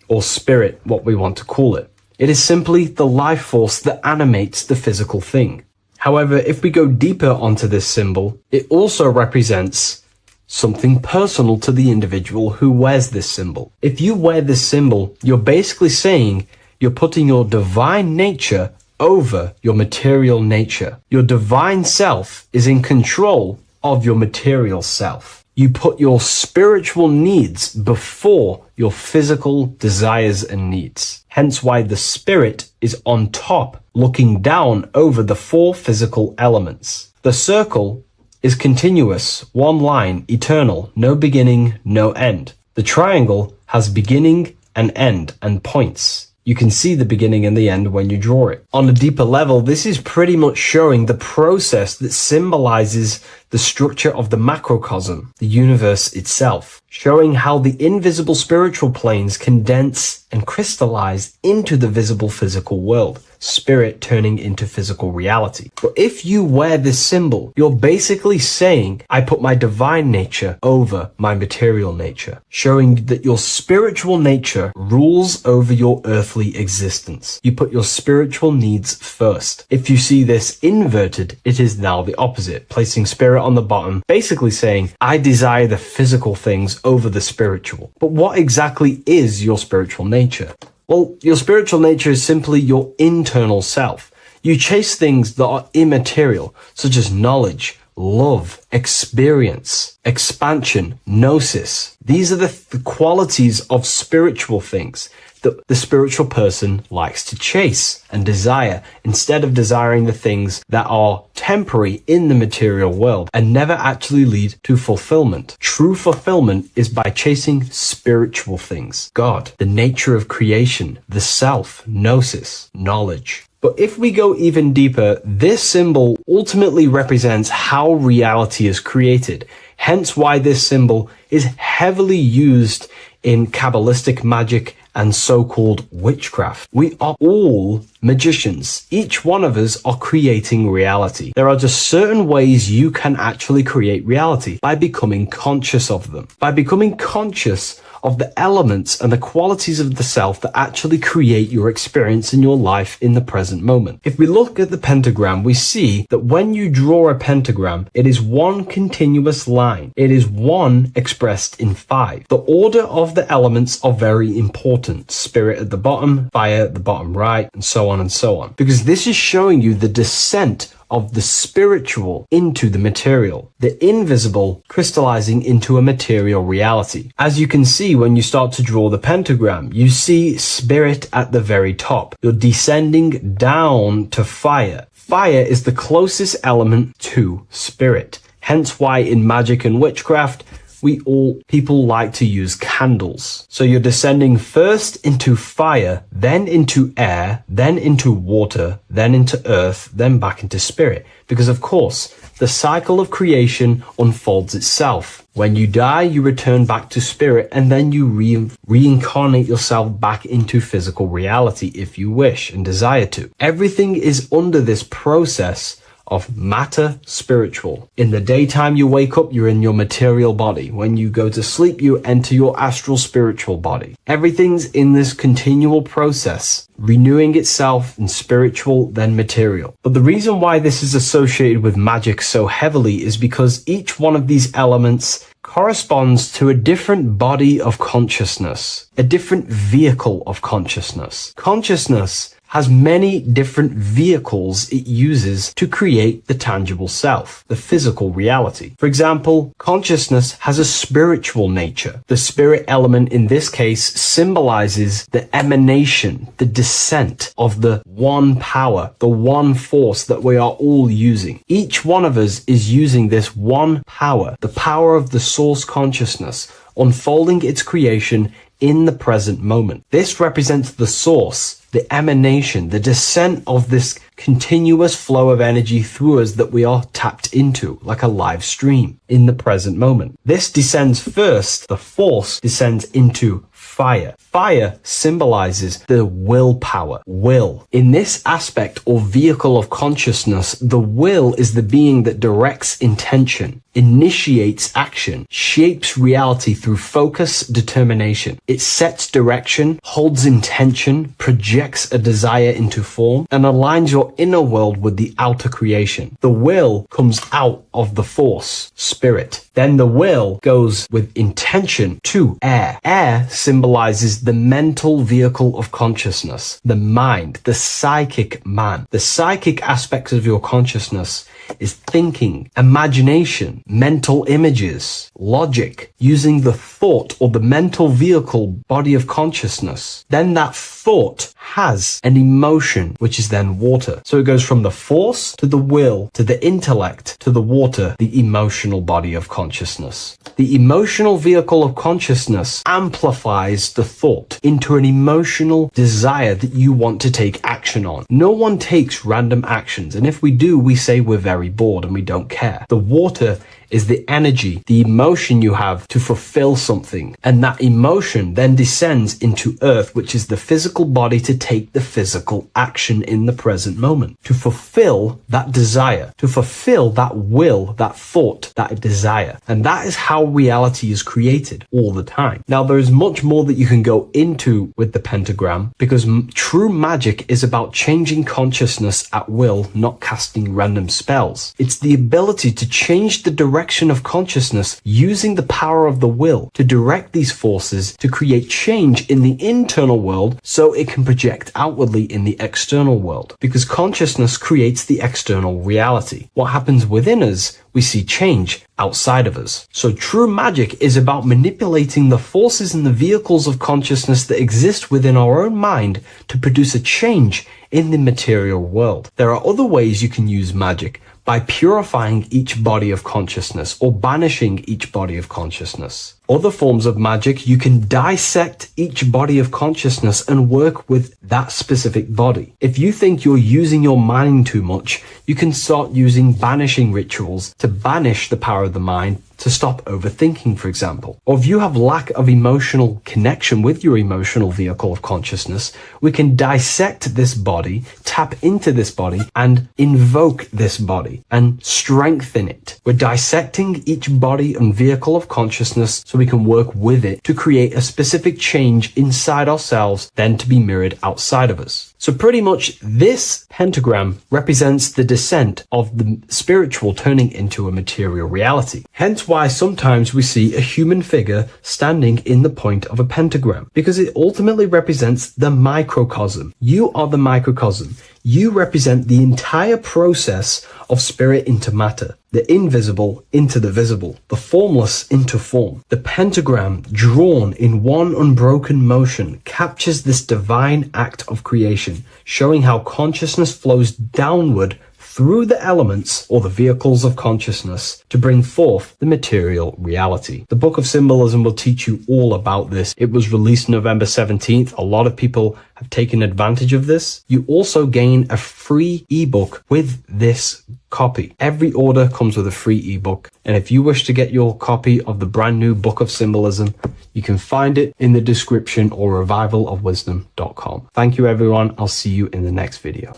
S3: or spirit, what we want to call it. It is simply the life force that animates the physical thing. However, if we go deeper onto this symbol, it also represents something personal to the individual who wears this symbol. If you wear this symbol, you're basically saying you're putting your divine nature over your material nature. Your divine self is in control of your material self. You put your spiritual needs before your physical desires and needs. Hence why the spirit is on top, looking down over the 4 physical elements. The circle is continuous, one line, eternal, no beginning, no end. The triangle has beginning and end and points. You can see the beginning and the end when you draw it. On a deeper level, this is pretty much showing the process that symbolizes the structure of the macrocosm, the universe itself, showing how the invisible spiritual planes condense and crystallize into the visible physical world, spirit turning into physical reality. But if you wear this symbol, you're basically saying, I put my divine nature over my material nature, showing that your spiritual nature rules over your earthly existence. You put your spiritual needs first. If you see this inverted, it is now the opposite, placing spirit on the bottom, basically saying, I desire the physical things over the spiritual. But what exactly is your spiritual nature? Well, your spiritual nature is simply your internal self. You chase things that are immaterial, such as knowledge, love, experience, expansion, gnosis. These are the qualities of spiritual things that the spiritual person likes to chase and desire, instead of desiring the things that are temporary in the material world and never actually lead to fulfillment. True fulfillment is by chasing spiritual things. God, the nature of creation, the self, gnosis, knowledge. But if we go even deeper, this symbol ultimately represents how reality is created. Hence why this symbol is heavily used in Kabbalistic magic and so-called witchcraft. We are all magicians. Each one of us are creating reality. There are just certain ways you can actually create reality by becoming conscious of them. By becoming conscious of the elements and the qualities of the self that actually create your experience in your life in the present moment. If we look at the pentagram, we see that when you draw a pentagram, it is one continuous line. It is one expressed in 5. The order of the elements are very important. Spirit at the bottom, fire at the bottom right, and so on and so on. Because this is showing you the descent of the spiritual into the material, the invisible crystallizing into a material reality. As you can see when you start to draw the pentagram, you see spirit at the very top. You're descending down to fire. Fire is the closest element to spirit. Hence why in magic and witchcraft, people like to use candles. So you're descending first into fire, then into air, then into water, then into earth, then back into spirit. Because of course, the cycle of creation unfolds itself. When you die, you return back to spirit, and then you reincarnate yourself back into physical reality if you wish and desire to. Everything is under this process of matter spiritual. In the daytime you wake up, you're in your material body. When you go to sleep, you enter your astral spiritual body. Everything's in this continual process, renewing itself in spiritual, then material. But the reason why this is associated with magic so heavily is because each one of these elements corresponds to a different body of consciousness, a different vehicle of consciousness. Consciousness has many different vehicles it uses to create the tangible self, the physical reality. For example, consciousness has a spiritual nature. The spirit element in this case symbolizes the emanation, the descent of the one power, the one force that we are all using. Each one of us is using this one power, the power of the source consciousness, unfolding its creation in the present moment. This represents the source, the emanation, the descent of this continuous flow of energy through us that we are tapped into, like a live stream in the present moment. This descends first, the force descends into fire. Fire symbolizes the willpower, will. In this aspect or vehicle of consciousness, the will is the being that directs intention, initiates action, shapes reality through focus, determination. It sets direction, holds intention, projects a desire into form, and aligns your inner world with the outer creation. The will comes out of the force, spirit. Then the will goes with intention to air. Air symbolizes the mental vehicle of consciousness, the mind, the psychic man. The psychic aspects of your consciousness is thinking, imagination, mental images, logic, using the thought or the mental vehicle body of consciousness. Then that thought has an emotion, which is then water. So it goes from the force to the will to the intellect to the water, the emotional body of consciousness. The emotional vehicle of consciousness amplifies the thought into an emotional desire that you want to take action on. No one takes random actions, and if we do, we say we're very bored and we don't care. The water is the energy, the emotion you have to fulfill something. And that emotion then descends into earth, which is the physical body to take the physical action in the present moment, to fulfill that desire, to fulfill that will, that thought, that desire. And that is how reality is created all the time. Now, there is much more that you can go into with the pentagram, because true magic is about changing consciousness at will, not casting random spells. It's the ability to change the direction of consciousness using the power of the will to direct these forces to create change in the internal world so it can project outwardly in the external world. Because consciousness creates the external reality. What happens within us, we see change outside of us. So true magic is about manipulating the forces and the vehicles of consciousness that exist within our own mind to produce a change in the material world. There are other ways you can use magic, by purifying each body of consciousness or banishing each body of consciousness. Other forms of magic, you can dissect each body of consciousness and work with that specific body. If you think you're using your mind too much, you can start using banishing rituals to banish the power of the mind, to stop overthinking, for example. Or if you have lack of emotional connection with your emotional vehicle of consciousness, we can dissect this body, tap into this body, and invoke this body and strengthen it. We're dissecting each body and vehicle of consciousness so we can work with it to create a specific change inside ourselves, then to be mirrored outside of us. So pretty much this pentagram represents the descent of the spiritual turning into a material reality. Hence why sometimes we see a human figure standing in the point of a pentagram, because it ultimately represents the microcosm. You are the microcosm. You represent the entire process of spirit into matter, the invisible into the visible, the formless into form. The pentagram, drawn in one unbroken motion, captures this divine act of creation, showing how consciousness flows downward through the elements or the vehicles of consciousness to bring forth the material reality. The Book of Symbolism will teach you all about this. It was released November 17th. A lot of people have taken advantage of this. You also gain a free ebook with this copy. Every order comes with a free ebook. And if you wish to get your copy of the brand new Book of Symbolism, you can find it in the description or revivalofwisdom.com. Thank you, everyone. I'll see you in the next video.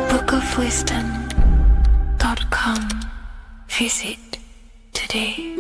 S2: bookofwisdom.com. Visit today.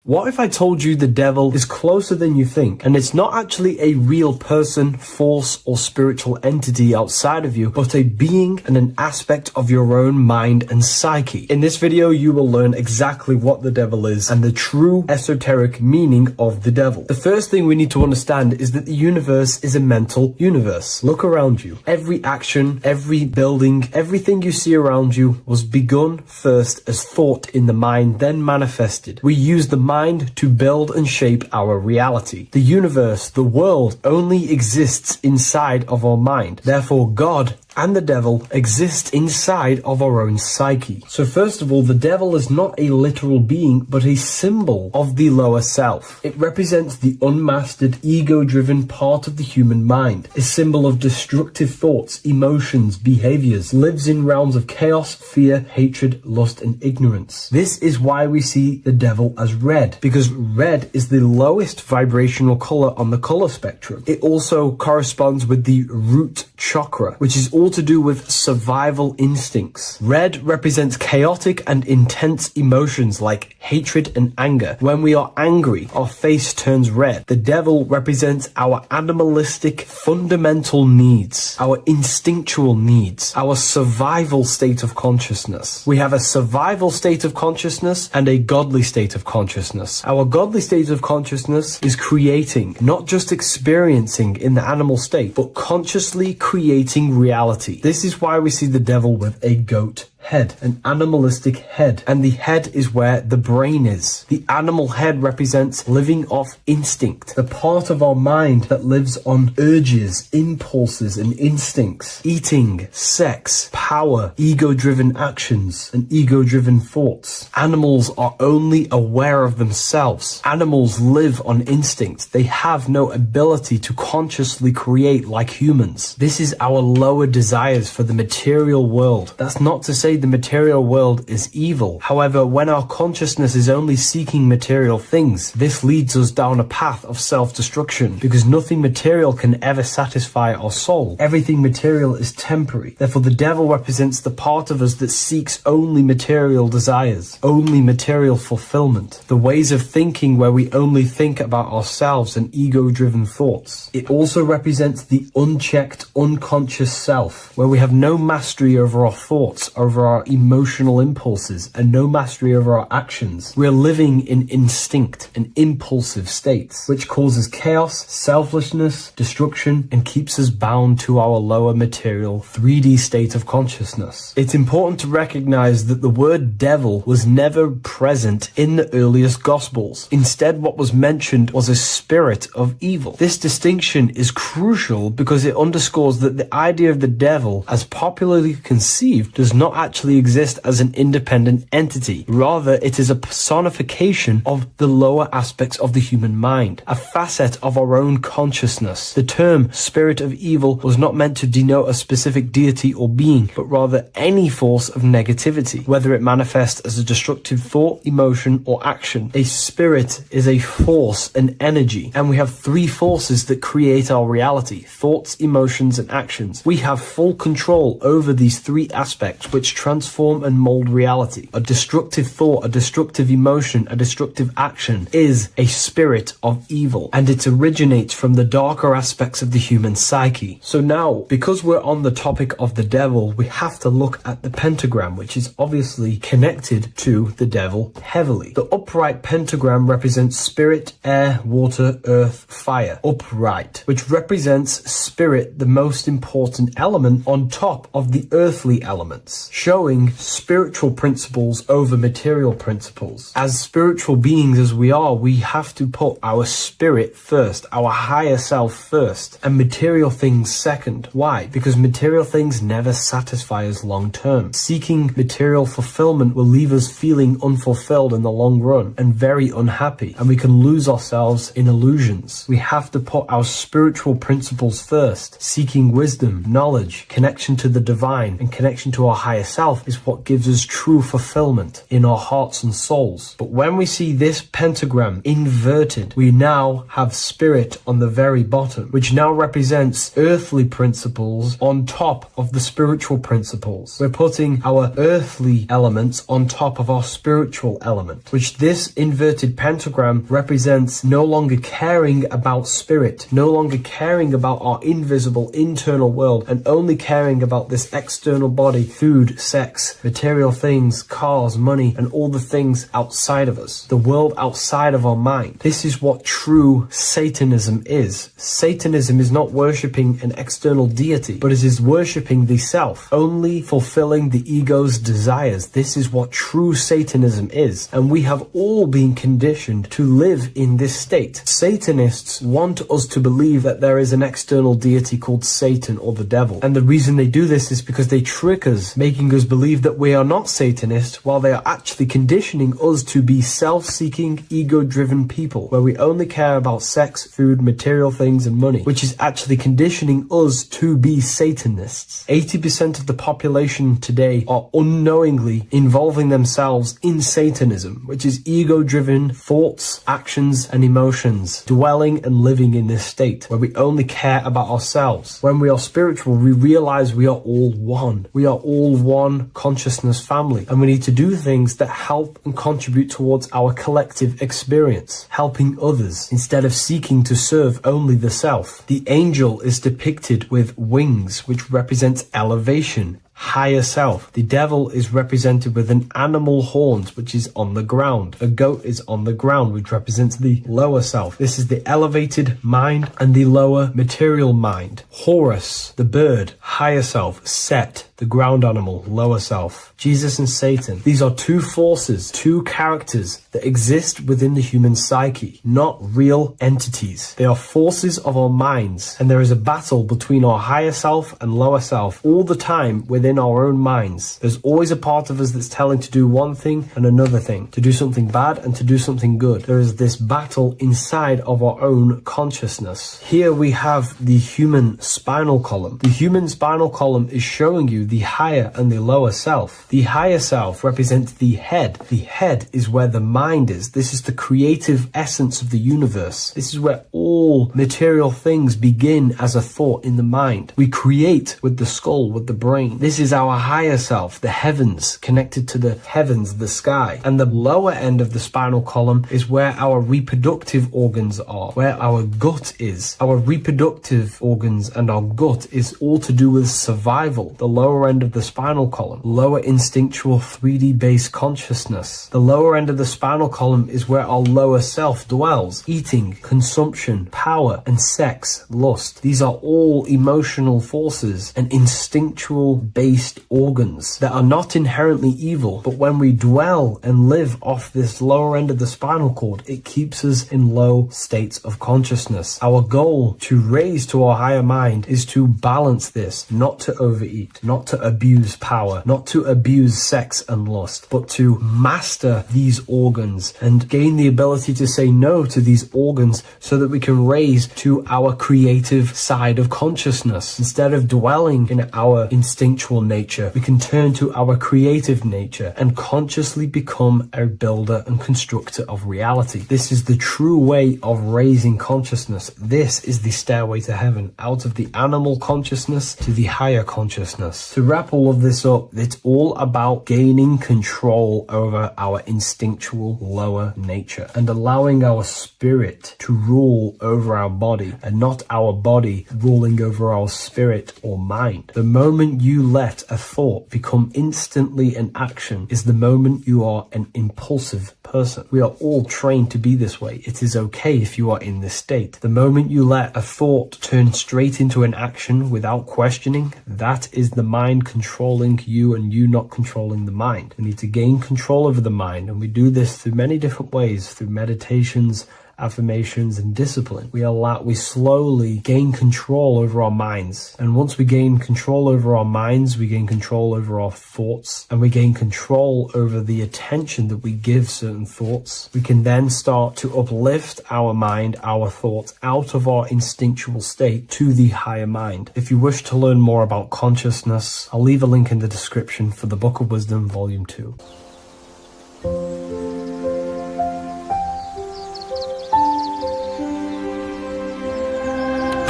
S3: What if I told you the devil is closer than you think, and it's not actually a real person, force, or spiritual entity outside of you, but a being and an aspect of your own mind and psyche? In this video, you will learn exactly what the devil is and the true esoteric meaning of the devil. The first thing we need to understand is that the universe is a mental universe. Look around you. Every action, every building, everything you see around you was begun first as thought in the mind, then manifested. We use the mind to build and shape our reality. The universe, the world, only exists inside of our mind. Therefore, God and the devil exist inside of our own psyche. So first of all, the devil is not a literal being, but a symbol of the lower self. It represents the unmastered, ego-driven part of the human mind, a symbol of destructive thoughts, emotions, behaviors, lives in realms of chaos, fear, hatred, lust, and ignorance. This is why we see the devil as red, because red is the lowest vibrational color on the color spectrum. It also corresponds with the root chakra, which is all to do with survival instincts. Red represents chaotic and intense emotions like hatred and anger. When we are angry, our face turns red. The devil represents our animalistic fundamental needs, our instinctual needs, our survival state of consciousness. We have a survival state of consciousness and a godly state of consciousness. Our godly state of consciousness is creating, not just experiencing in the animal state, but consciously creating reality. This is why we see the devil with a goat head, an animalistic head, and the head is where the brain is. The animal head represents living off instinct, the part of our mind that lives on urges, impulses, and instincts, eating, sex, power, ego-driven actions, and ego-driven thoughts. Animals are only aware of themselves. Animals live on instinct. They have no ability to consciously create like humans. This is our lower desires for the material world. That's not to say the material world is evil. However, when our consciousness is only seeking material things, this leads us down a path of self-destruction, because nothing material can ever satisfy our soul. Everything material is temporary. Therefore, the devil represents the part of us that seeks only material desires, only material fulfillment, the ways of thinking where we only think about ourselves and ego-driven thoughts. It also represents the unchecked, unconscious self, where we have no mastery over our thoughts, over our emotional impulses, and no mastery over our actions. We're living in instinct and impulsive states, which causes chaos, selflessness, destruction, and keeps us bound to our lower material 3D state of consciousness. It's important to recognize that the word devil was never present in the earliest Gospels. Instead, what was mentioned was a spirit of evil. This distinction is crucial because it underscores that the idea of the devil, as popularly conceived, does not actually exist as an independent entity. Rather, it is a personification of the lower aspects of the human mind, a facet of our own consciousness. The term spirit of evil was not meant to denote a specific deity or being, but rather any force of negativity, whether it manifests as a destructive thought, emotion, or action. A spirit is a force, an energy, and we have three forces that create our reality: thoughts, emotions, and actions. We have full control over these three aspects, which transform and mold reality. A destructive thought, a destructive emotion, a destructive action is a spirit of evil, and it originates from the darker aspects of the human psyche. So now, because we're on the topic of the devil, we have to look at the pentagram, which is obviously connected to the devil heavily. The upright pentagram represents spirit, air, water, earth, fire. Upright, which represents spirit, the most important element on top of the earthly elements, showing spiritual principles over material principles. As spiritual beings as we are, we have to put our spirit first, our higher self first, and material things second. Why? Because material things never satisfy us long term. Seeking material fulfillment will leave us feeling unfulfilled in the long run and very unhappy, and we can lose ourselves in illusions. We have to put our spiritual principles first. Seeking wisdom, knowledge, connection to the divine, and connection to our higher self is what gives us true fulfillment in our hearts and souls. But when we see this pentagram inverted, we now have spirit on the very bottom, which now represents earthly principles on top of the spiritual principles. We're putting our earthly elements on top of our spiritual element, which this inverted pentagram represents no longer caring about spirit, no longer caring about our invisible internal world, and only caring about this external body, food, sex, material things, cars, money, and all the things outside of us, the world outside of our mind. This is what true Satanism is. Satanism is not worshipping an external deity, but it is worshipping the self, only fulfilling the ego's desires. This is what true Satanism is, and we have all been conditioned to live in this state. Satanists want us to believe that there is an external deity called Satan or the devil, and the reason they do this is because they trick us, making us believe that we are not Satanists, while they are actually conditioning us to be self-seeking, ego-driven people, where we only care about sex, food, material things, and money, which is actually conditioning us to be Satanists. 80% of the population today are unknowingly involving themselves in Satanism, which is ego-driven thoughts, actions, and emotions, dwelling and living in this state, where we only care about ourselves. When we are spiritual, we realize we are all one. We are all one consciousness family, and we need to do things that help and contribute towards our collective experience, helping others, instead of seeking to serve only the self. The angel is depicted with wings, which represents elevation, higher self. The devil is represented with an animal horns, which is on the ground. A goat is on the ground, which represents the lower self. This is the elevated mind and the lower material mind. Horus, the bird, higher self. Set, the ground animal, lower self. Jesus and Satan. These are two forces, two characters that exist within the human psyche, not real entities. They are forces of our minds, and there is a battle between our higher self and lower self all the time within our own minds. There's always a part of us that's telling to do one thing and another thing, to do something bad and to do something good. There is this battle inside of our own consciousness. Here we have the human spinal column. The human spinal column is showing you the higher and the lower self. The higher self represents the head. The head is where the mind is. This is the creative essence of the universe. This is where all material things begin as a thought in the mind. We create with the skull, with the brain. This is our higher self, the heavens, connected to the heavens, the sky. And the lower end of the spinal column is where our reproductive organs are, where our gut is. Our reproductive organs and our gut is all to do with survival. The lower end of the spinal column, lower instinctual 3D based consciousness. The lower end of the spinal column is where our lower self dwells. Eating, consumption, power, and sex, lust. These are all emotional forces and instinctual based organs that are not inherently evil, but when we dwell and live off this lower end of the spinal cord, it keeps us in low states of consciousness. Our goal to raise to our higher mind is to balance this, not to overeat, not to abuse power, not to abuse sex and lust, but to master these organs and gain the ability to say no to these organs so that we can raise to our creative side of consciousness instead of dwelling in our instinctual physical nature, we can turn to our creative nature and consciously become a builder and constructor of reality. This is the true way of raising consciousness. This is the stairway to heaven, out of the animal consciousness to the higher consciousness. To wrap all of this up, it's all about gaining control over our instinctual lower nature and allowing our spirit to rule over our body and not our body ruling over our spirit or mind. The moment you let a thought become instantly an action is the moment you are an impulsive person. We are all trained to be this way. It is okay if you are in this state. The moment you let a thought turn straight into an action without questioning, that is the mind controlling you and you not controlling the mind. We need to gain control over the mind, and we do this through many different ways, through meditations, affirmations, and discipline. We slowly gain control over our minds. And once we gain control over our minds, we gain control over our thoughts, and we gain control over the attention that we give certain thoughts. We can then start to uplift our mind, our thoughts, out of our instinctual state to the higher mind. If you wish to learn more about consciousness, I'll leave a link in the description for the Book of Wisdom, Volume 2.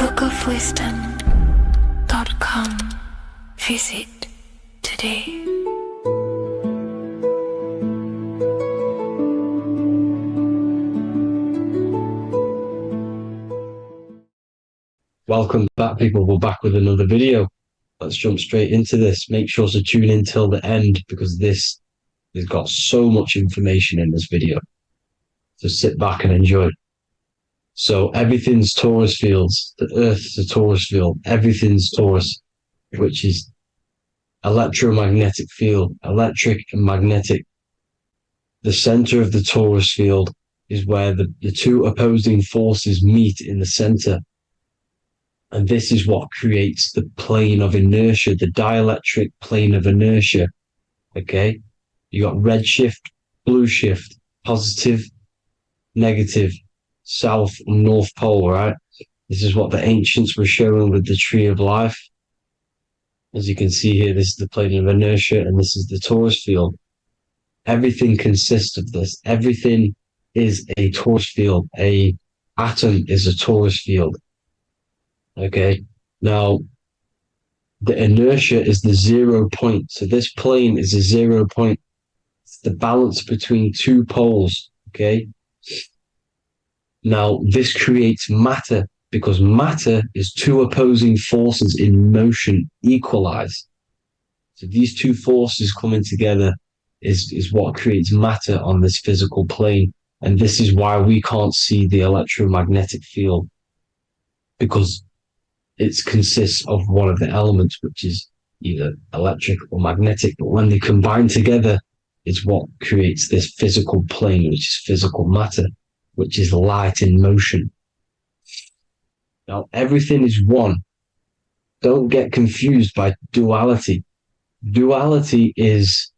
S2: bookofwisdom.com. Visit today.
S7: Welcome back, people. We're back with another video. Let's jump straight into this. Make sure to tune in till the end, because this has got so much information in this video. So sit back and enjoy. So everything's torus fields. The Earth's a torus field. Everything's torus, which is electromagnetic field, electric and magnetic. The center of the torus field is where the two opposing forces meet in the center. And this is what creates the plane of inertia, the dielectric plane of inertia. Okay? You got red shift, blue shift, positive, negative, south and north pole, right? This is what the ancients were showing with the tree of life. As you can see here, this is the plane of inertia, and this is the torus field. Everything consists of this. Everything is a torus field. A atom is a torus field. Okay, now the inertia is the 0 point. So this plane is a 0 point. It's the balance between two poles. Okay. Now, this creates matter, because matter is two opposing forces in motion equalized. So these two forces coming together is what creates matter on this physical plane. And this is why we can't see the electromagnetic field, because it consists of one of the elements, which is either electric or magnetic. But when they combine together, it's what creates this physical plane, which is physical matter, which is light in motion. Now, everything is one. Don't get confused by duality. Duality is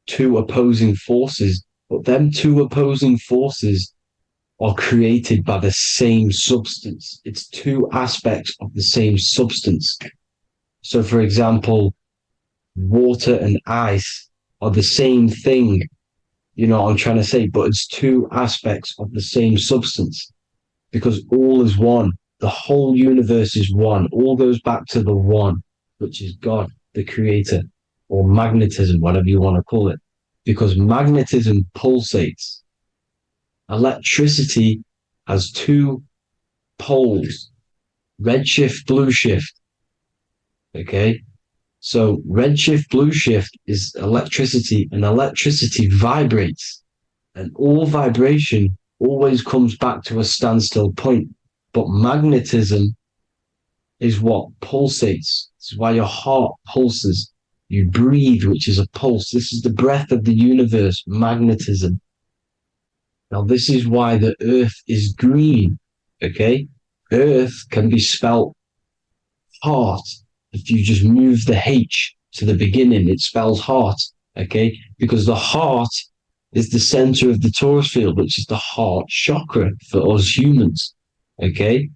S7: two opposing forces, but them two opposing forces are created by the same substance. It's two aspects of the same substance. So, for example, water and ice are the same thing. You know what I'm trying to say? But it's two aspects of the same substance, because all is one. The whole universe is one. All goes back to the one, which is God, the creator, or magnetism, whatever you want to call it, because magnetism pulsates. Electricity has two poles, red shift, blue shift. Okay? So red shift, blue shift is electricity, and electricity vibrates, and all vibration always comes back to a standstill point. But magnetism is what pulsates. This is why your heart pulses. You breathe, which is a pulse. This is the breath of the universe, magnetism. Now, this is why the earth is green, okay? Earth can be spelt heart. If you just move the H to the beginning, it spells heart, okay? Because the heart is the center of the torus field, which is the heart chakra for us humans, okay?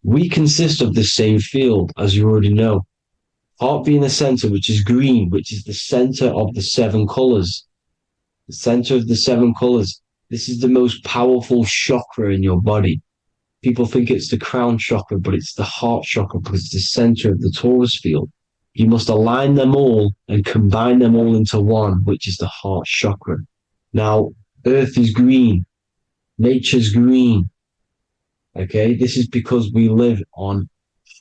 S7: We consist of the same field, as you already know. Heart being the center, which is green, which is the center of the 7 colors. The center of the 7 colors. This is the most powerful chakra in your body. People think it's the crown chakra, but it's the heart chakra because it's the center of the torus field. You must align them all and combine them all into one, which is the heart chakra. Now, earth is green. Nature's green. Okay, this is because we live on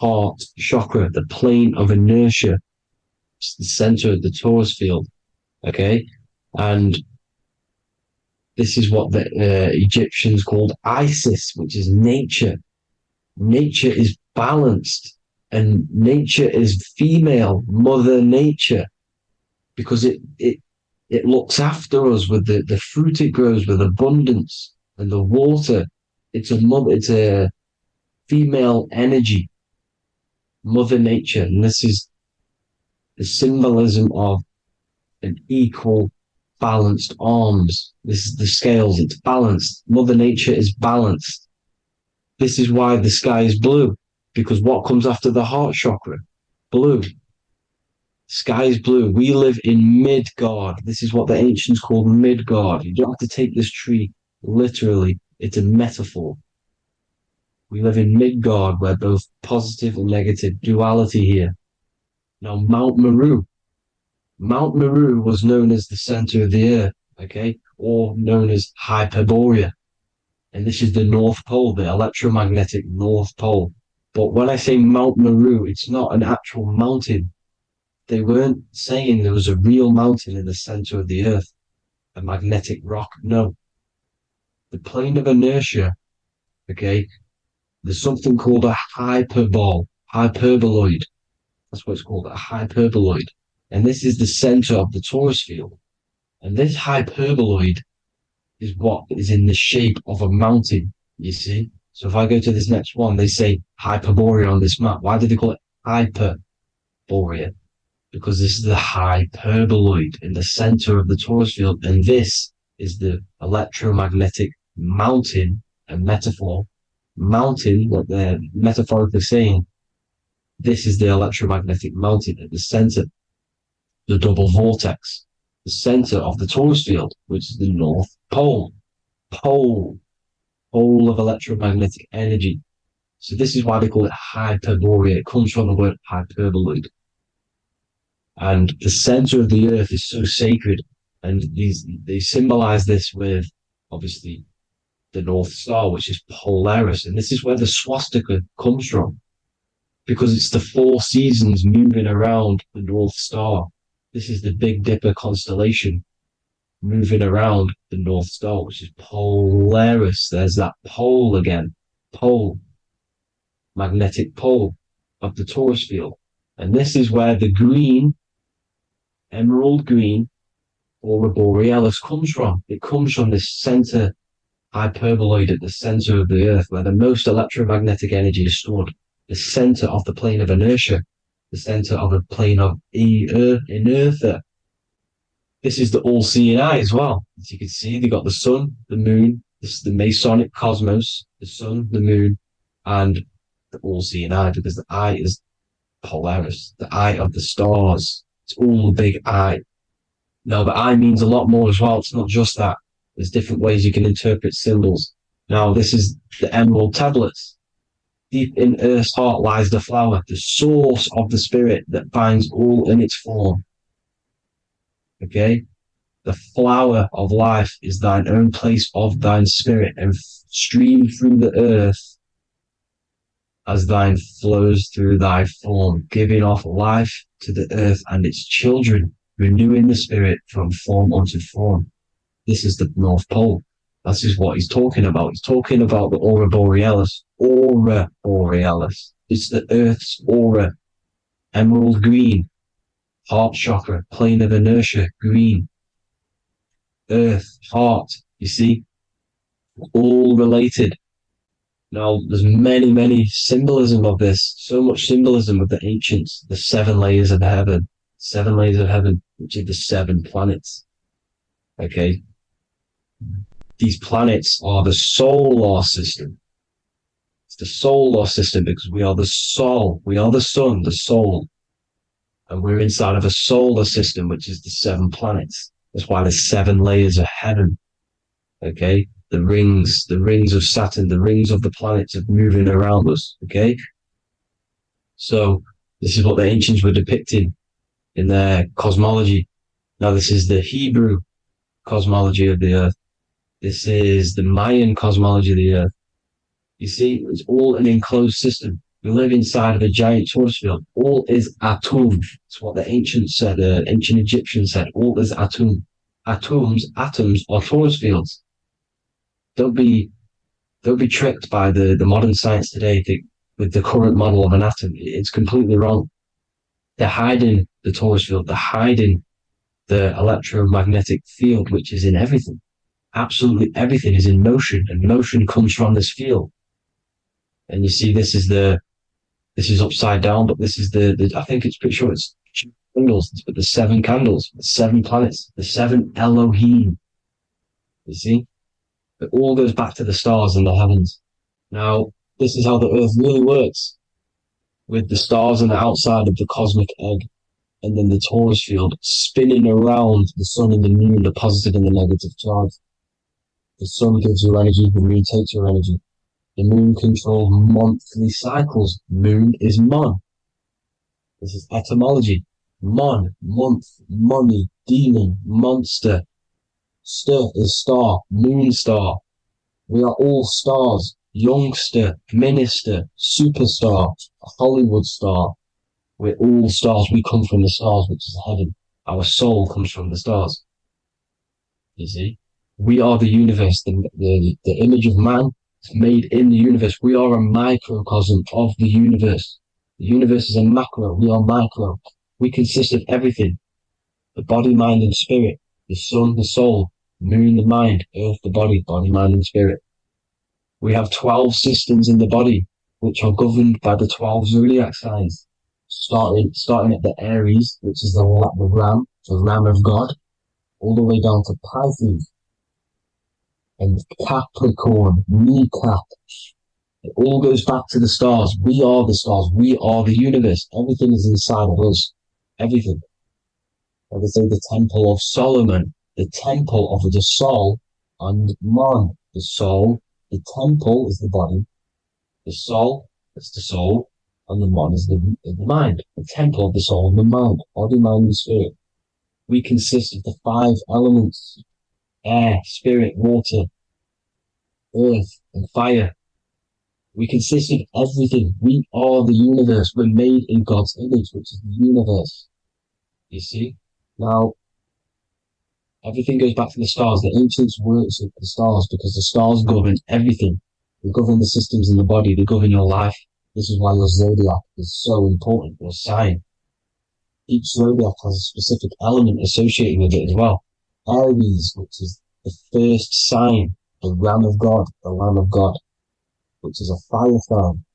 S7: heart chakra, the plane of inertia. It's the center of the torus field. Okay, and this is what the Egyptians called Isis, which is nature. Nature is balanced, and nature is female, Mother Nature, because it looks after us with the fruit it grows with abundance and the water. It's a female energy, Mother Nature, and this is the symbolism of an equal, balanced arms. This is the scales, it's balanced. Mother Nature is balanced. This is why the sky is blue, because what comes after the heart chakra? Blue. Sky is blue. We live in Midgard. This is what the ancients called Midgard. You don't have to take this tree literally. It's a metaphor. We live in Midgard, where both positive and negative duality here. Now, Mount Meru. Mount Meru was known as the center of the earth, okay, or known as Hyperborea. And this is the North Pole, the electromagnetic North Pole. But when I say Mount Meru, it's not an actual mountain. They weren't saying there was a real mountain in the center of the earth, a magnetic rock. No. The plane of inertia, okay, there's something called a hyperboloid. That's what it's called, a hyperboloid. And this is the center of the torus field. And this hyperboloid is what is in the shape of a mountain, you see? So if I go to this next one, they say Hyperborea on this map. Why do they call it Hyperborea? Because this is the hyperboloid in the center of the torus field. And this is the electromagnetic mountain, a metaphor. Mountain, what they're metaphorically saying, this is the electromagnetic mountain at the center, the double vortex, the center of the torus field, which is the North Pole. Pole of electromagnetic energy. So this is why they call it Hyperborea. It comes from the word hyperboloid. And the center of the earth is so sacred. And they symbolize this with, obviously, the North Star, which is Polaris. And this is where the swastika comes from, because it's the 4 seasons moving around the North Star. This is the Big Dipper constellation moving around the North Star, which is Polaris. There's that pole again. Pole. Magnetic pole of the torus field. And this is where the green, emerald green, aurora borealis comes from. It comes from this center hyperboloid at the center of the earth, where the most electromagnetic energy is stored. The center of the plane of inertia. The center of the plane of inertia. This is the all-seeing eye as well. As you can see, they got the sun, the moon. This is the Masonic cosmos, the sun, the moon, and the all-seeing eye, because the eye is Polaris, the eye of the stars. It's all a big eye. Now, the eye means a lot more as well. It's not just that. There's different ways you can interpret symbols. Now, this is the emerald tablets. Deep in Earth's heart lies the flower, the source of the spirit that binds all in its form. Okay? The flower of life is thine own place of thine spirit, and stream through the earth as thine flows through thy form, giving off life to the earth and its children, renewing the spirit from form unto form. This is the North Pole. This is what he's talking about. He's talking about the aurora borealis. Aurora borealis. It's the earth's aura. Emerald green. Heart chakra. Plane of inertia. Green. Earth. Heart. You see? All related. Now, there's many symbolism of this. So much symbolism of the ancients. The 7 layers of heaven. 7 layers of heaven, which are the 7 planets. Okay? These planets are the solar system. It's the solar system because we are the soul. We are the sun, the soul. And we're inside of a solar system, which is the 7 planets. That's why there's 7 layers of heaven. Okay? The rings of Saturn, the rings of the planets are moving around us. Okay? So this is what the ancients were depicting in their cosmology. Now this is the Hebrew cosmology of the earth. This is the Mayan cosmology of the earth. You see, it's all an enclosed system. We live inside of a giant torus field. All is atum. That's what the ancients said, ancient Egyptians said. All is atum. Atoms are torus fields. Don't be tricked by the modern science today with the current model of an atom. It's completely wrong. They're hiding the torus field. They're hiding the electromagnetic field, which is in everything. Absolutely everything is in motion, and motion comes from this field. And you see, this is upside down, but this is I think it's pretty sure it's candles, but the 7 candles, the 7 planets, the 7 Elohim. You see? It all goes back to the stars and the heavens. Now, this is how the earth really works, with the stars on the outside of the cosmic egg, and then the torus field spinning around the sun and the moon, the positive and the negative charge. The sun gives you energy, the moon takes your energy. The moon controls monthly cycles. Moon is mon. This is etymology. Mon, month, money, demon, monster. Stir is star, moon star. We are all stars. Youngster, minister, superstar, Hollywood star. We're all stars. We come from the stars, which is heaven. Our soul comes from the stars. You see? We are the universe, the image of man made in the universe. We are a microcosm of the universe. The universe is a macro. We are micro. We consist of everything. The body, mind, and spirit. The sun, the soul. Moon, the mind. Earth, the body. Body, mind, and spirit. We have 12 systems in the body, which are governed by the 12 zodiac signs. Starting at the Aries, which is the ram of God, all the way down to Pisces. And Capricorn, kneecap. It all goes back to the stars. We are the stars. We are the universe. Everything is inside of us. Everything. Like I say, the Temple of Solomon, the Temple of the soul, and man, the soul. The temple is the body. The soul is the soul, and the man is the mind. The temple of the soul and the mind. Body, mind, and spirit. We consist of the 5 elements. Air, spirit, water, earth, and fire. We consist of everything. We are the universe. We're made in God's image, which is the universe. You see? Now, everything goes back to the stars. The ancients worked with the stars because the stars govern everything. They govern the systems in the body. They govern your life. This is why your zodiac is so important, your sign. Each zodiac has a specific element associated with it as well. Aries, which is the first sign, the Ram of God, the Lamb of God, which is a fire sign.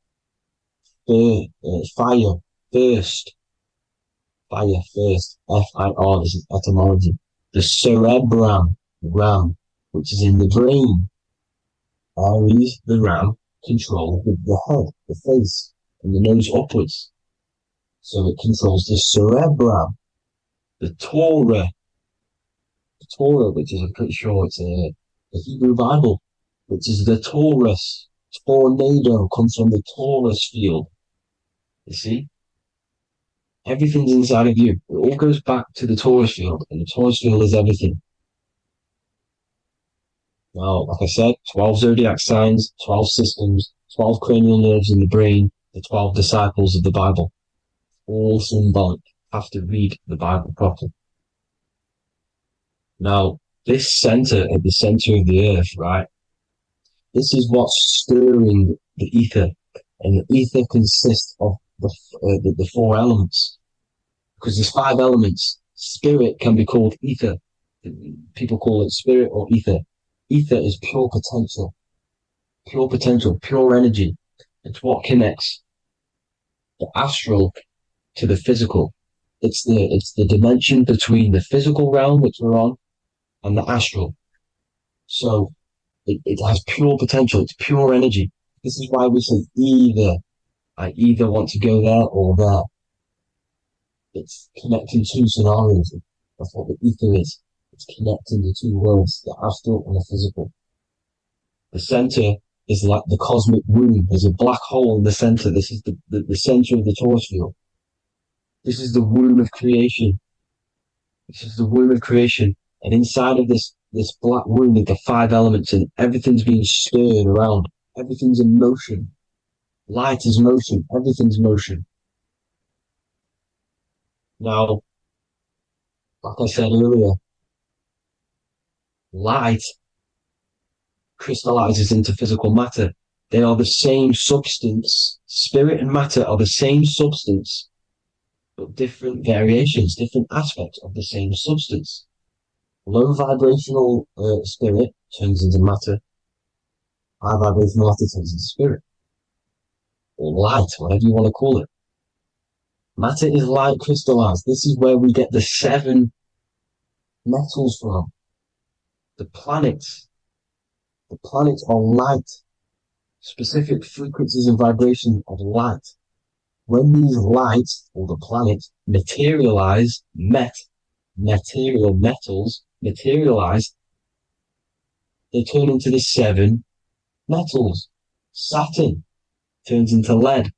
S7: Fire, first. Fire, first. F-I-R, this is etymology. The cerebrum, ram, which is in the brain. Aries, the ram, controls the head, the face, and the nose upwards. So it controls the cerebrum. The Torah, which is, I'm pretty sure it's the Hebrew Bible, which is the Taurus. Tornado comes from the Taurus field. You see? Everything's inside of you. It all goes back to the Taurus field, and the Taurus field is everything. Now, like I said, 12 zodiac signs, 12 systems, 12 cranial nerves in the brain, the 12 disciples of the Bible. All symbolic. Have to read the Bible properly. Now, this center, at the center of the earth, right? This is what's stirring the ether. And the ether consists of the 4 elements. Because there's 5 elements. Spirit can be called ether. People call it spirit or ether. Ether is pure potential, pure energy. It's what connects the astral to the physical. It's the dimension between the physical realm, which we're on, and the astral. So it has pure potential. It's pure energy. This is why we say either. I either want to go there or there. It's connecting two scenarios. That's what the ether is. It's connecting the two worlds, the astral and the physical. The center is like the cosmic womb. There's a black hole in the center. This is the center of the torus field. This is the womb of creation. This is the womb of creation. And inside of this black womb with the 5 elements, and everything's being stirred around. Everything's in motion. Light is motion. Everything's motion. Now, like I said earlier, light crystallizes into physical matter. They are the same substance. Spirit and matter are the same substance, but different variations, different aspects of the same substance. Low vibrational spirit turns into matter. High vibrational matter turns into spirit. Or light, whatever you want to call it. Matter is light crystallized. This is where we get the 7 metals from. The planets. The planets are light. Specific frequencies and vibrations of light. When these lights, or the planets, materialize, material metals, materialize, they turn into the 7 metals. Saturn turns into lead.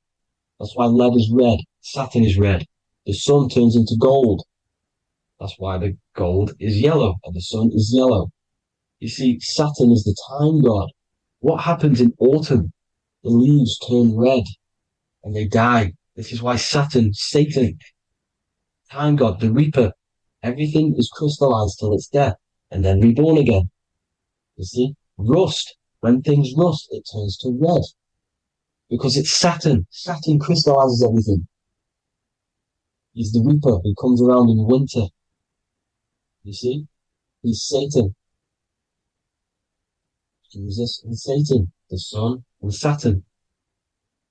S7: That's why lead is red. Saturn is red. The sun turns into gold. That's why the gold is yellow and the sun is yellow. You see, Saturn is the time god. What happens in autumn? The leaves turn red and they die. This is why Satan, time god, the reaper, everything is crystallized till it's death and then reborn again. You see, rust, when things rust, it turns to red. Because it's Saturn. Saturn crystallizes everything. He's the reaper who comes around in winter. You see? He's Satan. Jesus and Satan, the sun and Saturn.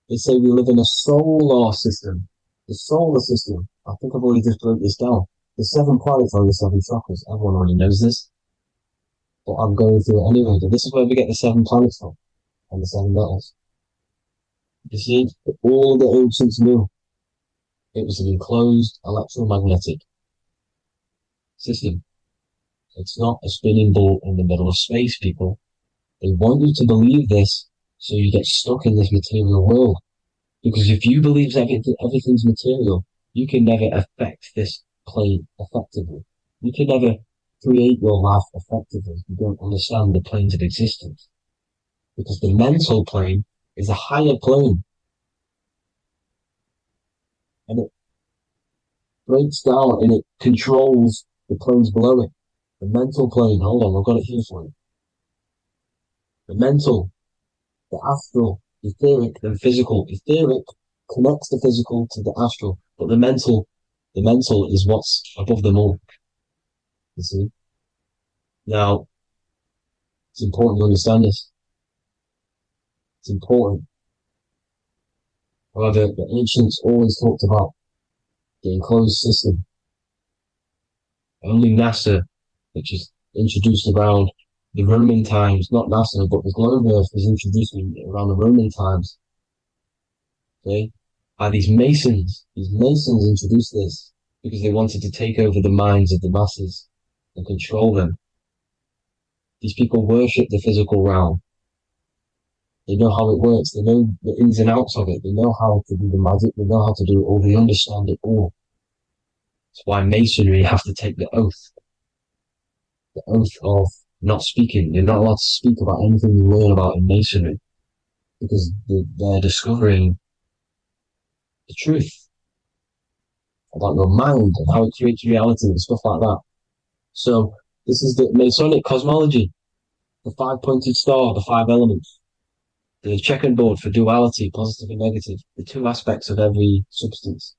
S7: They say we live in a solar system. The solar system. I think I've already just broke this down. The 7 planets are the 7 chakras. Everyone already knows this. But I'm going through it anyway. But this is where we get the 7 planets from. And the 7 metals. You see, all the ancients knew it was an enclosed electromagnetic system. It's not a spinning ball in the middle of space, people. They want you to believe this so you get stuck in this material world. Because if you believe everything's material, you can never affect this plane effectively. You can never create your life effectively if you don't understand the planes of existence. Because the mental plane is a higher plane. And it breaks down and it controls the planes below it. The mental plane, hold on, I've got it here for you. The mental, the astral, etheric, and physical. Etheric connects the physical to the astral, but the mental is what's above them all. You see? Now, it's important to understand this. It's important. However, the ancients always talked about the enclosed system. Only NASA, which is introduced around the Roman times, not NASA, but the globe Earth was introduced around the Roman times. Okay? By these Masons. These Masons introduced this because they wanted to take over the minds of the masses and control them. These people worship the physical realm. They know how it works. They know the ins and outs of it. They know how to do the magic. They know how to do it all. They understand it all. That's why Masonry have to take the oath. The oath of not speaking. You're not allowed to speak about anything you learn about in Masonry. Because they're discovering the truth about your mind and how it creates reality and stuff like that. So, this is the Masonic cosmology. The 5-pointed star, the 5 elements. The checkerboard for duality, positive and negative. The 2 aspects of every substance.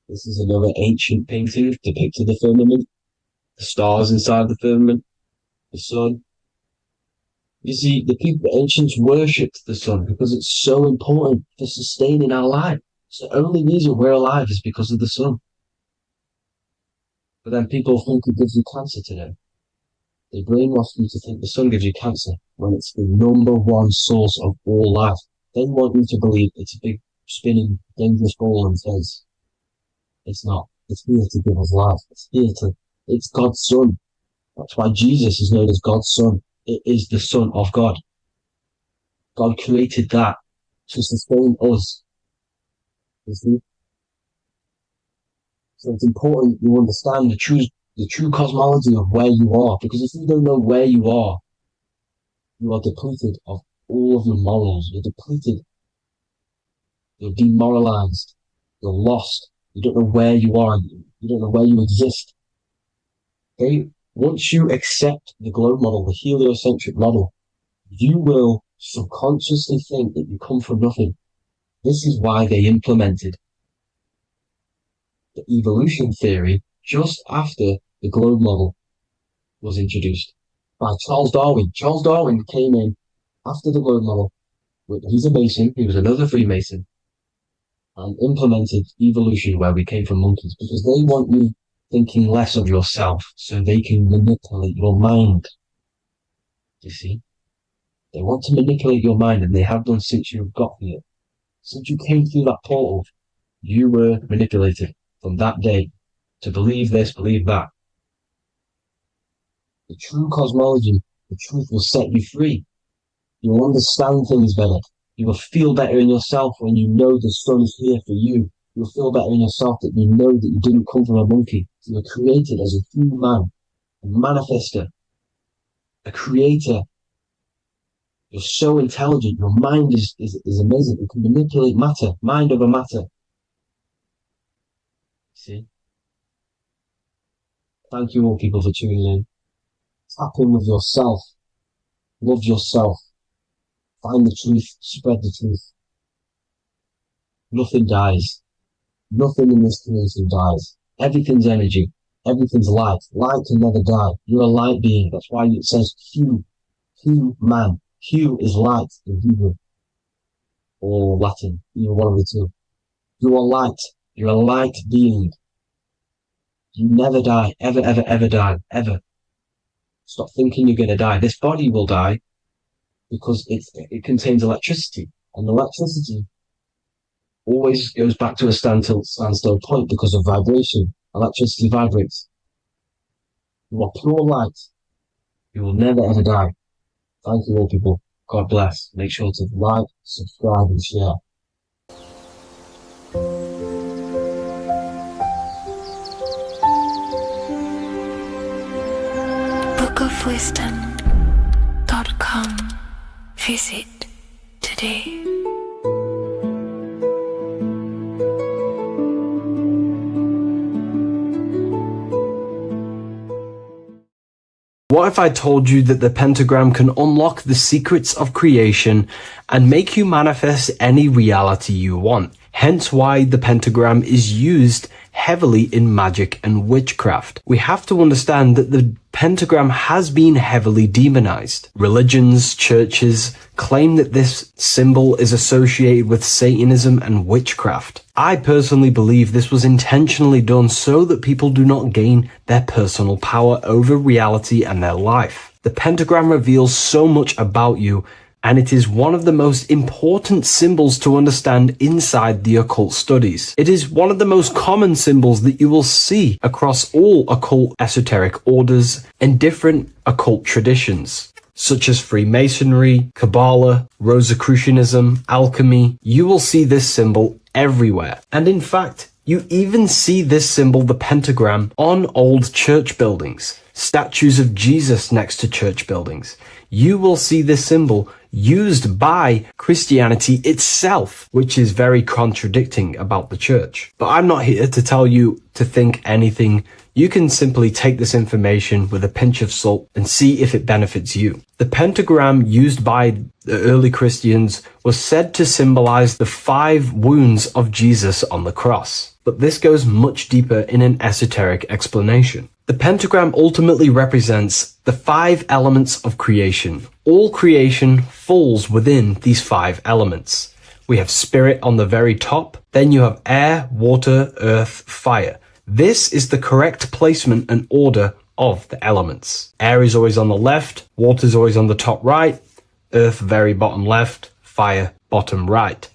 S7: This is another ancient painting depicting the firmament. The stars inside the firmament. The sun. You see, the ancients worshipped the sun because it's so important for sustaining our life. It's the only reason we're alive is because of the sun. But then people think it gives you cancer today. They brainwash you to think the sun gives you cancer when it's the #1 source of all life. They want you to believe it's a big, spinning, dangerous ball in space. It's not. It's here to give us life. It's God's Son. That's why Jesus is known as God's Son. It is the Son of God. God created that to sustain us. You see? So it's important you understand the true cosmology of where you are, because if you don't know where you are depleted of all of your morals. You're depleted. You're demoralized. You're lost. You don't know where you are. You don't know where you exist. Okay? Once you accept the globe model, the heliocentric model, you will subconsciously think that you come from nothing. This is why they implemented the evolution theory just after the globe model was introduced by Charles Darwin. Charles Darwin came in after the globe model. He's a Mason. He was another Freemason, and implemented evolution where we came from monkeys, because they want you thinking less of yourself so they can manipulate your mind. You see? They want to manipulate your mind, and they have done since you got here. Since you came through that portal, you were manipulated from that day to believe this, believe that. The true cosmology, the truth will set you free. You'll understand things better. You will feel better in yourself when you know the sun is here for you. You'll feel better in yourself that you know that you didn't come from a monkey. You were created as a human, a manifester, a creator. You're so intelligent. Your mind is amazing. You can manipulate matter, mind over matter. See? Thank you all people for tuning in. Tap in with yourself. Love yourself. Find the truth. Spread the truth. Nothing dies. Nothing in this creation dies. Everything's energy. Everything's light. Light can never die. You're a light being. That's why it says Hugh. Hugh man. Hugh is light in Hebrew. Or Latin. Either one of the two. You are light. You're a light being. You never die. Ever, ever, ever die. Ever. Stop thinking you're going to die. This body will die because it contains electricity. And electricity always goes back to a standstill point because of vibration. Electricity vibrates. You are pure light. You will never ever die. Thank you all people. God bless. Make sure to like, subscribe and share.
S2: bookofwisdom.com. Visit today.
S3: What if I told you that the pentagram can unlock the secrets of creation and make you manifest any reality you want? Hence why the pentagram is used heavily in magic and witchcraft. We have to understand that the pentagram has been heavily demonized. Religions, churches claim that this symbol is associated with Satanism and witchcraft. I personally believe this was intentionally done so that people do not gain their personal power over reality and their life. The pentagram reveals so much about you, and it is one of the most important symbols to understand inside the occult studies. It is one of the most common symbols that you will see across all occult esoteric orders and different occult traditions, such as Freemasonry, Kabbalah, Rosicrucianism, alchemy. You will see this symbol everywhere. And in fact, you even see this symbol, the pentagram, on old church buildings, statues of Jesus next to church buildings. You will see this symbol used by Christianity itself, which is very contradicting about the church. But I'm not here to tell you to think anything. You can simply take this information with a pinch of salt and see if it benefits you. The pentagram used by the early Christians was said to symbolize the 5 wounds of Jesus on the cross. But this goes much deeper in an esoteric explanation. The pentagram ultimately represents the 5 elements of creation. All creation falls within these 5 elements. We have spirit on the very top, then you have air, water, earth, fire. This is the correct placement and order of the elements. Air is always on the left, water is always on the top right, earth very bottom left, fire bottom right,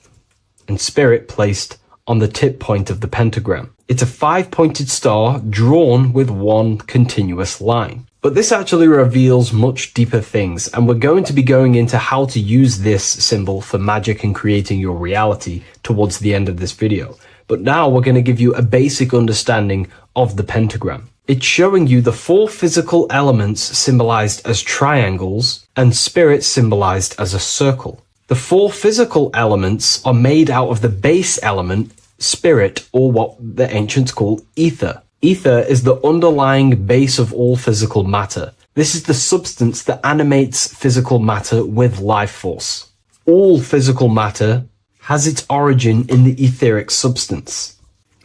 S3: and spirit placed on the tip point of the pentagram. It's a 5-pointed star drawn with one continuous line. But this actually reveals much deeper things, and we're going to be going into how to use this symbol for magic and creating your reality towards the end of this video. But now we're going to give you a basic understanding of the pentagram. It's showing you the 4 physical elements symbolized as triangles and spirit symbolized as a circle. The 4 physical elements are made out of the base element, spirit, or what the ancients call ether. Ether is the underlying base of all physical matter. This is the substance that animates physical matter with life force. All physical matter has its origin in the etheric substance,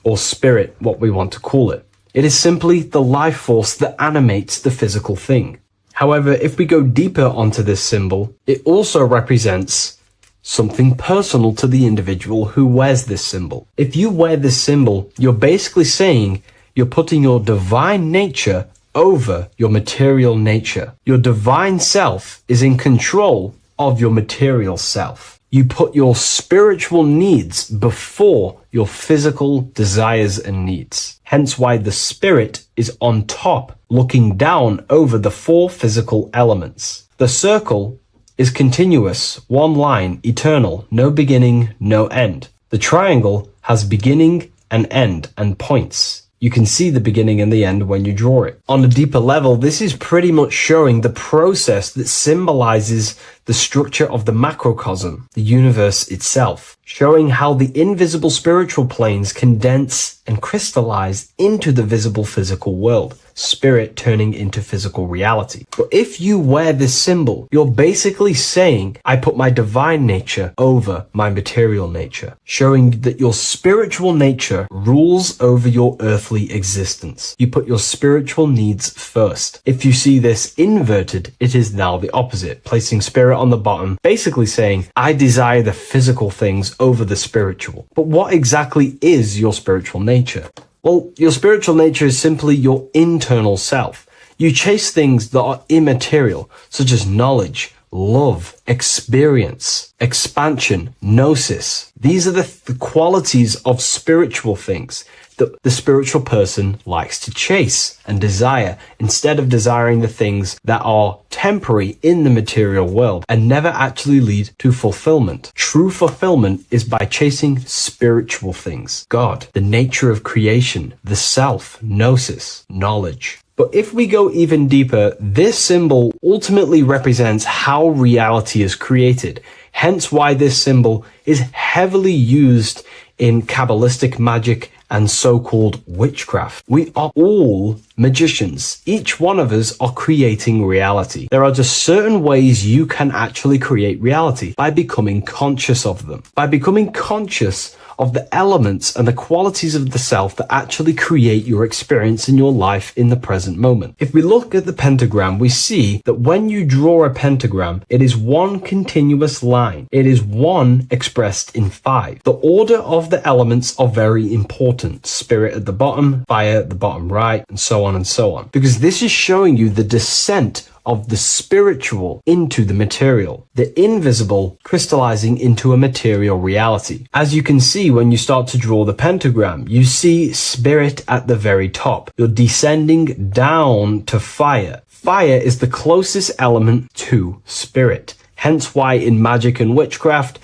S3: or spirit, what we want to call it. It is simply the life force that animates the physical thing. However, if we go deeper onto this symbol, it also represents something personal to the individual who wears this symbol. If you wear this symbol, you're basically saying you're putting your divine nature over your material nature. Your divine self is in control of your material self. You put your spiritual needs before your physical desires and needs. Hence why the spirit is on top, looking down over the 4 physical elements. The circle is continuous, one line, eternal, no beginning, no end. The triangle has beginning and end and points. You can see the beginning and the end when you draw it. On a deeper level, this is pretty much showing the process that symbolizes the structure of the macrocosm, the universe itself, showing how the invisible spiritual planes condense and crystallize into the visible physical world, spirit turning into physical reality. But if you wear this symbol, you're basically saying, I put my divine nature over my material nature, showing that your spiritual nature rules over your earthly existence. You put your spiritual needs first. If you see this inverted, it is now the opposite, placing spirit on the bottom, basically saying, I desire the physical things over the spiritual. But what exactly is your spiritual nature? Well, your spiritual nature is simply your internal self. You chase things that are immaterial, such as knowledge, love, experience, expansion, gnosis. These are the qualities of spiritual things that the spiritual person likes to chase and desire, instead of desiring the things that are temporary in the material world and never actually lead to fulfillment. True fulfillment is by chasing spiritual things. God, the nature of creation, the self, gnosis, knowledge. But if we go even deeper, this symbol ultimately represents how reality is created. Hence why this symbol is heavily used in Kabbalistic magic and so-called witchcraft. We are all magicians. Each one of us are creating reality. There are just certain ways you can actually create reality by becoming conscious of them. By becoming conscious of the elements and the qualities of the self that actually create your experience in your life in the present moment. If we look at the pentagram, we see that when you draw a pentagram, it is one continuous line. It is one expressed in 5. The order of the elements are very important. Spirit at the bottom, fire at the bottom right, and so on and so on. Because this is showing you the descent of the spiritual into the material, the invisible crystallizing into a material reality. As you can see when you start to draw the pentagram, you see spirit at the very top. You're descending down to fire. Fire is the closest element to spirit. Hence why in magic and witchcraft,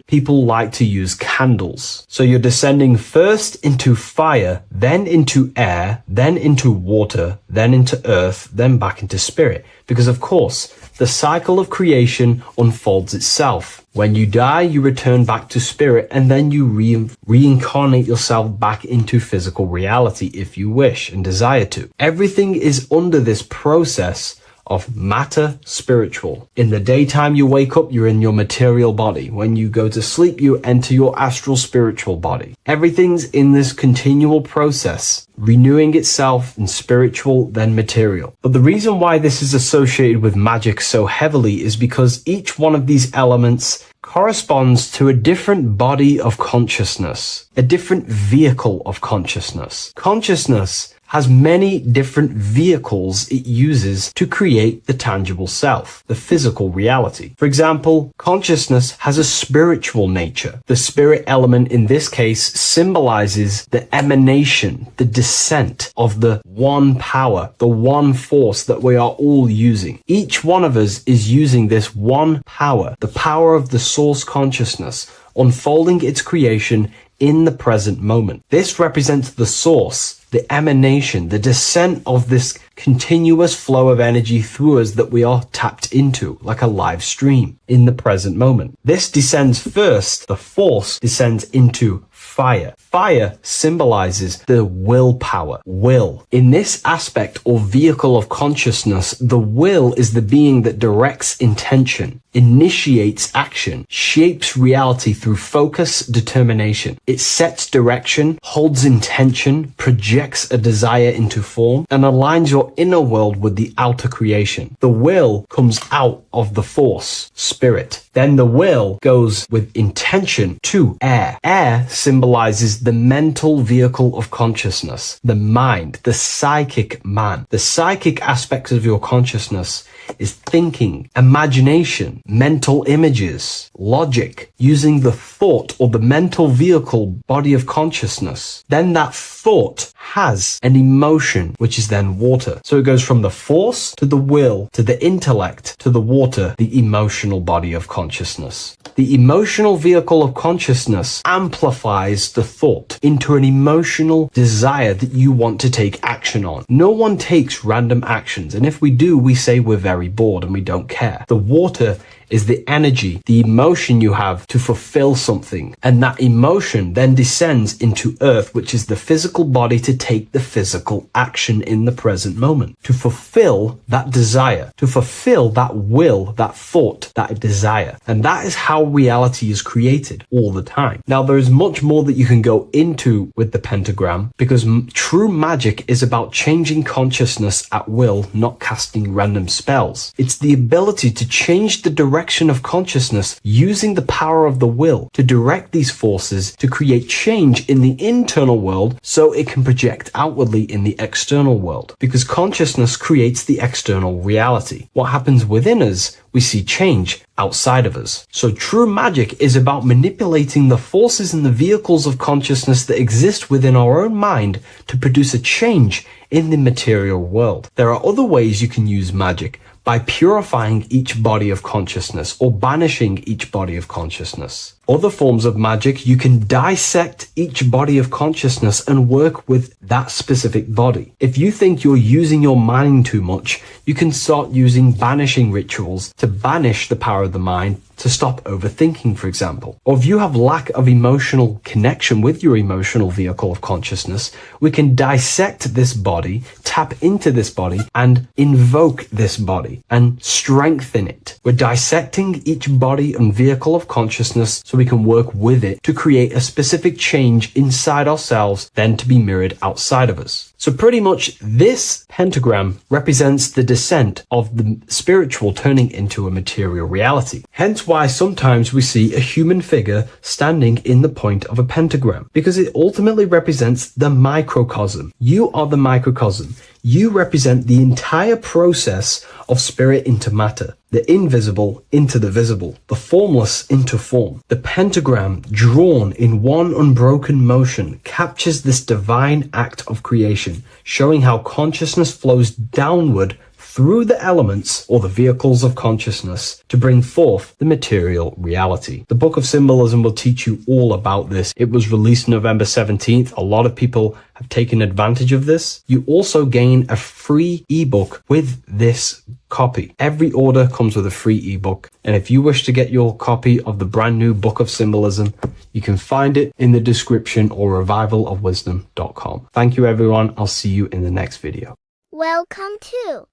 S3: people like to use candles. So you're descending first into fire, then into air, then into water, then into earth, then back into spirit. Because of course, the cycle of creation unfolds itself. When you die, you return back to spirit, and then you reincarnate yourself back into physical reality if you wish and desire to. Everything is under this process of matter spiritual. In the daytime you wake up, you're in your material body. When you go to sleep, you enter your astral spiritual body. Everything's in this continual process, renewing itself in spiritual, then material. But the reason why this is associated with magic so heavily is because each one of these elements corresponds to a different body of consciousness, a different vehicle of consciousness. Consciousness has many different vehicles it uses to create the tangible self, the physical reality. For example, consciousness has a spiritual nature. The spirit element in this case symbolizes the emanation, the descent of the one power, the one force that we are all using. Each one of us is using this one power, the power of the source consciousness, unfolding its creation in the present moment. This represents the source, the emanation, the descent of this continuous flow of energy through us that we are tapped into, like a live stream in the present moment. This descends first, the force descends into fire. Fire symbolizes the willpower, will. In this aspect or vehicle of consciousness, the will is the being that directs intention, initiates action, shapes reality through focus, determination. It sets direction, holds intention, projects a desire into form, and aligns your inner world with the outer creation. The will comes out of the force, spirit. Then the will goes with intention to air. Air symbolizes the mental vehicle of consciousness, the mind, the psychic man. The psychic aspects of your consciousness is thinking, imagination, mental images, logic, using the thought or the mental vehicle body of consciousness. Then that thought has an emotion, which is then water. So it goes from the force to the will to the intellect to the water, the emotional body of consciousness. The emotional vehicle of consciousness amplifies the thought into an emotional desire that you want to take action on. No one takes random actions, and if we do, we say we're very bored and we don't care. The water is the energy, the emotion you have to fulfill something. And that emotion then descends into earth, which is the physical body to take the physical action in the present moment, to fulfill that desire, to fulfill that will, that thought, that desire. And that is how reality is created all the time. Now, there is much more that you can go into with the pentagram, because true magic is about changing consciousness at will, not casting random spells. It's the ability to change the direction of consciousness using the power of the will to direct these forces to create change in the internal world so it can project outwardly in the external world. Because consciousness creates the external reality. What happens within us, we see change outside of us. So true magic is about manipulating the forces and the vehicles of consciousness that exist within our own mind to produce a change in the material world. There are other ways you can use magic, by purifying each body of consciousness or banishing each body of consciousness. Other forms of magic, you can dissect each body of consciousness and work with that specific body. If you think you're using your mind too much, you can start using banishing rituals to banish the power of the mind, to stop overthinking, for example. Or if you have lack of emotional connection with your emotional vehicle of consciousness, we can dissect this body, tap into this body, and invoke this body and strengthen it. We're dissecting each body and vehicle of consciousness so we can work with it to create a specific change inside ourselves, then to be mirrored outside of us. So pretty much this pentagram represents the descent of the spiritual turning into a material reality. Hence why sometimes we see a human figure standing in the point of a pentagram, because it ultimately represents the microcosm. You are the microcosm. You represent the entire process of spirit into matter, the invisible into the visible, the formless into form. The pentagram, drawn in one unbroken motion, captures this divine act of creation, showing how consciousness flows downward through the elements or the vehicles of consciousness to bring forth the material reality. The Book of Symbolism will teach you all about this. It was released November 17th. A lot of people have taken advantage of this. You also gain a free ebook with this copy. Every order comes with a free ebook. And if you wish to get your copy of the brand new Book of Symbolism, you can find it in the description or revivalofwisdom.com. Thank you, everyone. I'll see you in the next video.
S6: Welcome to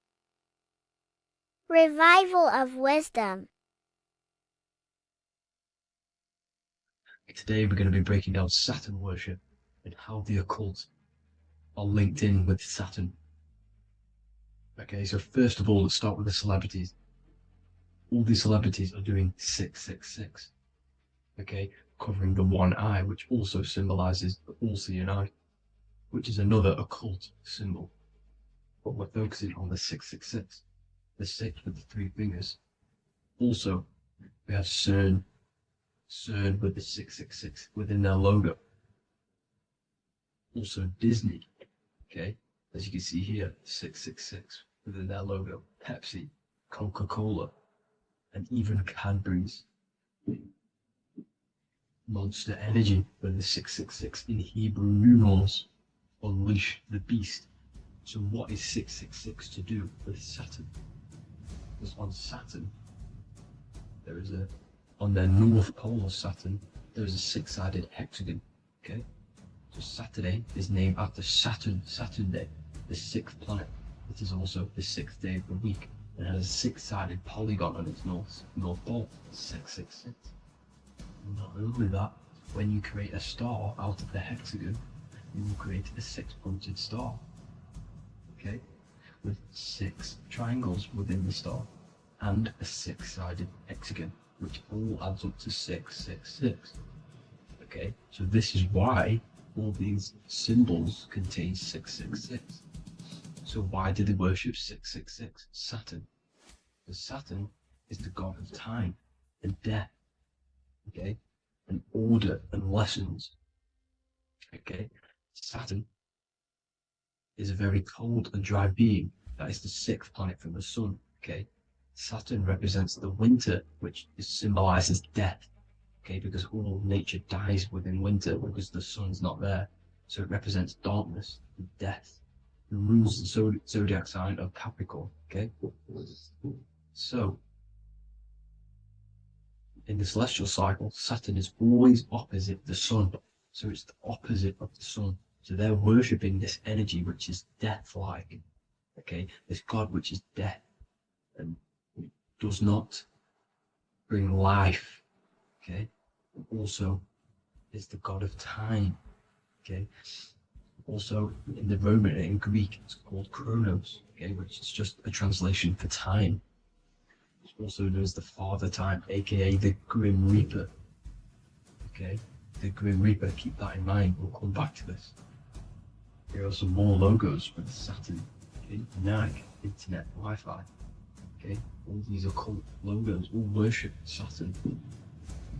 S6: Revival of Wisdom.
S5: Today we're going to be breaking down Saturn worship and how the occult are linked in with Saturn. Okay, so first of all, let's start with the celebrities. All these celebrities are doing 666. Okay, covering the one eye, which also symbolizes the all-seeing eye.
S3: which is another occult symbol. But we're focusing on the 666, the 6 with the 3 fingers. Also, we have CERN with the 666 within their logo. Also Disney, okay, as you can see here, 666 within their logo. Pepsi, Coca-Cola, and even Cadbury's. Monster Energy with the 666 in Hebrew numerals. Unleash the beast. So what is 666 to do with Saturn? Because on Saturn, on their north pole of Saturn, there is a 6-sided hexagon, okay? So Saturday is named after Saturn Day, the 6th planet. It is also the 6th day of the week and has a 6-sided polygon on its north pole, 666. And not only that, when you create a star out of the hexagon, you will create a 6-pointed star, okay? With 6 triangles within the star and a 6-sided hexagon, which all adds up to 666. Okay, so this is why all these symbols contain 666. So why did they worship 666? Saturn. Because Saturn is the god of time and death, okay, and order and lessons. Okay, Saturn is a very cold and dry being. That is the 6th planet from the sun. Okay, Saturn represents the winter, which symbolizes death. Okay, because all nature dies within winter because the sun's not there. So it represents darkness and death. It rules the zodiac sign of Capricorn. Okay, so in the celestial cycle, Saturn is always opposite the sun. So it's the opposite of the sun. So they're worshipping this energy which is death-like. Okay, this god which is death and does not bring life. Okay, also is the god of time. Okay, also in the Roman and in Greek it's called Chronos. Okay, which is just a translation for time. It's also known as the Father Time, aka the Grim Reaper. Okay, the Grim Reaper. Keep that in mind. We'll come back to this. Here are some more logos for the Saturn. Okay, Nike, Internet, Wi-Fi. Okay, all these occult logos all worship Saturn.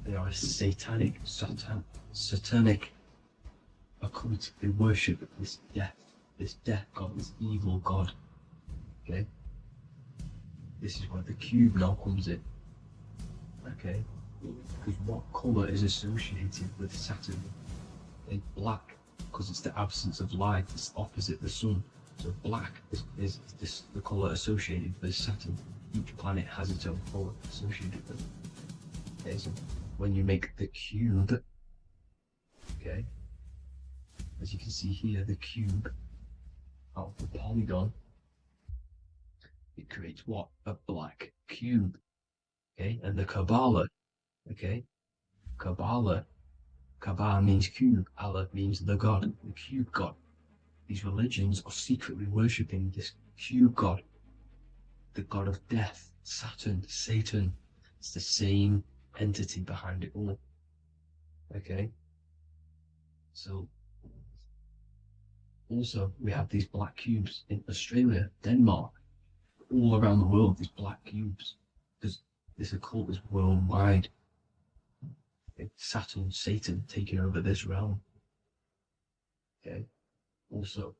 S3: They are a satanic occult. They worship this death god, this evil god. Okay, this is where the cube now comes in. Okay, because what color is associated with Saturn? It's black, because it's the absence of light. It's opposite the sun. So black is the color associated with Saturn. Each planet has its own color associated with it. Okay, so when you make the cube, okay, as you can see here, the cube out of the polygon, it creates what? A black cube. Okay, and the Kabbalah, okay, Kabbalah means cube, Allah means the god, the cube god. These religions are secretly worshipping this cube god, the god of death, Saturn, Satan. It's the same entity behind it all. Okay, so also we have these black cubes in Australia, Denmark, all around the world, these black cubes, because this occult is worldwide. Okay? Saturn, Satan taking over this realm. Okay, also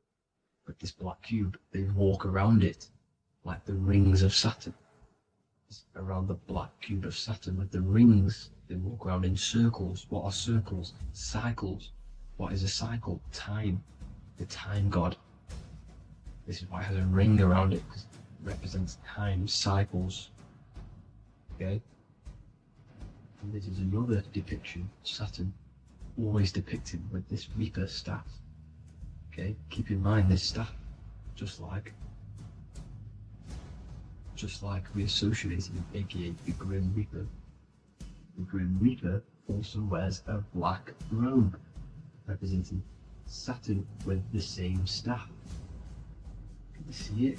S3: with this black cube, they walk around it like the rings of Saturn. Around the black cube of Saturn with the rings, they walk around in circles. What are circles? Cycles. What is a cycle? Time. The time god. This is why it has a ring around it, because it represents time, cycles. Okay, and this is another depiction. Saturn always depicted with this Reaper staff. Okay, keep in mind this staff, just like we associated with aka the Grim Reaper. The Grim Reaper also wears a black robe, representing Saturn with the same staff. Can you see it?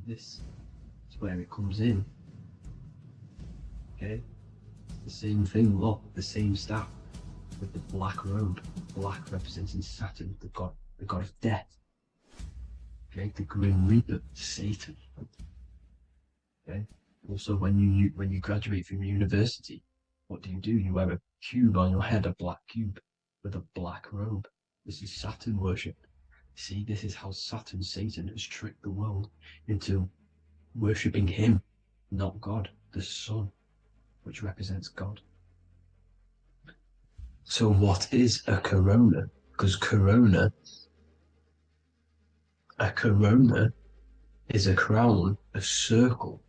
S3: This is where it comes in. Okay, the same thing. Look, the same staff. with the black robe, black representing Saturn, the god of death. Okay, the Grim Reaper, Satan. Okay. Also, when you graduate from university, what do? You wear a cube on your head, a black cube with a black robe. This is Saturn worship. See, this is how Satan has tricked the world into worshipping him, not God, the sun, which represents God. So what is a corona? Because a corona is a crown, a circle,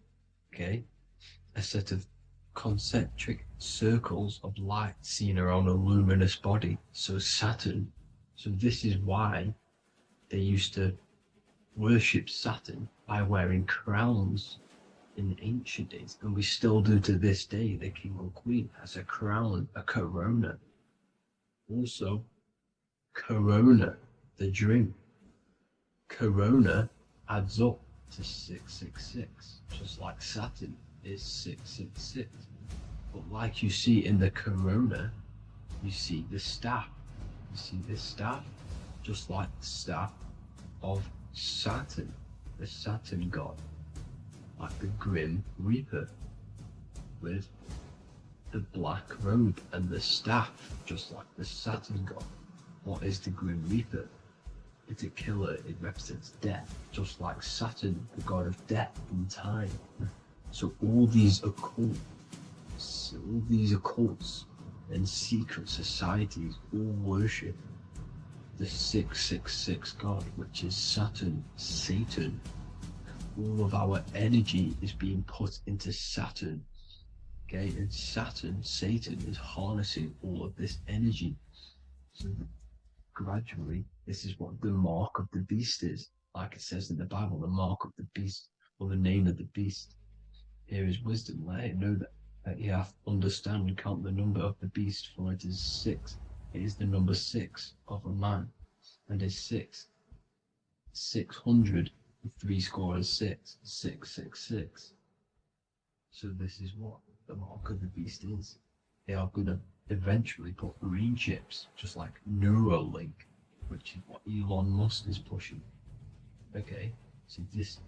S3: okay? A set of concentric circles of light seen around a luminous body. So Saturn, so this is why they used to worship Saturn by wearing crowns in ancient days, and we still do to this day. The king or queen has a crown, a corona. Also, corona, the drink. Corona adds up to 666, just like Saturn is 666. But like you see in the corona, you see the staff. You see this staff, just like the staff of Saturn, the Saturn god, like the Grim Reaper, with the black robe and the staff, just like the Saturn god. What is the Grim Reaper? It's a killer. It represents death, just like Saturn, the god of death and time. So all these occults and secret societies all worship the 666 god, which is Saturn, Satan. All of our energy is being put into Saturn. Okay, and Saturn, Satan, is harnessing all of this energy. So gradually, this is what the mark of the beast is. Like it says in the Bible, the mark of the beast, or the name of the beast. Here is wisdom. Let it know that you have to understand and count the number of the beast, for it is 6. It is the number 6 of a man, and is 600, 3 score is 6, 666. So this is what the mark of the beast is. They are going to eventually put green chips, just like Neuralink, which is what Elon Musk is pushing. Okay, so this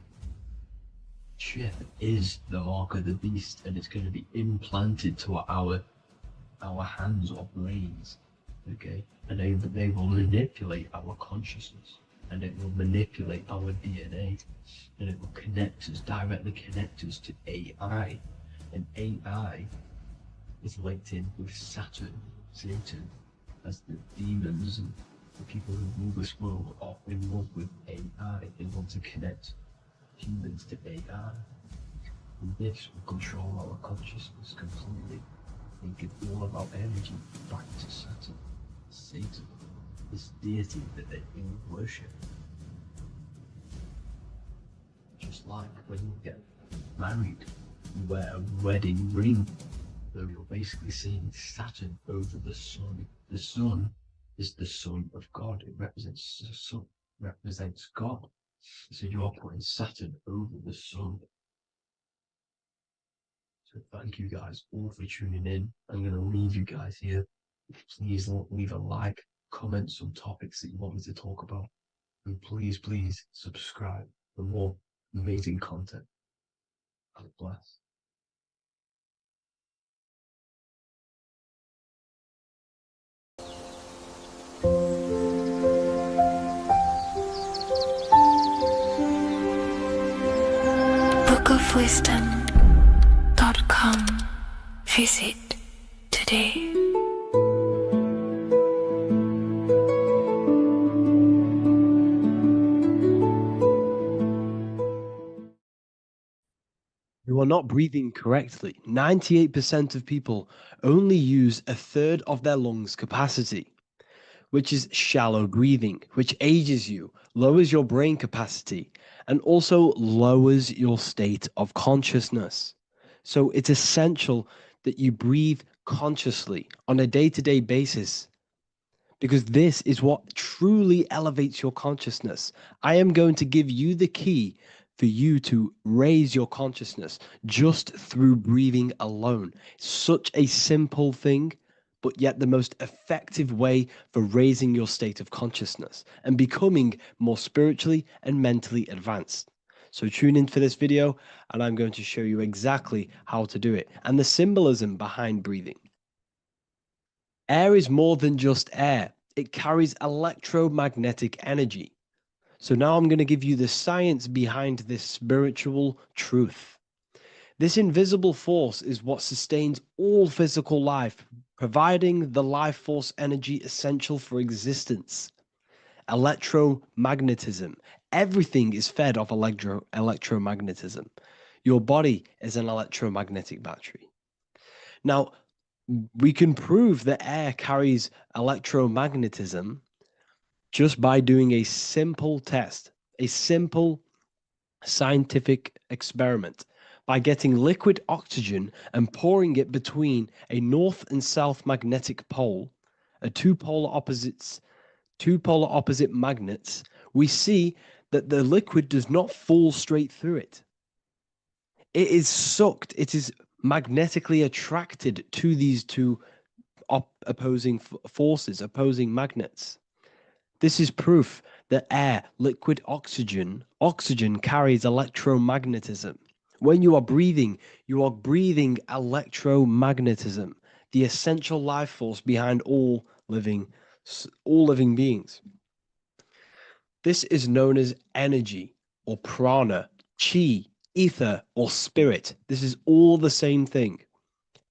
S3: chip is the mark of the beast, and it's going to be implanted to our hands or brains. Okay, and they will manipulate our consciousness, and it will manipulate our DNA, and it will directly connect us to AI, and AI is linked in with Satan, as the demons and the people who rule this world are in love with AI. They want to connect humans to AI. And this will control our consciousness completely and give all of our energy back to Satan, this deity that they all worship. Just like when you get married, you wear a wedding ring. So you're basically seeing Saturn over the sun. The sun is the son of God. It represents the sun, represents God. So you are putting Saturn over the sun. So thank you guys all for tuning in. I'm going to leave you guys here. Please leave a like, comment some topics that you want me to talk about. And please subscribe for more amazing content. God bless.
S2: bookofwisdom.com. Visit today.
S8: You are not breathing correctly. 98% of people only use a third of their lungs capacity, which is shallow breathing, which ages you, lowers your brain capacity, and also lowers your state of consciousness. So it's essential that you breathe consciously on a day-to-day basis, because this is what truly elevates your consciousness. I am going to give you the key for you to raise your consciousness just through breathing alone. Such a simple thing,
S3: but yet the most effective way for raising your state of consciousness and becoming more spiritually and mentally advanced. So tune in for this video and I'm going to show you exactly how to do it and the symbolism behind breathing. Air is more than just air. It carries electromagnetic energy. So now I'm going to give you the science behind this spiritual truth. This invisible force is what sustains all physical life, providing the life force energy essential for existence. Electromagnetism. Everything is fed off electromagnetism. Your body is an electromagnetic battery. Now, we can prove that air carries electromagnetism just by doing a simple test, a simple scientific experiment, by getting liquid oxygen and pouring it between a north and south magnetic pole, two polar opposite magnets. We see that the liquid does not fall straight through it. It is sucked, it is magnetically attracted to these two opposing forces, opposing magnets. This is proof that air, liquid oxygen carries electromagnetism. When you are breathing electromagnetism, the essential life force behind all living beings. This is known as energy or prana, chi, ether, or spirit. This is all the same thing.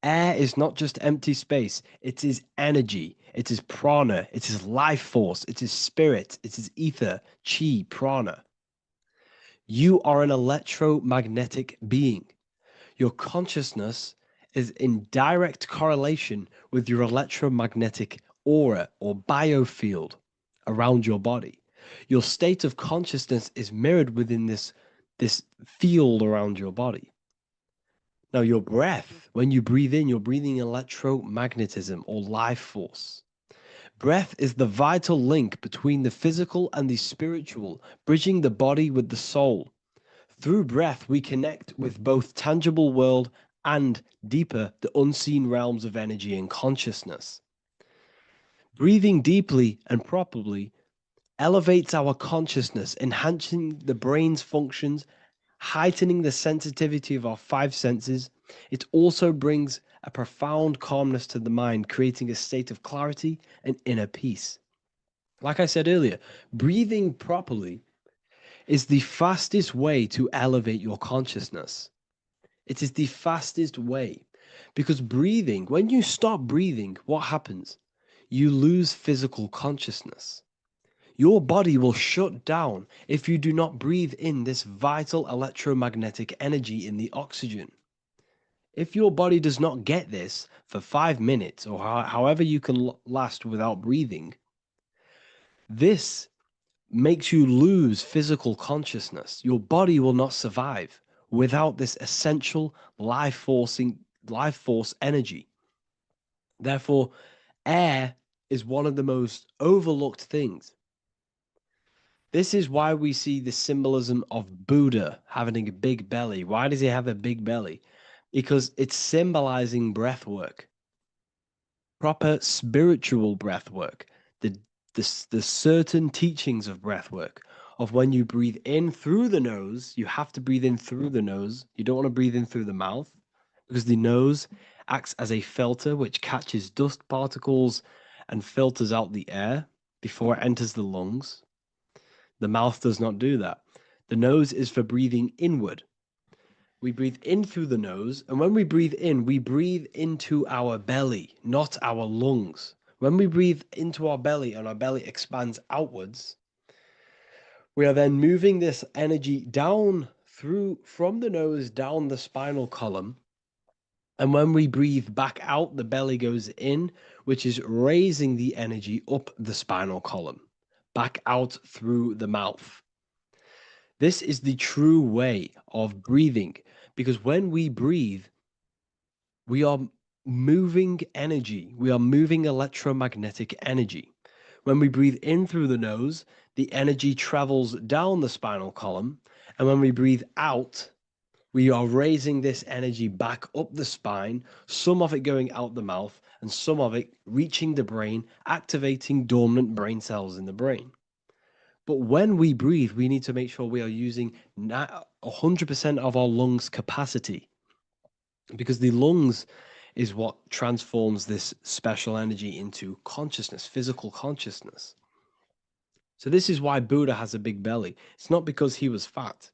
S3: Air is not just empty space. It is energy. It is prana. It is life force. It is spirit. It is ether, chi, prana. You are an electromagnetic being. Your consciousness is in direct correlation with your electromagnetic aura or biofield around your body. Your state of consciousness is mirrored within this field around your body. Now, your breath, when you breathe in, you're breathing electromagnetism or life force. Breath is the vital link between the physical and the spiritual, bridging the body with the soul. Through breath, we connect with both tangible world and deeper, the unseen realms of energy and consciousness. Breathing deeply and properly elevates our consciousness, enhancing the brain's functions, heightening the sensitivity of our five senses. It also brings a profound calmness to the mind, creating a state of clarity and inner peace. Like I said earlier, breathing properly is the fastest way to elevate your consciousness. It is the fastest way because breathing, when you stop breathing, what happens? You lose physical consciousness. Your body will shut down if you do not breathe in this vital electromagnetic energy in the oxygen. If your body does not get this for 5 minutes or however you can last without breathing, this makes you lose physical consciousness. Your body will not survive without this essential life force energy. Therefore, air is one of the most overlooked things. This is why we see the symbolism of Buddha having a big belly. Why does he have a big belly? Because it's symbolizing breath work, proper spiritual breath work, the certain teachings of breath work, of when you breathe in through the nose, you have to breathe in through the nose. You don't want to breathe in through the mouth because the nose acts as a filter which catches dust particles and filters out the air before it enters the lungs. The mouth does not do that. The nose is for breathing inward. We breathe in through the nose, and when we breathe in, we breathe into our belly, not our lungs. When we breathe into our belly and our belly expands outwards, we are then moving this energy down from the nose down the spinal column. And when we breathe back out, the belly goes in, which is raising the energy up the spinal column, back out through the mouth. This is the true way of breathing, because when we breathe, we are moving energy. We are moving electromagnetic energy. When we breathe in through the nose, the energy travels down the spinal column. And when we breathe out,
S1: We are raising this energy back up the spine, some of it going out the mouth, and some of it reaching the brain, activating dormant brain cells in the brain. But when we breathe, we need to make sure we are using 100% of our lungs' capacity, because the lungs is what transforms this special energy into consciousness, physical consciousness. So this is why Buddha has a big belly. It's not because he was fat.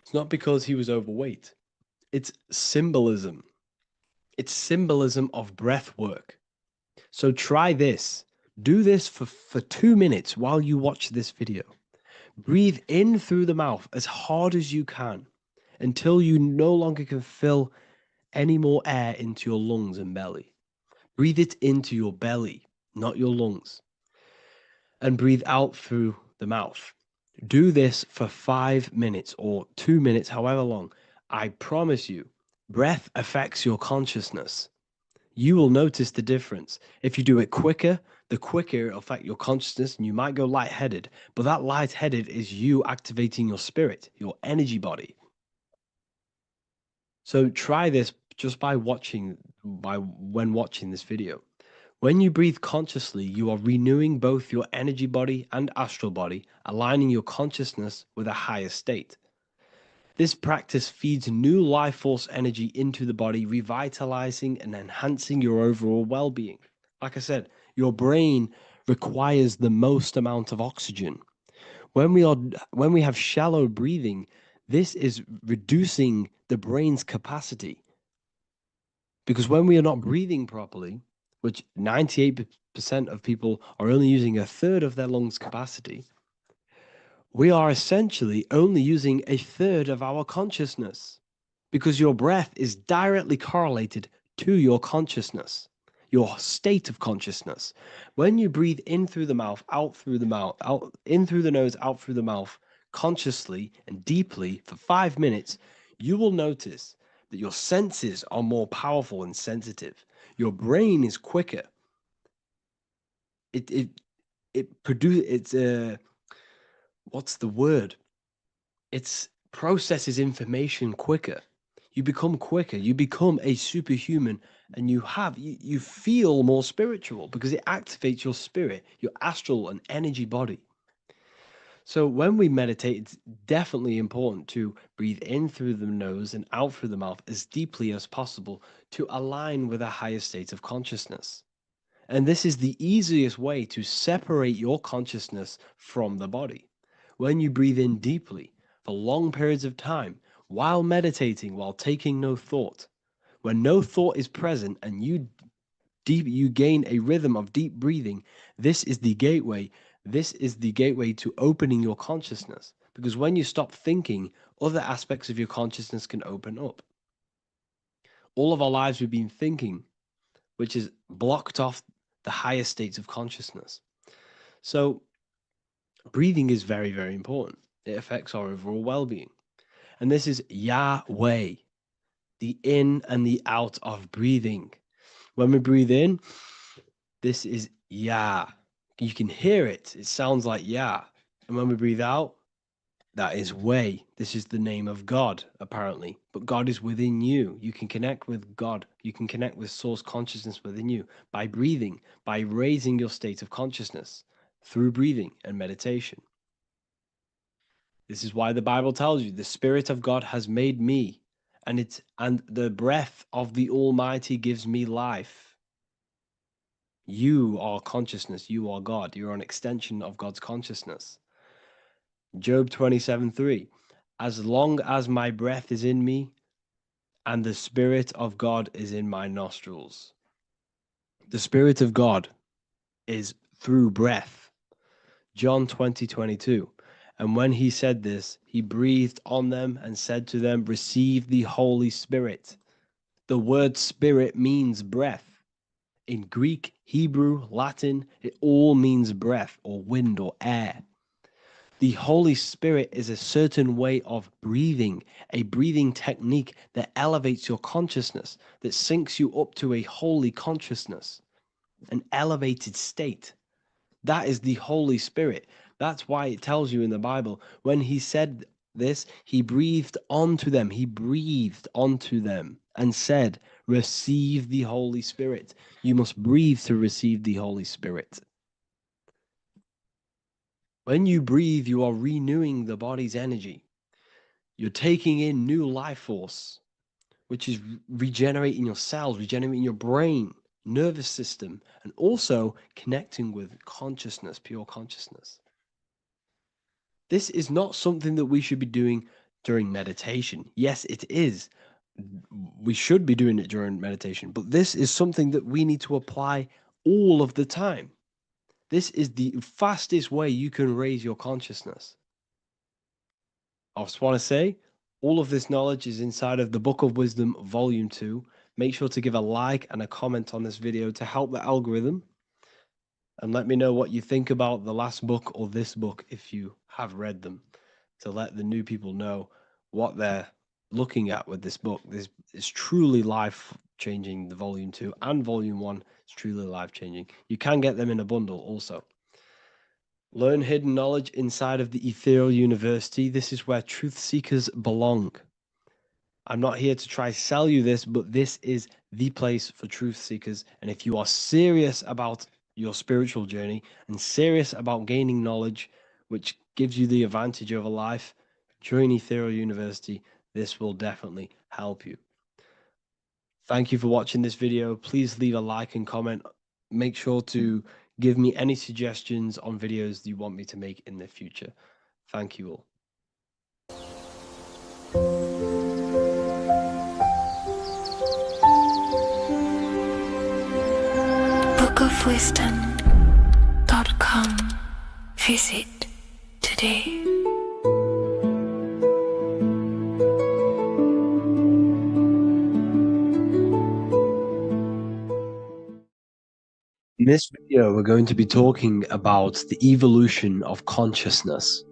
S1: It's not because he was overweight. It's symbolism. It's symbolism of breath work. So try this. Do this for 2 minutes while you watch this video. Breathe in through the mouth as hard as you can until you no longer can fill any more air into your lungs and belly. Breathe it into your belly, not your lungs. And breathe out through the mouth. Do this for 5 minutes or 2 minutes, however long. I promise you, breath affects your consciousness. You will notice the difference. If you do it quicker, the quicker it'll affect your consciousness, and you might go lightheaded. But that lightheaded is you activating your spirit, your energy body. So try this just when watching this video. When you breathe consciously, you are renewing both your energy body and astral body, aligning your consciousness with a higher state. This practice feeds new life force energy into the body, revitalizing and enhancing your overall well-being. Like I said, your brain requires the most amount of oxygen. When we have shallow breathing, this is reducing the brain's capacity. Because when we are not breathing properly, which 98% of people are only using a third of their lungs' capacity, we are essentially only using a third of our consciousness, because your breath is directly correlated to your consciousness, your state of consciousness. When you breathe in through the mouth, out through the mouth, out in through the nose, out through the mouth, consciously and deeply for 5 minutes, you will notice that your senses are more powerful and sensitive. Your brain is quicker. What's the word? It processes information quicker. You become quicker. You become a superhuman, and you feel more spiritual because it activates your spirit, your astral and energy body. So when we meditate, it's definitely important to breathe in through the nose and out through the mouth as deeply as possible to align with a higher state of consciousness. And this is the easiest way to separate your consciousness from the body. When you breathe in deeply for long periods of time, while meditating, while taking no thought, when no thought is present and you gain a rhythm of deep breathing, this is the gateway. This is the gateway to opening your consciousness. Because when you stop thinking, other aspects of your consciousness can open up. All of our lives we've been thinking, which has blocked off the higher states of consciousness. So breathing is very, very important. It affects our overall well-being. And this is Yahweh, the in and the out of breathing. When we breathe in, this is Yah. You can hear it. It sounds like Yah. And when we breathe out, that is Way. This is the name of God, apparently. But God is within you. You can connect with God. You can connect with source consciousness within you by breathing, by raising your state of consciousness through breathing and meditation. This is why the Bible tells you the Spirit of God has made me, and the breath of the Almighty gives me life. You are consciousness. You are God. You're an extension of God's consciousness. Job 27:3. As long as my breath is in me and the Spirit of God is in my nostrils. The Spirit of God is through breath. John 20:22. And when he said this, he breathed on them and said to them, receive the Holy Spirit. The word spirit means breath. In Greek, Hebrew, Latin, it all means breath or wind or air. The Holy Spirit is a certain way of breathing, a breathing technique that elevates your consciousness, that syncs you up to a holy consciousness, an elevated state. That is the Holy Spirit. That's why it tells you in the Bible, when he said
S8: this, he breathed onto them. He breathed onto them and said, receive the Holy Spirit. You must breathe to receive the Holy Spirit. When you breathe, you are renewing the body's energy. You're taking in new life force, which is regenerating your cells, regenerating your brain, nervous system, and also connecting with consciousness, pure consciousness. This is not something that we should be doing during meditation. Yes, it is. We should be doing it during meditation, but this is something that we need to apply all of the time. This is the fastest way you can raise your consciousness. I just want to say, all of this knowledge is inside of the Book of Wisdom, Volume 2. Make sure to give a like and a comment on this video to help the algorithm. And let me know what you think about the last book or this book if you have read them, to let the new people know what they're looking at with this book. This is truly life-changing. The Volume 2 and Volume 1 is truly life-changing. You can get them in a bundle also. Learn hidden knowledge inside of the Ethereal University. This is where truth seekers belong. I'm not here to try sell you this, but this is the place for truth seekers. And if you are serious about your spiritual journey and serious about gaining knowledge, which gives you the advantage over life, join Ethereal University. This will definitely help you. Thank you for watching this video. Please leave a like and comment. Make sure to give me any suggestions on videos you want me to make in the future. Thank you all.
S2: bookofwisdom.com. Visit today.
S8: In this video, we're going to be talking about the evolution of consciousness.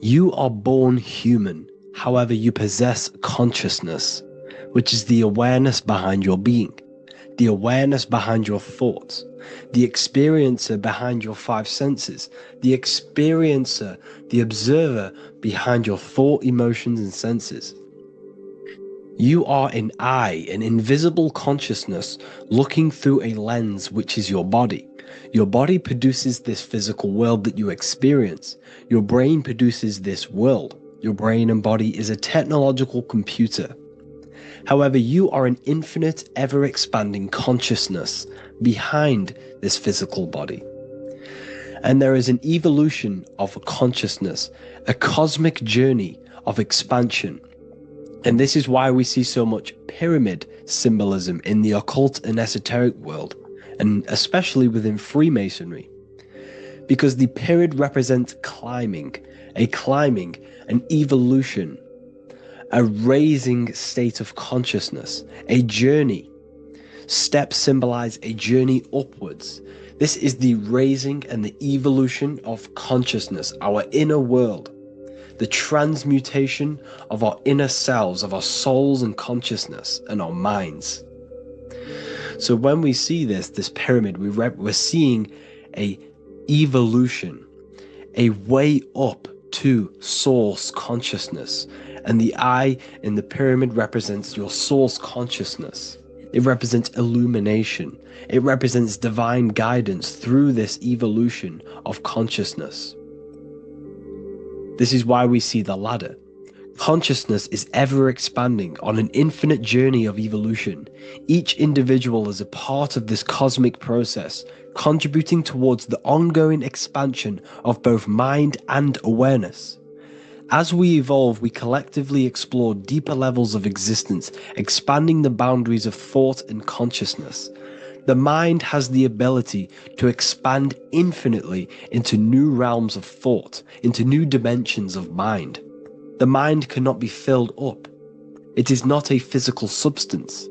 S8: You are born human, however, you possess consciousness, which is the awareness behind your being, the awareness behind your thoughts, the experiencer behind your five senses, the experiencer, the observer behind your thought, emotions, and senses. You are an eye, an invisible consciousness looking through a lens, which is your body. Your body produces this physical world that you experience. Your brain produces this world. Your brain and body is a technological computer. However, you are an infinite, ever-expanding consciousness behind this physical body. And there is an evolution of consciousness, a cosmic journey of expansion. And this is why we see so much pyramid symbolism in the occult and esoteric world, and especially within Freemasonry. Because the pyramid represents climbing, an evolution, a raising state of consciousness, a journey. Steps symbolize a journey upwards. This is the raising and the evolution of consciousness, our inner world. The transmutation of our inner selves, of our souls and consciousness and our minds. So when we see this pyramid, we're seeing a evolution, a way up to source consciousness. And the eye in the pyramid represents your source consciousness. It represents illumination. It represents divine guidance through this evolution of consciousness. This is why we see the ladder. Consciousness is ever expanding on an infinite journey of evolution. Each individual is a part of this cosmic process, contributing towards the ongoing expansion of both mind and awareness. As we evolve, we collectively explore deeper levels of existence, expanding the boundaries of thought and consciousness. The mind has the ability to expand infinitely into new realms of thought, into new dimensions of mind. The mind cannot be filled up. It is not a physical substance.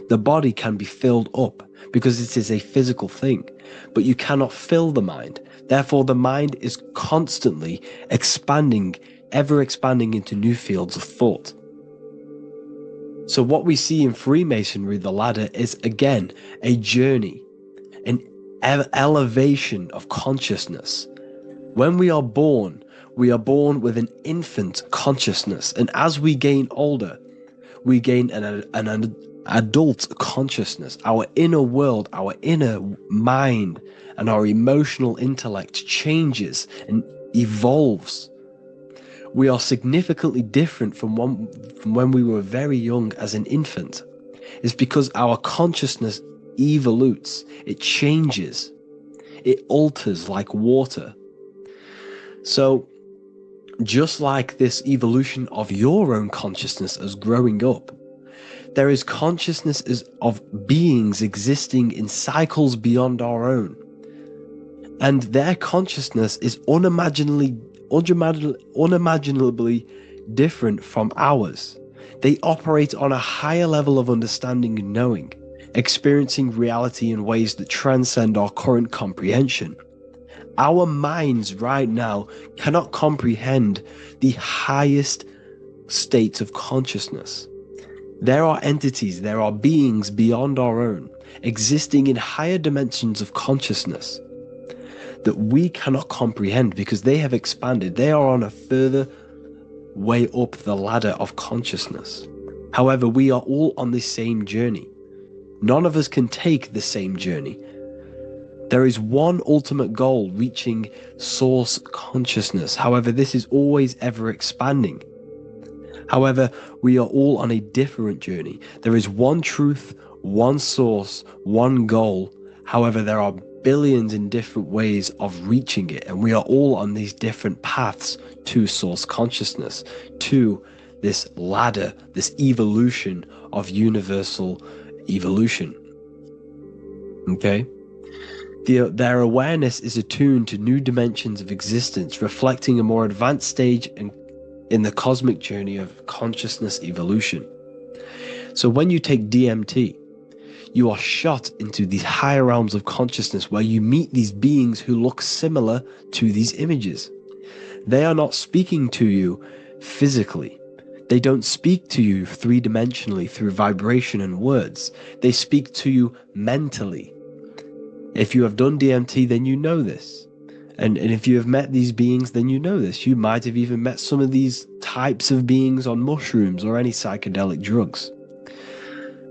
S8: The body can be filled up because it is a physical thing, but you cannot fill the mind. Therefore, the mind is constantly expanding, ever expanding into new fields of thought. So what we see in Freemasonry, the ladder, is again a journey, an elevation of consciousness. When we are born,
S3: We are born with an infant consciousness, and as we gain older, we gain an adult consciousness. Our inner world, our inner mind, and our emotional intellect changes and evolves. We are significantly different from when we were very young as an infant. It's because our consciousness evolutes, it changes, it alters like water. So, just like this evolution of your own consciousness as growing up, there is consciousness of beings existing in cycles beyond our own. And their consciousness is unimaginably different from ours. They operate on a higher level of understanding and knowing, experiencing reality in ways that transcend our current comprehension. Our minds right now cannot comprehend the highest states of consciousness. There are entities, there are beings beyond our own, existing in higher dimensions of consciousness that we cannot comprehend because they have expanded. They are on a further way up the ladder of consciousness. However, we are all on the same journey. None of us can take the same journey. There is one ultimate goal, reaching source consciousness. However, this is always ever expanding. However, we are all on a different journey. There is one truth, one source, one goal. However, there are billions in different ways of reaching it, and we are all on these different paths to source consciousness, to this ladder, this evolution of universal evolution. Okay? Their awareness is attuned to new dimensions of existence, reflecting a more advanced stage in the cosmic journey of consciousness evolution. So when you take DMT, you are shot into these higher realms of consciousness where you meet these beings who look similar to these images. They are not speaking to you physically. They don't speak to you three-dimensionally through vibration and words. They speak to you mentally. If you have done DMT, then you know this. And if you have met these beings, then you know this. You might have even met some of these types of beings on mushrooms or any psychedelic drugs.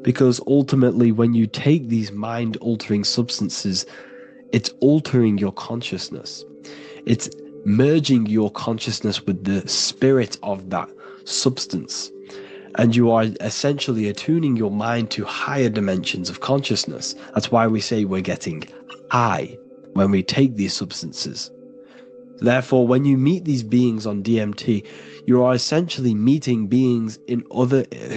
S3: Because ultimately, when you take these mind-altering substances, it's altering your consciousness. It's merging your consciousness with the spirit of that substance. And you are essentially attuning your mind to higher dimensions of consciousness. That's why we say we're getting high when we take these substances. Therefore, when you meet these beings on DMT, you are essentially meeting beings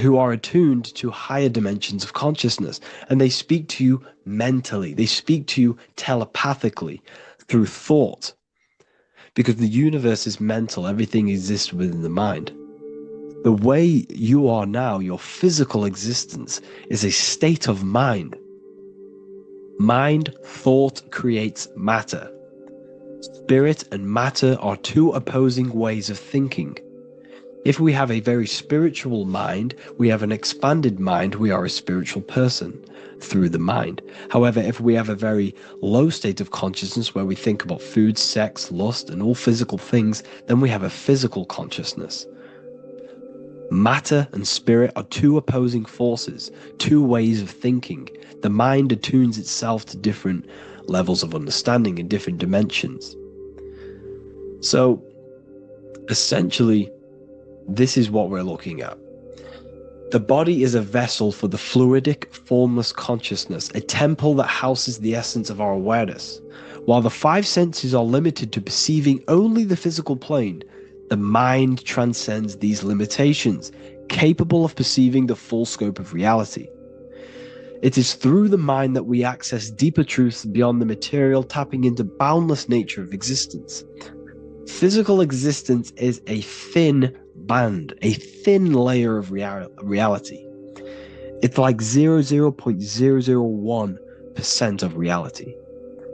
S3: who are attuned to higher dimensions of consciousness, and they speak to you mentally. They speak to you telepathically through thought, because the universe is mental. Everything exists within the mind. The way you are now, your physical existence, is a state of mind. Mind, thought creates matter. Spirit and matter are two opposing ways of thinking. If we have a very spiritual mind, we have an expanded mind, we are a spiritual person through the mind. However, if we have a very low state of consciousness where we think about food, sex, lust, and all physical things, then we have a physical consciousness. Matter and spirit are two opposing forces, two ways of thinking. The mind attunes itself to different levels of understanding in different dimensions. So, essentially, this is what we're looking at. The body is a vessel for the fluidic, formless consciousness, a temple that houses the essence of our awareness. While the five senses are limited to perceiving only the physical plane, the mind transcends these limitations, capable of perceiving the full scope of reality. It is through the mind that we access deeper truths beyond the material, tapping into boundless nature of existence. Physical existence is a thin band, a thin layer of reality. It's like 0.001% of reality.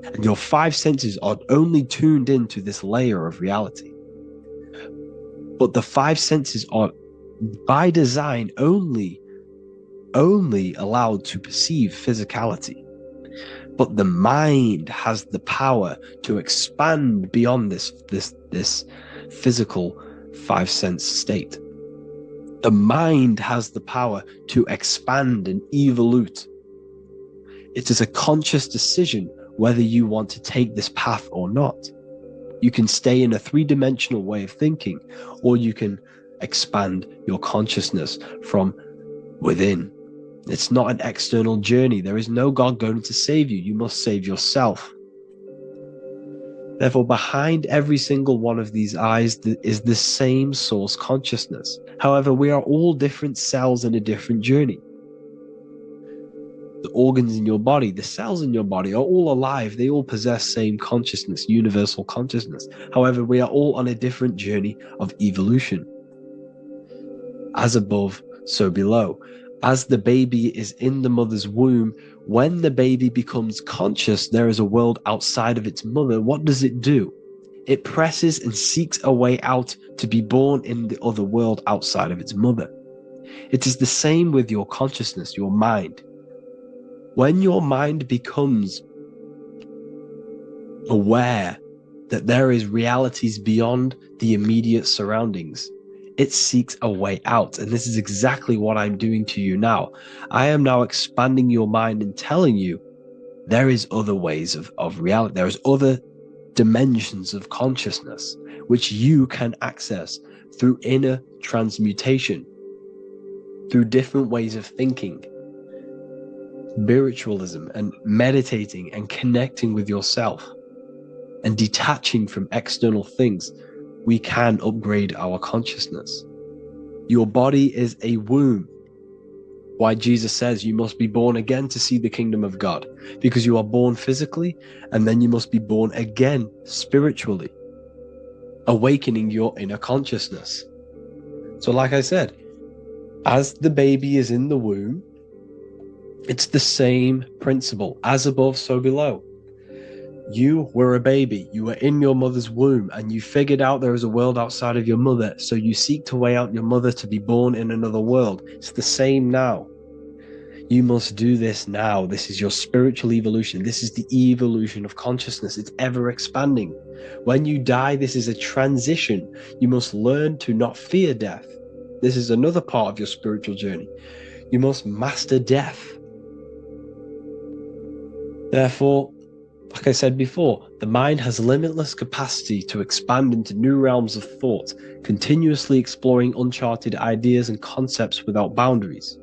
S3: And your five senses are only tuned into this layer of reality. But the five senses are, by design, only allowed to perceive physicality. But the mind has the power to expand beyond this
S5: physical 5-sense state. The mind has the power to expand and evolute. It is a conscious decision whether you want to take this path or not. You can stay in a 3-dimensional way of thinking, or you can expand your consciousness from within. It's not an external journey. There is no God going to save you. You must save yourself. Therefore, behind every single one of these eyes is the same source consciousness. However, we are all different cells in a different journey. The organs in your body, the cells in your body are all alive. They all possess same consciousness, universal consciousness. However, we are all on a different journey of evolution. As above, so below. As the baby is in the mother's womb, when the baby becomes conscious, there is a world outside of its mother. What does it do? It presses and seeks a way out to be born in the other world outside of its mother. It is the same with your consciousness, your mind. When your mind becomes aware that there is realities beyond the immediate surroundings, it seeks a way out. And this is exactly what I'm doing to you now. I am now expanding your mind and telling you there is other ways of reality. There is other dimensions of consciousness which you can access through inner transmutation, through different ways of thinking, spiritualism, and meditating and connecting with yourself and detaching from external things. We can upgrade our consciousness. Your body is a womb. Why Jesus says you must be born again to see the kingdom of God, because you are born physically and then you must be born again spiritually, awakening your inner consciousness. So like I said, as the baby is in the womb, it's the same principle. As above, so below. You were a baby, you were in your mother's womb, and you figured out there is a world outside of your mother, so you seek to way out your mother to be born in another world. It's the same now. You must do this now. This is your spiritual evolution. This is the evolution of consciousness. It's ever expanding. When you die, this is a transition. You must learn to not fear death. This is another part of your spiritual journey. You must master death. Therefore, like I said before, the mind has limitless capacity to expand into new realms of thought, continuously exploring uncharted ideas and concepts without boundaries.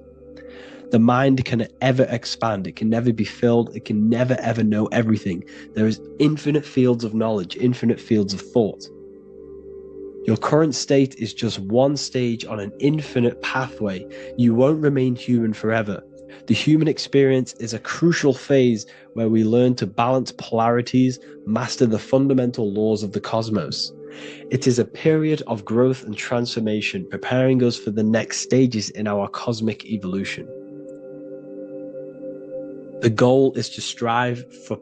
S5: The mind can ever expand. It can never be filled. It can never ever know everything. There is infinite fields of knowledge, infinite fields of thought. Your current state is just one stage on an infinite pathway. You won't remain human forever. The human experience is a crucial phase where we learn to balance polarities, master the fundamental laws of the cosmos. It is a period of growth and transformation, preparing us for the next stages in our cosmic evolution. The goal is to strive for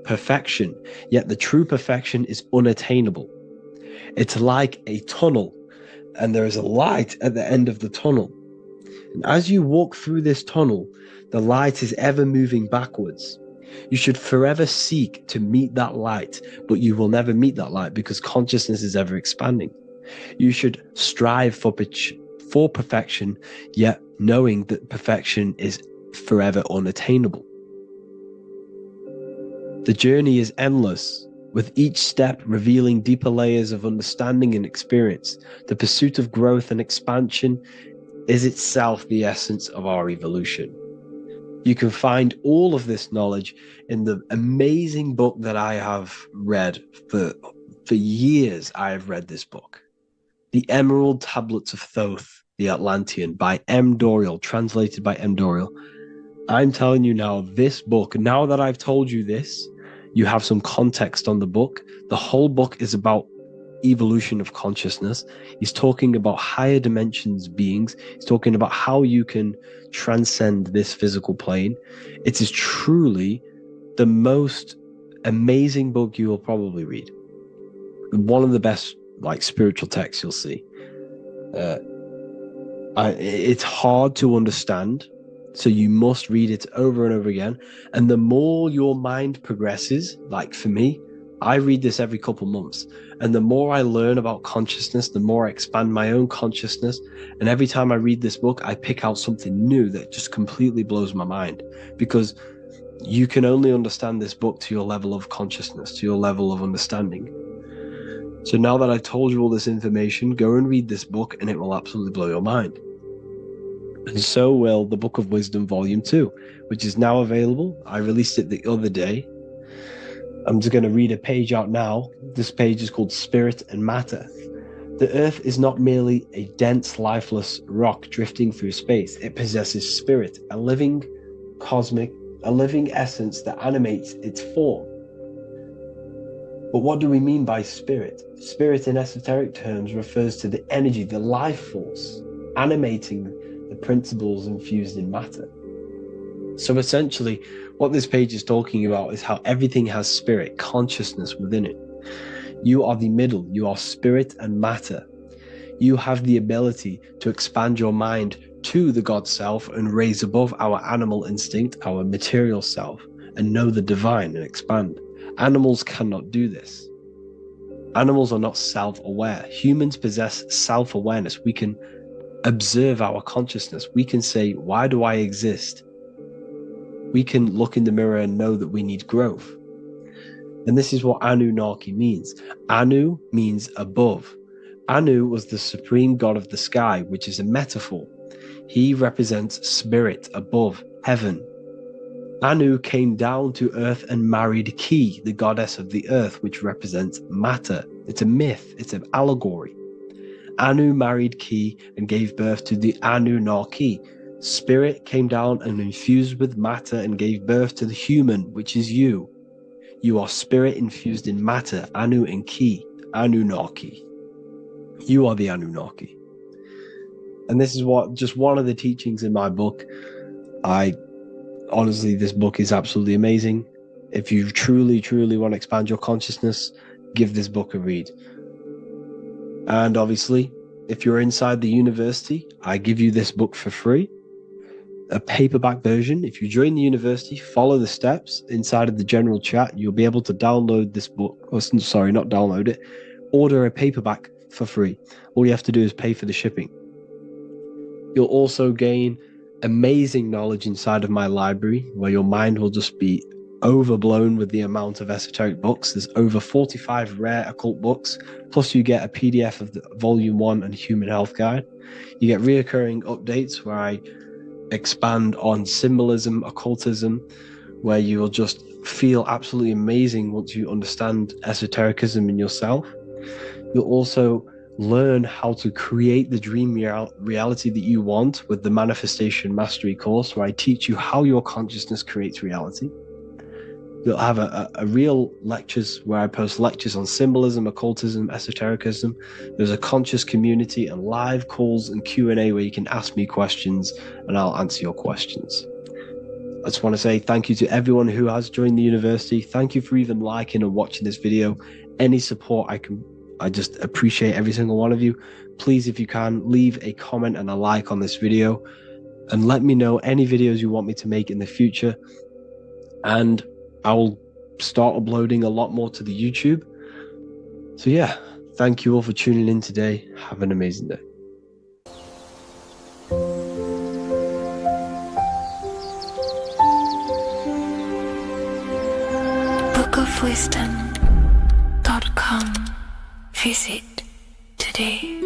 S5: perfection, yet the true perfection is unattainable. It's like a tunnel, and there is a light at the end of the tunnel. And as you walk through this tunnel, the light is ever moving backwards. You should forever seek to meet that light, but you will never meet that light because consciousness is ever expanding. You should strive for perfection, yet knowing that perfection is forever unattainable. The journey is endless, with each step revealing deeper layers of understanding and experience. The pursuit of growth and expansion is itself the essence of our evolution. You can find all of this knowledge in the amazing book that I have read for years. I have read this book, The Emerald Tablets of Thoth, the Atlantean, by M. Dorial, translated by M. Dorial. I'm telling you now, this book, now that I've told you this, you have some context on the book. The whole book is about evolution of consciousness. He's talking about higher dimensions beings. He's talking about how you can transcend this physical plane. It is truly the most amazing book you will probably read. One of the best spiritual texts you'll see. It's hard to understand, so you must read it over and over again. And the more your mind progresses, like for me,
S8: I read this every couple months, and the more I learn about consciousness, the more I expand my own consciousness. And every time I read this book, I pick out something new that just completely blows my mind, because you can only understand this book to your level of consciousness, to your level of understanding. So now that I've told you all this information, go and read this book and it will absolutely blow your mind. And so will the Book of Wisdom Volume 2, which is now available. I released it the other day. I'm just going to read a page out now. This page is called Spirit and Matter. The Earth is not merely a dense, lifeless rock drifting through space. It possesses spirit, a living essence that animates its form. But what do we mean by spirit? Spirit in esoteric terms refers to the energy, the life force, animating the principles infused in matter. So essentially, what this page is talking about is how everything has spirit, consciousness within it. You are the middle, you are spirit and matter. You have the ability to expand your mind to the God self and raise above our animal instinct, our material self, and know the divine and expand. Animals cannot do this. Animals are not self-aware. Humans possess self-awareness. We can observe our consciousness. We can say, why do I exist? We can look in the mirror and know that we need growth. And this is what Anunnaki means. Anu means above. Anu was the supreme god of the sky, which is a metaphor. He represents spirit above, heaven. Anu came down to earth and married Ki, the goddess of the earth, which represents matter. It's a myth, it's an allegory. Anu married Ki and gave birth to the Anunnaki. Spirit came down and infused with matter and gave birth to the human, which is you. You are spirit infused in matter, Anu and Ki, Anunnaki. You are the Anunnaki. And this is just one of the teachings in my book. Honestly, this book is absolutely amazing. If you truly, truly want to expand your consciousness, give this book a read. And obviously, if you're inside the university, I give you this book for free. A paperback version. If you join the university, follow the steps inside of the general chat, you'll be able to download this book. Sorry, not download it. Order a paperback for free. All you have to do is pay for the shipping. You'll also gain amazing knowledge inside of my library, where your mind will just be overblown with the amount of esoteric books. There's over 45 rare occult books, plus you get a PDF of the Volume 1 and Human Health Guide. You get reoccurring updates where I expand on symbolism, occultism, where you will just feel absolutely amazing once you understand esotericism in yourself. You'll also learn how to create the dream reality that you want with the Manifestation Mastery course, where I teach you how your consciousness creates reality. You'll have a real lectures where I post lectures on symbolism, occultism, esotericism. There's a conscious community and live calls and Q&A where you can ask me questions and I'll answer your questions. I just want to say thank you to everyone who has joined the university. Thank you for even liking and watching this video. Any support I just appreciate every single one of you. Please, if you can, leave a comment and a like on this video and let me know any videos you want me to make in the future. And I will start uploading a lot more to the YouTube. So yeah, thank you all for tuning in today. Have an amazing day.
S2: bookofwisdom.com. Visit today.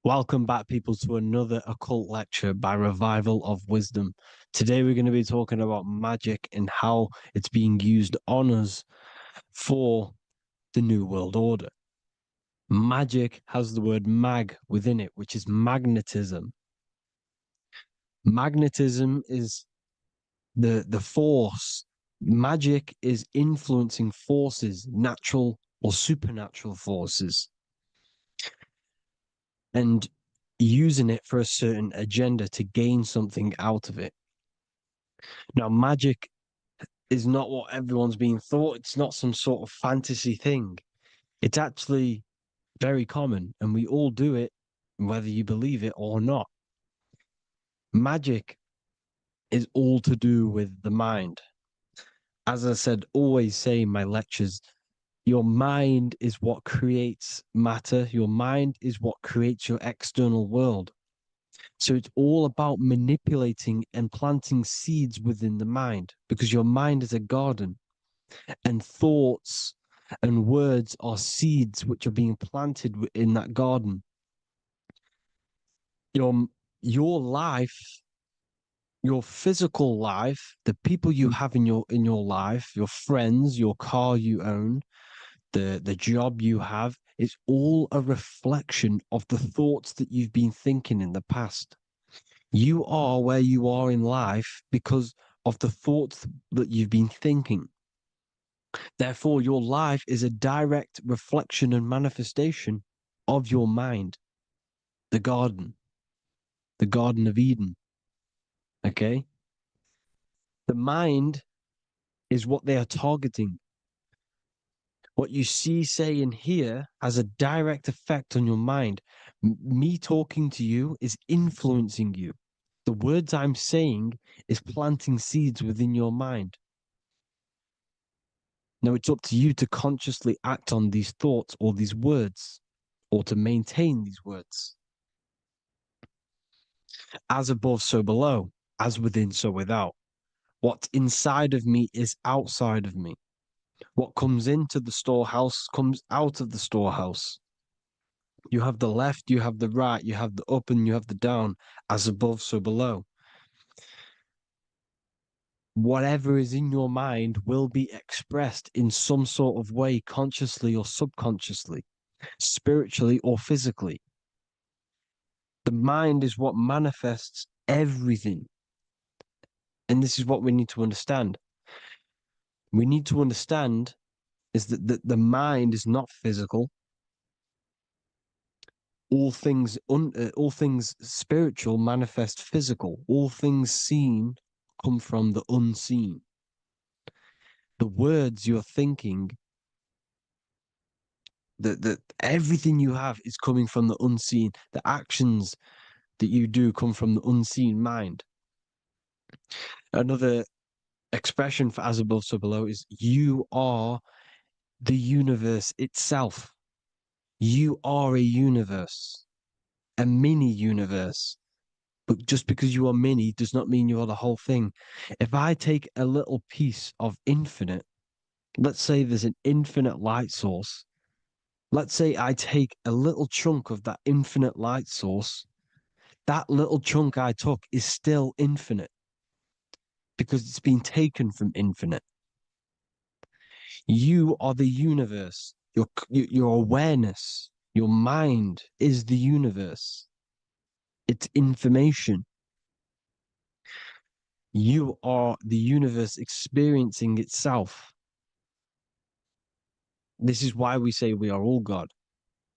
S8: Welcome back, people, to another occult lecture by Revival of Wisdom. Today we're going to be talking about magic and how it's being used on us for the New World Order. Magic has the word mag within it, which is magnetism. Magnetism is the force. Magic is influencing forces, natural or supernatural forces, and using it for a certain agenda to gain something out of it. Now, magic is not what everyone's being thought. It's not some sort of fantasy thing. It's actually very common, and we all do it
S5: whether you believe it or not. Magic is all to do with the mind. As I said, always say in my lectures, your mind is what creates matter. Your mind is what creates your external world. So it's all about manipulating and planting seeds within the mind, because your mind is a garden, and thoughts and words are seeds which are being planted in that garden. Your life, your physical life, the people you have in your life, your friends, your car you own, the job you have, is all a reflection of the thoughts that you've been thinking in the past. You are where you are in life because of the thoughts that you've been thinking. Therefore, your life is a direct reflection and manifestation of your mind, the Garden of Eden. Okay? The mind is what they are targeting. What you see, say, and hear has a direct effect on your mind. Me talking to you is influencing you. The words I'm saying is planting seeds within your mind. Now it's up to you to consciously act on these thoughts or these words, or to maintain these words. As above, so below. As within, so without. What's inside of me is outside of me. What comes into the storehouse comes out of the storehouse. You have the left, you have the right, you have the up, and you have the down. As above, so below. Whatever is in your mind will be expressed in some sort of way, consciously or subconsciously, spiritually or physically. The mind is what manifests everything. And this is what we need to understand. We need to understand is that the mind is not physical. All things spiritual manifest physical. All things seen come from the unseen. The words you're thinking, that everything you have is coming from the unseen. The actions that you do come from the unseen mind. Another expression for as above, so below is you are the universe itself. You are a universe, a mini universe. But just because you are mini does not mean you are the whole thing. If I take a little piece of infinite, let's say there's an infinite light source. Let's say I take a little chunk of that infinite light source. That little chunk I took is still infinite because it's been taken from infinite. You are the universe. Your awareness, your mind is the universe. It's information. You are the universe experiencing itself. This is why we say we are all God.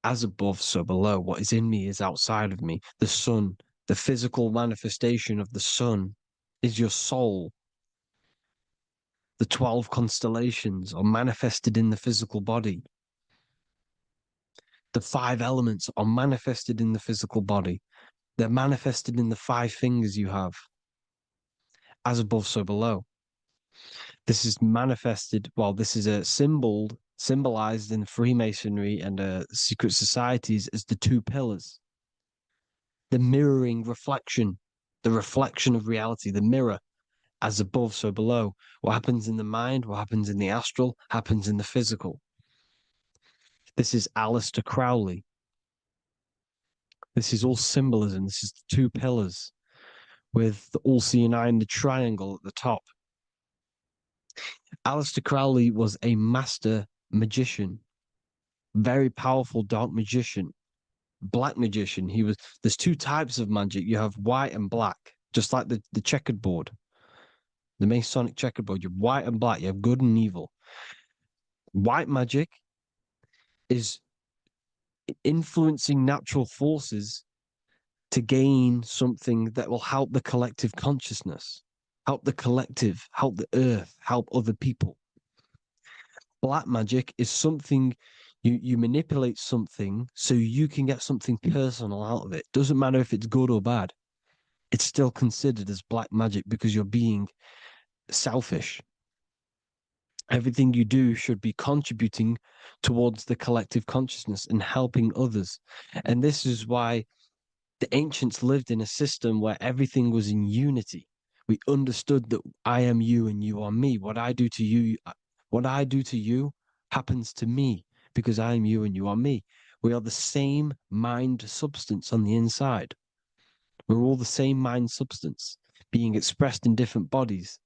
S5: As above, so below. What is in me is outside of me. The sun, the physical manifestation of the sun, is your soul. The 12 constellations are manifested in the physical body. The 5 elements are manifested in the physical body. They're manifested in the 5 fingers you have. As above, so below. This is manifested, well, this is a symbolized in Freemasonry and secret societies as the 2 pillars. The mirroring reflection, the reflection of reality, the mirror, as above, so below. What happens in the mind, what happens in the astral, happens in the physical. This is Aleister Crowley. This is all symbolism. This is the 2 pillars with the all-seeing eye and the triangle at the top. Aleister Crowley was a master magician, very powerful dark magician, black magician. There's 2 types of magic. You have white and black, just like the checkered board, the Masonic checkered board. You have white and black. You have good and evil. White magic is influencing natural forces to gain something that will help the collective consciousness, help the collective, help the earth, help other people. Black magic is something You manipulate something so you can get something personal out of it. Doesn't matter if it's good or bad. It's still considered as black magic because you're being selfish. Everything you do should be contributing towards the collective consciousness and helping others. And this is why the ancients lived in a system where everything was in unity. We understood that I am you and you are me. What I do to you happens to me because I am you and you are me. We are the same mind substance on the inside. We're all the same mind substance being expressed in different bodies.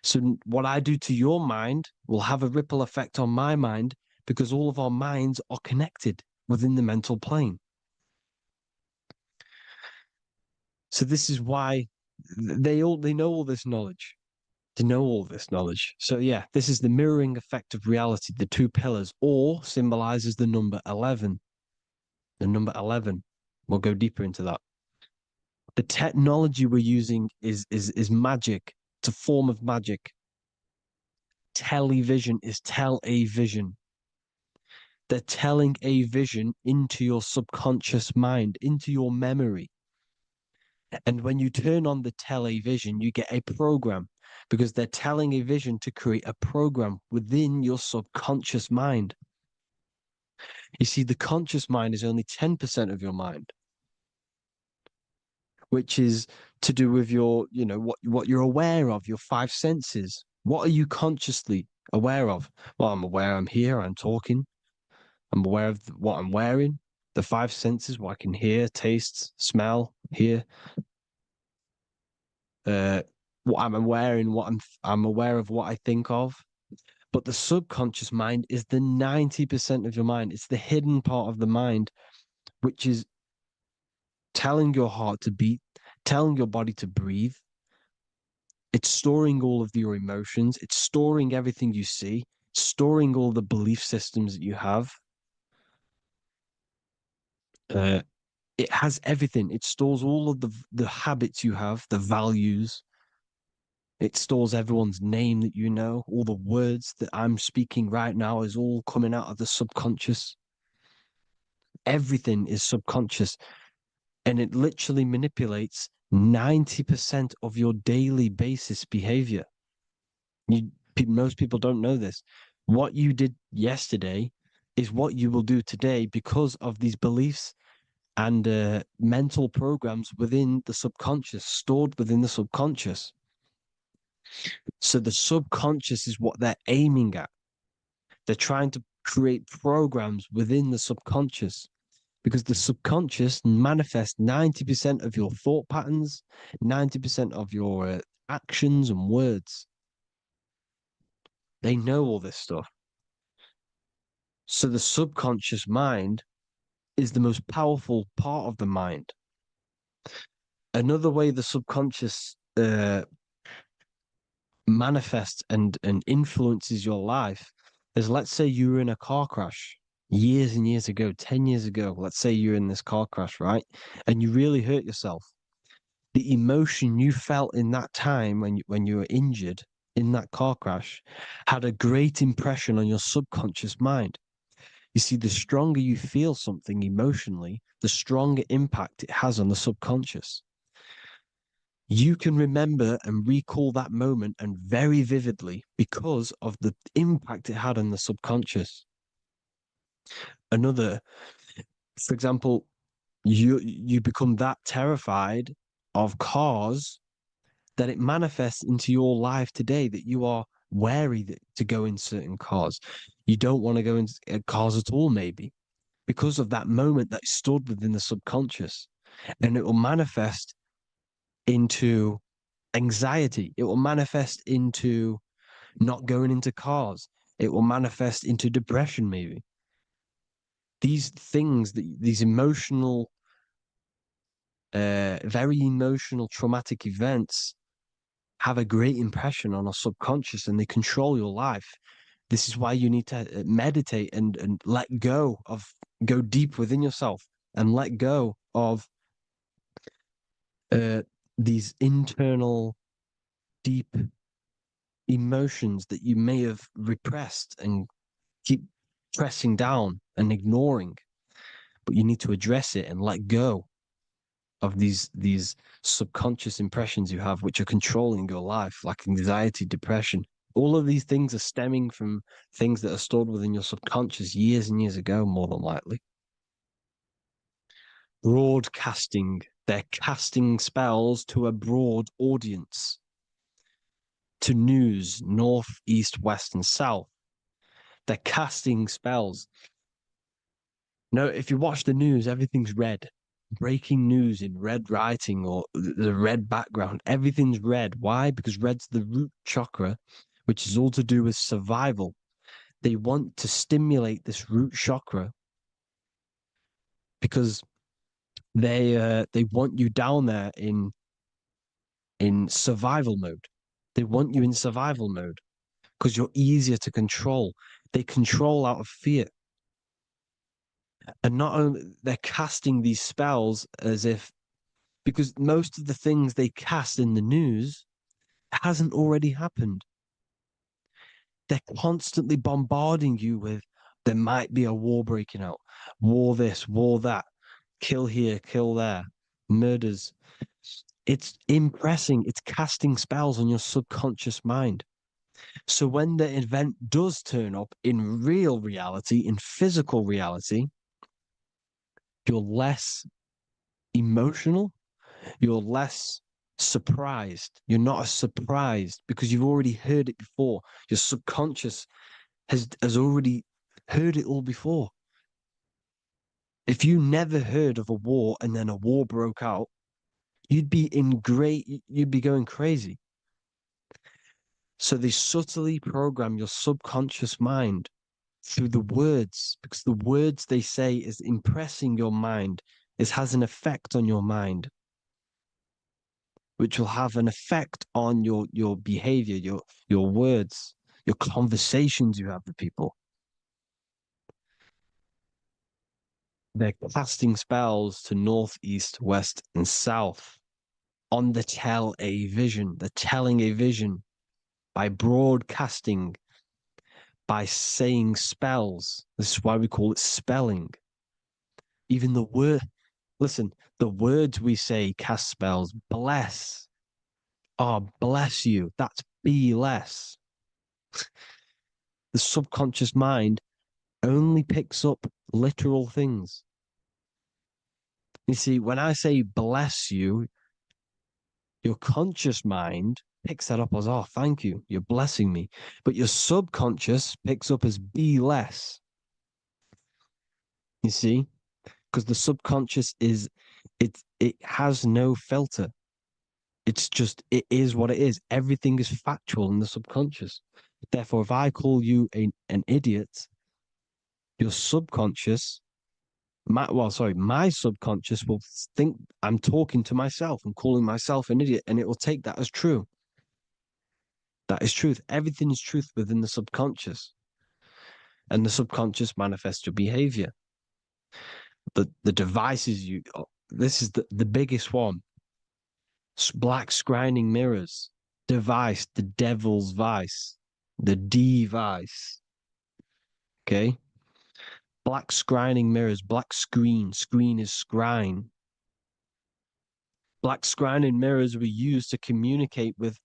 S5: So what I do to your mind will have a ripple effect on my mind because all of our minds are connected within the mental plane. So this is why they know all this knowledge. They know all this knowledge. So yeah, this is the mirroring effect of reality, the two pillars, or symbolizes the number 11. The number 11. We'll go deeper into that. The technology we're using is magic. It's a form of magic. Television is tell a vision. They're telling a vision into your subconscious mind, into your memory. And when you turn on the television, you get a program because they're telling a vision to create a program within your subconscious mind. You see, the conscious mind is only 10% of your mind, which is to do with your, what you're aware of, your five senses. What are you consciously aware of? Well, I'm aware I'm here, I'm talking. I'm aware of what I'm wearing, the five senses, what I can hear, taste, smell, hear. What I'm wearing, I'm aware of what I think of. But the subconscious mind is the 90% of your mind. It's the hidden part of the mind, which is telling your heart to beat, telling your body to breathe. It's storing all of your emotions. It's storing everything you see, storing all the belief systems that you have. It has everything. It stores all of the habits you have, the values. It stores everyone's name that you know. All the words that I'm speaking right now is all coming out of the subconscious. Everything is subconscious. And it literally manipulates 90% of your daily basis behavior. Most people don't know this. What you did yesterday is what you will do today because of these beliefs and mental programs within the subconscious, stored within the subconscious. So the subconscious is what they're aiming at. They're trying to create programs within the subconscious because the subconscious manifests 90% of your thought patterns, 90% of your actions and words. They know all this stuff. So the subconscious mind is the most powerful part of the mind. Another way the subconscious manifests and influences your life is, let's say you were in a car crash years and years ago, 10 years ago. Let's say you're in this car crash, right? And you really hurt yourself. The emotion you felt in that time when you were injured in that car crash had a great impression on your subconscious mind. You see, the stronger you feel something emotionally, the stronger impact it has on the subconscious. You can remember and recall that moment and very vividly because of the impact it had on the subconscious. For example, you become that terrified of cars that it manifests into your life today that you are wary to go in certain cars. You don't want to go into cars at all, maybe, because of that moment that stood within the subconscious. And it will manifest into anxiety. It will manifest into not going into cars. It will manifest into depression, maybe. These things, these emotional, very emotional, traumatic events have a great impression on our subconscious and they control your life. This is why you need to meditate and let go deep within yourself and let go of these internal, deep emotions that you may have repressed and keep pressing down and ignoring, but you need to address it and let go of these subconscious impressions you have, which are controlling your life, like anxiety, depression. All of these things are stemming from things that are stored within your subconscious years and years ago, more than likely. Broadcasting. They're casting spells to a broad audience, to news, north, east, west, and south. They're casting spells. No, if you watch the news, everything's red. Breaking news in red writing or the red background, everything's red. Why? Because red's the root chakra, which is all to do with survival. They want to stimulate this root chakra because they want you down there in survival mode. They want you in survival mode because you're easier to control. They control out of fear. And not only they're casting these spells as if, because most of the things they cast in the news hasn't already happened. They're constantly bombarding you with, there might be a war breaking out, war this, war that, kill here, kill there, murders. It's impressing, it's casting spells on your subconscious mind. So when the event does turn up in real reality, in physical reality, you're less emotional, you're less surprised. You're not as surprised because you've already heard it before. Your subconscious has already heard it all before. If you never heard of a war and then a war broke out, you'd be going crazy. So they subtly program your subconscious mind through the words, because the words they say is impressing your mind. It has an effect on your mind, which will have an effect on your behavior, your words, your conversations you have with people. They're casting spells to north, east, west, and south on the tell a vision. They're telling a vision by broadcasting, by saying spells. This is why we call it spelling. Even the word, listen, the words we say cast spells. Bless. Oh, bless you. That's be less. The subconscious mind only picks up literal things. You see, when I say bless you, your conscious mind picks that up as, oh, thank you, you're blessing me. But your subconscious picks up as be less. You see? Because the subconscious it has no filter. It's just, it is what it is. Everything is factual in the subconscious. Therefore, if I call you an idiot, your subconscious, my subconscious will think I'm talking to myself and calling myself an idiot, and it will take that as true. That is truth. Everything is truth within the subconscious. And the subconscious manifests your behavior. The devices this is the biggest one. Black scrying mirrors, device, the devil's vice, the device. Okay? Black scrying mirrors, black screen is scrying. Black scrying mirrors were used to communicate with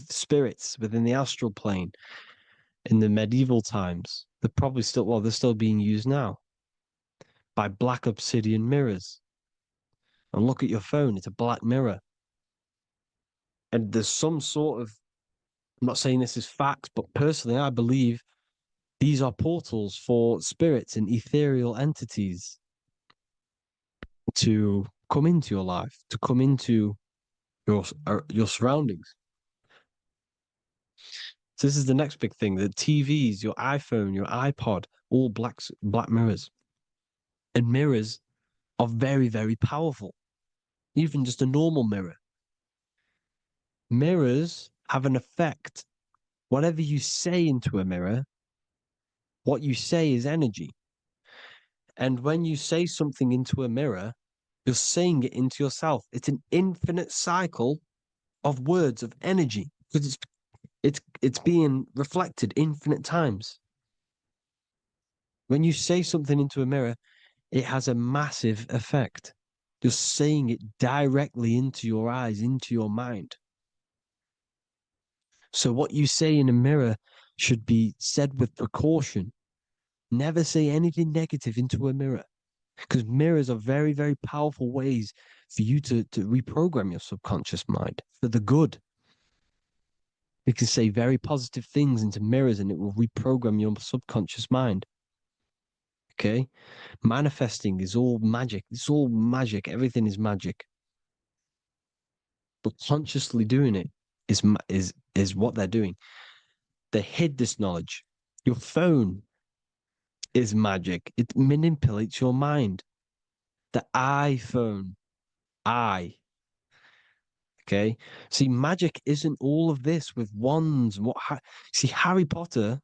S5: spirits within the astral plane in the medieval times. They're still being used now by black obsidian mirrors. And look at your phone, it's a black mirror. And there's some sort of, I'm not saying this is fact, but personally, I believe these are portals for spirits and ethereal entities to come into your life, to come into your surroundings. So this is the next big thing: the TVs, your iPhone, your iPod, all black mirrors. And mirrors are very, very powerful. Even just a normal mirror. Mirrors have an effect. Whatever you say into a mirror, what you say is energy. And when you say something into a mirror, you're saying it into yourself. It's an infinite cycle of words of energy because it's being reflected infinite times. When you say something into a mirror, it has a massive effect. You're saying it directly into your eyes, into your mind. So what you say in a mirror should be said with precaution. Never say anything negative into a mirror, because mirrors are very, very powerful ways for you to reprogram your subconscious mind for the good. You can say very positive things into mirrors and it will reprogram your subconscious mind. Okay? Manifesting is all magic. It's all magic. Everything is magic. But consciously doing it is what they're doing. They hid this knowledge. Your phone is magic. It manipulates your mind. The iPhone, I. Okay. See, magic isn't all of this with wands. See, Harry Potter.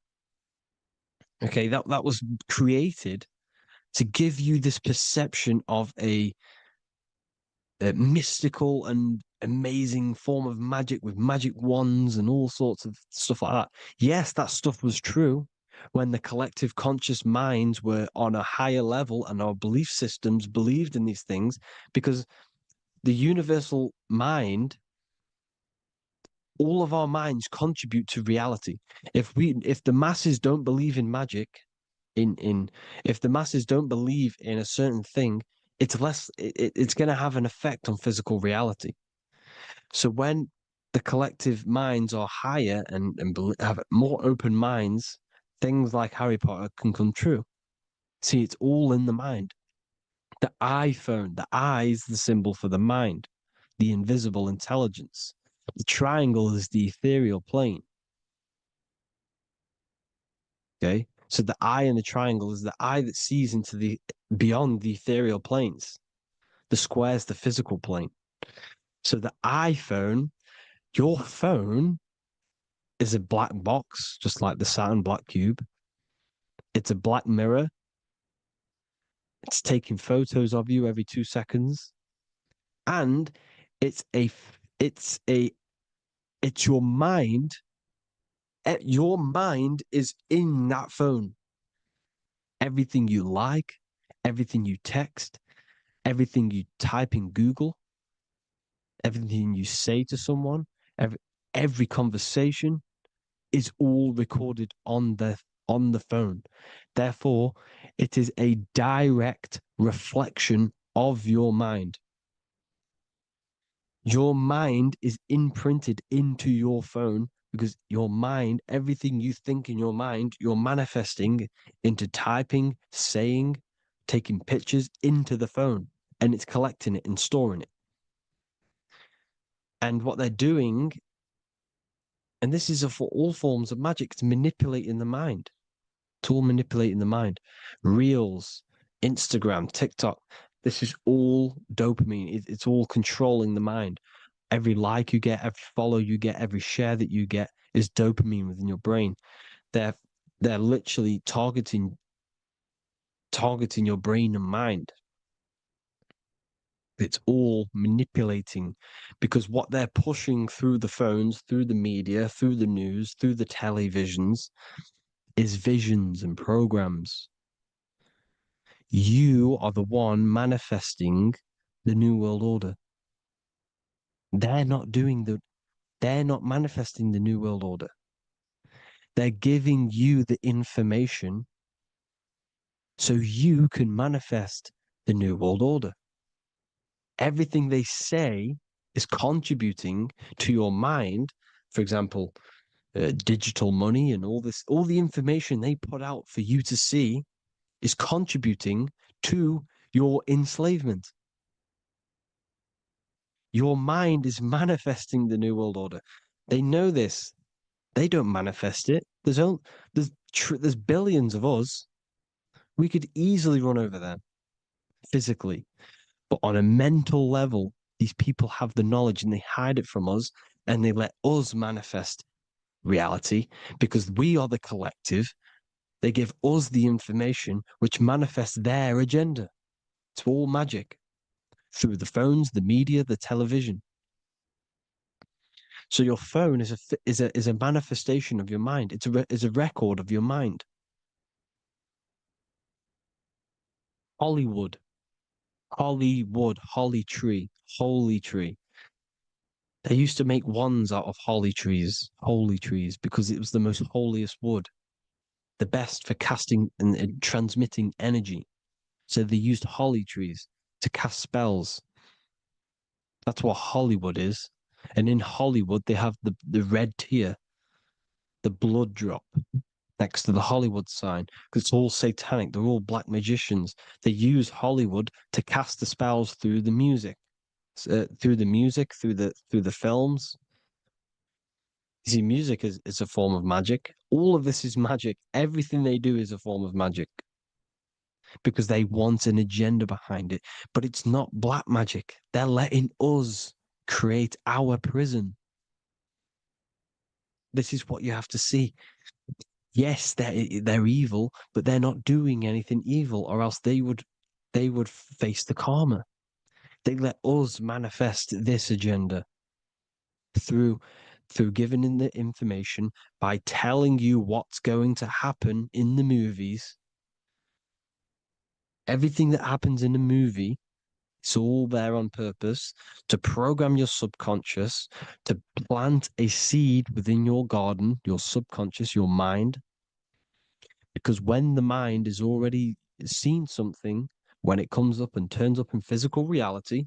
S5: Okay, that was created to give you this perception of a mystical and amazing form of magic with magic wands and all sorts of stuff like that. Yes, that stuff was true when the collective conscious minds were on a higher level and our belief systems believed in these things, because the universal mind, all of our minds contribute to reality. If the masses don't believe in magic, if the masses don't believe in a certain thing, it's going to have an effect on physical reality. So when the collective minds are higher and have more open minds, things like Harry Potter can come true. See, it's all in the mind. The iPhone, the I is the symbol for the mind, the invisible intelligence. The triangle is the ethereal plane. Okay. So the eye in the triangle is the eye that sees into the beyond the ethereal planes. The square is the physical plane. So the iPhone, your phone, is a black box, just like the Saturn black cube. It's a black mirror. It's taking photos of you every 2 seconds. And it's your mind. Your mind is in that phone. Everything you like, everything you text, everything you type in Google, everything you say to someone, every conversation is all recorded on the phone. Therefore, it is a direct reflection of your mind. Your mind is imprinted into your phone because your mind, everything you think in your mind, you're manifesting into typing, saying, taking pictures into the phone, and it's collecting it and storing it. And what they're doing, and this is for all forms of magic, it's manipulating the mind. It's all manipulating the mind. Reels, Instagram, TikTok, this is all dopamine. It's all controlling the mind. Every like you get, every follow you get, every share that you get is dopamine within your brain. They're literally targeting your brain and mind. It's all manipulating, because what they're pushing through the phones, through the media, through the news, through the televisions is visions and programs. You are the one manifesting the New World Order. They're not manifesting the New World Order. They're giving you the information so you can manifest the New World Order. Everything they say is contributing to your mind. For example, digital money and all the information they put out for you to see is contributing to your enslavement. Your mind is manifesting the New World Order. They know this. They don't manifest it. There's billions of us. We could easily run over them physically. But on a mental level, these people have the knowledge and they hide it from us and they let us manifest reality because we are the collective. They give us the information which manifests their agenda. It's all magic through the phones, the media, the television. So your phone is a manifestation of your mind. It's a record of your mind. Hollywood, Hollywood, holly tree, holy tree. They used to make wands out of holly trees, holy trees, because it was the most holiest wood, the best for casting and transmitting energy. So they used holly trees to cast spells. That's what Hollywood is. And in Hollywood, they have the red tear, the blood drop next to the Hollywood sign, because it's all satanic. They're all black magicians. They use Hollywood to cast the spells through the music, through the films. You see, music is a form of magic. All of this is magic. Everything they do is a form of magic because they want an agenda behind it. But it's not black magic. They're letting us create our prison. This is what you have to see. Yes, they're evil, but they're not doing anything evil, or else they would face the karma. They let us manifest this agenda through giving in the information, by telling you what's going to happen in the movies. Everything that happens in a movie, it's all there on purpose to program your subconscious, to plant a seed within your garden, your subconscious, your mind. Because when the mind is already seen something, when it comes up and turns up in physical reality,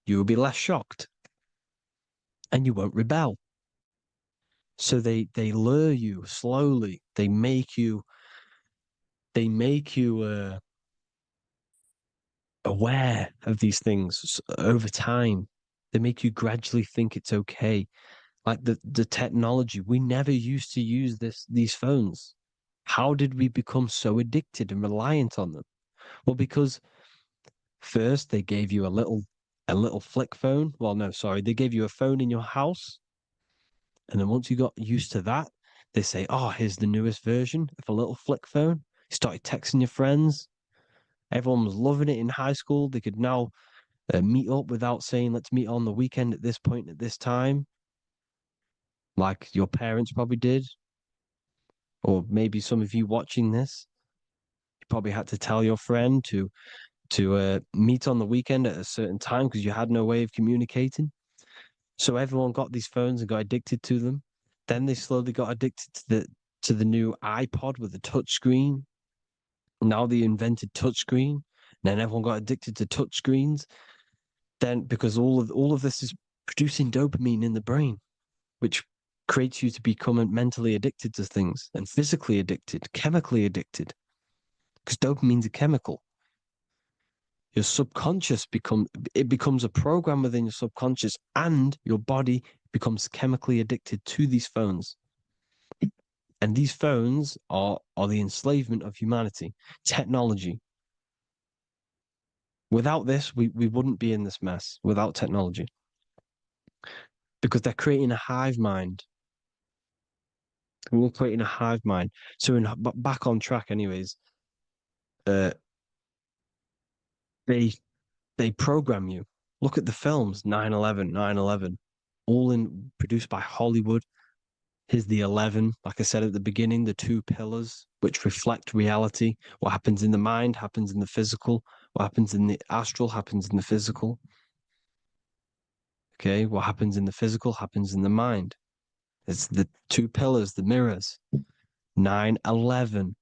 S5: you will be less shocked and you won't rebel. So they lure you slowly. They make you aware of these things over time. They make you gradually think it's okay. Like the technology, we never used to use these phones. How did we become so addicted and reliant on them? Well, because first they gave you a little flick phone. Well, no, sorry, they gave you a phone in your house, and then once you got used to that, they say, "Oh, here's the newest version of a little flick phone." You started texting your friends. Everyone was loving it in high school. They could now meet up without saying, "Let's meet on the weekend at this point at this time," like your parents probably did, or maybe some of you watching this, you probably had to tell your friend to meet on the weekend at a certain time because you had no way of communicating. So everyone got these phones and got addicted to them. Then they slowly got addicted to the new iPod with the touch screen. Now they invented touch screen. Then everyone got addicted to touch screens. Then because all of this is producing dopamine in the brain, which creates you to become mentally addicted to things and physically addicted, chemically addicted. Because dopamine's a chemical. Your subconscious becomes a program within your subconscious, and your body becomes chemically addicted to these phones. And these phones are the enslavement of humanity, technology. Without this, we wouldn't be in this mess without technology. Because they're creating a hive mind. We're creating a hive mind. So back on track anyways, they program you. Look at the films, 9/11, 9/11, all produced by Hollywood. Here's the 11, like I said at the beginning, the two pillars which reflect reality. What happens in the mind happens in the physical. What happens in the astral happens in the physical. Okay, what happens in the physical happens in the mind. It's the two pillars, the mirrors. 9/11.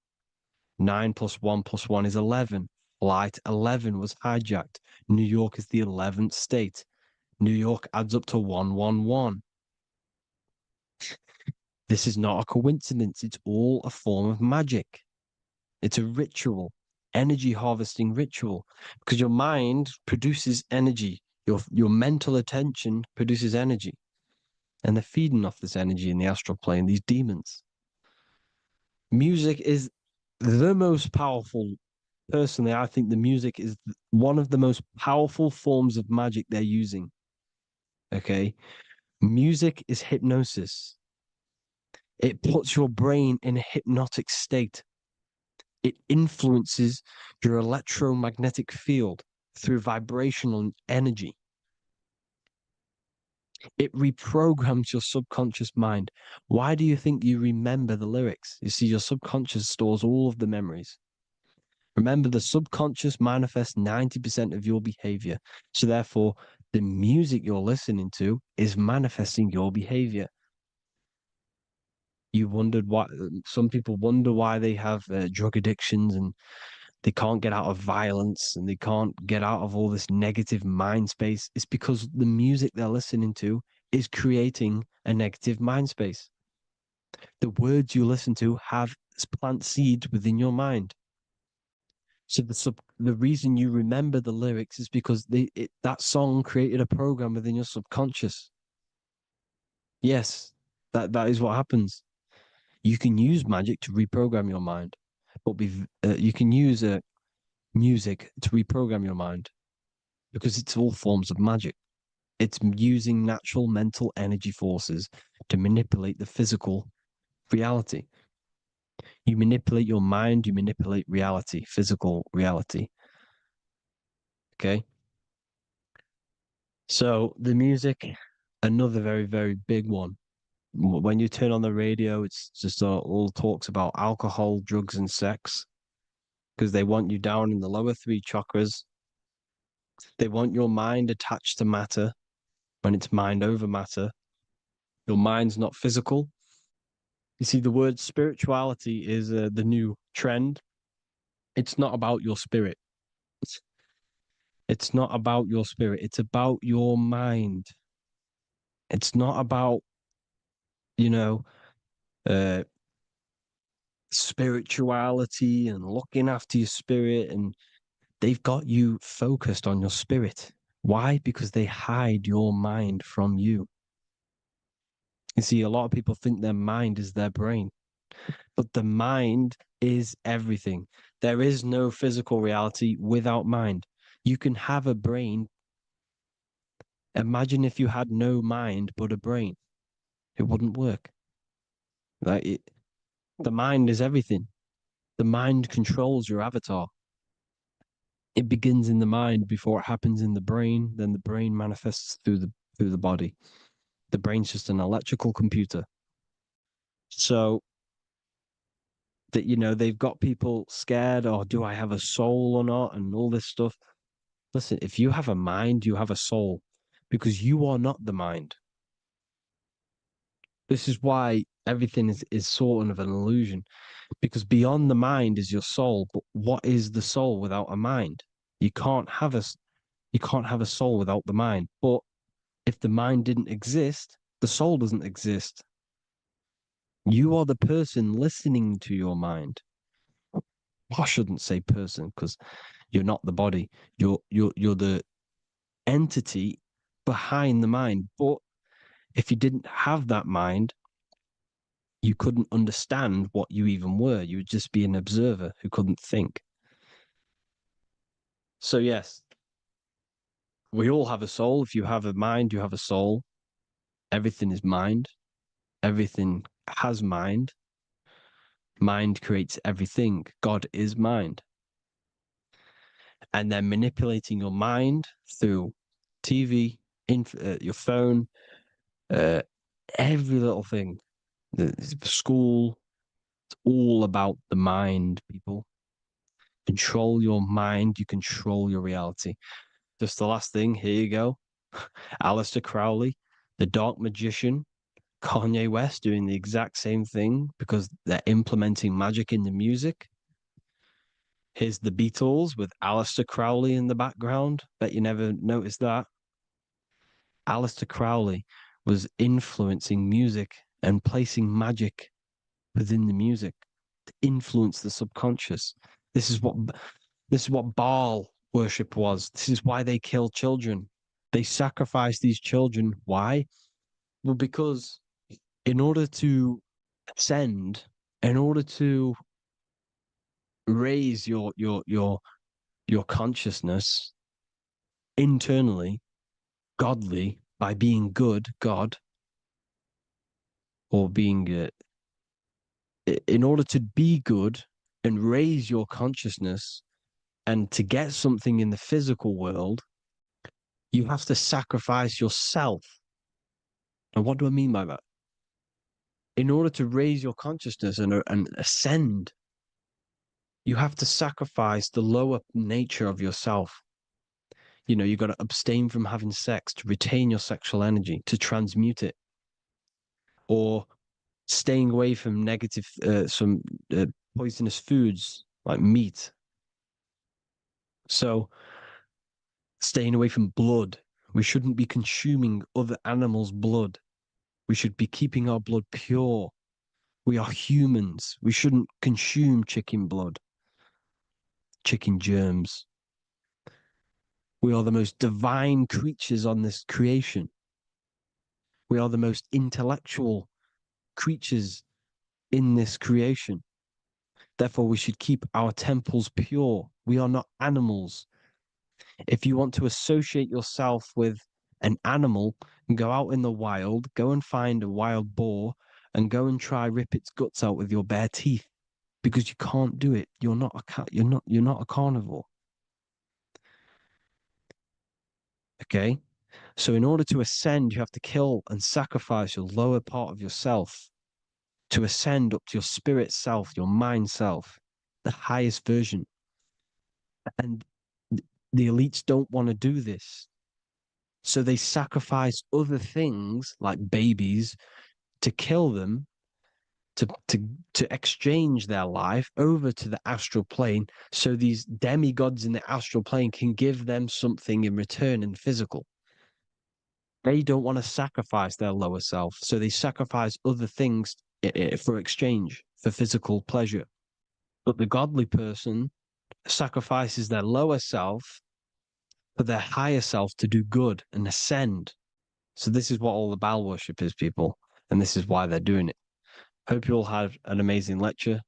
S5: 9 plus 1 plus 1 is 11. Flight 11 was hijacked. New York is the 11th state. New York adds up to 111. This is not a coincidence. It's all a form of magic. It's a ritual, energy harvesting ritual, because your mind produces energy. Your mental attention produces energy. And they're feeding off this energy in the astral plane, these demons. Music is the most powerful. Personally, I think the music is one of the most powerful forms of magic they're using. Okay? Music is hypnosis. It puts your brain in a hypnotic state. It influences your electromagnetic field through vibrational energy. It reprograms your subconscious mind. Why do you think you remember the lyrics? You see, your subconscious stores all of the memories. Remember, the subconscious manifests 90% of your behavior. So therefore, the music you're listening to is manifesting your behavior. You wondered why some people wonder why they have drug addictions and they can't get out of violence and they can't get out of all this negative mind space. It's because the music they're listening to is creating a negative mind space. The words you listen to have plant seeds within your mind. So the reason you remember the lyrics is because that song created a program within your subconscious. Yes, that is what happens. You can use magic to reprogram your mind, but you can use music to reprogram your mind because it's all forms of magic. It's using natural mental energy forces to manipulate the physical reality. You manipulate your mind, you manipulate reality, physical reality. Okay? So the music, another very, very big one. When you turn on the radio, it's just all talks about alcohol, drugs, and sex because they want you down in the lower three chakras. They want your mind attached to matter when it's mind over matter. Your mind's not physical. You see, the word spirituality is the new trend. It's not about your spirit. It's not about your spirit. It's about your mind. It's not about, you know, uh, spirituality and looking after your spirit. And they've got you focused on your spirit. Why? Because they hide your mind from you. You see, a lot of people think their mind is their brain, but the mind is everything. There is no physical reality without mind. You can have a brain. Imagine if you had no mind but a brain. It wouldn't work. The mind is everything. The mind controls your avatar. It begins in the mind before it happens in the brain. Then the brain manifests through the body. The brain's just an electrical computer. So that they've got people scared. Or do I have a soul or not? And all this stuff. Listen, if you have a mind, you have a soul, because you are not the mind. This is why everything is sort of an illusion, because beyond the mind is your soul. But what is the soul without a mind? You can't have a soul without the mind. But if the mind didn't exist, the soul doesn't exist. You are the person listening to your mind. I shouldn't say person because you're not the body. You're the entity behind the mind. But if you didn't have that mind, you couldn't understand what you even were. You would just be an observer who couldn't think. So yes, we all have a soul. If you have a mind, you have a soul. Everything is mind. Everything has mind. Mind creates everything. God is mind. And then manipulating your mind through TV, your phone, every little thing. The school, it's all about the mind, people. Control your mind, you control your reality. Just the last thing, here you go. Aleister Crowley, the dark magician, Kanye West doing the exact same thing because they're implementing magic in the music. Here's the Beatles with Aleister Crowley in the background. Bet you never noticed that. Aleister Crowley was influencing music and placing magic within the music to influence the subconscious. This is what Baal worship was. This is why they kill children. They sacrifice these children. Why? Well, because in order to ascend, in order to raise your consciousness internally, godly, by being good, God, or being in order to be good and raise your consciousness and to get something in the physical world, you have to sacrifice yourself. And what do I mean by that? In order to raise your consciousness and ascend, You have to sacrifice the lower nature of yourself. You know, you've got to abstain from having sex to retain your sexual energy, to transmute it, or staying away from some poisonous foods like meat. So, staying away from blood. We shouldn't be consuming other animals' blood. We should be keeping our blood pure. We are humans. We shouldn't consume chicken blood, chicken germs. We are the most divine creatures on this creation. We are the most intellectual creatures in this creation. Therefore, we should keep our temples pure. We are not animals. If you want to associate yourself with an animal, go out in the wild, go and find a wild boar and go and try rip its guts out with your bare teeth, because you can't do it. You're not a cat. You're not a carnivore. Okay? So in order to ascend, you have to kill and sacrifice your lower part of yourself to ascend up to your spirit self, your mind self, the highest version. And the elites don't want to do this. So they sacrifice other things like babies to kill them, to exchange their life over to the astral plane, so these demigods in the astral plane can give them something in return in physical. They don't want to sacrifice their lower self, so they sacrifice other things for exchange, for physical pleasure. But the godly person sacrifices their lower self for their higher self to do good and ascend. So this is what all the Baal worship is, people, and this is why they're doing it. Hope you all had an amazing lecture.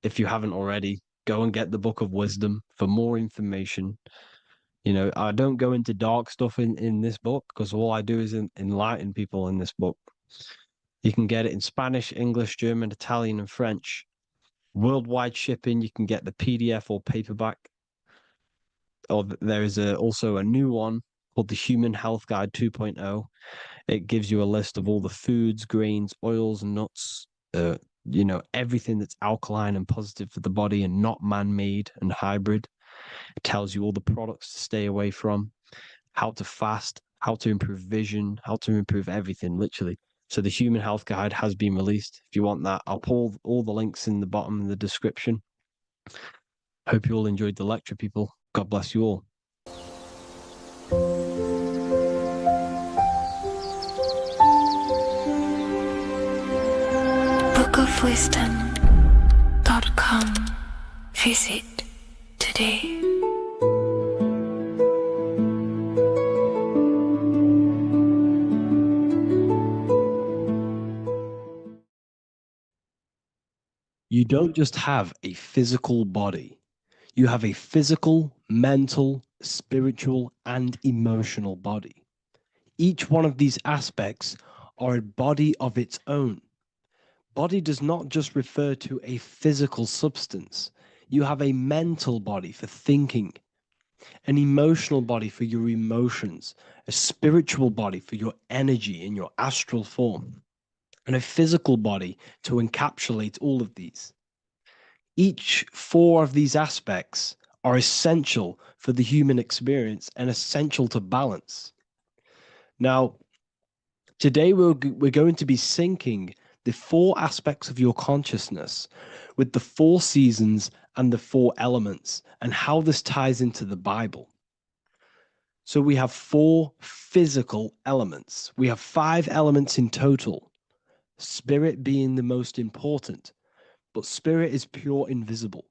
S5: If you haven't already, go and get the Book of Wisdom for more information. You know, I don't go into dark stuff in this book, because all I do is enlighten people in this book. You can get it in Spanish, English, German, Italian, and French. Worldwide shipping. You can get the PDF or paperback. Or there is also a new one called the Human Health Guide 2.0. It gives you a list of all the foods, grains, oils, nuts, you know, everything that's alkaline and positive for the body and not man-made and hybrid. It tells you all the products to stay away from, how to fast, how to improve vision, how to improve everything, literally. So the Human Health Guide has been released. If you want that, I'll pull all the links in the bottom of the description. Hope you all enjoyed the lecture, people. God bless you all.
S2: bookofwisdom.com. Visit today.
S5: You don't just have a physical body. You have a physical, mental, spiritual, and emotional body. Each one of these aspects are a body of its own. Body does not just refer to a physical substance. You have a mental body for thinking, an emotional body for your emotions, a spiritual body for your energy in your astral form, and a physical body to encapsulate all of these. Each four of these aspects are essential for the human experience and essential to balance. Now, today we're going to be syncing the four aspects of your consciousness with the four seasons and the four elements, and how this ties into the Bible. So we have four physical elements. We have 5 elements in total, spirit being the most important, but spirit is pure invisible.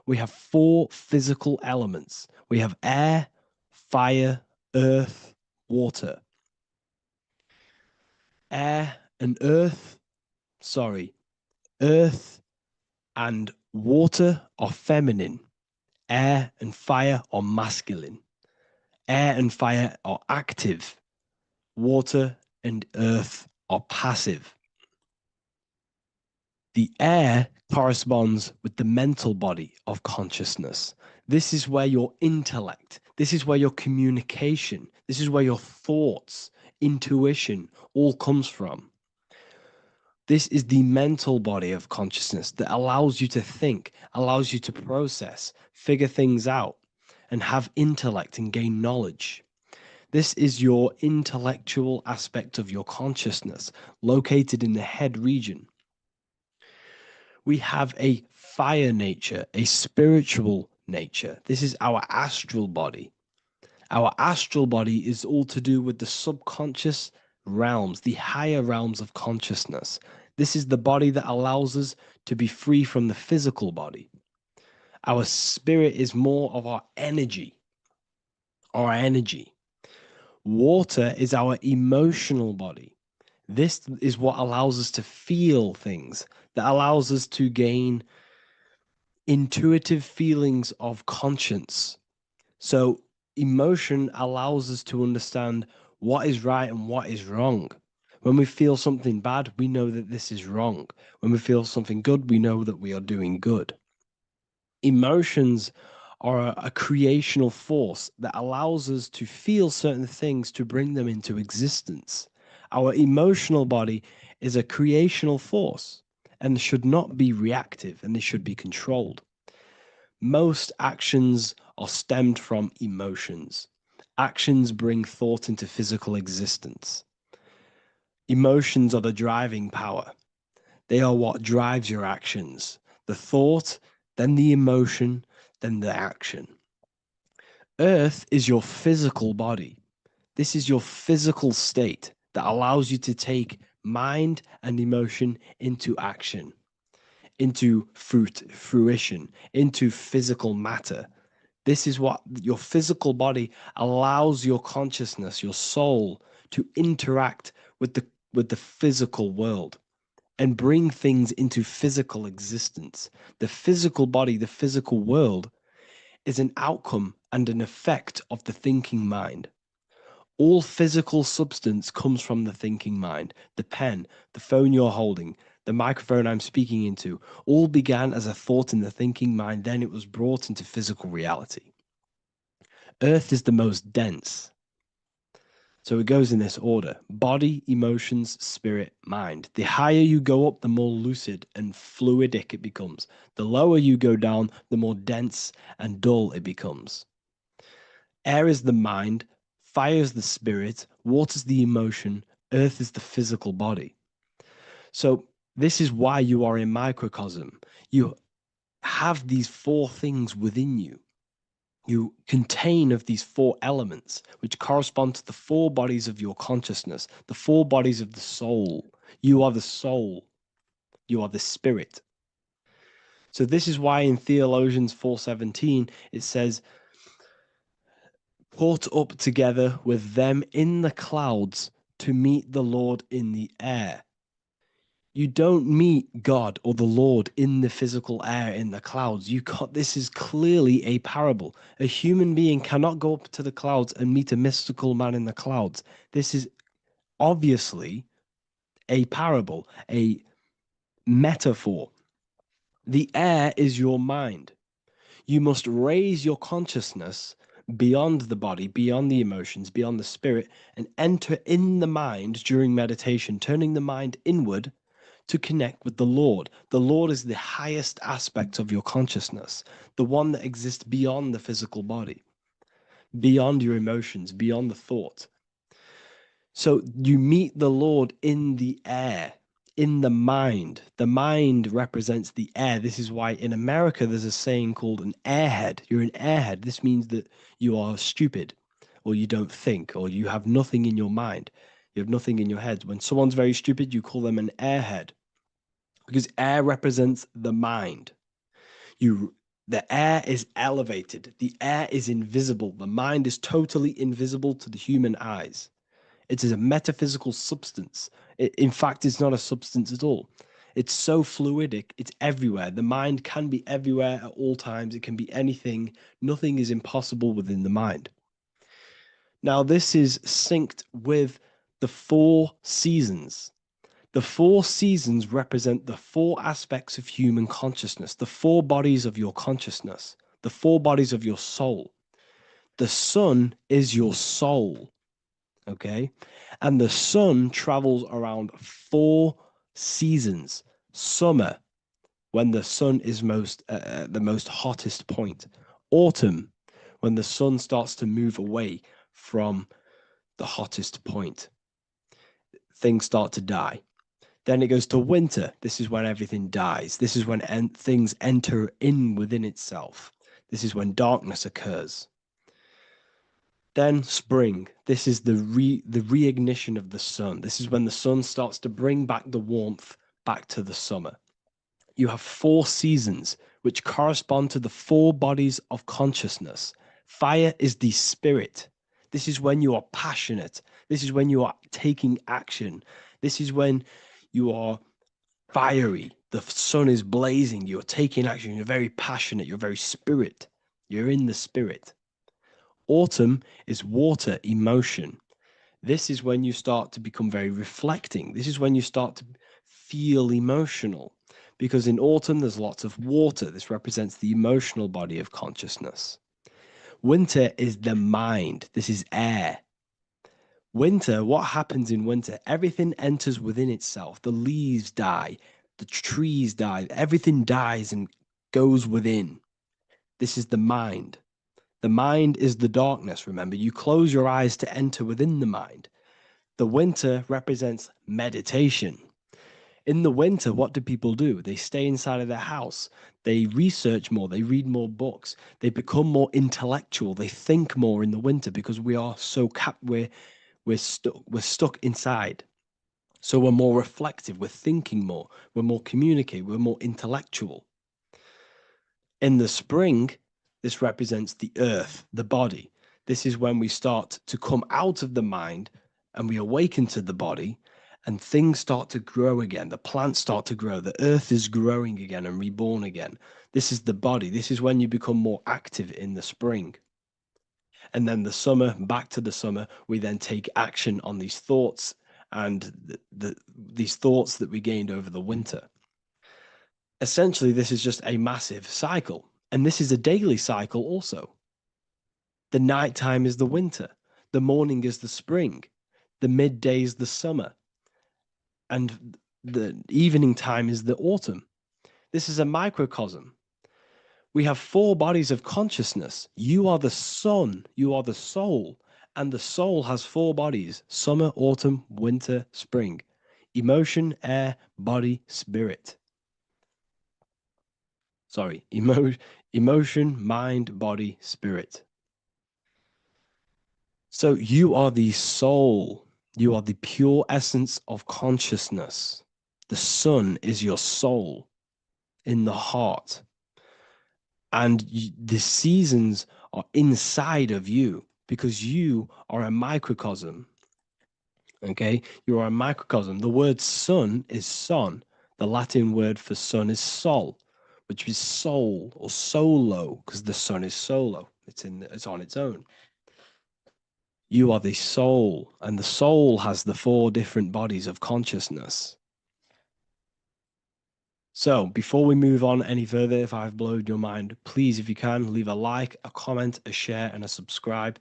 S5: We have 4 physical elements. We have air, fire, earth, water. Earth and water are feminine. Air and fire are masculine. Air and fire are active. Water and earth are passive. The air corresponds with the mental body of consciousness. This is where your intellect, this is where your communication, this is where your thoughts, intuition all comes from.
S3: This is the mental body of consciousness that allows you to think, allows you to process, figure things out, and have intellect and gain knowledge. This is your intellectual aspect of your consciousness, located in the head region. We have a fire nature, a spiritual nature. This is our astral body. Our astral body is all to do with the subconscious realms, the higher realms of consciousness. This is the body that allows us to be free from the physical body. Our spirit is more of our energy. Our energy. Water is our emotional body. This is what allows us to feel things, that allows us to gain intuitive feelings of conscience. So emotion allows us to understand what is right and what is wrong. When we feel something bad, we know that this is wrong. When we feel something good, we know that we are doing good. Emotions are a creational force that allows us to feel certain things to bring them into existence. Our emotional body is a creational force and should not be reactive, and they should be controlled. Most actions are stemmed from emotions. Actions bring thought into physical existence. Emotions are the driving power. They are what drives your actions. The thought, then the emotion, then the action. Earth is your physical body. This is your physical state that allows you to take mind and emotion into action, into fruition, into physical matter. This is what your physical body allows your consciousness, your soul, to interact with the physical world and bring things into physical existence. The physical body, the physical world, is an outcome and an effect of the thinking mind. All physical substance comes from the thinking mind. The pen, the phone you're holding, the microphone I'm speaking into, all began as a thought in the thinking mind, then it was brought into physical reality. Earth is the most dense. So it goes in this order: body, emotions, spirit, mind. The higher you go up, the more lucid and fluidic it becomes. The lower you go down, the more dense and dull it becomes. Air is the mind, fire is the spirit, water is the emotion, earth is the physical body. So this is why you are a microcosm. You have these four things within you. You contain of these four elements, which correspond to the four bodies of your consciousness, the four bodies of the soul. You are the soul. You are the spirit. So this is why in Theologians 4:17 it says, "Caught up together with them in the clouds to meet the Lord in the air." You don't meet God or the Lord in the physical air, in the clouds. This is clearly a parable. A human being cannot go up to the clouds and meet a mystical man in the clouds. This is obviously a parable, a metaphor. The air is your mind. You must raise your consciousness beyond the body, beyond the emotions, beyond the spirit, and enter in the mind during meditation, turning the mind inward to connect with the Lord. The Lord is the highest aspect of your consciousness, the one that exists beyond the physical body, beyond your emotions, beyond the thought. So you meet the Lord in the air, in the mind. The mind represents the air. This is why in America there's a saying called an airhead. You're an airhead. This means that you are stupid, or you don't think, or you have nothing in your mind. You have nothing in your head. When someone's very stupid, you call them an airhead, because air represents the mind. The air is elevated. The air is invisible. The mind is totally invisible to the human eyes. It is a metaphysical substance. In fact, it's not a substance at all. It's so fluidic. It's everywhere. The mind can be everywhere at all times. It can be anything. Nothing is impossible within the mind. Now, this is synced with the four seasons. The four seasons represent the four aspects of human consciousness, the four bodies of your consciousness, the four bodies of your soul. The sun is your soul, okay? And the sun travels around four
S8: seasons, summer, when the sun is the most hottest point, autumn, when the sun starts to move away from the hottest point, things start to die. Then it goes to winter. This is when everything dies. This is when things enter in within itself. This is when darkness occurs. Then spring. This is the reignition of the sun. This is when the sun starts to bring back the warmth back to the summer. You have 4 seasons, which correspond to the 4 bodies of consciousness. Fire is the spirit. This is when you are passionate. This is when you are taking action. This is when you are fiery. The sun is blazing. You're taking action. You're very passionate. You're very spirit. You're in the spirit. Autumn is water, emotion. This is when you start to become very reflecting. This is when you start to feel emotional. Because in autumn, there's lots of water. This represents the emotional body of consciousness. Winter is the mind. This is air. Winter, what happens in winter? Everything enters within itself. The leaves die. The trees die. Everything dies and goes within. This is the mind. The mind is the darkness, remember. You close your eyes to enter within the mind. The winter represents meditation. In the winter, what do people do? They stay inside of their house. They research more. They read more books. They become more intellectual. They think more in the winter because we are so we're stuck inside. So we're more reflective. We're thinking more. We're more communicative. We're more intellectual. In the spring, this represents the earth, the body. This is when we start to come out of the mind and we awaken to the body. And things start to grow again. The plants start to grow. The earth is growing again and reborn again. This is the body. This is when you become more active in the spring. And then the summer, back to the summer, we then take action on these thoughts and these thoughts that we gained over the winter. Essentially, this is just a massive cycle. And this is a daily cycle also. The nighttime is the winter. The morning is the spring. The midday is the summer. And the evening time is the autumn. This is a microcosm. We have 4 bodies of consciousness. You are the sun, you are the soul, and the soul has 4 bodies: summer, autumn, winter, spring. Emotion, air, body, spirit. Sorry, emotion, mind, body, spirit. So you are the soul. You are the pure essence of consciousness. The sun is your soul in the heart. And the seasons are inside of you because you are a microcosm. Okay? You are a microcosm. The word sun is son. The Latin word for sun is sol, which is soul or solo, because the sun is solo. It's on its own. You are the soul, and the soul has the 4 different bodies of consciousness. So before we move on any further, if I've blown your mind, please, if you can, leave a like, a comment, a share, and a subscribe.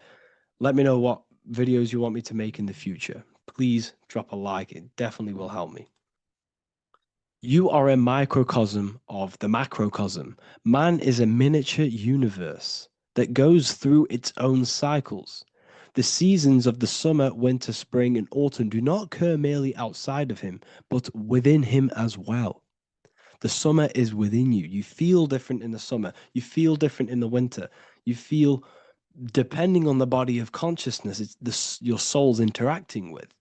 S8: Let me know what videos you want me to make in the future. Please drop a like. It definitely will help me. You are a microcosm of the macrocosm. Man is a miniature universe that goes through its own cycles. The seasons of the summer, winter, spring, and autumn do not occur merely outside of him, but within him as well. The summer is within you. You feel different in the summer. You feel different in the winter. You feel, depending on the body of consciousness, it's your soul's interacting with.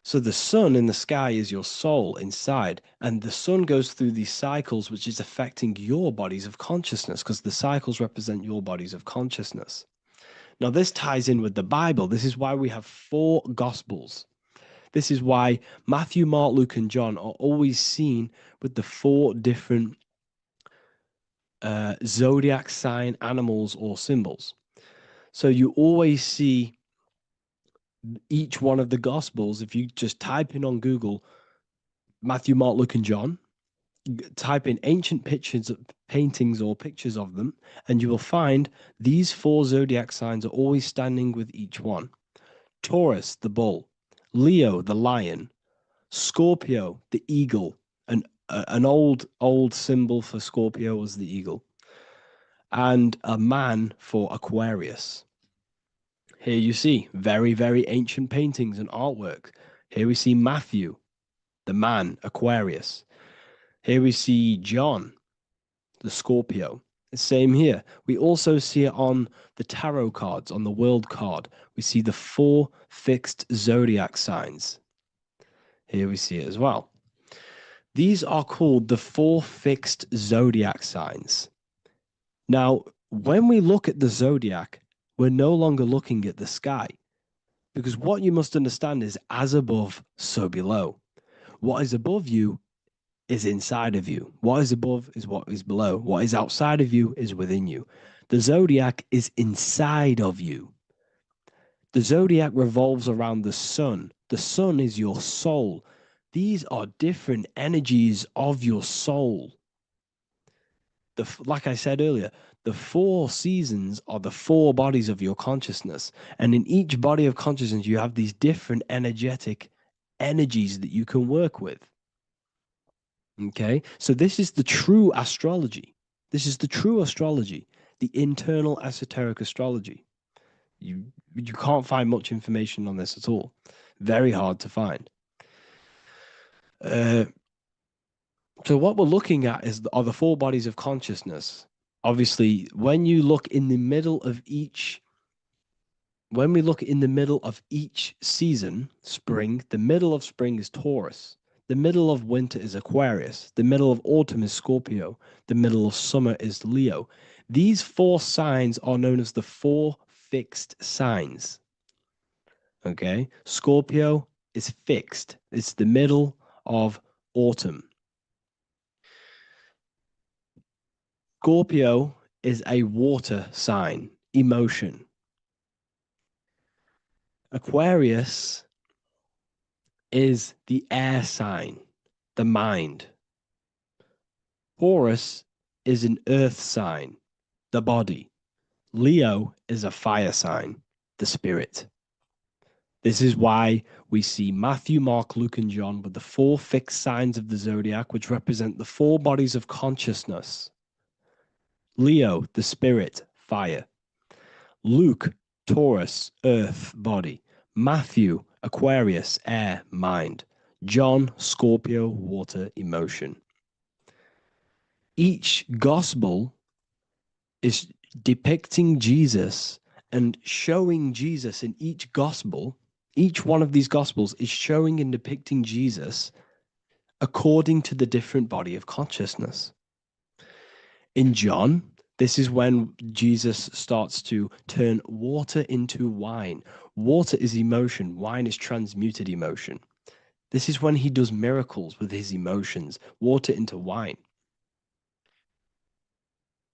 S8: So the sun in the sky is your soul inside, and the sun goes through these cycles, which is affecting your bodies of consciousness, because the cycles represent your bodies of consciousness. Now, this ties in with the Bible. This is why we have 4 Gospels. This is why Matthew, Mark, Luke, and John are always seen with the 4 different zodiac sign animals or symbols. So you always see each one of the Gospels. If you just type in on Google Matthew, Mark, Luke, and John, type in ancient pictures, paintings or pictures of them, and you will find these 4 zodiac signs are always standing with each one. Taurus, the bull; Leo, the lion; Scorpio, the eagle, an old symbol for Scorpio was the eagle, and a man for Aquarius. Here you see very, very ancient paintings and artwork. Here we see Matthew, the man, Aquarius. Here we see John, the Scorpio. Same here. We also see it on the tarot cards, on the world card. We see the 4 fixed zodiac signs. Here we see it as well. These are called the 4 fixed zodiac signs. Now, when we look at the zodiac, we're no longer looking at the sky, because what you must understand is as above, so below. What is above you is inside of you. What is above is what is below. What is outside of you is within you. The zodiac is inside of you. The zodiac revolves around the sun. The sun is your soul. These are different energies of your soul. Like I said earlier, the 4 seasons are the 4 bodies of your consciousness. And in each body of consciousness, you have these different energetic energies that you can work with. Okay, so this is the true astrology. This is the true astrology, the internal esoteric astrology. You can't find much information on this at all. Very hard to find. So what we're looking at are the 4 bodies of consciousness. Obviously, when you look in the middle of each, when we look in the middle of each season, spring, the middle of spring is Taurus. The middle of winter is Aquarius. The middle of autumn is Scorpio. The middle of summer is Leo. These 4 signs are known as the 4 fixed signs. Okay, Scorpio is fixed. It's the middle of autumn. Scorpio is a water sign, emotion. Aquarius is the air sign, the mind. Taurus is an earth sign, the body. Leo is a fire sign, the spirit. This is why we see Matthew, Mark, Luke, and John with the 4 fixed signs of the zodiac, which represent the 4 bodies of consciousness. Leo, the spirit, fire. Luke, Taurus, earth, body. Matthew, Aquarius, air, mind. John, Scorpio, water, emotion. Each gospel is depicting Jesus and showing Jesus in each gospel. Each one of these gospels is showing and depicting Jesus according to the different body of consciousness. In John, this is when Jesus starts to turn water into wine. Water is emotion. Wine is transmuted emotion. This is when he does miracles with his emotions, water into wine.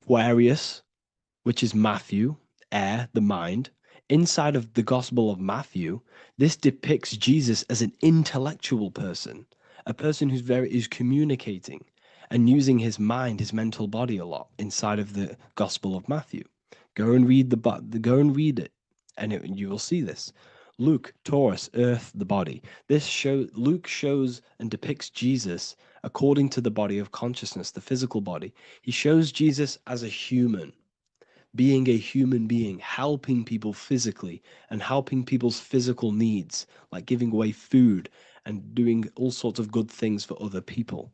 S8: Aquarius, which is Matthew, air, the mind. Inside of the Gospel of Matthew, this depicts Jesus as an intellectual person, a person who's communicating and using his mind, his mental body a lot inside of the Gospel of Matthew. Go and read it, and you will see this. Luke, Taurus, earth, the body. Luke shows and depicts Jesus according to the body of consciousness, the physical body. He shows Jesus as a human, being a human being, helping people physically and helping people's physical needs, like giving away food and doing all sorts of good things for other people.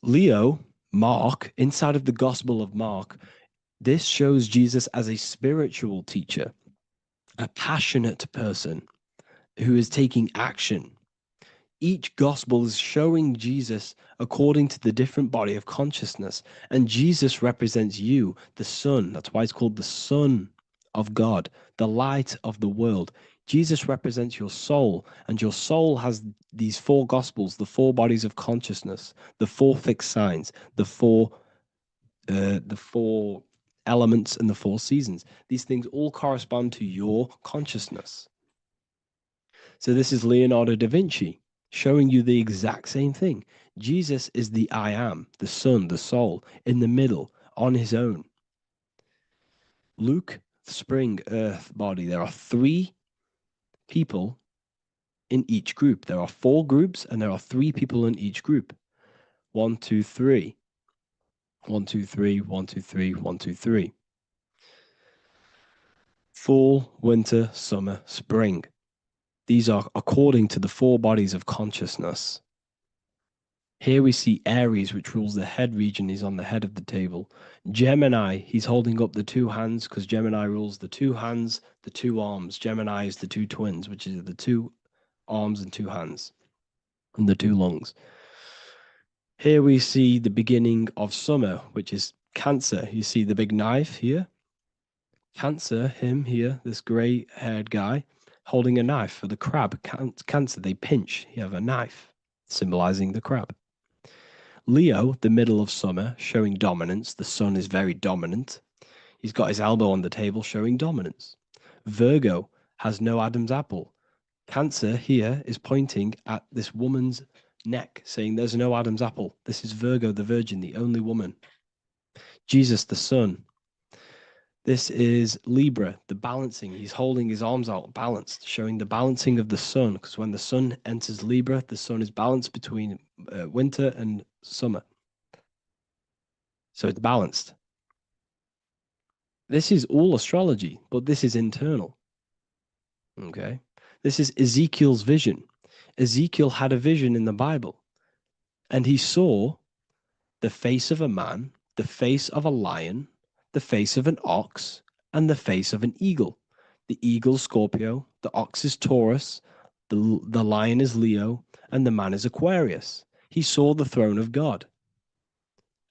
S8: Leo, Mark, inside of the Gospel of Mark, this shows Jesus as a spiritual teacher, a passionate person who is taking action. Each gospel is showing Jesus according to the different body of consciousness, and Jesus represents you, the sun. That's why it's called the Son of God, the light of the world. Jesus represents your soul, and your soul has these 4 gospels, the 4 bodies of consciousness, the 4 fixed signs, the 4 elements, and the 4 seasons. These things all correspond to your consciousness. So this is Leonardo da Vinci showing you the exact same thing. Jesus is the I am, the sun, the soul, in the middle, on his own. Luke, spring, earth, body. There are 3 people in each group. There are 4 groups and there are 3 people in each group. 1, 2, 3. 1, 2, 3, 1, 2, 3, 1, 2, 3. Fall, winter, summer, spring. These are according to the 4 bodies of consciousness. Here we see Aries, which rules the head region. He's on the head of the table. Gemini, he's holding up the 2 hands because Gemini rules the 2 hands, the 2 arms. Gemini is the 2 twins, which is the 2 arms and 2 hands, and the 2 lungs. Here we see the beginning of summer, which is Cancer. You see the big knife here. Cancer, him here, this grey-haired guy, holding a knife for the crab. Cancer, they pinch. You have a knife, symbolizing the crab. Leo, the middle of summer, showing dominance. The sun is very dominant. He's got his elbow on the table, showing dominance. Virgo has no Adam's apple. Cancer here is pointing at this woman's neck, saying there's no Adam's apple. This is Virgo, the virgin, the only woman. Jesus, the sun. This is Libra, the balancing. He's holding his arms out, balanced, showing the balancing of the sun, because when the sun enters Libra, the sun is balanced between winter and summer. So it's balanced. This is all astrology, but this is internal. Okay? This is Ezekiel's vision. Ezekiel had a vision in the Bible, and he saw the face of a man, the face of a lion, the face of an ox, and the face of an eagle. The eagle is Scorpio, the ox is Taurus, the lion is Leo, and the man is Aquarius. He saw the throne of God,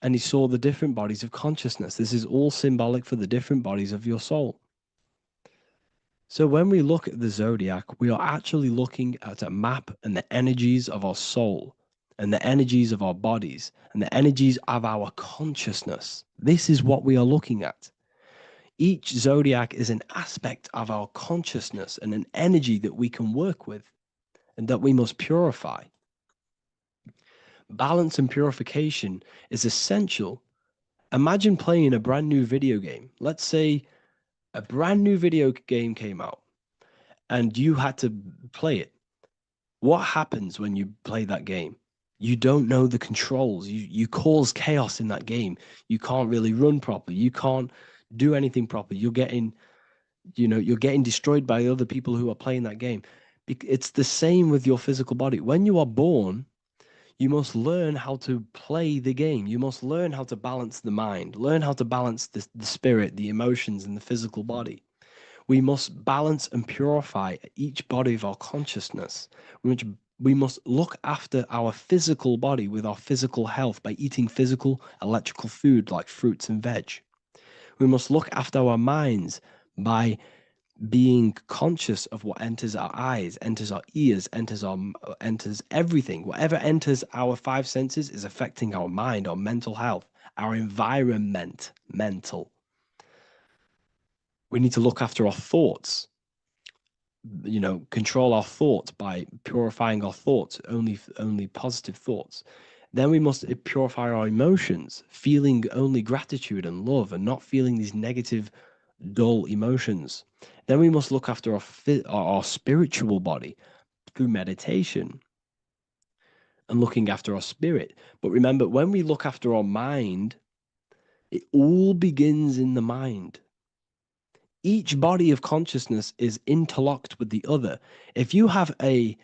S8: and he saw the different bodies of consciousness. This is all symbolic for the different bodies of your soul. So when we look at the zodiac, we are actually looking at a map and the energies of our soul, and the energies of our bodies, and the energies of our consciousness. This is what we are looking at. Each zodiac is an aspect of our consciousness and an energy that we can work with and that we must purify. Balance and purification is essential. Imagine playing a brand new video game. Let's say a brand new video game came out and you had to play it. What happens when you play that game? You don't know the controls. You cause chaos in that game. You can't really run properly. You can't do anything properly. You're getting destroyed by other people who are playing that game. It's the same with your physical body. When you are born, you must learn how to play the game. You must learn how to balance the mind, learn how to balance the spirit, the emotions, and the physical body. We must balance and purify each body of our consciousness, which we must look after our physical body with our physical health by eating physical, electrical food like fruits and veg. We must look after our minds by being conscious of what enters our eyes, enters our ears, enters everything. Whatever enters our 5 senses is affecting our mind, our mental health, our environment, mental. We need to look after our thoughts. Control our thoughts by purifying our thoughts, only positive thoughts. Then we must purify our emotions, feeling only gratitude and love and not feeling these negative, dull emotions. Then we must look after our spiritual body through meditation and looking after our spirit. But remember, when we look after our mind, it all begins in the mind. Each body of consciousness is interlocked with the other. If you have an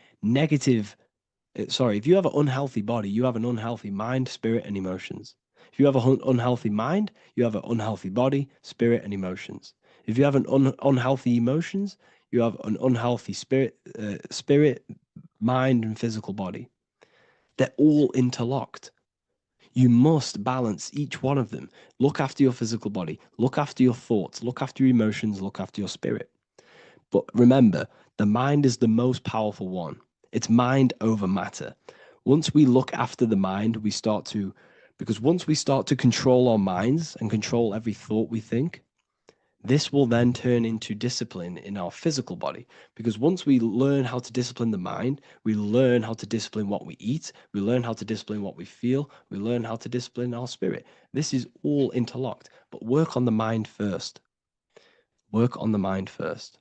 S8: unhealthy body, you have an unhealthy mind, spirit, and emotions. If you have an unhealthy mind, you have an unhealthy body, spirit, and emotions. If you have an unhealthy emotions, you have an unhealthy spirit, mind, and physical body. They're all interlocked. You must balance each one of them. Look after your physical body. Look after your thoughts. Look after your emotions. Look after your spirit. But remember, the mind is the most powerful one. It's mind over matter. Once we look after the mind, once we start to control our minds and control every thought we think, this will then turn into discipline in our physical body. Because once we learn how to discipline the mind, we learn how to discipline what we eat, we learn how to discipline what we feel, we learn how to discipline our spirit. This is all interlocked, but work on the mind first. Work on the mind first.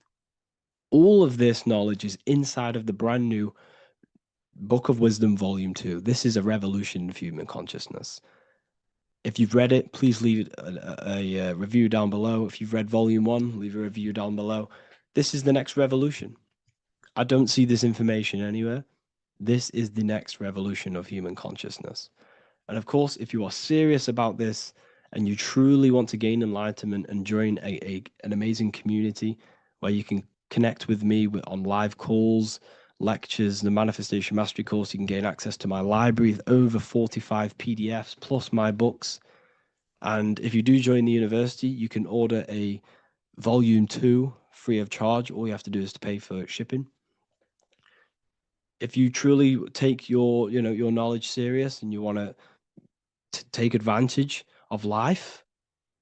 S8: All of this knowledge is inside of the brand new Book of Wisdom, Volume 2. This is a revolution of human consciousness. If you've read it, please leave a review down below. If you've read Volume 1, leave a review down below. This is the next revolution. I don't see this information anywhere. This is the next revolution of human consciousness. And of course, if you are serious about this and you truly want to gain enlightenment and join an amazing community where you can connect with me on live calls, lectures, the Manifestation Mastery course, you can gain access to my library with over 45 PDFs plus my books. And if you do join the university, you can order a Volume 2 free of charge. All you have to do is to pay for shipping. If you truly take your knowledge serious and you want to take advantage of life,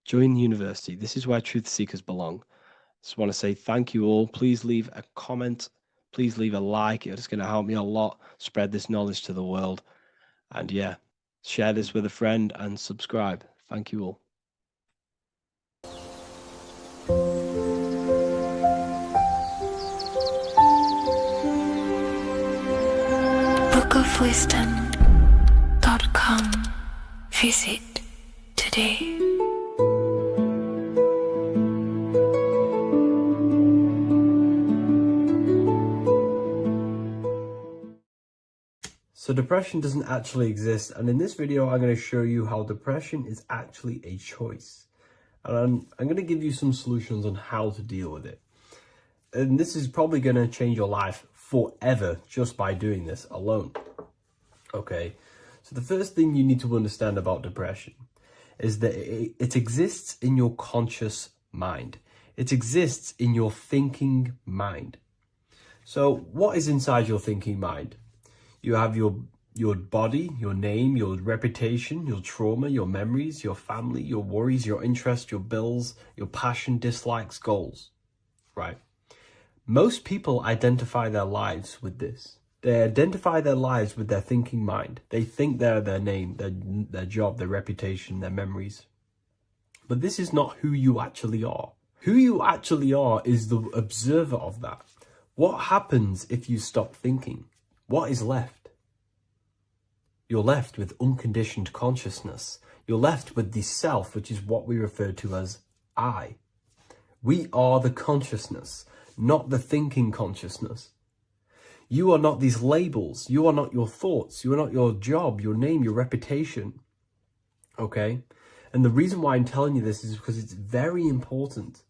S8: join the university. This is where truth seekers belong. Just want to say thank you all. Please leave a comment. Please leave a like. It's going to help me a lot spread this knowledge to the world. And yeah, share this with a friend and subscribe. Thank you all.
S2: bookofwisdom.com. Visit today.
S3: So depression doesn't actually exist, and in this video I'm going to show you how depression is actually a choice. And I'm going to give you some solutions on how to deal with it. And this is probably going to change your life forever just by doing this alone. Okay, so the first thing you need to understand about depression is that it exists in your conscious mind. It exists in your thinking mind. So what is inside your thinking mind? You have your body, your name, your reputation, your trauma, your memories, your family, your worries, your interests, your bills, your passion, dislikes, goals, right? Most people identify their lives with this. They identify their lives with their thinking mind. They think they're their name, their job, their reputation, their memories. But this is not who you actually are. Who you actually are is the observer of that. What happens if you stop thinking? What is left? You're left with unconditioned consciousness. You're left with the self, which is what we refer to as I. We are the consciousness, not the thinking consciousness. You are not these labels. You are not your thoughts. You are not your job, your name, your reputation. Okay? And the reason why I'm telling you this is because it's very important,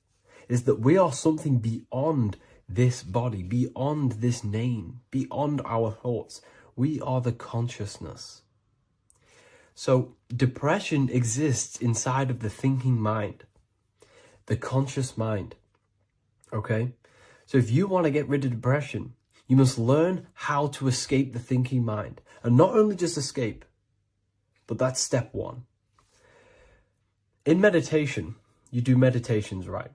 S3: is that we are something beyond this body, beyond this name, beyond our thoughts. We are the consciousness. So depression exists inside of the thinking mind, the conscious mind. Okay? So if you want to get rid of depression, you must learn how to escape the thinking mind. And not only just escape, but that's step one. In meditation, you do meditations, right?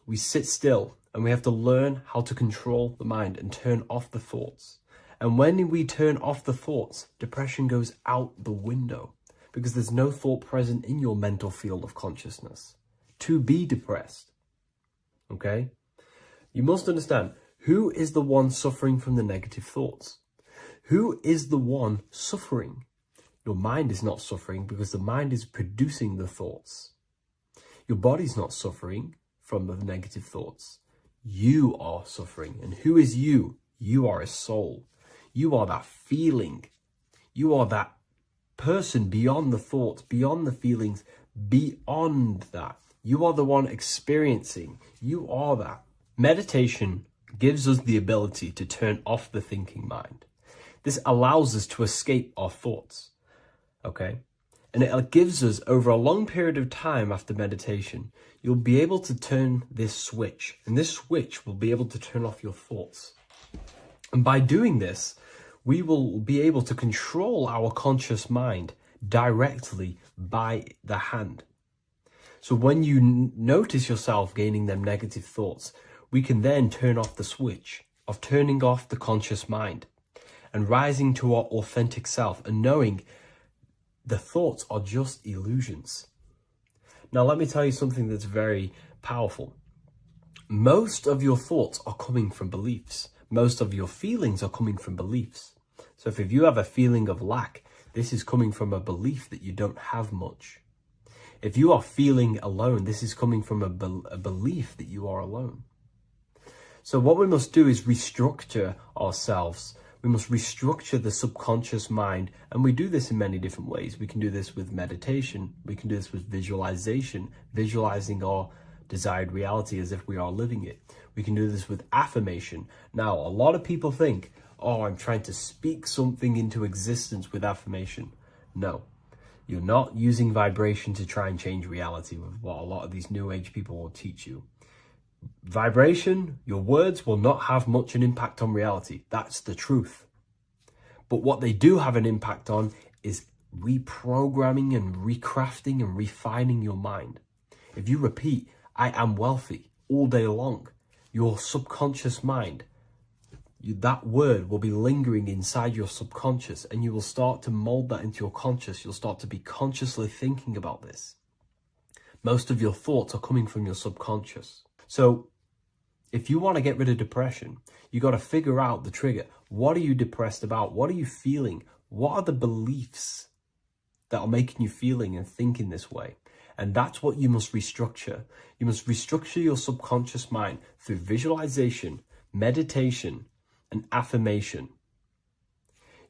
S3: We sit still and we have to learn how to control the mind and turn off the thoughts. And when we turn off the thoughts, depression goes out the window because there's no thought present in your mental field of consciousness to be depressed. Okay? You must understand, who is the one suffering from the negative thoughts? Who is the one suffering? Your mind is not suffering because the mind is producing the thoughts. Your body's not suffering from the negative thoughts. You are suffering. And who is you? You are a soul. You are that feeling. You are that person beyond the thoughts, beyond the feelings, beyond that. You are the one experiencing. You are that. Meditation gives us the ability to turn off the thinking mind. This allows us to escape our thoughts. Okay? And it gives us, over a long period of time after meditation, you'll be able to turn this switch. And this switch will be able to turn off your thoughts. And by doing this, we will be able to control our conscious mind directly by the hand. So when you notice yourself gaining them negative thoughts, we can then turn off the switch of turning off the conscious mind and rising to our authentic self and knowing the thoughts are just illusions. Now, let me tell you something that's very powerful. Most of your thoughts are coming from beliefs. Most of your feelings are coming from beliefs. So if you have a feeling of lack, this is coming from a belief that you don't have much. If you are feeling alone, this is coming from a belief that you are alone. So what we must do is restructure ourselves. We must restructure the subconscious mind. And we do this in many different ways. We can do this with meditation. We can do this with visualization, visualizing our desired reality as if we are living it. We can do this with affirmation. Now, a lot of people think, oh, I'm trying to speak something into existence with affirmation. No, you're not using vibration to try and change reality with what a lot of these new age people will teach you. Vibration, your words will not have much an impact on reality. That's the truth. But what they do have an impact on is reprogramming and recrafting and refining your mind. If you repeat, I am wealthy all day long, your subconscious mind, that word will be lingering inside your subconscious, and you will start to mold that into your conscious. You'll start to be consciously thinking about this. Most of your thoughts are coming from your subconscious. So if you want to get rid of depression, you got to figure out the trigger. What are you depressed about? What are you feeling? What are the beliefs that are making you feeling and thinking this way? And that's what you must restructure. You must restructure your subconscious mind through visualization, meditation, and affirmation.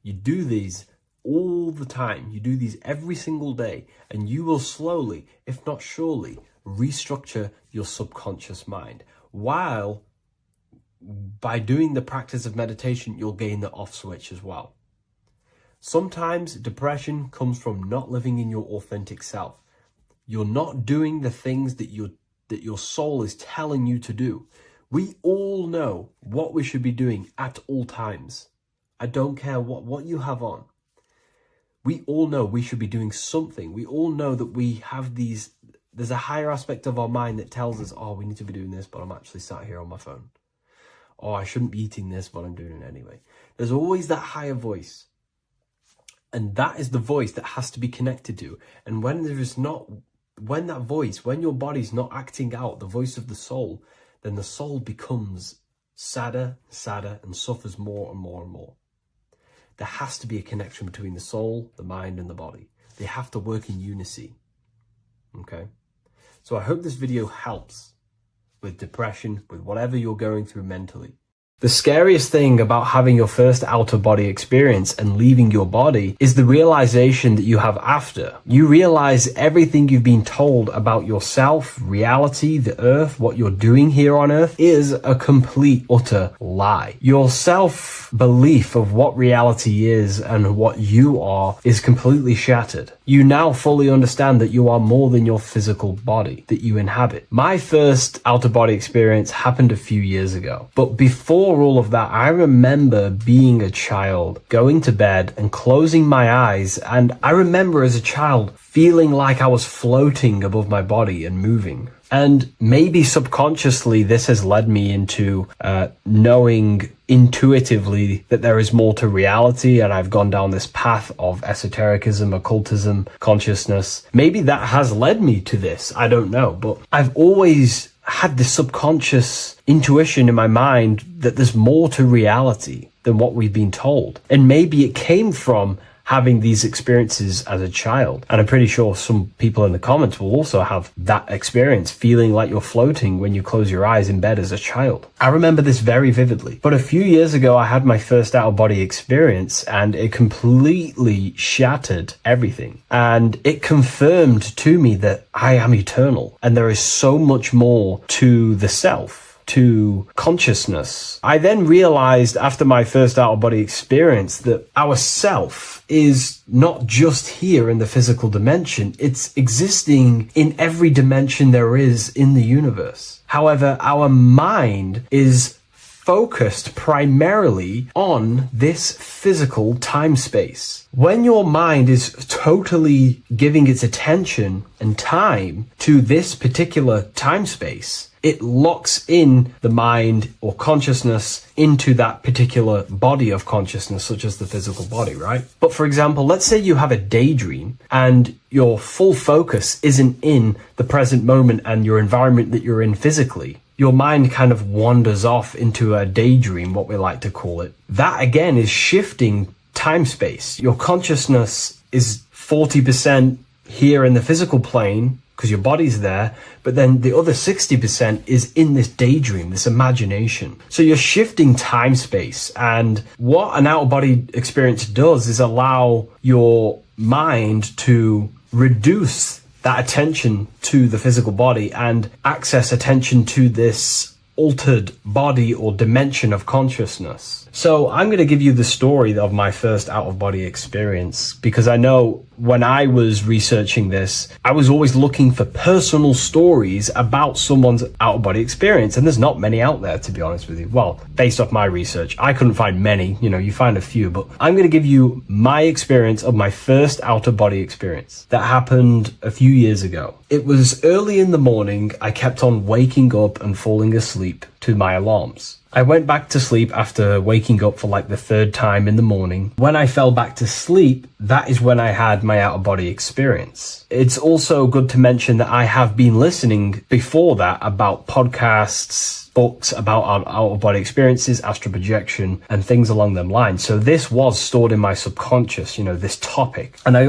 S3: You do these all the time. You do these every single day, and you will slowly, if not surely, restructure your subconscious mind. While by doing the practice of meditation, you'll gain the off switch as well. Sometimes depression comes from not living in your authentic self. You're not doing the things that your soul is telling you to do. We all know what we should be doing at all times. I don't care what you have on. We all know we should be doing something. We all know that we have there's a higher aspect of our mind that tells us, oh, we need to be doing this, but I'm actually sat here on my phone. Oh, I shouldn't be eating this, but I'm doing it anyway. There's always that higher voice. And that is the voice that has to be connected to. And when that voice, when your body's not acting out the voice of the soul, then the soul becomes sadder, and suffers more and more and more. There has to be a connection between the soul, the mind, and the body. They have to work in unison. Okay? So I hope this video helps with depression, with whatever you're going through mentally. The scariest thing about having your first out-of-body experience and leaving your body is the realization that you have after. You realize everything you've been told about yourself, reality, the earth, what you're doing here on earth is a complete, utter lie. Your self-belief of what reality is and what you are is completely shattered. You now fully understand that you are more than your physical body that you inhabit. My first out-of-body experience happened a few years ago, but before all of that, I remember being a child, going to bed and closing my eyes, and I remember as a child feeling like I was floating above my body and moving. And maybe subconsciously this has led me into knowing intuitively that there is more to reality, and I've gone down this path of esotericism, occultism, consciousness. Maybe that has led me to this, I don't know, but I've always had this subconscious intuition in my mind that there's more to reality than what we've been told. And maybe it came from having these experiences as a child. And I'm pretty sure some people in the comments will also have that experience, feeling like you're floating when you close your eyes in bed as a child. I remember this very vividly. But a few years ago, I had my first out-of-body experience, and it completely shattered everything. And it confirmed to me that I am eternal, and there is so much more to the self, to consciousness. I then realized after my first out-of-body experience that our self is not just here in the physical dimension, it's existing in every dimension there is in the universe. However, our mind is focused primarily on this physical time space. When your mind is totally giving its attention and time to this particular time space, it locks in the mind or consciousness into that particular body of consciousness, such as the physical body, right? But for example, let's say you have a daydream and your full focus isn't in the present moment and your environment that you're in physically. your mind kind of wanders off into a daydream, what we like to call it. That again is shifting time-space. Your consciousness is 40% here in the physical plane because your body's there, but then the other 60% is in this daydream, this imagination. So you're shifting time-space, and what an out-of-body experience does is allow your mind to reduce that attention to the physical body and access attention to this altered body or dimension of consciousness. So I'm going to give you the story of my first out-of-body experience, because I know when I was researching this, I was always looking for personal stories about someone's out-of-body experience, and there's not many out there, to be honest with you. Well, based off my research, I couldn't find many. You find a few, but I'm going to give you my experience of my first out-of-body experience that happened a few years ago. It was early in the morning. I kept on waking up and falling asleep to my alarms. I went back to sleep after waking up for like the third time in the morning. When I fell back to sleep, that is when I had my out-of-body experience. It's also good to mention that I have been listening before that about podcasts, books about out-of-body experiences, astral projection, and things along them lines. So this was stored in my subconscious, this topic. And I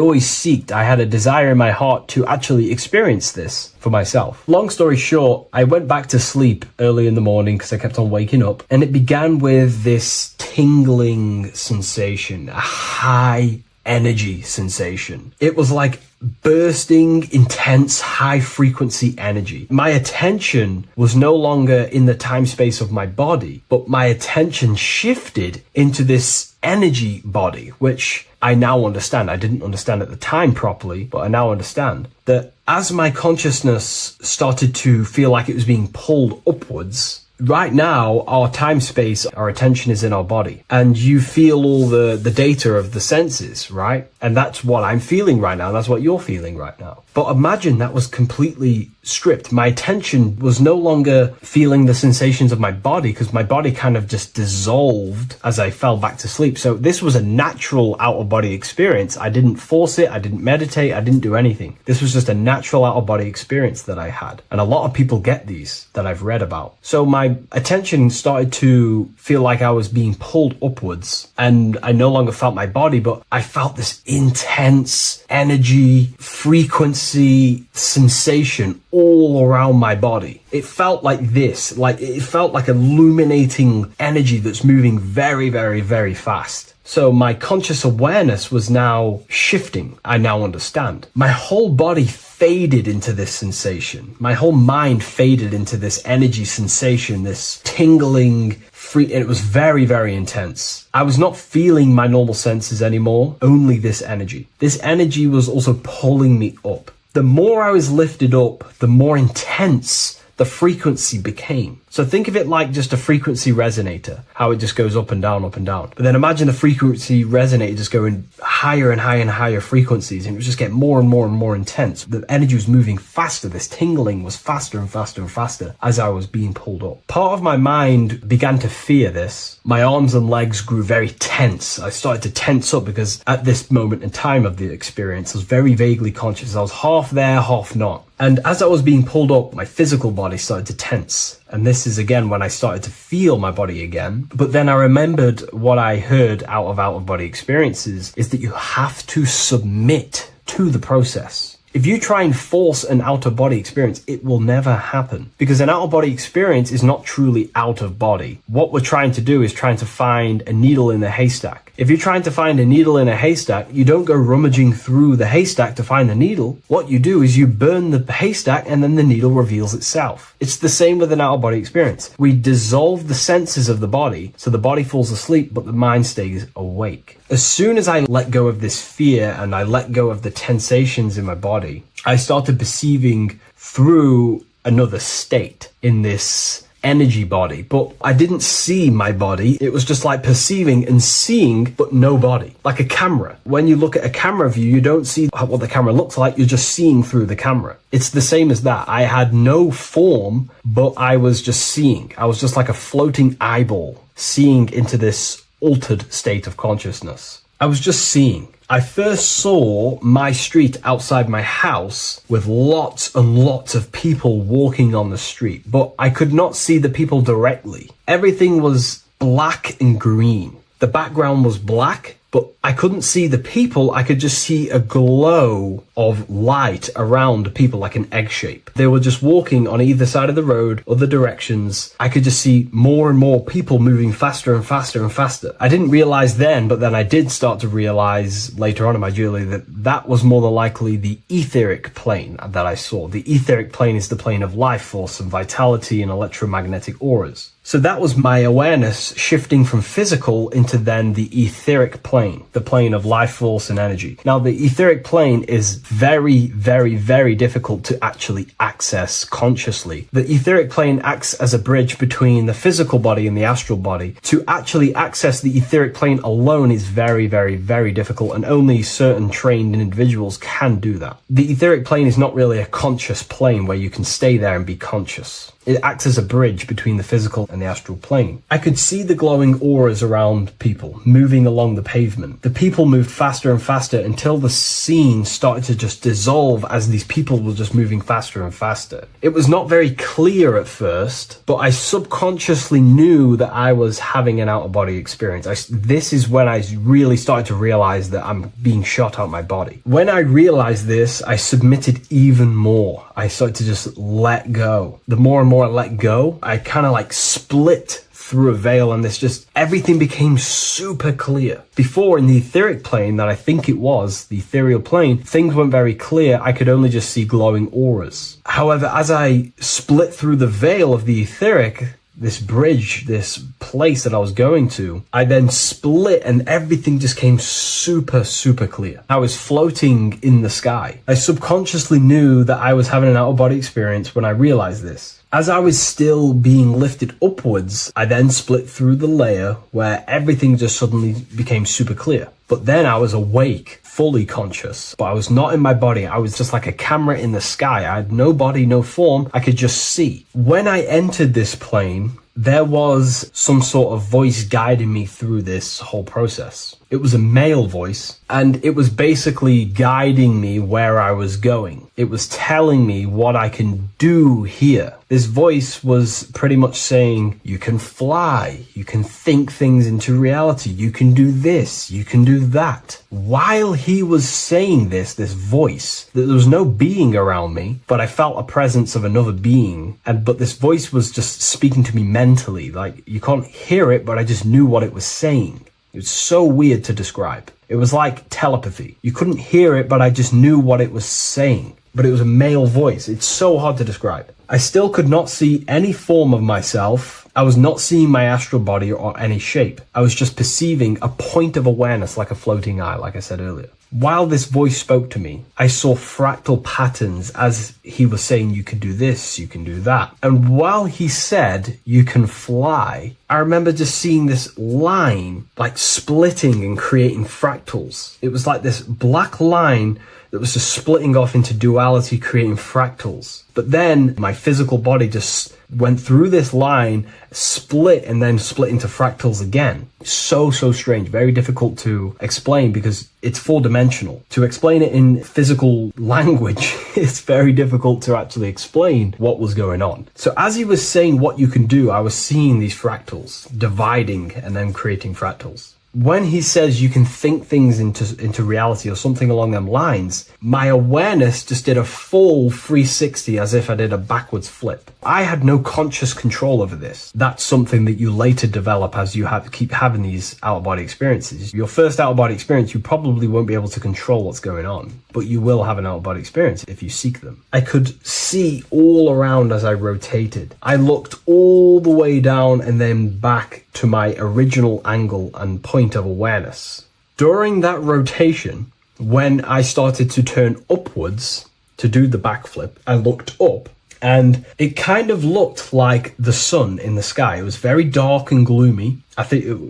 S3: had a desire in my heart to actually experience this for myself. Long story short, I went back to sleep early in the morning because I kept on waking up, and it began with this tingling sensation, a high energy sensation. It was like bursting, intense, high frequency energy. My attention was no longer in the time space of my body, but my attention shifted into this energy body, which I now understand. I didn't understand at the time properly, but I now understand that as my consciousness started to feel like it was being pulled upwards, right now, our time space, our attention is in our body, and you feel all the data of the senses, right? And that's what I'm feeling right now. And that's what you're feeling right now. But imagine that was completely stripped. My attention was no longer feeling the sensations of my body, because my body kind of just dissolved as I fell back to sleep. So this was a natural out-of-body experience. I didn't force it. I didn't meditate. I didn't do anything. This was just a natural out-of-body experience that I had. And a lot of people get these that I've read about. So my attention started to feel like I was being pulled upwards, and I no longer felt my body, but I felt this intense energy, frequency, sensation all around my body. It felt like this, it felt like illuminating energy that's moving very, very, very fast. So my conscious awareness was now shifting. I now understand. My whole body faded into this sensation. My whole mind faded into this energy sensation, this tingling free, and it was very, very intense. I was not feeling my normal senses anymore, only this energy. This energy was also pulling me up. The more I was lifted up, the more intense the frequency became. So think of it like just a frequency resonator, how it just goes up and down, up and down. But then imagine the frequency resonator just going higher and higher and higher frequencies, and it would just get more and more and more intense. The energy was moving faster. This tingling was faster and faster and faster as I was being pulled up. Part of my mind began to fear this. My arms and legs grew very tense. I started to tense up because at this moment in time of the experience, I was very vaguely conscious. I was half there, half not. And as I was being pulled up, my physical body started to tense. And this is again when I started to feel my body again. But then I remembered what I heard out of body experiences is that you have to submit to the process. If you try and force an out-of-body experience, it will never happen, because an out-of-body experience is not truly out of body. What we're trying to do is trying to find a needle in a haystack. If you're trying to find a needle in a haystack, you don't go rummaging through the haystack to find the needle. What you do is you burn the haystack, and then the needle reveals itself. It's the same with an out-of-body experience. We dissolve the senses of the body, so the body falls asleep, but the mind stays awake. As soon as I let go of this fear and I let go of the tensations in my body, I started perceiving through another state in this energy body, but I didn't see my body. It was just like perceiving and seeing, but no body, like a camera. When you look at a camera view, you don't see what the camera looks like. You're just seeing through the camera. It's the same as that. I had no form, but I was just seeing. I was just like a floating eyeball seeing into this altered state of consciousness. I was just seeing. I first saw my street outside my house with lots and lots of people walking on the street, but I could not see the people directly. Everything was black and green. The background was black, but I couldn't see the people. I could just see a glow of light around people, like an egg shape. They were just walking on either side of the road, other directions. I could just see more and more people moving faster and faster and faster. I didn't realize then, but then I did start to realize later on in my journey that that was more than likely the etheric plane that I saw. The etheric plane is the plane of life force and vitality and electromagnetic auras. So that was my awareness shifting from physical into then the etheric plane, the plane of life force and energy. Now, the etheric plane is very, very, very difficult to actually access consciously. The etheric plane acts as a bridge between the physical body and the astral body. To actually access the etheric plane alone is very, very, very difficult, and only certain trained individuals can do that. The etheric plane is not really a conscious plane where you can stay there and be conscious. It acts as a bridge between the physical and the astral plane. I could see the glowing auras around people moving along the pavement. The people moved faster and faster until the scene started to just dissolve as these people were just moving faster and faster. It was not very clear at first, but I subconsciously knew that I was having an out-of-body experience. This is when I really started to realize that I'm being shot out my body. When I realized this, I submitted even more. I started to just let go. The more and more I let go, I kind of like split through a veil, and everything became super clear. Before, in the etheric plane that I think it was, the ethereal plane, things weren't very clear. I could only just see glowing auras. However, as I split through the veil of the etheric, this bridge, this place that I was going to, I then split and everything just came super, super clear. I was floating in the sky. I subconsciously knew that I was having an out-of-body experience when I realized this. As I was still being lifted upwards, I then split through the layer where everything just suddenly became super clear. But then I was awake, fully conscious, but I was not in my body. I was just like a camera in the sky. I had no body, no form. I could just see. When I entered this plane, there was some sort of voice guiding me through this whole process. It was a male voice, and it was basically guiding me where I was going. It was telling me what I can do here. This voice was pretty much saying, you can fly, you can think things into reality, you can do this, you can do that. While he was saying this voice, there was no being around me, but I felt a presence of another being. But this voice was just speaking to me mentally. Like, you can't hear it, but I just knew what it was saying. It was so weird to describe. It was like telepathy. You couldn't hear it, but I just knew what it was saying. But it was a male voice. It's so hard to describe. I still could not see any form of myself. I was not seeing my astral body or any shape. I was just perceiving a point of awareness like a floating eye, like I said earlier. While this voice spoke to me, I saw fractal patterns as he was saying, you can do this, you can do that. And while he said, you can fly, I remember just seeing this line like splitting and creating fractals. It was like this black line that was just splitting off into duality, creating fractals. But then my physical body just went through this line, split, and then split into fractals again. So strange. Very difficult to explain because it's four-dimensional. To explain it in physical language, it's very difficult to actually explain what was going on. So as he was saying what you can do, I was seeing these fractals dividing and then creating fractals. When he says you can think things into reality or something along them lines, my awareness just did a full 360 as if I did a backwards flip. I had no conscious control over this. That's something that you later develop as you keep having these out-of-body experiences. Your first out-of-body experience, you probably won't be able to control what's going on, but you will have an out-of-body experience if you seek them. I could see all around as I rotated. I looked all the way down and then back to my original angle and point of awareness. During that rotation, when I started to turn upwards to do the backflip, I looked up and it kind of looked like the sun in the sky. It was very dark and gloomy.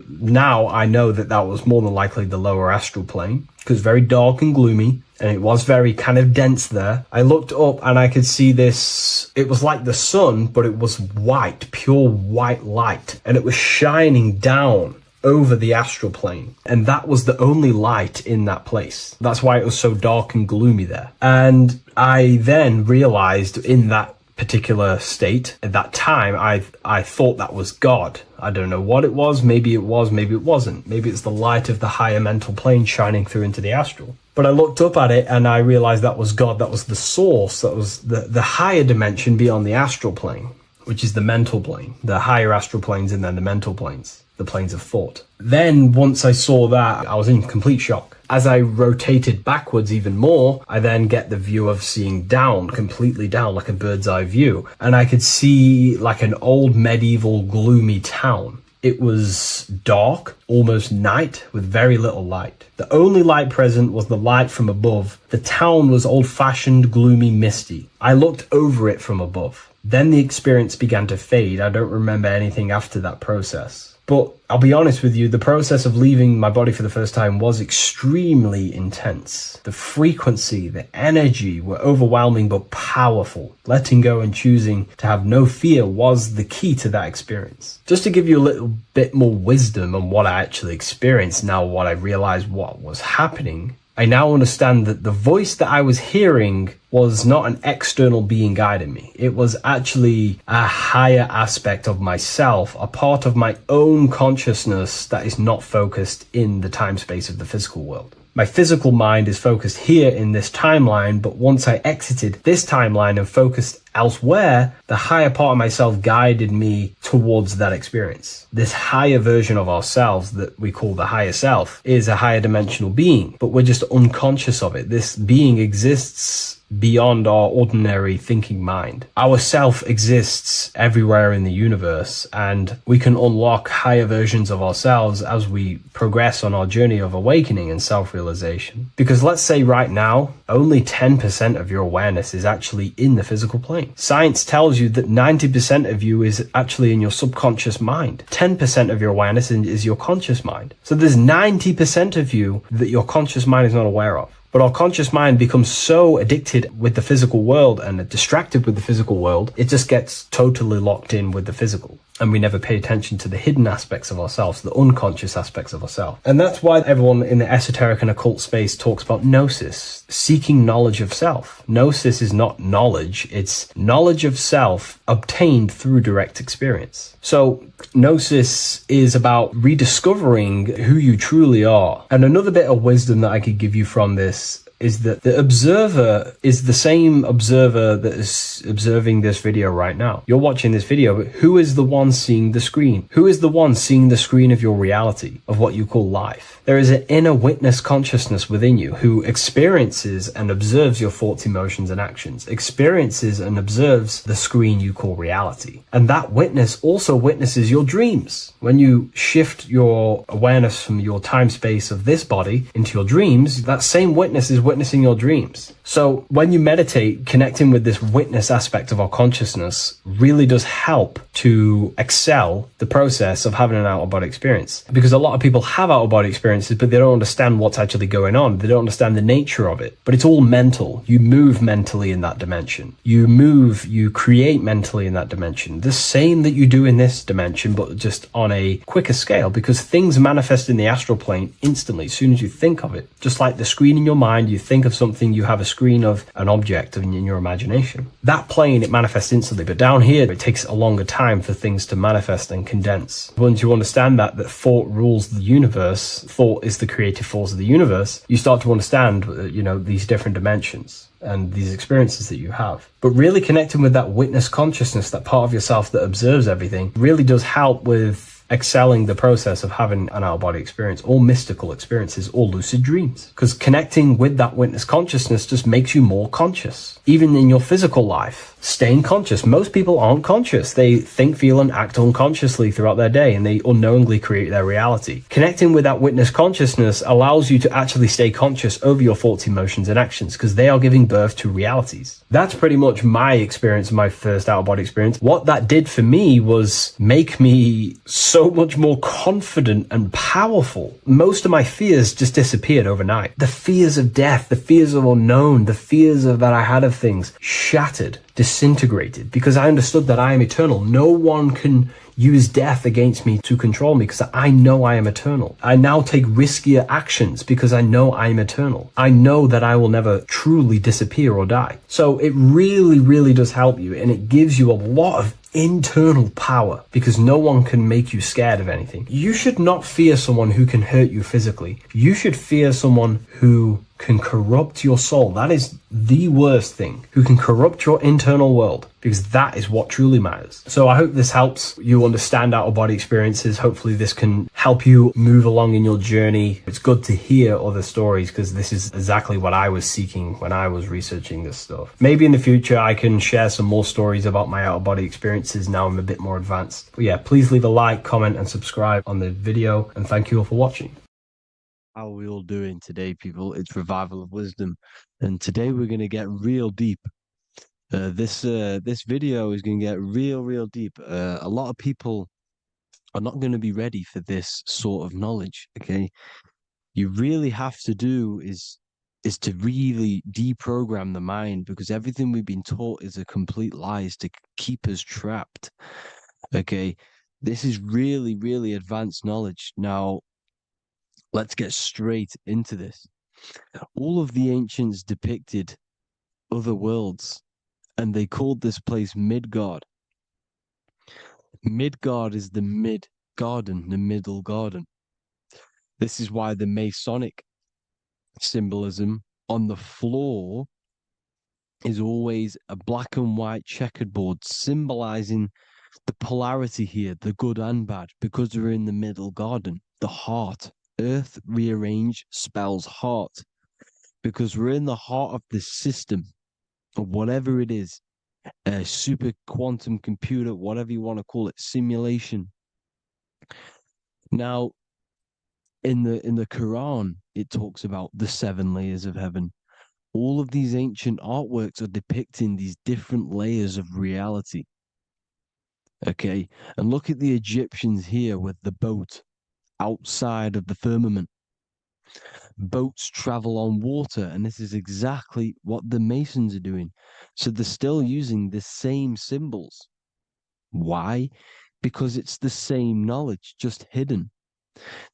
S3: Now I know that was more than likely the lower astral plane because very dark and gloomy. And it was very kind of dense there. I looked up and I could see this. It was like the sun, but it was white, pure white light. And it was shining down over the astral plane. And that was the only light in that place. That's why it was so dark and gloomy there. And I then realized in that particular state at that time, I thought that was God. I don't know what it was, maybe it wasn't. Maybe it's the light of the higher mental plane shining through into the astral. But I looked up at it and I realized that was God, that was the source, that was the higher dimension beyond the astral plane, which is the mental plane, the higher astral planes and then the mental planes, the planes of thought. Then once I saw that, I was in complete shock. As I rotated backwards even more, I then get the view of seeing down, completely down, like a bird's eye view. And I could see like an old medieval gloomy town. It was dark, almost night, with very little light. The only light present was the light from above. The town was old-fashioned, gloomy, misty. I looked over it from above. Then the experience began to fade. I don't remember anything after that process. But I'll be honest with you, the process of leaving my body for the first time was extremely intense. The frequency, the energy were overwhelming but powerful. Letting go and choosing to have no fear was the key to that experience. Just to give you a little bit more wisdom on what I actually experienced now, what I realized what was happening, I now understand that the voice that I was hearing was not an external being guiding me. It was actually a higher aspect of myself, a part of my own consciousness that is not focused in the time space of the physical world. My physical mind is focused here in this timeline, but once I exited this timeline and focused elsewhere, the higher part of myself guided me towards that experience. This higher version of ourselves that we call the higher self is a higher dimensional being, but we're just unconscious of it. This being exists beyond our ordinary thinking mind. Our self exists everywhere in the universe, and we can unlock higher versions of ourselves as we progress on our journey of awakening and self-realization. Because let's say right now, only 10% of your awareness is actually in the physical plane. Science tells you that 90% of you is actually in your subconscious mind. 10% of your awareness is your conscious mind. So there's 90% of you that your conscious mind is not aware of. But our conscious mind becomes so addicted with the physical world and distracted with the physical world, it just gets totally locked in with the physical. And we never pay attention to the hidden aspects of ourselves, the unconscious aspects of ourselves. And that's why everyone in the esoteric and occult space talks about gnosis, seeking knowledge of self. Gnosis is not knowledge, it's knowledge of self obtained through direct experience. So gnosis is about rediscovering who you truly are. And another bit of wisdom that I could give you from this is that the observer is the same observer that is observing this video right now. You're watching this video, but who is the one seeing the screen? Who is the one seeing the screen of your reality, of what you call life? There is an inner witness consciousness within you who experiences and observes your thoughts, emotions, and actions, experiences and observes the screen you call reality. And that witness also witnesses your dreams. When you shift your awareness from your time space of this body into your dreams, that same witness is witnessing your dreams. So when you meditate, connecting with this witness aspect of our consciousness really does help to excel the process of having an out-of-body experience. Because a lot of people have out-of-body experiences, but they don't understand what's actually going on. They don't understand the nature of it. But it's all mental. You move mentally in that dimension. You create mentally in that dimension. The same that you do in this dimension, but just on a quicker scale, because things manifest in the astral plane instantly as soon as you think of it. Just like the screen in your mind, you think of something, you have a screen of an object in your imagination. That plane, it manifests instantly, but down here, it takes a longer time for things to manifest and condense. Once you understand that thought rules the universe, thought is the creative force of the universe, you start to understand, these different dimensions and these experiences that you have. But really connecting with that witness consciousness, that part of yourself that observes everything, really does help with excelling the process of having an out-of-body experience, or mystical experiences, or lucid dreams. Because connecting with that witness consciousness just makes you more conscious. Even in your physical life, staying conscious. Most people aren't conscious. They think, feel, and act unconsciously throughout their day, and they unknowingly create their reality. Connecting with that witness consciousness allows you to actually stay conscious over your thoughts, emotions, and actions, because they are giving birth to realities. That's pretty much my experience, my first out-of-body experience. What that did for me was make me so much more confident and powerful. Most of my fears just disappeared overnight. The fears of death, the fears of unknown, the fears of that I had of things shattered. disintegrated because I understood that I am eternal. No one can use death against me to control me because I know I am eternal. I now take riskier actions because I know I am eternal. I know that I will never truly disappear or die. So it really, really does help you, and it gives you a lot of internal power because no one can make you scared of anything. You should not fear someone who can hurt you physically. You should fear someone who can corrupt your soul. That is the worst thing. Who can corrupt your internal world, because that is what truly matters. So I hope this helps you understand out-of-body experiences. Hopefully this can help you move along in your journey. It's good to hear other stories because this is exactly what I was seeking when I was researching this stuff. Maybe in the future I can share some more stories about my out-of-body experiences now I'm a bit more advanced. But yeah, please leave a like, comment and subscribe on the video, and thank you all for watching.
S5: How are we all doing today, people? It's Revival of Wisdom, and today we're going to get real deep. This video is going to get real deep. A lot of people are not going to be ready for this sort of knowledge. Okay, you really have to do is to really deprogram the mind, because everything we've been taught is a complete lie, is to keep us trapped. Okay, this is really advanced knowledge. Now, let's get straight into this. All of the ancients depicted other worlds, and they called this place Midgard. Midgard is the mid-garden, the middle garden. This is why the Masonic symbolism on the floor is always a black and white checkered board, symbolizing the polarity here, the good and bad, because we're in the middle garden, the heart. Earth rearranged spells heart, because we're in the heart of this system, or whatever it is, a super quantum computer, whatever you want to call it, simulation. Now, in the Quran, it talks about the 7 layers of heaven. All of these ancient artworks are depicting these different layers of reality. Okay, and look at the Egyptians here with the boat outside of the firmament. Boats travel on water, and this is exactly what the Masons are doing. So they're still using the same symbols. Why? Because it's the same knowledge, just hidden.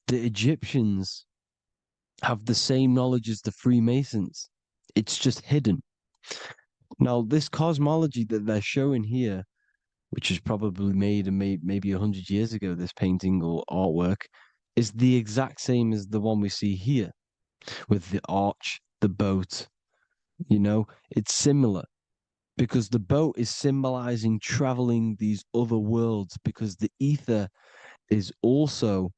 S5: The Egyptians have the same knowledge as the Freemasons. It's just hidden. Now, this cosmology that they're showing here, which is probably made maybe 100 years ago, this painting or artwork, is the exact same as the one we see here, with the arch, the boat. You know, it's similar, because the boat is symbolizing traveling these other worlds, because the ether is also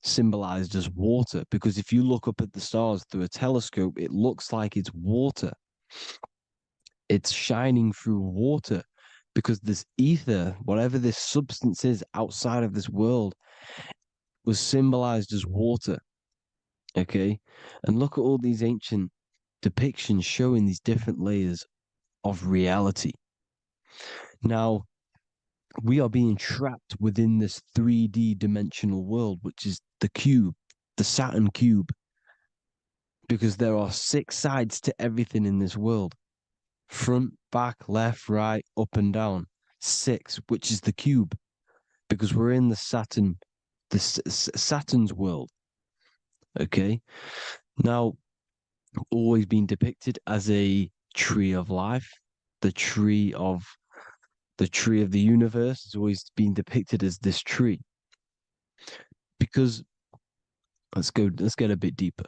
S5: symbolized as water, because if you look up at the stars through a telescope, it looks like it's water. It's shining through water, because this ether, whatever this substance is outside of this world, was symbolized as water. Okay, and look at all these ancient depictions showing these different layers of reality. Now, we are being trapped within this 3D dimensional world, which is the cube, the Saturn cube, because there are 6 sides to everything in this world: front, back, left, right, up and down. 6, which is the cube, because we're in the Saturn, Saturn's world. Okay, now, always been depicted as a tree of life, the tree of the universe has always been depicted as this tree. Because let's get a bit deeper.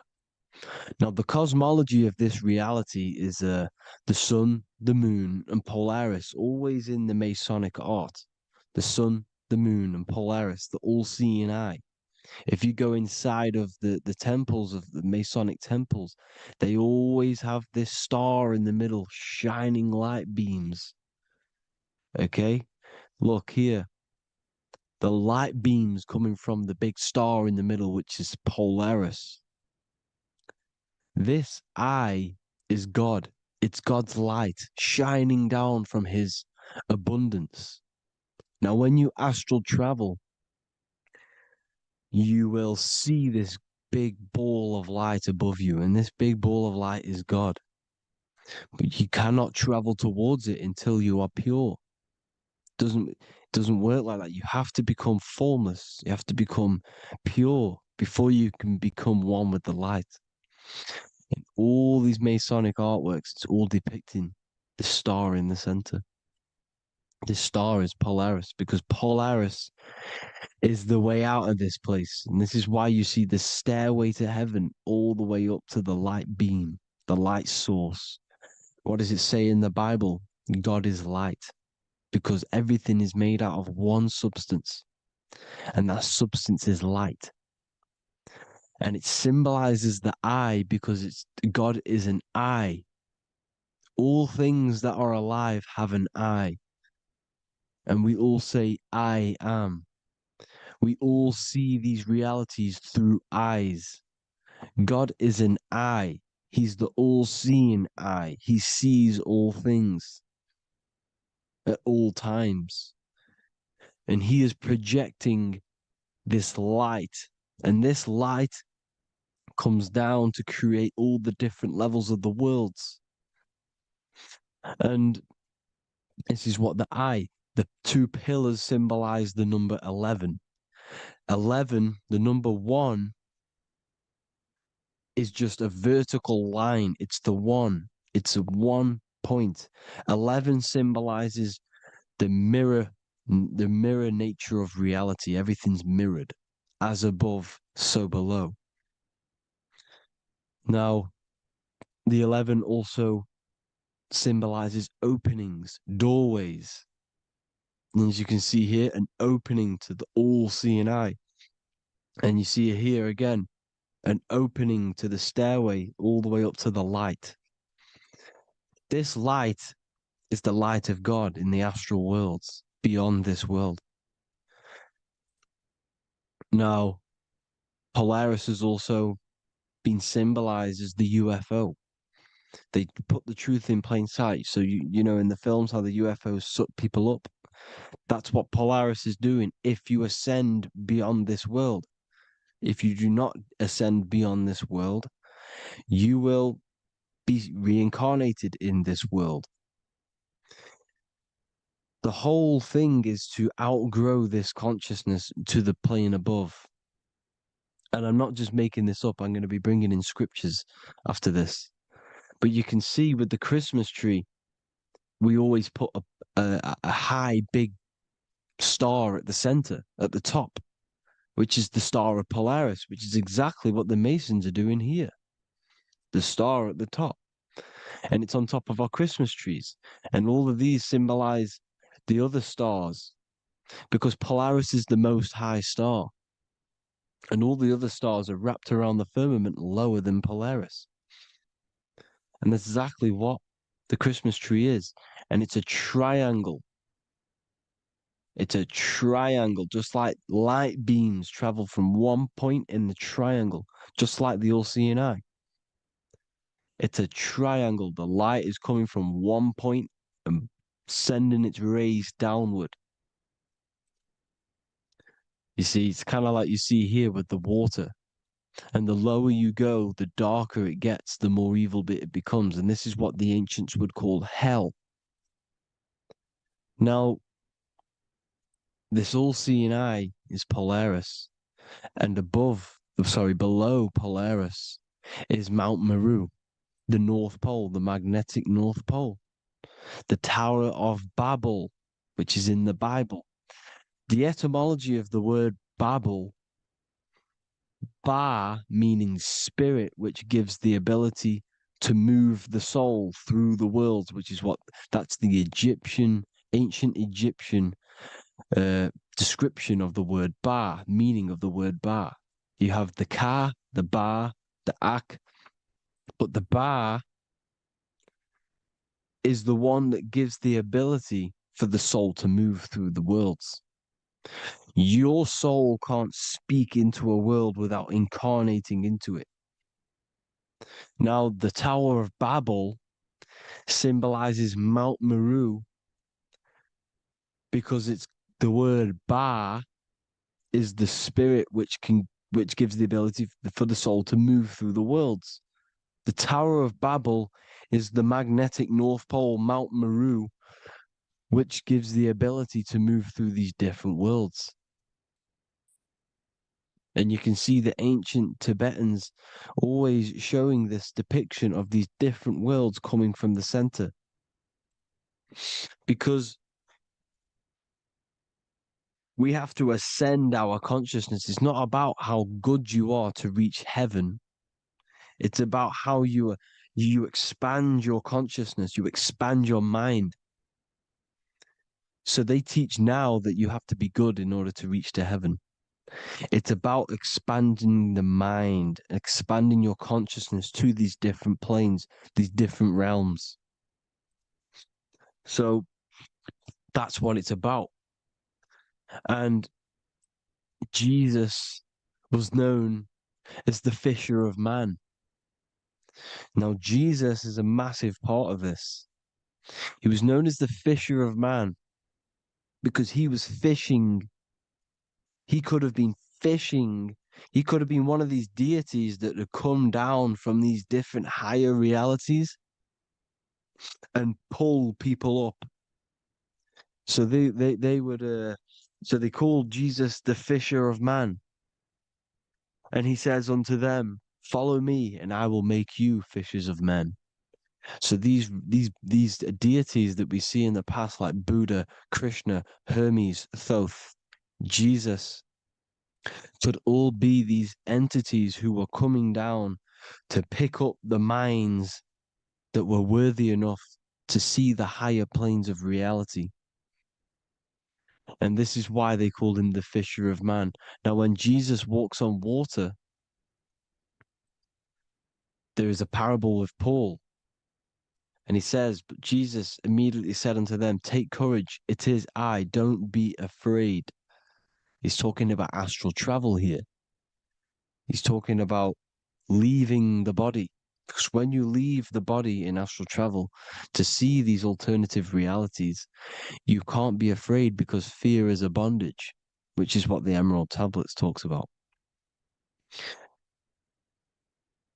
S5: Now, the cosmology of this reality is the sun, the moon, and Polaris, always in the Masonic art. The sun, the moon, and Polaris, the all-seeing eye. If you go inside of the temples, of the Masonic temples, they always have this star in the middle, shining light beams. Okay, look here. The light beams coming from the big star in the middle, which is Polaris. This eye is God. It's God's light shining down from his abundance. Now, when you astral travel, you will see this big ball of light above you, and this big ball of light is God. But you cannot travel towards it until you are pure. Doesn't work like that. You have to become formless. You have to become pure before you can become one with the light. In all these Masonic artworks, it's all depicting the star in the center. This star is Polaris, because Polaris is the way out of this place. And this is why you see the stairway to heaven all the way up to the light beam, the light source. What does it say in the Bible? God is light, because everything is made out of one substance, and that substance is light. And it symbolizes the eye because God is an eye. All things that are alive have an eye. And we all say, I am. We all see these realities through eyes. God is an eye. He's the all-seeing eye. He sees all things at all times. And he is projecting this light. And this light comes down to create all the different levels of the worlds. And this is what the two pillars symbolize the number 11. 11, the number 1, is just a vertical line. It's the one. It's a 1 point. 11 symbolizes the mirror nature of reality. Everything's mirrored. As above, so below. Now, the 11 also symbolizes openings, doorways. And as you can see here, an opening to the all-seeing eye. And you see here again, an opening to the stairway all the way up to the light. This light is the light of God in the astral worlds, beyond this world. Now, Polaris has also been symbolized as the UFO. They put the truth in plain sight. So, you know, in the films, how the UFOs suck people up. That's what Polaris is doing. If you ascend beyond this world, if you do not ascend beyond this world, you will be reincarnated in this world. The whole thing is to outgrow this consciousness to the plane above. And I'm not just making this up. I'm going to be bringing in scriptures after this. But you can see with the Christmas tree, we always put a high, big star at the center, at the top, which is the star of Polaris, which is exactly what the Masons are doing here. The star at the top. And it's on top of our Christmas trees. And all of these symbolize the other stars, because Polaris is the most high star. And all the other stars are wrapped around the firmament lower than Polaris. And that's exactly what the Christmas tree is. And it's a triangle. It's a triangle, just like light beams travel from one point in the triangle, just like the all-seeing eye. It's a triangle. The light is coming from one point and sending its rays downward. You see, it's kind of like you see here with the water. And the lower you go, the darker it gets, the more evil it becomes. And this is what the ancients would call hell. Now, this all-seeing eye is Polaris. And below Polaris is Mount Meru, the North Pole, the magnetic North Pole. The Tower of Babel, which is in the Bible. The etymology of the word Babel, Ba meaning spirit, which gives the ability to move the soul through the worlds, that's the ancient Egyptian description of the word Ba, meaning of the word Ba. You have the Ka, the Ba, the Ak, but the Ba is the one that gives the ability for the soul to move through the worlds. Your soul can't speak into a world without incarnating into it. Now, the Tower of Babel symbolizes Mount Meru because it's the word Ba is the spirit which gives the ability for the soul to move through the worlds. The Tower of Babel is the magnetic North Pole, Mount Meru, which gives the ability to move through these different worlds. And you can see the ancient Tibetans always showing this depiction of these different worlds coming from the center. Because we have to ascend our consciousness. It's not about how good you are to reach heaven. It's about how you expand your consciousness, you expand your mind. So they teach now that you have to be good in order to reach to heaven. It's about expanding the mind, expanding your consciousness to these different planes, these different realms. So that's what it's about. And Jesus was known as the fisher of man. Now, Jesus is a massive part of this. He was known as the fisher of man because he was fishing. He could have been fishing. He could have been one of these deities that had come down from these different higher realities and pull people up. So they would so they called Jesus the fisher of man. And he says unto them, follow me and I will make you fishers of men. So these deities that we see in the past, like Buddha, Krishna, Hermes, Thoth, Jesus, could all be these entities who were coming down to pick up the minds that were worthy enough to see the higher planes of reality. And this is why they called him the fisher of man. Now, when Jesus walks on water, there is a parable with Paul. And he says, but Jesus immediately said unto them, take courage, it is I, don't be afraid. He's talking about astral travel here. He's talking about leaving the body. Because when you leave the body in astral travel to see these alternative realities, you can't be afraid because fear is a bondage, which is what the Emerald Tablets talks about.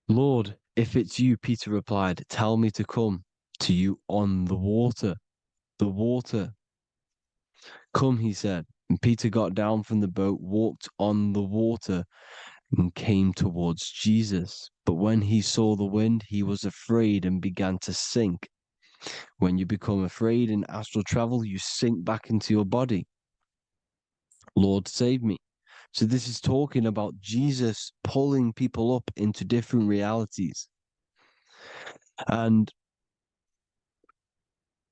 S5: Lord, if it's you, Peter replied, tell me to come to you on the water. The water. Come, he said. And Peter got down from the boat, walked on the water, and came towards Jesus. But when he saw the wind, he was afraid and began to sink. When you become afraid in astral travel, you sink back into your body. Lord, save me. So this is talking about Jesus pulling people up into different realities. And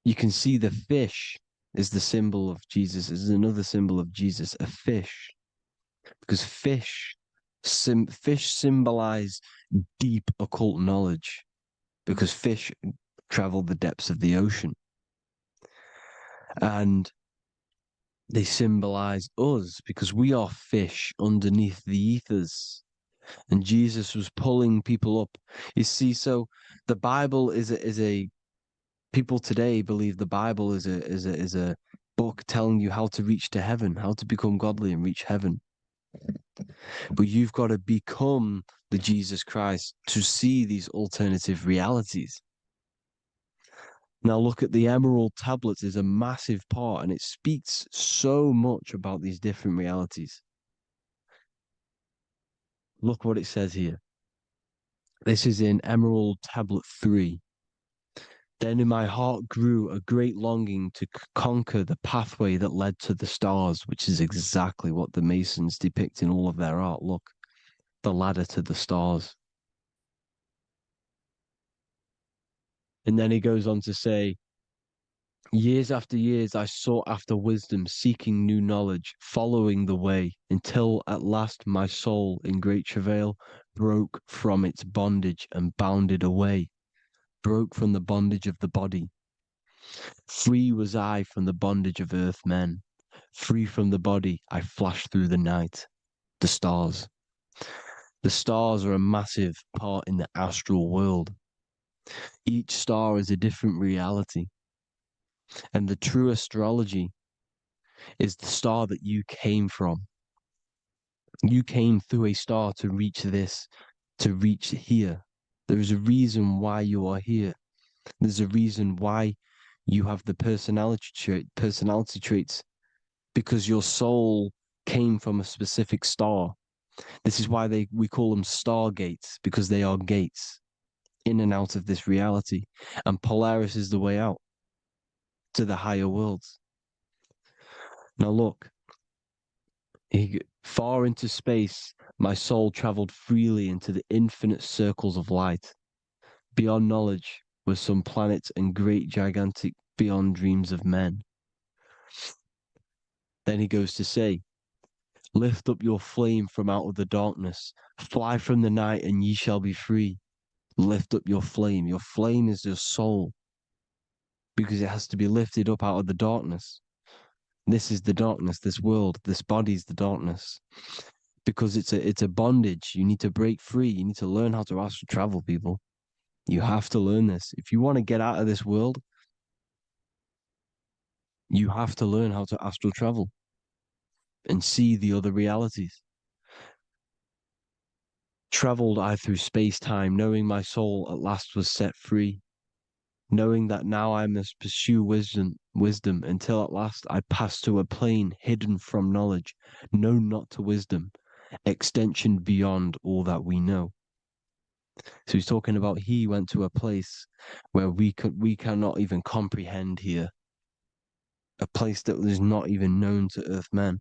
S5: you can see the fish is the symbol of Jesus. Is another symbol of Jesus, a fish. Because fish symbolize deep occult knowledge. Because fish travel the depths of the ocean. And they symbolize us because we are fish underneath the ethers. And Jesus was pulling people up. You see, so the Bible is a people today believe the Bible is a book telling you how to reach to heaven, how to become godly and reach heaven. But you've got to become the Jesus Christ to see these alternative realities. Now look at the Emerald Tablets is a massive part and it speaks so much about these different realities. Look what it says here. This is in Emerald Tablet 3. Then in my heart grew a great longing to conquer the pathway that led to the stars, which is exactly what the Masons depict in all of their art. Look, the ladder to the stars. And then he goes on to say, years after years I sought after wisdom, seeking new knowledge, following the way, until at last my soul in great travail broke from its bondage and bounded away. Broke from the bondage of the body. Free was I from the bondage of earth men. Free from the body, I flashed through the night. The stars. The stars are a massive part in the astral world. Each star is a different reality. And the true astrology is the star that you came from. You came through a star to reach this, to reach here. There is a reason why you are here. There's a reason why you have the personality traits, because your soul came from a specific star. This is why we call them stargates, because they are gates in and out of this reality. And Polaris is the way out to the higher worlds. Now look, far into space, my soul traveled freely into the infinite circles of light. Beyond knowledge were some planets and great gigantic beyond dreams of men. Then he goes to say, lift up your flame from out of the darkness, fly from the night and ye shall be free. Lift up your flame. Your flame is your soul, because it has to be lifted up out of the darkness. This is the darkness, this world, this body's the darkness. Because it's a bondage. You need to break free. You need to learn how to astral travel, people. You have to learn this. If you want to get out of this world, you have to learn how to astral travel and see the other realities. Traveled I through space-time, knowing my soul at last was set free, knowing that now I must pursue wisdom until at last I pass to a plane hidden from knowledge, known not to wisdom, extension beyond all that we know. So he's talking about he went to a place where we cannot even comprehend here, a place that is not even known to earth men.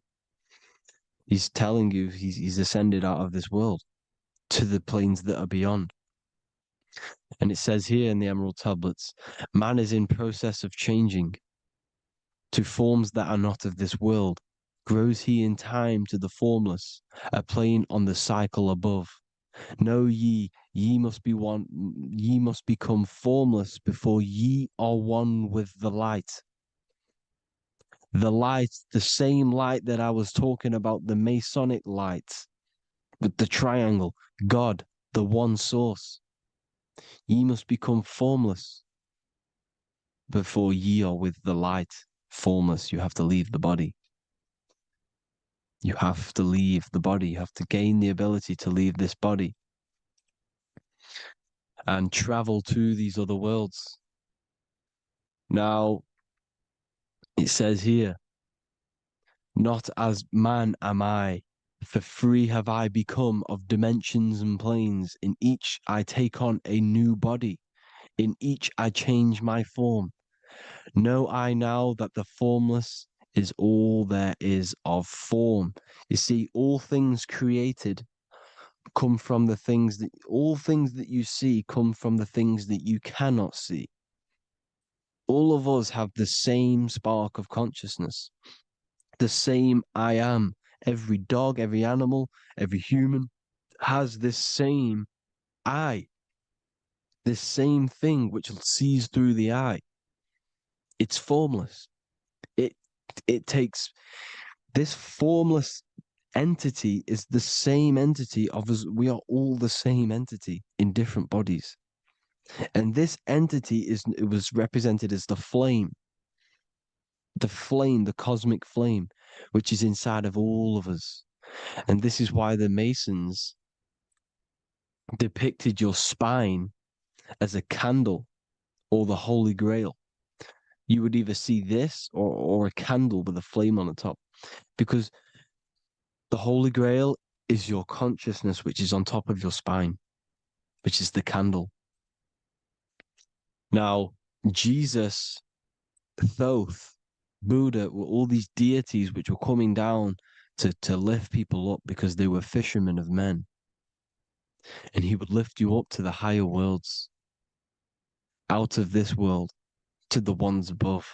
S5: He's telling you he's ascended out of this world to the planes that are beyond. And it says here in the Emerald Tablets, man is in process of changing to forms that are not of this world. Grows he in time to the formless, a plane on the cycle above. Know ye must be one, ye must become formless before ye are one with the light. The light, the same light that I was talking about, the Masonic light, with the triangle, God, the one source. Ye must become formless before ye are with the light. Formless, you have to leave the body. You have to leave the body. You have to gain the ability to leave this body and travel to these other worlds. Now, it says here, not as man am I, for free have I become of dimensions and planes. In each I take on a new body. In each I change my form. Know I now that the formless is all there is of form. You see, all things created come from the things that, all things that you see come from the things that you cannot see. All of us have the same spark of consciousness, the same I am. Every dog, every animal, every human has this same I, this same thing which sees through the eye. It's formless. It takes this formless entity is the same entity of us. We are all the same entity in different bodies. And this entity it was represented as the flame, the cosmic flame, which is inside of all of us. And this is why the Masons depicted your spine as a candle or the Holy Grail. You would either see this or a candle with a flame on the top, because the Holy Grail is your consciousness, which is on top of your spine, which is the candle. Now, Jesus, Thoth, Buddha were all these deities which were coming down to lift people up because they were fishermen of men. And he would lift you up to the higher worlds, out of this world, to the ones above.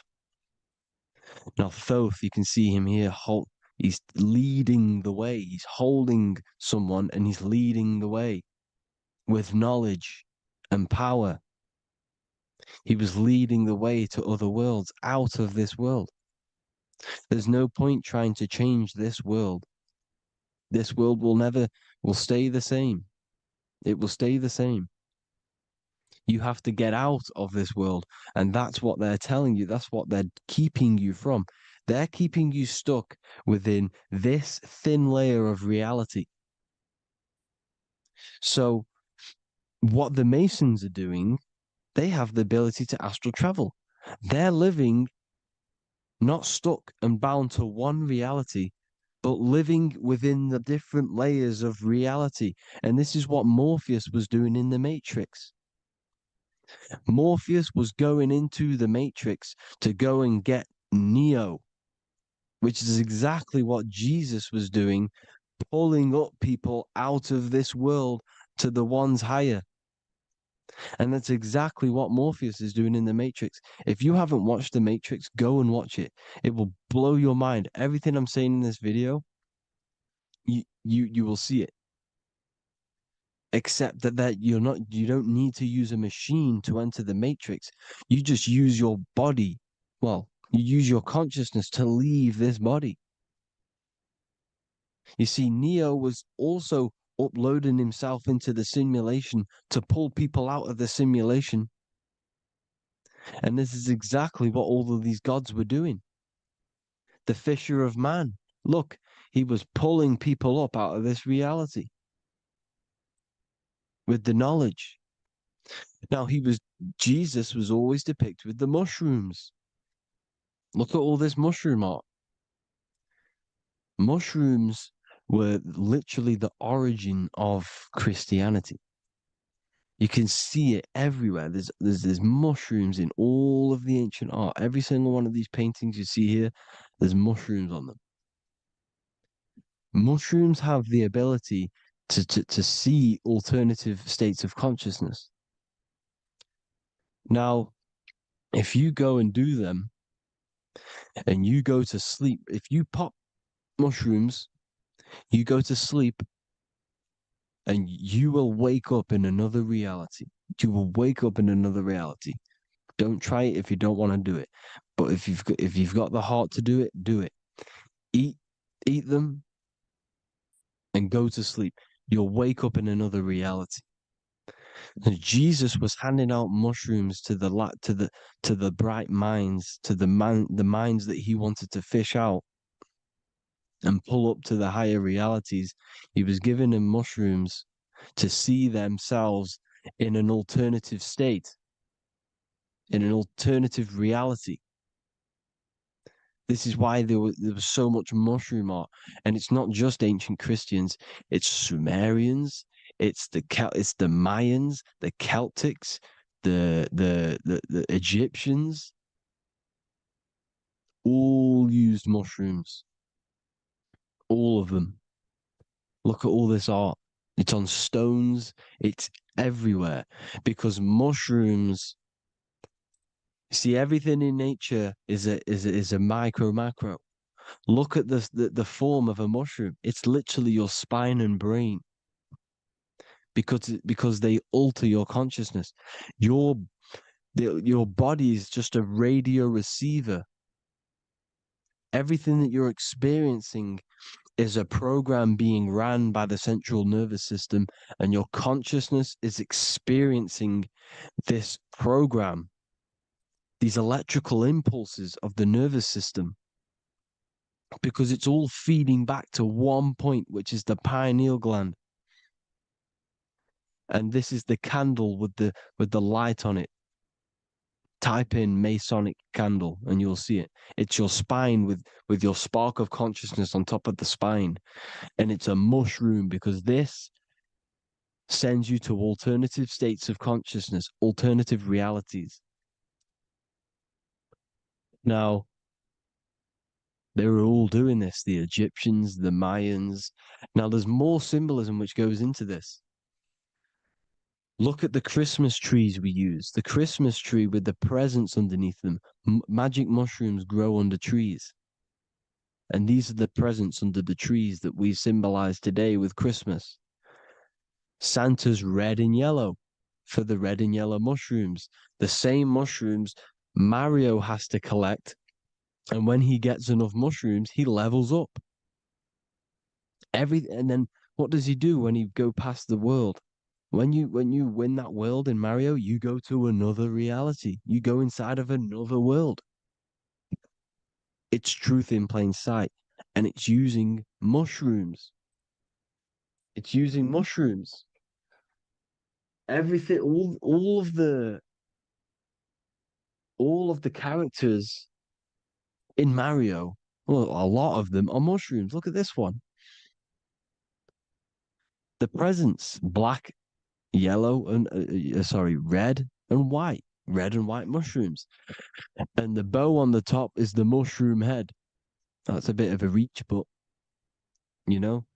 S5: Now, Thoth, you can see him here, he's leading the way. He's holding someone and he's leading the way with knowledge and power. He was leading the way to other worlds, out of this world. There's no point trying to change this world. This world will stay the same. It will stay the same. You have to get out of this world. And that's what they're telling you. That's what they're keeping you from. They're keeping you stuck within this thin layer of reality. So what the Masons are doing, they have the ability to astral travel. They're living not stuck and bound to one reality, but living within the different layers of reality. And this is what Morpheus was doing in the Matrix. Morpheus was going into the Matrix to go and get Neo, which is exactly what Jesus was doing, pulling up people out of this world to the ones higher. And that's exactly what Morpheus is doing in the Matrix. If you haven't watched the Matrix, go and watch it. It will blow your mind. Everything I'm saying in this video, you will see it. Except that you don't need to use a machine to enter the Matrix. You just use your body. Well, you use your consciousness to leave this body. You see, Neo was also uploading himself into the simulation to pull people out of the simulation. And this is exactly what all of these gods were doing. The Fisher of Man. Look, he was pulling people up out of this reality with the knowledge. Now, Jesus was always depicted with the mushrooms. Look at all this mushroom art. Mushrooms were literally the origin of Christianity. You can see it everywhere. There's mushrooms in all of the ancient art. Every single one of these paintings you see here, there's mushrooms on them. Mushrooms have the ability to see alternative states of consciousness. Now, if you go and do them and you go to sleep, if you pop mushrooms, you go to sleep and you will wake up in another reality. You will wake up in another reality. Don't try it if you don't want to do it. But if you've got the heart to do it, do it. Eat them and go to sleep. You'll wake up in another reality. And Jesus was handing out mushrooms to the bright minds, to the minds that he wanted to fish out and pull up to the higher realities. He was giving them mushrooms to see themselves in an alternative state, in an alternative reality. This is why there was so much mushroom art, and it's not just ancient Christians; it's Sumerians, it's the Mayans, the Celtics, the Egyptians. All used mushrooms, all of them. Look at all this art. It's on stones. It's everywhere because mushrooms. See, everything in nature is a micro macro. Look at the form of a mushroom. It's literally your spine and brain. Because they alter your consciousness. Your body is just a radio receiver. Everything that you're experiencing is a program being ran by the central nervous system, and your consciousness is experiencing this program. These electrical impulses of the nervous system, because it's all feeding back to one point, which is the pineal gland. And this is the candle with the light on it. Type in Masonic candle and you'll see it. It's your spine with your spark of consciousness on top of the spine. And it's a mushroom because this sends you to alternative states of consciousness, alternative realities. Now, they were all doing this, the Egyptians, the Mayans. Now, there's more symbolism which goes into this. Look at the Christmas trees we use. The Christmas tree with the presents underneath them. Magic mushrooms grow under trees. And these are the presents under the trees that we symbolize today with Christmas. Santa's red and yellow for the red and yellow mushrooms. The same mushrooms Mario has to collect. And when he gets enough mushrooms, he levels up. And then what does he do when he go past the world? When you win that world in Mario, you go to another reality. You go inside of another world. It's truth in plain sight. And it's using mushrooms. It's using mushrooms. everything, all of the characters in Mario, well, a lot of them are mushrooms. Look at this one. The presents, black, yellow, and red and white. Red and white mushrooms. And the bow on the top is the mushroom head. That's a bit of a reach, but you know,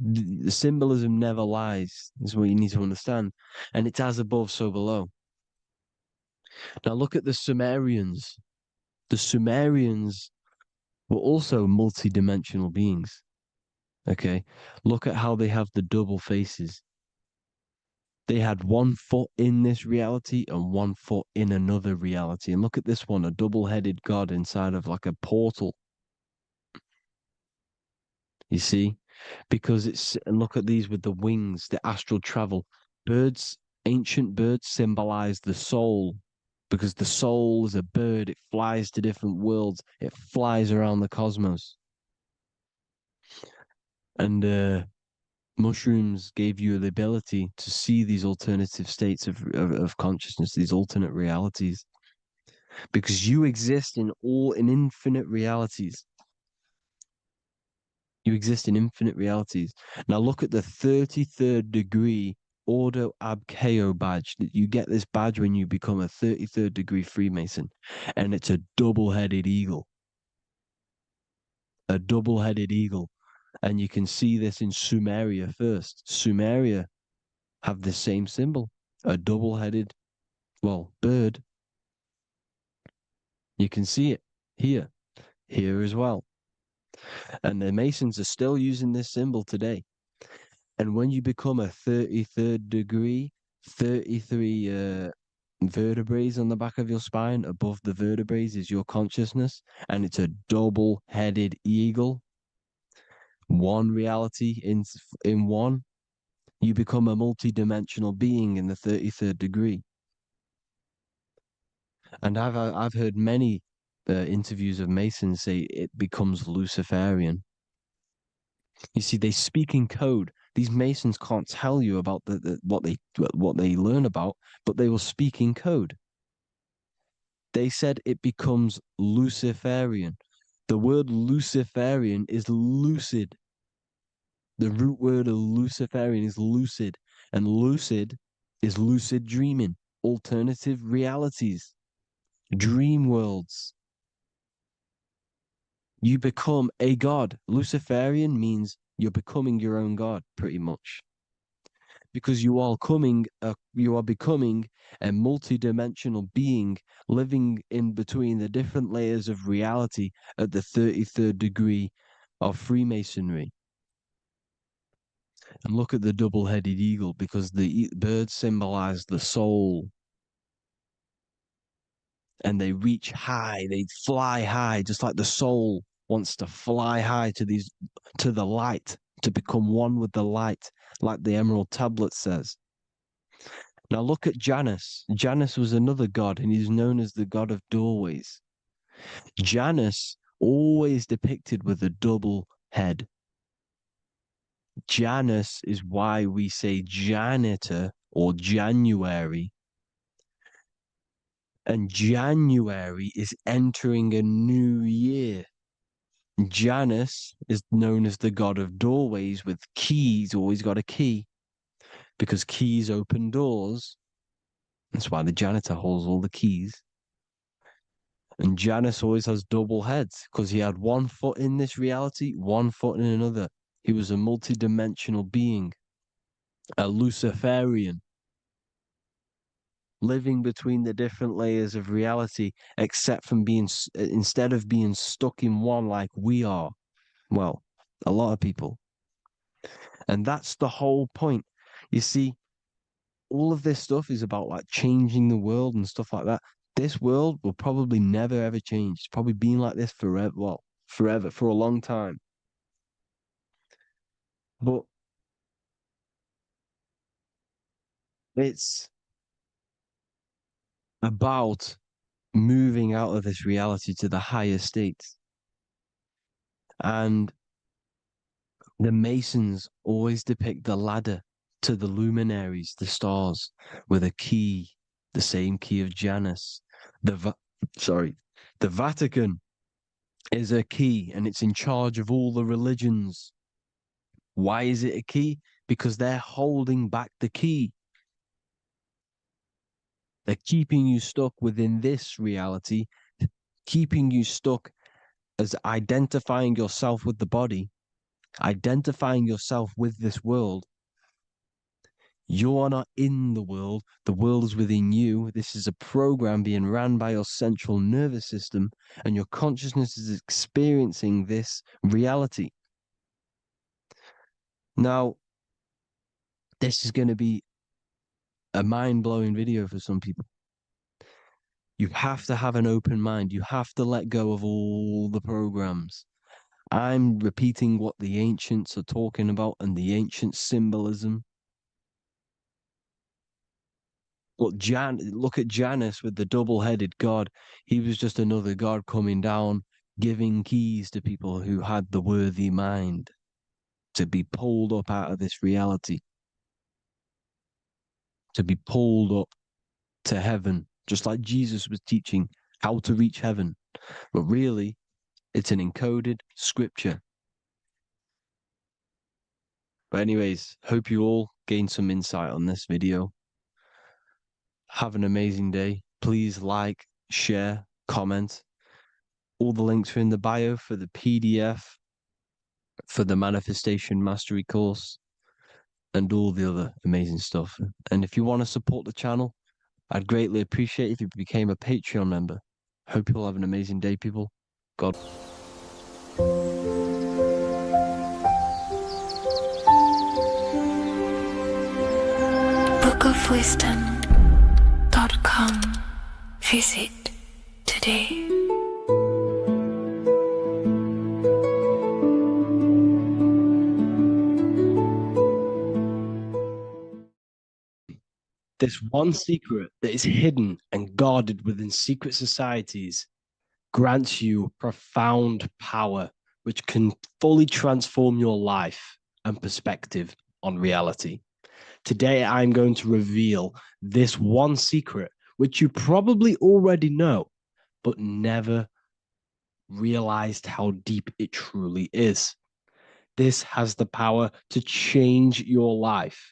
S5: the symbolism never lies, is what you need to understand. And it's as above, so below. Now look at the Sumerians. The Sumerians were also multi-dimensional beings. Okay, look at how they have the double faces. They had 1 foot in this reality and 1 foot in another reality. And look at this one, a double-headed god inside of like a portal. You see? Because and look at these with the wings, the astral travel. Birds, ancient birds symbolize the soul, because the soul is a bird. It flies to different worlds. It flies around the cosmos. And mushrooms gave you the ability to see these alternative states of consciousness, these alternate realities, because you exist in infinite realities. You exist in infinite realities. Now look at the 33rd degree Ordo Ab Chao badge. You get this badge when you become a 33rd degree Freemason, and it's a double-headed eagle. A double-headed eagle. And you can see this in Sumeria first. Sumeria have the same symbol, a double-headed, bird. You can see it here as well. And the Masons are still using this symbol today. And when you become a 33rd degree, 33 vertebrae on the back of your spine, above the vertebrae is your consciousness, and it's a double-headed eagle. One reality in one. You become a multi-dimensional being in the 33rd degree. And I've heard many interviews of Masons say it becomes Luciferian. You see, they speak in code. These Masons can't tell you about what they learn about, but they will speak in code. They said it becomes Luciferian. The word Luciferian is lucid. The root word of Luciferian is lucid, and lucid is lucid dreaming, alternative realities, dream worlds. You become a god. Luciferian means you're becoming your own god, pretty much, because you are becoming a multi-dimensional being living in between the different layers of reality at the 33rd degree of Freemasonry. And look at the double-headed eagle, because the birds symbolize the soul. And they reach high, they fly high, just like the soul wants to fly high to the light, to become one with the light, like the Emerald Tablet says. Now look at Janus. Janus was another god, and he's known as the god of doorways. Janus always depicted with a double head. Janus is why we say janitor or January. And January is entering a new year. Janus is known as the god of doorways with keys, always got a key, because keys open doors. That's why the janitor holds all the keys. And Janus always has double heads, because he had 1 foot in this reality, 1 foot in another. He was a multi-dimensional being, a Luciferian, living between the different layers of reality, except from instead of being stuck in one like we are. Well, a lot of people. And that's the whole point. You see, all of this stuff is about like changing the world and stuff like that. This world will probably never ever change. It's probably been like this forever. Well, forever, for a long time. But it's about moving out of this reality to the higher states. And the Masons always depict the ladder. to the luminaries, the stars, with a key, the same key of Janus. The Vatican is a key, and it's in charge of all the religions. Why is it a key? Because they're holding back the key. They're keeping you stuck within this reality, keeping you stuck as identifying yourself with the body, identifying yourself with this world. You are not in the world is within you. This is a program being ran by your central nervous system, and your consciousness is experiencing this reality. Now, this is going to be a mind-blowing video for some people. You have to have an open mind. You have to let go of all the programs. I'm repeating what the ancients are talking about and the ancient symbolism. Look at Janus with the double-headed god. He was just another god coming down, giving keys to people who had the worthy mind to be pulled up out of this reality, to be pulled up to heaven, just like Jesus was teaching how to reach heaven. But really, it's an encoded scripture. But anyways, hope you all gained some insight on this video. Have an amazing day. Please like, share, comment. All the links are in the bio for the PDF, for the Manifestation Mastery course, and all the other amazing stuff. And if you want to support the channel, I'd greatly appreciate if you became a Patreon member. Hope you all have an amazing day, people. God.
S2: bookofwisdom.com. Visit today.
S5: This one secret that is hidden and guarded within secret societies grants you profound power, which can fully transform your life and perspective on reality. Today, I'm going to reveal this one secret, which you probably already know, but never realized how deep it truly is. This has the power to change your life.